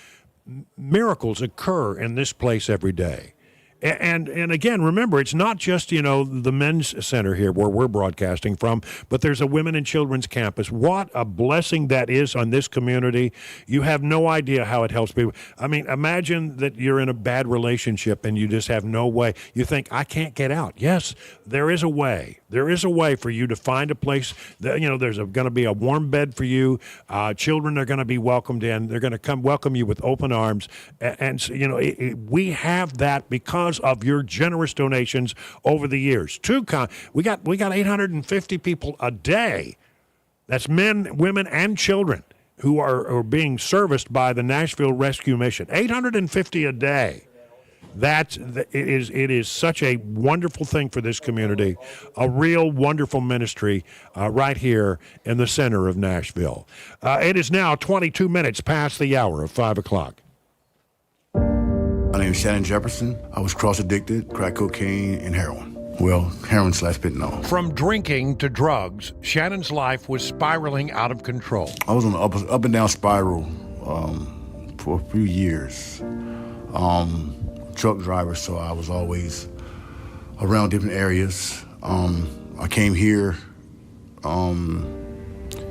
miracles occur in this place every day. And again, remember, it's not just, the men's center here where we're broadcasting from, but there's a women and children's campus. What a blessing that is on this community. You have no idea how it helps people. I mean, imagine that you're in a bad relationship and you just have no way. You think, I can't get out. Yes, there is a way. There is a way for you to find a place that, there's going to be a warm bed for you. Children are going to be welcomed in. They're going to come welcome you with open arms. And we have that because of your generous donations over the years. We got 850 people a day. That's men, women, and children who are being serviced by the Nashville Rescue Mission. 850 a day. It is such a wonderful thing for this community, a real wonderful ministry right here in the center of Nashville. It is now 22 minutes past the hour of 5 o'clock. My name is Shannon Jefferson. I was cross-addicted, crack cocaine, and heroin. Well, heroin/fentanyl. From drinking to drugs, Shannon's life was spiraling out of control. I was on an up and down spiral for a few years. Truck driver, so I was always around different areas. I came here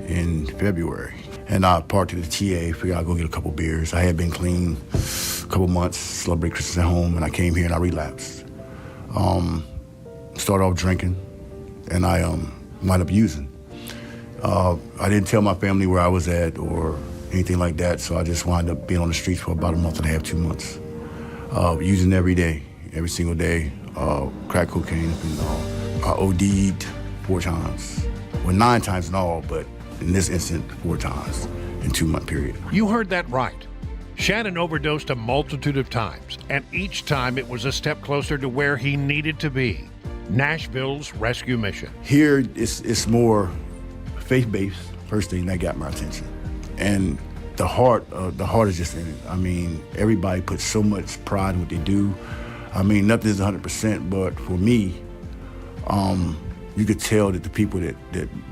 in February, and I parked at the TA, figured I'd go get a couple beers. I had been clean a couple months, celebrate Christmas at home, and I came here and I relapsed. Started off drinking, and I wound up using. I didn't tell my family where I was at or anything like that, so I just wound up being on the streets for about a month and a half, 2 months. Using every day, every single day, crack cocaine, and I OD'd 4 times. Well, 9 times in all, but in this instant, 4 times in 2-month period. You heard that right. Shannon overdosed a multitude of times, and each time it was a step closer to where he needed to be. Nashville's Rescue Mission. Here, it's more faith-based. First thing that got my attention. And the heart is just in it. I mean, everybody puts so much pride in what they do. I mean, nothing is 100%, but for me, you could tell that the people that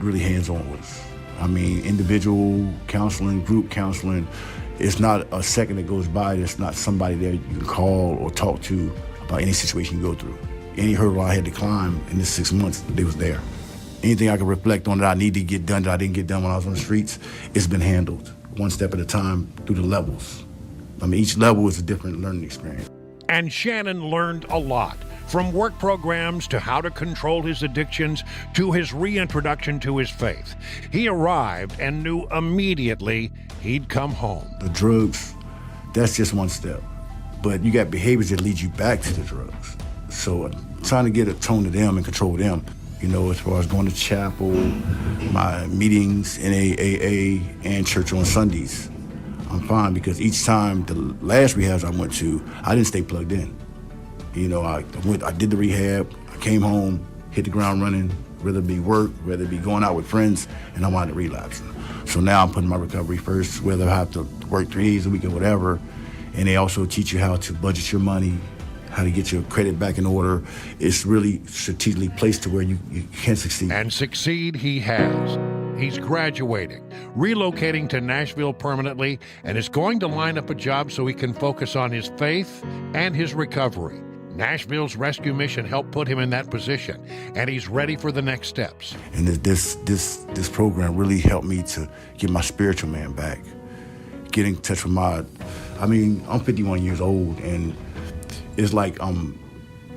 really hands-on with us. I mean, individual counseling, group counseling, it's not a second that goes by there's not somebody there you can call or talk to about any situation you go through. Any hurdle I had to climb in this 6 months, they was there. Anything I could reflect on that I need to get done that I didn't get done when I was on the streets, it's been handled one step at a time through the levels. I mean, each level is a different learning experience. And Shannon learned a lot, from work programs to how to control his addictions to his reintroduction to his faith. He arrived and knew immediately he'd come home. The drugs, that's just one step. But you got behaviors that lead you back to the drugs. So trying to get a tone to them and control them, as far as going to chapel, my meetings in AA and church on Sundays, I'm fine because each time, the last rehabs I went to, I didn't stay plugged in. I did the rehab, I came home, hit the ground running, whether it be work, whether it be going out with friends, and I wound up relapsing. So now I'm putting my recovery first, whether I have to work 3 days a week or whatever. And they also teach you how to budget your money, how to get your credit back in order. It's really strategically placed to where you can succeed. And succeed he has. He's graduating, relocating to Nashville permanently, and is going to line up a job so he can focus on his faith and his recovery. Nashville's Rescue Mission helped put him in that position, and he's ready for the next steps. And this program really helped me to get my spiritual man back, get in touch with I'm 51 years old, and it's like I'm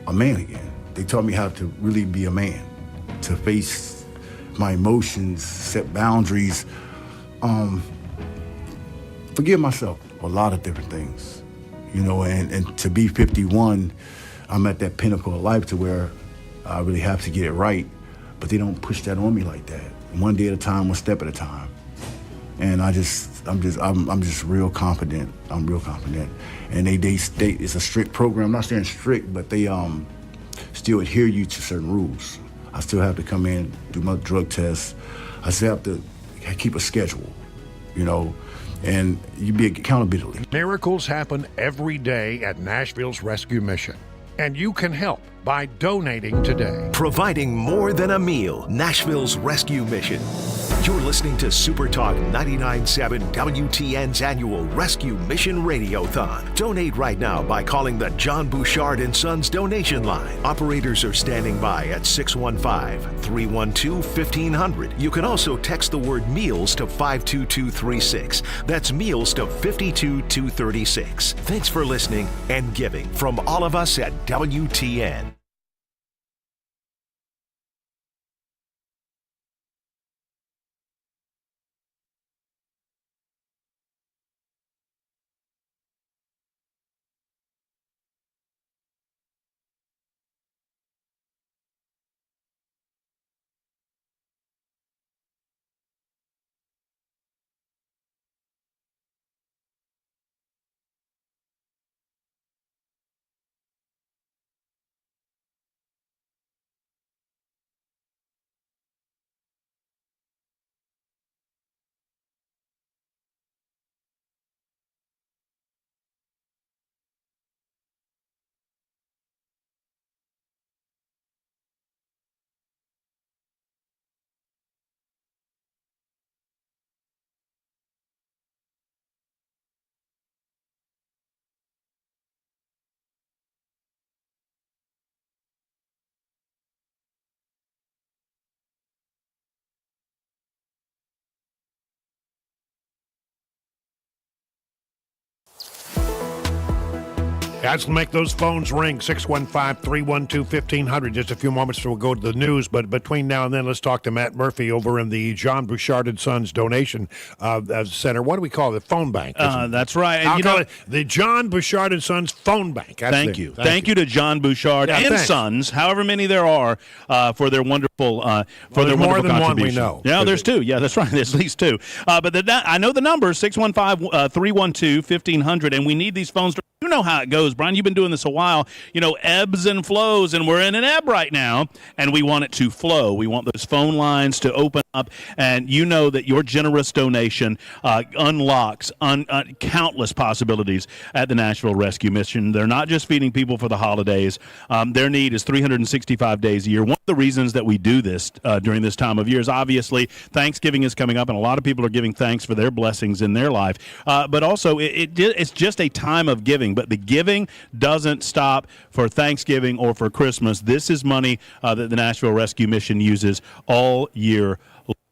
a man again. They taught me how to really be a man, to face my emotions, set boundaries, forgive myself a lot of different things, and to be 51, I'm at that pinnacle of life to where I really have to get it right, but they don't push that on me like that. One day at a time, one step at a time. And I'm just real confident. I'm real confident. And they state it's a strict program. I'm not saying strict, but they still adhere you to certain rules. I still have to come in, do my drug tests. I still have to keep a schedule, and you be accountability. Miracles happen every day at Nashville's Rescue Mission, and you can help by donating today. Providing more than a meal, Nashville's Rescue Mission. You're listening to Supertalk 99.7 WTN's annual Rescue Mission Radiothon. Donate right now by calling the John Bouchard & Sons donation line. Operators are standing by at 615-312-1500. You can also text the word meals to 52236. That's meals to 52236. Thanks for listening and giving from all of us at WTN. Guys, make those phones ring, 615-312-1500. Just a few moments till we'll go to the news, but between now and then, let's talk to Matt Murphy over in the John Bouchard & Sons Donation Center. What do we call it? Phone bank. That's right. I'll call it the John Bouchard & Sons Phone Bank. Thank you. Thank you to John Bouchard and Sons, however many there are, for their wonderful there's more than one we contribution. know. Yeah, there's two. Yeah, that's right. There's at least two. But I know the number, 615-312-1500, and we need these phones. You know how it goes, Brian. You've been doing this a while. Ebbs and flows, and we're in an ebb right now, and we want it to flow. We want those phone lines to open up, and you know that your generous donation unlocks countless possibilities at the Nashville Rescue Mission. They're not just feeding people for the holidays. Their need is 365 days a year. One of the reasons that we do this during this time of year is obviously Thanksgiving is coming up, and a lot of people are giving thanks for their blessings in their life. But also, it's just a time of giving. But the giving doesn't stop for Thanksgiving or for Christmas. This is money that the Nashville Rescue Mission uses all year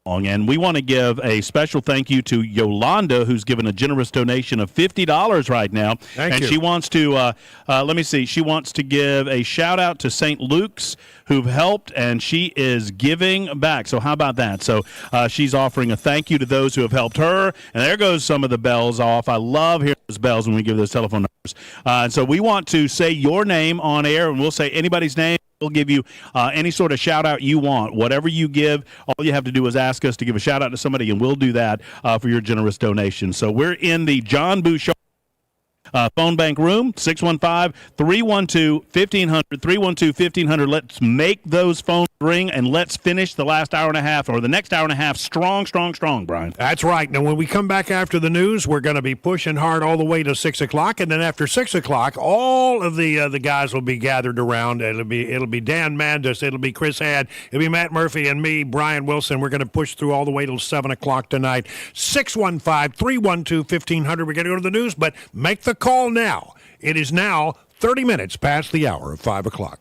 long. And we want to give a special thank you to Yolanda, who's given a generous donation of $50 right now. Thank you. She wants to, she wants to give a shout out to St. Luke's, who've helped, and she is giving back. So how about that? So she's offering a thank you to those who have helped her. And there goes some of the bells off. I love hearing those bells when we give those telephone numbers. And so we want to say your name on air, and we'll say anybody's name. We'll give you any sort of shout-out you want. Whatever you give, all you have to do is ask us to give a shout-out to somebody, and we'll do that for your generous donation. So we're in the John Bouchard phone bank room, 615-312-1500, 312-1500. Let's make those phones ring, and let's finish the last hour and a half, or the next hour and a half, strong, Brian. That's right. Now, when we come back after the news, we're going to be pushing hard all the way to 6 o'clock, and then after 6 o'clock, all of the guys will be gathered around. It'll be Dan Mandus, it'll be Chris Hadd, it'll be Matt Murphy, and me, Brian Wilson. We're going to push through all the way till 7 o'clock tonight. 615-312-1500. We're going to go to the news, but make the call now. It is now 30 minutes past the hour of 5 o'clock.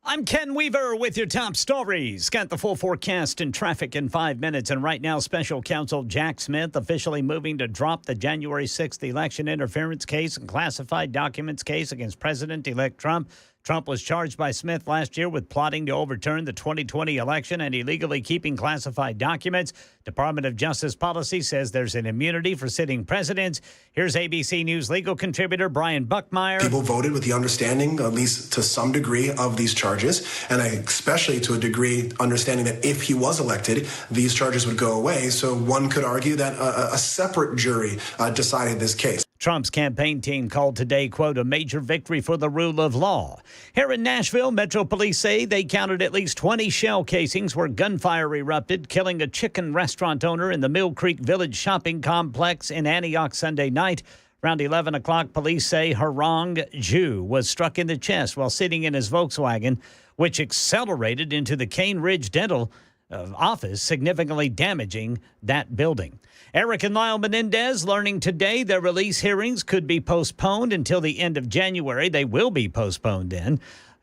I'm Ken Weaver with your top stories. Got the full forecast and traffic in 5 minutes. And right now, Special Counsel Jack Smith officially moving to drop the January 6th election interference case and classified documents case against President-elect Trump. Trump was charged by Smith last year with plotting to overturn the 2020 election and illegally keeping classified documents. Department of Justice policy says there's an immunity for sitting presidents. Here's ABC News legal contributor Brian Buckmeyer. People voted with the understanding, at least to some degree, of these charges, and especially to a degree understanding that if he was elected, these charges would go away. So one could argue that a separate jury decided this case. Trump's campaign team called today, quote, a major victory for the rule of law. Here in Nashville, Metro Police say they counted at least 20 shell casings where gunfire erupted, killing a chicken restaurant owner in the Mill Creek Village shopping complex in Antioch Sunday night. Around 11 o'clock, police say Harong Ju was struck in the chest while sitting in his Volkswagen, which accelerated into the Cane Ridge Dental office, significantly damaging that building. Eric and Lyle Menendez learning today their release hearings could be postponed until the end of January. They will be postponed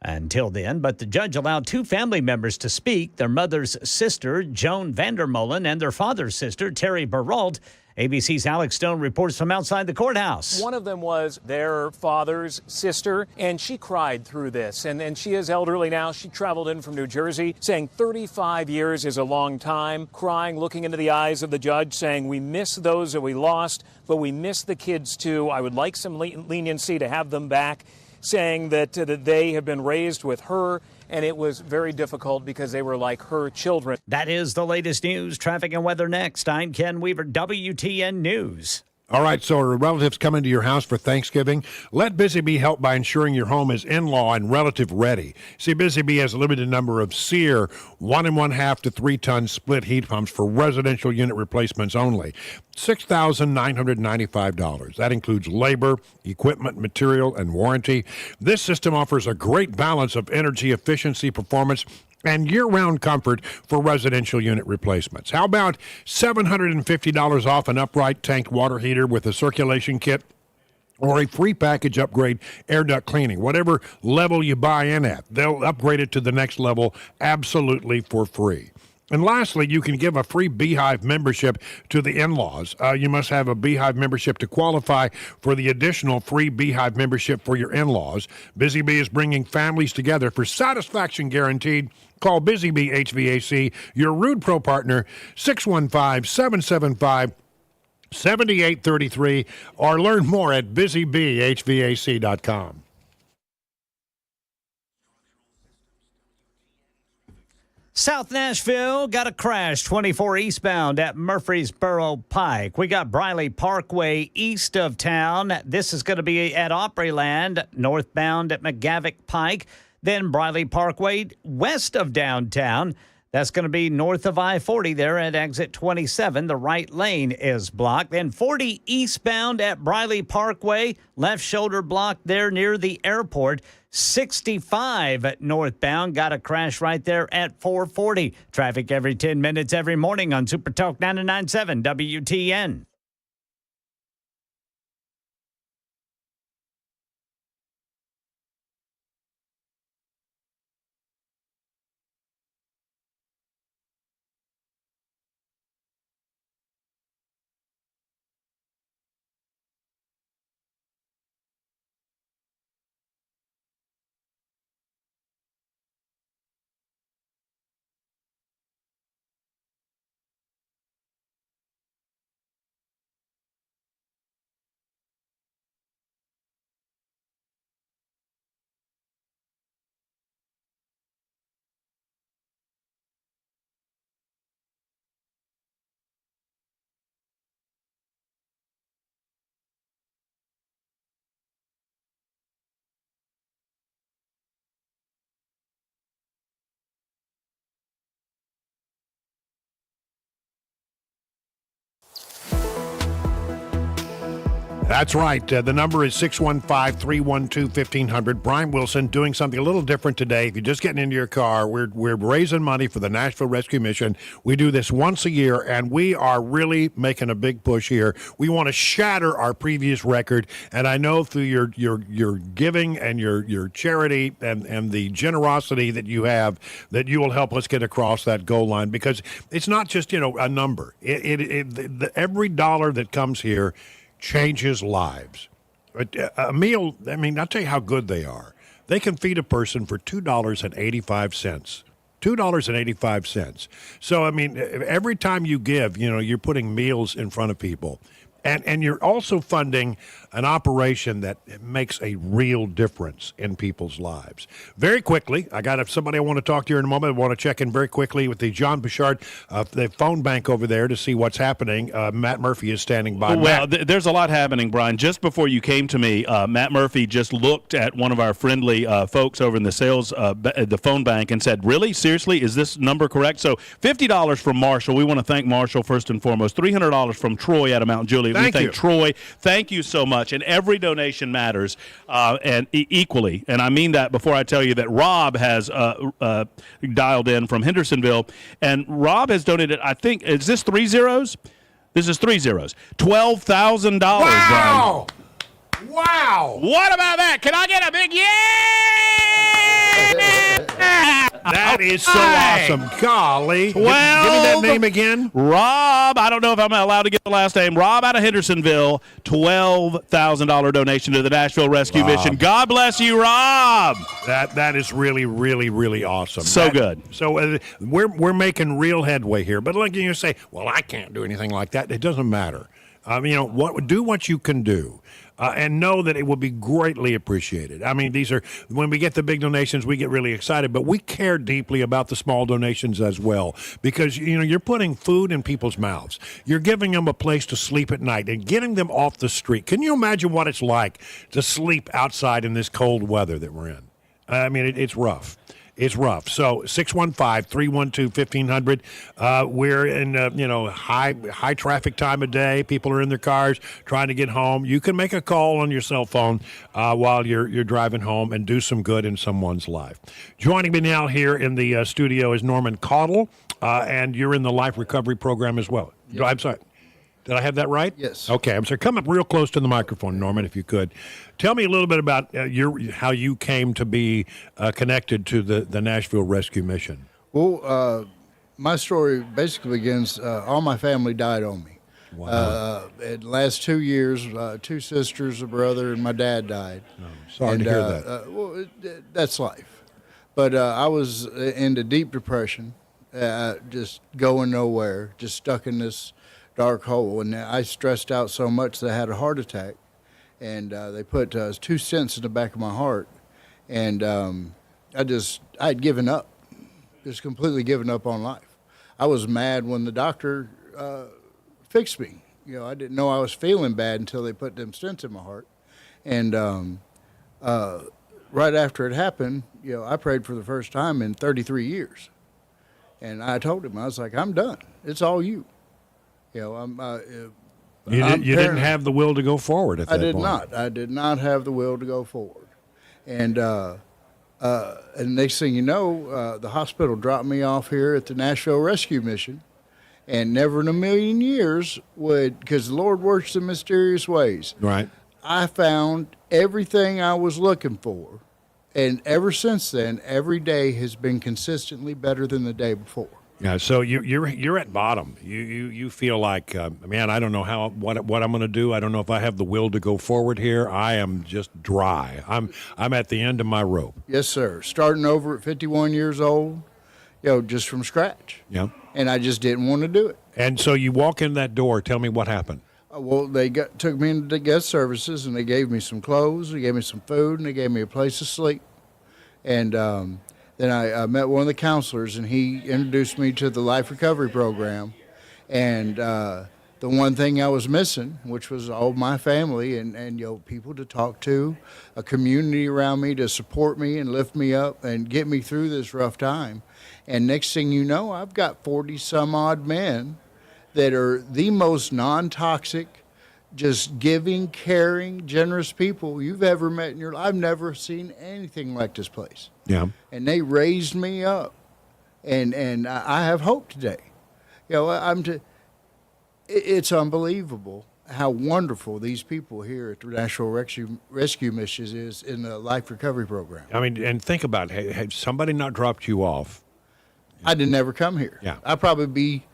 until then, but the judge allowed two family members to speak, their mother's sister, Joan Vandermolen, and their father's sister, Terry Baralt. ABC's Alex Stone reports from outside the courthouse. One of them was their father's sister, and she cried through this. And she is elderly now. She traveled in from New Jersey, saying 35 years is a long time, crying, looking into the eyes of the judge, saying, we miss those that we lost, but we miss the kids too. I would like some leniency to have them back, saying that they have been raised with her, and it was very difficult because they were like her children. That is the latest news. Traffic and weather next. I'm Ken Weaver, WTN News. All right, so are relatives coming to your house for Thanksgiving? Let Busy Bee help by ensuring your home is in-law and relative ready. See, Busy Bee has a limited number of SEER 1 1/2 to 3 ton split heat pumps for residential unit replacements only. $6,995. That includes labor, equipment, material, and warranty. This system offers a great balance of energy efficiency, performance, and year-round comfort for residential unit replacements. How about $750 off an upright tanked water heater with a circulation kit, or a free package upgrade air duct cleaning? Whatever level you buy in at, they'll upgrade it to the next level absolutely for free. And lastly, you can give a free Beehive membership to the in-laws. You must have a Beehive membership to qualify for the additional free Beehive membership for your in-laws. Busy Bee is bringing families together for satisfaction guaranteed. Call Busy Bee HVAC, your Rude Pro partner, 615-775-7833, or learn more at busybeehvac.com. South Nashville got a crash 24 eastbound at Murfreesboro Pike. We got Briley Parkway east of town. This is going to be at Opryland, northbound at McGavick Pike. Then Briley Parkway west of downtown. That's going to be north of I-40 there at exit 27. The right lane is blocked. Then 40 eastbound at Briley Parkway, left shoulder blocked there near the airport. 65 northbound, got a crash right there at 440. Traffic every 10 minutes every morning on Supertalk 99.7 WTN. That's right. The number is 615-312-1500. Brian Wilson doing something a little different today. If you're just getting into your car, we're raising money for the Nashville Rescue Mission. We do this once a year, and we are really making a big push here. We want to shatter our previous record, and I know through your giving and your charity and the generosity that you have, that you will help us get across that goal line, because it's not just a number. Every dollar that comes here changes lives. A meal, I'll tell you how good they are. They can feed a person for $2.85. $2.85. So, I mean, every time you give, you're putting meals in front of people. And you're also funding an operation that makes a real difference in people's lives. Very quickly, I got somebody I want to talk to you in a moment. I want to check in very quickly with the John Bouchard, the phone bank over there to see what's happening. Matt Murphy is standing by. Well, there's a lot happening, Brian. Just before you came to me, Matt Murphy just looked at one of our friendly folks over in the sales, the phone bank, and said, really? Seriously? Is this number correct? So $50 from Marshall. We want to thank Marshall first and foremost. $300 from Troy out of Mount Juliet. Thank you. Troy. Thank you so much. And every donation matters and equally. And I mean that before I tell you that Rob has dialed in from Hendersonville. And Rob has donated, I think, is this 3 zeros? This is 3 zeros. $12,000. Wow! Brian. Wow! What about that? Can I get a big yeah? That is so awesome. Golly. Give me that name again. Rob, I don't know if I'm allowed to get the last name. Rob out of Hendersonville, $12,000 donation to the Nashville Rescue Mission. God bless you, Rob. That is really, really, really awesome. So good. So we're making real headway here. But like you say, well, I can't do anything like that. It doesn't matter. Do what you can do. And know that it will be greatly appreciated. I mean, when we get the big donations, we get really excited, but we care deeply about the small donations as well because, you're putting food in people's mouths. You're giving them a place to sleep at night and getting them off the street. Can you imagine what it's like to sleep outside in this cold weather that we're in? I mean, it's rough. It's rough. So 615-312-1500. We're in high traffic time of day. People are in their cars trying to get home. You can make a call on your cell phone while you're driving home and do some good in someone's life. Joining me now here in the studio is Norman Caudle, and you're in the Life Recovery Program as well. Yes. I'm sorry. Did I have that right? Yes. Okay. I'm sorry. Come up real close to the microphone, Norman, if you could. Tell me a little bit about how you came to be connected to the Nashville Rescue Mission. Well, my story basically begins, all my family died on me. Wow. In the last 2 years, 2 sisters, a brother, and my dad died. Oh, sorry to hear that. That's life. But I was into deep depression, just going nowhere, just stuck in this dark hole, and I stressed out so much that I had a heart attack, and they put 2 stents in the back of my heart, and I'd given up, just completely given up on life. I was mad when the doctor fixed me. I didn't know I was feeling bad until they put them stents in my heart, and right after it happened, I prayed for the first time in 33 years, and I told him, I was like, I'm done. It's all you. You didn't have the will to go forward at that point. I did not have the will to go forward. And next thing you know, the hospital dropped me off here at the Nashville Rescue Mission. And never in a million years because the Lord works in mysterious ways. Right. I found everything I was looking for. And ever since then, every day has been consistently better than the day before. Yeah, so you're at bottom. You feel like, man, I don't know what I'm going to do. I don't know if I have the will to go forward here. I am just dry. I'm at the end of my rope. Yes, sir. Starting over at 51 years old, just from scratch. Yeah. And I just didn't want to do it. And so you walk in that door. Tell me what happened. Well, they took me into guest services, and they gave me some clothes, they gave me some food, and they gave me a place to sleep. And then I met one of the counselors, and he introduced me to the Life Recovery Program. And the one thing I was missing, which was all my family and people to talk to, a community around me to support me and lift me up and get me through this rough time. And next thing you know, I've got 40-some-odd men that are the most non-toxic, just giving, caring, generous people you've ever met in your life. I've never seen anything like this place. Yeah. And they raised me up, and I have hope today. It's unbelievable how wonderful these people here at the Nashville Rescue Mission is in the Life Recovery Program. I mean, and think about it. Had somebody not dropped you off, I'd never come here. Yeah. I'd probably be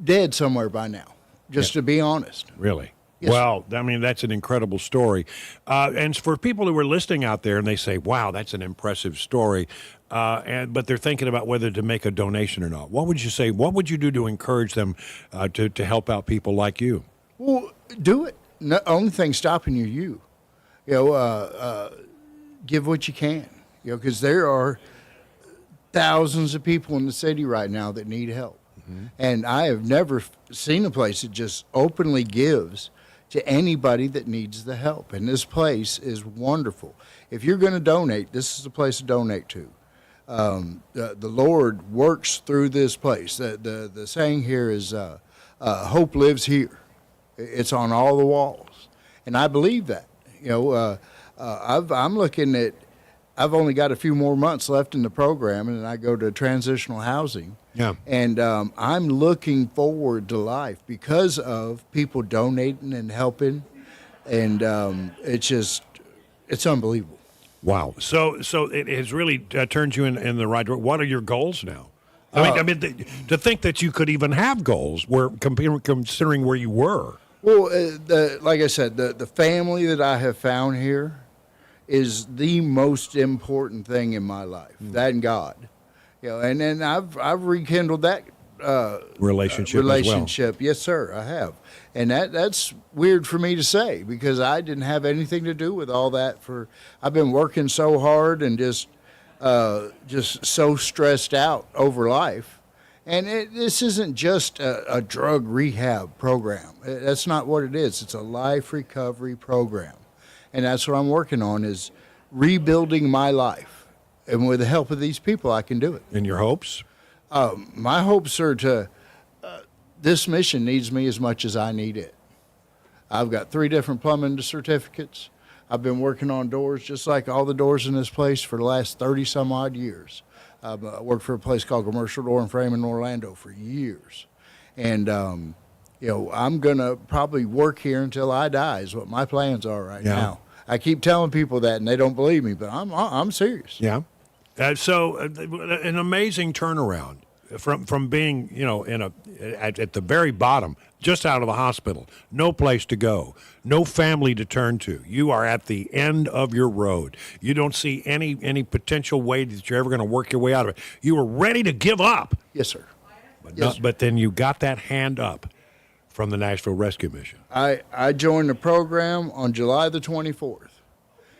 dead somewhere by now, just to be honest. Really? Yes, well, I mean, that's an incredible story. And for people who are listening out there and they say, wow, that's an impressive story, but they're thinking about whether to make a donation or not, what would you say? What would you do to encourage them to help out people like you? Well, do it. No, only thing stopping you. Give what you can. Because there are thousands of people in the city right now that need help. Mm-hmm. And I have never seen a place that just openly gives to anybody that needs the help. And this place is wonderful. If you're going to donate, this is the place to donate to. The Lord works through this place. The saying here is, hope lives here. It's on all the walls. And I believe that. I'm looking at, I've only got a few more months left in the program, and then I go to transitional housing. Yeah. And I'm looking forward to life because of people donating and helping. And it's unbelievable. Wow. So it has really turned you in the right direction. What are your goals now? I mean, to think that you could even have goals, considering where you were. Well, like I said, the family that I have found here is the most important thing in my life. That and God, and then I've rekindled that relationship. Relationship, as well. Yes, sir, I have, and that's weird for me to say because I didn't have anything to do with all that. I've been working so hard and just so stressed out over life. And this isn't just a drug rehab program. That's not what it is. It's a life recovery program. And that's what I'm working on is rebuilding my life. And with the help of these people, I can do it. And your hopes? My hopes are this mission needs me as much as I need it. I've got 3 different plumbing certificates. I've been working on doors just like all the doors in this place for the last 30-some-odd years. I worked for a place called Commercial Door and Frame in Orlando for years. And, I'm going to probably work here until I die is what my plans are right now. I keep telling people that, and they don't believe me, but I'm serious. Yeah. So an amazing turnaround from being, at the very bottom, just out of the hospital, no place to go, no family to turn to. You are at the end of your road. You don't see any potential way that you're ever going to work your way out of it. You were ready to give up. Yes, sir. But then you got that hand up from the Nashville Rescue Mission. I joined the program on July the 24th.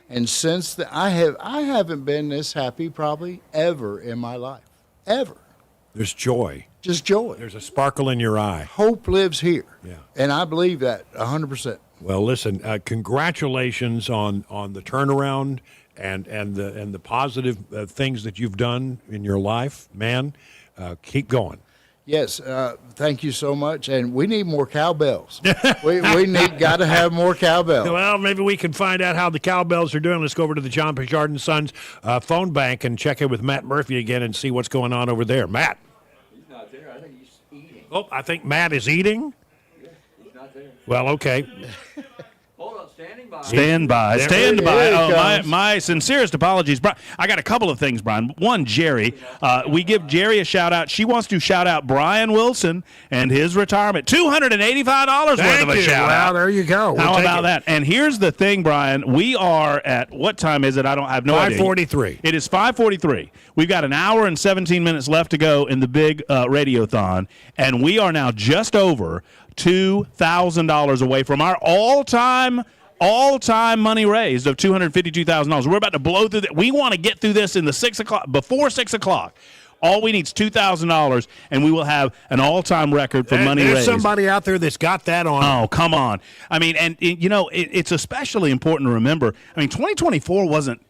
And since I haven't been this happy probably ever in my life. Ever. There's joy. Just joy. There's a sparkle in your eye. Hope lives here. Yeah. And I believe that 100%. Well, listen, congratulations on the turnaround and the positive things that you've done in your life, man. Keep going. Yes, thank you so much. And we need more cowbells. we got to have more cowbells. Well, maybe we can find out how the cowbells are doing. Let's go over to the John Pajardin Sons phone bank and check in with Matt Murphy again and see what's going on over there. Matt. He's not there. I think he's eating. Oh, I think Matt is eating? Yeah, he's not there. Well, okay. Hold on, standing by. Stand by. Stand by. Oh, my sincerest apologies. I got a couple of things, Brian. One, Jerry. We give Jerry a shout-out. She wants to shout-out Brian Wilson and his retirement. $285 worth of a shout-out. Well, there you go. How about that? And here's the thing, Brian. We are at, what time is it? I have no idea. 5:43. It is 5:43. We've got an hour and 17 minutes left to go in the big Radiothon, and we are now just over $2,000 away from our all-time money raised of $252,000. We're about to blow through that. We want to get through this in the before 6 o'clock. All we need is $2,000, and we will have an all-time record for money raised. There's somebody out there that's got that on. Oh, come on. I mean, and it's especially important to remember. I mean, 2024 wasn't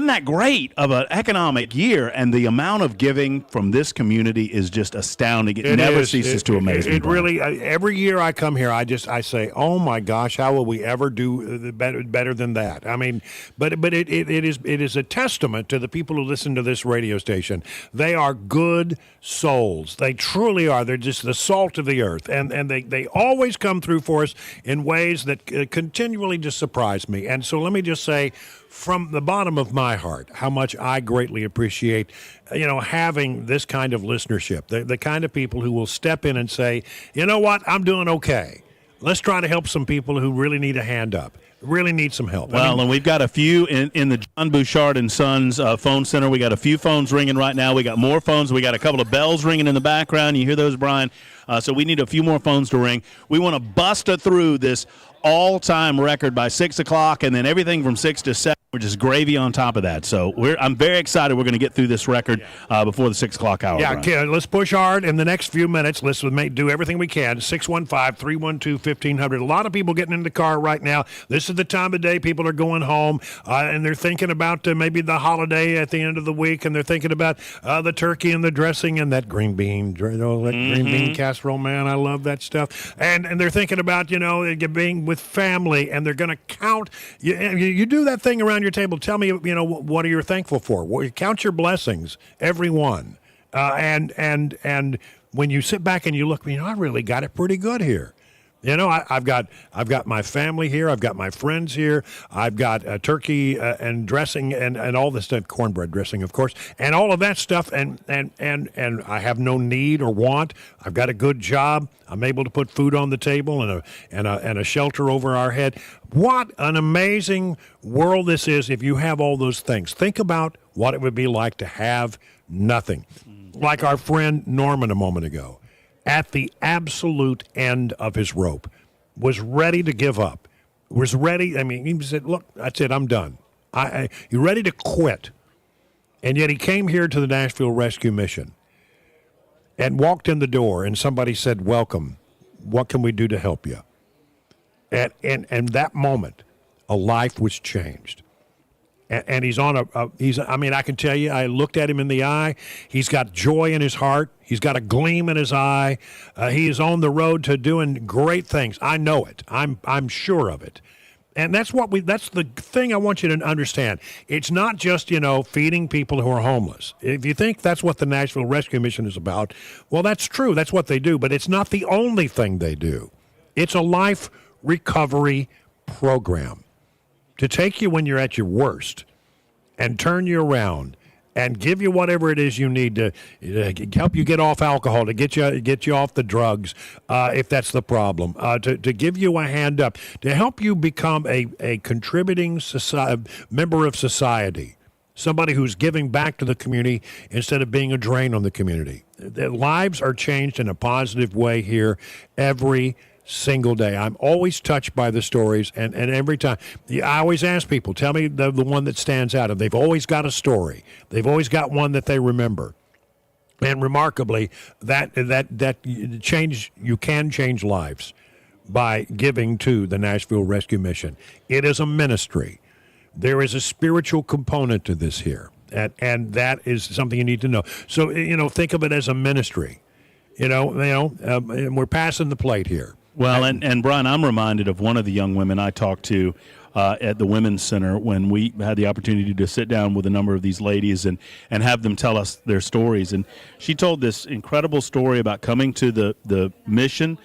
that great of an economic year, and the amount of giving from this community is just astounding. It never ceases to amaze me. It really, every year I come here, I say, oh my gosh, how will we ever do better than that? I mean, but it is a testament to the people who listen to this radio station. They are good souls. They truly are. They're just the salt of the earth, and they always come through for us in ways that continually just surprise me. And so let me just say, from the bottom of my heart, how much I greatly appreciate, having this kind of listenership, the kind of people who will step in and say, you know what, I'm doing okay. Let's try to help some people who really need a hand up, really need some help. Well, and we've got a few in the John Bouchard and Sons phone center. We got a few phones ringing right now. We got more phones. We got a couple of bells ringing in the background. You hear those, Brian? So we need a few more phones to ring. We want to bust through this all-time record by 6 o'clock, and then everything from 6 to 7, we're just gravy on top of that. So I'm very excited we're going to get through this record before the 6 o'clock hour. Yeah, Brian. let's push hard in the next few minutes. Let's do everything we can. 615-312-1500. A lot of people getting in the car right now. This is the time of day people are going home, and they're thinking about maybe the holiday at the end of the week, and they're thinking about the turkey and the dressing and that green bean, green bean casserole, man. I love that stuff. And they're thinking about, being with family, and they're going to count. You do that thing around your table. Tell me, what are you thankful for? Well, count your blessings, every one. And when you sit back and you look, I really got it pretty good here. I've got my family here. I've got my friends here. I've got turkey and dressing and all this stuff, cornbread dressing, of course, and all of that stuff. And I have no need or want. I've got a good job. I'm able to put food on the table and a shelter over our head. What an amazing world this is if you have all those things. Think about what it would be like to have nothing. Like our friend Norman a moment ago. At the absolute end of his rope, was ready to give up, was ready. He said, look, that's it, I'm done. You're ready to quit. And yet he came here to the Nashville Rescue Mission and walked in the door, and somebody said, welcome. What can we do to help you? And that moment, a life was changed. And he's on I can tell you, I looked at him in the eye. He's got joy in his heart. He's got a gleam in his eye. He is on the road to doing great things. I know it. I'm sure of it. And that's the thing I want you to understand. It's not just, feeding people who are homeless. If you think that's what the Nashville Rescue Mission is about, well, that's true. That's what they do. But it's not the only thing they do. It's a life recovery program to take you when you're at your worst and turn you around and give you whatever it is you need to help you get off alcohol, to get you off the drugs, if that's the problem, to give you a hand up, to help you become a contributing member of society, somebody who's giving back to the community instead of being a drain on the community. Their lives are changed in a positive way here every single day. I'm always touched by the stories, and every time I always ask people, tell me the one that stands out, and they've always got a story. They've always got one that they remember. And remarkably, that change, you can change lives by giving to the Nashville Rescue Mission. It is a ministry. There is a spiritual component to this here, and that is something you need to know. So think of it as a ministry. And we're passing the plate here. Well, and Brian, I'm reminded of one of the young women I talked to at the Women's Center when we had the opportunity to sit down with a number of these ladies and have them tell us their stories. And she told this incredible story about coming to the mission.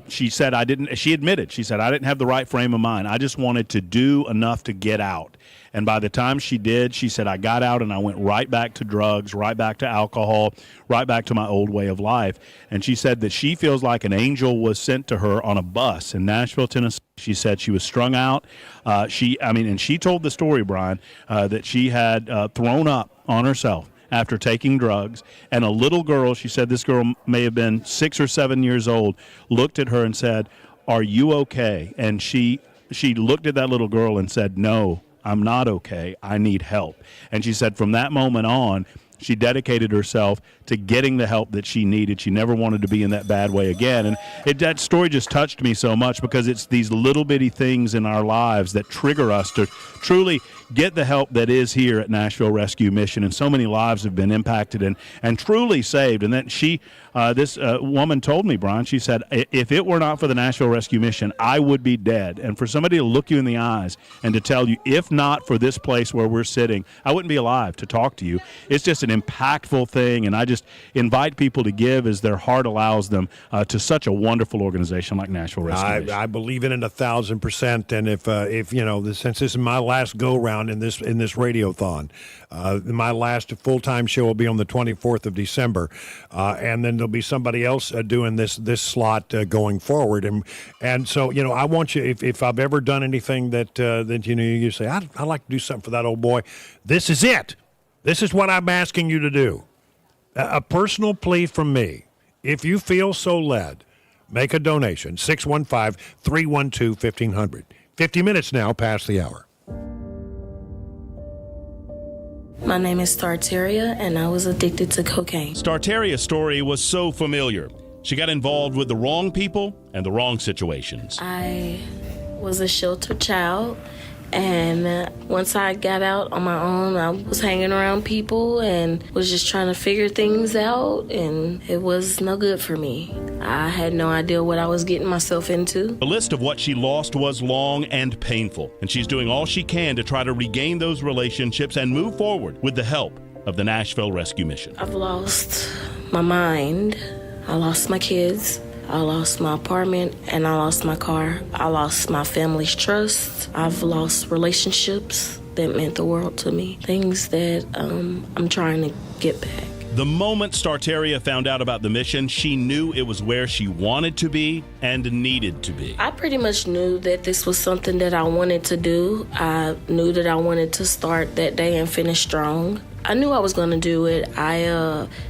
She said, she admitted, she said, I didn't have the right frame of mind. I just wanted to do enough to get out. And by the time she did, she said, I got out and I went right back to drugs, right back to alcohol, right back to my old way of life. And she said that she feels like an angel was sent to her on a bus in Nashville, Tennessee. She said she was strung out. And she told the story, Brian, that she had thrown up on herself after taking drugs. And a little girl, she said this girl may have been 6 or 7 years old, looked at her and said, are you okay? And she looked at that little girl and said, no, I'm not okay. I need help. And she said from that moment on, she dedicated herself to getting the help that she needed. She never wanted to be in that bad way again. And that story just touched me so much because it's these little bitty things in our lives that trigger us to truly get the help that is here at Nashville Rescue Mission. And so many lives have been impacted and truly saved. And then this woman told me, Brian, she said, if it were not for the Nashville Rescue Mission, I would be dead. And for somebody to look you in the eyes and to tell you, if not for this place where we're sitting, I wouldn't be alive to talk to you. It's just an impactful thing. And I just invite people to give as their heart allows them to such a wonderful organization like Nashville Rescue Mission. I believe in it 1,000%. And if since this is my last go round, around in this radiothon. My last full-time show will be on the 24th of December, and then there'll be somebody else doing this slot going forward. And so, I want you, if I've ever done anything that you say, I'd like to do something for that old boy, this is it. This is what I'm asking you to do. A personal plea from me. If you feel so led, make a donation, 615-312-1500. 50 minutes now past the hour. My name is Starteria, and I was addicted to cocaine. Starteria's story was so familiar. She got involved with the wrong people and the wrong situations. I was a sheltered child, and once I got out on my own, I was hanging around people and was just trying to figure things out, and it was no good for me. I had no idea what I was getting myself into. The list of what she lost was long and painful, and she's doing all she can to try to regain those relationships and move forward with the help of the Nashville Rescue Mission. I've lost my mind. I lost my kids. I lost my apartment, and I lost my car. I lost my family's trust. I've lost relationships that meant the world to me. Things that I'm trying to get back. The moment Starteria found out about the mission, she knew it was where she wanted to be and needed to be. I pretty much knew that this was something that I wanted to do. I knew that I wanted to start that day and finish strong. I knew I was going to do it. I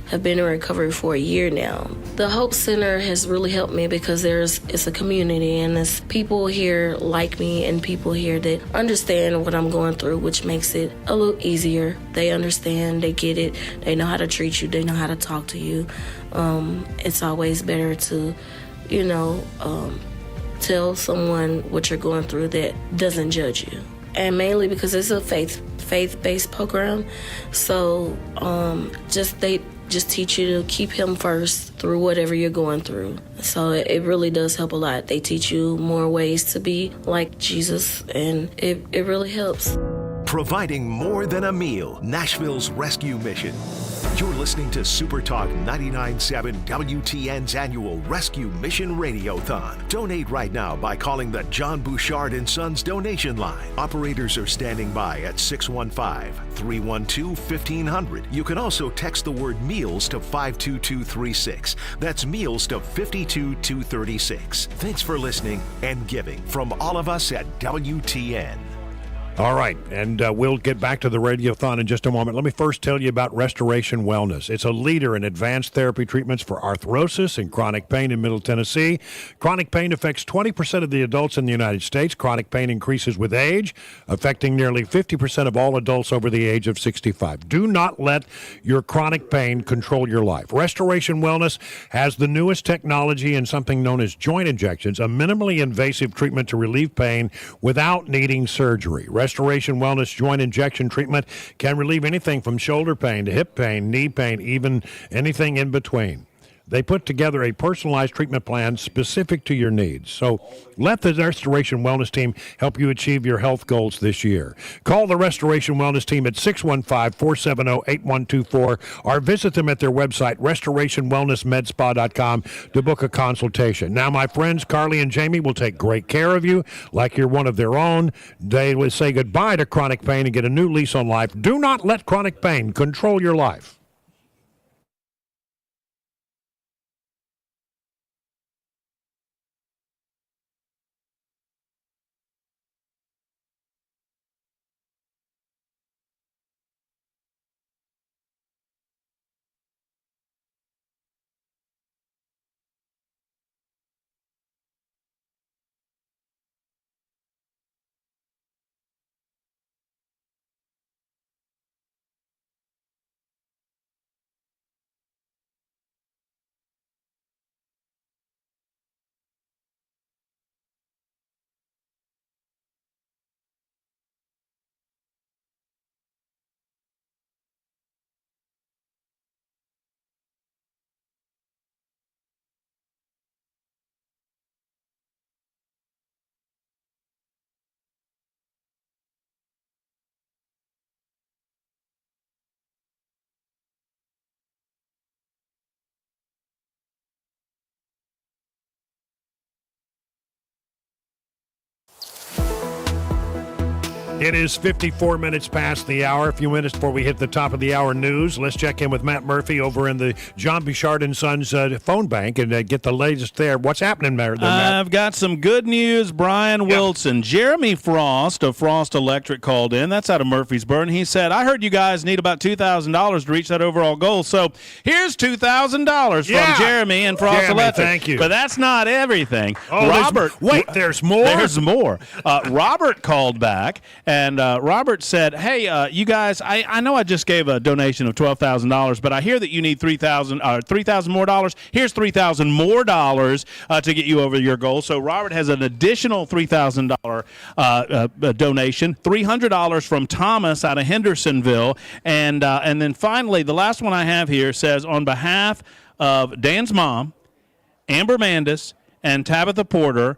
have been in recovery for a year now. The Hope Center has really helped me because it's a community, and there's people here like me and people here that understand what I'm going through, which makes it a little easier. They understand, they get it, they know how to treat you, they know how to talk to you. It's always better to, tell someone what you're going through that doesn't judge you. And mainly because it's a faith-based program, so they just teach you to keep him first through whatever you're going through. So it really does help a lot. They teach you more ways to be like Jesus, and it really helps. Providing more than a meal, Nashville's Rescue Mission. You're listening to Supertalk 99.7 WTN's annual Rescue Mission Radiothon. Donate right now by calling the John Bouchard & Sons donation line. Operators are standing by at 615-312-1500. You can also text the word meals to 52236. That's meals to 52236. Thanks for listening and giving from all of us at WTN. All right, and we'll get back to the Radiothon in just a moment. Let me first tell you about Restoration Wellness. It's a leader in advanced therapy treatments for arthrosis and chronic pain in Middle Tennessee. Chronic pain affects 20% of the adults in the United States. Chronic pain increases with age, affecting nearly 50% of all adults over the age of 65. Do not let your chronic pain control your life. Restoration Wellness has the newest technology in something known as joint injections, a minimally invasive treatment to relieve pain without needing surgery. Restoration Wellness joint injection treatment can relieve anything from shoulder pain to hip pain, knee pain, even anything in between. They put together a personalized treatment plan specific to your needs. So let the Restoration Wellness team help you achieve your health goals this year. Call the Restoration Wellness team at 615-470-8124 or visit them at their website, restorationwellnessmedspa.com, to book a consultation. Now, my friends, Carly and Jamie will take great care of you like you're one of their own. They will say goodbye to chronic pain and get a new lease on life. Do not let chronic pain control your life. It is 54 minutes past the hour. A few minutes before we hit the top of the hour news. Let's check in with Matt Murphy over in the John Bouchard & Sons phone bank and get the latest there. What's happening there, Matt? I've got some good news. Brian Wilson. Jeremy Frost of Frost Electric called in. That's out of Murfreesboro. And he said, I heard you guys need about $2,000 to reach that overall goal. So here's $2,000 from Jeremy and Frost Electric. Thank you. But that's not everything. Oh, Robert. There's more? There's more. Robert called back. And Robert said, hey, you guys, I know I just gave a donation of $12,000, but I hear that you need $3,000 more dollars. Here's $3,000 more dollars to get you over your goal. So Robert has an additional $3,000 donation, $300 from Thomas out of Hendersonville. And then finally, the last one I have here says, on behalf of Dan's mom, Amber Mandis, and Tabitha Porter,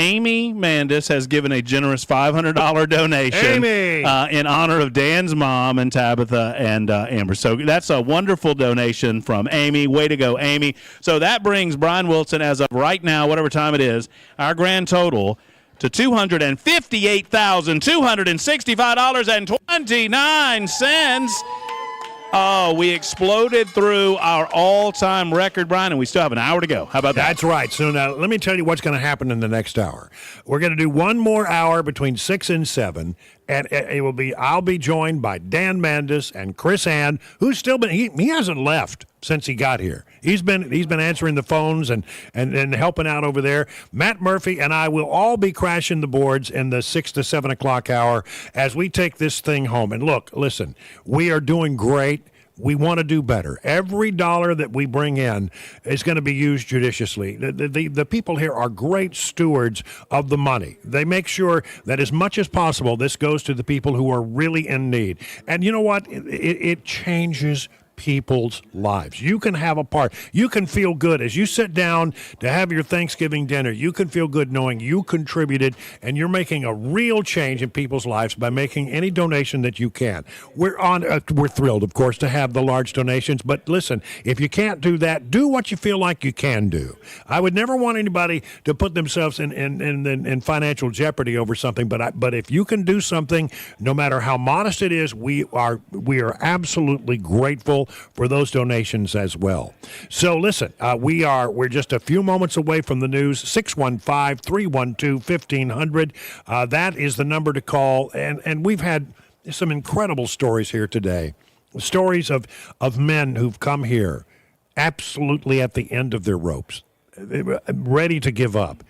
Amy Mandis has given a generous $500 donation in honor of Dan's mom and Tabitha and Amber. So that's a wonderful donation from Amy. Way to go, Amy. So that brings Brian Wilson, as of right now, whatever time it is, our grand total to $258,265.29. Oh, we exploded through our all-time record, Brian, and we still have an hour to go. How about that? That's right. So now let me tell you what's going to happen in the next hour. We're going to do one more hour between 6 and 7, and I'll be joined by Dan Mandis and Chris Ann, who's still been he hasn't left since he got here. He's been answering the phones and helping out over there. Matt Murphy and I will all be crashing the boards in the 6 to 7 o'clock hour as we take this thing home. And look, listen, we are doing great. We want to do better. Every dollar that we bring in is going to be used judiciously. The people here are great stewards of the money. They make sure that as much as possible, this goes to the people who are really in need. And you know what? It changes people's lives. You can have a part. You can feel good as you sit down to have your Thanksgiving dinner. You can feel good knowing you contributed and you're making a real change in people's lives by making any donation that you can. We're thrilled, of course, to have the large donations, but listen, if you can't do that, do what you feel like you can do. I would never want anybody to put themselves in financial jeopardy over something, but if you can do something, no matter how modest it is, we are absolutely grateful for those donations as well. So listen, we're just a few moments away from the news. 615-312-1500. That is the number to call. And we've had some incredible stories here today. Stories of men who've come here absolutely at the end of their ropes, ready to give up.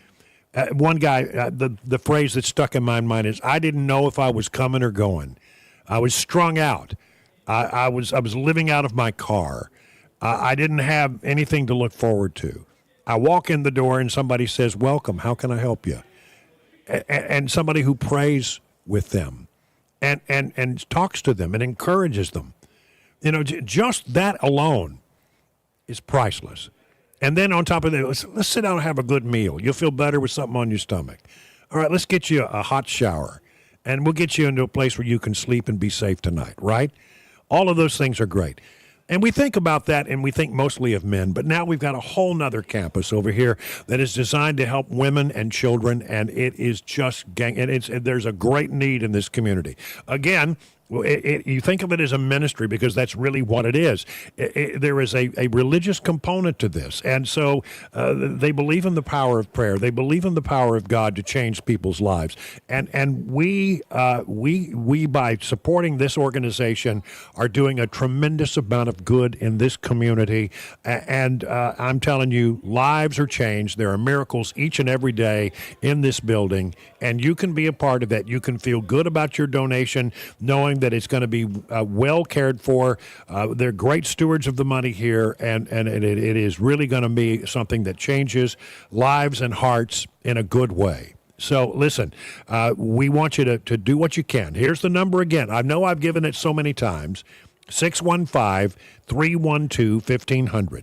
One guy, the phrase that stuck in my mind is, I didn't know if I was coming or going. I was strung out. I was living out of my car. I didn't have anything to look forward to. I walk in the door and somebody says, welcome, how can I help you? And somebody who prays with them and talks to them and encourages them. You know, just that alone is priceless. And then on top of that, let's sit down and have a good meal. You'll feel better with something on your stomach. All right, let's get you a hot shower, and we'll get you into a place where you can sleep and be safe tonight, right? All of those things are great. And we think about that, and we think mostly of men, but now we've got a whole nother campus over here that is designed to help women and children, and it is just there's a great need in this community. Again, you think of it as a ministry because that's really what it is. There is a religious component to this, and so they believe in the power of prayer. They believe in the power of God to change people's lives, and we by supporting this organization are doing a tremendous amount of good in this community. And I'm telling you, lives are changed. There are miracles each and every day in this building, and you can be a part of that. You can feel good about your donation, knowing that it's going to be well cared for. They're great stewards of the money here, and it is really going to be something that changes lives and hearts in a good way. So listen, we want you to do what you can. Here's the number again. I know I've given it so many times, 615-312-1500.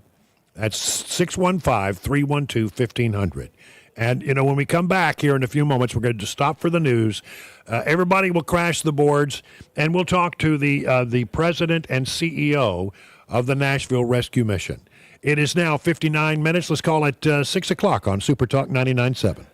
That's 615-312-1500. And, you know, when we come back here in a few moments, we're going to stop for the news. Everybody will crash the boards, and we'll talk to the president and CEO of the Nashville Rescue Mission. It is now 59 minutes. Let's call it 6 o'clock on Supertalk 99.7.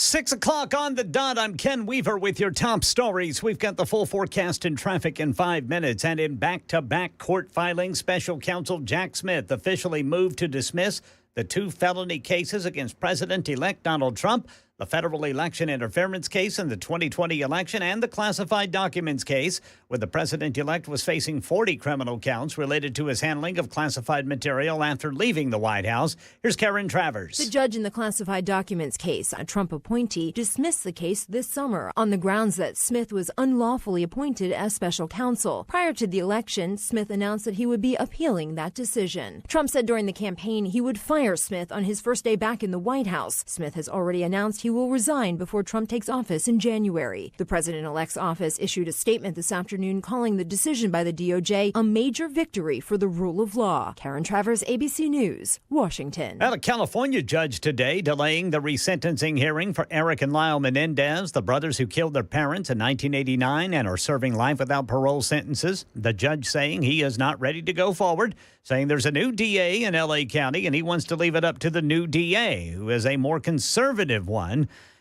6 o'clock on the dot. I'm Ken Weaver with your top stories. We've got the full forecast and traffic in 5 minutes. And in back-to-back court filings, special counsel Jack Smith officially moved to dismiss the 2 felony cases against President-elect Donald Trump, the federal election interference case in the 2020 election, and the classified documents case, where the president-elect was facing 40 criminal counts related to his handling of classified material after leaving the White House. Here's Karen Travers. The judge in the classified documents case, a Trump appointee, dismissed the case this summer on the grounds that Smith was unlawfully appointed as special counsel. Prior to the election, Smith announced that he would be appealing that decision. Trump said during the campaign he would fire Smith on his first day back in the White House. Smith has already announced he will resign before Trump takes office in January. The president-elect's office issued a statement this afternoon calling the decision by the DOJ a major victory for the rule of law. Karen Travers, ABC News, Washington. Well, a California judge today delaying the resentencing hearing for Eric and Lyle Menendez, the brothers who killed their parents in 1989 and are serving life without parole sentences. The judge saying he is not ready to go forward, saying there's a new DA in L.A. County and he wants to leave it up to the new DA, who is a more conservative one.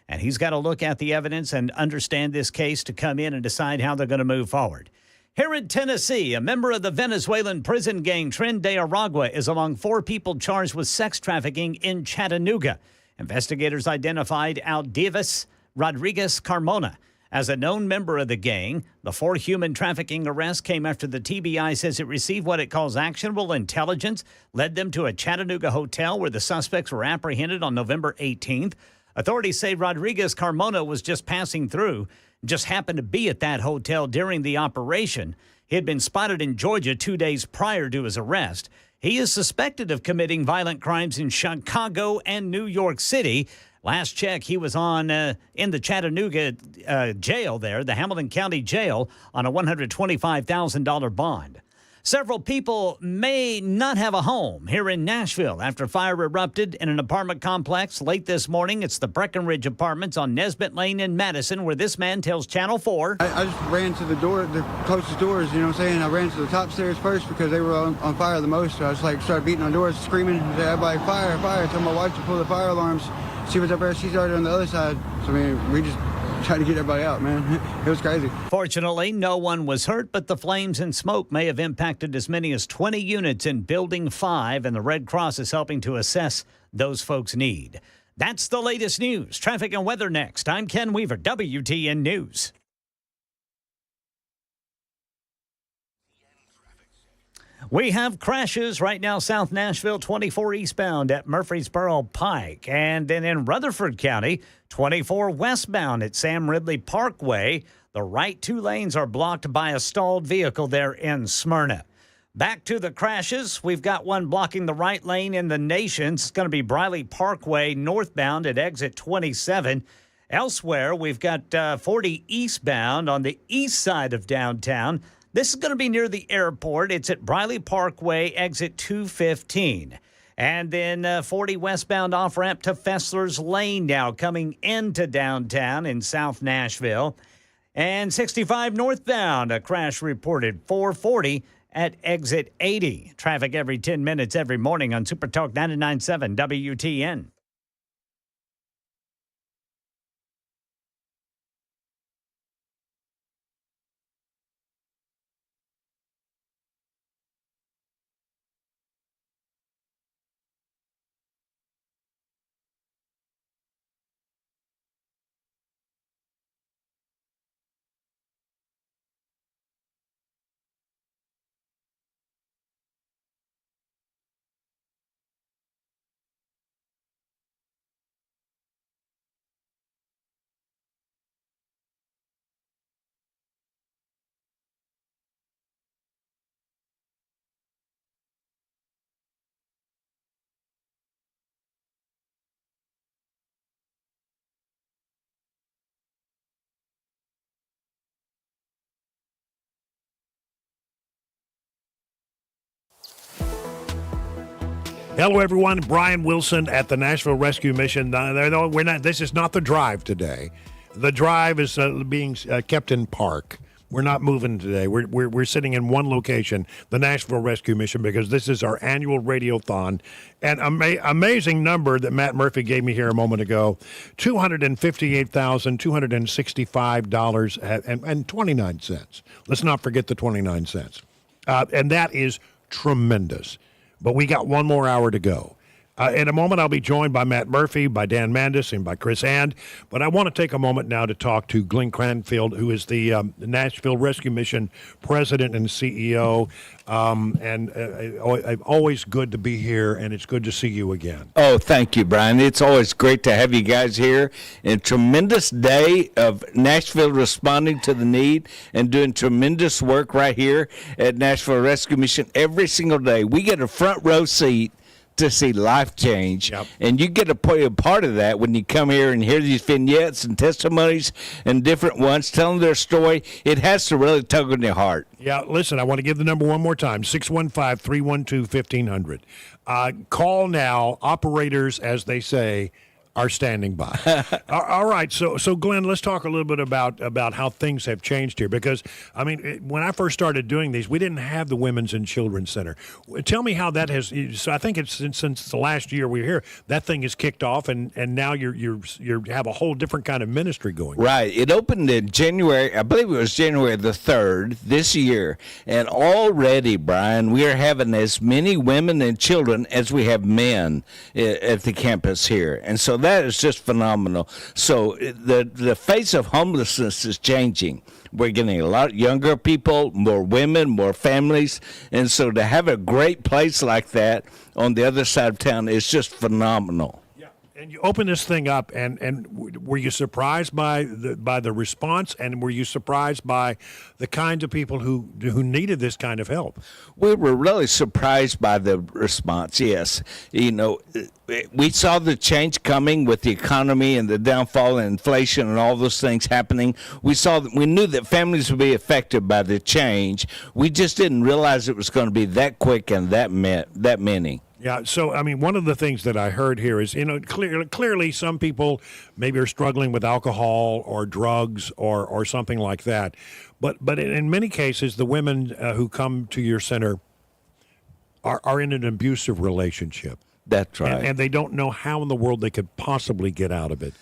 And he's got to look at the evidence and understand this case to come in and decide how they're going to move forward. Here in Tennessee, a member of the Venezuelan prison gang Tren de Aragua is among 4 people charged with sex trafficking in Chattanooga. Investigators identified Aldivas Rodriguez Carmona as a known member of the gang. The 4 human trafficking arrests came after the TBI says it received what it calls actionable intelligence, led them to a Chattanooga hotel where the suspects were apprehended on November 18th. Authorities say Rodriguez Carmona was just passing through, just happened to be at that hotel during the operation. He had been spotted in Georgia 2 days prior to his arrest. He is suspected of committing violent crimes in Chicago and New York City. Last check, he was on in the Chattanooga jail there, the Hamilton County Jail, on a $125,000 bond. Several people may not have a home here in Nashville after fire erupted in an apartment complex late this morning. It's the Breckenridge Apartments on Nesbitt Lane in Madison, where this man tells Channel 4. I just ran to the door, the closest doors, you know what I'm saying? I ran to the top stairs first because they were on fire the most. So I just started beating on doors, screaming, everybody, fire, fire. I told my wife to pull the fire alarms. She was up there, she's already on the other side. So, I mean, we just trying to get everybody out, man. It was crazy. Fortunately, no one was hurt, but the flames and smoke may have impacted as many as 20 units in Building 5, and the Red Cross is helping to assess those folks' need. That's the latest news. Traffic and weather next. I'm Ken Weaver, WTN News. We have crashes right now, South Nashville, 24 eastbound at Murfreesboro Pike. And then in Rutherford County, 24 westbound at Sam Ridley Parkway. The right 2 lanes are blocked by a stalled vehicle there in Smyrna. Back to the crashes. We've got one blocking the right lane in the Nations. It's going to be Briley Parkway northbound at exit 27. Elsewhere, we've got 40 eastbound on the east side of downtown. This is going to be near the airport. It's at Briley Parkway, exit 215. And then 40 westbound off-ramp to Fessler's Lane now coming into downtown in South Nashville. And 65 northbound, a crash reported 440 at exit 80. Traffic every 10 minutes every morning on Supertalk 99.7 WTN. Hello, everyone. Brian Wilson at the Nashville Rescue Mission. We're not. This is not the drive today. The drive is being kept in park We're not moving today. We're sitting in one location, the Nashville Rescue Mission, because this is our annual Radiothon. And amazing number that Matt Murphy gave me here a moment ago, $258,265.29. Let's not forget the 29 cents. And that is tremendous. But we got one more hour to go. In a moment, I'll be joined by Matt Murphy, by Dan Mandis, and by Chris And. But I want to take a moment now to talk to Glenn Cranfield, who is the Nashville Rescue Mission president and CEO. Always good to be here, and it's good to see you again. Oh, thank you, Brian. It's always great to have you guys here. A tremendous day of Nashville responding to the need and doing tremendous work right here at Nashville Rescue Mission every single day. We get a front row seat to see life change. Yep. And you get to play a part of that when you come here and hear these vignettes and testimonies and different ones telling their story. It has to really tug on your heart. Yeah, listen, I want to give the number one more time, 615-312-1500. Call now. Operators, as they say, are standing by. All right, so Glenn, let's talk a little bit about how things have changed here, because I mean, when I first started doing these, we didn't have the Women's and Children's Center. Tell me how that has. So I think it's since the last year we were here, that thing has kicked off, and now you have a whole different kind of ministry going. Right. It opened in January. I believe it was January the 3rd this year, and already, Brian, we are having as many women and children as we have men at the campus here, and so that is just phenomenal. So the face of homelessness is changing. We're getting a lot younger people, more women, more families. And so to have a great place like that on the other side of town is just phenomenal. And you open this thing up, and were you surprised by the response, and were you surprised by the kinds of people who needed this kind of help? We were really surprised by the response, yes. You know, we saw the change coming with the economy and the downfall and inflation and all those things happening. We knew that families would be affected by the change. We just didn't realize it was going to be that quick and that many. Yeah, so, I mean, one of the things that I heard here is, you know, clearly some people maybe are struggling with alcohol or drugs or something like that. But in many cases, the women who come to your center are in an abusive relationship. That's right. And they don't know how in the world they could possibly get out of it.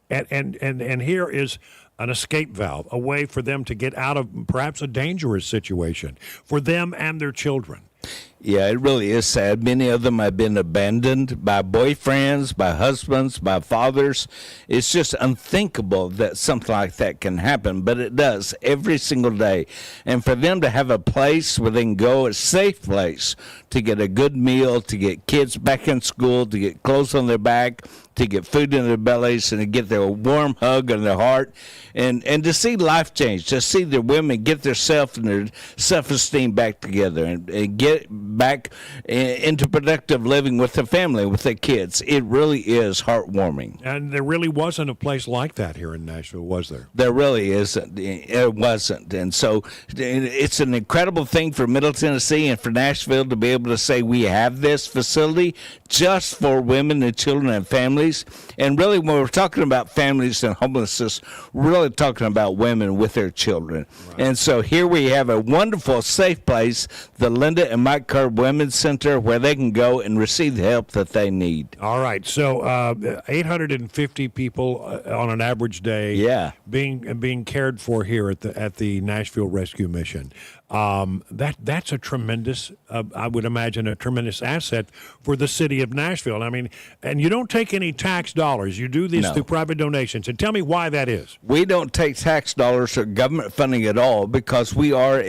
And here is an escape valve, a way for them to get out of perhaps a dangerous situation for them and their children. Yeah, it really is sad. Many of them have been abandoned by boyfriends, by husbands, by fathers. It's just unthinkable that something like that can happen, but it does every single day. And for them to have a place where they can go, a safe place, to get a good meal, to get kids back in school, to get clothes on their back, to get food in their bellies, and to get their warm hug in their heart, and to see life change, to see their women get their self and their self-esteem back together and get back into productive living with their family, with their kids. It really is heartwarming. And there really wasn't a place like that here in Nashville, was there? There really isn't. It wasn't. And so it's an incredible thing for Middle Tennessee and for Nashville to be able to say we have this facility just for women and children and families. And really, when we're talking about families and homelessness, we're really talking about women with their children. Right. And so here we have a wonderful, safe place, the Linda and Mike Curb Women's Center, where they can go and receive the help that they need. All right. So 850 people on an average day, being cared for here at the Nashville Rescue Mission. That's a tremendous, I would imagine, a tremendous asset for the city of Nashville. I mean, and you don't take any tax dollars. You do this through private donations. And tell me why that is. We don't take tax dollars or government funding at all, because we are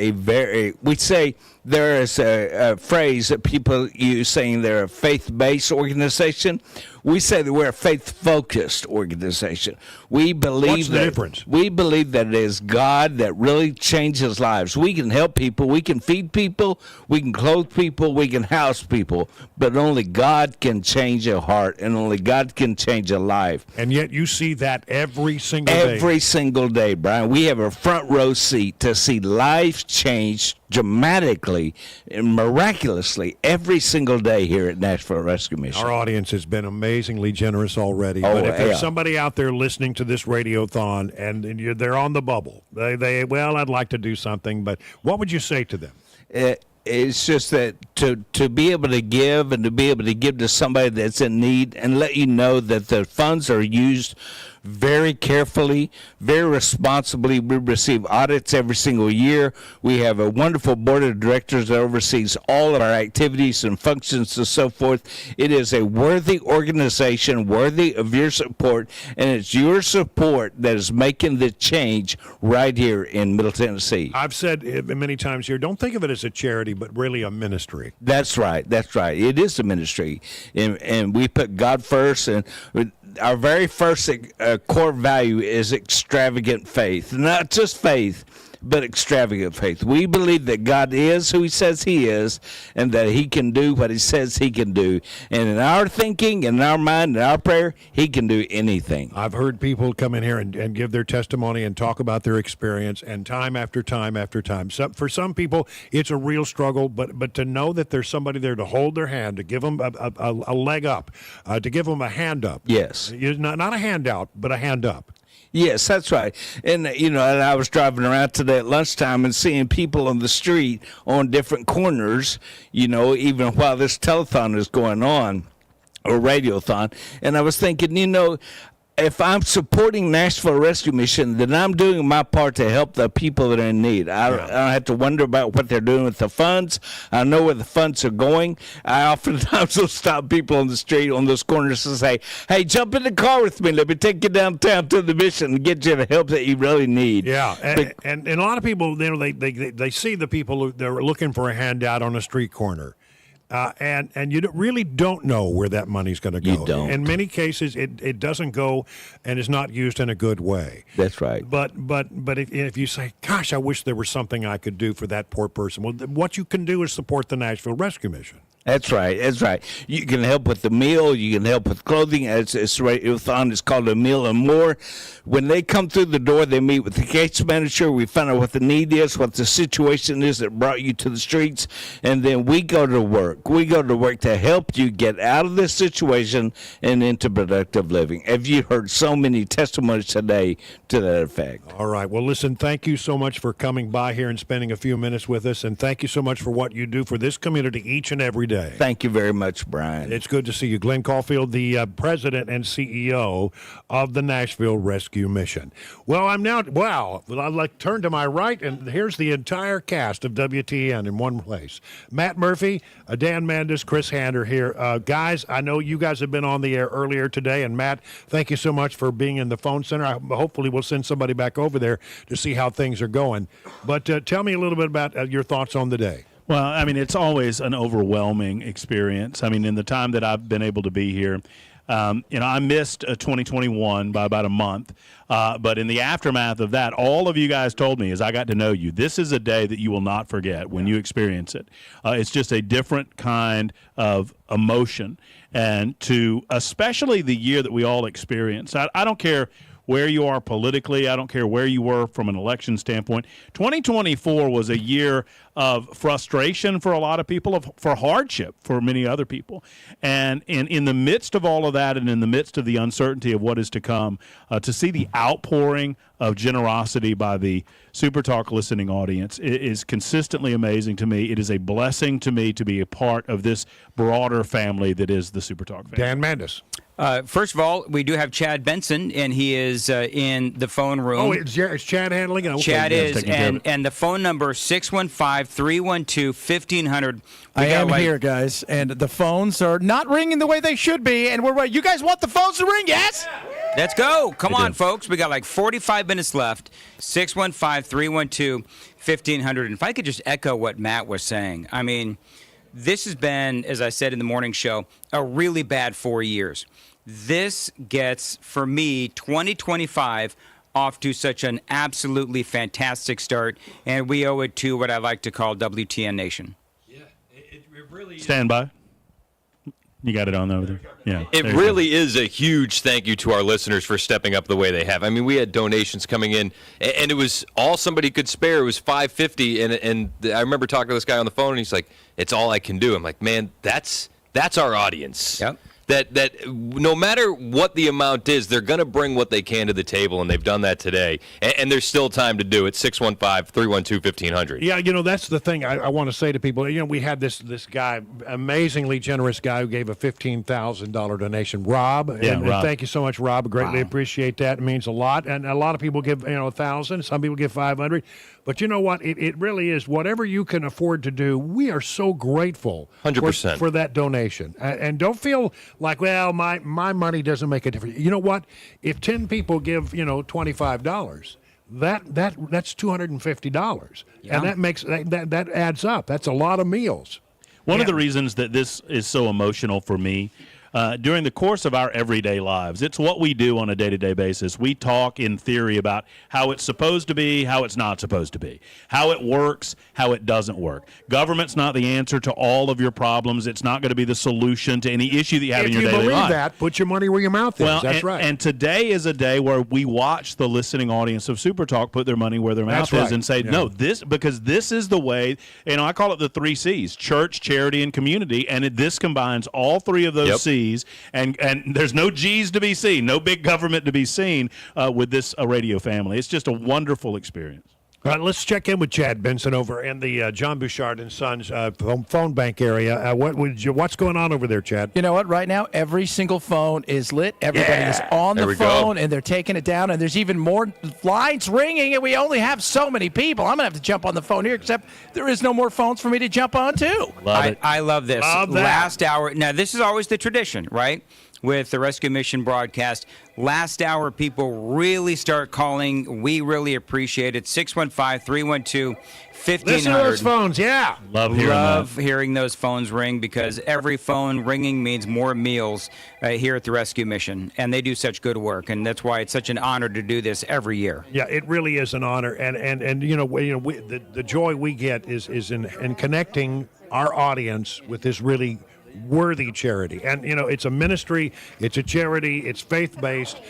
we say there is a phrase that people use saying they're a faith-based organization. We say that we're a faith-focused organization. We believe What's the difference? We believe that it is God that really changes lives. We can help people. We can feed people. We can clothe people. We can house people. But only God can change a heart, and only God can change a life. And yet you see that every single day. Every single day, Brian. We have a front row seat to see life change dramatically and miraculously every single day here at Nashville Rescue Mission. Our audience has been amazing. amazingly generous already. Oh, but if there's yeah. somebody out there listening to this radiothon and they're on the bubble, well, I'd like to do something, but what would you say to them? It's just that to be able to give and to be able to give to somebody that's in need and let you know that the funds are used very carefully, very responsibly. We receive audits every single year. We have a wonderful board of directors that oversees all of our activities and functions and so forth. It is a worthy organization, worthy of your support, and it's your support that is making the change right here in Middle Tennessee. I've said many times here, don't think of it as a charity, but really a ministry. That's right. That's right. It is a ministry, and we put God first, and our very first core value is extravagant faith. Not just faith, but extravagant faith. We believe that God is who he says he is and that he can do what he says he can do. And in our thinking, in our mind, in our prayer, he can do anything. I've heard people come in here and give their testimony and talk about their experience, and time after time after time. For some people, it's a real struggle, but to know that there's somebody there to hold their hand, to give them a leg up, to give them a hand up. Yes. Not a handout, but a hand up. Yes, that's right. And, and I was driving around today at lunchtime and seeing people on the street on different corners, even while this telethon is going on, or radiothon. And I was thinking, if I'm supporting Nashville Rescue Mission, then I'm doing my part to help the people that are in need. I don't have to wonder about what they're doing with the funds. I know where the funds are going. I oftentimes will stop people on the street on those corners and say, hey, jump in the car with me. Let me take you downtown to the mission and get you the help that you really need. Yeah, and a lot of people, they see the people who they're looking for a handout on a street corner. And you really don't know where that money's going to go. You don't. In many cases, it doesn't go and is not used in a good way. That's right. But if you say, gosh, I wish there was something I could do for that poor person, well, what you can do is support the Nashville Rescue Mission. That's right. That's right. You can help with the meal. You can help with clothing. It's Radiothon. It's called A Meal and More. When they come through the door, they meet with the case manager. We find out what the need is, what the situation is that brought you to the streets, and then we go to work. We go to work to help you get out of this situation and into productive living. Have you heard so many testimonies today to that effect? All right. Well, listen, thank you so much for coming by here and spending a few minutes with us, and thank you so much for what you do for this community each and every day. Thank you very much, Brian. It's good to see you. Glenn Caulfield, the president and CEO of the Nashville Rescue Mission. Well, I'd like to turn to my right, and here's the entire cast of WTN in one place. Matt Murphy, Dan Mandis, Chris Hander here. Guys, I know you guys have been on the air earlier today, and Matt, thank you so much for being in the phone center. Hopefully we'll send somebody back over there to see how things are going. But tell me a little bit about your thoughts on the day. Well, I mean, it's always an overwhelming experience. I mean, in the time that I've been able to be here, I missed 2021 by about a month. But in the aftermath of that, all of you guys told me as I got to know you, this is a day that you will not forget when you experience it. It's just a different kind of emotion. And especially the year that we all experienced, I don't care where you are politically. I don't care where you were from an election standpoint. 2024 was a year of frustration for a lot of people, for hardship for many other people. And in the midst of all of that and in the midst of the uncertainty of what is to come, to see the outpouring of generosity by the Supertalk listening audience is consistently amazing to me. It is a blessing to me to be a part of this broader family that is the Supertalk family. Dan Mandis. First of all, we do have Chad Benson, and he is in the phone room. Oh, it's Chad handling it? Okay. Chad is, and the phone number is 615-312-1500. I am here, guys, and the phones are not ringing the way they should be, and we're right. You guys want the phones to ring, yes? Let's go. Come on, folks. We got like 45 minutes left. 615-312-1500. And if I could just echo what Matt was saying, I mean, this has been, as I said in the morning show, a really bad 4 years. This gets, for me, 2025 off to such an absolutely fantastic start, and we owe it to what I like to call WTN Nation. Yeah, it really is. Stand by. You got it on over there? Yeah. It really is a huge thank you to our listeners for stepping up the way they have. I mean, we had donations coming in, and it was all somebody could spare. It was $5.50, and I remember talking to this guy on the phone, and he's like, it's all I can do. I'm like, man, that's our audience. Yep. that no matter what the amount is, they're going to bring what they can to the table, and they've done that today. And there's still time to do it. 615-312-1500. Yeah, that's the thing I want to say to people. We had this guy, amazingly generous guy, who gave a $15,000 donation, Rob. Yeah, and Rob. Thank you so much, Rob. Greatly appreciate that. It means a lot. And a lot of people give 1,000. Some people give 500. But you know what? It really is. Whatever you can afford to do, we are so grateful 100%. for that donation. And don't feel like, well, my money doesn't make a difference. You know what? If 10 people give, $25, that's $250. Yeah. And that makes that adds up. That's a lot of meals. One of the reasons that this is so emotional for me, during the course of our everyday lives, it's what we do on a day-to-day basis. We talk in theory about how it's supposed to be, how it's not supposed to be, how it works, how it doesn't work. Government's not the answer to all of your problems. It's not going to be the solution to any issue that you have in your daily life. If you believe that, put your money where your mouth is. Well, That's right. And today is a day where we watch the listening audience of Supertalk put their money where their mouth That's is and say, right. no, because this is the way, I call it the 3 C's, church, charity, and community, and this combines all 3 of those C's, and there's no G's to be seen, no big government to be seen with this radio family. It's just a wonderful experience. All right, let's check in with Chad Benson over in the John Bouchard and Sons phone bank area. What's going on over there, Chad? You know what? Right now, every single phone is lit. Everybody is on the phone, and they're taking it down. And there's even more lines ringing, and we only have so many people. I'm going to have to jump on the phone here, except there is no more phones for me to jump on, too. I love this. Love that. Last hour. Now, this is always the tradition, right? With the Rescue Mission broadcast. Last hour, people really start calling. We really appreciate it. 615-312-1500. Listen to those phones, yeah. Love hearing those phones ring, because every phone ringing means more meals here at the Rescue Mission, and they do such good work, and that's why it's such an honor to do this every year. Yeah, it really is an honor, and the joy we get is in connecting our audience with this really worthy charity. And it's a ministry, it's a charity, it's faith-based,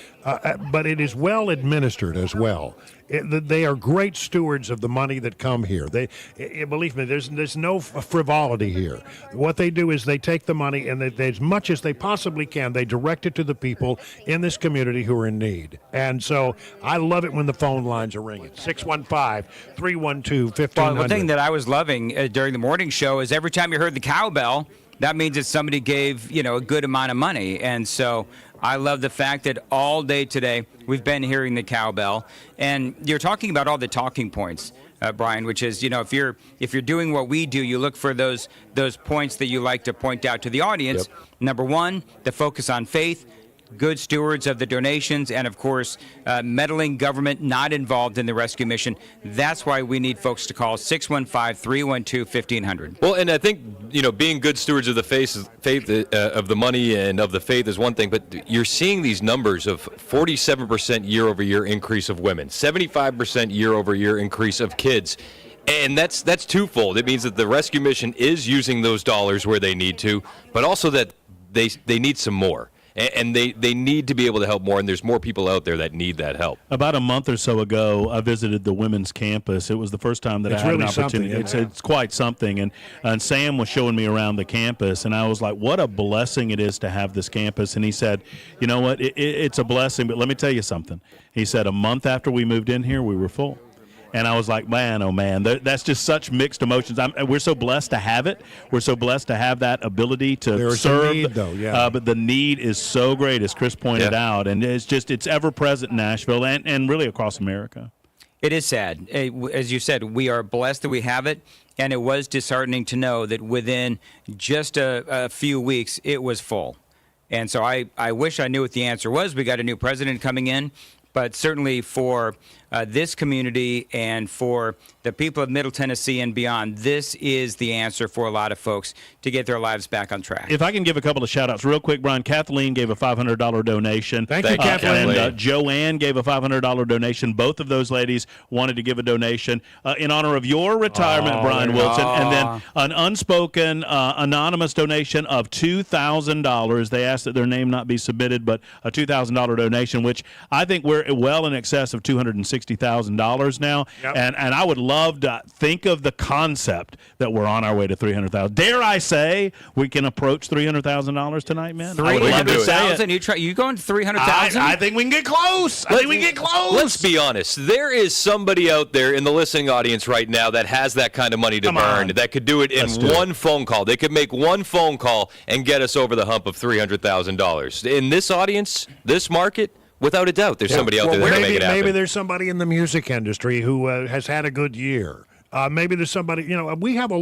but it is well administered as well. They are great stewards of the money that come here. Believe me, there's no frivolity here. What they do is they take the money, and they, as much as they possibly can, they direct it to the people in this community who are in need. And so I love it when the phone lines are ringing. 615-312-1500. Well, one thing that I was loving during the morning show is every time you heard the cowbell, that means that somebody gave, a good amount of money. And so I love the fact that all day today we've been hearing the cowbell. And you're talking about all the talking points, Brian, which is, if you're doing what we do, you look for those points that you like to point out to the audience. Yep. Number one, the focus on faith. Good stewards of the donations, and of course, meddling government not involved in the rescue mission. That's why we need folks to call 615-312-1500. Well, and I think, being good stewards of the faith of the money and of the faith is one thing, but you're seeing these numbers of 47% year-over-year increase of women, 75% year-over-year increase of kids. And that's twofold. It means that the rescue mission is using those dollars where they need to, but also that they need some more. And they need to be able to help more, and there's more people out there that need that help. About a month or so ago, I visited the women's campus. It was the first time that I had an opportunity. It's quite something. And Sam was showing me around the campus, and I was like, what a blessing it is to have this campus. And he said, you know what, it's a blessing, but let me tell you something. He said a month after we moved in here, we were full. And I was like, man, oh, man, that's just such mixed emotions. We're so blessed to have it. We're so blessed to have that ability to serve. Need, though, yeah. But the need is so great, as Chris pointed out. And it's ever present in Nashville and really across America. It is sad. As you said, we are blessed that we have it. And it was disheartening to know that within just a few weeks, it was full. And so I wish I knew what the answer was. We got a new president coming in. But certainly for this community and for the people of Middle Tennessee and beyond, this is the answer for a lot of folks to get their lives back on track. If I can give a couple of shout-outs real quick, Brian, Kathleen gave a $500 donation. Thank you, Kathleen. And Joanne gave a $500 donation. Both of those ladies wanted to give a donation in honor of your retirement, Brian Wilson. And then an unspoken anonymous donation of $2,000. They asked that their name not be submitted, but a $2,000 donation, which I think we're well in excess of $260 $60,000 now. Yep. And I would love to think of the concept that we're on our way to $300,000. Dare I say we can approach $300,000 tonight, man? I would love to say it. 300,000? You going to 300,000? I think we can get close. I think we can get close. Let's be honest. There is somebody out there in the listening audience right now that has that kind of money to burn, that could do it in one phone call. They could make one phone call and get us over the hump of $300,000. In this audience, this market, without a doubt, there's somebody out there that can make it happen. Maybe there's somebody in the music industry who has had a good year. Maybe there's somebody, we have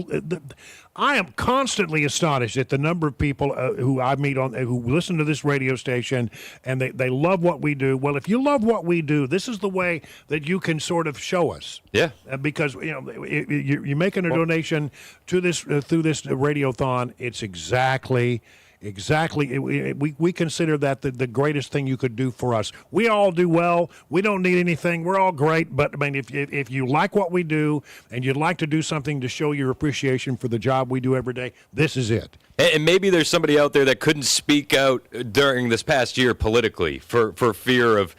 I am constantly astonished at the number of people who I meet who listen to this radio station and they love what we do. Well, if you love what we do, this is the way that you can sort of show us. Yeah. Because, you're making a donation to this through this Radiothon. It's exactly. We consider that the greatest thing you could do for us. We all do well. We don't need anything. We're all great. But, I mean, if you like what we do and you'd like to do something to show your appreciation for the job we do every day, this is it. And maybe there's somebody out there that couldn't speak out during this past year politically for fear of,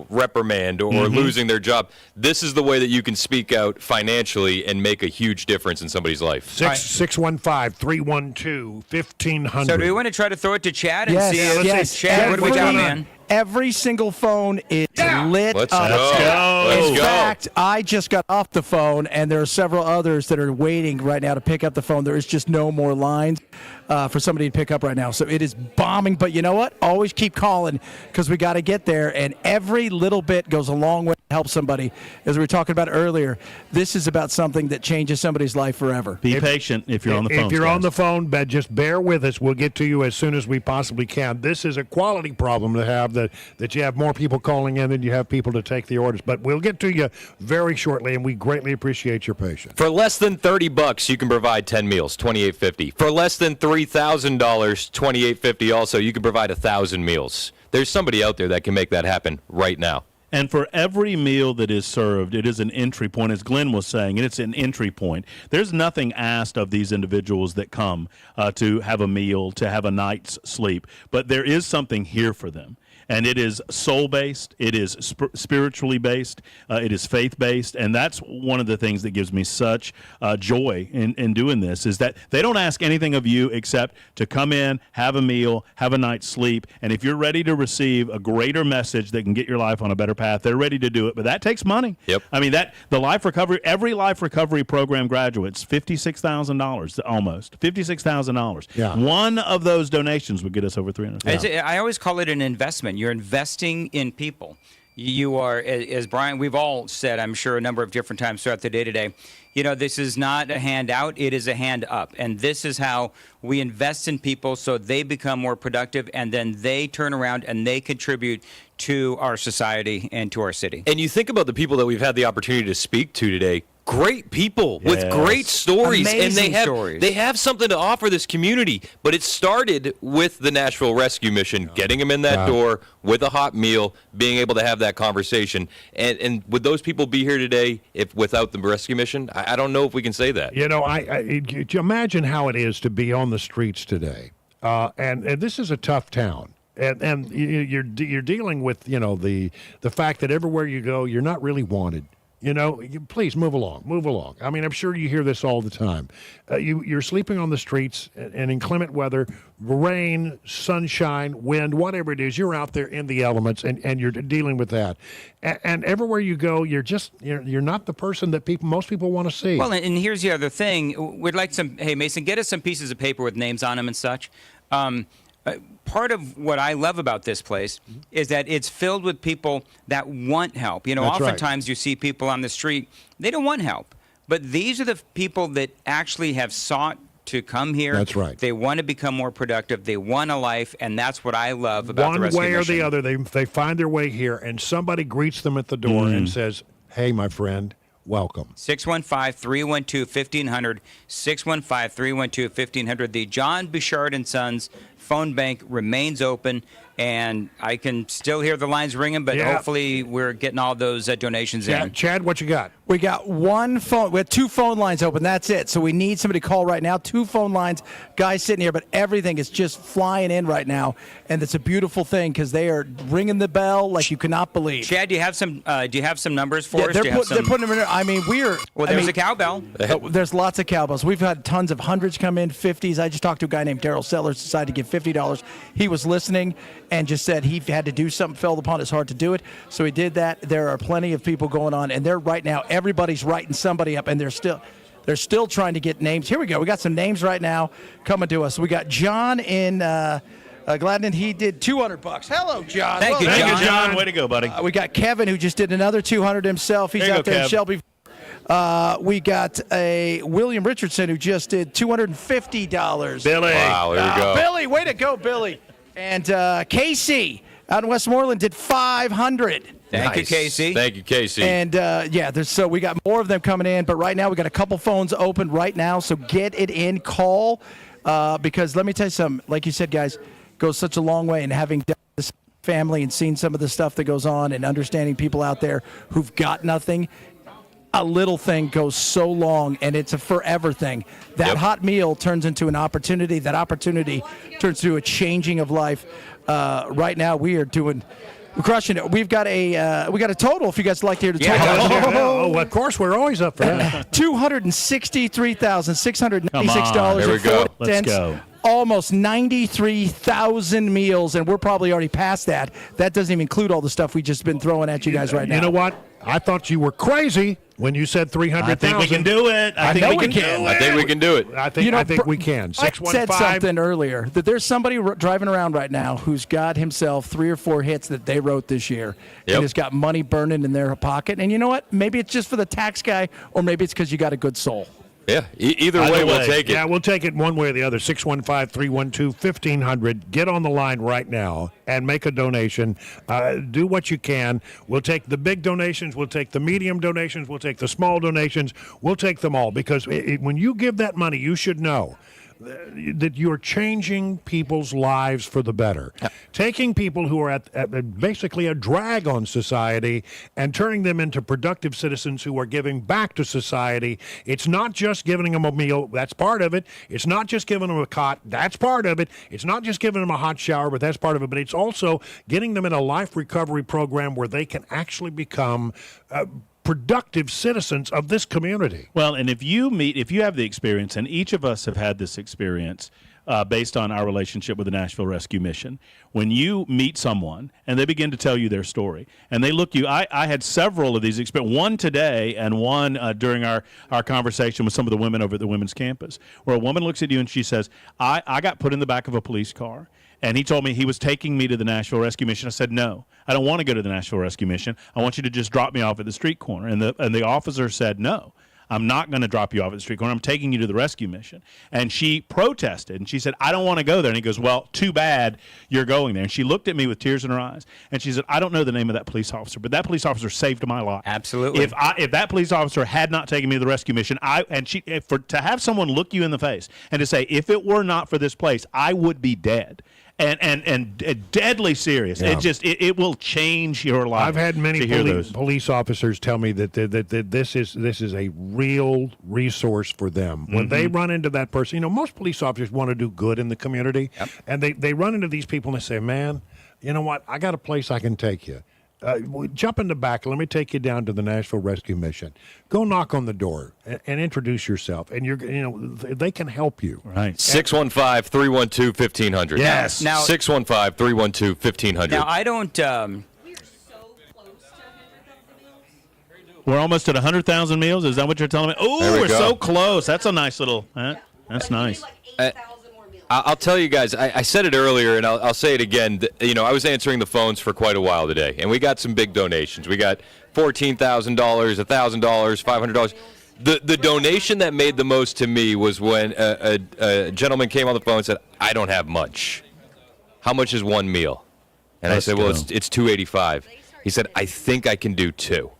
reprimand or losing their job. This is the way that you can speak out financially and make a huge difference in somebody's life. 615-312-1500. So do we want to try to throw it to Chad and see? Let's say, Chad, what do we got, man? Every single phone is lit Let's up. go. In fact, I just got off the phone, and there are several others that are waiting right now to pick up the phone. There is just no more lines for somebody to pick up right now. So it is bombing. But you know what? Always keep calling because we got to get there. And every little bit goes a long way to help somebody. As we were talking about earlier, this is about something that changes somebody's life forever. Be patient if you're on the phone. If you're on the phone, just bear with us. We'll get to you as soon as we possibly can. This is a quality problem to have, that you have more people calling in than you have people to take the orders. But we'll get to you very shortly, and we greatly appreciate your patience. For less than $30, you can provide 10 meals, $28.50. For less than $3,000, $28.50 also, you can provide 1,000 meals. There's somebody out there that can make that happen right now. And for every meal that is served, it is an entry point, as Glenn was saying, and it's an entry point. There's nothing asked of these individuals that come to have a meal, to have a night's sleep, but there is something here for them. And it is soul-based, it is spiritually based, it is faith-based, and that's one of the things that gives me such joy in doing this, is that they don't ask anything of you except to come in, have a meal, have a night's sleep, and if you're ready to receive a greater message that can get your life on a better path, they're ready to do it, but that takes money. Yep. I mean, every life recovery program graduates, $56,000 almost, $56,000. Yeah. One of those donations would get us over $300,000. I always call it an investment. You're investing in people. You are, as Brian, we've all said, I'm sure, a number of different times throughout the day today, this is not a handout, it is a hand up. And this is how we invest in people so they become more productive, and then they turn around and they contribute to our society and to our city. And you think about the people that we've had the opportunity to speak to today. Great people with great stories. Amazing and stories. They have something to offer this community. But it started with the Nashville Rescue Mission, getting them in that door with a hot meal, being able to have that conversation. And would those people be here today without the rescue mission? I don't know if we can say that. Imagine how it is to be on the streets today. And this is a tough town. And you're dealing with, the fact that everywhere you go, you're not really wanted. Please move along. I mean, I'm sure you hear this all the time. You're sleeping on the streets in inclement weather, rain, sunshine, wind, whatever it is. You're out there in the elements, and you're dealing with that. And everywhere you go, you're not the person that most people want to see. Well, and here's the other thing. We'd like hey, Mason, get us some pieces of paper with names on them and such. Part of what I love about this place is that it's filled with people that want help. Oftentimes you see people on the street, they don't want help. But these are the people that actually have sought to come here. That's right. They want to become more productive. They want a life, and that's what I love about the Rescue Mission. One way or the other, they find their way here, and somebody greets them at the door and says, "Hey, my friend, welcome." 615-312-1500, 615-312-1500, the John Bouchard & Sons phone bank remains open, and I can still hear the lines ringing, but hopefully we're getting all those donations in. Chad, what you got? We got one phone. We have 2 phone lines open. That's it. So we need somebody to call right now. 2 phone lines. Guys sitting here, but everything is just flying in right now, and it's a beautiful thing because they are ringing the bell like you cannot believe. Chad, do you have some numbers for us? They're putting them in. I mean, there's a cowbell. There's lots of cowbells. We've had tons of hundreds come in, 50s. I just talked to a guy named Daryl Sellers, decided to give $50. He was listening and just said he had to do something, fell upon his heart to do it. So he did that. There are plenty of people going on, and they're right now, everybody's writing somebody up, and they're still trying to get names. Here we go. We got some names right now coming to us. We got John in Gladden. He did $200. Hello, John. Thank you, John. Way to go, buddy. We got Kevin, who just did another $200 himself. He's out there in Shelby. We got a William Richardson who just did $250. Billy. Wow, there we go. Billy, way to go, Billy. And Casey out in Westmoreland did $500. Thank you, Casey. Thank you, Casey. And so we got more of them coming in, but right now we got a couple phones open right now, so get it in, call, because let me tell you something. Like you said, guys, goes such a long way, and having done this family and seen some of the stuff that goes on and understanding people out there who've got nothing. A little thing goes so long, and it's a forever thing. That hot meal turns into an opportunity. That opportunity turns into a changing of life. Right now, we're crushing it. We've got a total. If you guys would like to hear the total, Oh, of course, we're always up for that. $263,696. There we go. Let's go. Almost 93,000 meals, and we're probably already past that. That doesn't even include all the stuff we've just been throwing at you guys right now. You know what? I thought you were crazy when you said 300,000. I think we can do it. I think we can do it. I think we can. I said something earlier that there's somebody driving around right now who's got himself 3 or 4 hits that they wrote this year and has got money burning in their pocket. And you know what? Maybe it's just for the tax guy, or maybe it's because you got a good soul. Yeah, either way, we'll take it. Yeah, we'll take it one way or the other. 615-312-1500. Get on the line right now and make a donation. Do what you can. We'll take the big donations. We'll take the medium donations. We'll take the small donations. We'll take them all, because when you give that money, you should know that you're changing people's lives for the better. Taking people who are at basically a drag on society and turning them into productive citizens who are giving back to society. It's not just giving them a meal. That's part of it. It's not just giving them a cot. That's part of it. It's not just giving them a hot shower, but that's part of it. But it's also getting them in a life recovery program where they can actually become productive citizens of this community. Well, and if you have the experience, and each of us have had this experience based on our relationship with the Nashville Rescue Mission, when you meet someone and they begin to tell you their story, and they look you, I had several of these experiences, one today and one during our conversation with some of the women over at the women's campus, where a woman looks at you and she says, I got put in the back of a police car, and he told me he was taking me to the Nashville Rescue Mission. I said, no, I don't want to go to the Nashville Rescue Mission. I want you to just drop me off at the street corner. And the officer said, no, I'm not going to drop you off at the street corner. I'm taking you to the rescue mission. And she protested, and she said, I don't want to go there. And he goes, well, too bad you're going there. And she looked at me with tears in her eyes, and she said, I don't know the name of that police officer, but that police officer saved my life. Absolutely. If that police officer had not taken me to the rescue mission, to have someone look you in the face and to say, if it were not for this place, I would be dead. And deadly serious. Yeah. It will change your life. I've had many police officers tell me that this is a real resource for them. When they run into that person, most police officers want to do good in the community, and they run into these people and they say, man, you know what? I got a place I can take you. Jump in the back. Let me take you down to the Nashville Rescue Mission. Go knock on the door and introduce yourself, and they can help you. Right. 615-312-1500. Yes. Now 615-312-1500. Now I don't. We're almost at 100,000 meals. Is that what you're telling me? Oh, we're so close. That's a nice little. That's nice. I'll tell you guys, I said it earlier, and I'll say it again. I was answering the phones for quite a while today, and we got some big donations. We got $14,000, $1,000, $500. The donation that made the most to me was when a gentleman came on the phone and said, I don't have much. How much is one meal? And I said, well, it's $285. He said, I think I can do 2.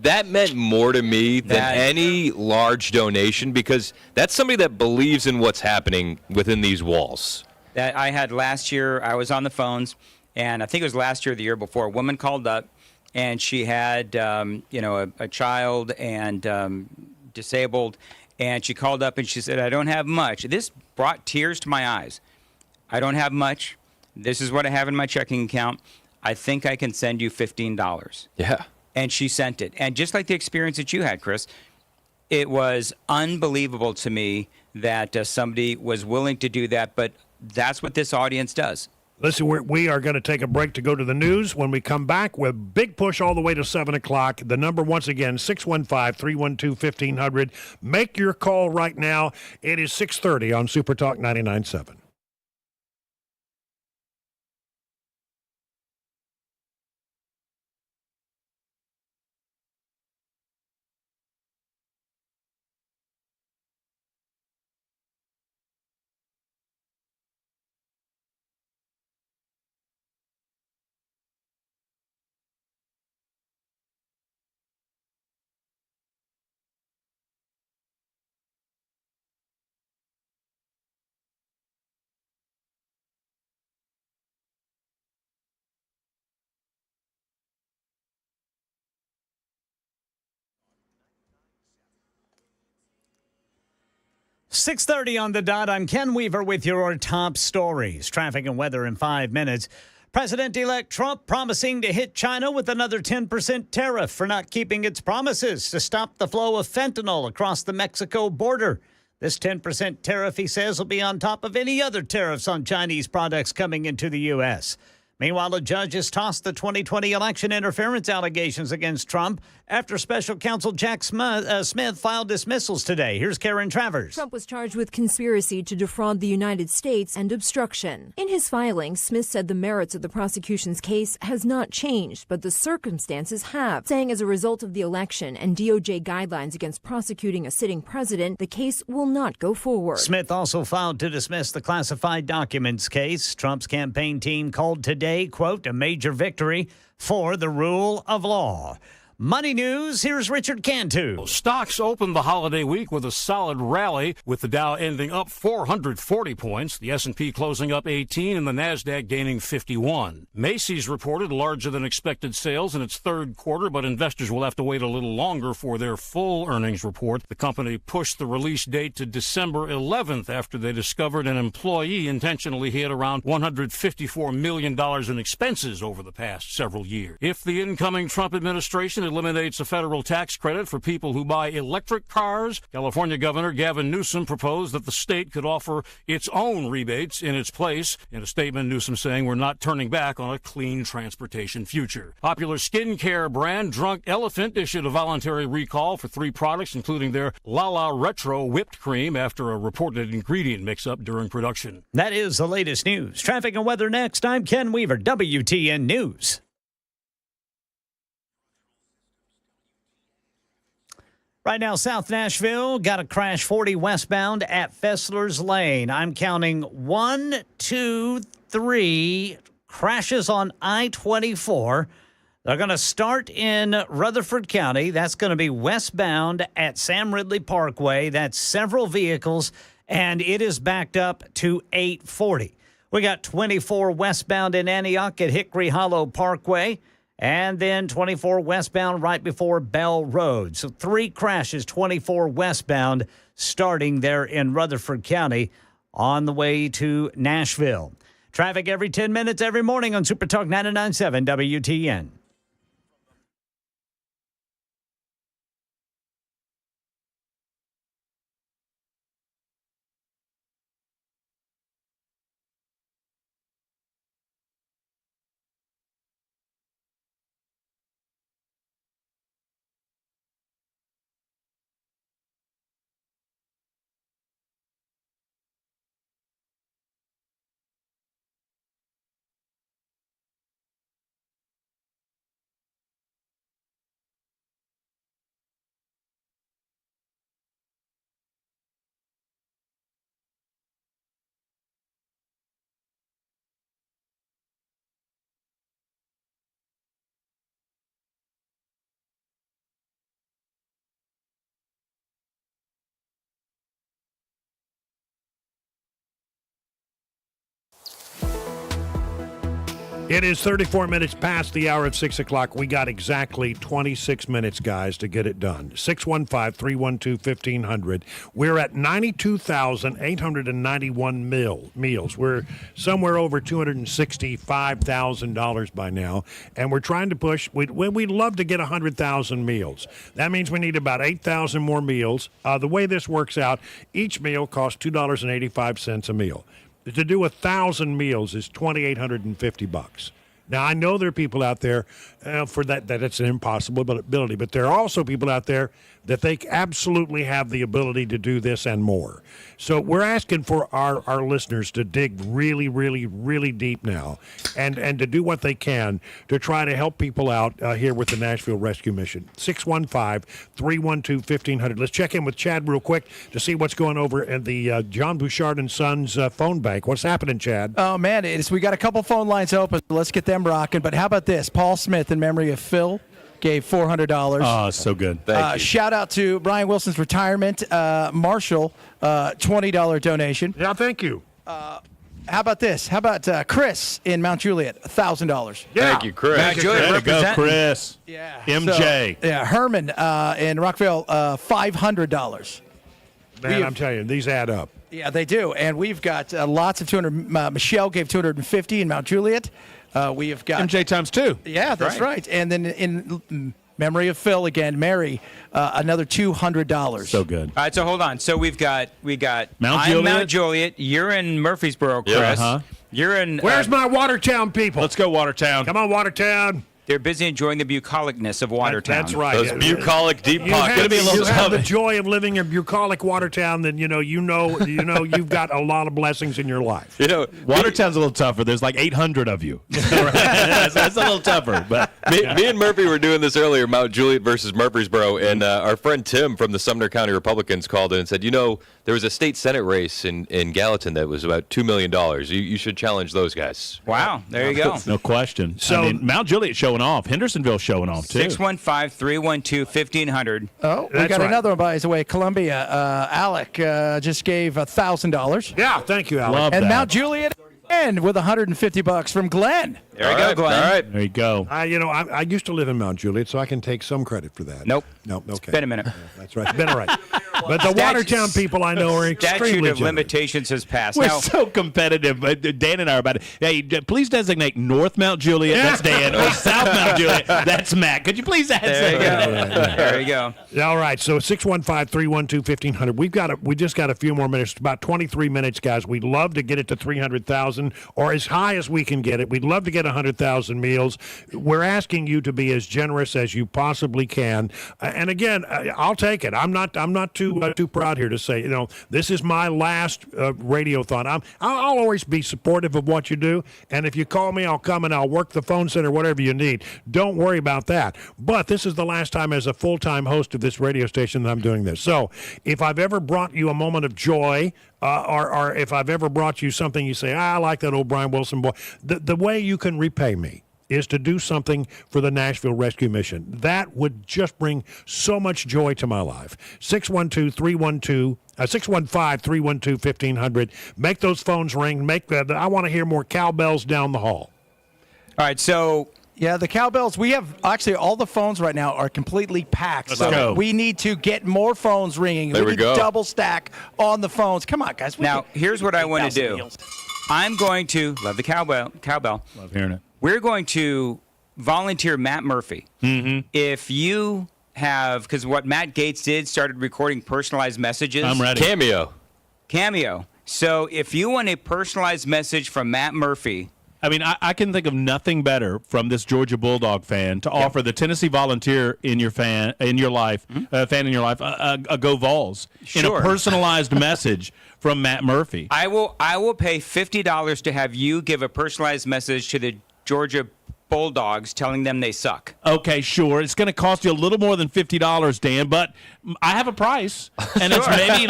That meant more to me than any large donation, because that's somebody that believes in what's happening within these walls. that I had last year. I was on the phones, and I think it was last year or the year before. A woman called up, and she had, a child and disabled, and she called up and she said, "I don't have much." This brought tears to my eyes. "I don't have much. This is what I have in my checking account. I think I can send you $15. Yeah. And she sent it. And just like the experience that you had, Chris, it was unbelievable to me that somebody was willing to do that. But that's what this audience does. Listen, we are going to take a break to go to the news. When we come back, we're big push all the way to 7 o'clock. The number, once again, 615-312-1500. Make your call right now. It is 6:30 on Supertalk 99.7. .30 on the dot. I'm Ken Weaver with your top stories. Traffic and weather in 5 minutes. President-elect Trump promising to hit China with another 10% tariff for not keeping its promises to stop the flow of fentanyl across the Mexico border. This 10% tariff, he says, will be on top of any other tariffs on Chinese products coming into the U.S. Meanwhile, a judge has tossed the 2020 election interference allegations against Trump after special counsel Jack Smith filed dismissals today. Here's Karen Travers. Trump was charged with conspiracy to defraud the United States and obstruction. In his filing, Smith said the merits of the prosecution's case has not changed, but the circumstances have, saying as a result of the election and DOJ guidelines against prosecuting a sitting president, the case will not go forward. Smith also filed to dismiss the classified documents case. Trump's campaign team called today, quote, a major victory for the rule of law. Money news, here's Richard Cantu. Stocks opened the holiday week with a solid rally, with the Dow ending up 440 points, the S&P closing up 18, and the Nasdaq gaining 51. Macy's reported larger than expected sales in its third quarter, but investors will have to wait a little longer for their full earnings report. The company pushed the release date to December 11th after they discovered an employee intentionally hid around $154 million in expenses over the past several years. If the incoming Trump administration eliminates a federal tax credit for people who buy electric cars, California Governor Gavin Newsom proposed that the state could offer its own rebates in its place. In a statement, Newsom saying we're not turning back on a clean transportation future. Popular skincare brand Drunk Elephant issued a voluntary recall for 3 products, including their Lala Retro whipped cream, after a reported ingredient mix-up during production. That is the latest news. Traffic and weather next. I'm Ken Weaver, WTN News. Right now, South Nashville got a crash 40 westbound at Fessler's Lane. I'm counting 1, 2, 3 crashes on I-24. They're going to start in Rutherford County. That's going to be westbound at Sam Ridley Parkway. That's several vehicles, and it is backed up to 840. We got 24 westbound in Antioch at Hickory Hollow Parkway. And then 24 westbound right before Bell Road. So 3 crashes, 24 westbound, starting there in Rutherford County on the way to Nashville. Traffic every 10 minutes every morning on Supertalk 99.7 WTN. It is 34 minutes past the hour of 6 o'clock. We got exactly 26 minutes, guys, to get it done. 615-312-1500. We're at 92,891 meals. We're somewhere over $265,000 by now, and we're trying to push. We'd love to get 100,000 meals. That means we need about 8,000 more meals. The way this works out, each meal costs $2.85 a meal. To do 1,000 meals is $2,850. Now, I know there are people out there for that it's an impossibility, but there are also people out there that they absolutely have the ability to do this and more. So we're asking for our listeners to dig really, really, really deep now and to do what they can to try to help people out here with the Nashville Rescue Mission. 615-312-1500. Let's check in with Chad real quick to see what's going over at the John Bouchard and Sons phone bank. What's happening, Chad? Oh, man, we got a couple phone lines open. Let's get them rocking. But how about this? Paul Smith, in memory of Phil, gave $400. Oh, so good. Thank you. Shout out to Brian Wilson's retirement. Marshall, $20 donation. Yeah, thank you. How about this? How about Chris in Mount Juliet, $1,000? Yeah. Thank you, Chris. Way to go, Chris. Yeah. MJ. So, Herman in Rockville, $500. Man, I'm telling you, these add up. Yeah, they do. And we've got lots of 200. Michelle gave 250 in Mount Juliet. We have got MJ times 2. Yeah, that's right. And then in memory of Phil again, Mary, another $200. So good. All right, so hold on. So we got Mount Juliet. You're in Murfreesboro, Chris. Yeah, uh-huh. You're in. Where's my Watertown people? Let's go, Watertown. Come on, Watertown. They're busy enjoying the bucolicness of Watertown. That's right. Those bucolic deep pockets. You have the joy of living in bucolic Watertown. Then you know you've got a lot of blessings in your life. Watertown's a little tougher. There's like 800 of you. that's a little tougher. But me and Murphy were doing this earlier, Mount Juliet versus Murfreesboro, and our friend Tim from the Sumner County Republicans called in and said, there was a state Senate race in Gallatin that was about $2 million. You should challenge those guys. Wow, there you go. No question. So Mount Juliet showing off. Hendersonville showing off, too. 615-312-1500. Oh, we got another one by his way. Columbia, Alec just gave $1,000. Yeah, thank you, Alec. Love and that. Mount Juliet with $150 from Glenn. There you go, Glenn. All right. There you go. I used to live in Mount Juliet, so I can take some credit for that. Nope. Okay. It's been a minute. Yeah, that's right. It's been all right. But the Watertown people I know are extremely Statute of generous. limitations has passed. We're Now, so competitive. Dan and I are about it. Hey, please designate North Mount Juliet, that's Dan, or South Mount Juliet, that's Matt. Could you please add there you go. There you go. All right, so 615-312-1500. We just got a few more minutes, about 23 minutes, guys. We'd love to get it to 300,000 or as high as we can get it. We'd love to get 100,000 meals. We're asking you to be as generous as you possibly can. And again, I'll take it. I'm not too proud here to say, this is my last Radiothon. I'll always be supportive of what you do. And if you call me, I'll come and I'll work the phone center, whatever you need. Don't worry about that. But this is the last time as a full-time host of this radio station that I'm doing this. So if I've ever brought you a moment of joy, or if I've ever brought you something you say, I like that old Brian Wilson boy, the way you can repay me is to do something for the Nashville Rescue Mission. That would just bring so much joy to my life. 615-312-1500. Make those phones ring. I want to hear more cowbells down the hall. All right, so... Yeah, the cowbells, we have actually all the phones right now are completely packed. Let's go. We need to get more phones ringing. There we need go. to double stack on the phones. Come on, guys. Now, here's what I want to do. Meals. I'm going to... Love the cowbell. Love hearing it. We're going to volunteer Matt Murphy. Mm-hmm. If you have... Because what Matt Gates did, started recording personalized messages. I'm ready. Cameo. So if you want a personalized message from Matt Murphy... I mean, I can think of nothing better from this Georgia Bulldog fan to offer the Tennessee Volunteer in your fan in your life, a Go Vols in a personalized message from Matt Murphy. I will pay $50 to have you give a personalized message to the Georgia Bulldogs telling them they suck. Okay, sure. It's going to cost you a little more than $50, Dan, but I have a price, and it's maybe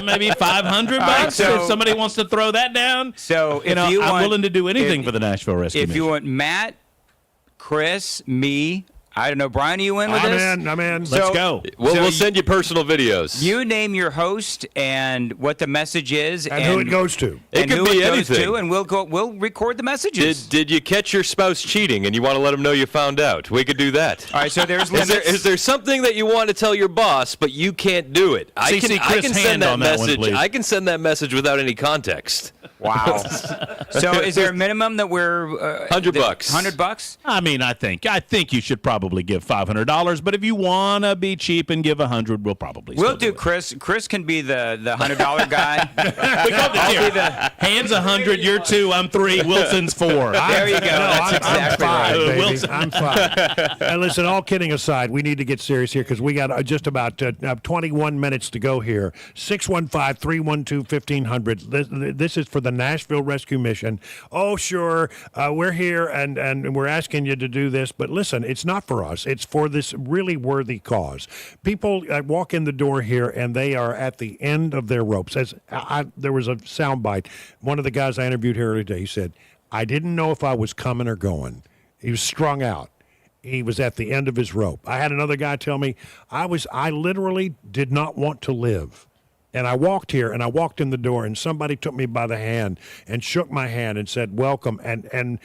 maybe $500 bucks if somebody wants to throw that down. So I'm willing to do anything for the Nashville Rescue Mission. If you want Matt, Chris, me, I don't know. Brian, are you in with this? I'm in. Let's go. We'll send you personal videos. You name your host and what the message is, and who it goes to. It could be anything. And we'll record the messages. Did you catch your spouse cheating and you want to let them know you found out? We could do that. All right, so there's limits. Is there something that you want to tell your boss but you can't do it? I can send that message. I can send that message without any context. Wow. So is there a minimum that we're $100? $100? I mean, I think you should probably give $500, but if you want to be cheap and give $100, we'll probably. We'll do Chris. Chris can be the $100 guy. I'll be the hands 100, you're 2, I'm 3, Wilson's 4. There you go. That's exactly I'm fine, right. baby. Wilson. I'm fine. And listen, all kidding aside, we need to get serious here because we got just about 21 minutes to go here. 615-312-1500. This is for the Nashville Rescue Mission. Oh, sure, we're here and we're asking you to do this, but listen, it's not for us. It's for this really worthy cause. People walk in the door here and they are at the end of their ropes. There was a soundbite. One of the guys I interviewed here today, he said, I didn't know if I was coming or going. He was strung out. He was at the end of his rope. I had another guy tell me I literally did not want to live. And I walked here, and I walked in the door, and somebody took me by the hand and shook my hand and said, welcome, and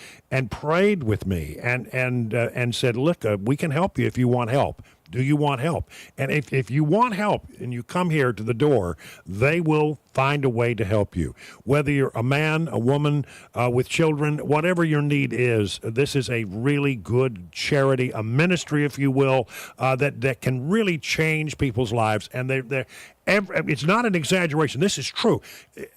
prayed with me and said, look, we can help you if you want help. Do you want help? And if you want help and you come here to the door, they will find a way to help you. Whether you're a man, a woman, with children, whatever your need is, this is a really good charity, a ministry, if you will, that can really change people's lives. And it's not an exaggeration. This is true.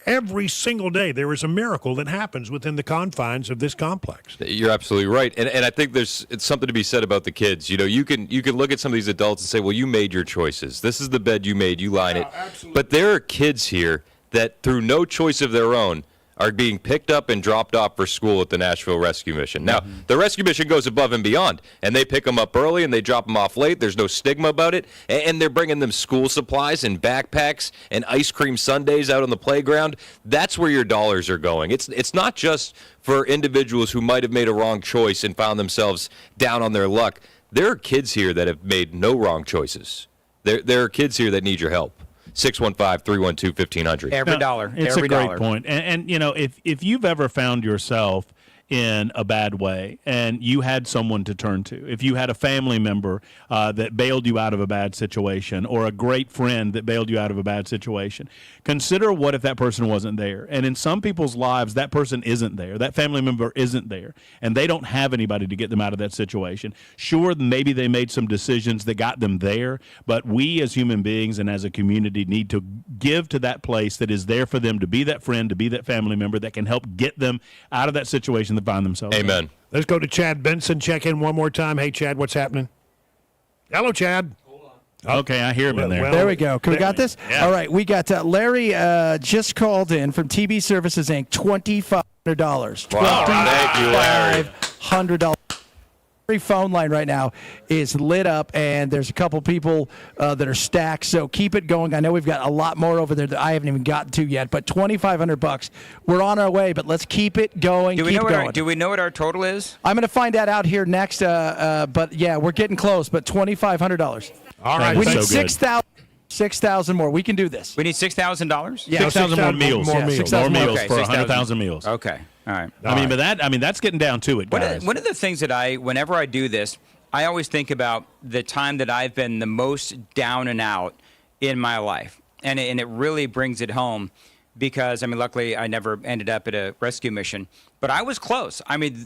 Every single day there is a miracle that happens within the confines of this complex. You're absolutely right. And I think it's something to be said about the kids. You know, you can look at some of these adults and say, well, you made your choices. This is the bed you made. You line it. Absolutely. But there are kids here that through no choice of their own are being picked up and dropped off for school at the Nashville Rescue Mission. Now, the Rescue Mission goes above and beyond, and they pick them up early and they drop them off late. There's no stigma about it, and they're bringing them school supplies and backpacks and ice cream sundaes out on the playground. That's where your dollars are going. It's not just for individuals who might have made a wrong choice and found themselves down on their luck. There are kids here that have made no wrong choices. There are kids here that need your help. 615-312-1500. Every dollar. It's every a great dollar. point. And you know, if you've ever found yourself in a bad way and you had someone to turn to, if you had a family member that bailed you out of a bad situation or a great friend that bailed you out of a bad situation, consider what if that person wasn't there. And in some people's lives, that person isn't there. That family member isn't there. And they don't have anybody to get them out of that situation. Sure, maybe they made some decisions that got them there, but we as human beings and as a community need to give to that place that is there for them to be that friend, to be that family member that can help get them out of that situation that find themselves in. Amen. Let's go to Chad Benson. Check in one more time. Hey, Chad, what's happening? Hello, Chad. Okay, I hear him in there. There we go. We got this? Yeah. All right, we got Larry just called in from TB Services, Inc., $2,500. Wow, thank you, Larry. $2,500. Every phone line right now is lit up, and there's a couple people that are stacked, so keep it going. I know we've got a lot more over there that I haven't even gotten to yet, but $2,500. We're on our way, but let's keep it going. Do we know what our total is? I'm going to find that out here next, but yeah, we're getting close, but $2,500. All right. We need so good. 6,000 more. We can do this. We need $6,000? Yeah, 6,000 more meals. more More meals. meals Okay, for 6,000. 100,000 meals. Okay. All right. That's getting down to it, guys. One of the things that whenever I do this, I always think about the time that I've been the most down and out in my life. And it really brings it home because, luckily I never ended up at a rescue mission, but I was close.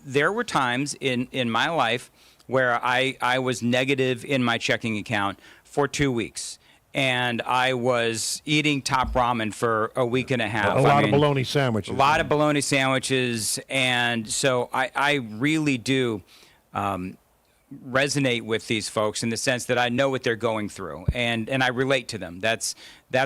There were times in my life where I was negative in my checking account for 2 weeks. And I was eating top ramen for a week and a half. A lot of bologna sandwiches. A lot of bologna sandwiches. And so I really do resonate with these folks in the sense that I know what they're going through. And I relate to them. That's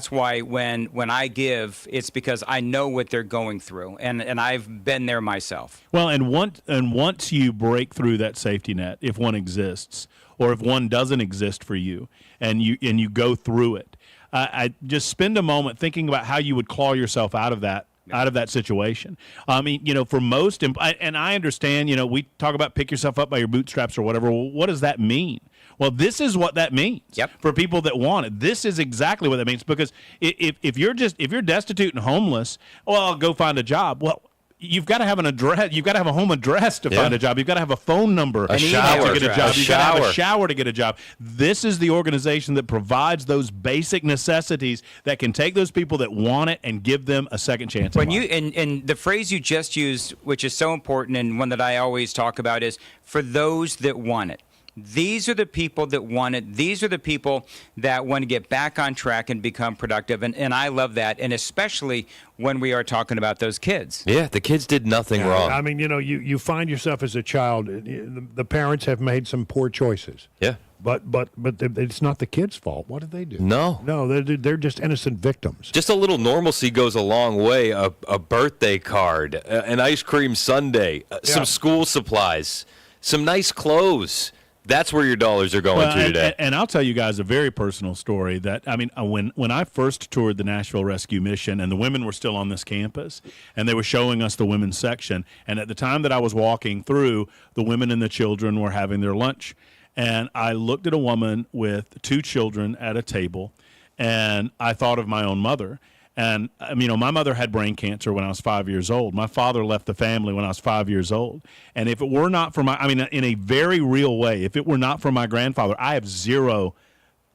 why when I give, it's because I know what they're going through. And I've been there myself. Well, and once you break through that safety net, if one exists, or if one doesn't exist for you, and you go through it, I just spend a moment thinking about how you would claw yourself out of that out of that situation. I mean, for most, and I understand, we talk about pick yourself up by your bootstraps or whatever. Well, what does that mean? Well, this is what that means for people that want it. This is exactly what that means, because if you're destitute and homeless, well, go find a job. Well, you've got to have an address. You've got to have a home address to find a job. You've got to have a phone number to get a job. You've got to have a shower to get a job. This is the organization that provides those basic necessities that can take those people that want it and give them a second chance. When you and the phrase you just used, which is so important and one that I always talk about, is for those that want it. These are the people that want it. These are the people that want to get back on track and become productive. And I love that, and especially when we are talking about those kids. Yeah, the kids did nothing wrong. I mean, you find yourself as a child, the parents have made some poor choices. Yeah. But it's not the kids' fault. What did they do? No, they're just innocent victims. Just a little normalcy goes a long way. A birthday card, an ice cream sundae, some school supplies, some nice clothes. That's where your dollars are going to today. And I'll tell you guys a very personal story that, I mean, when I first toured the Nashville Rescue Mission and the women were still on this campus and they were showing us the women's section, and at the time that I was walking through, the women and the children were having their lunch. And I looked at a woman with 2 children at a table, and I thought of my own mother. And, my mother had brain cancer when I was 5 years old. My father left the family when I was 5 years old. And if it were not for in a very real way, if it were not for my grandfather, I have zero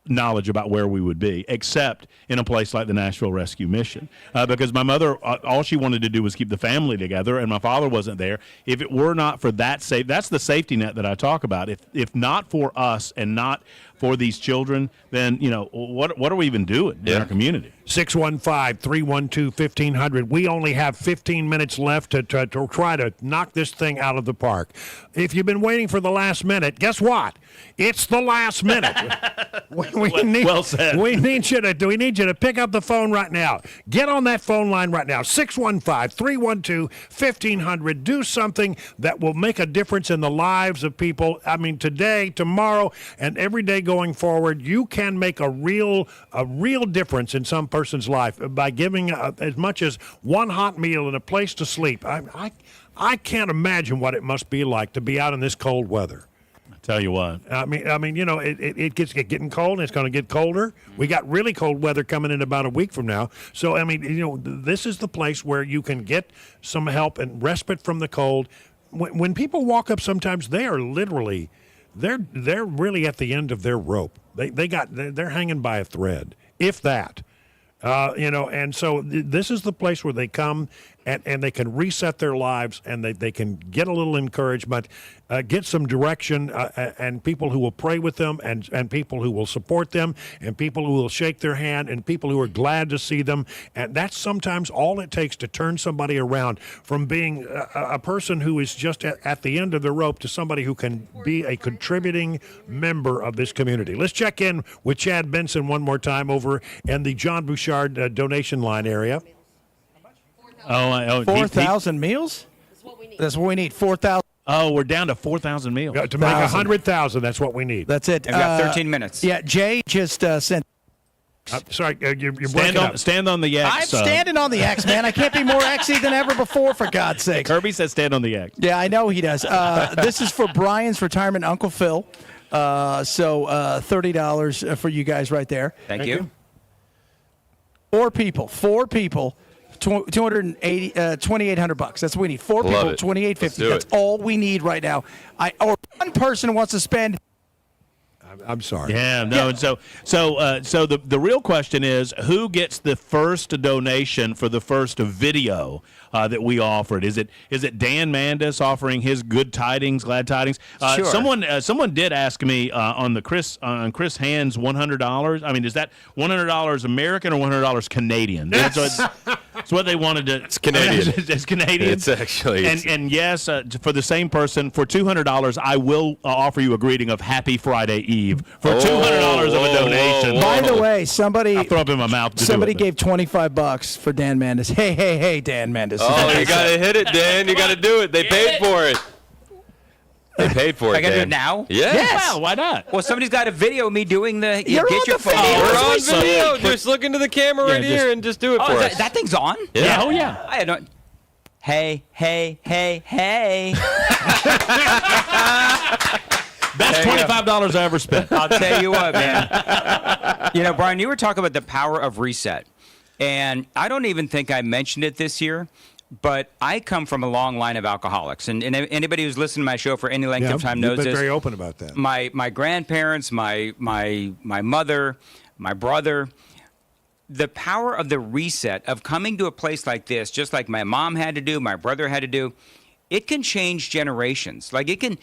knowledge about where we would be, except in a place like the Nashville Rescue Mission, because my mother, all she wanted to do was keep the family together, and my father wasn't there. If it were not for that that's the safety net that I talk about. If not for us and not for these children, then what are we even doing in our community? 615-312-1500. We only have 15 minutes left to try to knock this thing out of the park. If you've been waiting for the last minute, guess what? It's the last minute. Well said. We need you to pick up the phone right now. Get on that phone line right now. 615-312-1500. Do something that will make a difference in the lives of people. I mean, today, tomorrow, and every day going forward. You can make a real difference in some person's life by giving as much as one hot meal and a place to sleep. I can't imagine what it must be like to be out in this cold weather. Tell you what. I mean, it gets getting cold, and it's going to get colder. We got really cold weather coming in about a week from now. So, this is the place where you can get some help and respite from the cold. When people walk up, sometimes they are literally, they're really at the end of their rope. They're hanging by a thread, if that. And so this is the place where they come and they can reset their lives, and they can get a little encouragement, get some direction, and people who will pray with them, and people who will support them, and people who will shake their hand, and people who are glad to see them. And that's sometimes all it takes to turn somebody around from being a person who is just at the end of the rope to somebody who can be a contributing member of this community. Let's check in with Chad Benson one more time over in the John Bouchard donation line area. 4,000 meals? That's what we need. 4,000. Oh, we're down to 4,000 meals. To make 100,000, that's what we need. That's it. I've got 13 minutes. Yeah, Jay just sent. Sorry, you're breaking up. Stand on the X. I'm standing on the X, man. I can't be more Xy than ever before, for God's sake. Kirby says stand on the X. Yeah, I know he does. This is for Brian's retirement, Uncle Phil. So $30 for you guys right there. Thank you. 4 people. 2,800 bucks. That's what we need. 4 people, $2,850. That's all we need right now. Or one person wants to spend. I'm sorry. Yeah, no. And so the real question is, who gets the first donation for the first video that we offered? Is it Dan Mandis offering his good tidings, glad tidings? Sure. Someone did ask me on Chris Hand's $100. I mean, is that $100 American or $100 Canadian? It's what they wanted to. It's Canadian. It's Canadian. It's actually. And yes, for the same person, for $200, I will offer you a greeting of Happy Friday Eve for $200 of a donation. By the way, somebody. I'll throw up in my mouth. Somebody gave $25 for Dan Mandis. Hey, Dan Mandis. Oh, you gotta hit it, Dan. You gotta do it. They paid for it. They paid for it. I gotta do Dan. it now? Yes. Well, why not? Well, somebody's got a video of me doing the. You're get on your the phone. video. We're on video. Click Just look into the camera right here and just do it for us. That thing's on? Yeah. Oh, yeah. I don't. Hey. Best $25 I ever spent. I'll tell you what, man. You know, Brian, you were talking about the power of reset. And I don't even think I mentioned it this year, but I come from a long line of alcoholics. And anybody who's listened to my show for any length of time knows you've been this. very open about that. My grandparents, my mother, my brother, the power of the reset of coming to a place like this, just like my mom had to do, my brother had to do, it can change generations. Like it can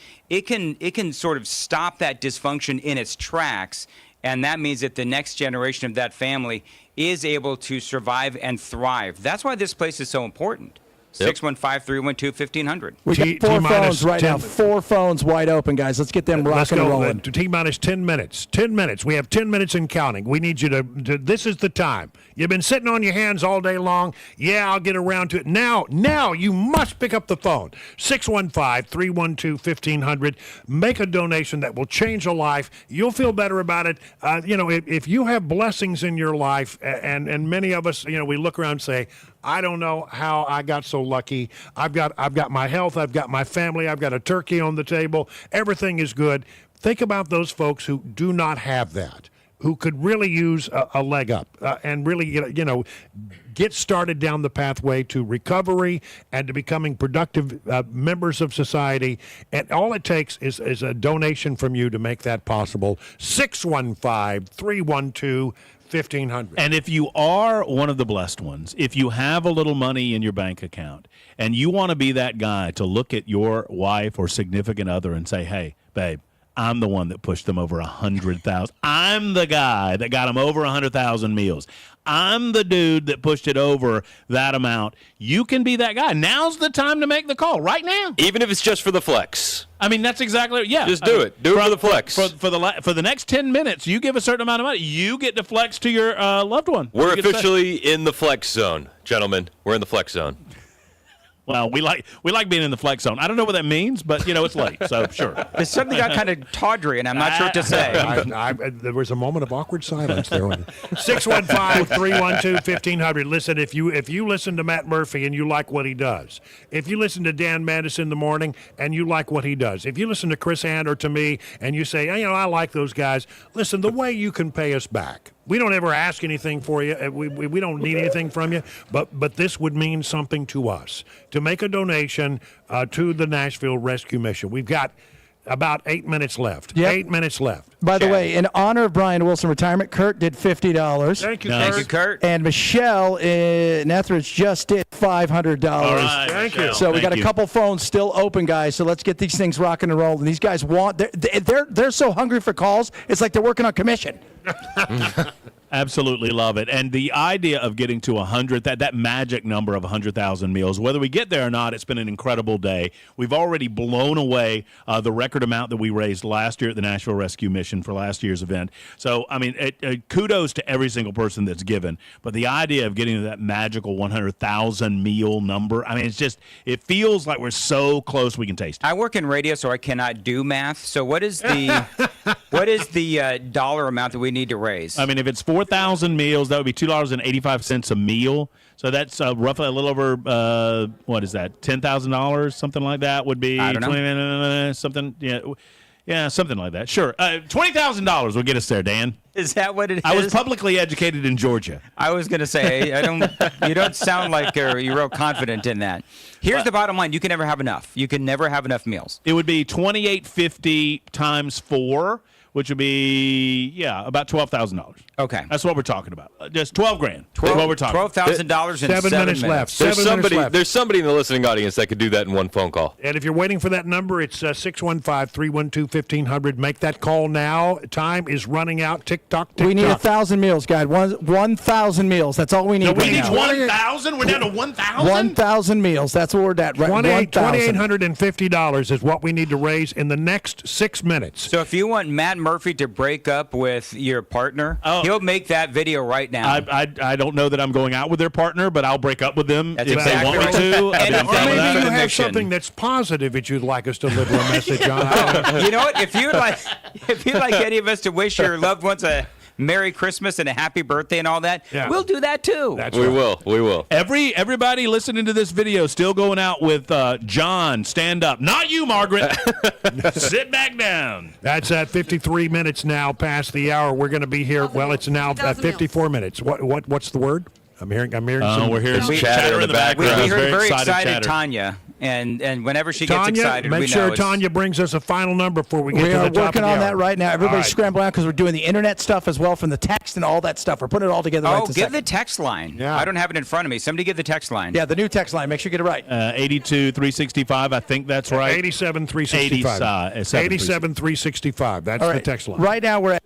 sort of stop that dysfunction in its tracks, and that means that the next generation of that family is able to survive and thrive. That's why this place is so important. 615-312-1500. We got four phones right now. 4 phones wide open, guys. Let's get them rocking and rolling. T-minus 10 minutes. 10 minutes. We have 10 minutes and counting. We need you to this is the time. You've been sitting on your hands all day long. Yeah, I'll get around to it. Now you must pick up the phone. 615-312-1500. Make a donation that will change a life. You'll feel better about it. If you have blessings in your life, and many of us, we look around and say, I don't know how I got so lucky. I've got my health. I've got my family. I've got a turkey on the table. Everything is good. Think about those folks who do not have that, who could really use a leg up and really, get started down the pathway to recovery and to becoming productive members of society. And all it takes is a donation from you to make that possible. 615-312-1500. And if you are one of the blessed ones, if you have a little money in your bank account and you want to be that guy to look at your wife or significant other and say, hey, babe, I'm the one that pushed them over 100,000. I'm the guy that got them over 100,000 meals. I'm the dude that pushed it over that amount. You can be that guy. Now's the time to make the call, right now. Even if it's just for the flex. I mean, that's exactly, yeah. Just do it. Do it for the flex. For the next 10 minutes, you give a certain amount of money. You get to flex to your loved one. We're officially in the flex zone, gentlemen. We're in the flex zone. Well, we like being in the flex zone. I don't know what that means, but it's late, so sure. It suddenly got kind of tawdry, and I'm not sure what to say. There was a moment of awkward silence there. 615-312-1500. Listen, if you listen to Matt Murphy and you like what he does, if you listen to Dan Mattis in the morning and you like what he does, if you listen to Chris Hand or to me and you say, I like those guys, listen, the way you can pay us back. We don't ever ask anything for you. We don't need anything from you, but this would mean something to us. To make a donation to the Nashville Rescue Mission. We've got about 8 minutes left. Yep. 8 minutes left. By the way, in honor of Brian Wilson retirement, Kurt did $50. Thank you, Kurt. Thank you, Kurt. And Michelle in Etheridge just did $500. All right, Thank Michelle. you. So we got Thank a you. couple phones still open, guys. So let's get these things rocking and rolling. These guys they're so hungry for calls. It's like they're working on commission. Absolutely love it. And the idea of getting to 100, that magic number of 100,000 meals, whether we get there or not, it's been an incredible day. We've already blown away the record amount that we raised last year at the Nashville Rescue Mission for last year's event. So, I mean, kudos to every single person that's given. But the idea of getting to that magical 100,000 meal number, I mean, it feels like we're so close we can taste it. I work in radio, so I cannot do math. So what is the dollar amount that we need to raise? I mean, if it's 4,000 meals, that would be $2.85 a meal. So that's roughly a little over, what is that, $10,000, something like that would be. I don't know. Something, yeah, something like that. Sure. $20,000 will get us there, Dan. Is that what it is? I was publicly educated in Georgia. I was going to say, you don't sound like you're real confident in that. Here's the bottom line. You can never have enough. You can never have enough meals. It would be $2,850 times 4, which would be, about $12,000. Okay. That's what we're talking about. Just $12,000. That's what we're talking about. $12,000 in 7 minutes left. There's somebody in the listening audience that could do that in one phone call. And if you're waiting for that number, it's 615-312-1500. Make that call now. Time is running out. Tick-tock, tick-tock. We need 1,000 meals, guys. 1,000 meals. That's all we need. No, we right need now. 1,000? We're down to 1,000? 1,000 meals. That's what we're at. Right? $2,850 is what we need to raise in the next 6 minutes. So if you want Matt Murphy to break up with your partner, he'll make that video right now. I don't know that I'm going out with their partner, but I'll break up with them if exactly they want me to. Or maybe you have something that's positive that you'd like us to deliver a message on. You know what? If you'd like any of us to wish your loved ones a Merry Christmas and a happy birthday and all that, we'll do that too. We will. Everybody listening to this video still going out with John. Stand up. Not you, Margaret. Sit back down. That's at 53 minutes now past the hour. We're going to be here. Well, it's now at 54 minutes. What's the word? I'm hearing some. We're hearing chatter in the background. We heard very excited chatter. Tanya, and whenever she gets excited, make we sure know Tanya brings us a final number before we get to the top of the We are working on that right now. Everybody's right. scrambling out because we're doing the internet stuff as well from the text and all that stuff. We're putting it all together. Oh, give the text line. Yeah. I don't have it in front of me. Somebody give the text line. Yeah, the new text line. Make sure you get it right. 82-365. I think that's right. 87-365. 87-365. That's the text line. Right now we're at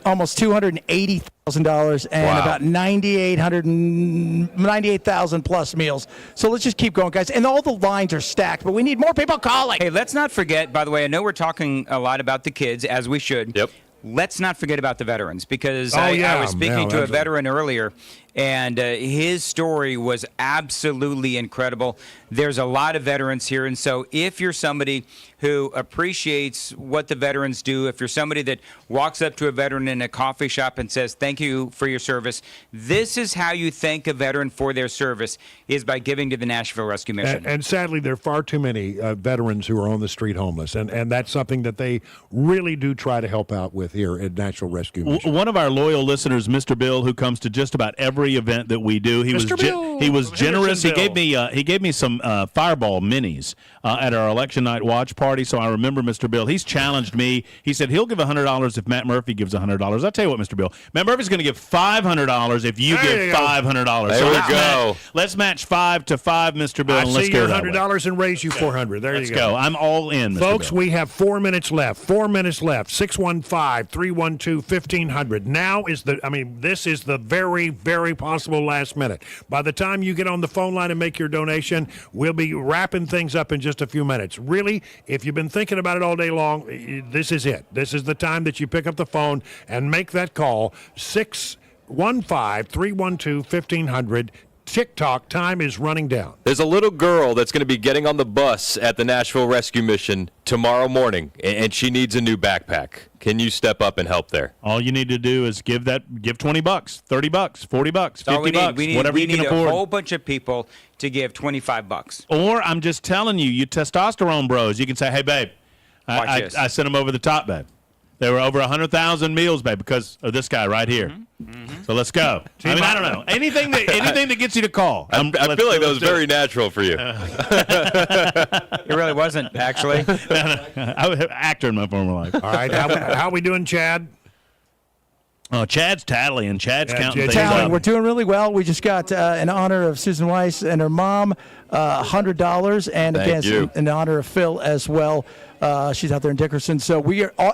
almost $280,000 and about 98,000 plus meals. So let's just keep going, guys. And all the lines are stacked, but we need more people calling. Hey, let's not forget, by the way, I know we're talking a lot about the kids, as we should. Yep. Let's not forget about the veterans, because Oh, I yeah. was speaking to a absolutely. veteran earlier, and his story was absolutely incredible. There's a lot of veterans here, and so if you're somebody who appreciates what the veterans do, if you're somebody that walks up to a veteran in a coffee shop and says, thank you for your service, this is how you thank a veteran for their service, is by giving to the Nashville Rescue Mission. And sadly, there are far too many veterans who are on the street homeless, and that's something that they really do try to help out with here at Nashville Rescue Mission. One of our loyal listeners, Mr. Bill, who comes to just about every event that we do, he was generous. He gave me some Fireball minis at our election night watch party. So I remember Mr. Bill. He's challenged me. He said he'll give $100 if Matt Murphy gives $100. I'll tell you what, Mr. Bill. Matt Murphy's going to give $500 if you give $500. There we go. Let's match 5 to 5, Mr. Bill. I and let's see go your that way. $100 and raise you $400. There Let's you go. I'm all in, Mr. Folks, Bill. we have 4 minutes left. 4 minutes left. 615-312-1500. Now is this is the very, very possible last minute. By the time you get on the phone line and make your donation, we'll be wrapping things up in just a few minutes. Really, if you've been thinking about it all day long, this is it. This is the time that you pick up the phone and make that call. 615-312-1500. TikTok time is running down. There's a little girl that's going to be getting on the bus at the Nashville Rescue Mission tomorrow morning, and she needs a new backpack. Can you step up and help there? All you need to do is give $20, $30, $40, $50, whatever you can afford. We need a whole bunch of people to give $25. Or I'm just telling you, you testosterone bros, you can say, hey, babe, I sent them over the top, babe. There were over 100,000 meals, babe, because of this guy right here. Mm-hmm. So let's go. I don't know. Anything that gets you to call. I feel like that was very natural for you. It really wasn't, actually. I was an actor in my former life. All right, how we doing, Chad? Oh, Chad's tallying. Chad's counting things Tallying. up. We're doing really well. We just got in honor of Susan Weiss and her mom, $100, and again in honor of Phil as well. She's out there in Dickerson. So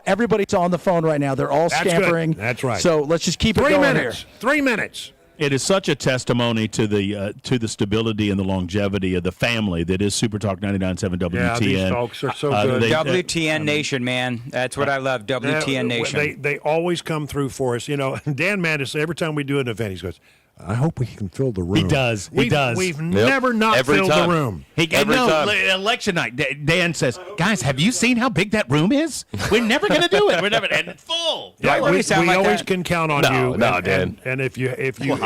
everybody's on the phone right now. They're all scampering. That's right. So let's just keep it going here. 3 minutes. It is such a testimony to the stability and the longevity of the family that is Supertalk 99.7 WTN. Yeah, these folks are so good. WTN Nation, man. That's what I love, WTN Nation. They always come through for us. You know, Dan Mandis, every time we do an event, he goes, I hope we can fill the room. He does. We've never not filled the room. Election night, Dan says, guys, have you seen how big that room is? We're never going to do it. We're never and full. Yeah, we always can count on you. No, Dan. And if you feel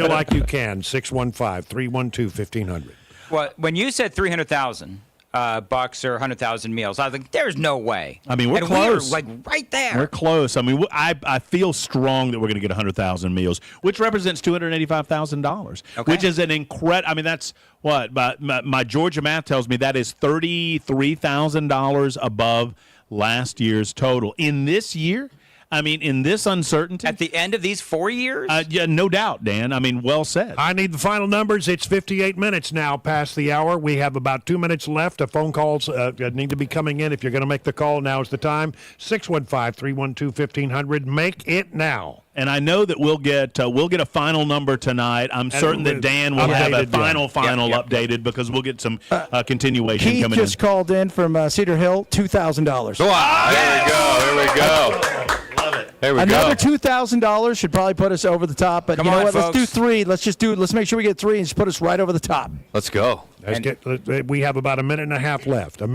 like you can, 615-312-1500. Well, when you said 300,000 bucks or 100,000 meals, I was like, there's no way. I mean, we're close. We're right there. We're close. I mean, I feel strong that we're going to get 100,000 meals, which represents $285,000, which is an incredible. I mean, that's what my Georgia math tells me that is $33,000 above last year's total. In this year, I mean, in this uncertainty. At the end of these 4 years? Yeah, no doubt, Dan. I mean, well said. I need the final numbers. It's 58 minutes now past the hour. We have about 2 minutes left. Phone calls need to be coming in. If you're going to make the call, now is the time. 615-312-1500. Make it now. And I know that we'll get a final number tonight. I'm certain that Dan will have a final updated because we'll get some continuation Keith coming in. Keith just called in from Cedar Hill, $2,000. Wow, there we go. Love it. There we Another go. $2,000 should probably put us over the top. But Come you know on, what? Let's do folks. 3. Let's make sure we get 3 and just put us right over the top. Let's go. We have about a minute and a half left. And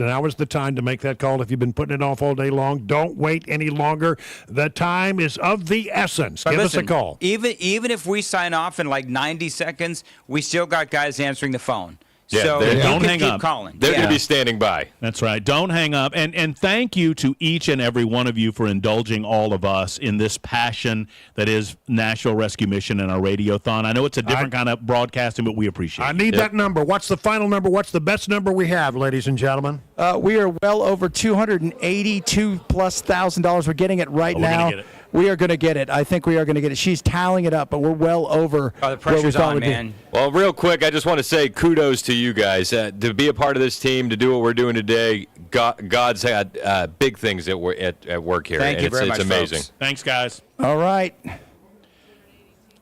now is the time to make that call. If you've been putting it off all day long, don't wait any longer. The time is of the essence. But Give listen, us a call. Even if we sign off in like 90 seconds, we still got guys answering the phone. Yeah, so they- you don't can hang keep up. calling. They're going Yeah. to be standing by. That's right. Don't hang up. And thank you to each and every one of you for indulging all of us in this passion that is Nashville Rescue Mission and our Radiothon. I know it's a different kind of broadcasting, but we appreciate it. I need that number. What's the final number? What's the best number we have, ladies and gentlemen? We are well over $282,000+. We're getting it right we're gonna now. get it. We are going to get it. I think we are going to get it. She's tallying it up, but we're well over Oh, the where we pressure's thought on, we'd be. man. Well, real quick, I just want to say kudos to you guys. To be a part of this team, to do what we're doing today, God's had big things at work here. Thank you and very it's much, amazing. folks. Thanks, guys. All right.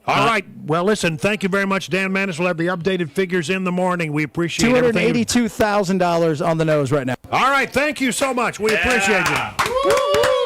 All right. Well, listen, thank you very much, Dan Manis. We'll have the updated figures in the morning. We appreciate everything. $282,000 on the nose right now. All right. Thank you so much. We appreciate you. Woo-hoo!